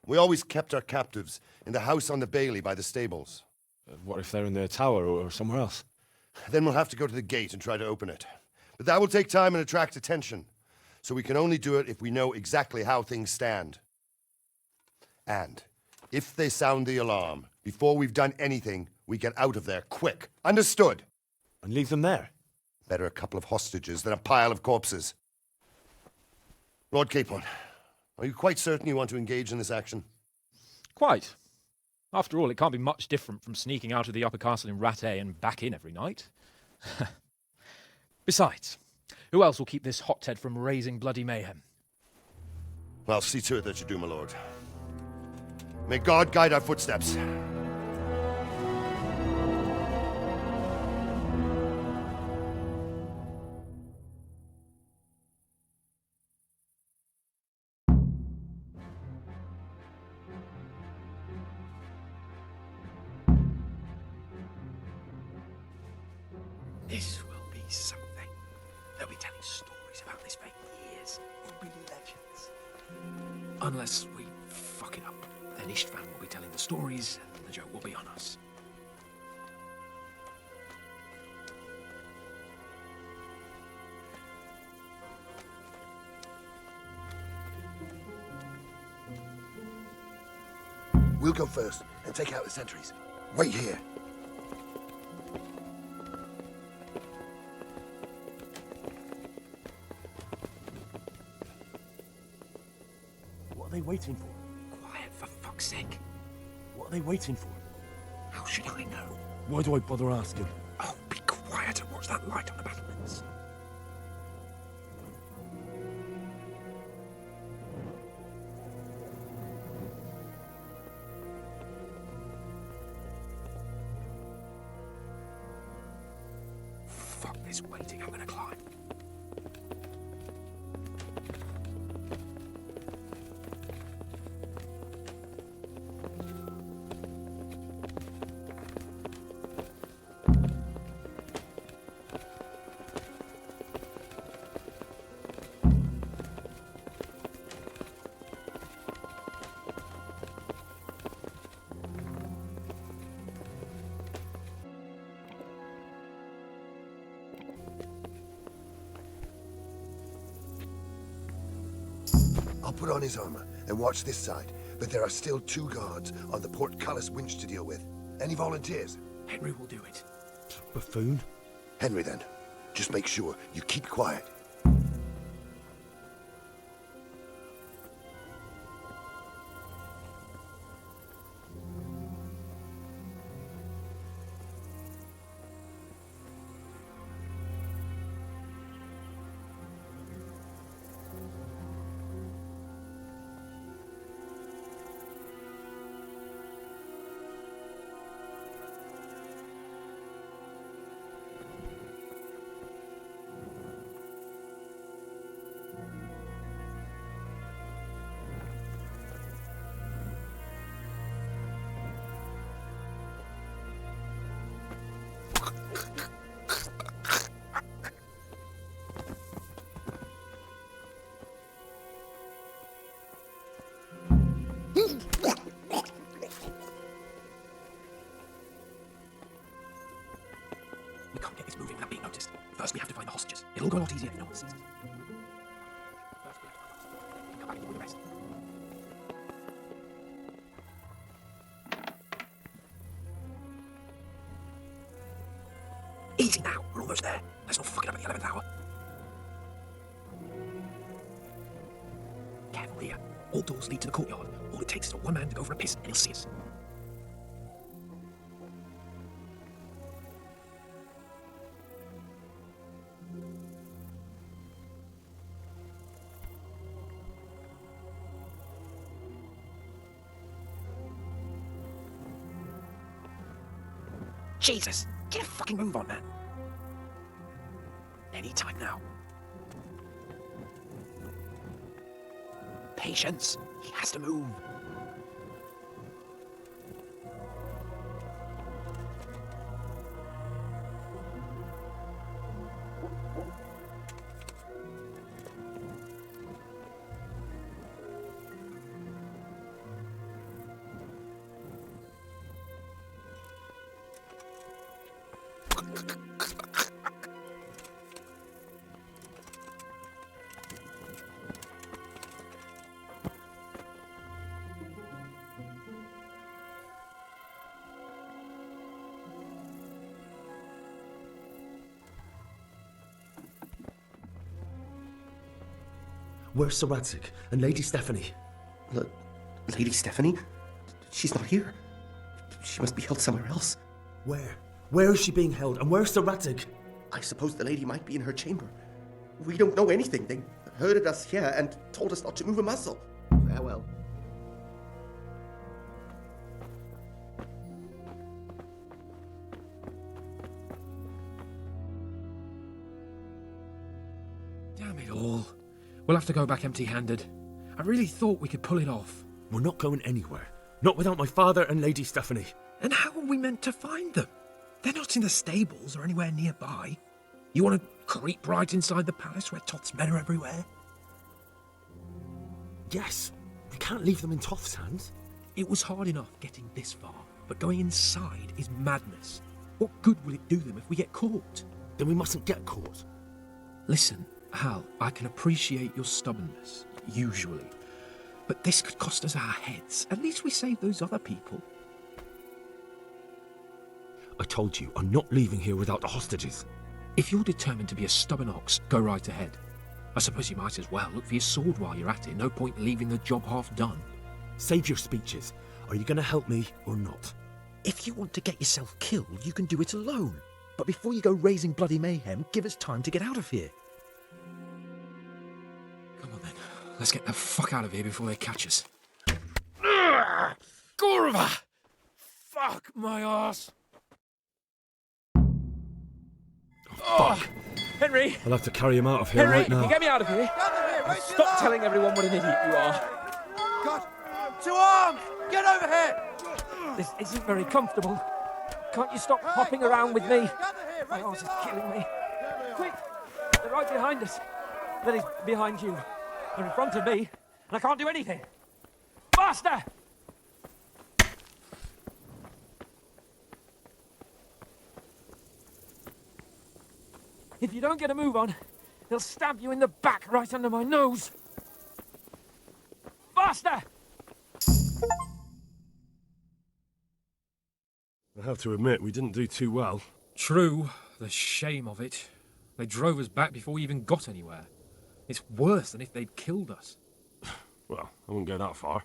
We always kept our captives in the house on the bailey by the stables. What if they're in their tower or somewhere else? Then we'll have to go to the gate and try to open it. But that will take time and attract attention. So we can only do it if we know exactly how things stand. And if they sound the alarm, before we've done anything, we get out of there quick. Understood? And leave them there? Better a couple of hostages than a pile of corpses. Lord Capon, are you quite certain you want to engage in this action? Quite. After all, it can't be much different from sneaking out of the upper castle in Rattay and back in every night. Besides, who else will keep this hothead from raising bloody mayhem? Well, see to it that you do, my lord. May God guide our footsteps. This will be something. They'll be telling stories about this for years. It'll be legends. Unless we fuck it up. Then Istvan will be telling the stories, and the joke will be on us. We'll go first and take out the sentries. Wait here. What are they waiting for? Quiet, for fuck's sake. What are they waiting for? How should I know? Why do I bother asking? Oh, be quiet and watch that light on the battlements. this waiting, I'm gonna climb. I'll put on his armor and watch this side, but there are still 2 guards on the portcullis winch to deal with. Any volunteers? Henry will do it. Buffoon? Henry, then. Just make sure you keep quiet. We can't get this moving without being noticed. First, we have to find the hostages. It'll go a lot easier if no one sees us. First, we have to find the hostages. Come back and do the rest. Easy now. We're almost there. Let's not fuck it up at the 11th hour. Careful here. All doors lead to the courtyard. All it takes is for one man to go for a piss and he'll see us. Jesus! Get a fucking move on, man. Any time now. Patience. He has to move. Where's Sir Radzig and Lady Stephanie? Lady Stephanie? She's not here. She must be held somewhere else. Where? Where is she being held, and where's Sir Radzig? I suppose the lady might be in her chamber. We don't know anything. They herded us here and told us not to move a muscle. Farewell. Damn it all. We'll have to go back empty-handed. I really thought we could pull it off. We're not going anywhere. Not without my father and Lady Stephanie. And how are we meant to find them? They're not in the stables or anywhere nearby. You want to creep right inside the palace where Toth's men are everywhere? Yes. We can't leave them in Toth's hands. It was hard enough getting this far, but going inside is madness. What good will it do them if we get caught? Then we mustn't get caught. Listen, Hal, I can appreciate your stubbornness, usually. But this could cost us our heads. At least we saved those other people. I told you, I'm not leaving here without the hostages. If you're determined to be a stubborn ox, go right ahead. I suppose you might as well look for your sword while you're at it. No point leaving the job half done. Save your speeches. Are you going to help me or not? If you want to get yourself killed, you can do it alone. But before you go raising bloody mayhem, give us time to get out of here. Come on then. Let's get the fuck out of here before they catch us. Gorva! Fuck my ass! Oh, fuck! Henry! I'll have to carry him out of here Henry, right now. get me out of here! Stop telling everyone what an idiot you are. God! 2 arms! Get over here! This isn't very comfortable. Can't you stop hopping around with me? My arse is killing me. Quick! They're right behind us. That is, behind you. They're in front of me, and I can't do anything. Faster! If you don't get a move on, they'll stab you in the back right under my nose. Faster! I have to admit, we didn't do too well. True, the shame of it. They drove us back before we even got anywhere. It's worse than if they'd killed us. Well, I wouldn't go that far.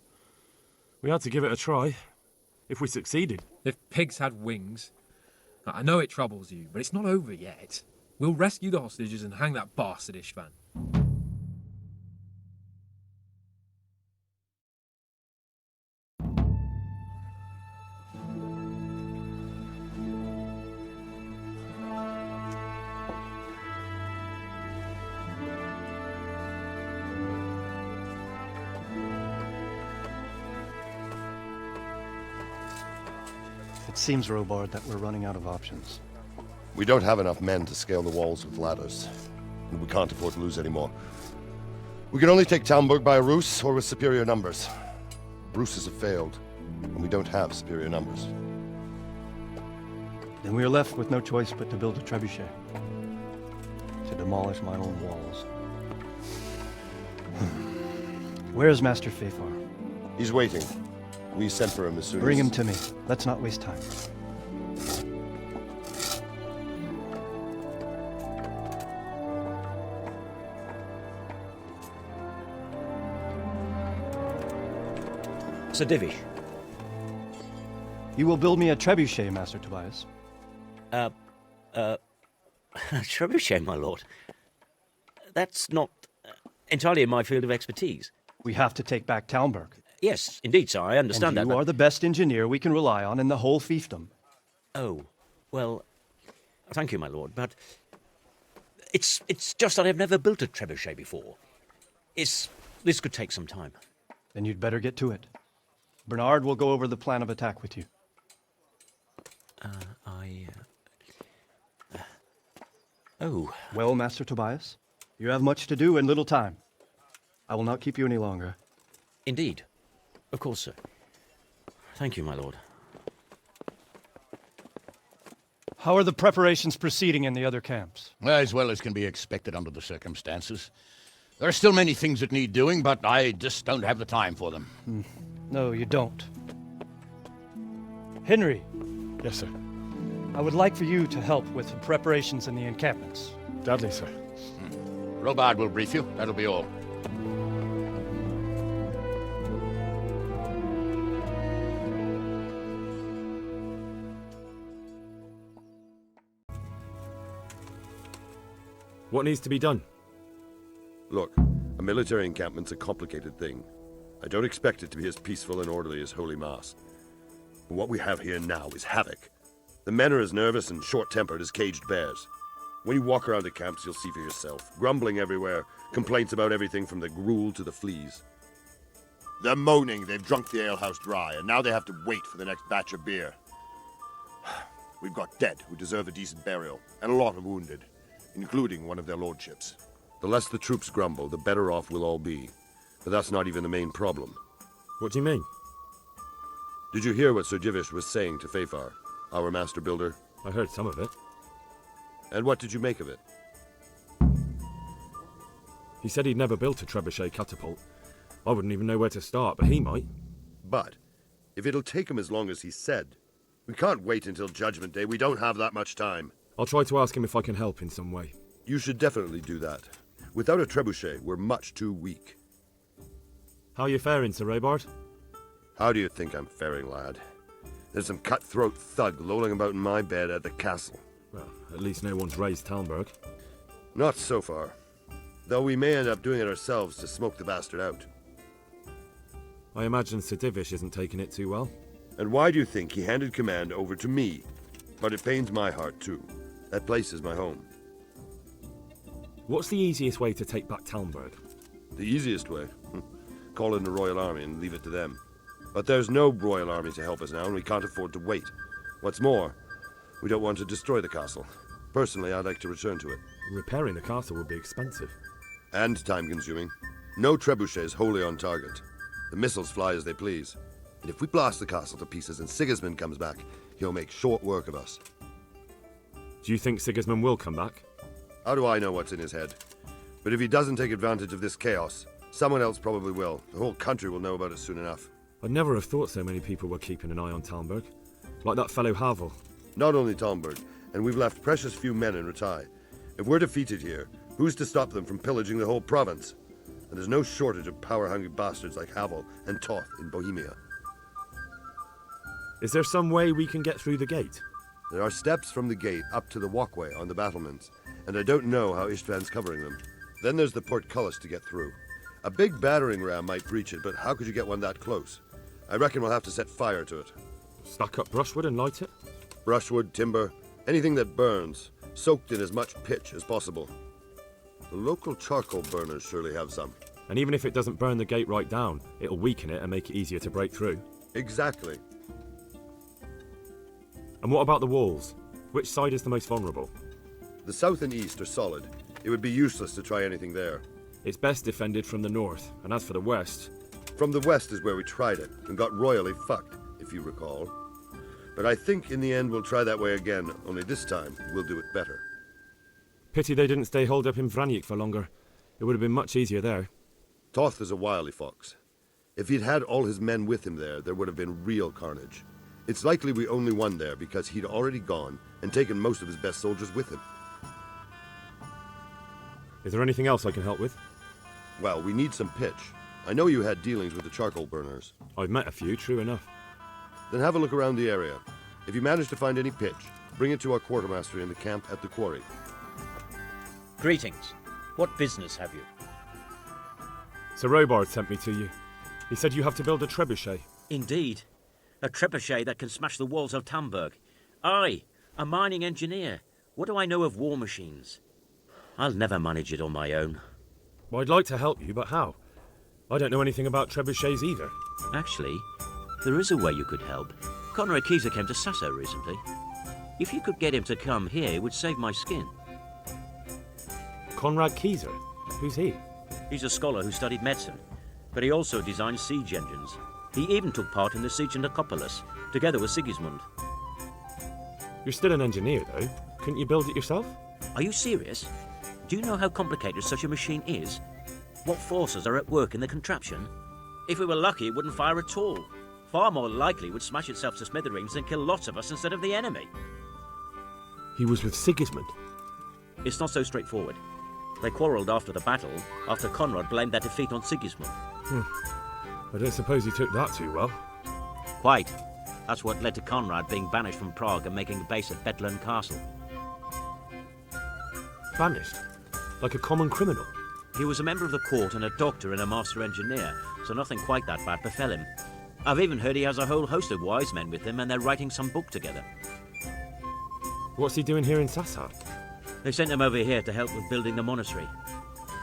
We had to give it a try. If we succeeded. If pigs had wings. I know it troubles you, but it's not over yet. We'll rescue the hostages and hang that bastard Ishvan. It seems, Robard, that we're running out of options. We don't have enough men to scale the walls with ladders, and we can't afford to lose any more. We can only take Talmberg by a ruse or with superior numbers. Ruses have failed, and we don't have superior numbers. Then we are left with no choice but to build a trebuchet. To demolish my own walls. Where's Master Fafar? He's waiting. We sent for him as soon as... Bring him to me. Let's not waste time. Sir Divish. You will build me a trebuchet, Master Tobias. Trebuchet, my lord. That's not entirely in my field of expertise. We have to take back Talmberg. Yes, indeed, sir, I understand that. You are the best engineer we can rely on in the whole fiefdom. Oh, well, thank you, my lord, but it's just that I've never built a trebuchet before. This could take some time. Then you'd better get to it. Bernard will go over the plan of attack with you. Oh. Well, Master Tobias, you have much to do and little time. I will not keep you any longer. Indeed. Of course, sir. Thank you, my lord. How are the preparations proceeding in the other camps? As well as can be expected under the circumstances. There are still many things that need doing, but I just don't have the time for them. No, you don't. Henry. Yes, sir. I would like for you to help with the preparations in the encampments. Gladly, sir. Robard will brief you. That'll be all. What needs to be done? Look, a military encampment's a complicated thing. I don't expect it to be as peaceful and orderly as Holy Mass. But what we have here now is havoc. The men are as nervous and short-tempered as caged bears. When you walk around the camps, you'll see for yourself. Grumbling everywhere, complaints about everything from the gruel to the fleas. They're moaning they've drunk the alehouse dry, and now they have to wait for the next batch of beer. We've got dead who deserve a decent burial, and a lot of wounded, including one of their lordships. The less the troops grumble, the better off we'll all be. But that's not even the main problem. What do you mean? Did you hear what Sir Divish was saying to Fafar, our master builder? I heard some of it. And what did you make of it? He said he'd never built a trebuchet catapult. I wouldn't even know where to start, but he might. But if it'll take him as long as he said, we can't wait until Judgment Day. We don't have that much time. I'll try to ask him if I can help in some way. You should definitely do that. Without a trebuchet, we're much too weak. How are you faring, Sir Robard? How do you think I'm faring, lad? There's some cutthroat thug lolling about in my bed at the castle. Well, at least no one's raised Talmberg. Not so far. Though we may end up doing it ourselves to smoke the bastard out. I imagine Sir Divish isn't taking it too well. And why do you think he handed command over to me? But it pains my heart, too. That place is my home. What's the easiest way to take back Talmberg? The easiest way? Call in the Royal Army and leave it to them. But there's no Royal Army to help us now, and we can't afford to wait. What's more, we don't want to destroy the castle. Personally, I'd like to return to it. Repairing the castle would be expensive. And time-consuming. No trebuchets wholly on target. The missiles fly as they please. And if we blast the castle to pieces and Sigismund comes back, he'll make short work of us. Do you think Sigismund will come back? How do I know what's in his head? But if he doesn't take advantage of this chaos, someone else probably will. The whole country will know about it soon enough. I'd never have thought so many people were keeping an eye on Talmberg. Like that fellow Havel. Not only Talmberg, and we've left precious few men in Ratai. If we're defeated here, who's to stop them from pillaging the whole province? And there's no shortage of power-hungry bastards like Havel and Toth in Bohemia. Is there some way we can get through the gate? There are steps from the gate up to the walkway on the battlements, and I don't know how Istvan's covering them. Then there's the portcullis to get through. A big battering ram might breach it, but how could you get one that close? I reckon we'll have to set fire to it. Stack up brushwood and light it? Brushwood, timber, anything that burns, soaked in as much pitch as possible. The local charcoal burners surely have some. And even if it doesn't burn the gate right down, it'll weaken it and make it easier to break through. Exactly. And what about the walls? Which side is the most vulnerable? The south and east are solid. It would be useless to try anything there. It's best defended from the north, and as for the west... From the west is where we tried it, and got royally fucked, if you recall. But I think in the end we'll try that way again, only this time we'll do it better. Pity they didn't stay holed up in Vranik for longer. It would have been much easier there. Toth is a wily fox. If he'd had all his men with him there would have been real carnage. It's likely we only won there because he'd already gone and taken most of his best soldiers with him. Is there anything else I can help with? Well, we need some pitch. I know you had dealings with the charcoal burners. I've met a few, true enough. Then have a look around the area. If you manage to find any pitch, bring it to our quartermaster in the camp at the quarry. Greetings. What business have you? Sir Robard sent me to you. He said you have to build a trebuchet. Indeed. A trebuchet that can smash the walls of Talmberg. I, a mining engineer. What do I know of war machines? I'll never manage it on my own. Well, I'd like to help you, but how? I don't know anything about trebuchets either. Actually, there is a way you could help. Conrad Kieser came to Sasso recently. If you could get him to come here, it would save my skin. Conrad Kieser? Who's he? He's a scholar who studied medicine, but he also designed siege engines. He even took part in the siege of Nicopolis, together with Sigismund. You're still an engineer, though. Couldn't you build it yourself? Are you serious? Do you know how complicated such a machine is? What forces are at work in the contraption? If we were lucky, it wouldn't fire at all. Far more likely it would smash itself to smithereens and kill lots of us instead of the enemy. He was with Sigismund? It's not so straightforward. They quarrelled after the battle, after Conrad blamed their defeat on Sigismund. I don't suppose he took that too well. Quite. That's what led to Conrad being banished from Prague and making a base at Bedlern Castle. Banished? Like a common criminal? He was a member of the court and a doctor and a master engineer, so nothing quite that bad befell him. I've even heard he has a whole host of wise men with him and they're writing some book together. What's he doing here in Sassa? They sent him over here to help with building the monastery.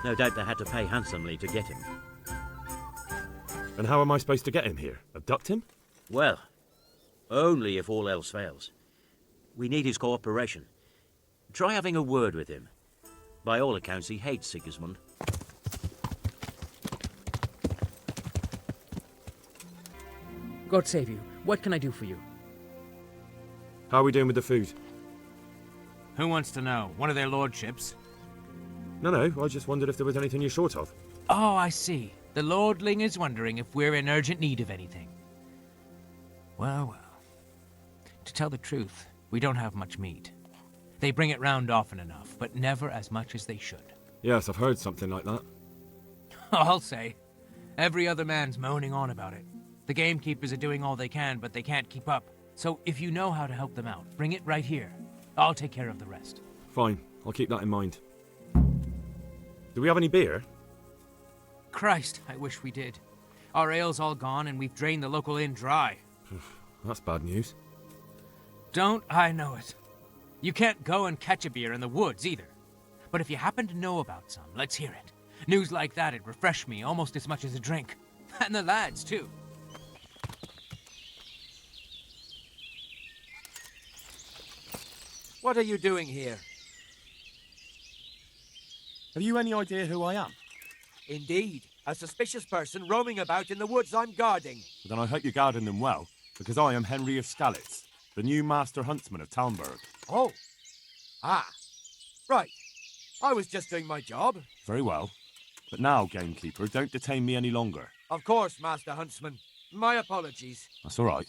No doubt they had to pay handsomely to get him. And how am I supposed to get him here? Abduct him? Well, only if all else fails. We need his cooperation. Try having a word with him. By all accounts, he hates Sigismund. God save you. What can I do for you? How are we doing with the food? Who wants to know? One of their lordships? No, I just wondered if there was anything you're short of. Oh, I see. The lordling is wondering if we're in urgent need of anything. Well. To tell the truth, we don't have much meat. They bring it round often enough, but never as much as they should. Yes, I've heard something like that. I'll say. Every other man's moaning on about it. The gamekeepers are doing all they can, but they can't keep up. So if you know how to help them out, bring it right here. I'll take care of the rest. Fine, I'll keep that in mind. Do we have any beer? Christ, I wish we did. Our ale's all gone and we've drained the local inn dry. That's bad news. Don't I know it. You can't go and catch a beer in the woods either. But if you happen to know about some, let's hear it. News like that'd refresh me almost as much as a drink. And the lads, too. What are you doing here? Have you any idea who I am? Indeed, a suspicious person roaming about in the woods I'm guarding. Then I hope you're guarding them well, because I am Henry of Skalitz, the new Master Huntsman of Talmberg. Oh. Ah. Right. I was just doing my job. Very well. But now, Gamekeeper, don't detain me any longer. Of course, Master Huntsman. My apologies. That's all right.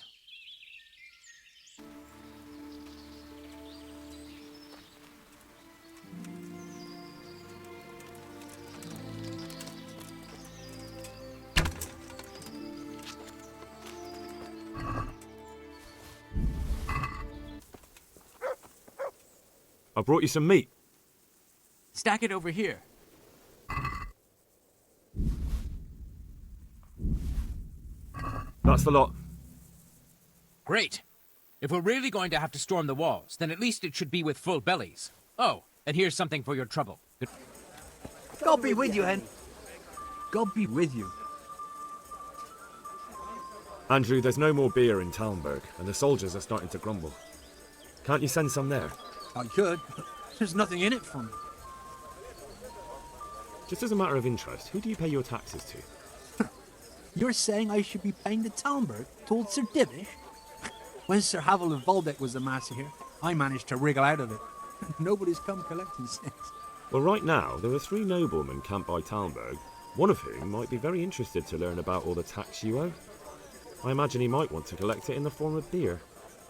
I brought you some meat. Stack it over here. That's the lot. Great. If we're really going to have to storm the walls, then at least it should be with full bellies. Oh, and here's something for your trouble. God be with you, Hen. God be with you. Andrew, there's no more beer in Talmberg, and the soldiers are starting to grumble. Can't you send some there? I could. There's nothing in it for me. Just as a matter of interest, who do you pay your taxes to? You're saying I should be paying the Talmberg to old Sir Divish? When Sir Havel of Volbeck was the master here, I managed to wriggle out of it. Nobody's come collecting since. Well, right now, there are 3 noblemen camped by Talmberg, one of whom might be very interested to learn about all the tax you owe. I imagine he might want to collect it in the form of beer.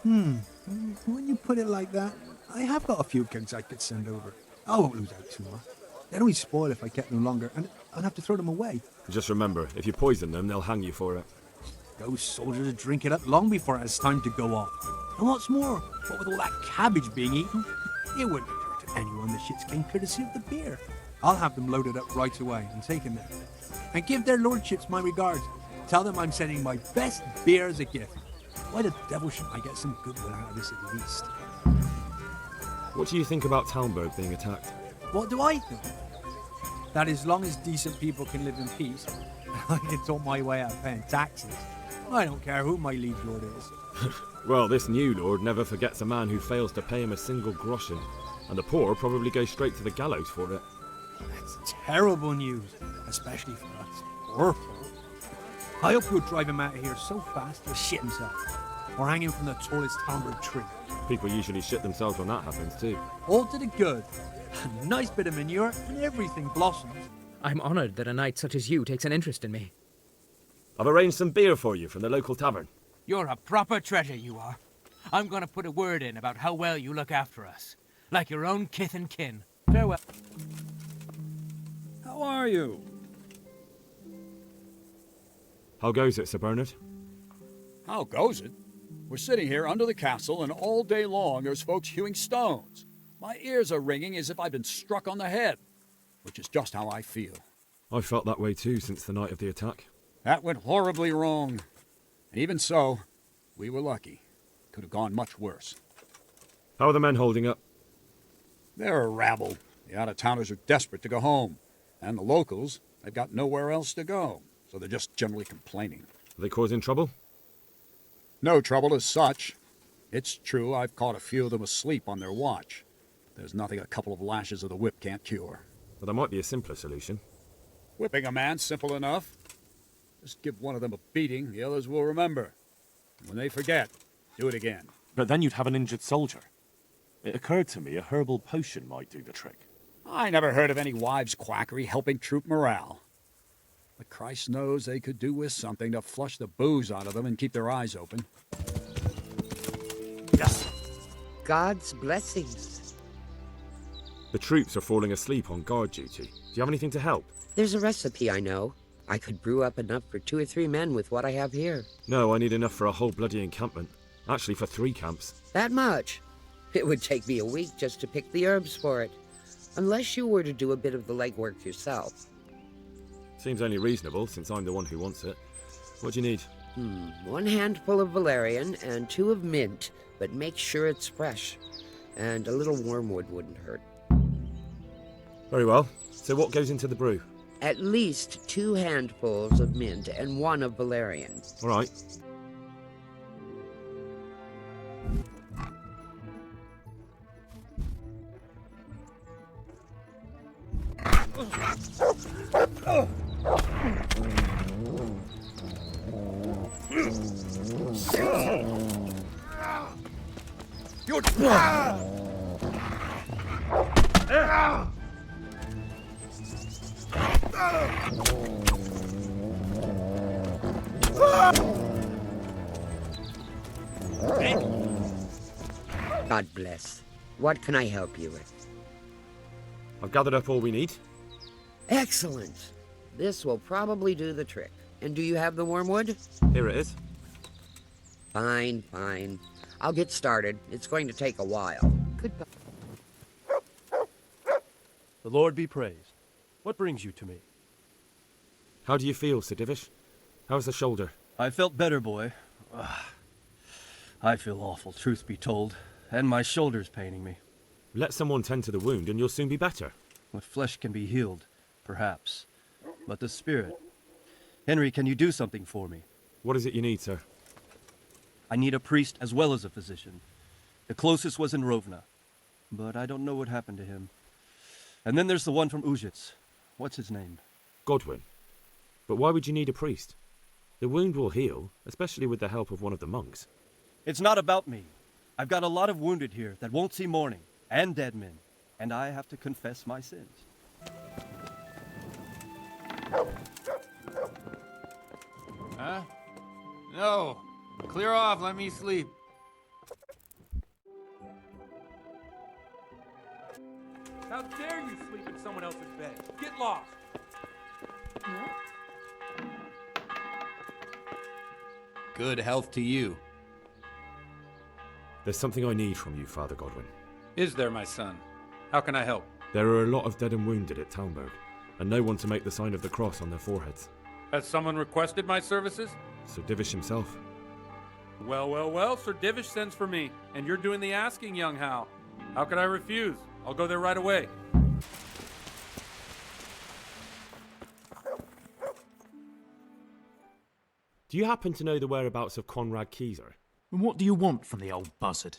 When you put it like that, I have got a few kegs I could send over. I won't lose out too much. They'd only spoil if I kept them longer, and I'd have to throw them away. Just remember, if you poison them, they'll hang you for it. Those soldiers would drink it up long before it has time to go off. And what's more, what with all that cabbage being eaten, it wouldn't occur to anyone the shits came courtesy of the beer. I'll have them loaded up right away and taken there. And give their lordships my regards. Tell them I'm sending my best beer as a gift. Why the devil shouldn't I get some goodwill out of this at least? What do you think about Talmberg being attacked? What do I think? That as long as decent people can live in peace, I can talk my way out of paying taxes. I don't care who my liege lord is. Well, this new lord never forgets a man who fails to pay him a single groschen, and the poor probably go straight to the gallows for it. That's terrible news, especially for us poor folk. I hope you'll drive him out of here so fast he'll shit himself, or hang him from the tallest Talmberg tree. People usually shit themselves when that happens too. All to the good. A nice bit of manure and everything blossoms. I'm honored that a knight such as you takes an interest in me. I've arranged some beer for you from the local tavern. You're a proper treasure, you are. I'm going to put a word in about how well you look after us. Like your own kith and kin. Farewell. How are you? How goes it, Sir Bernard? How goes it? We're sitting here under the castle, and all day long there's folks hewing stones. My ears are ringing as if I'd been struck on the head, which is just how I feel. I felt that way too since the night of the attack. That went horribly wrong. And even so, we were lucky. Could have gone much worse. How are the men holding up? They're a rabble. The out-of-towners are desperate to go home. And the locals, they've got nowhere else to go. So they're just generally complaining. Are they causing trouble? No trouble as such. It's true I've caught a few of them asleep on their watch. There's nothing a couple of lashes of the whip can't cure. Well, there might be a simpler solution. Whipping a man, simple enough. Just give one of them a beating, the others will remember. And when they forget, do it again. But then you'd have an injured soldier. It occurred to me a herbal potion might do the trick. I never heard of any wives' quackery helping troop morale. But Christ knows they could do with something to flush the booze out of them and keep their eyes open. God's blessings. The troops are falling asleep on guard duty. Do you have anything to help? There's a recipe I know. I could brew up enough for 2 or 3 men with what I have here. No, I need enough for a whole bloody encampment. Actually, for 3 camps. That much? It would take me a week just to pick the herbs for it. Unless you were to do a bit of the legwork yourself. Seems only reasonable, since I'm the one who wants it. What do you need? 1 handful of valerian and 2 of mint, but make sure it's fresh. And a little wormwood wouldn't hurt. Very well. So what goes into the brew? At least 2 handfuls of mint and 1 of valerian. All right. God bless. What can I help you with? I've gathered up all we need. Excellent. This will probably do the trick. And do you have the wormwood? Here it is. Fine, fine. I'll get started. It's going to take a while. Goodbye. The Lord be praised. What brings you to me? How do you feel, Sir Divish? How's the shoulder? I felt better, boy. I feel awful, truth be told. And my shoulder's paining me. Let someone tend to the wound and you'll soon be better. The flesh can be healed, perhaps. But the spirit... Henry, can you do something for me? What is it you need, sir? I need a priest as well as a physician. The closest was in Rovna, but I don't know what happened to him. And then there's the one from Ujits. What's his name? Godwin. But why would you need a priest? The wound will heal, especially with the help of one of the monks. It's not about me. I've got a lot of wounded here that won't see morning, and dead men, and I have to confess my sins. Huh? No. Clear off, let me sleep. How dare you sleep in someone else's bed? Get lost! Good health to you. There's something I need from you, Father Godwin. Is there, my son? How can I help? There are a lot of dead and wounded at Talmberg, and no one to make the sign of the cross on their foreheads. Has someone requested my services? Sir Divish himself. Well, Sir Divish sends for me, and you're doing the asking, young Hal. How could I refuse? I'll go there right away. Do you happen to know the whereabouts of Conrad Kieser? And what do you want from the old buzzard?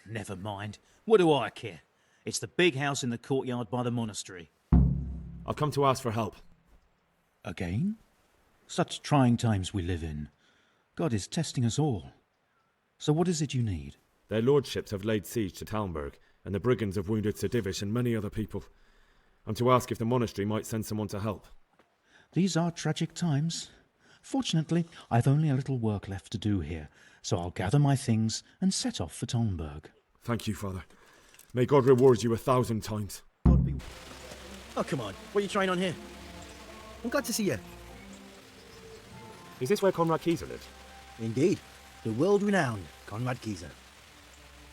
Never mind. What do I care? It's the big house in the courtyard by the monastery. I've come to ask for help. Again? Such trying times we live in. God is testing us all. So what is it you need? Their lordships have laid siege to Talmberg, and the brigands have wounded Sir Divish and many other people. I'm to ask if the monastery might send someone to help. These are tragic times. Fortunately, I've only a little work left to do here, so I'll gather my things and set off for Talmberg. Thank you, Father. May God reward you 1,000 times. Oh, come on. What are you trying on here? I'm glad to see you. Is this where Conrad Kieser lives? Indeed. The world-renowned Conrad Kieser.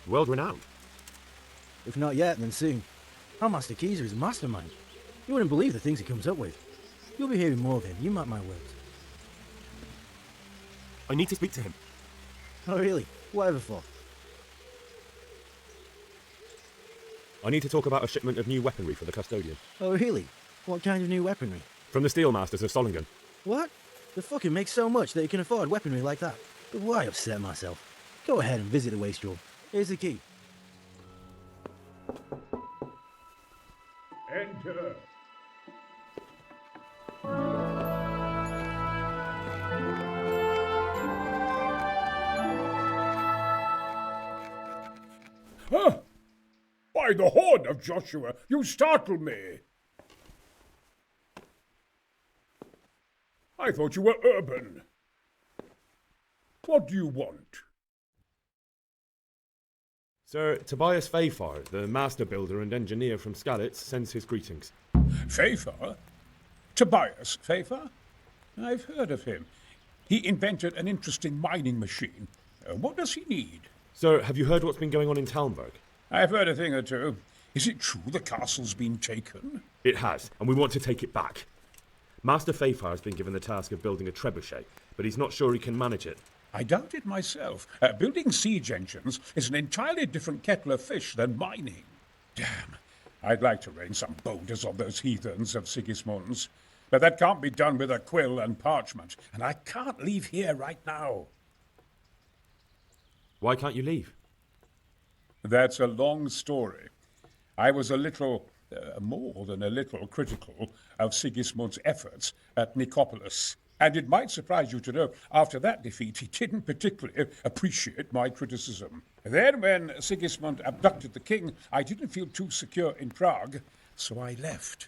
World-renowned? If not yet, then soon. Our Master Kieser is a mastermind. You wouldn't believe the things he comes up with. You'll be hearing more of him, you mark my words. I need to speak to him. Oh, really? Whatever for? I need to talk about a shipment of new weaponry for the custodian. Oh, really? What kind of new weaponry? From the Steelmasters of Solingen. What? The fucking makes so much that you can afford weaponry like that. But why upset myself? Go ahead and visit the wastrel. Here's the key. Enter. Huh? By the horn of Joshua, you startle me. I thought you were urban. What do you want? Sir Tobias Fafar, the master builder and engineer from Skalitz, sends his greetings. Fafar? Tobias Fafar? I've heard of him. He invented an interesting mining machine. What does he need? Sir, have you heard what's been going on in Talmberg? I've heard a thing or two. Is it true the castle's been taken? It has, and we want to take it back. Master Fafar has been given the task of building a trebuchet, but he's not sure he can manage it. I doubt it myself. Building siege engines is an entirely different kettle of fish than mining. Damn, I'd like to rain some boulders on those heathens of Sigismund's, but that can't be done with a quill and parchment, and I can't leave here right now. Why can't you leave? That's a long story. I was a little, more than a little, critical of Sigismund's efforts at Nicopolis. And it might surprise you to know, after that defeat, he didn't particularly appreciate my criticism. Then, when Sigismund abducted the king, I didn't feel too secure in Prague, so I left.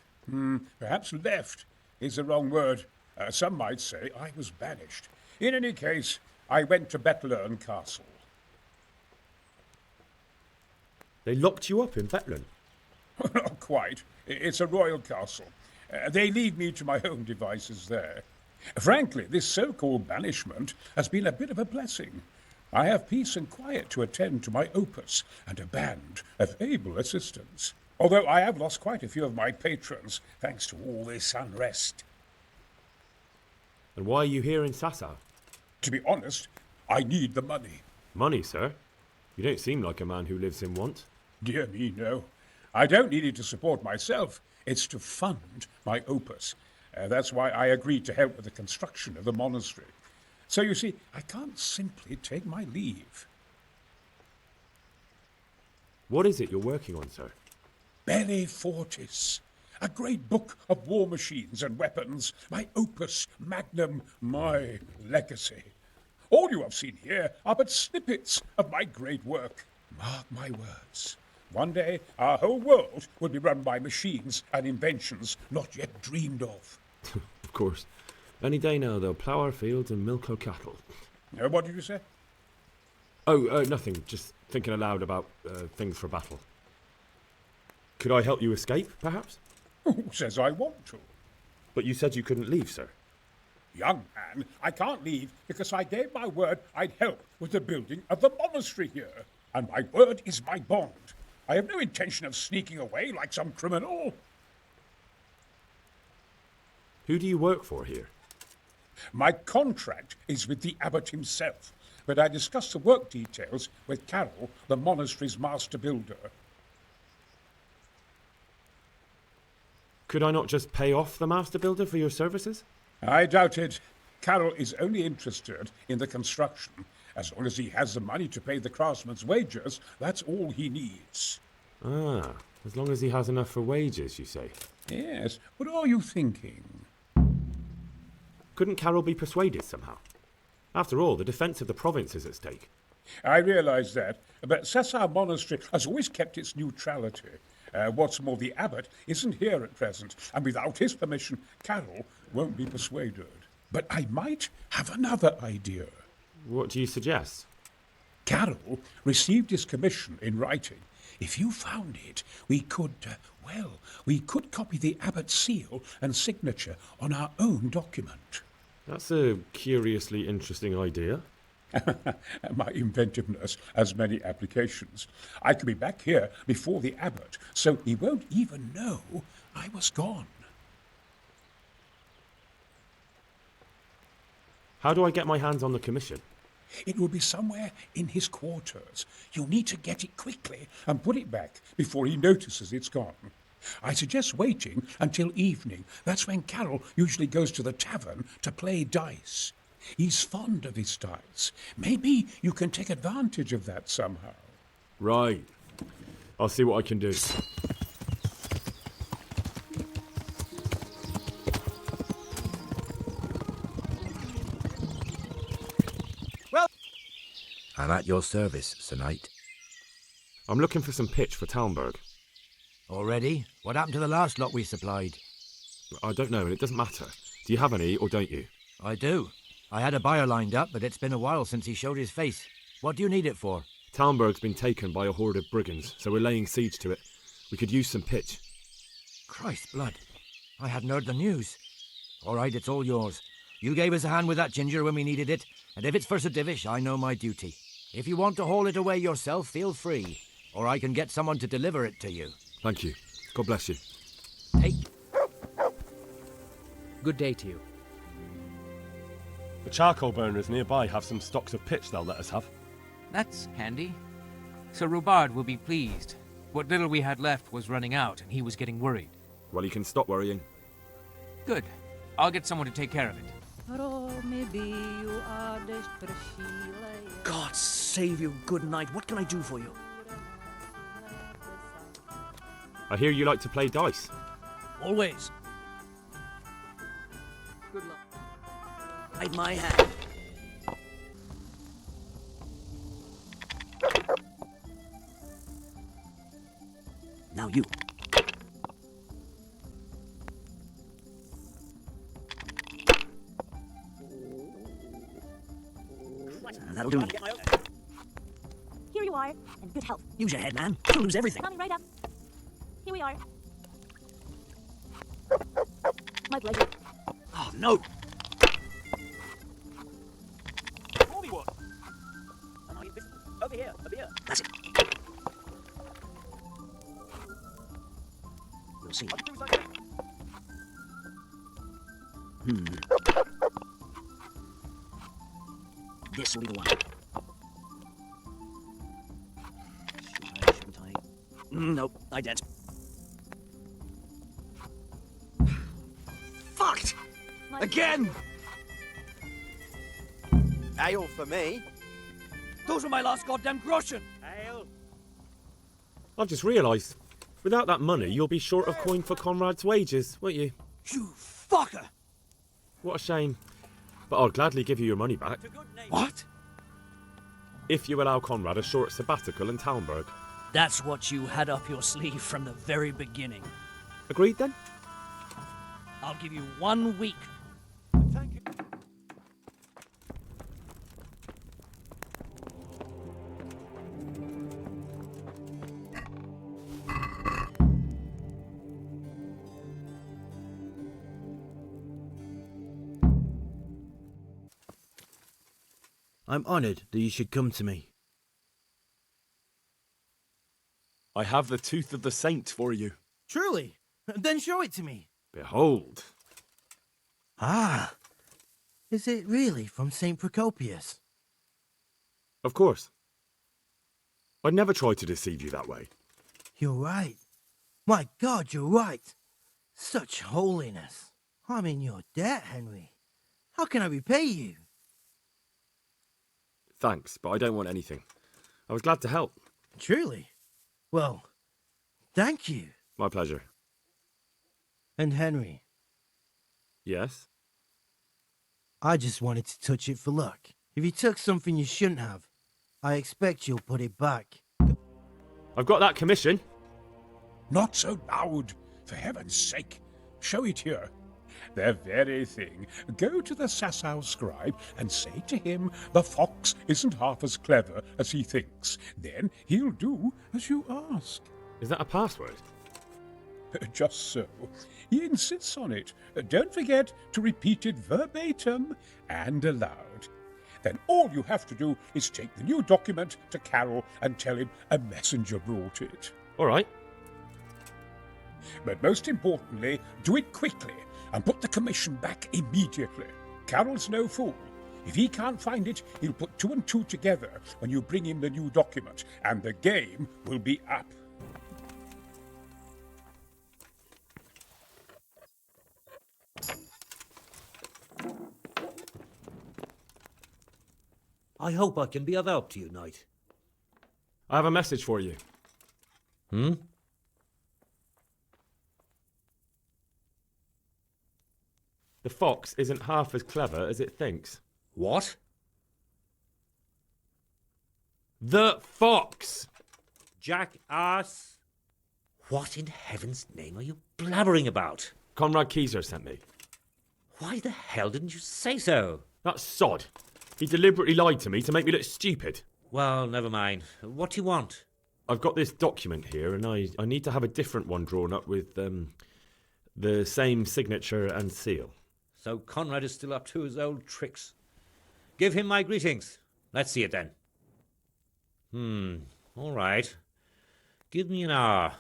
Perhaps left is the wrong word. Some might say I was banished. In any case, I went to Bethlern Castle. They locked you up in Bethlern? Not quite. It's a royal castle. They leave me to my own devices there. Frankly, this so-called banishment has been a bit of a blessing. I have peace and quiet to attend to my opus and a band of able assistants. Although I have lost quite a few of my patrons, thanks to all this unrest. And why are you here in Sasau? To be honest, I need the money. Money, sir? You don't seem like a man who lives in want. Dear me, no. I don't need it to support myself. It's to fund my opus. That's why I agreed to help with the construction of the monastery. So you see, I can't simply take my leave. What is it you're working on, sir? Belli Fortis, a great book of war machines and weapons, my opus magnum, my legacy. All you have seen here are but snippets of my great work. Mark my words. One day, our whole world will be run by machines and inventions not yet dreamed of. Of course. Any day now, they'll plough our fields and milk our cattle. What did you say? Oh, nothing. Just thinking aloud about things for battle. Could I help you escape, perhaps? Who says I want to? But you said you couldn't leave, sir. Young man, I can't leave because I gave my word I'd help with the building of the monastery here. And my word is my bond. I have no intention of sneaking away like some criminal. Who do you work for here? My contract is with the abbot himself, but I discussed the work details with Carol, the monastery's master builder. Could I not just pay off the master builder for your services? I doubt it. Carol is only interested in the construction. As long as he has the money to pay the craftsman's wages, that's all he needs. Ah, as long as he has enough for wages, you say? Yes. What are you thinking? Couldn't Carol be persuaded somehow? After all, the defence of the province is at stake. I realise that, but Sasau Monastery has always kept its neutrality. What's more, the abbot isn't here at present, and without his permission, Carol won't be persuaded. But I might have another idea. What do you suggest? Carol received his commission in writing. If you found it, we could copy the abbot's seal and signature on our own document. That's a curiously interesting idea. My inventiveness has many applications. I could be back here before the abbot, so he won't even know I was gone. How do I get my hands on the commission? It will be somewhere in his quarters. You'll need to get it quickly and put it back before he notices it's gone. I suggest waiting until evening. That's when Carol usually goes to the tavern to play dice. He's fond of his dice. Maybe you can take advantage of that somehow. Right. I'll see what I can do. I'm at your service, Sir Knight. I'm looking for some pitch for Talmberg. Already? What happened to the last lot we supplied? I don't know, and it doesn't matter. Do you have any, or don't you? I do. I had a buyer lined up, but it's been a while since he showed his face. What do you need it for? Talmberg's been taken by a horde of brigands, so we're laying siege to it. We could use some pitch. Christ's blood. I hadn't heard the news. All right, it's all yours. You gave us a hand with that ginger when we needed it, and if it's for Sir Divish, I know my duty. If you want to haul it away yourself, feel free, or I can get someone to deliver it to you. Thank you. God bless you. Take. Good day to you. The charcoal burners nearby have some stocks of pitch they'll let us have. That's handy. Sir Rubard will be pleased. What little we had left was running out, and he was getting worried. Well, you can stop worrying. Good. I'll get someone to take care of it. God save you, good night. What can I do for you? I hear you like to play dice. Always. Good luck. Hide my hand. Now you. That'll do me. Here you are, and good health. Use your head, man. You'll lose everything. Coming right up. Here we are. My pleasure. Oh, no. Over here, over here. That's it. We'll see. This will be the one. Shouldn't I? Nope, I didn't. Fucked! Again! Ale for me. Those were my last goddamn groschen! Ale! I've just realised, without that money, you'll be short of coin for Conrad's wages, won't you? You fucker! What a shame. But I'll gladly give you your money back. What? If you allow Conrad a short sabbatical in Talmberg. That's what you had up your sleeve from the very beginning. Agreed then? I'll give you 1 week. Thank you. I'm honoured that you should come to me. I have the tooth of the saint for you. Truly? Then show it to me. Behold. Ah. Is it really from St. Procopius? Of course. I'd never try to deceive you that way. You're right. My God, you're right. Such holiness. I'm in your debt, Henry. How can I repay you? Thanks, but I don't want anything. I was glad to help. Truly? Well, thank you. My pleasure. And Henry, Yes? I just wanted to touch it for luck. If you took something you shouldn't have, I expect you'll put it back. I've got that commission. Not so loud, for heaven's sake. Show it here. The very thing. Go to the Sasau scribe and say to him the fox isn't half as clever as he thinks. Then he'll do as you ask. Is that a password? Just so. He insists on it. Don't forget to repeat it verbatim and aloud. Then all you have to do is take the new document to Carol and tell him a messenger brought it. All right. But most importantly, do it quickly and put the commission back immediately. Carol's no fool. If he can't find it, he'll put 2 and 2 together when you bring him the new document, and the game will be up. I hope I can be of help to you, Knight. I have a message for you. The fox isn't half as clever as it thinks. What? The fox! Jackass! What in heaven's name are you blabbering about? Conrad Keyser sent me. Why the hell didn't you say so? That sod. He deliberately lied to me to make me look stupid. Well, never mind. What do you want? I've got this document here, and I need to have a different one drawn up with the same signature and seal. So Conrad is still up to his old tricks. Give him my greetings. Let's see it then. All right. Give me an hour,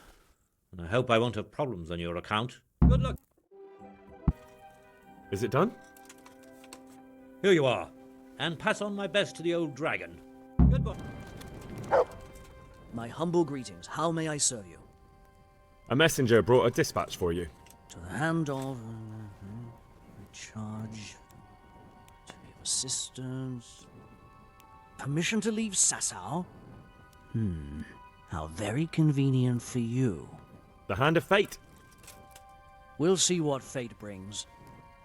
and I hope I won't have problems on your account. Good luck. Is it done? Here you are. And pass on my best to the old dragon. Goodbye. My humble greetings. How may I serve you? A messenger brought a dispatch for you. To the hand of... Charge... To give assistance... Permission to leave Sasau? How very convenient for you. The hand of fate. We'll see what fate brings.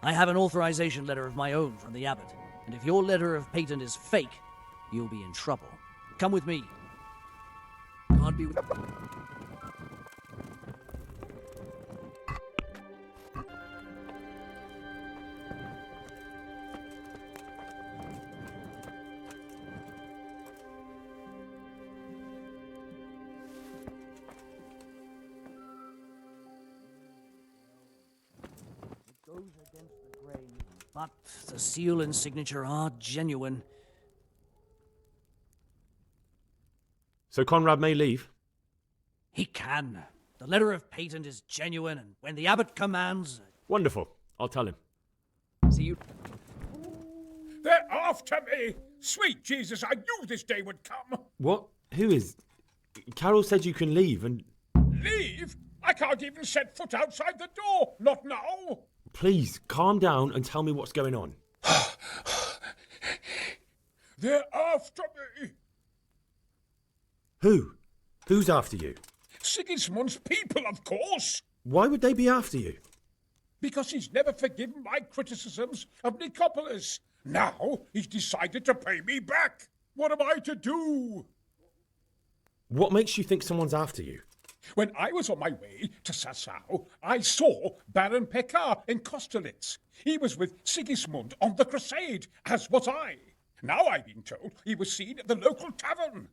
I have an authorization letter of my own from the abbot, and if your letter of patent is fake, you'll be in trouble. Come with me. God be with you. But the seal and signature are genuine. So Conrad may leave? He can. The letter of patent is genuine, and when the abbot commands... Wonderful. I'll tell him. See you... They're after me! Sweet Jesus, I knew this day would come! What? Who is... Carol said you can leave and... Leave? I can't even set foot outside the door! Not now! Please, calm down and tell me what's going on. They're after me! Who? Who's after you? Sigismund's people, of course! Why would they be after you? Because he's never forgiven my criticisms of Nicopolis. Now he's decided to pay me back. What am I to do? What makes you think someone's after you? When I was on my way to Sasau, I saw Baron Pekar in Kostelitz. He was with Sigismund on the crusade, as was I. Now I've been told he was seen at the local tavern.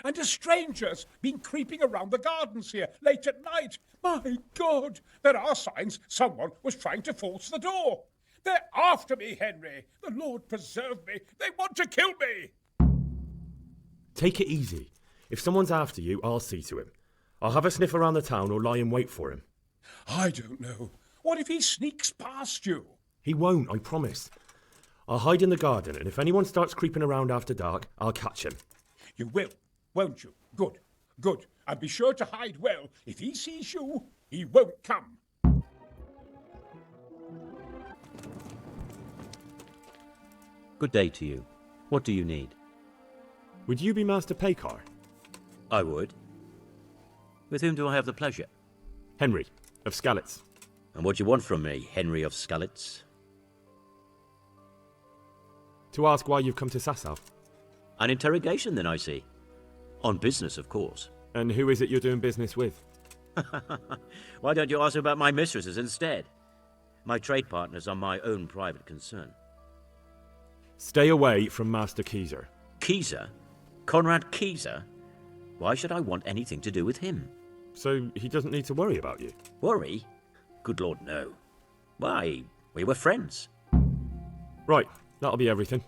And a stranger's been creeping around the gardens here late at night. My God, there are signs someone was trying to force the door. They're after me, Henry. The Lord preserve me. They want to kill me. Take it easy. If someone's after you, I'll see to him. I'll have a sniff around the town or lie in wait for him. I don't know. What if he sneaks past you? He won't, I promise. I'll hide in the garden, and if anyone starts creeping around after dark, I'll catch him. You will, won't you? Good, good. And be sure to hide well. If he sees you, he won't come. Good day to you. What do you need? Would you be Master Pekar? I would. With whom do I have the pleasure? Henry, of Skalitz. And what do you want from me, Henry of Skalitz? To ask why you've come to Sasau. An interrogation, then, I see. On business, of course. And who is it you're doing business with? Why don't you ask about my mistresses instead? My trade partners are my own private concern. Stay away from Master Kieser. Kieser? Conrad Kieser? Why should I want anything to do with him? So he doesn't need to worry about you? Worry? Good Lord, no. Why, we were friends. Right, that'll be everything.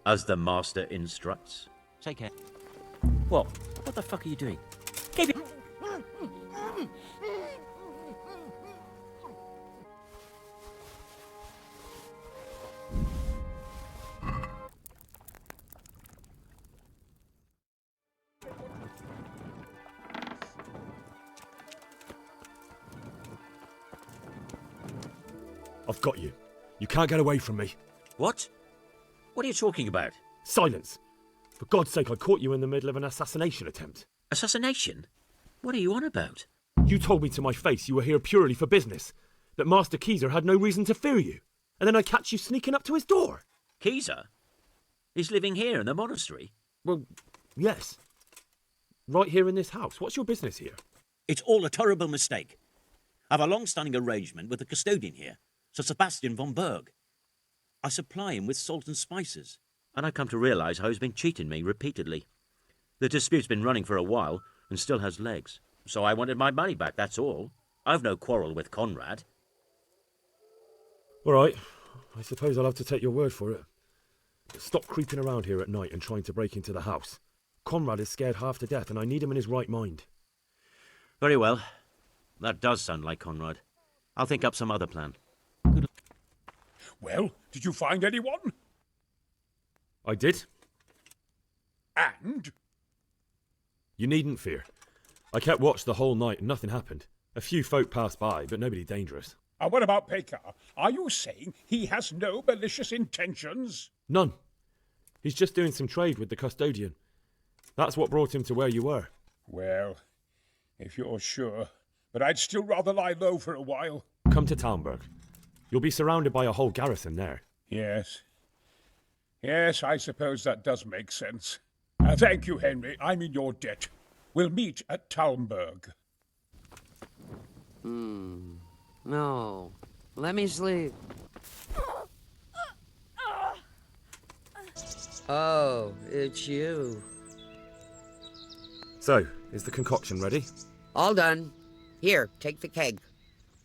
As the master instructs. Take care. What? What the fuck are you doing? Keep it. I've got you. You can't get away from me. What? What are you talking about? Silence! For God's sake, I caught you in the middle of an assassination attempt. Assassination? What are you on about? You told me to my face you were here purely for business, that Master Kieser had no reason to fear you, and then I catch you sneaking up to his door. Kieser? He's living here in the monastery? Well, yes. Right here in this house. What's your business here? It's all a terrible mistake. I've a long-standing arrangement with the custodian here, Sir Sebastian von Berg. I supply him with salt and spices, and I've come to realise how he's been cheating me repeatedly. The dispute's been running for a while and still has legs, so I wanted my money back, that's all. I've no quarrel with Conrad. All right. I suppose I'll have to take your word for it. But stop creeping around here at night and trying to break into the house. Conrad is scared half to death, and I need him in his right mind. Very well. That does sound like Conrad. I'll think up some other plan. Well, did you find anyone? I did. And? You needn't fear. I kept watch the whole night and nothing happened. A few folk passed by, but nobody dangerous. And what about Pekar? Are you saying he has no malicious intentions? None. He's just doing some trade with the custodian. That's what brought him to where you were. Well, if you're sure. But I'd still rather lie low for a while. Come to Talmberg. You'll be surrounded by a whole garrison there. Yes. Yes, I suppose that does make sense. Thank you, Henry. I'm in your debt. We'll meet at Talmberg. No. Let me sleep. Oh, it's you. So, is the concoction ready? All done. Here, take the keg.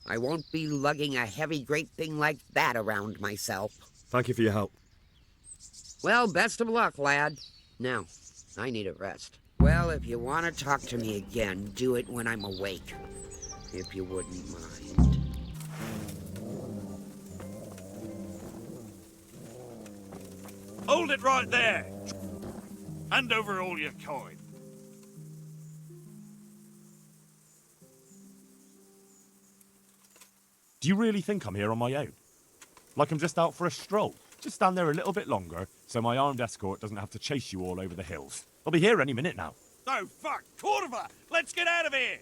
I won't be lugging a heavy great thing like that around myself. Thank you for your help. Well, best of luck, lad. Now, I need a rest. Well, if you want to talk to me again, do it when I'm awake. If you wouldn't mind. Hold it right there! Hand over all your coin. Do you really think I'm here on my own? Like I'm just out for a stroll? Just stand there a little bit longer so my armed escort doesn't have to chase you all over the hills. I'll be here any minute now. Oh, fuck! Corva! Let's get out of here!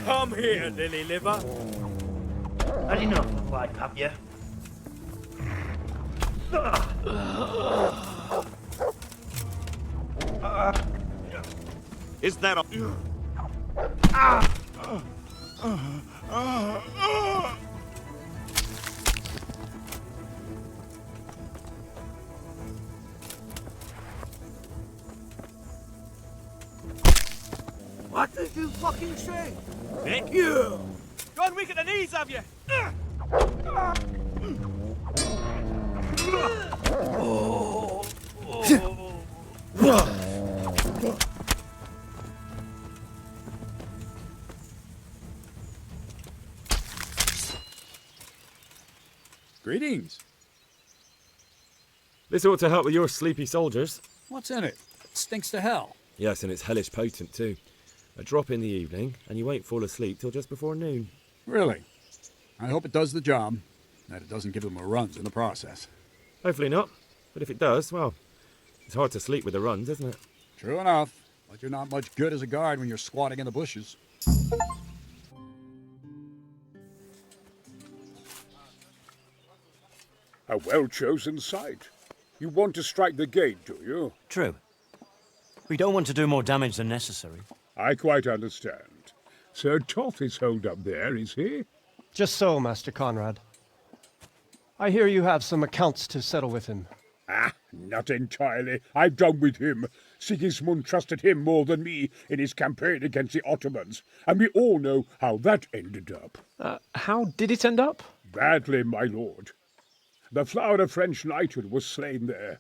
Come here, lily liver. Had enough of life, have you? Is that a... What did you fucking say? Nick? You! Gone weak at the knees, have you? Greetings. This ought to help with your sleepy soldiers. What's in it? It stinks to hell. Yes, and it's hellish potent too. A drop in the evening, and you won't fall asleep till just before noon. Really? I hope it does the job, that it doesn't give them a runs in the process. Hopefully not, but if it does, well, it's hard to sleep with the runs, isn't it? True enough, but you're not much good as a guard when you're squatting in the bushes. A well-chosen site. You want to strike the gate, do you? True. We don't want to do more damage than necessary. I quite understand. Sir Toth is holed up there, is he? Just so, Master Conrad. I hear you have some accounts to settle with him. Ah, not entirely. I've done with him. Sigismund trusted him more than me in his campaign against the Ottomans, and we all know how that ended up. How did it end up? Badly, my lord. The flower of French knighthood was slain there.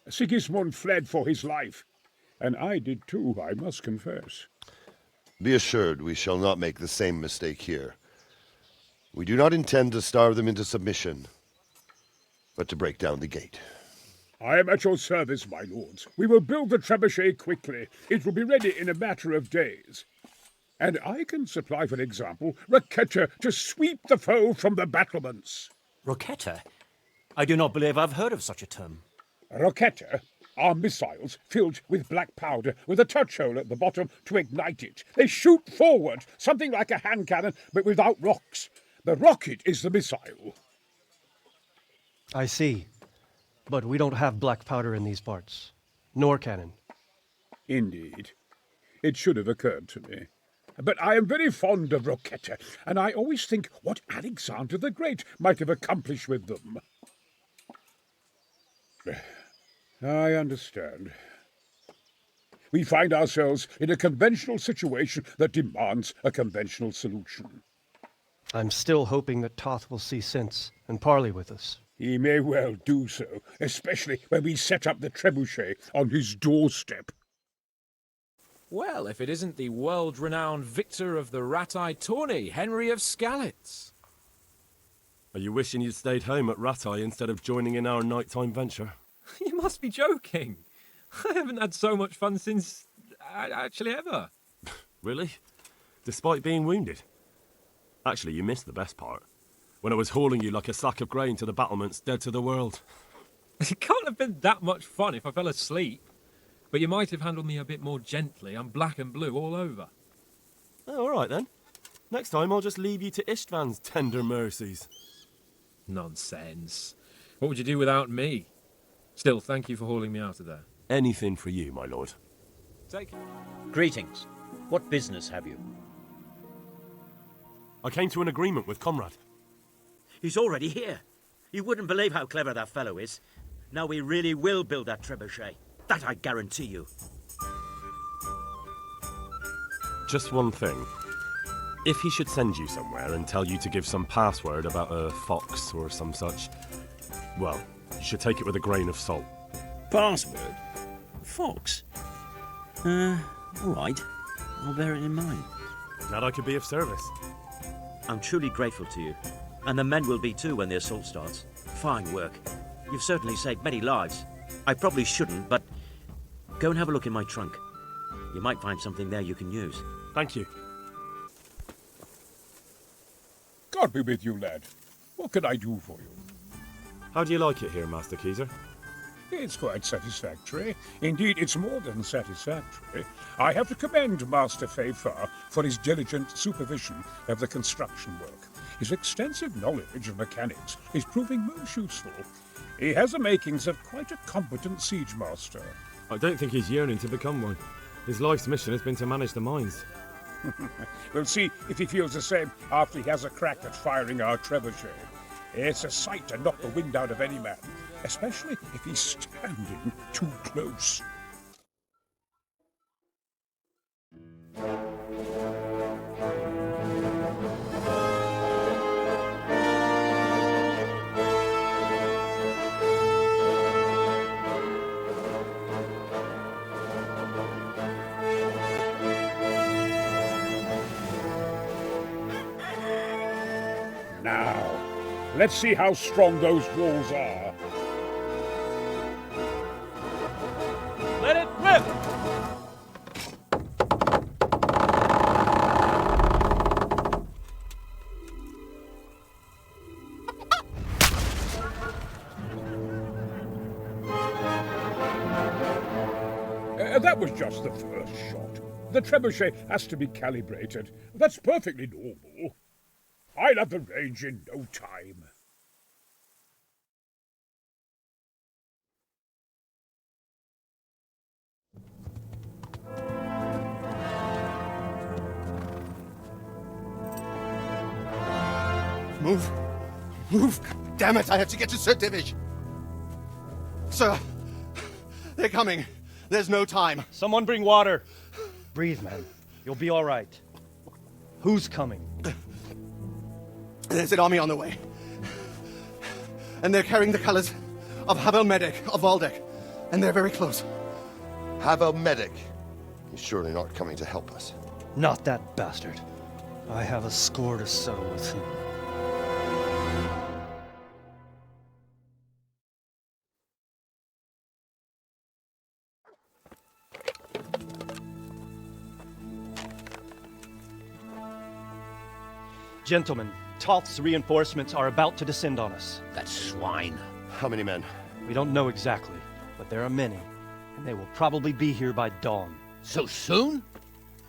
Sigismund fled for his life, and I did too, I must confess. Be assured we shall not make the same mistake here. We do not intend to starve them into submission, but to break down the gate. I am at your service, my lords. We will build the trebuchet quickly. It will be ready in a matter of days. And I can supply, for example, Roquetta to sweep the foe from the battlements. Roquetta? I do not believe I've heard of such a term. Roquetta are missiles filled with black powder with a touch hole at the bottom to ignite it. They shoot forward, something like a hand cannon, but without rocks. The rocket is the missile. I see. But we don't have black powder in these parts. Nor cannon. Indeed. It should have occurred to me. But I am very fond of Roquetta, and I always think what Alexander the Great might have accomplished with them. I understand. We find ourselves in a conventional situation that demands a conventional solution. I'm still hoping that Toth will see sense and parley with us. He may well do so, especially when we set up the trebuchet on his doorstep. Well, if it isn't the world-renowned victor of the Ratai tourney, Henry of Skalitz. Are you wishing you'd stayed home at Ratai instead of joining in our nighttime venture? You must be joking. I haven't had so much fun since... actually ever. Really? Despite being wounded? Actually, you missed the best part. When I was hauling you like a sack of grain to the battlements dead to the world. It can't have been that much fun if I fell asleep. But you might have handled me a bit more gently. I'm black and blue all over. Oh, all right then. Next time I'll just leave you to Istvan's tender mercies. Nonsense. What would you do without me? Still, thank you for hauling me out of there. Anything for you, my lord. Take care. Greetings. What business have you? I came to an agreement with Comrade. He's already here. You wouldn't believe how clever that fellow is. Now we really will build that trebuchet. That I guarantee you. Just one thing. If he should send you somewhere and tell you to give some password about a fox or some such, well, you should take it with a grain of salt. Password? Fox? All right. I'll bear it in mind. Glad I could be of service. I'm truly grateful to you. And the men will be too when the assault starts. Fine work. You've certainly saved many lives. I probably shouldn't, but go and have a look in my trunk. You might find something there you can use. Thank you. God be with you, lad. What can I do for you? How do you like it here, Master Keyser? It's quite satisfactory. Indeed, it's more than satisfactory. I have to commend Master Fayfar for his diligent supervision of the construction work. His extensive knowledge of mechanics is proving most useful. He has the makings of quite a competent siege master. I don't think he's yearning to become one. His life's mission has been to manage the mines. We'll see if he feels the same after he has a crack at firing our trebuchet. It's a sight to knock the wind out of any man, especially if he's standing too close. Now, let's see how strong those walls are. Let it rip! That was just the first shot. The trebuchet has to be calibrated. That's perfectly normal. I'll have the range in no time. Move! Move! Damn it, I have to get to Sir Divish! Sir! They're coming! There's no time! Someone bring water! Breathe, man. You'll be all right. Who's coming? There's an army on the way. And they're carrying the colors of Havel Medic of Valdek. And they're very close. Havel Medic? He's surely not coming to help us. Not that bastard. I have a score to settle with him. Gentlemen, Toth's reinforcements are about to descend on us. That swine. How many men? We don't know exactly, but there are many, and they will probably be here by dawn. So soon?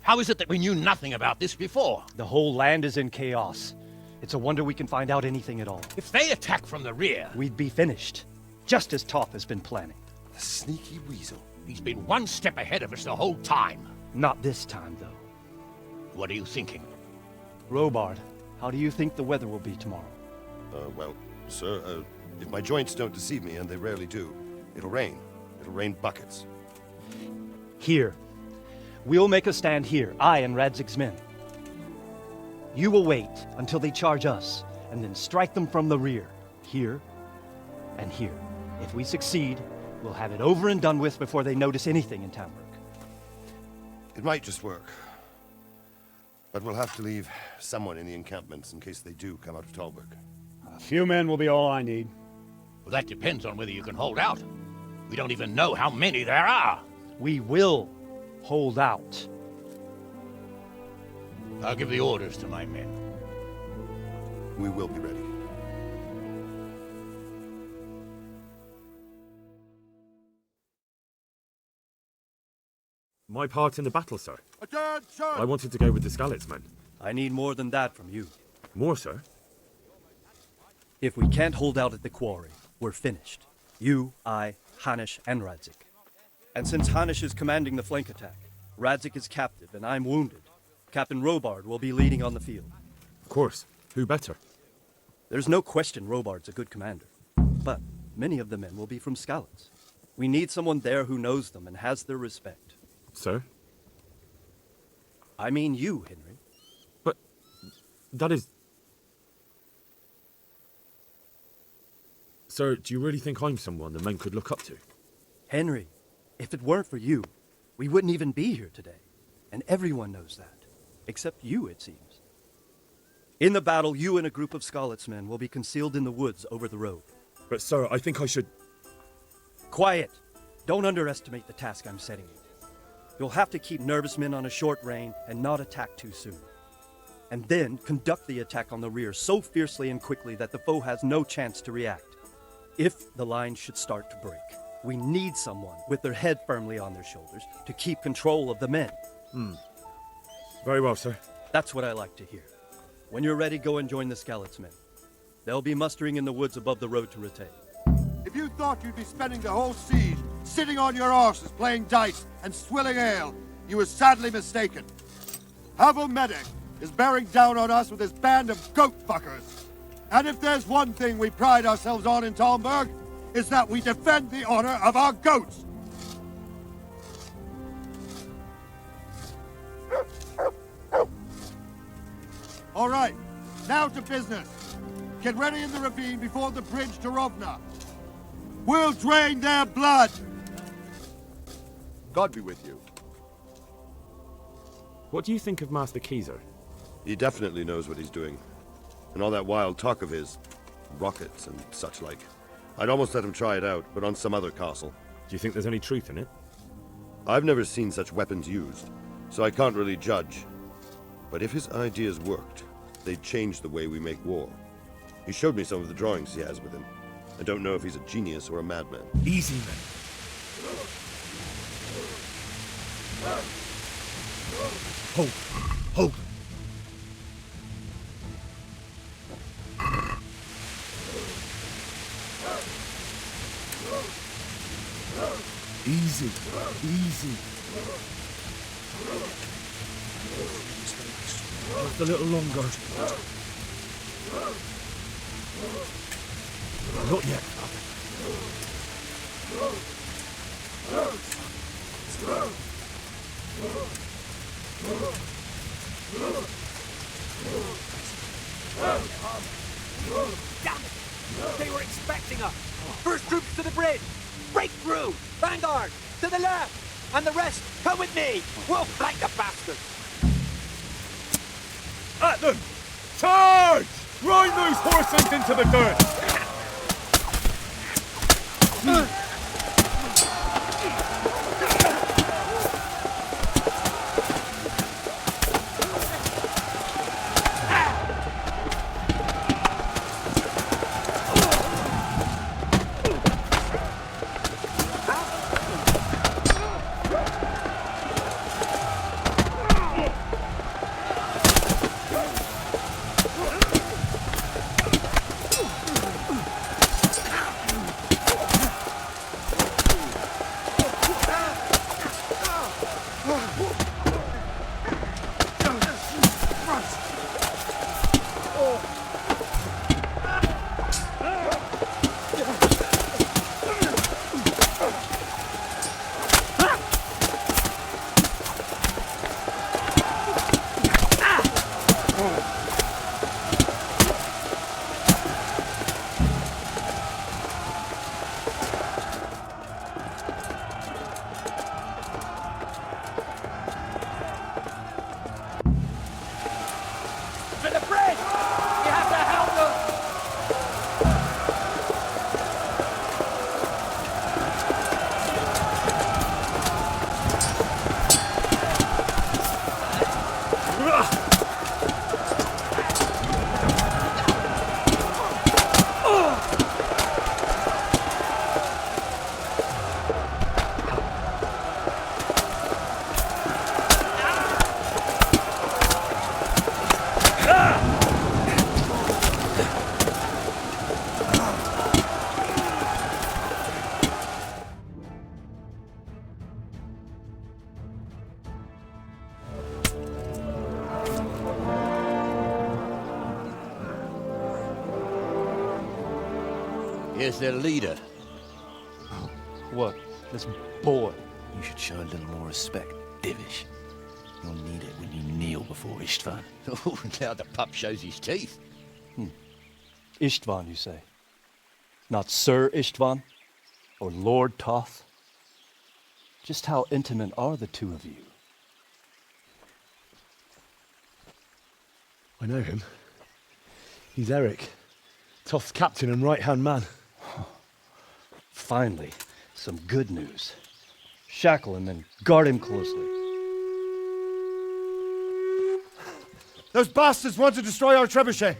How is it that we knew nothing about this before? The whole land is in chaos. It's a wonder we can find out anything at all. If they attack from the rear... We'd be finished, just as Toth has been planning. The sneaky weasel. He's been one step ahead of us the whole time. Not this time, though. What are you thinking? Robard, how do you think the weather will be tomorrow? Well, sir, if my joints don't deceive me, and they rarely do, it'll rain. It'll rain buckets. Here. We'll make a stand here, I and Radzig's men. You will wait until they charge us, and then strike them from the rear. Here and here. If we succeed, we'll have it over and done with before they notice anything in Tamburg. It might just work. But we'll have to leave someone in the encampments in case they do come out of Talberg. A few men will be all I need. Well, that depends on whether you can hold out. We don't even know how many there are. We will hold out. I'll give the orders to my men. We will be ready. My part in the battle, sir. Attention! I wanted to go with the Skalitz men. I need more than that from you. More, sir? If we can't hold out at the quarry, we're finished. You, I, Hanish, and Radzik. And since Hanish is commanding the flank attack, Radzik is captive and I'm wounded, Captain Robard will be leading on the field. Of course. Who better? There's no question Robard's a good commander. But many of the men will be from Skalitz. We need someone there who knows them and has their respect. Sir? I mean you, Henry. But that is... Sir, do you really think I'm someone the men could look up to? Henry, if it weren't for you, we wouldn't even be here today. And everyone knows that. Except you, it seems. In the battle, you and a group of Skalitz men will be concealed in the woods over the road. But sir, I think I should... Quiet! Don't underestimate the task I'm setting you. You'll have to keep nervous men on a short rein and not attack too soon. And then conduct the attack on the rear so fiercely and quickly that the foe has no chance to react. If the line should start to break, we need someone with their head firmly on their shoulders to keep control of the men. Very well, sir. That's what I like to hear. When you're ready, go and join the Skalitz men. They'll be mustering in the woods above the road to Rattay. If you thought you'd be spending the whole siege sitting on your arses playing dice and swilling ale, you were sadly mistaken. Havel Medek is bearing down on us with his band of goat fuckers. And if there's one thing we pride ourselves on in Talmberg, it's that we defend the honor of our goats. All right, now to business. Get ready in the ravine before the bridge to Rovna. We'll drain their blood. God be with you. What do you think of Master Keyser? He definitely knows what he's doing. And all that wild talk of his, rockets and such like. I'd almost let him try it out, but on some other castle. Do you think there's any truth in it? I've never seen such weapons used, so I can't really judge. But if his ideas worked, they'd change the way we make war. He showed me some of the drawings he has with him. I don't know if he's a genius or a madman. Easy, man. Hold! Hold! Easy. Easy. Just a little longer. Not yet. Damn it! They were expecting us! First troops to the bridge! Break through! Vanguard! To the left! And the rest, come with me! We'll flank the bastards! At them! Charge! Grind those horses into the dirt! Here's their leader. What? This boy? You should show a little more respect, Divish. You'll need it when you kneel before Istvan. Oh, now the pup shows his teeth. Istvan, you say? Not Sir Istvan? Or Lord Toth? Just how intimate are the two of you? I know him. He's Eric, Toth's captain and right-hand man. Finally, some good news. Shackle him and guard him closely. Those bastards want to destroy our trebuchet.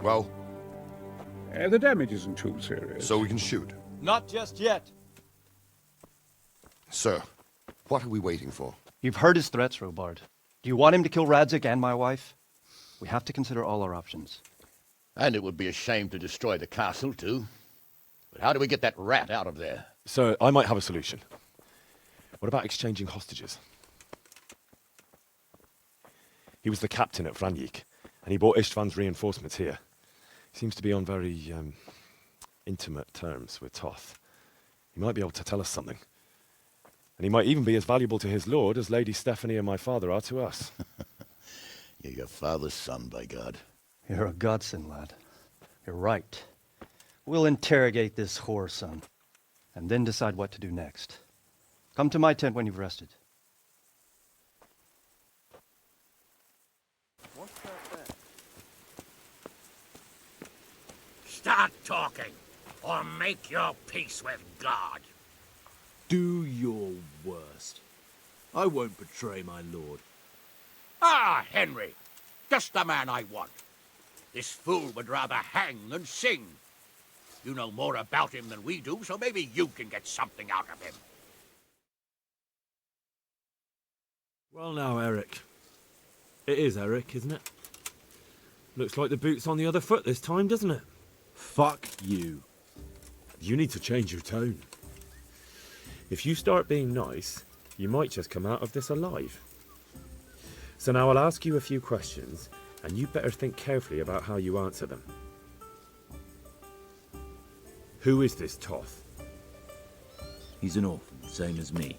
Well? The damage isn't too serious. So we can shoot. Not just yet. Sir, what are we waiting for? You've heard his threats, Robard. Do you want him to kill Radzig and my wife? We have to consider all our options. And it would be a shame to destroy the castle, too. But how do we get that rat out of there? Sir, I might have a solution. What about exchanging hostages? He was the captain at Vranik, and he brought Istvan's reinforcements here. He seems to be on very, intimate terms with Toth. He might be able to tell us something. And he might even be as valuable to his lord as Lady Stephanie and my father are to us. You're your father's son, by God. You're a godsend, lad. You're right. We'll interrogate this whore son, and then decide what to do next. Come to my tent when you've rested. Start talking, or make your peace with God. Do your worst. I won't betray my lord. Ah, Henry, just the man I want. This fool would rather hang than sing. You know more about him than we do, so maybe you can get something out of him. Well now, Eric. It is Eric, isn't it? Looks like the boot's on the other foot this time, doesn't it? Fuck you. You need to change your tone. If you start being nice, you might just come out of this alive. So now I'll ask you a few questions, and you better think carefully about how you answer them. Who is this Toth? He's an orphan, same as me.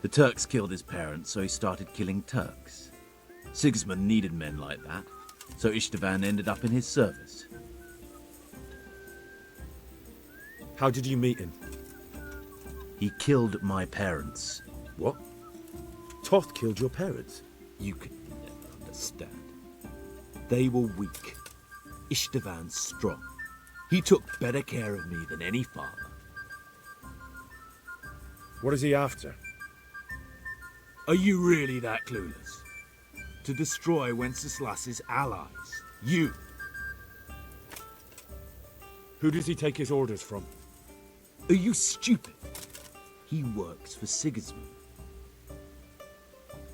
The Turks killed his parents, so he started killing Turks. Sigismund needed men like that, so Istvan ended up in his service. How did you meet him? He killed my parents. What? Toth killed your parents? You could never understand. They were weak. Istvan strong. He took better care of me than any father. What is he after? Are you really that clueless? To destroy Wenceslas's allies. You. Who does he take his orders from? Are you stupid? He works for Sigismund.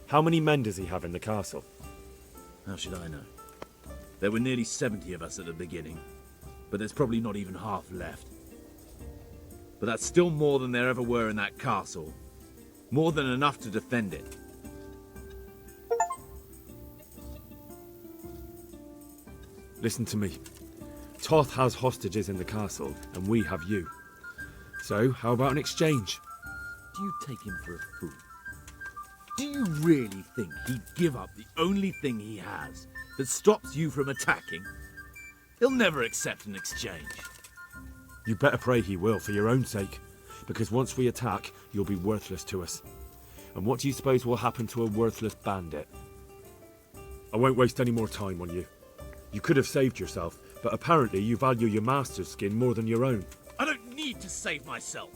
How many men does he have in the castle? How should I know? There were nearly 70 of us at the beginning, but there's probably not even half left. But that's still more than there ever were in that castle. More than enough to defend it. Listen to me. Toth has hostages in the castle, and we have you. So, how about an exchange? Do you take him for a fool? Do you really think he'd give up the only thing he has that stops you from attacking? He'll never accept an exchange. You better pray he will, for your own sake. Because once we attack, you'll be worthless to us. And what do you suppose will happen to a worthless bandit? I won't waste any more time on you. You could have saved yourself, but apparently you value your master's skin more than your own. I don't need to save myself.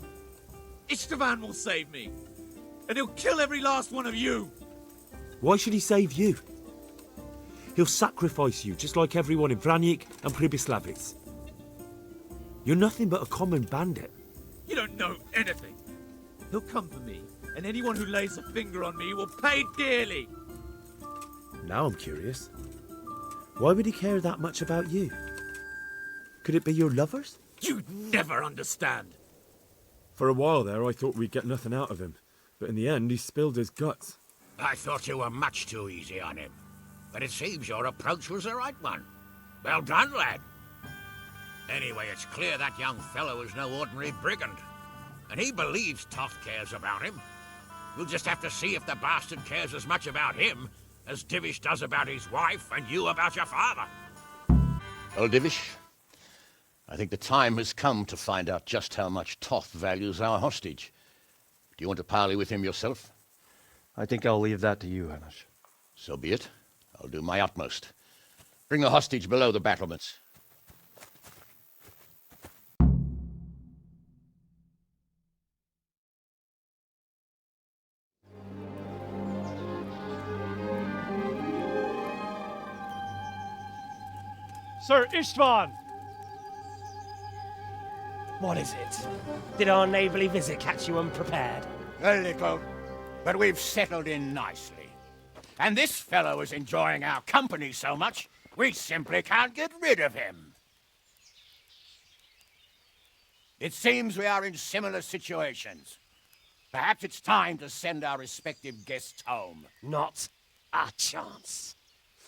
Istvan will save me. And he'll kill every last one of you. Why should he save you? He'll sacrifice you, just like everyone in Vranik and Pribyslavitz. You're nothing but a common bandit. You don't know anything. He'll come for me, and anyone who lays a finger on me will pay dearly. Now I'm curious. Why would he care that much about you? Could it be your lovers? You'd never understand. For a while there, I thought we'd get nothing out of him. But in the end, he spilled his guts. I thought you were much too easy on him. But it seems your approach was the right one. Well done, lad. Anyway, it's clear that young fellow is no ordinary brigand. And he believes Toth cares about him. We'll just have to see if the bastard cares as much about him as Divish does about his wife and you about your father. Well, Divish, I think the time has come to find out just how much Toth values our hostage. Do you want to parley with him yourself? I think I'll leave that to you, Hanush. So be it. I'll do my utmost. Bring the hostage below the battlements. Sir Istvan! What is it? Did our neighborly visit catch you unprepared? A little, but we've settled in nicely. And this fellow is enjoying our company so much, we simply can't get rid of him. It seems we are in similar situations. Perhaps it's time to send our respective guests home. Not a chance.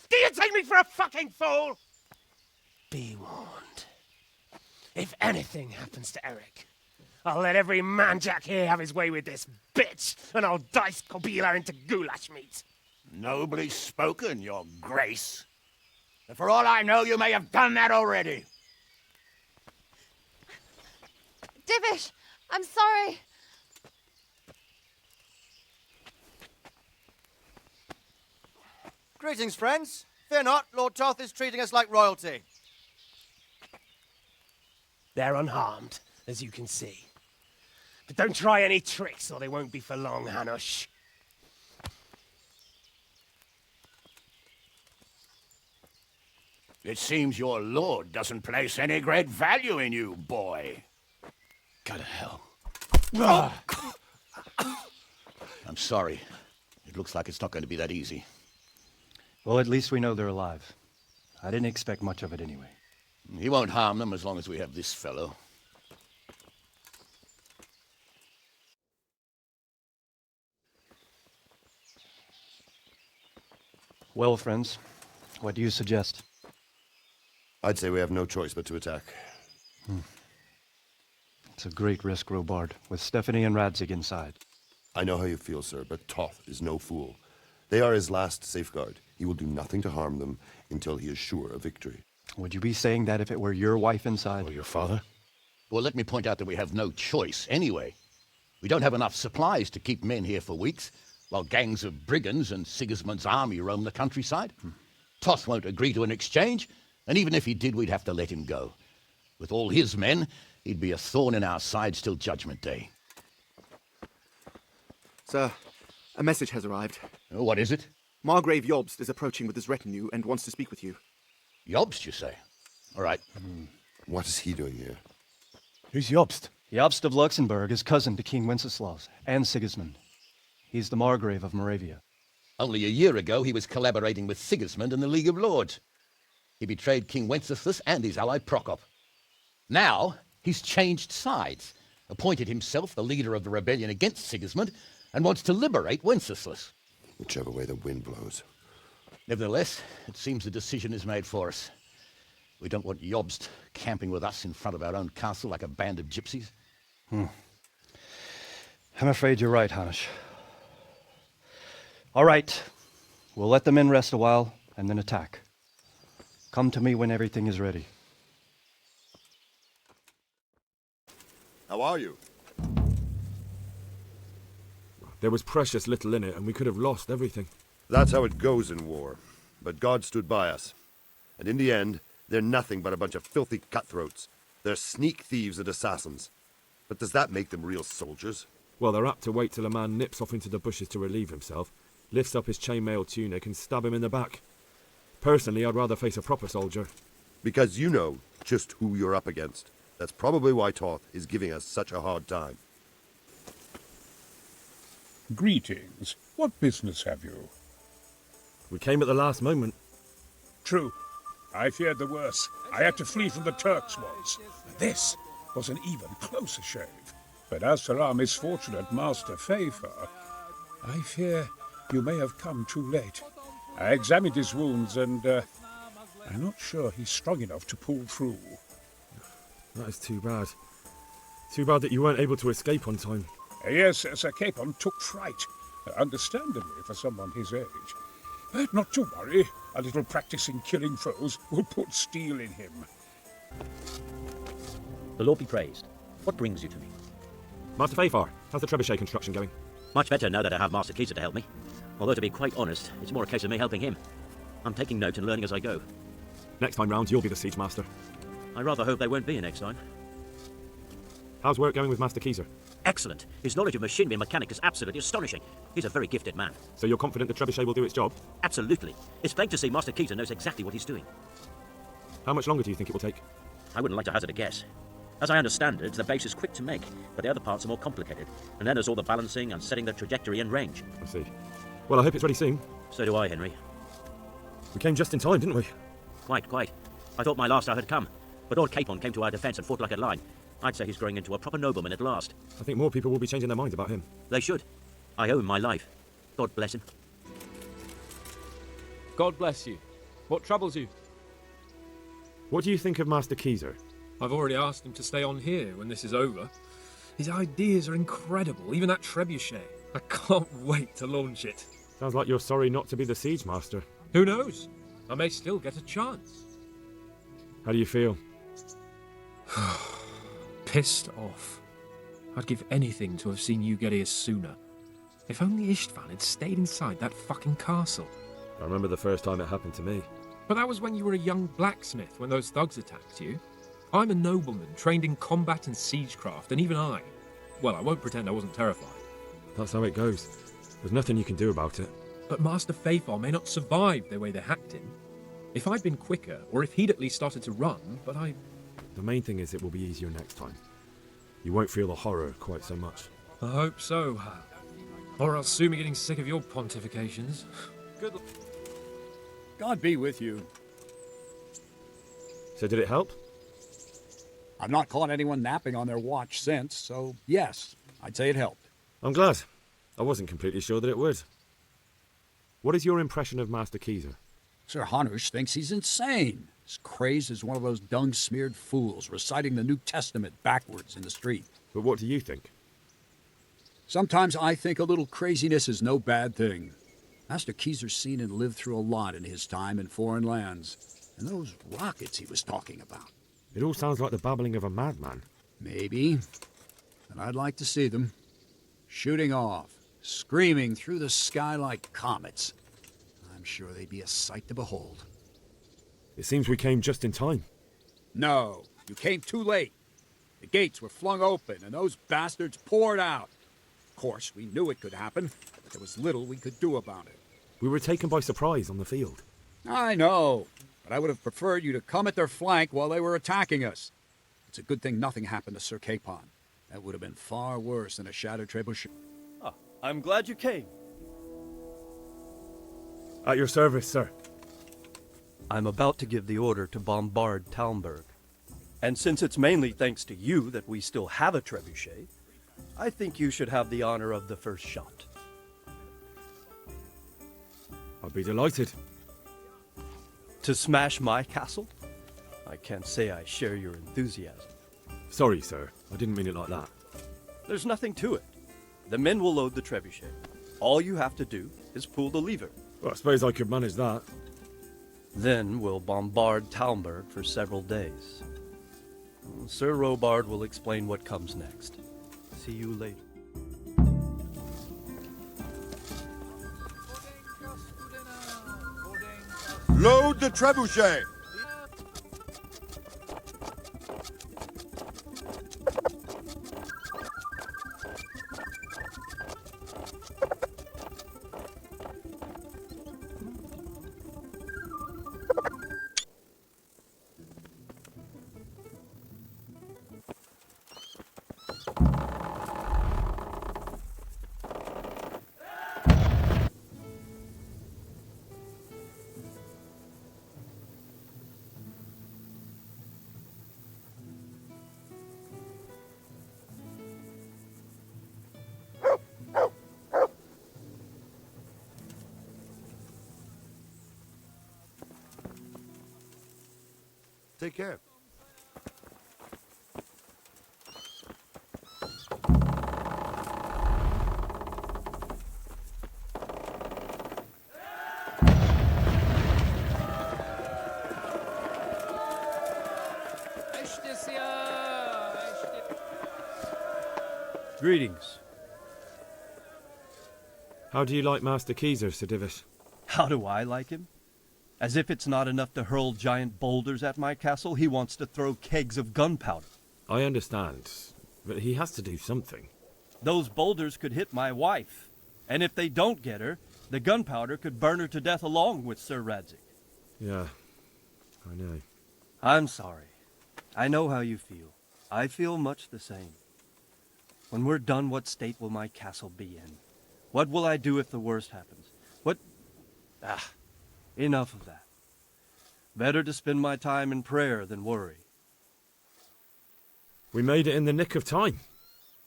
Do you take me for a fucking fool? Be warned. If anything happens to Eric, I'll let every man-jack here have his way with this bitch, and I'll dice Kobila into goulash meat. Nobly spoken, your grace. But for all I know, you may have done that already. Divish, I'm sorry. Greetings, friends. Fear not, Lord Toth is treating us like royalty. They're unharmed, as you can see. But don't try any tricks, or they won't be for long, Hanush. It seems your lord doesn't place any great value in you, boy. Go to hell. Oh. I'm sorry. It looks like it's not going to be that easy. Well, at least we know they're alive. I didn't expect much of it anyway. He won't harm them as long as we have this fellow. Well, friends, what do you suggest? I'd say we have no choice but to attack. It's a great risk, Robard, with Stephanie and Radzig inside. I know how you feel, sir, but Toth is no fool. They are his last safeguard. He will do nothing to harm them until he is sure of victory. Would you be saying that if it were your wife inside? Or your father? Well, let me point out that we have no choice anyway. We don't have enough supplies to keep men here for weeks, while gangs of brigands and Sigismund's army roam the countryside. Toth won't agree to an exchange, and even if he did, we'd have to let him go. With all his men, he'd be a thorn in our sides till Judgment Day. Sir, a message has arrived. Oh, what is it? Margrave Jobst is approaching with his retinue and wants to speak with you. Jobst, you say? All right. What is he doing here? Who's Jobst? Jobst of Luxembourg is cousin to King Wenceslaus and Sigismund. He's the Margrave of Moravia. Only a year ago, he was collaborating with Sigismund and the League of Lords. He betrayed King Wenceslas and his ally Prokop. Now, he's changed sides, appointed himself the leader of the rebellion against Sigismund, and wants to liberate Wenceslas. Whichever way the wind blows. Nevertheless, it seems the decision is made for us. We don't want Jobst camping with us in front of our own castle like a band of gypsies. I'm afraid you're right, Hanish. All right. We'll let the men rest a while and then attack. Come to me when everything is ready. How are you? There was precious little in it, and we could have lost everything. That's how it goes in war. But God stood by us. And in the end, they're nothing but a bunch of filthy cutthroats. They're sneak thieves and assassins. But does that make them real soldiers? Well, they're apt to wait till a man nips off into the bushes to relieve himself, lifts up his chainmail tunic and stab him in the back. Personally, I'd rather face a proper soldier. Because you know just who you're up against. That's probably why Toth is giving us such a hard time. Greetings. What business have you? We came at the last moment. True. I feared the worst. I had to flee from the Turks once. This was an even closer shave. But as for our misfortunate Master Fafer, I fear you may have come too late. I examined his wounds and I'm not sure he's strong enough to pull through. That is too bad. Too bad that you weren't able to escape on time. Yes, Sir Capon took fright, understandably for someone his age. But not to worry, a little practice in killing foes will put steel in him. The Lord be praised. What brings you to me? Master Fafar, how's the trebuchet construction going? Much better now that I have Master Keyser to help me. Although, to be quite honest, it's more a case of me helping him. I'm taking note and learning as I go. Next time round, you'll be the siege master. I rather hope they won't be next time. How's work going with Master Keyser? Excellent. His knowledge of machinery and mechanics is absolutely astonishing. He's a very gifted man. So you're confident the trebuchet will do its job? Absolutely. It's plain to see Master Keyser knows exactly what he's doing. How much longer do you think it will take? I wouldn't like to hazard a guess. As I understand it, the base is quick to make, but the other parts are more complicated. And then there's all the balancing and setting the trajectory and range. I see. Well, I hope it's ready soon. So do I, Henry. We came just in time, didn't we? Quite. I thought my last hour had come. But Lord Capon came to our defence and fought like a lion. I'd say he's growing into a proper nobleman at last. I think more people will be changing their minds about him. They should. I owe him my life. God bless him. God bless you. What troubles you? What do you think of Master Keyser? I've already asked him to stay on here when this is over. His ideas are incredible, even that trebuchet. I can't wait to launch it. Sounds like you're sorry not to be the siege master. Who knows? I may still get a chance. How do you feel? Pissed off. I'd give anything to have seen you get here sooner. If only Istvan had stayed inside that fucking castle. I remember the first time it happened to me. But that was when you were a young blacksmith, when those thugs attacked you. I'm a nobleman, trained in combat and siegecraft, and even I won't pretend I wasn't terrified. That's how it goes. There's nothing you can do about it. But Master Fafar may not survive the way they hacked him. If I'd been quicker, or if he'd at least started to run, but I... The main thing is it will be easier next time. You won't feel the horror quite so much. I hope so, Hal. Or I'll soon be getting sick of your pontifications. Good luck. God be with you. So did it help? I've not caught anyone napping on their watch since, so yes, I'd say it helped. I'm glad. I wasn't completely sure that it would. What is your impression of Master Keyser? Sir Hanush thinks he's insane. He's crazed as one of those dung-smeared fools reciting the New Testament backwards in the street. But what do you think? Sometimes I think a little craziness is no bad thing. Master Keyser's seen and lived through a lot in his time in foreign lands. And those rockets he was talking about. It all sounds like the babbling of a madman. Maybe. But I'd like to see them. Shooting off, screaming through the sky like comets. I'm sure they'd be a sight to behold. It seems we came just in time. No, you came too late. The gates were flung open and those bastards poured out. Of course, we knew it could happen, but there was little we could do about it. We were taken by surprise on the field. I know, but I would have preferred you to come at their flank while they were attacking us. It's a good thing nothing happened to Sir Capon. That would have been far worse than a shattered trebuchet. Ah, I'm glad you came. At your service, sir. I'm about to give the order to bombard Talmberg. And since it's mainly thanks to you that we still have a trebuchet, I think you should have the honor of the first shot. I'll be delighted. To smash my castle? I can't say I share your enthusiasm. Sorry, sir. I didn't mean it like that. There's nothing to it. The men will load the trebuchet. All you have to do is pull the lever. Well, I suppose I could manage that. Then we'll bombard Talmberg for several days. Sir Robard will explain what comes next. See you later. Load the trebuchet! Take care. Greetings. How do you like Master Keyser, Sir Divish? How do I like him? As if it's not enough to hurl giant boulders at my castle, he wants to throw kegs of gunpowder. I understand, but he has to do something. Those boulders could hit my wife, and if they don't get her, the gunpowder could burn her to death along with Sir Radzig. Yeah, I know. I'm sorry. I know how you feel. I feel much the same. When we're done, what state will my castle be in? What will I do if the worst happens? Enough of that. Better to spend my time in prayer than worry. We made it in the nick of time.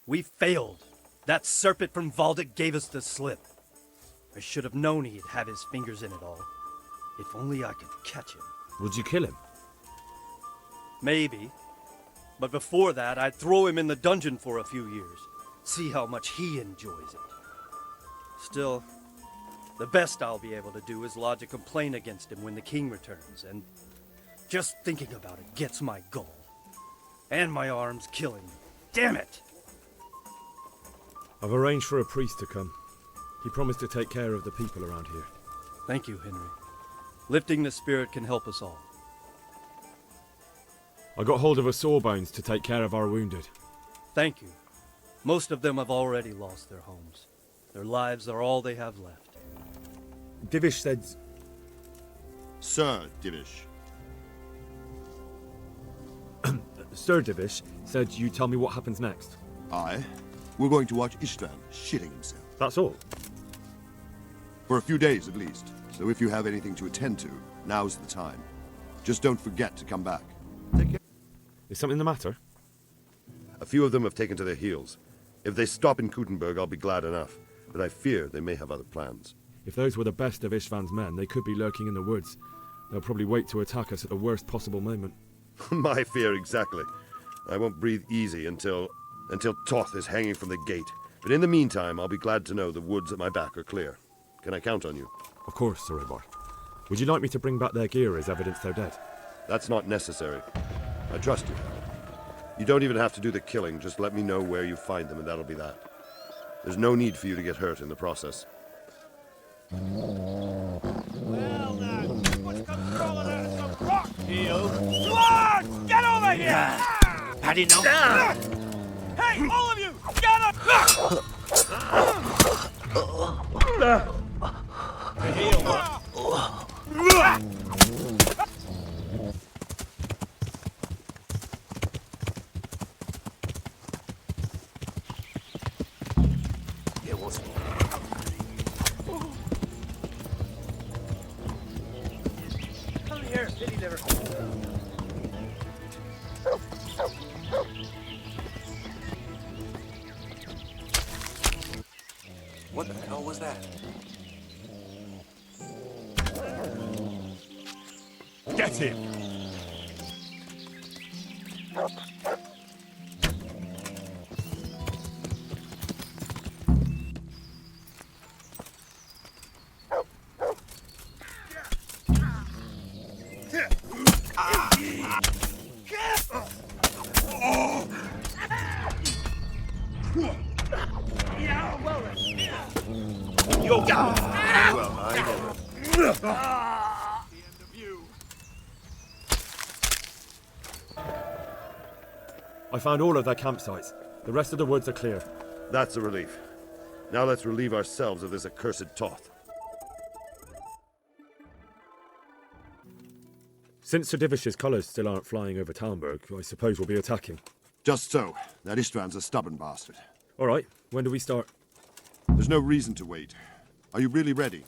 We failed. That serpent from Valdic gave us the slip. I should have known he'd have his fingers in it all. If only I could catch him. Would you kill him? Maybe. But before that, I'd throw him in the dungeon for a few years. See how much he enjoys it. Still, the best I'll be able to do is lodge a complaint against him when the king returns, and just thinking about it gets my gall. And my arm's killing me. Damn it! I've arranged for a priest to come. He promised to take care of the people around here. Thank you, Henry. Lifting the spirit can help us all. I got hold of a sawbones to take care of our wounded. Thank you. Most of them have already lost their homes. Their lives are all they have left. Divish said... Sir Divish. Sir Divish said you tell me what happens next. We're going to watch Istvan shitting himself. That's all? For a few days at least. So if you have anything to attend to, now's the time. Just don't forget to come back. Take care. Is something the matter? A few of them have taken to their heels. If they stop in Kuttenberg, I'll be glad enough. But I fear they may have other plans. If those were the best of Istvan's men, they could be lurking in the woods. They'll probably wait to attack us at the worst possible moment. My fear exactly. I won't breathe easy until Toth is hanging from the gate. But in the meantime, I'll be glad to know the woods at my back are clear. Can I count on you? Of course, Sir Ebar. Would you like me to bring back their gear as evidence they're dead? That's not necessary. I trust you. You don't even have to do the killing, just let me know where you find them and that'll be that. There's no need for you to get hurt in the process. Well then, what's control of that some rock heel? Come on, get over here! Had enough? Hey, all of you, get up! The heel. Come here, pity liver. What the hell was that? Get him! I found all of their campsites. The rest of the woods are clear. That's a relief. Now let's relieve ourselves of this accursed Toth. Since Sir Divish's colours still aren't flying over Talmberg, I suppose we'll be attacking. Just so. That Istvan's a stubborn bastard. All right, when do we start? There's no reason to wait. Are you really ready?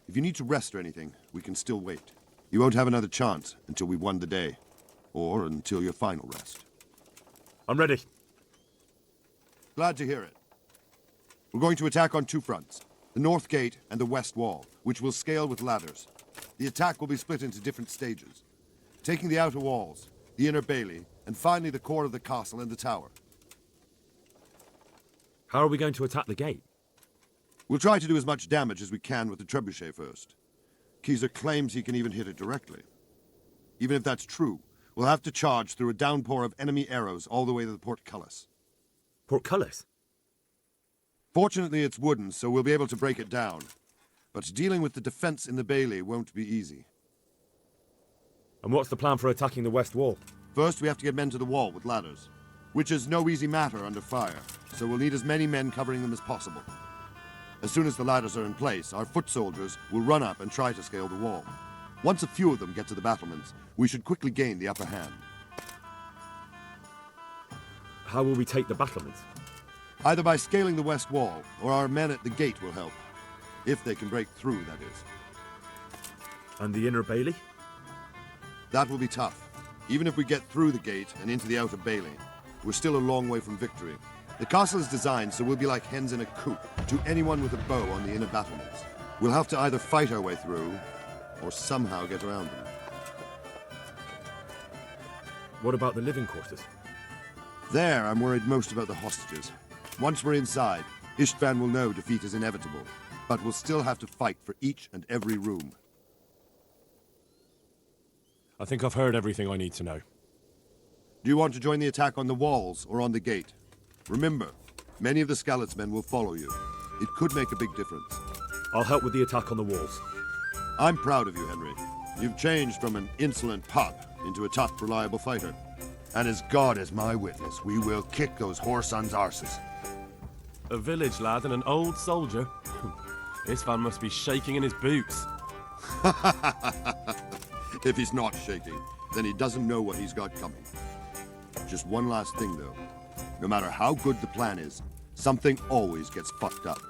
If you need to rest or anything, we can still wait. You won't have another chance until we've won the day. Or until your final rest. I'm ready. Glad to hear it. We're going to attack on two fronts. The north gate and the west wall, which will scale with ladders. The attack will be split into different stages. Taking the outer walls, the inner bailey, and finally the core of the castle and the tower. How are we going to attack the gate? We'll try to do as much damage as we can with the trebuchet first. Keyser claims he can even hit it directly. Even if that's true, we'll have to charge through a downpour of enemy arrows all the way to the portcullis. Portcullis? Fortunately, it's wooden, so we'll be able to break it down. But dealing with the defense in the bailey won't be easy. And what's the plan for attacking the west wall? First, we have to get men to the wall with ladders, which is no easy matter under fire, so we'll need as many men covering them as possible. As soon as the ladders are in place, our foot soldiers will run up and try to scale the wall. Once a few of them get to the battlements, we should quickly gain the upper hand. How will we take the battlements? Either by scaling the west wall, or our men at the gate will help. If they can break through, that is. And the inner bailey? That will be tough. Even if we get through the gate and into the outer bailey, we're still a long way from victory. The castle is designed so we'll be like hens in a coop to anyone with a bow on the inner battlements. We'll have to either fight our way through, or somehow get around them. What about the living quarters? There, I'm worried most about the hostages. Once we're inside, Istvan will know defeat is inevitable, but we'll still have to fight for each and every room. I think I've heard everything I need to know. Do you want to join the attack on the walls or on the gate? Remember, many of the Skalitz men will follow you. It could make a big difference. I'll help with the attack on the walls. I'm proud of you, Henry. You've changed from an insolent pup into a tough, reliable fighter. And as God is my witness, we will kick those whoresons' arses. A village lad and an old soldier. This man must be shaking in his boots. If he's not shaking, then he doesn't know what he's got coming. Just one last thing, though. No matter how good the plan is, something always gets fucked up.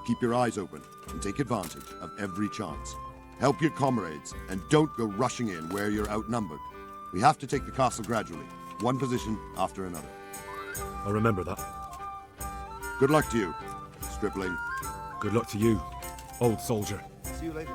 Keep your eyes open and take advantage of every chance. Help your comrades and don't go rushing in where you're outnumbered. We have to take the castle gradually, one position after another. I'll remember that. Good luck to you, stripling. Good luck to you, old soldier. See you later.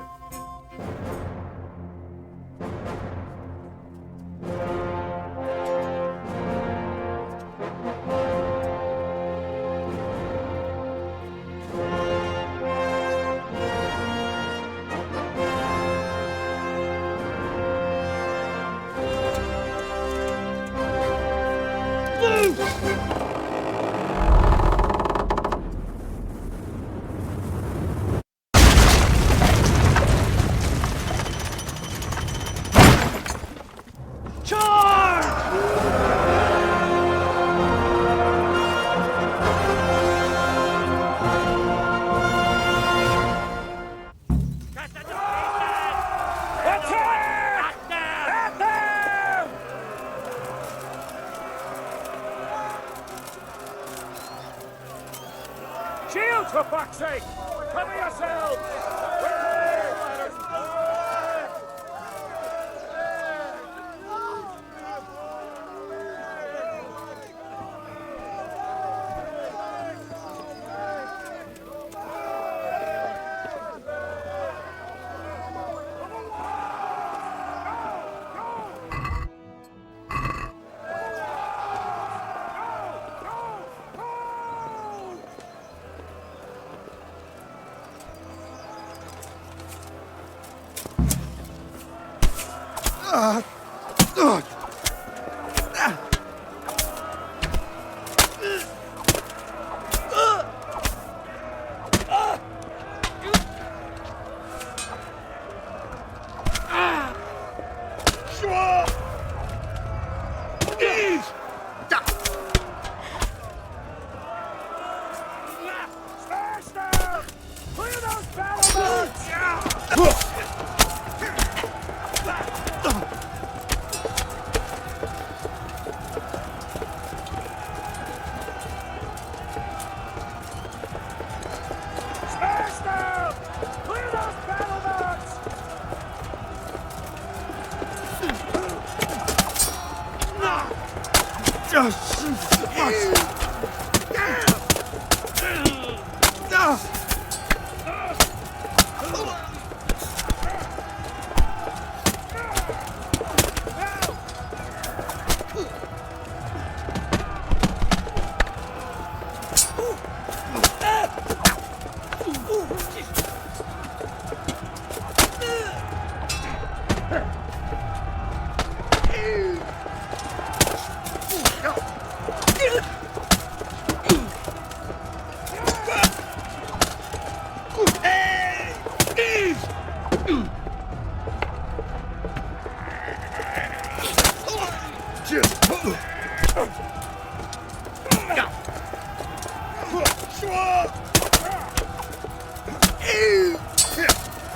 Shields, for fuck's sake! Cover yourselves!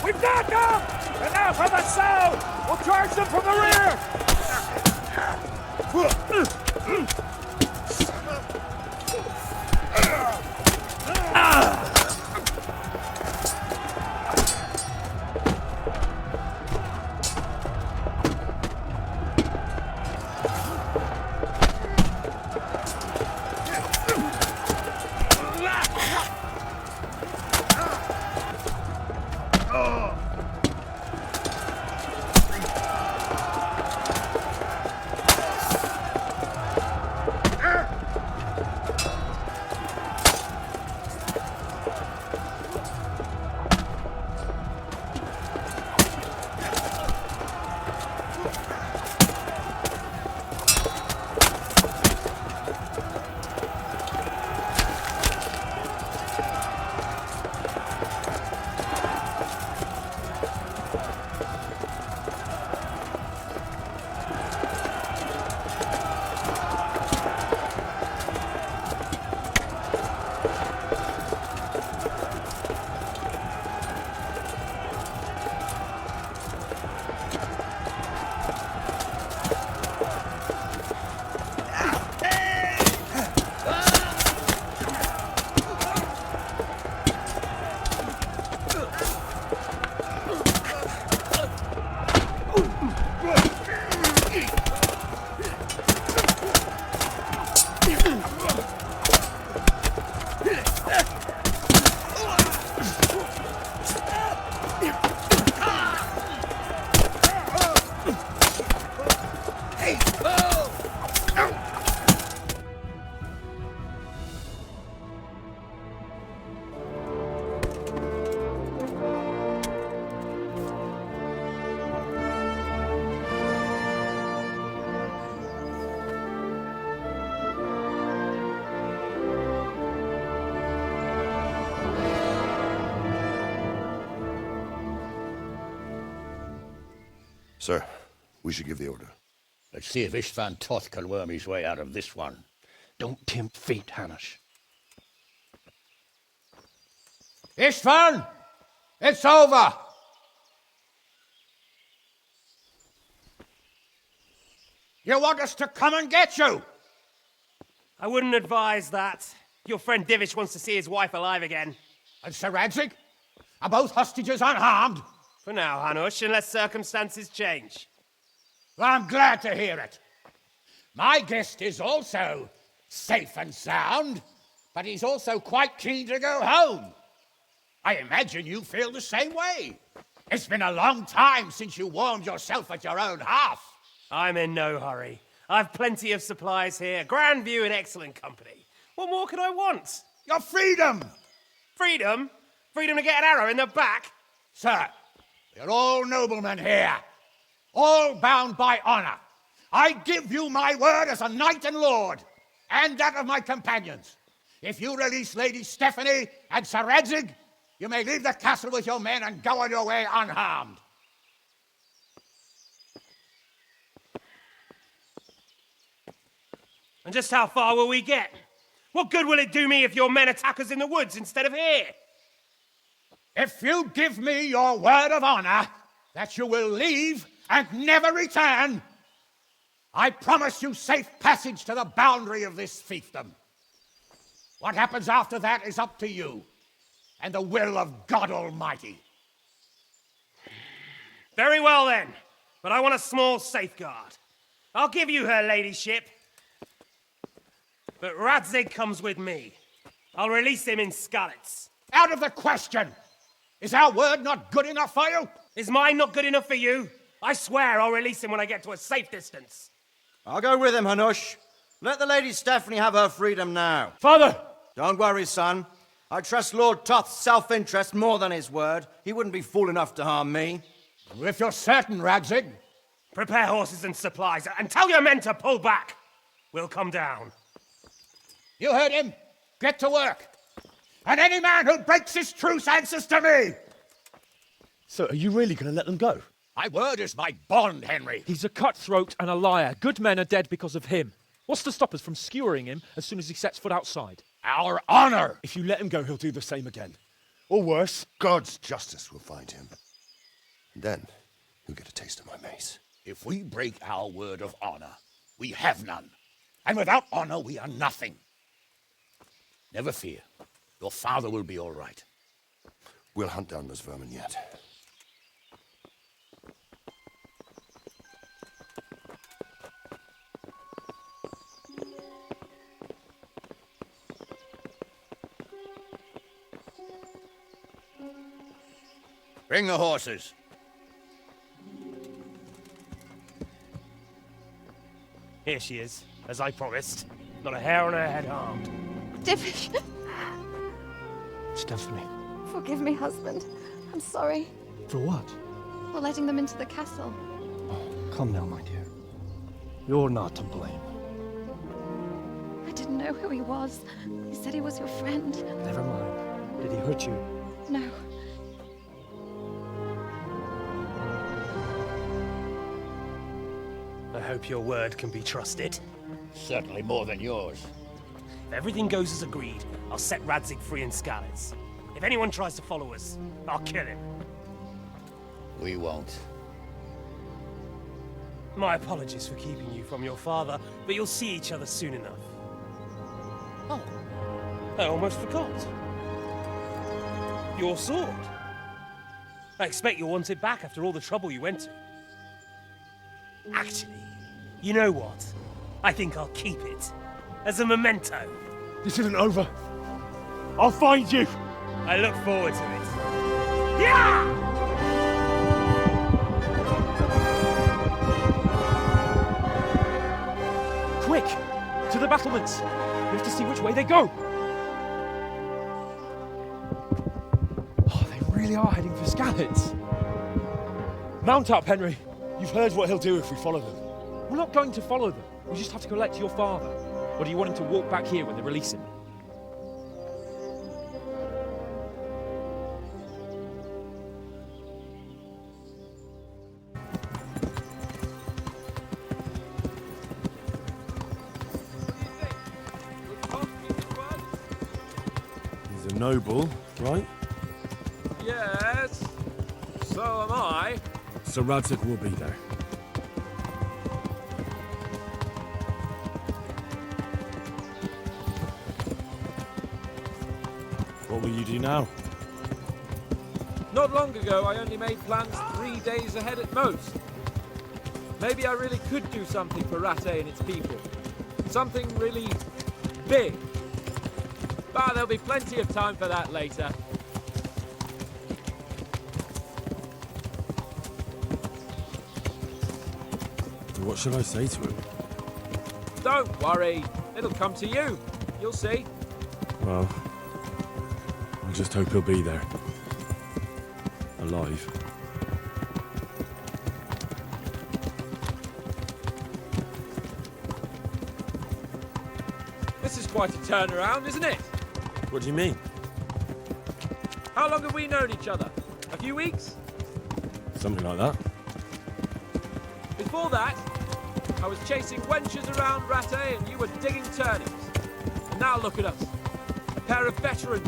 We've got them! And now for the south! We'll charge them from the rear! Sir, we should give the order. Let's see if Istvan Toth can worm his way out of this one. Don't tempt fate, Hanush. Istvan! It's over! You want us to come and get you? I wouldn't advise that. Your friend Divish wants to see his wife alive again. And Sir Radzig? Are both hostages unharmed? For now, Hanush, unless circumstances change. Well, I'm glad to hear it. My guest is also safe and sound, but he's also quite keen to go home. I imagine you feel the same way. It's been a long time since you warmed yourself at your own hearth. I'm in no hurry. I've plenty of supplies here, grand view and excellent company. What more could I want? Your freedom! Freedom? Freedom to get an arrow in the back? Sir, we're all noblemen here, all bound by honor. I give you my word as a knight and lord, and that of my companions. If you release Lady Stephanie and Sir Radzig, you may leave the castle with your men and go on your way unharmed. And just how far will we get? What good will it do me if your men attack us in the woods instead of here? If you give me your word of honor that you will leave and never return, I promise you safe passage to the boundary of this fiefdom. What happens after that is up to you and the will of God Almighty. Very well then, but I want a small safeguard. I'll give you her ladyship, but Radzig comes with me. I'll release him in Skalitz. Out of the question! Is our word not good enough for you? Is mine not good enough for you? I swear I'll release him when I get to a safe distance. I'll go with him, Hanush. Let the Lady Stephanie have her freedom now. Father! Don't worry, son. I trust Lord Toth's self-interest more than his word. He wouldn't be fool enough to harm me. If you're certain, Radzig. Prepare horses and supplies, and tell your men to pull back. We'll come down. You heard him. Get to work. And any man who breaks this truce answers to me. So are you really going to let them go? My word is my bond, Henry. He's a cutthroat and a liar. Good men are dead because of him. What's to stop us from skewering him as soon as he sets foot outside? Our honor! If you let him go, he'll do the same again. Or worse. God's justice will find him. And then he'll get a taste of my mace. If we break our word of honor, we have none. And without honor, we are nothing. Never fear. Your father will be all right. We'll hunt down those vermin yet. Bring the horses. Here she is, as I promised. Not a hair on her head harmed. Divish! Stephanie. Forgive me, husband. I'm sorry. For what? For letting them into the castle. Come now, my dear. You're not to blame. I didn't know who he was. He said he was your friend. Never mind. Did he hurt you? No. I hope your word can be trusted. Certainly more than yours. If everything goes as agreed, I'll set Radzig free in Skalitz. If anyone tries to follow us, I'll kill him. We won't. My apologies for keeping you from your father, but you'll see each other soon enough. Oh, I almost forgot. Your sword. I expect you'll want it back after all the trouble you went to. Actually, you know what? I think I'll keep it. As a memento. This isn't over. I'll find you. I look forward to it. Yeah! Quick! To the battlements! We have to see which way they go! Oh, they really are heading for Skalitz. Mount up, Henry. You've heard what he'll do if we follow them. We're not going to follow them. We just have to collect your father. Or do you want him to walk back here when they release him? noble, right? Yes. So am I. So Radzig will be there. What will you do now? Not long ago, I only made plans 3 days ahead at most. Maybe I really could do something for Rattay and its people. Something really big. But there'll be plenty of time for that later. What should I say to him? Don't worry. It'll come to you. You'll see. Well, I just hope he'll be there. Alive. This is quite a turnaround, isn't it? What do you mean? How long have we known each other? A few weeks? Something like that. Before that, I was chasing wenches around Rattay and you were digging turnips. And now look at us. A pair of veterans.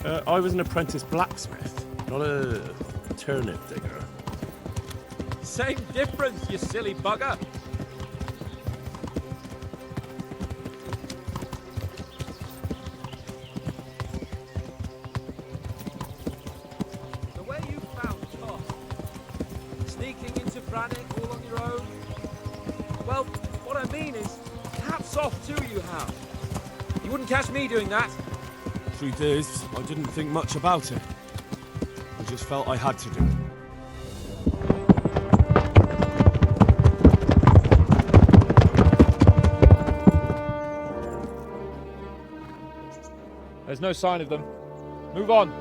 I was an apprentice blacksmith, not a turnip digger. Same difference, you silly bugger. The way you found Toth, sneaking into Vranik all on your own. Well, what I mean is, hats off to you, Hal. You wouldn't catch me doing that. Truth is, I didn't think much about it. I just felt I had to do it. There's no sign of them. Move on.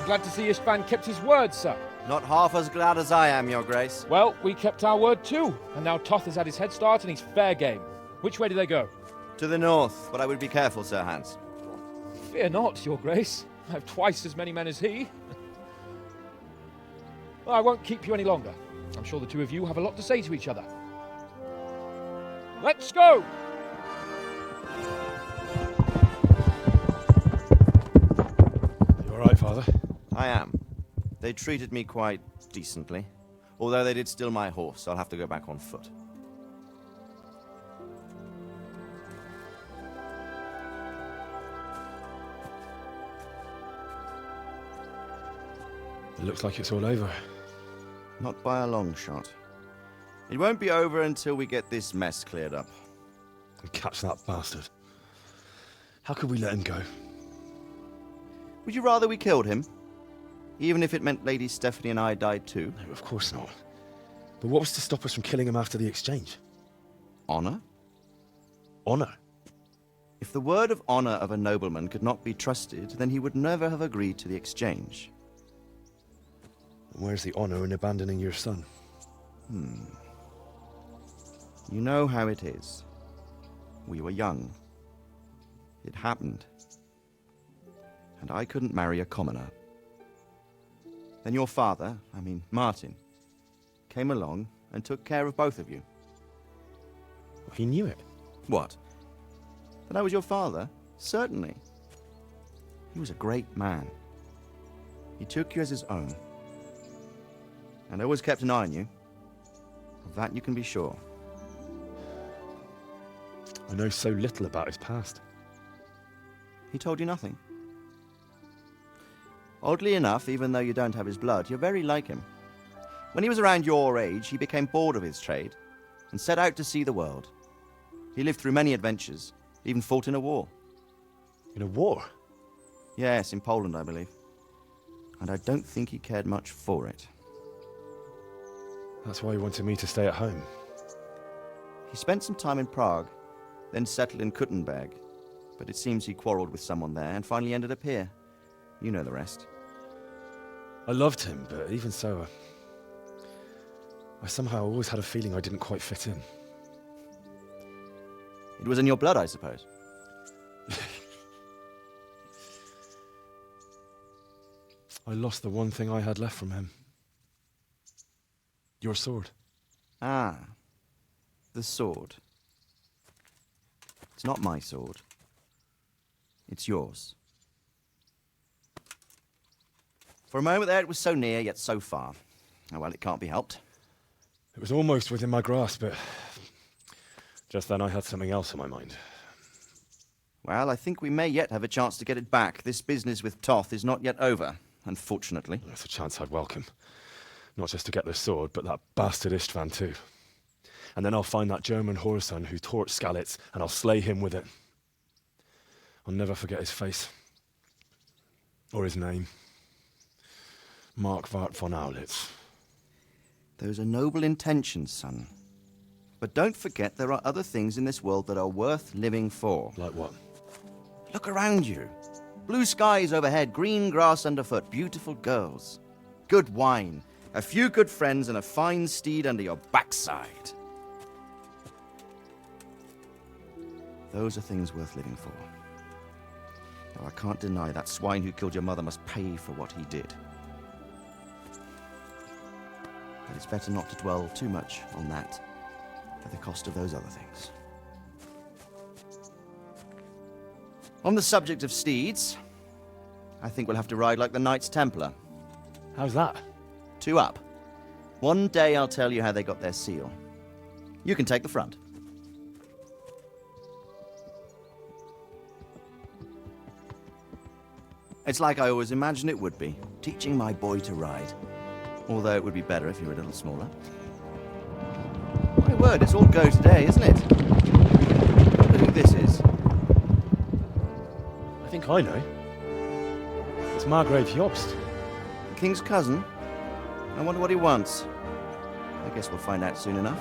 Glad to see Istvan kept his word, sir. Not half as glad as I am, Your Grace. Well, we kept our word too, and now Toth has had his head start and he's fair game. Which way do they go? To the north, but I would be careful, Sir Hans. Fear not, Your Grace. I have twice as many men as he. Well, I won't keep you any longer. I'm sure the two of you have a lot to say to each other. Let's go! You all right, Father? I am. They treated me quite decently. Although they did steal my horse, I'll have to go back on foot. It looks like it's all over. Not by a long shot. It won't be over until we get this mess cleared up. And catch that bastard. How could we let him go? Would you rather we killed him? Even if it meant Lady Stephanie and I died too? No, of course not. But what was to stop us from killing him after the exchange? Honor? Honor? If the word of honor of a nobleman could not be trusted, then he would never have agreed to the exchange. And where's the honor in abandoning your son? You know how it is. We were young. It happened. And I couldn't marry a commoner. Then your father, Martin, came along and took care of both of you. He knew it. What? That I was your father? Certainly. He was a great man. He took you as his own. And always kept an eye on you. Of that you can be sure. I know so little about his past. He told you nothing? Oddly enough, even though you don't have his blood, you're very like him. When he was around your age, he became bored of his trade and set out to see the world. He lived through many adventures, even fought in a war. In a war? Yes, in Poland, I believe. And I don't think he cared much for it. That's why he wanted me to stay at home. He spent some time in Prague, then settled in Kuttenberg. But it seems he quarreled with someone there and finally ended up here. You know the rest. I loved him, but even so, I somehow always had a feeling I didn't quite fit in. It was in your blood, I suppose. I lost the one thing I had left from him. Your sword. Ah, the sword. It's not my sword. It's yours. For a moment there, it was so near, yet so far. Oh, well, it can't be helped. It was almost within my grasp, but just then I had something else in my mind. Well, I think we may yet have a chance to get it back. This business with Toth is not yet over, unfortunately. That's a chance I'd welcome. Not just to get the sword, but that bastard Istvan too. And then I'll find that German whoreson who torched Skalitz, and I'll slay him with it. I'll never forget his face. Or his name. Mark Vart von Aulitz. Those are noble intentions, son. But don't forget there are other things in this world that are worth living for. Like what? Look around you. Blue skies overhead, green grass underfoot, beautiful girls. Good wine, a few good friends, and a fine steed under your backside. Those are things worth living for. Though I can't deny that swine who killed your mother must pay for what he did. But it's better not to dwell too much on that at the cost of those other things. On the subject of steeds, I think we'll have to ride like the Knights Templar. How's that? 2 up. One day I'll tell you how they got their seal. You can take the front. It's like I always imagined it would be, teaching my boy to ride. Although it would be better if you were a little smaller. My word, it's all go today, isn't it? I wonder who this is. I think I know. It's Margrave Jobst. The King's cousin? I wonder what he wants. I guess we'll find out soon enough.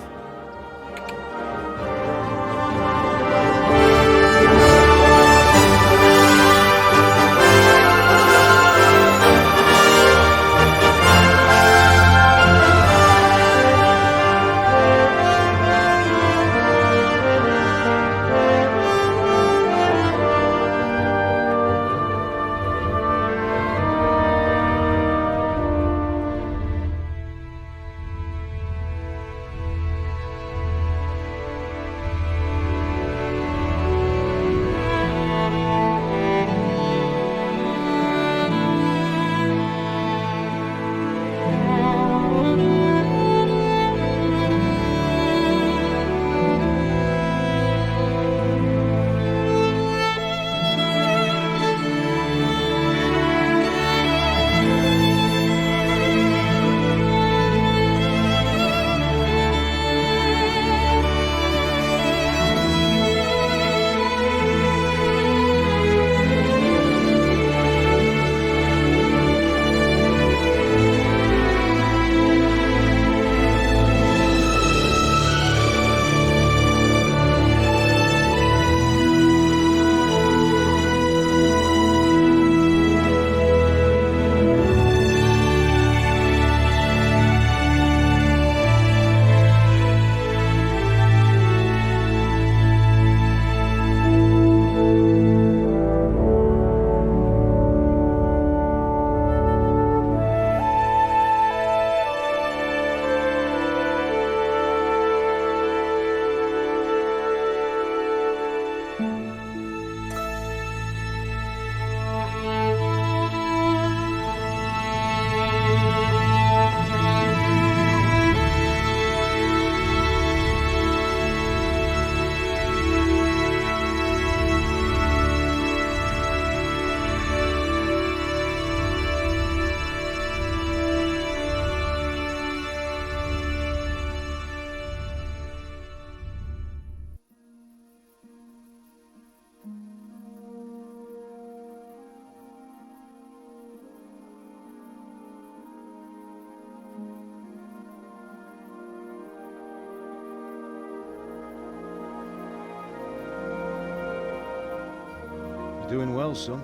Doing well, son.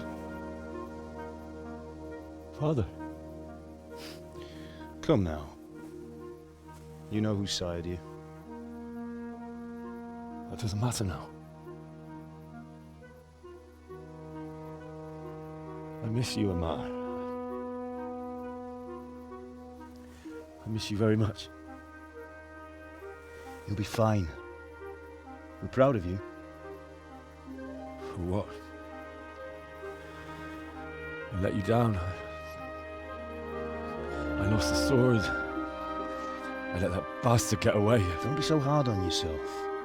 Father. Come now. You know who sired you. That doesn't matter now. miss you, Amar. I miss you very much. You'll be fine. We're proud of you. For what? I let you down. I lost the sword. I let that bastard get away. Don't be so hard on yourself.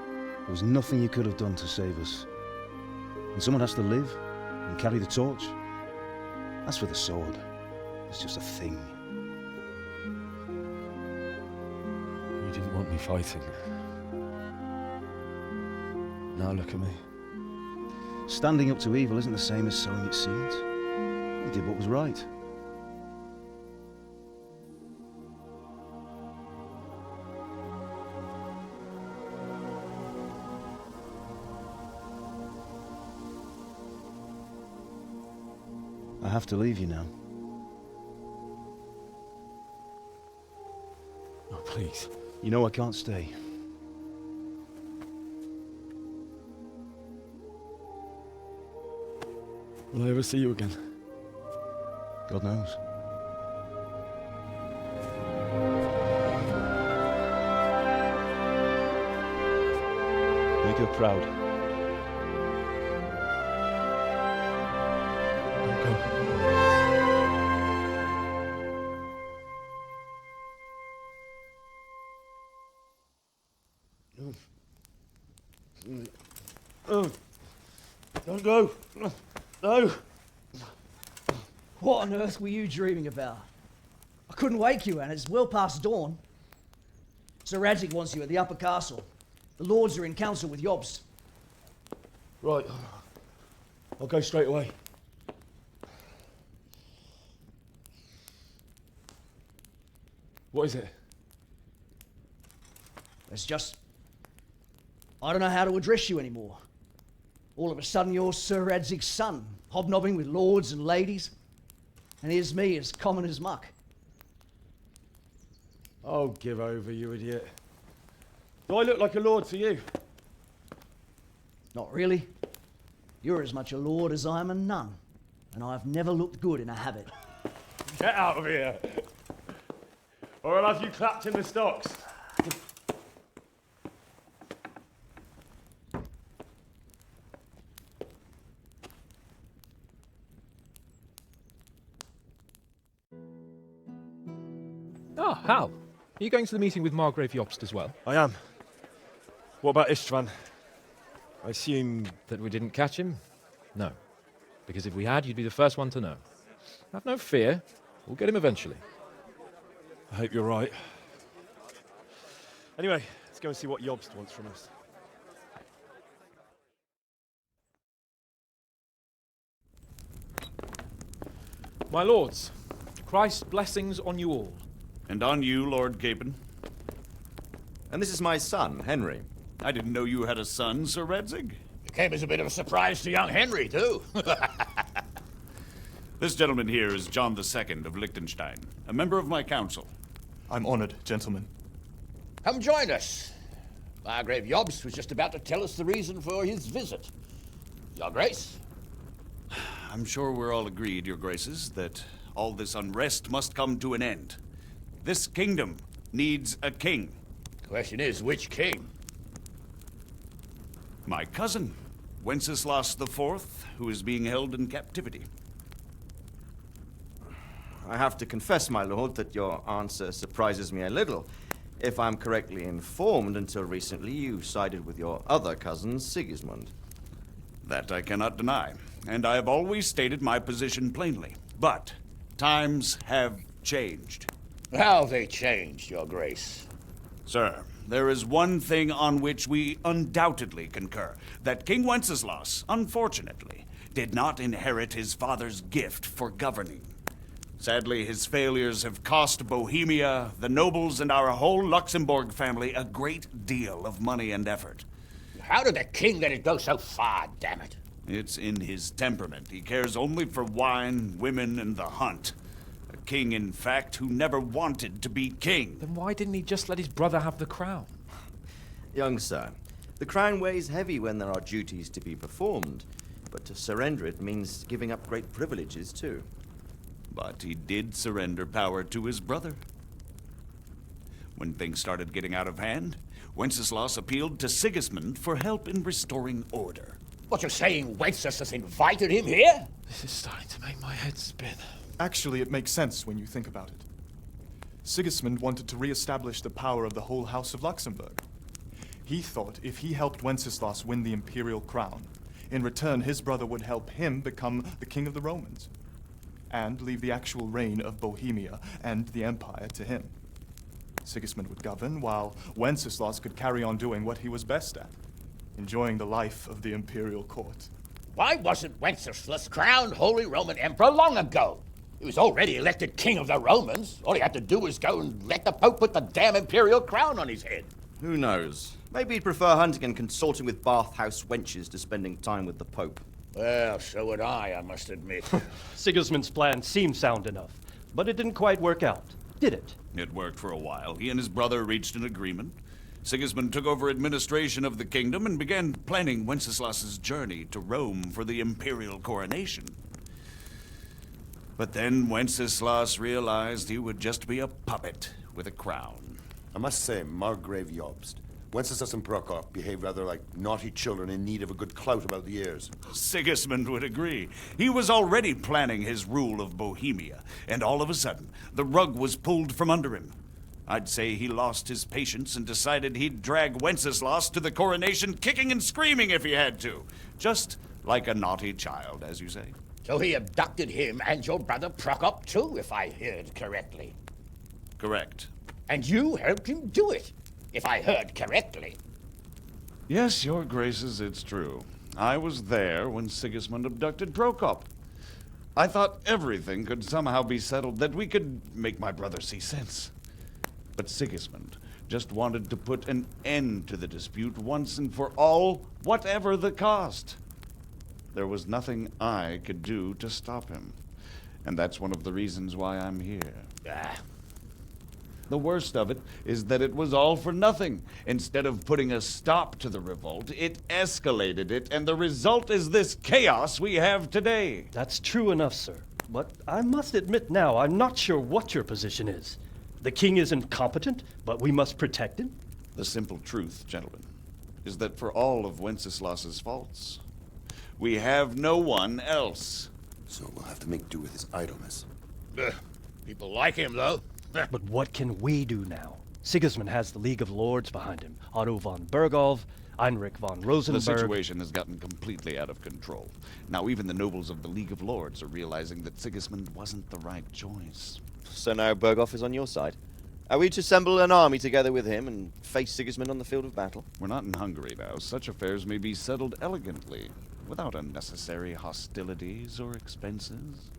There was nothing you could have done to save us. And someone has to live and carry the torch. As for the sword, it's just a thing. You didn't want me fighting. Now look at me. Standing up to evil isn't the same as sowing its seeds. You did what was right. I have to leave you now. Oh, please. You know I can't stay. Will I ever see you again? God knows. Make her proud. Don't go. No. What on earth were you dreaming about? I couldn't wake you, and it's well past dawn. Sir Radzig wants you at the upper castle. The lords are in council with Jobst. Right. I'll go straight away. What is it? It's just... I don't know how to address you anymore. All of a sudden you're Sir Radzig's son, hobnobbing with lords and ladies. And here's me, as common as muck. Oh, give over, you idiot. Do I look like a lord to you? Not really. You're as much a lord as I am a nun. And I've never looked good in a habit. Get out of here! Or I'll have you clapped in the stocks. Oh, Hal. Are you going to the meeting with Margrave Jobst as well? I am. What about Istvan? I assume that we didn't catch him? No. Because if we had, you'd be the first one to know. Have no fear. We'll get him eventually. I hope you're right. Anyway, let's go and see what Jobst wants from us. My lords, Christ's blessings on you all. And on you, Lord Gaben. And this is my son, Henry. I didn't know you had a son, Sir Radzig. It came as a bit of a surprise to young Henry, too. This gentleman here is John II of Liechtenstein, a member of my council. I'm honored, gentlemen. Come join us. Margrave Jobst was just about to tell us the reason for his visit. Your Grace? I'm sure we're all agreed, Your Graces, that all this unrest must come to an end. This kingdom needs a king. The question is, which king? My cousin, Wenceslas IV, who is being held in captivity. I have to confess, my lord, that your answer surprises me a little. If I'm correctly informed, until recently you sided with your other cousin, Sigismund. That I cannot deny, and I have always stated my position plainly. But times have changed. How have they changed, Your Grace? Sir, there is one thing on which we undoubtedly concur. That King Wenceslas, unfortunately, did not inherit his father's gift for governing. Sadly, his failures have cost Bohemia, the nobles, and our whole Luxembourg family a great deal of money and effort. How did the king let it go so far, damn it? It's in his temperament. He cares only for wine, women, and the hunt. A king, in fact, who never wanted to be king. Then why didn't he just let his brother have the crown? Young sir, the crown weighs heavy when there are duties to be performed. But to surrender it means giving up great privileges, too. But he did surrender power to his brother. When things started getting out of hand, Wenceslas appealed to Sigismund for help in restoring order. What, you're saying Wenceslas invited him here? This is starting to make my head spin. Actually, it makes sense when you think about it. Sigismund wanted to re-establish the power of the whole House of Luxembourg. He thought if he helped Wenceslas win the imperial crown, in return his brother would help him become the king of the Romans, and leave the actual reign of Bohemia and the empire to him. Sigismund would govern, while Wenceslas could carry on doing what he was best at, enjoying the life of the imperial court. Why wasn't Wenceslas crowned Holy Roman Emperor long ago? He was already elected king of the Romans. All he had to do was go and let the Pope put the damn imperial crown on his head. Who knows? Maybe he'd prefer hunting and consorting with bathhouse wenches to spending time with the Pope. Well, so would I must admit. Sigismund's plan seemed sound enough, but it didn't quite work out, did it? It worked for a while. He and his brother reached an agreement. Sigismund took over administration of the kingdom and began planning Wenceslas's journey to Rome for the imperial coronation. But then Wenceslas realized he would just be a puppet with a crown. I must say, Margrave Jobst, Wenceslas and Prokop behave rather like naughty children in need of a good clout about the ears. Sigismund would agree. He was already planning his rule of Bohemia, and all of a sudden, the rug was pulled from under him. I'd say he lost his patience and decided he'd drag Wenceslas to the coronation kicking and screaming if he had to. Just like a naughty child, as you say. So he abducted him and your brother Prokop too, if I heard correctly. Correct. And you helped him do it, if I heard correctly. Yes, your graces, it's true. I was there when Sigismund abducted Prokop. I thought everything could somehow be settled, that we could make my brother see sense. But Sigismund just wanted to put an end to the dispute once and for all, whatever the cost. There was nothing I could do to stop him. And that's one of the reasons why I'm here. The worst of it is that it was all for nothing. Instead of putting a stop to the revolt, it escalated it, and the result is this chaos we have today. That's true enough, sir. But I must admit now, I'm not sure what your position is. The king is incompetent, but we must protect him? The simple truth, gentlemen, is that for all of Wenceslas's faults, we have no one else. So we'll have to make do with his idleness. People like him, though. But what can we do now? Sigismund has the League of Lords behind him. Otto von Bergholf, Heinrich von Rosenberg. The situation has gotten completely out of control. Now even the nobles of the League of Lords are realizing that Sigismund wasn't the right choice. So now Bergholf is on your side. Are we to assemble an army together with him and face Sigismund on the field of battle? We're not in Hungary now. Such affairs may be settled elegantly, without unnecessary hostilities or expenses.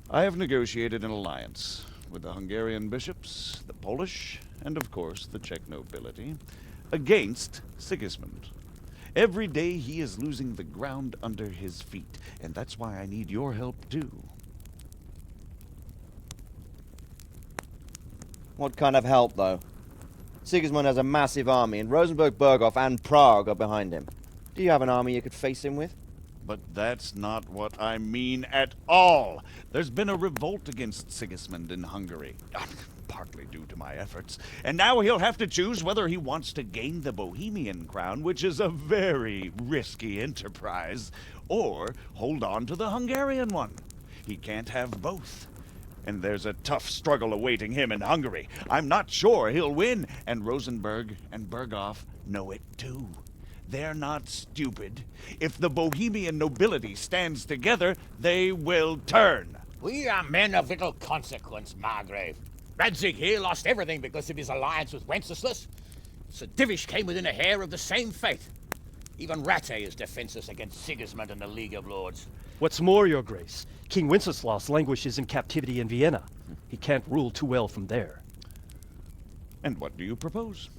I have negotiated an alliance with the Hungarian bishops, the Polish, and of course the Czech nobility, against Sigismund. Every day he is losing the ground under his feet, and that's why I need your help too. What kind of help, though? Sigismund has a massive army, and Rosenberg, Berghof, and Prague are behind him. Do you have an army you could face him with? But that's not what I mean at all. There's been a revolt against Sigismund in Hungary, partly due to my efforts, and now he'll have to choose whether he wants to gain the Bohemian crown, which is a very risky enterprise, or hold on to the Hungarian one. He can't have both. And there's a tough struggle awaiting him in Hungary. I'm not sure he'll win, and Rosenberg and Berghof know it too. They're not stupid. If the Bohemian nobility stands together, they will turn. We are men of little consequence, Margrave. Radzig here lost everything because of his alliance with Wenceslas. Sir Divish came within a hair of the same fate. Even Rattay is defenseless against Sigismund and the League of Lords. What's more, your grace, King Wenceslas languishes in captivity in Vienna. He can't rule too well from there. And what do you propose?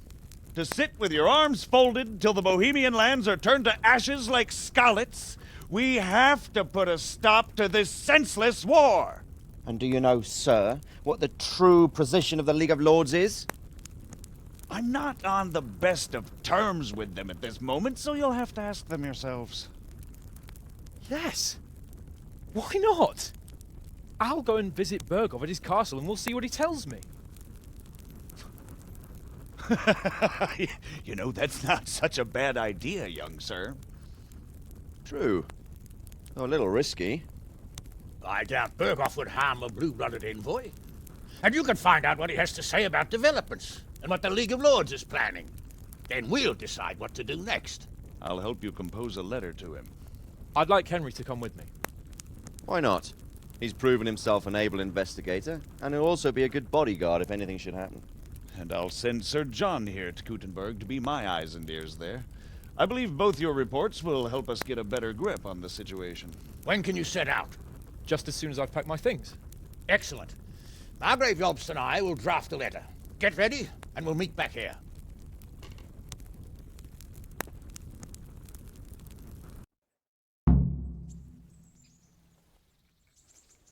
To sit with your arms folded till the Bohemian lands are turned to ashes like Skalitz? We have to put a stop to this senseless war! And do you know, sir, what the true position of the League of Lords is? I'm not on the best of terms with them at this moment, so you'll have to ask them yourselves. Yes. Why not? I'll go and visit Bergov at his castle and we'll see what he tells me. You know, that's not such a bad idea, young sir. True. Though a little risky. I doubt Bergov would harm a blue-blooded envoy. And you can find out what he has to say about developments and what the League of Lords is planning. Then we'll decide what to do next. I'll help you compose a letter to him. I'd like Henry to come with me. Why not? He's proven himself an able investigator, and he'll also be a good bodyguard if anything should happen. And I'll send Sir John here to Kuttenberg to be my eyes and ears there. I believe both your reports will help us get a better grip on the situation. When can you set out? Just as soon as I've packed my things. Excellent. Margrave Jobst and I will draft a letter. Get ready, and we'll meet back here.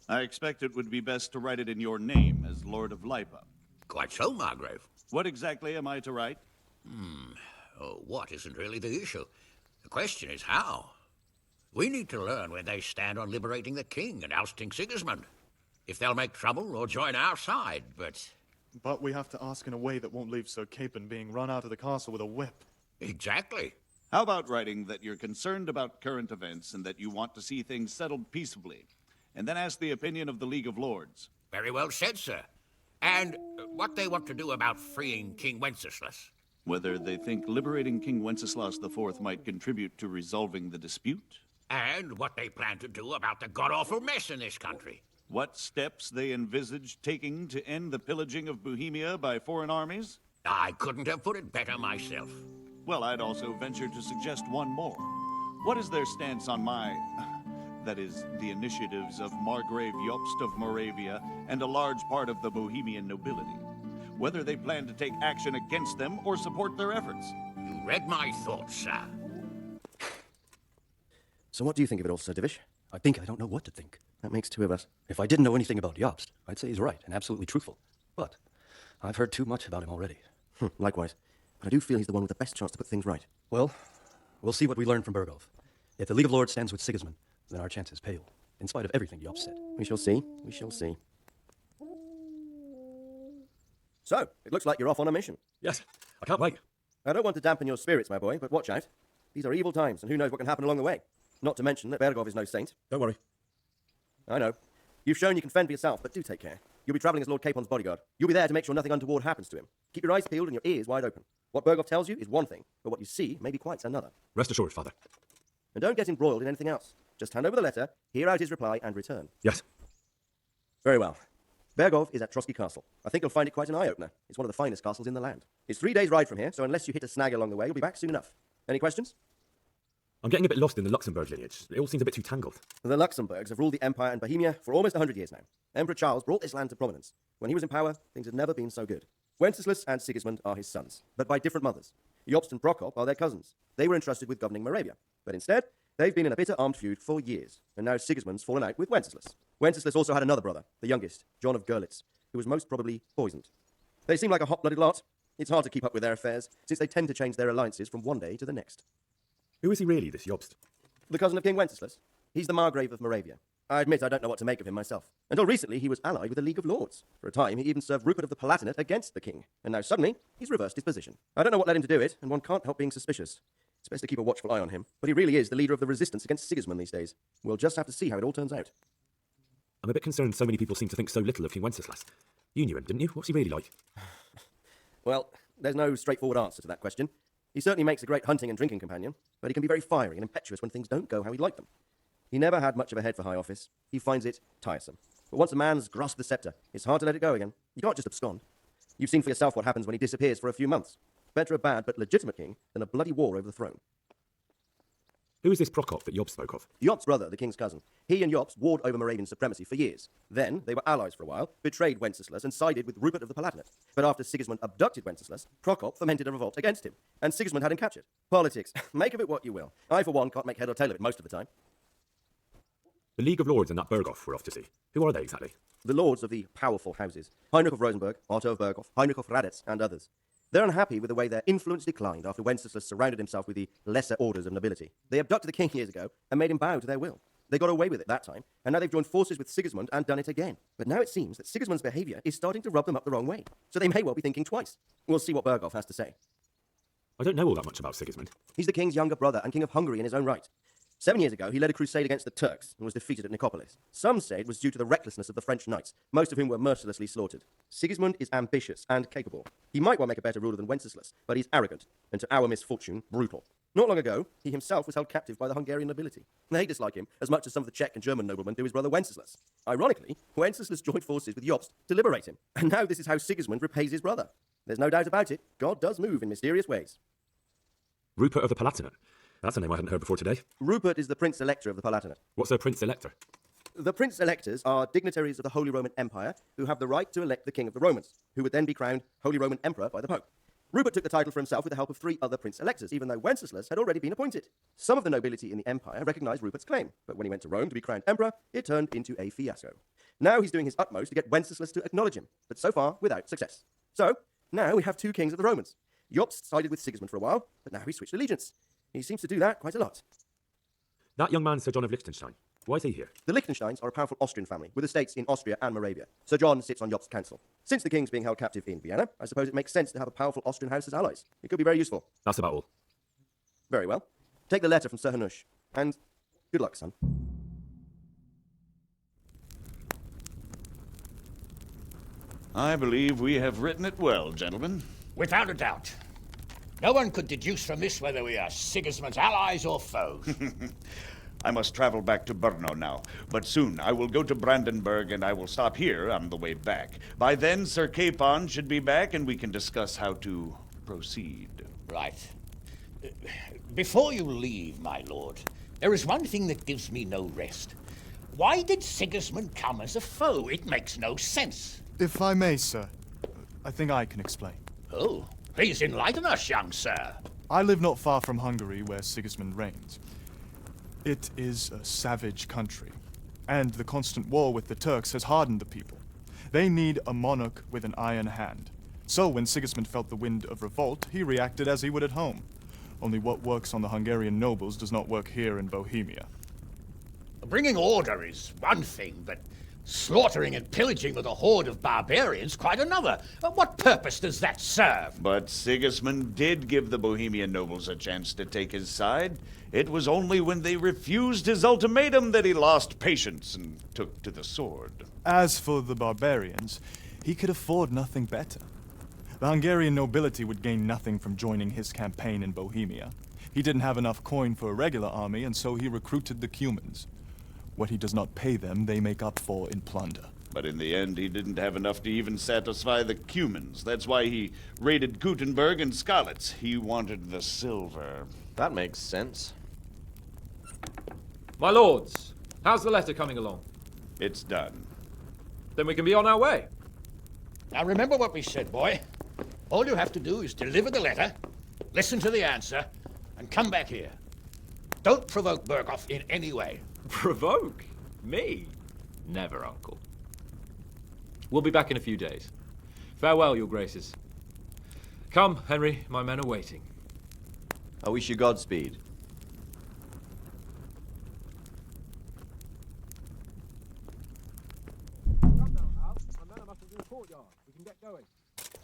I expect it would be best to write it in your name as Lord of Lipa. Quite so, Margrave. What exactly am I to write? Oh, what isn't really the issue. The question is how. We need to learn where they stand on liberating the king and ousting Sigismund. If they'll make trouble or join our side, but... But we have to ask in a way that won't leave Sir Capon being run out of the castle with a whip. Exactly. How about writing that you're concerned about current events and that you want to see things settled peaceably, and then ask the opinion of the League of Lords? Very well said, sir. And what they want to do about freeing King Wenceslas. Whether they think liberating King Wenceslas IV might contribute to resolving the dispute? And what they plan to do about the god-awful mess in this country. What steps they envisage taking to end the pillaging of Bohemia by foreign armies? I couldn't have put it better myself. Well, I'd also venture to suggest one more. What is their stance on that is, the initiatives of Margrave Jobst of Moravia and a large part of the Bohemian nobility? Whether they plan to take action against them or support their efforts? You read my thoughts, sir. So what do you think of it all, Sir Divish? I think I don't know what to think. That makes two of us. If I didn't know anything about Jobst, I'd say he's right and absolutely truthful. But I've heard too much about him already. Likewise. But I do feel he's the one with the best chance to put things right. Well, we'll see what we learn from Bergov. If the League of Lords stands with Sigismund, then our chances pale, in spite of everything Jobst said. We shall see. We shall see. So, it looks like you're off on a mission. Yes, I can't wait. I don't want to dampen your spirits, my boy, but watch out. These are evil times, and who knows what can happen along the way. Not to mention that Bergov is no saint. Don't worry. I know. You've shown you can fend for yourself, but do take care. You'll be travelling as Lord Capon's bodyguard. You'll be there to make sure nothing untoward happens to him. Keep your eyes peeled and your ears wide open. What Bergov tells you is one thing, but what you see may be quite another. Rest assured, Father. And don't get embroiled in anything else. Just hand over the letter, hear out his reply, and return. Yes. Very well. Bergov is at Trotsky Castle. I think you'll find it quite an eye-opener. It's one of the finest castles in the land. It's 3 days' ride from here, so unless you hit a snag along the way, you'll be back soon enough. Any questions? I'm getting a bit lost in the Luxembourg lineage. It all seems a bit too tangled. The Luxembourgs have ruled the Empire and Bohemia for almost 100 years now. Emperor Charles brought this land to prominence. When he was in power, things had never been so good. Wenceslas and Sigismund are his sons, but by different mothers. Jobst and Prokop are their cousins. They were entrusted with governing Moravia, but instead, they've been in a bitter armed feud for years, and now Sigismund's fallen out with Wenceslas. Wenceslas also had another brother, the youngest, John of Görlitz, who was most probably poisoned. They seem like a hot-blooded lot. It's hard to keep up with their affairs, since they tend to change their alliances from one day to the next. Who is he really, this Jobst? The cousin of King Wenceslas. He's the Margrave of Moravia. I admit I don't know what to make of him myself. Until recently, he was allied with the League of Lords. For a time, he even served Rupert of the Palatinate against the king. And now suddenly, he's reversed his position. I don't know what led him to do it, and one can't help being suspicious. It's best to keep a watchful eye on him. But he really is the leader of the resistance against Sigismund these days. We'll just have to see how it all turns out. I'm a bit concerned so many people seem to think so little of King Wenceslas. You knew him, didn't you? What's he really like? Well, there's no straightforward answer to that question. He certainly makes a great hunting and drinking companion, but he can be very fiery and impetuous when things don't go how he'd like them. He never had much of a head for high office. He finds it tiresome. But once a man's grasped the scepter, it's hard to let it go again. You can't just abscond. You've seen for yourself what happens when he disappears for a few months. Better a bad but legitimate king than a bloody war over the throne. Who is this Prokop that Jobst spoke of? Jobst's brother, the king's cousin. He and Jobst warred over Moravian supremacy for years. Then, they were allies for a while, betrayed Wenceslas, and sided with Rupert of the Palatinate. But after Sigismund abducted Wenceslas, Prokop fomented a revolt against him, and Sigismund had him captured. Politics. Make of it what you will. I, for one, can't make head or tail of it most of the time. The League of Lords and that Bergov we're off to see. Who are they exactly? The lords of the powerful houses. Heinrich of Rosenberg, Otto of Berghof, Heinrich of Radetz, and others. They're unhappy with the way their influence declined after Wenceslas surrounded himself with the lesser orders of nobility. They abducted the king years ago and made him bow to their will. They got away with it that time, and now they've joined forces with Sigismund and done it again. But now it seems that Sigismund's behaviour is starting to rub them up the wrong way, so they may well be thinking twice. We'll see what Berghoff has to say. I don't know all that much about Sigismund. He's the king's younger brother and king of Hungary in his own right. 7 years ago, he led a crusade against the Turks and was defeated at Nicopolis. Some say it was due to the recklessness of the French knights, most of whom were mercilessly slaughtered. Sigismund is ambitious and capable. He might well make a better ruler than Wenceslas, but he's arrogant, and to our misfortune, brutal. Not long ago, he himself was held captive by the Hungarian nobility. They dislike him as much as some of the Czech and German noblemen do his brother Wenceslas. Ironically, Wenceslas joined forces with Jobst to liberate him, and now this is how Sigismund repays his brother. There's no doubt about it, God does move in mysterious ways. Rupert of the Palatinate. That's a name I hadn't heard before today. Rupert is the Prince Elector of the Palatinate. What's a Prince Elector? The Prince Electors are dignitaries of the Holy Roman Empire who have the right to elect the King of the Romans, who would then be crowned Holy Roman Emperor by the Pope. Rupert took the title for himself with the help of 3 other Prince Electors, even though Wenceslas had already been appointed. Some of the nobility in the empire recognized Rupert's claim, but when he went to Rome to be crowned Emperor, it turned into a fiasco. Now he's doing his utmost to get Wenceslas to acknowledge him, but so far without success. So, now we have 2 kings of the Romans. Jobst sided with Sigismund for a while, but now he's switched allegiance. He seems to do that quite a lot. That young man, Sir John of Liechtenstein. Why is he here? The Liechtensteins are a powerful Austrian family, with estates in Austria and Moravia. Sir John sits on Jobst's council. Since the king's being held captive in Vienna, I suppose it makes sense to have a powerful Austrian house as allies. It could be very useful. That's about all. Very well. Take the letter from Sir Hanush, and good luck, son. I believe we have written it well, gentlemen. Without a doubt. No one could deduce from this whether we are Sigismund's allies or foes. I must travel back to Brno now, but soon I will go to Brandenburg and I will stop here on the way back. By then, Sir Capon should be back and we can discuss how to proceed. Right. Before you leave, my lord, there is one thing that gives me no rest. Why did Sigismund come as a foe? It makes no sense. If I may, sir, I think I can explain. Oh, please enlighten us, young sir. I live not far from Hungary, where Sigismund reigns. It is a savage country, and the constant war with the Turks has hardened the people. They need a monarch with an iron hand. So when Sigismund felt the wind of revolt, he reacted as he would at home. Only what works on the Hungarian nobles does not work here in Bohemia. Bringing order is one thing, but slaughtering and pillaging with a horde of barbarians quite another. What purpose does that serve? But Sigismund did give the Bohemian nobles a chance to take his side. It was only when they refused his ultimatum that he lost patience and took to the sword. As for the barbarians, he could afford nothing better. The Hungarian nobility would gain nothing from joining his campaign in Bohemia. He didn't have enough coin for a regular army, and so he recruited the Cumans. What he does not pay them, they make up for in plunder. But in the end, he didn't have enough to even satisfy the Cumans. That's why he raided Gutenberg and Skalitz. He wanted the silver. That makes sense. My lords, how's the letter coming along? It's done. Then we can be on our way. Now remember what we said, boy. All you have to do is deliver the letter, listen to the answer, and come back here. Don't provoke Berghoff in any way. Provoke? Me? Never, Uncle. We'll be back in a few days. Farewell, your graces. Come, Henry, my men are waiting. I wish you Godspeed.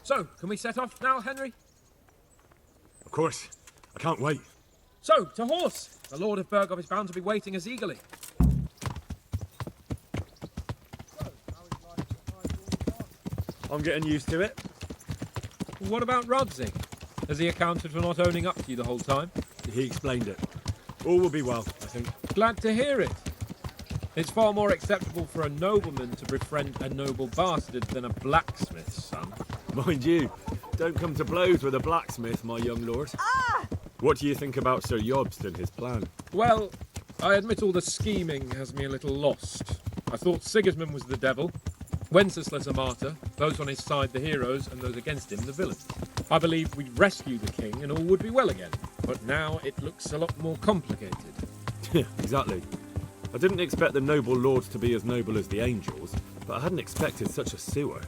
So, can we set off now, Henry? Of course. I can't wait. So, to horse! The Lord of Berghoff is bound to be waiting as eagerly. I'm getting used to it. What about Rodzig? Has he accounted for not owning up to you the whole time? He explained it. All will be well, I think. Glad to hear it. It's far more acceptable for a nobleman to befriend a noble bastard than a blacksmith's son. Mind you, don't come to blows with a blacksmith, my young lord. Ah! What do you think about Sir Jobst and his plan? Well, I admit all the scheming has me a little lost. I thought Sigismund was the devil, Wenceslas a martyr, those on his side the heroes, and those against him the villains. I believed we'd rescue the king and all would be well again, but now it looks a lot more complicated. Yeah, exactly. I didn't expect the noble lords to be as noble as the angels, but I hadn't expected such a sewer.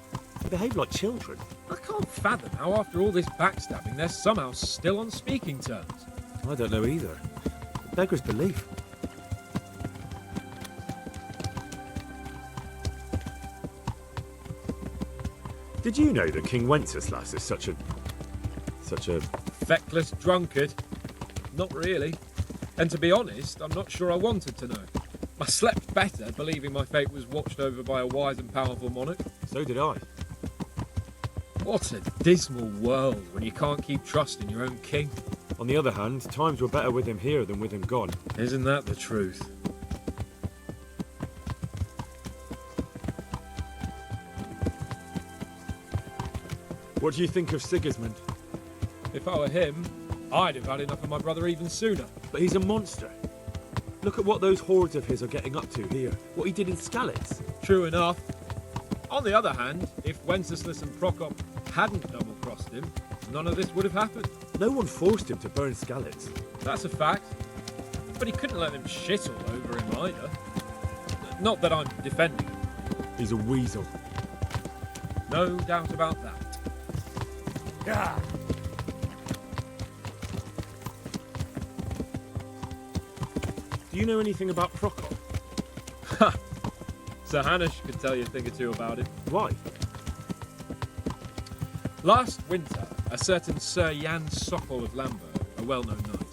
They behave like children. I can't fathom how, after all this backstabbing, they're somehow still on speaking terms. I don't know either. Beggars belief. Did you know that King Wenceslas is such a feckless drunkard? Not really. And to be honest, I'm not sure I wanted to know. I slept better believing my fate was watched over by a wise and powerful monarch. So did I. What a dismal world when you can't keep trust in your own king. On the other hand, times were better with him here than with him gone. Isn't that the truth? What do you think of Sigismund? If I were him, I'd have had enough of my brother even sooner. But he's a monster. Look at what those hordes of his are getting up to here. What he did in Skalitz. True enough. On the other hand, if Wenceslas and Prokop hadn't double-crossed him, none of this would have happened. No one forced him to burn Skalitz. That's a fact. But he couldn't let them shit all over him either. Not that I'm defending him. He's a weasel. No doubt about that. Yeah. Do you know anything about Prokop? Ha! Sir Hanush could tell you a thing or two about him. Why? Last winter, a certain Sir Jan Sokol of Lamberg, a well-known knight,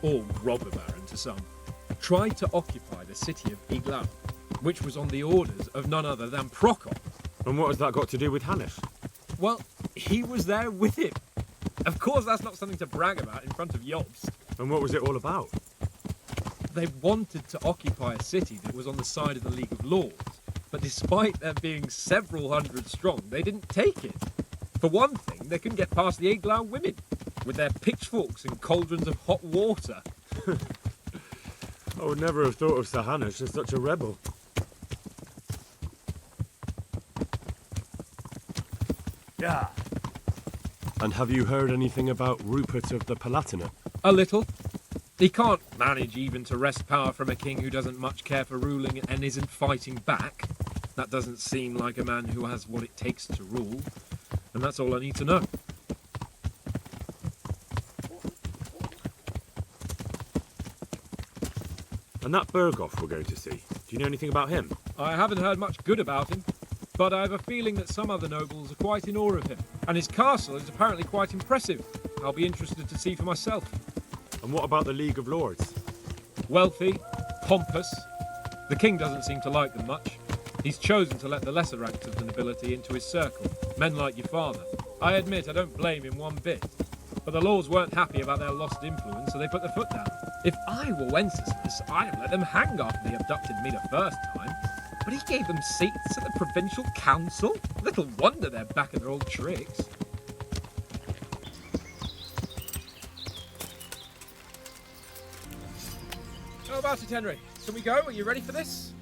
or robber baron to some, tried to occupy the city of Iglau, which was on the orders of none other than Prokop. And what has that got to do with Hanush? Well, he was there with him. Of course, that's not something to brag about in front of Jobst. And what was it all about? They wanted to occupy a city that was on the side of the League of Lords, but despite there being several hundred strong, they didn't take it. For one thing, they couldn't get past the Iglau women, with their pitchforks and cauldrons of hot water. I would never have thought of Sir Hanush as such a rebel. Yeah. And have you heard anything about Rupert of the Palatinate? A little. He can't manage even to wrest power from a king who doesn't much care for ruling and isn't fighting back. That doesn't seem like a man who has what it takes to rule. And that's all I need to know. And that Berghoff we're going to see, do you know anything about him? I haven't heard much good about him, but I have a feeling that some other nobles are quite in awe of him. And his castle is apparently quite impressive. I'll be interested to see for myself. And what about the League of Lords? Wealthy, pompous. The king doesn't seem to like them much. He's chosen to let the lesser ranks of the nobility into his circle, men like your father. I admit I don't blame him one bit. But the lords weren't happy about their lost influence, so they put their foot down. If I were Wenceslas, I'd have let them hang after they abducted me the first time. But he gave them seats at the provincial council. Little wonder they're back at their old tricks. How about it, Henry? Can we go? Are you ready for this?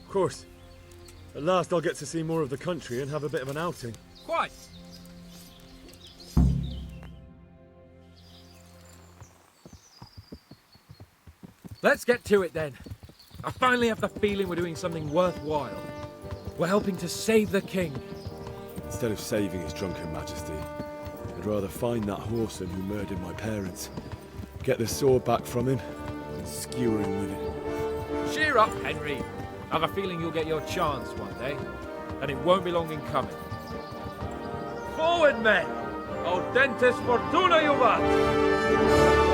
Of course. At last I'll get to see more of the country and have a bit of an outing. Quite. Let's get to it then. I finally have the feeling we're doing something worthwhile. We're helping to save the king. Instead of saving his drunken majesty, I'd rather find that whoreson who murdered my parents, get the sword back from him, and skewer him with it. Cheer up, Henry. I've a feeling you'll get your chance one day, and it won't be long in coming. Forward, men! Audentes fortuna juvat!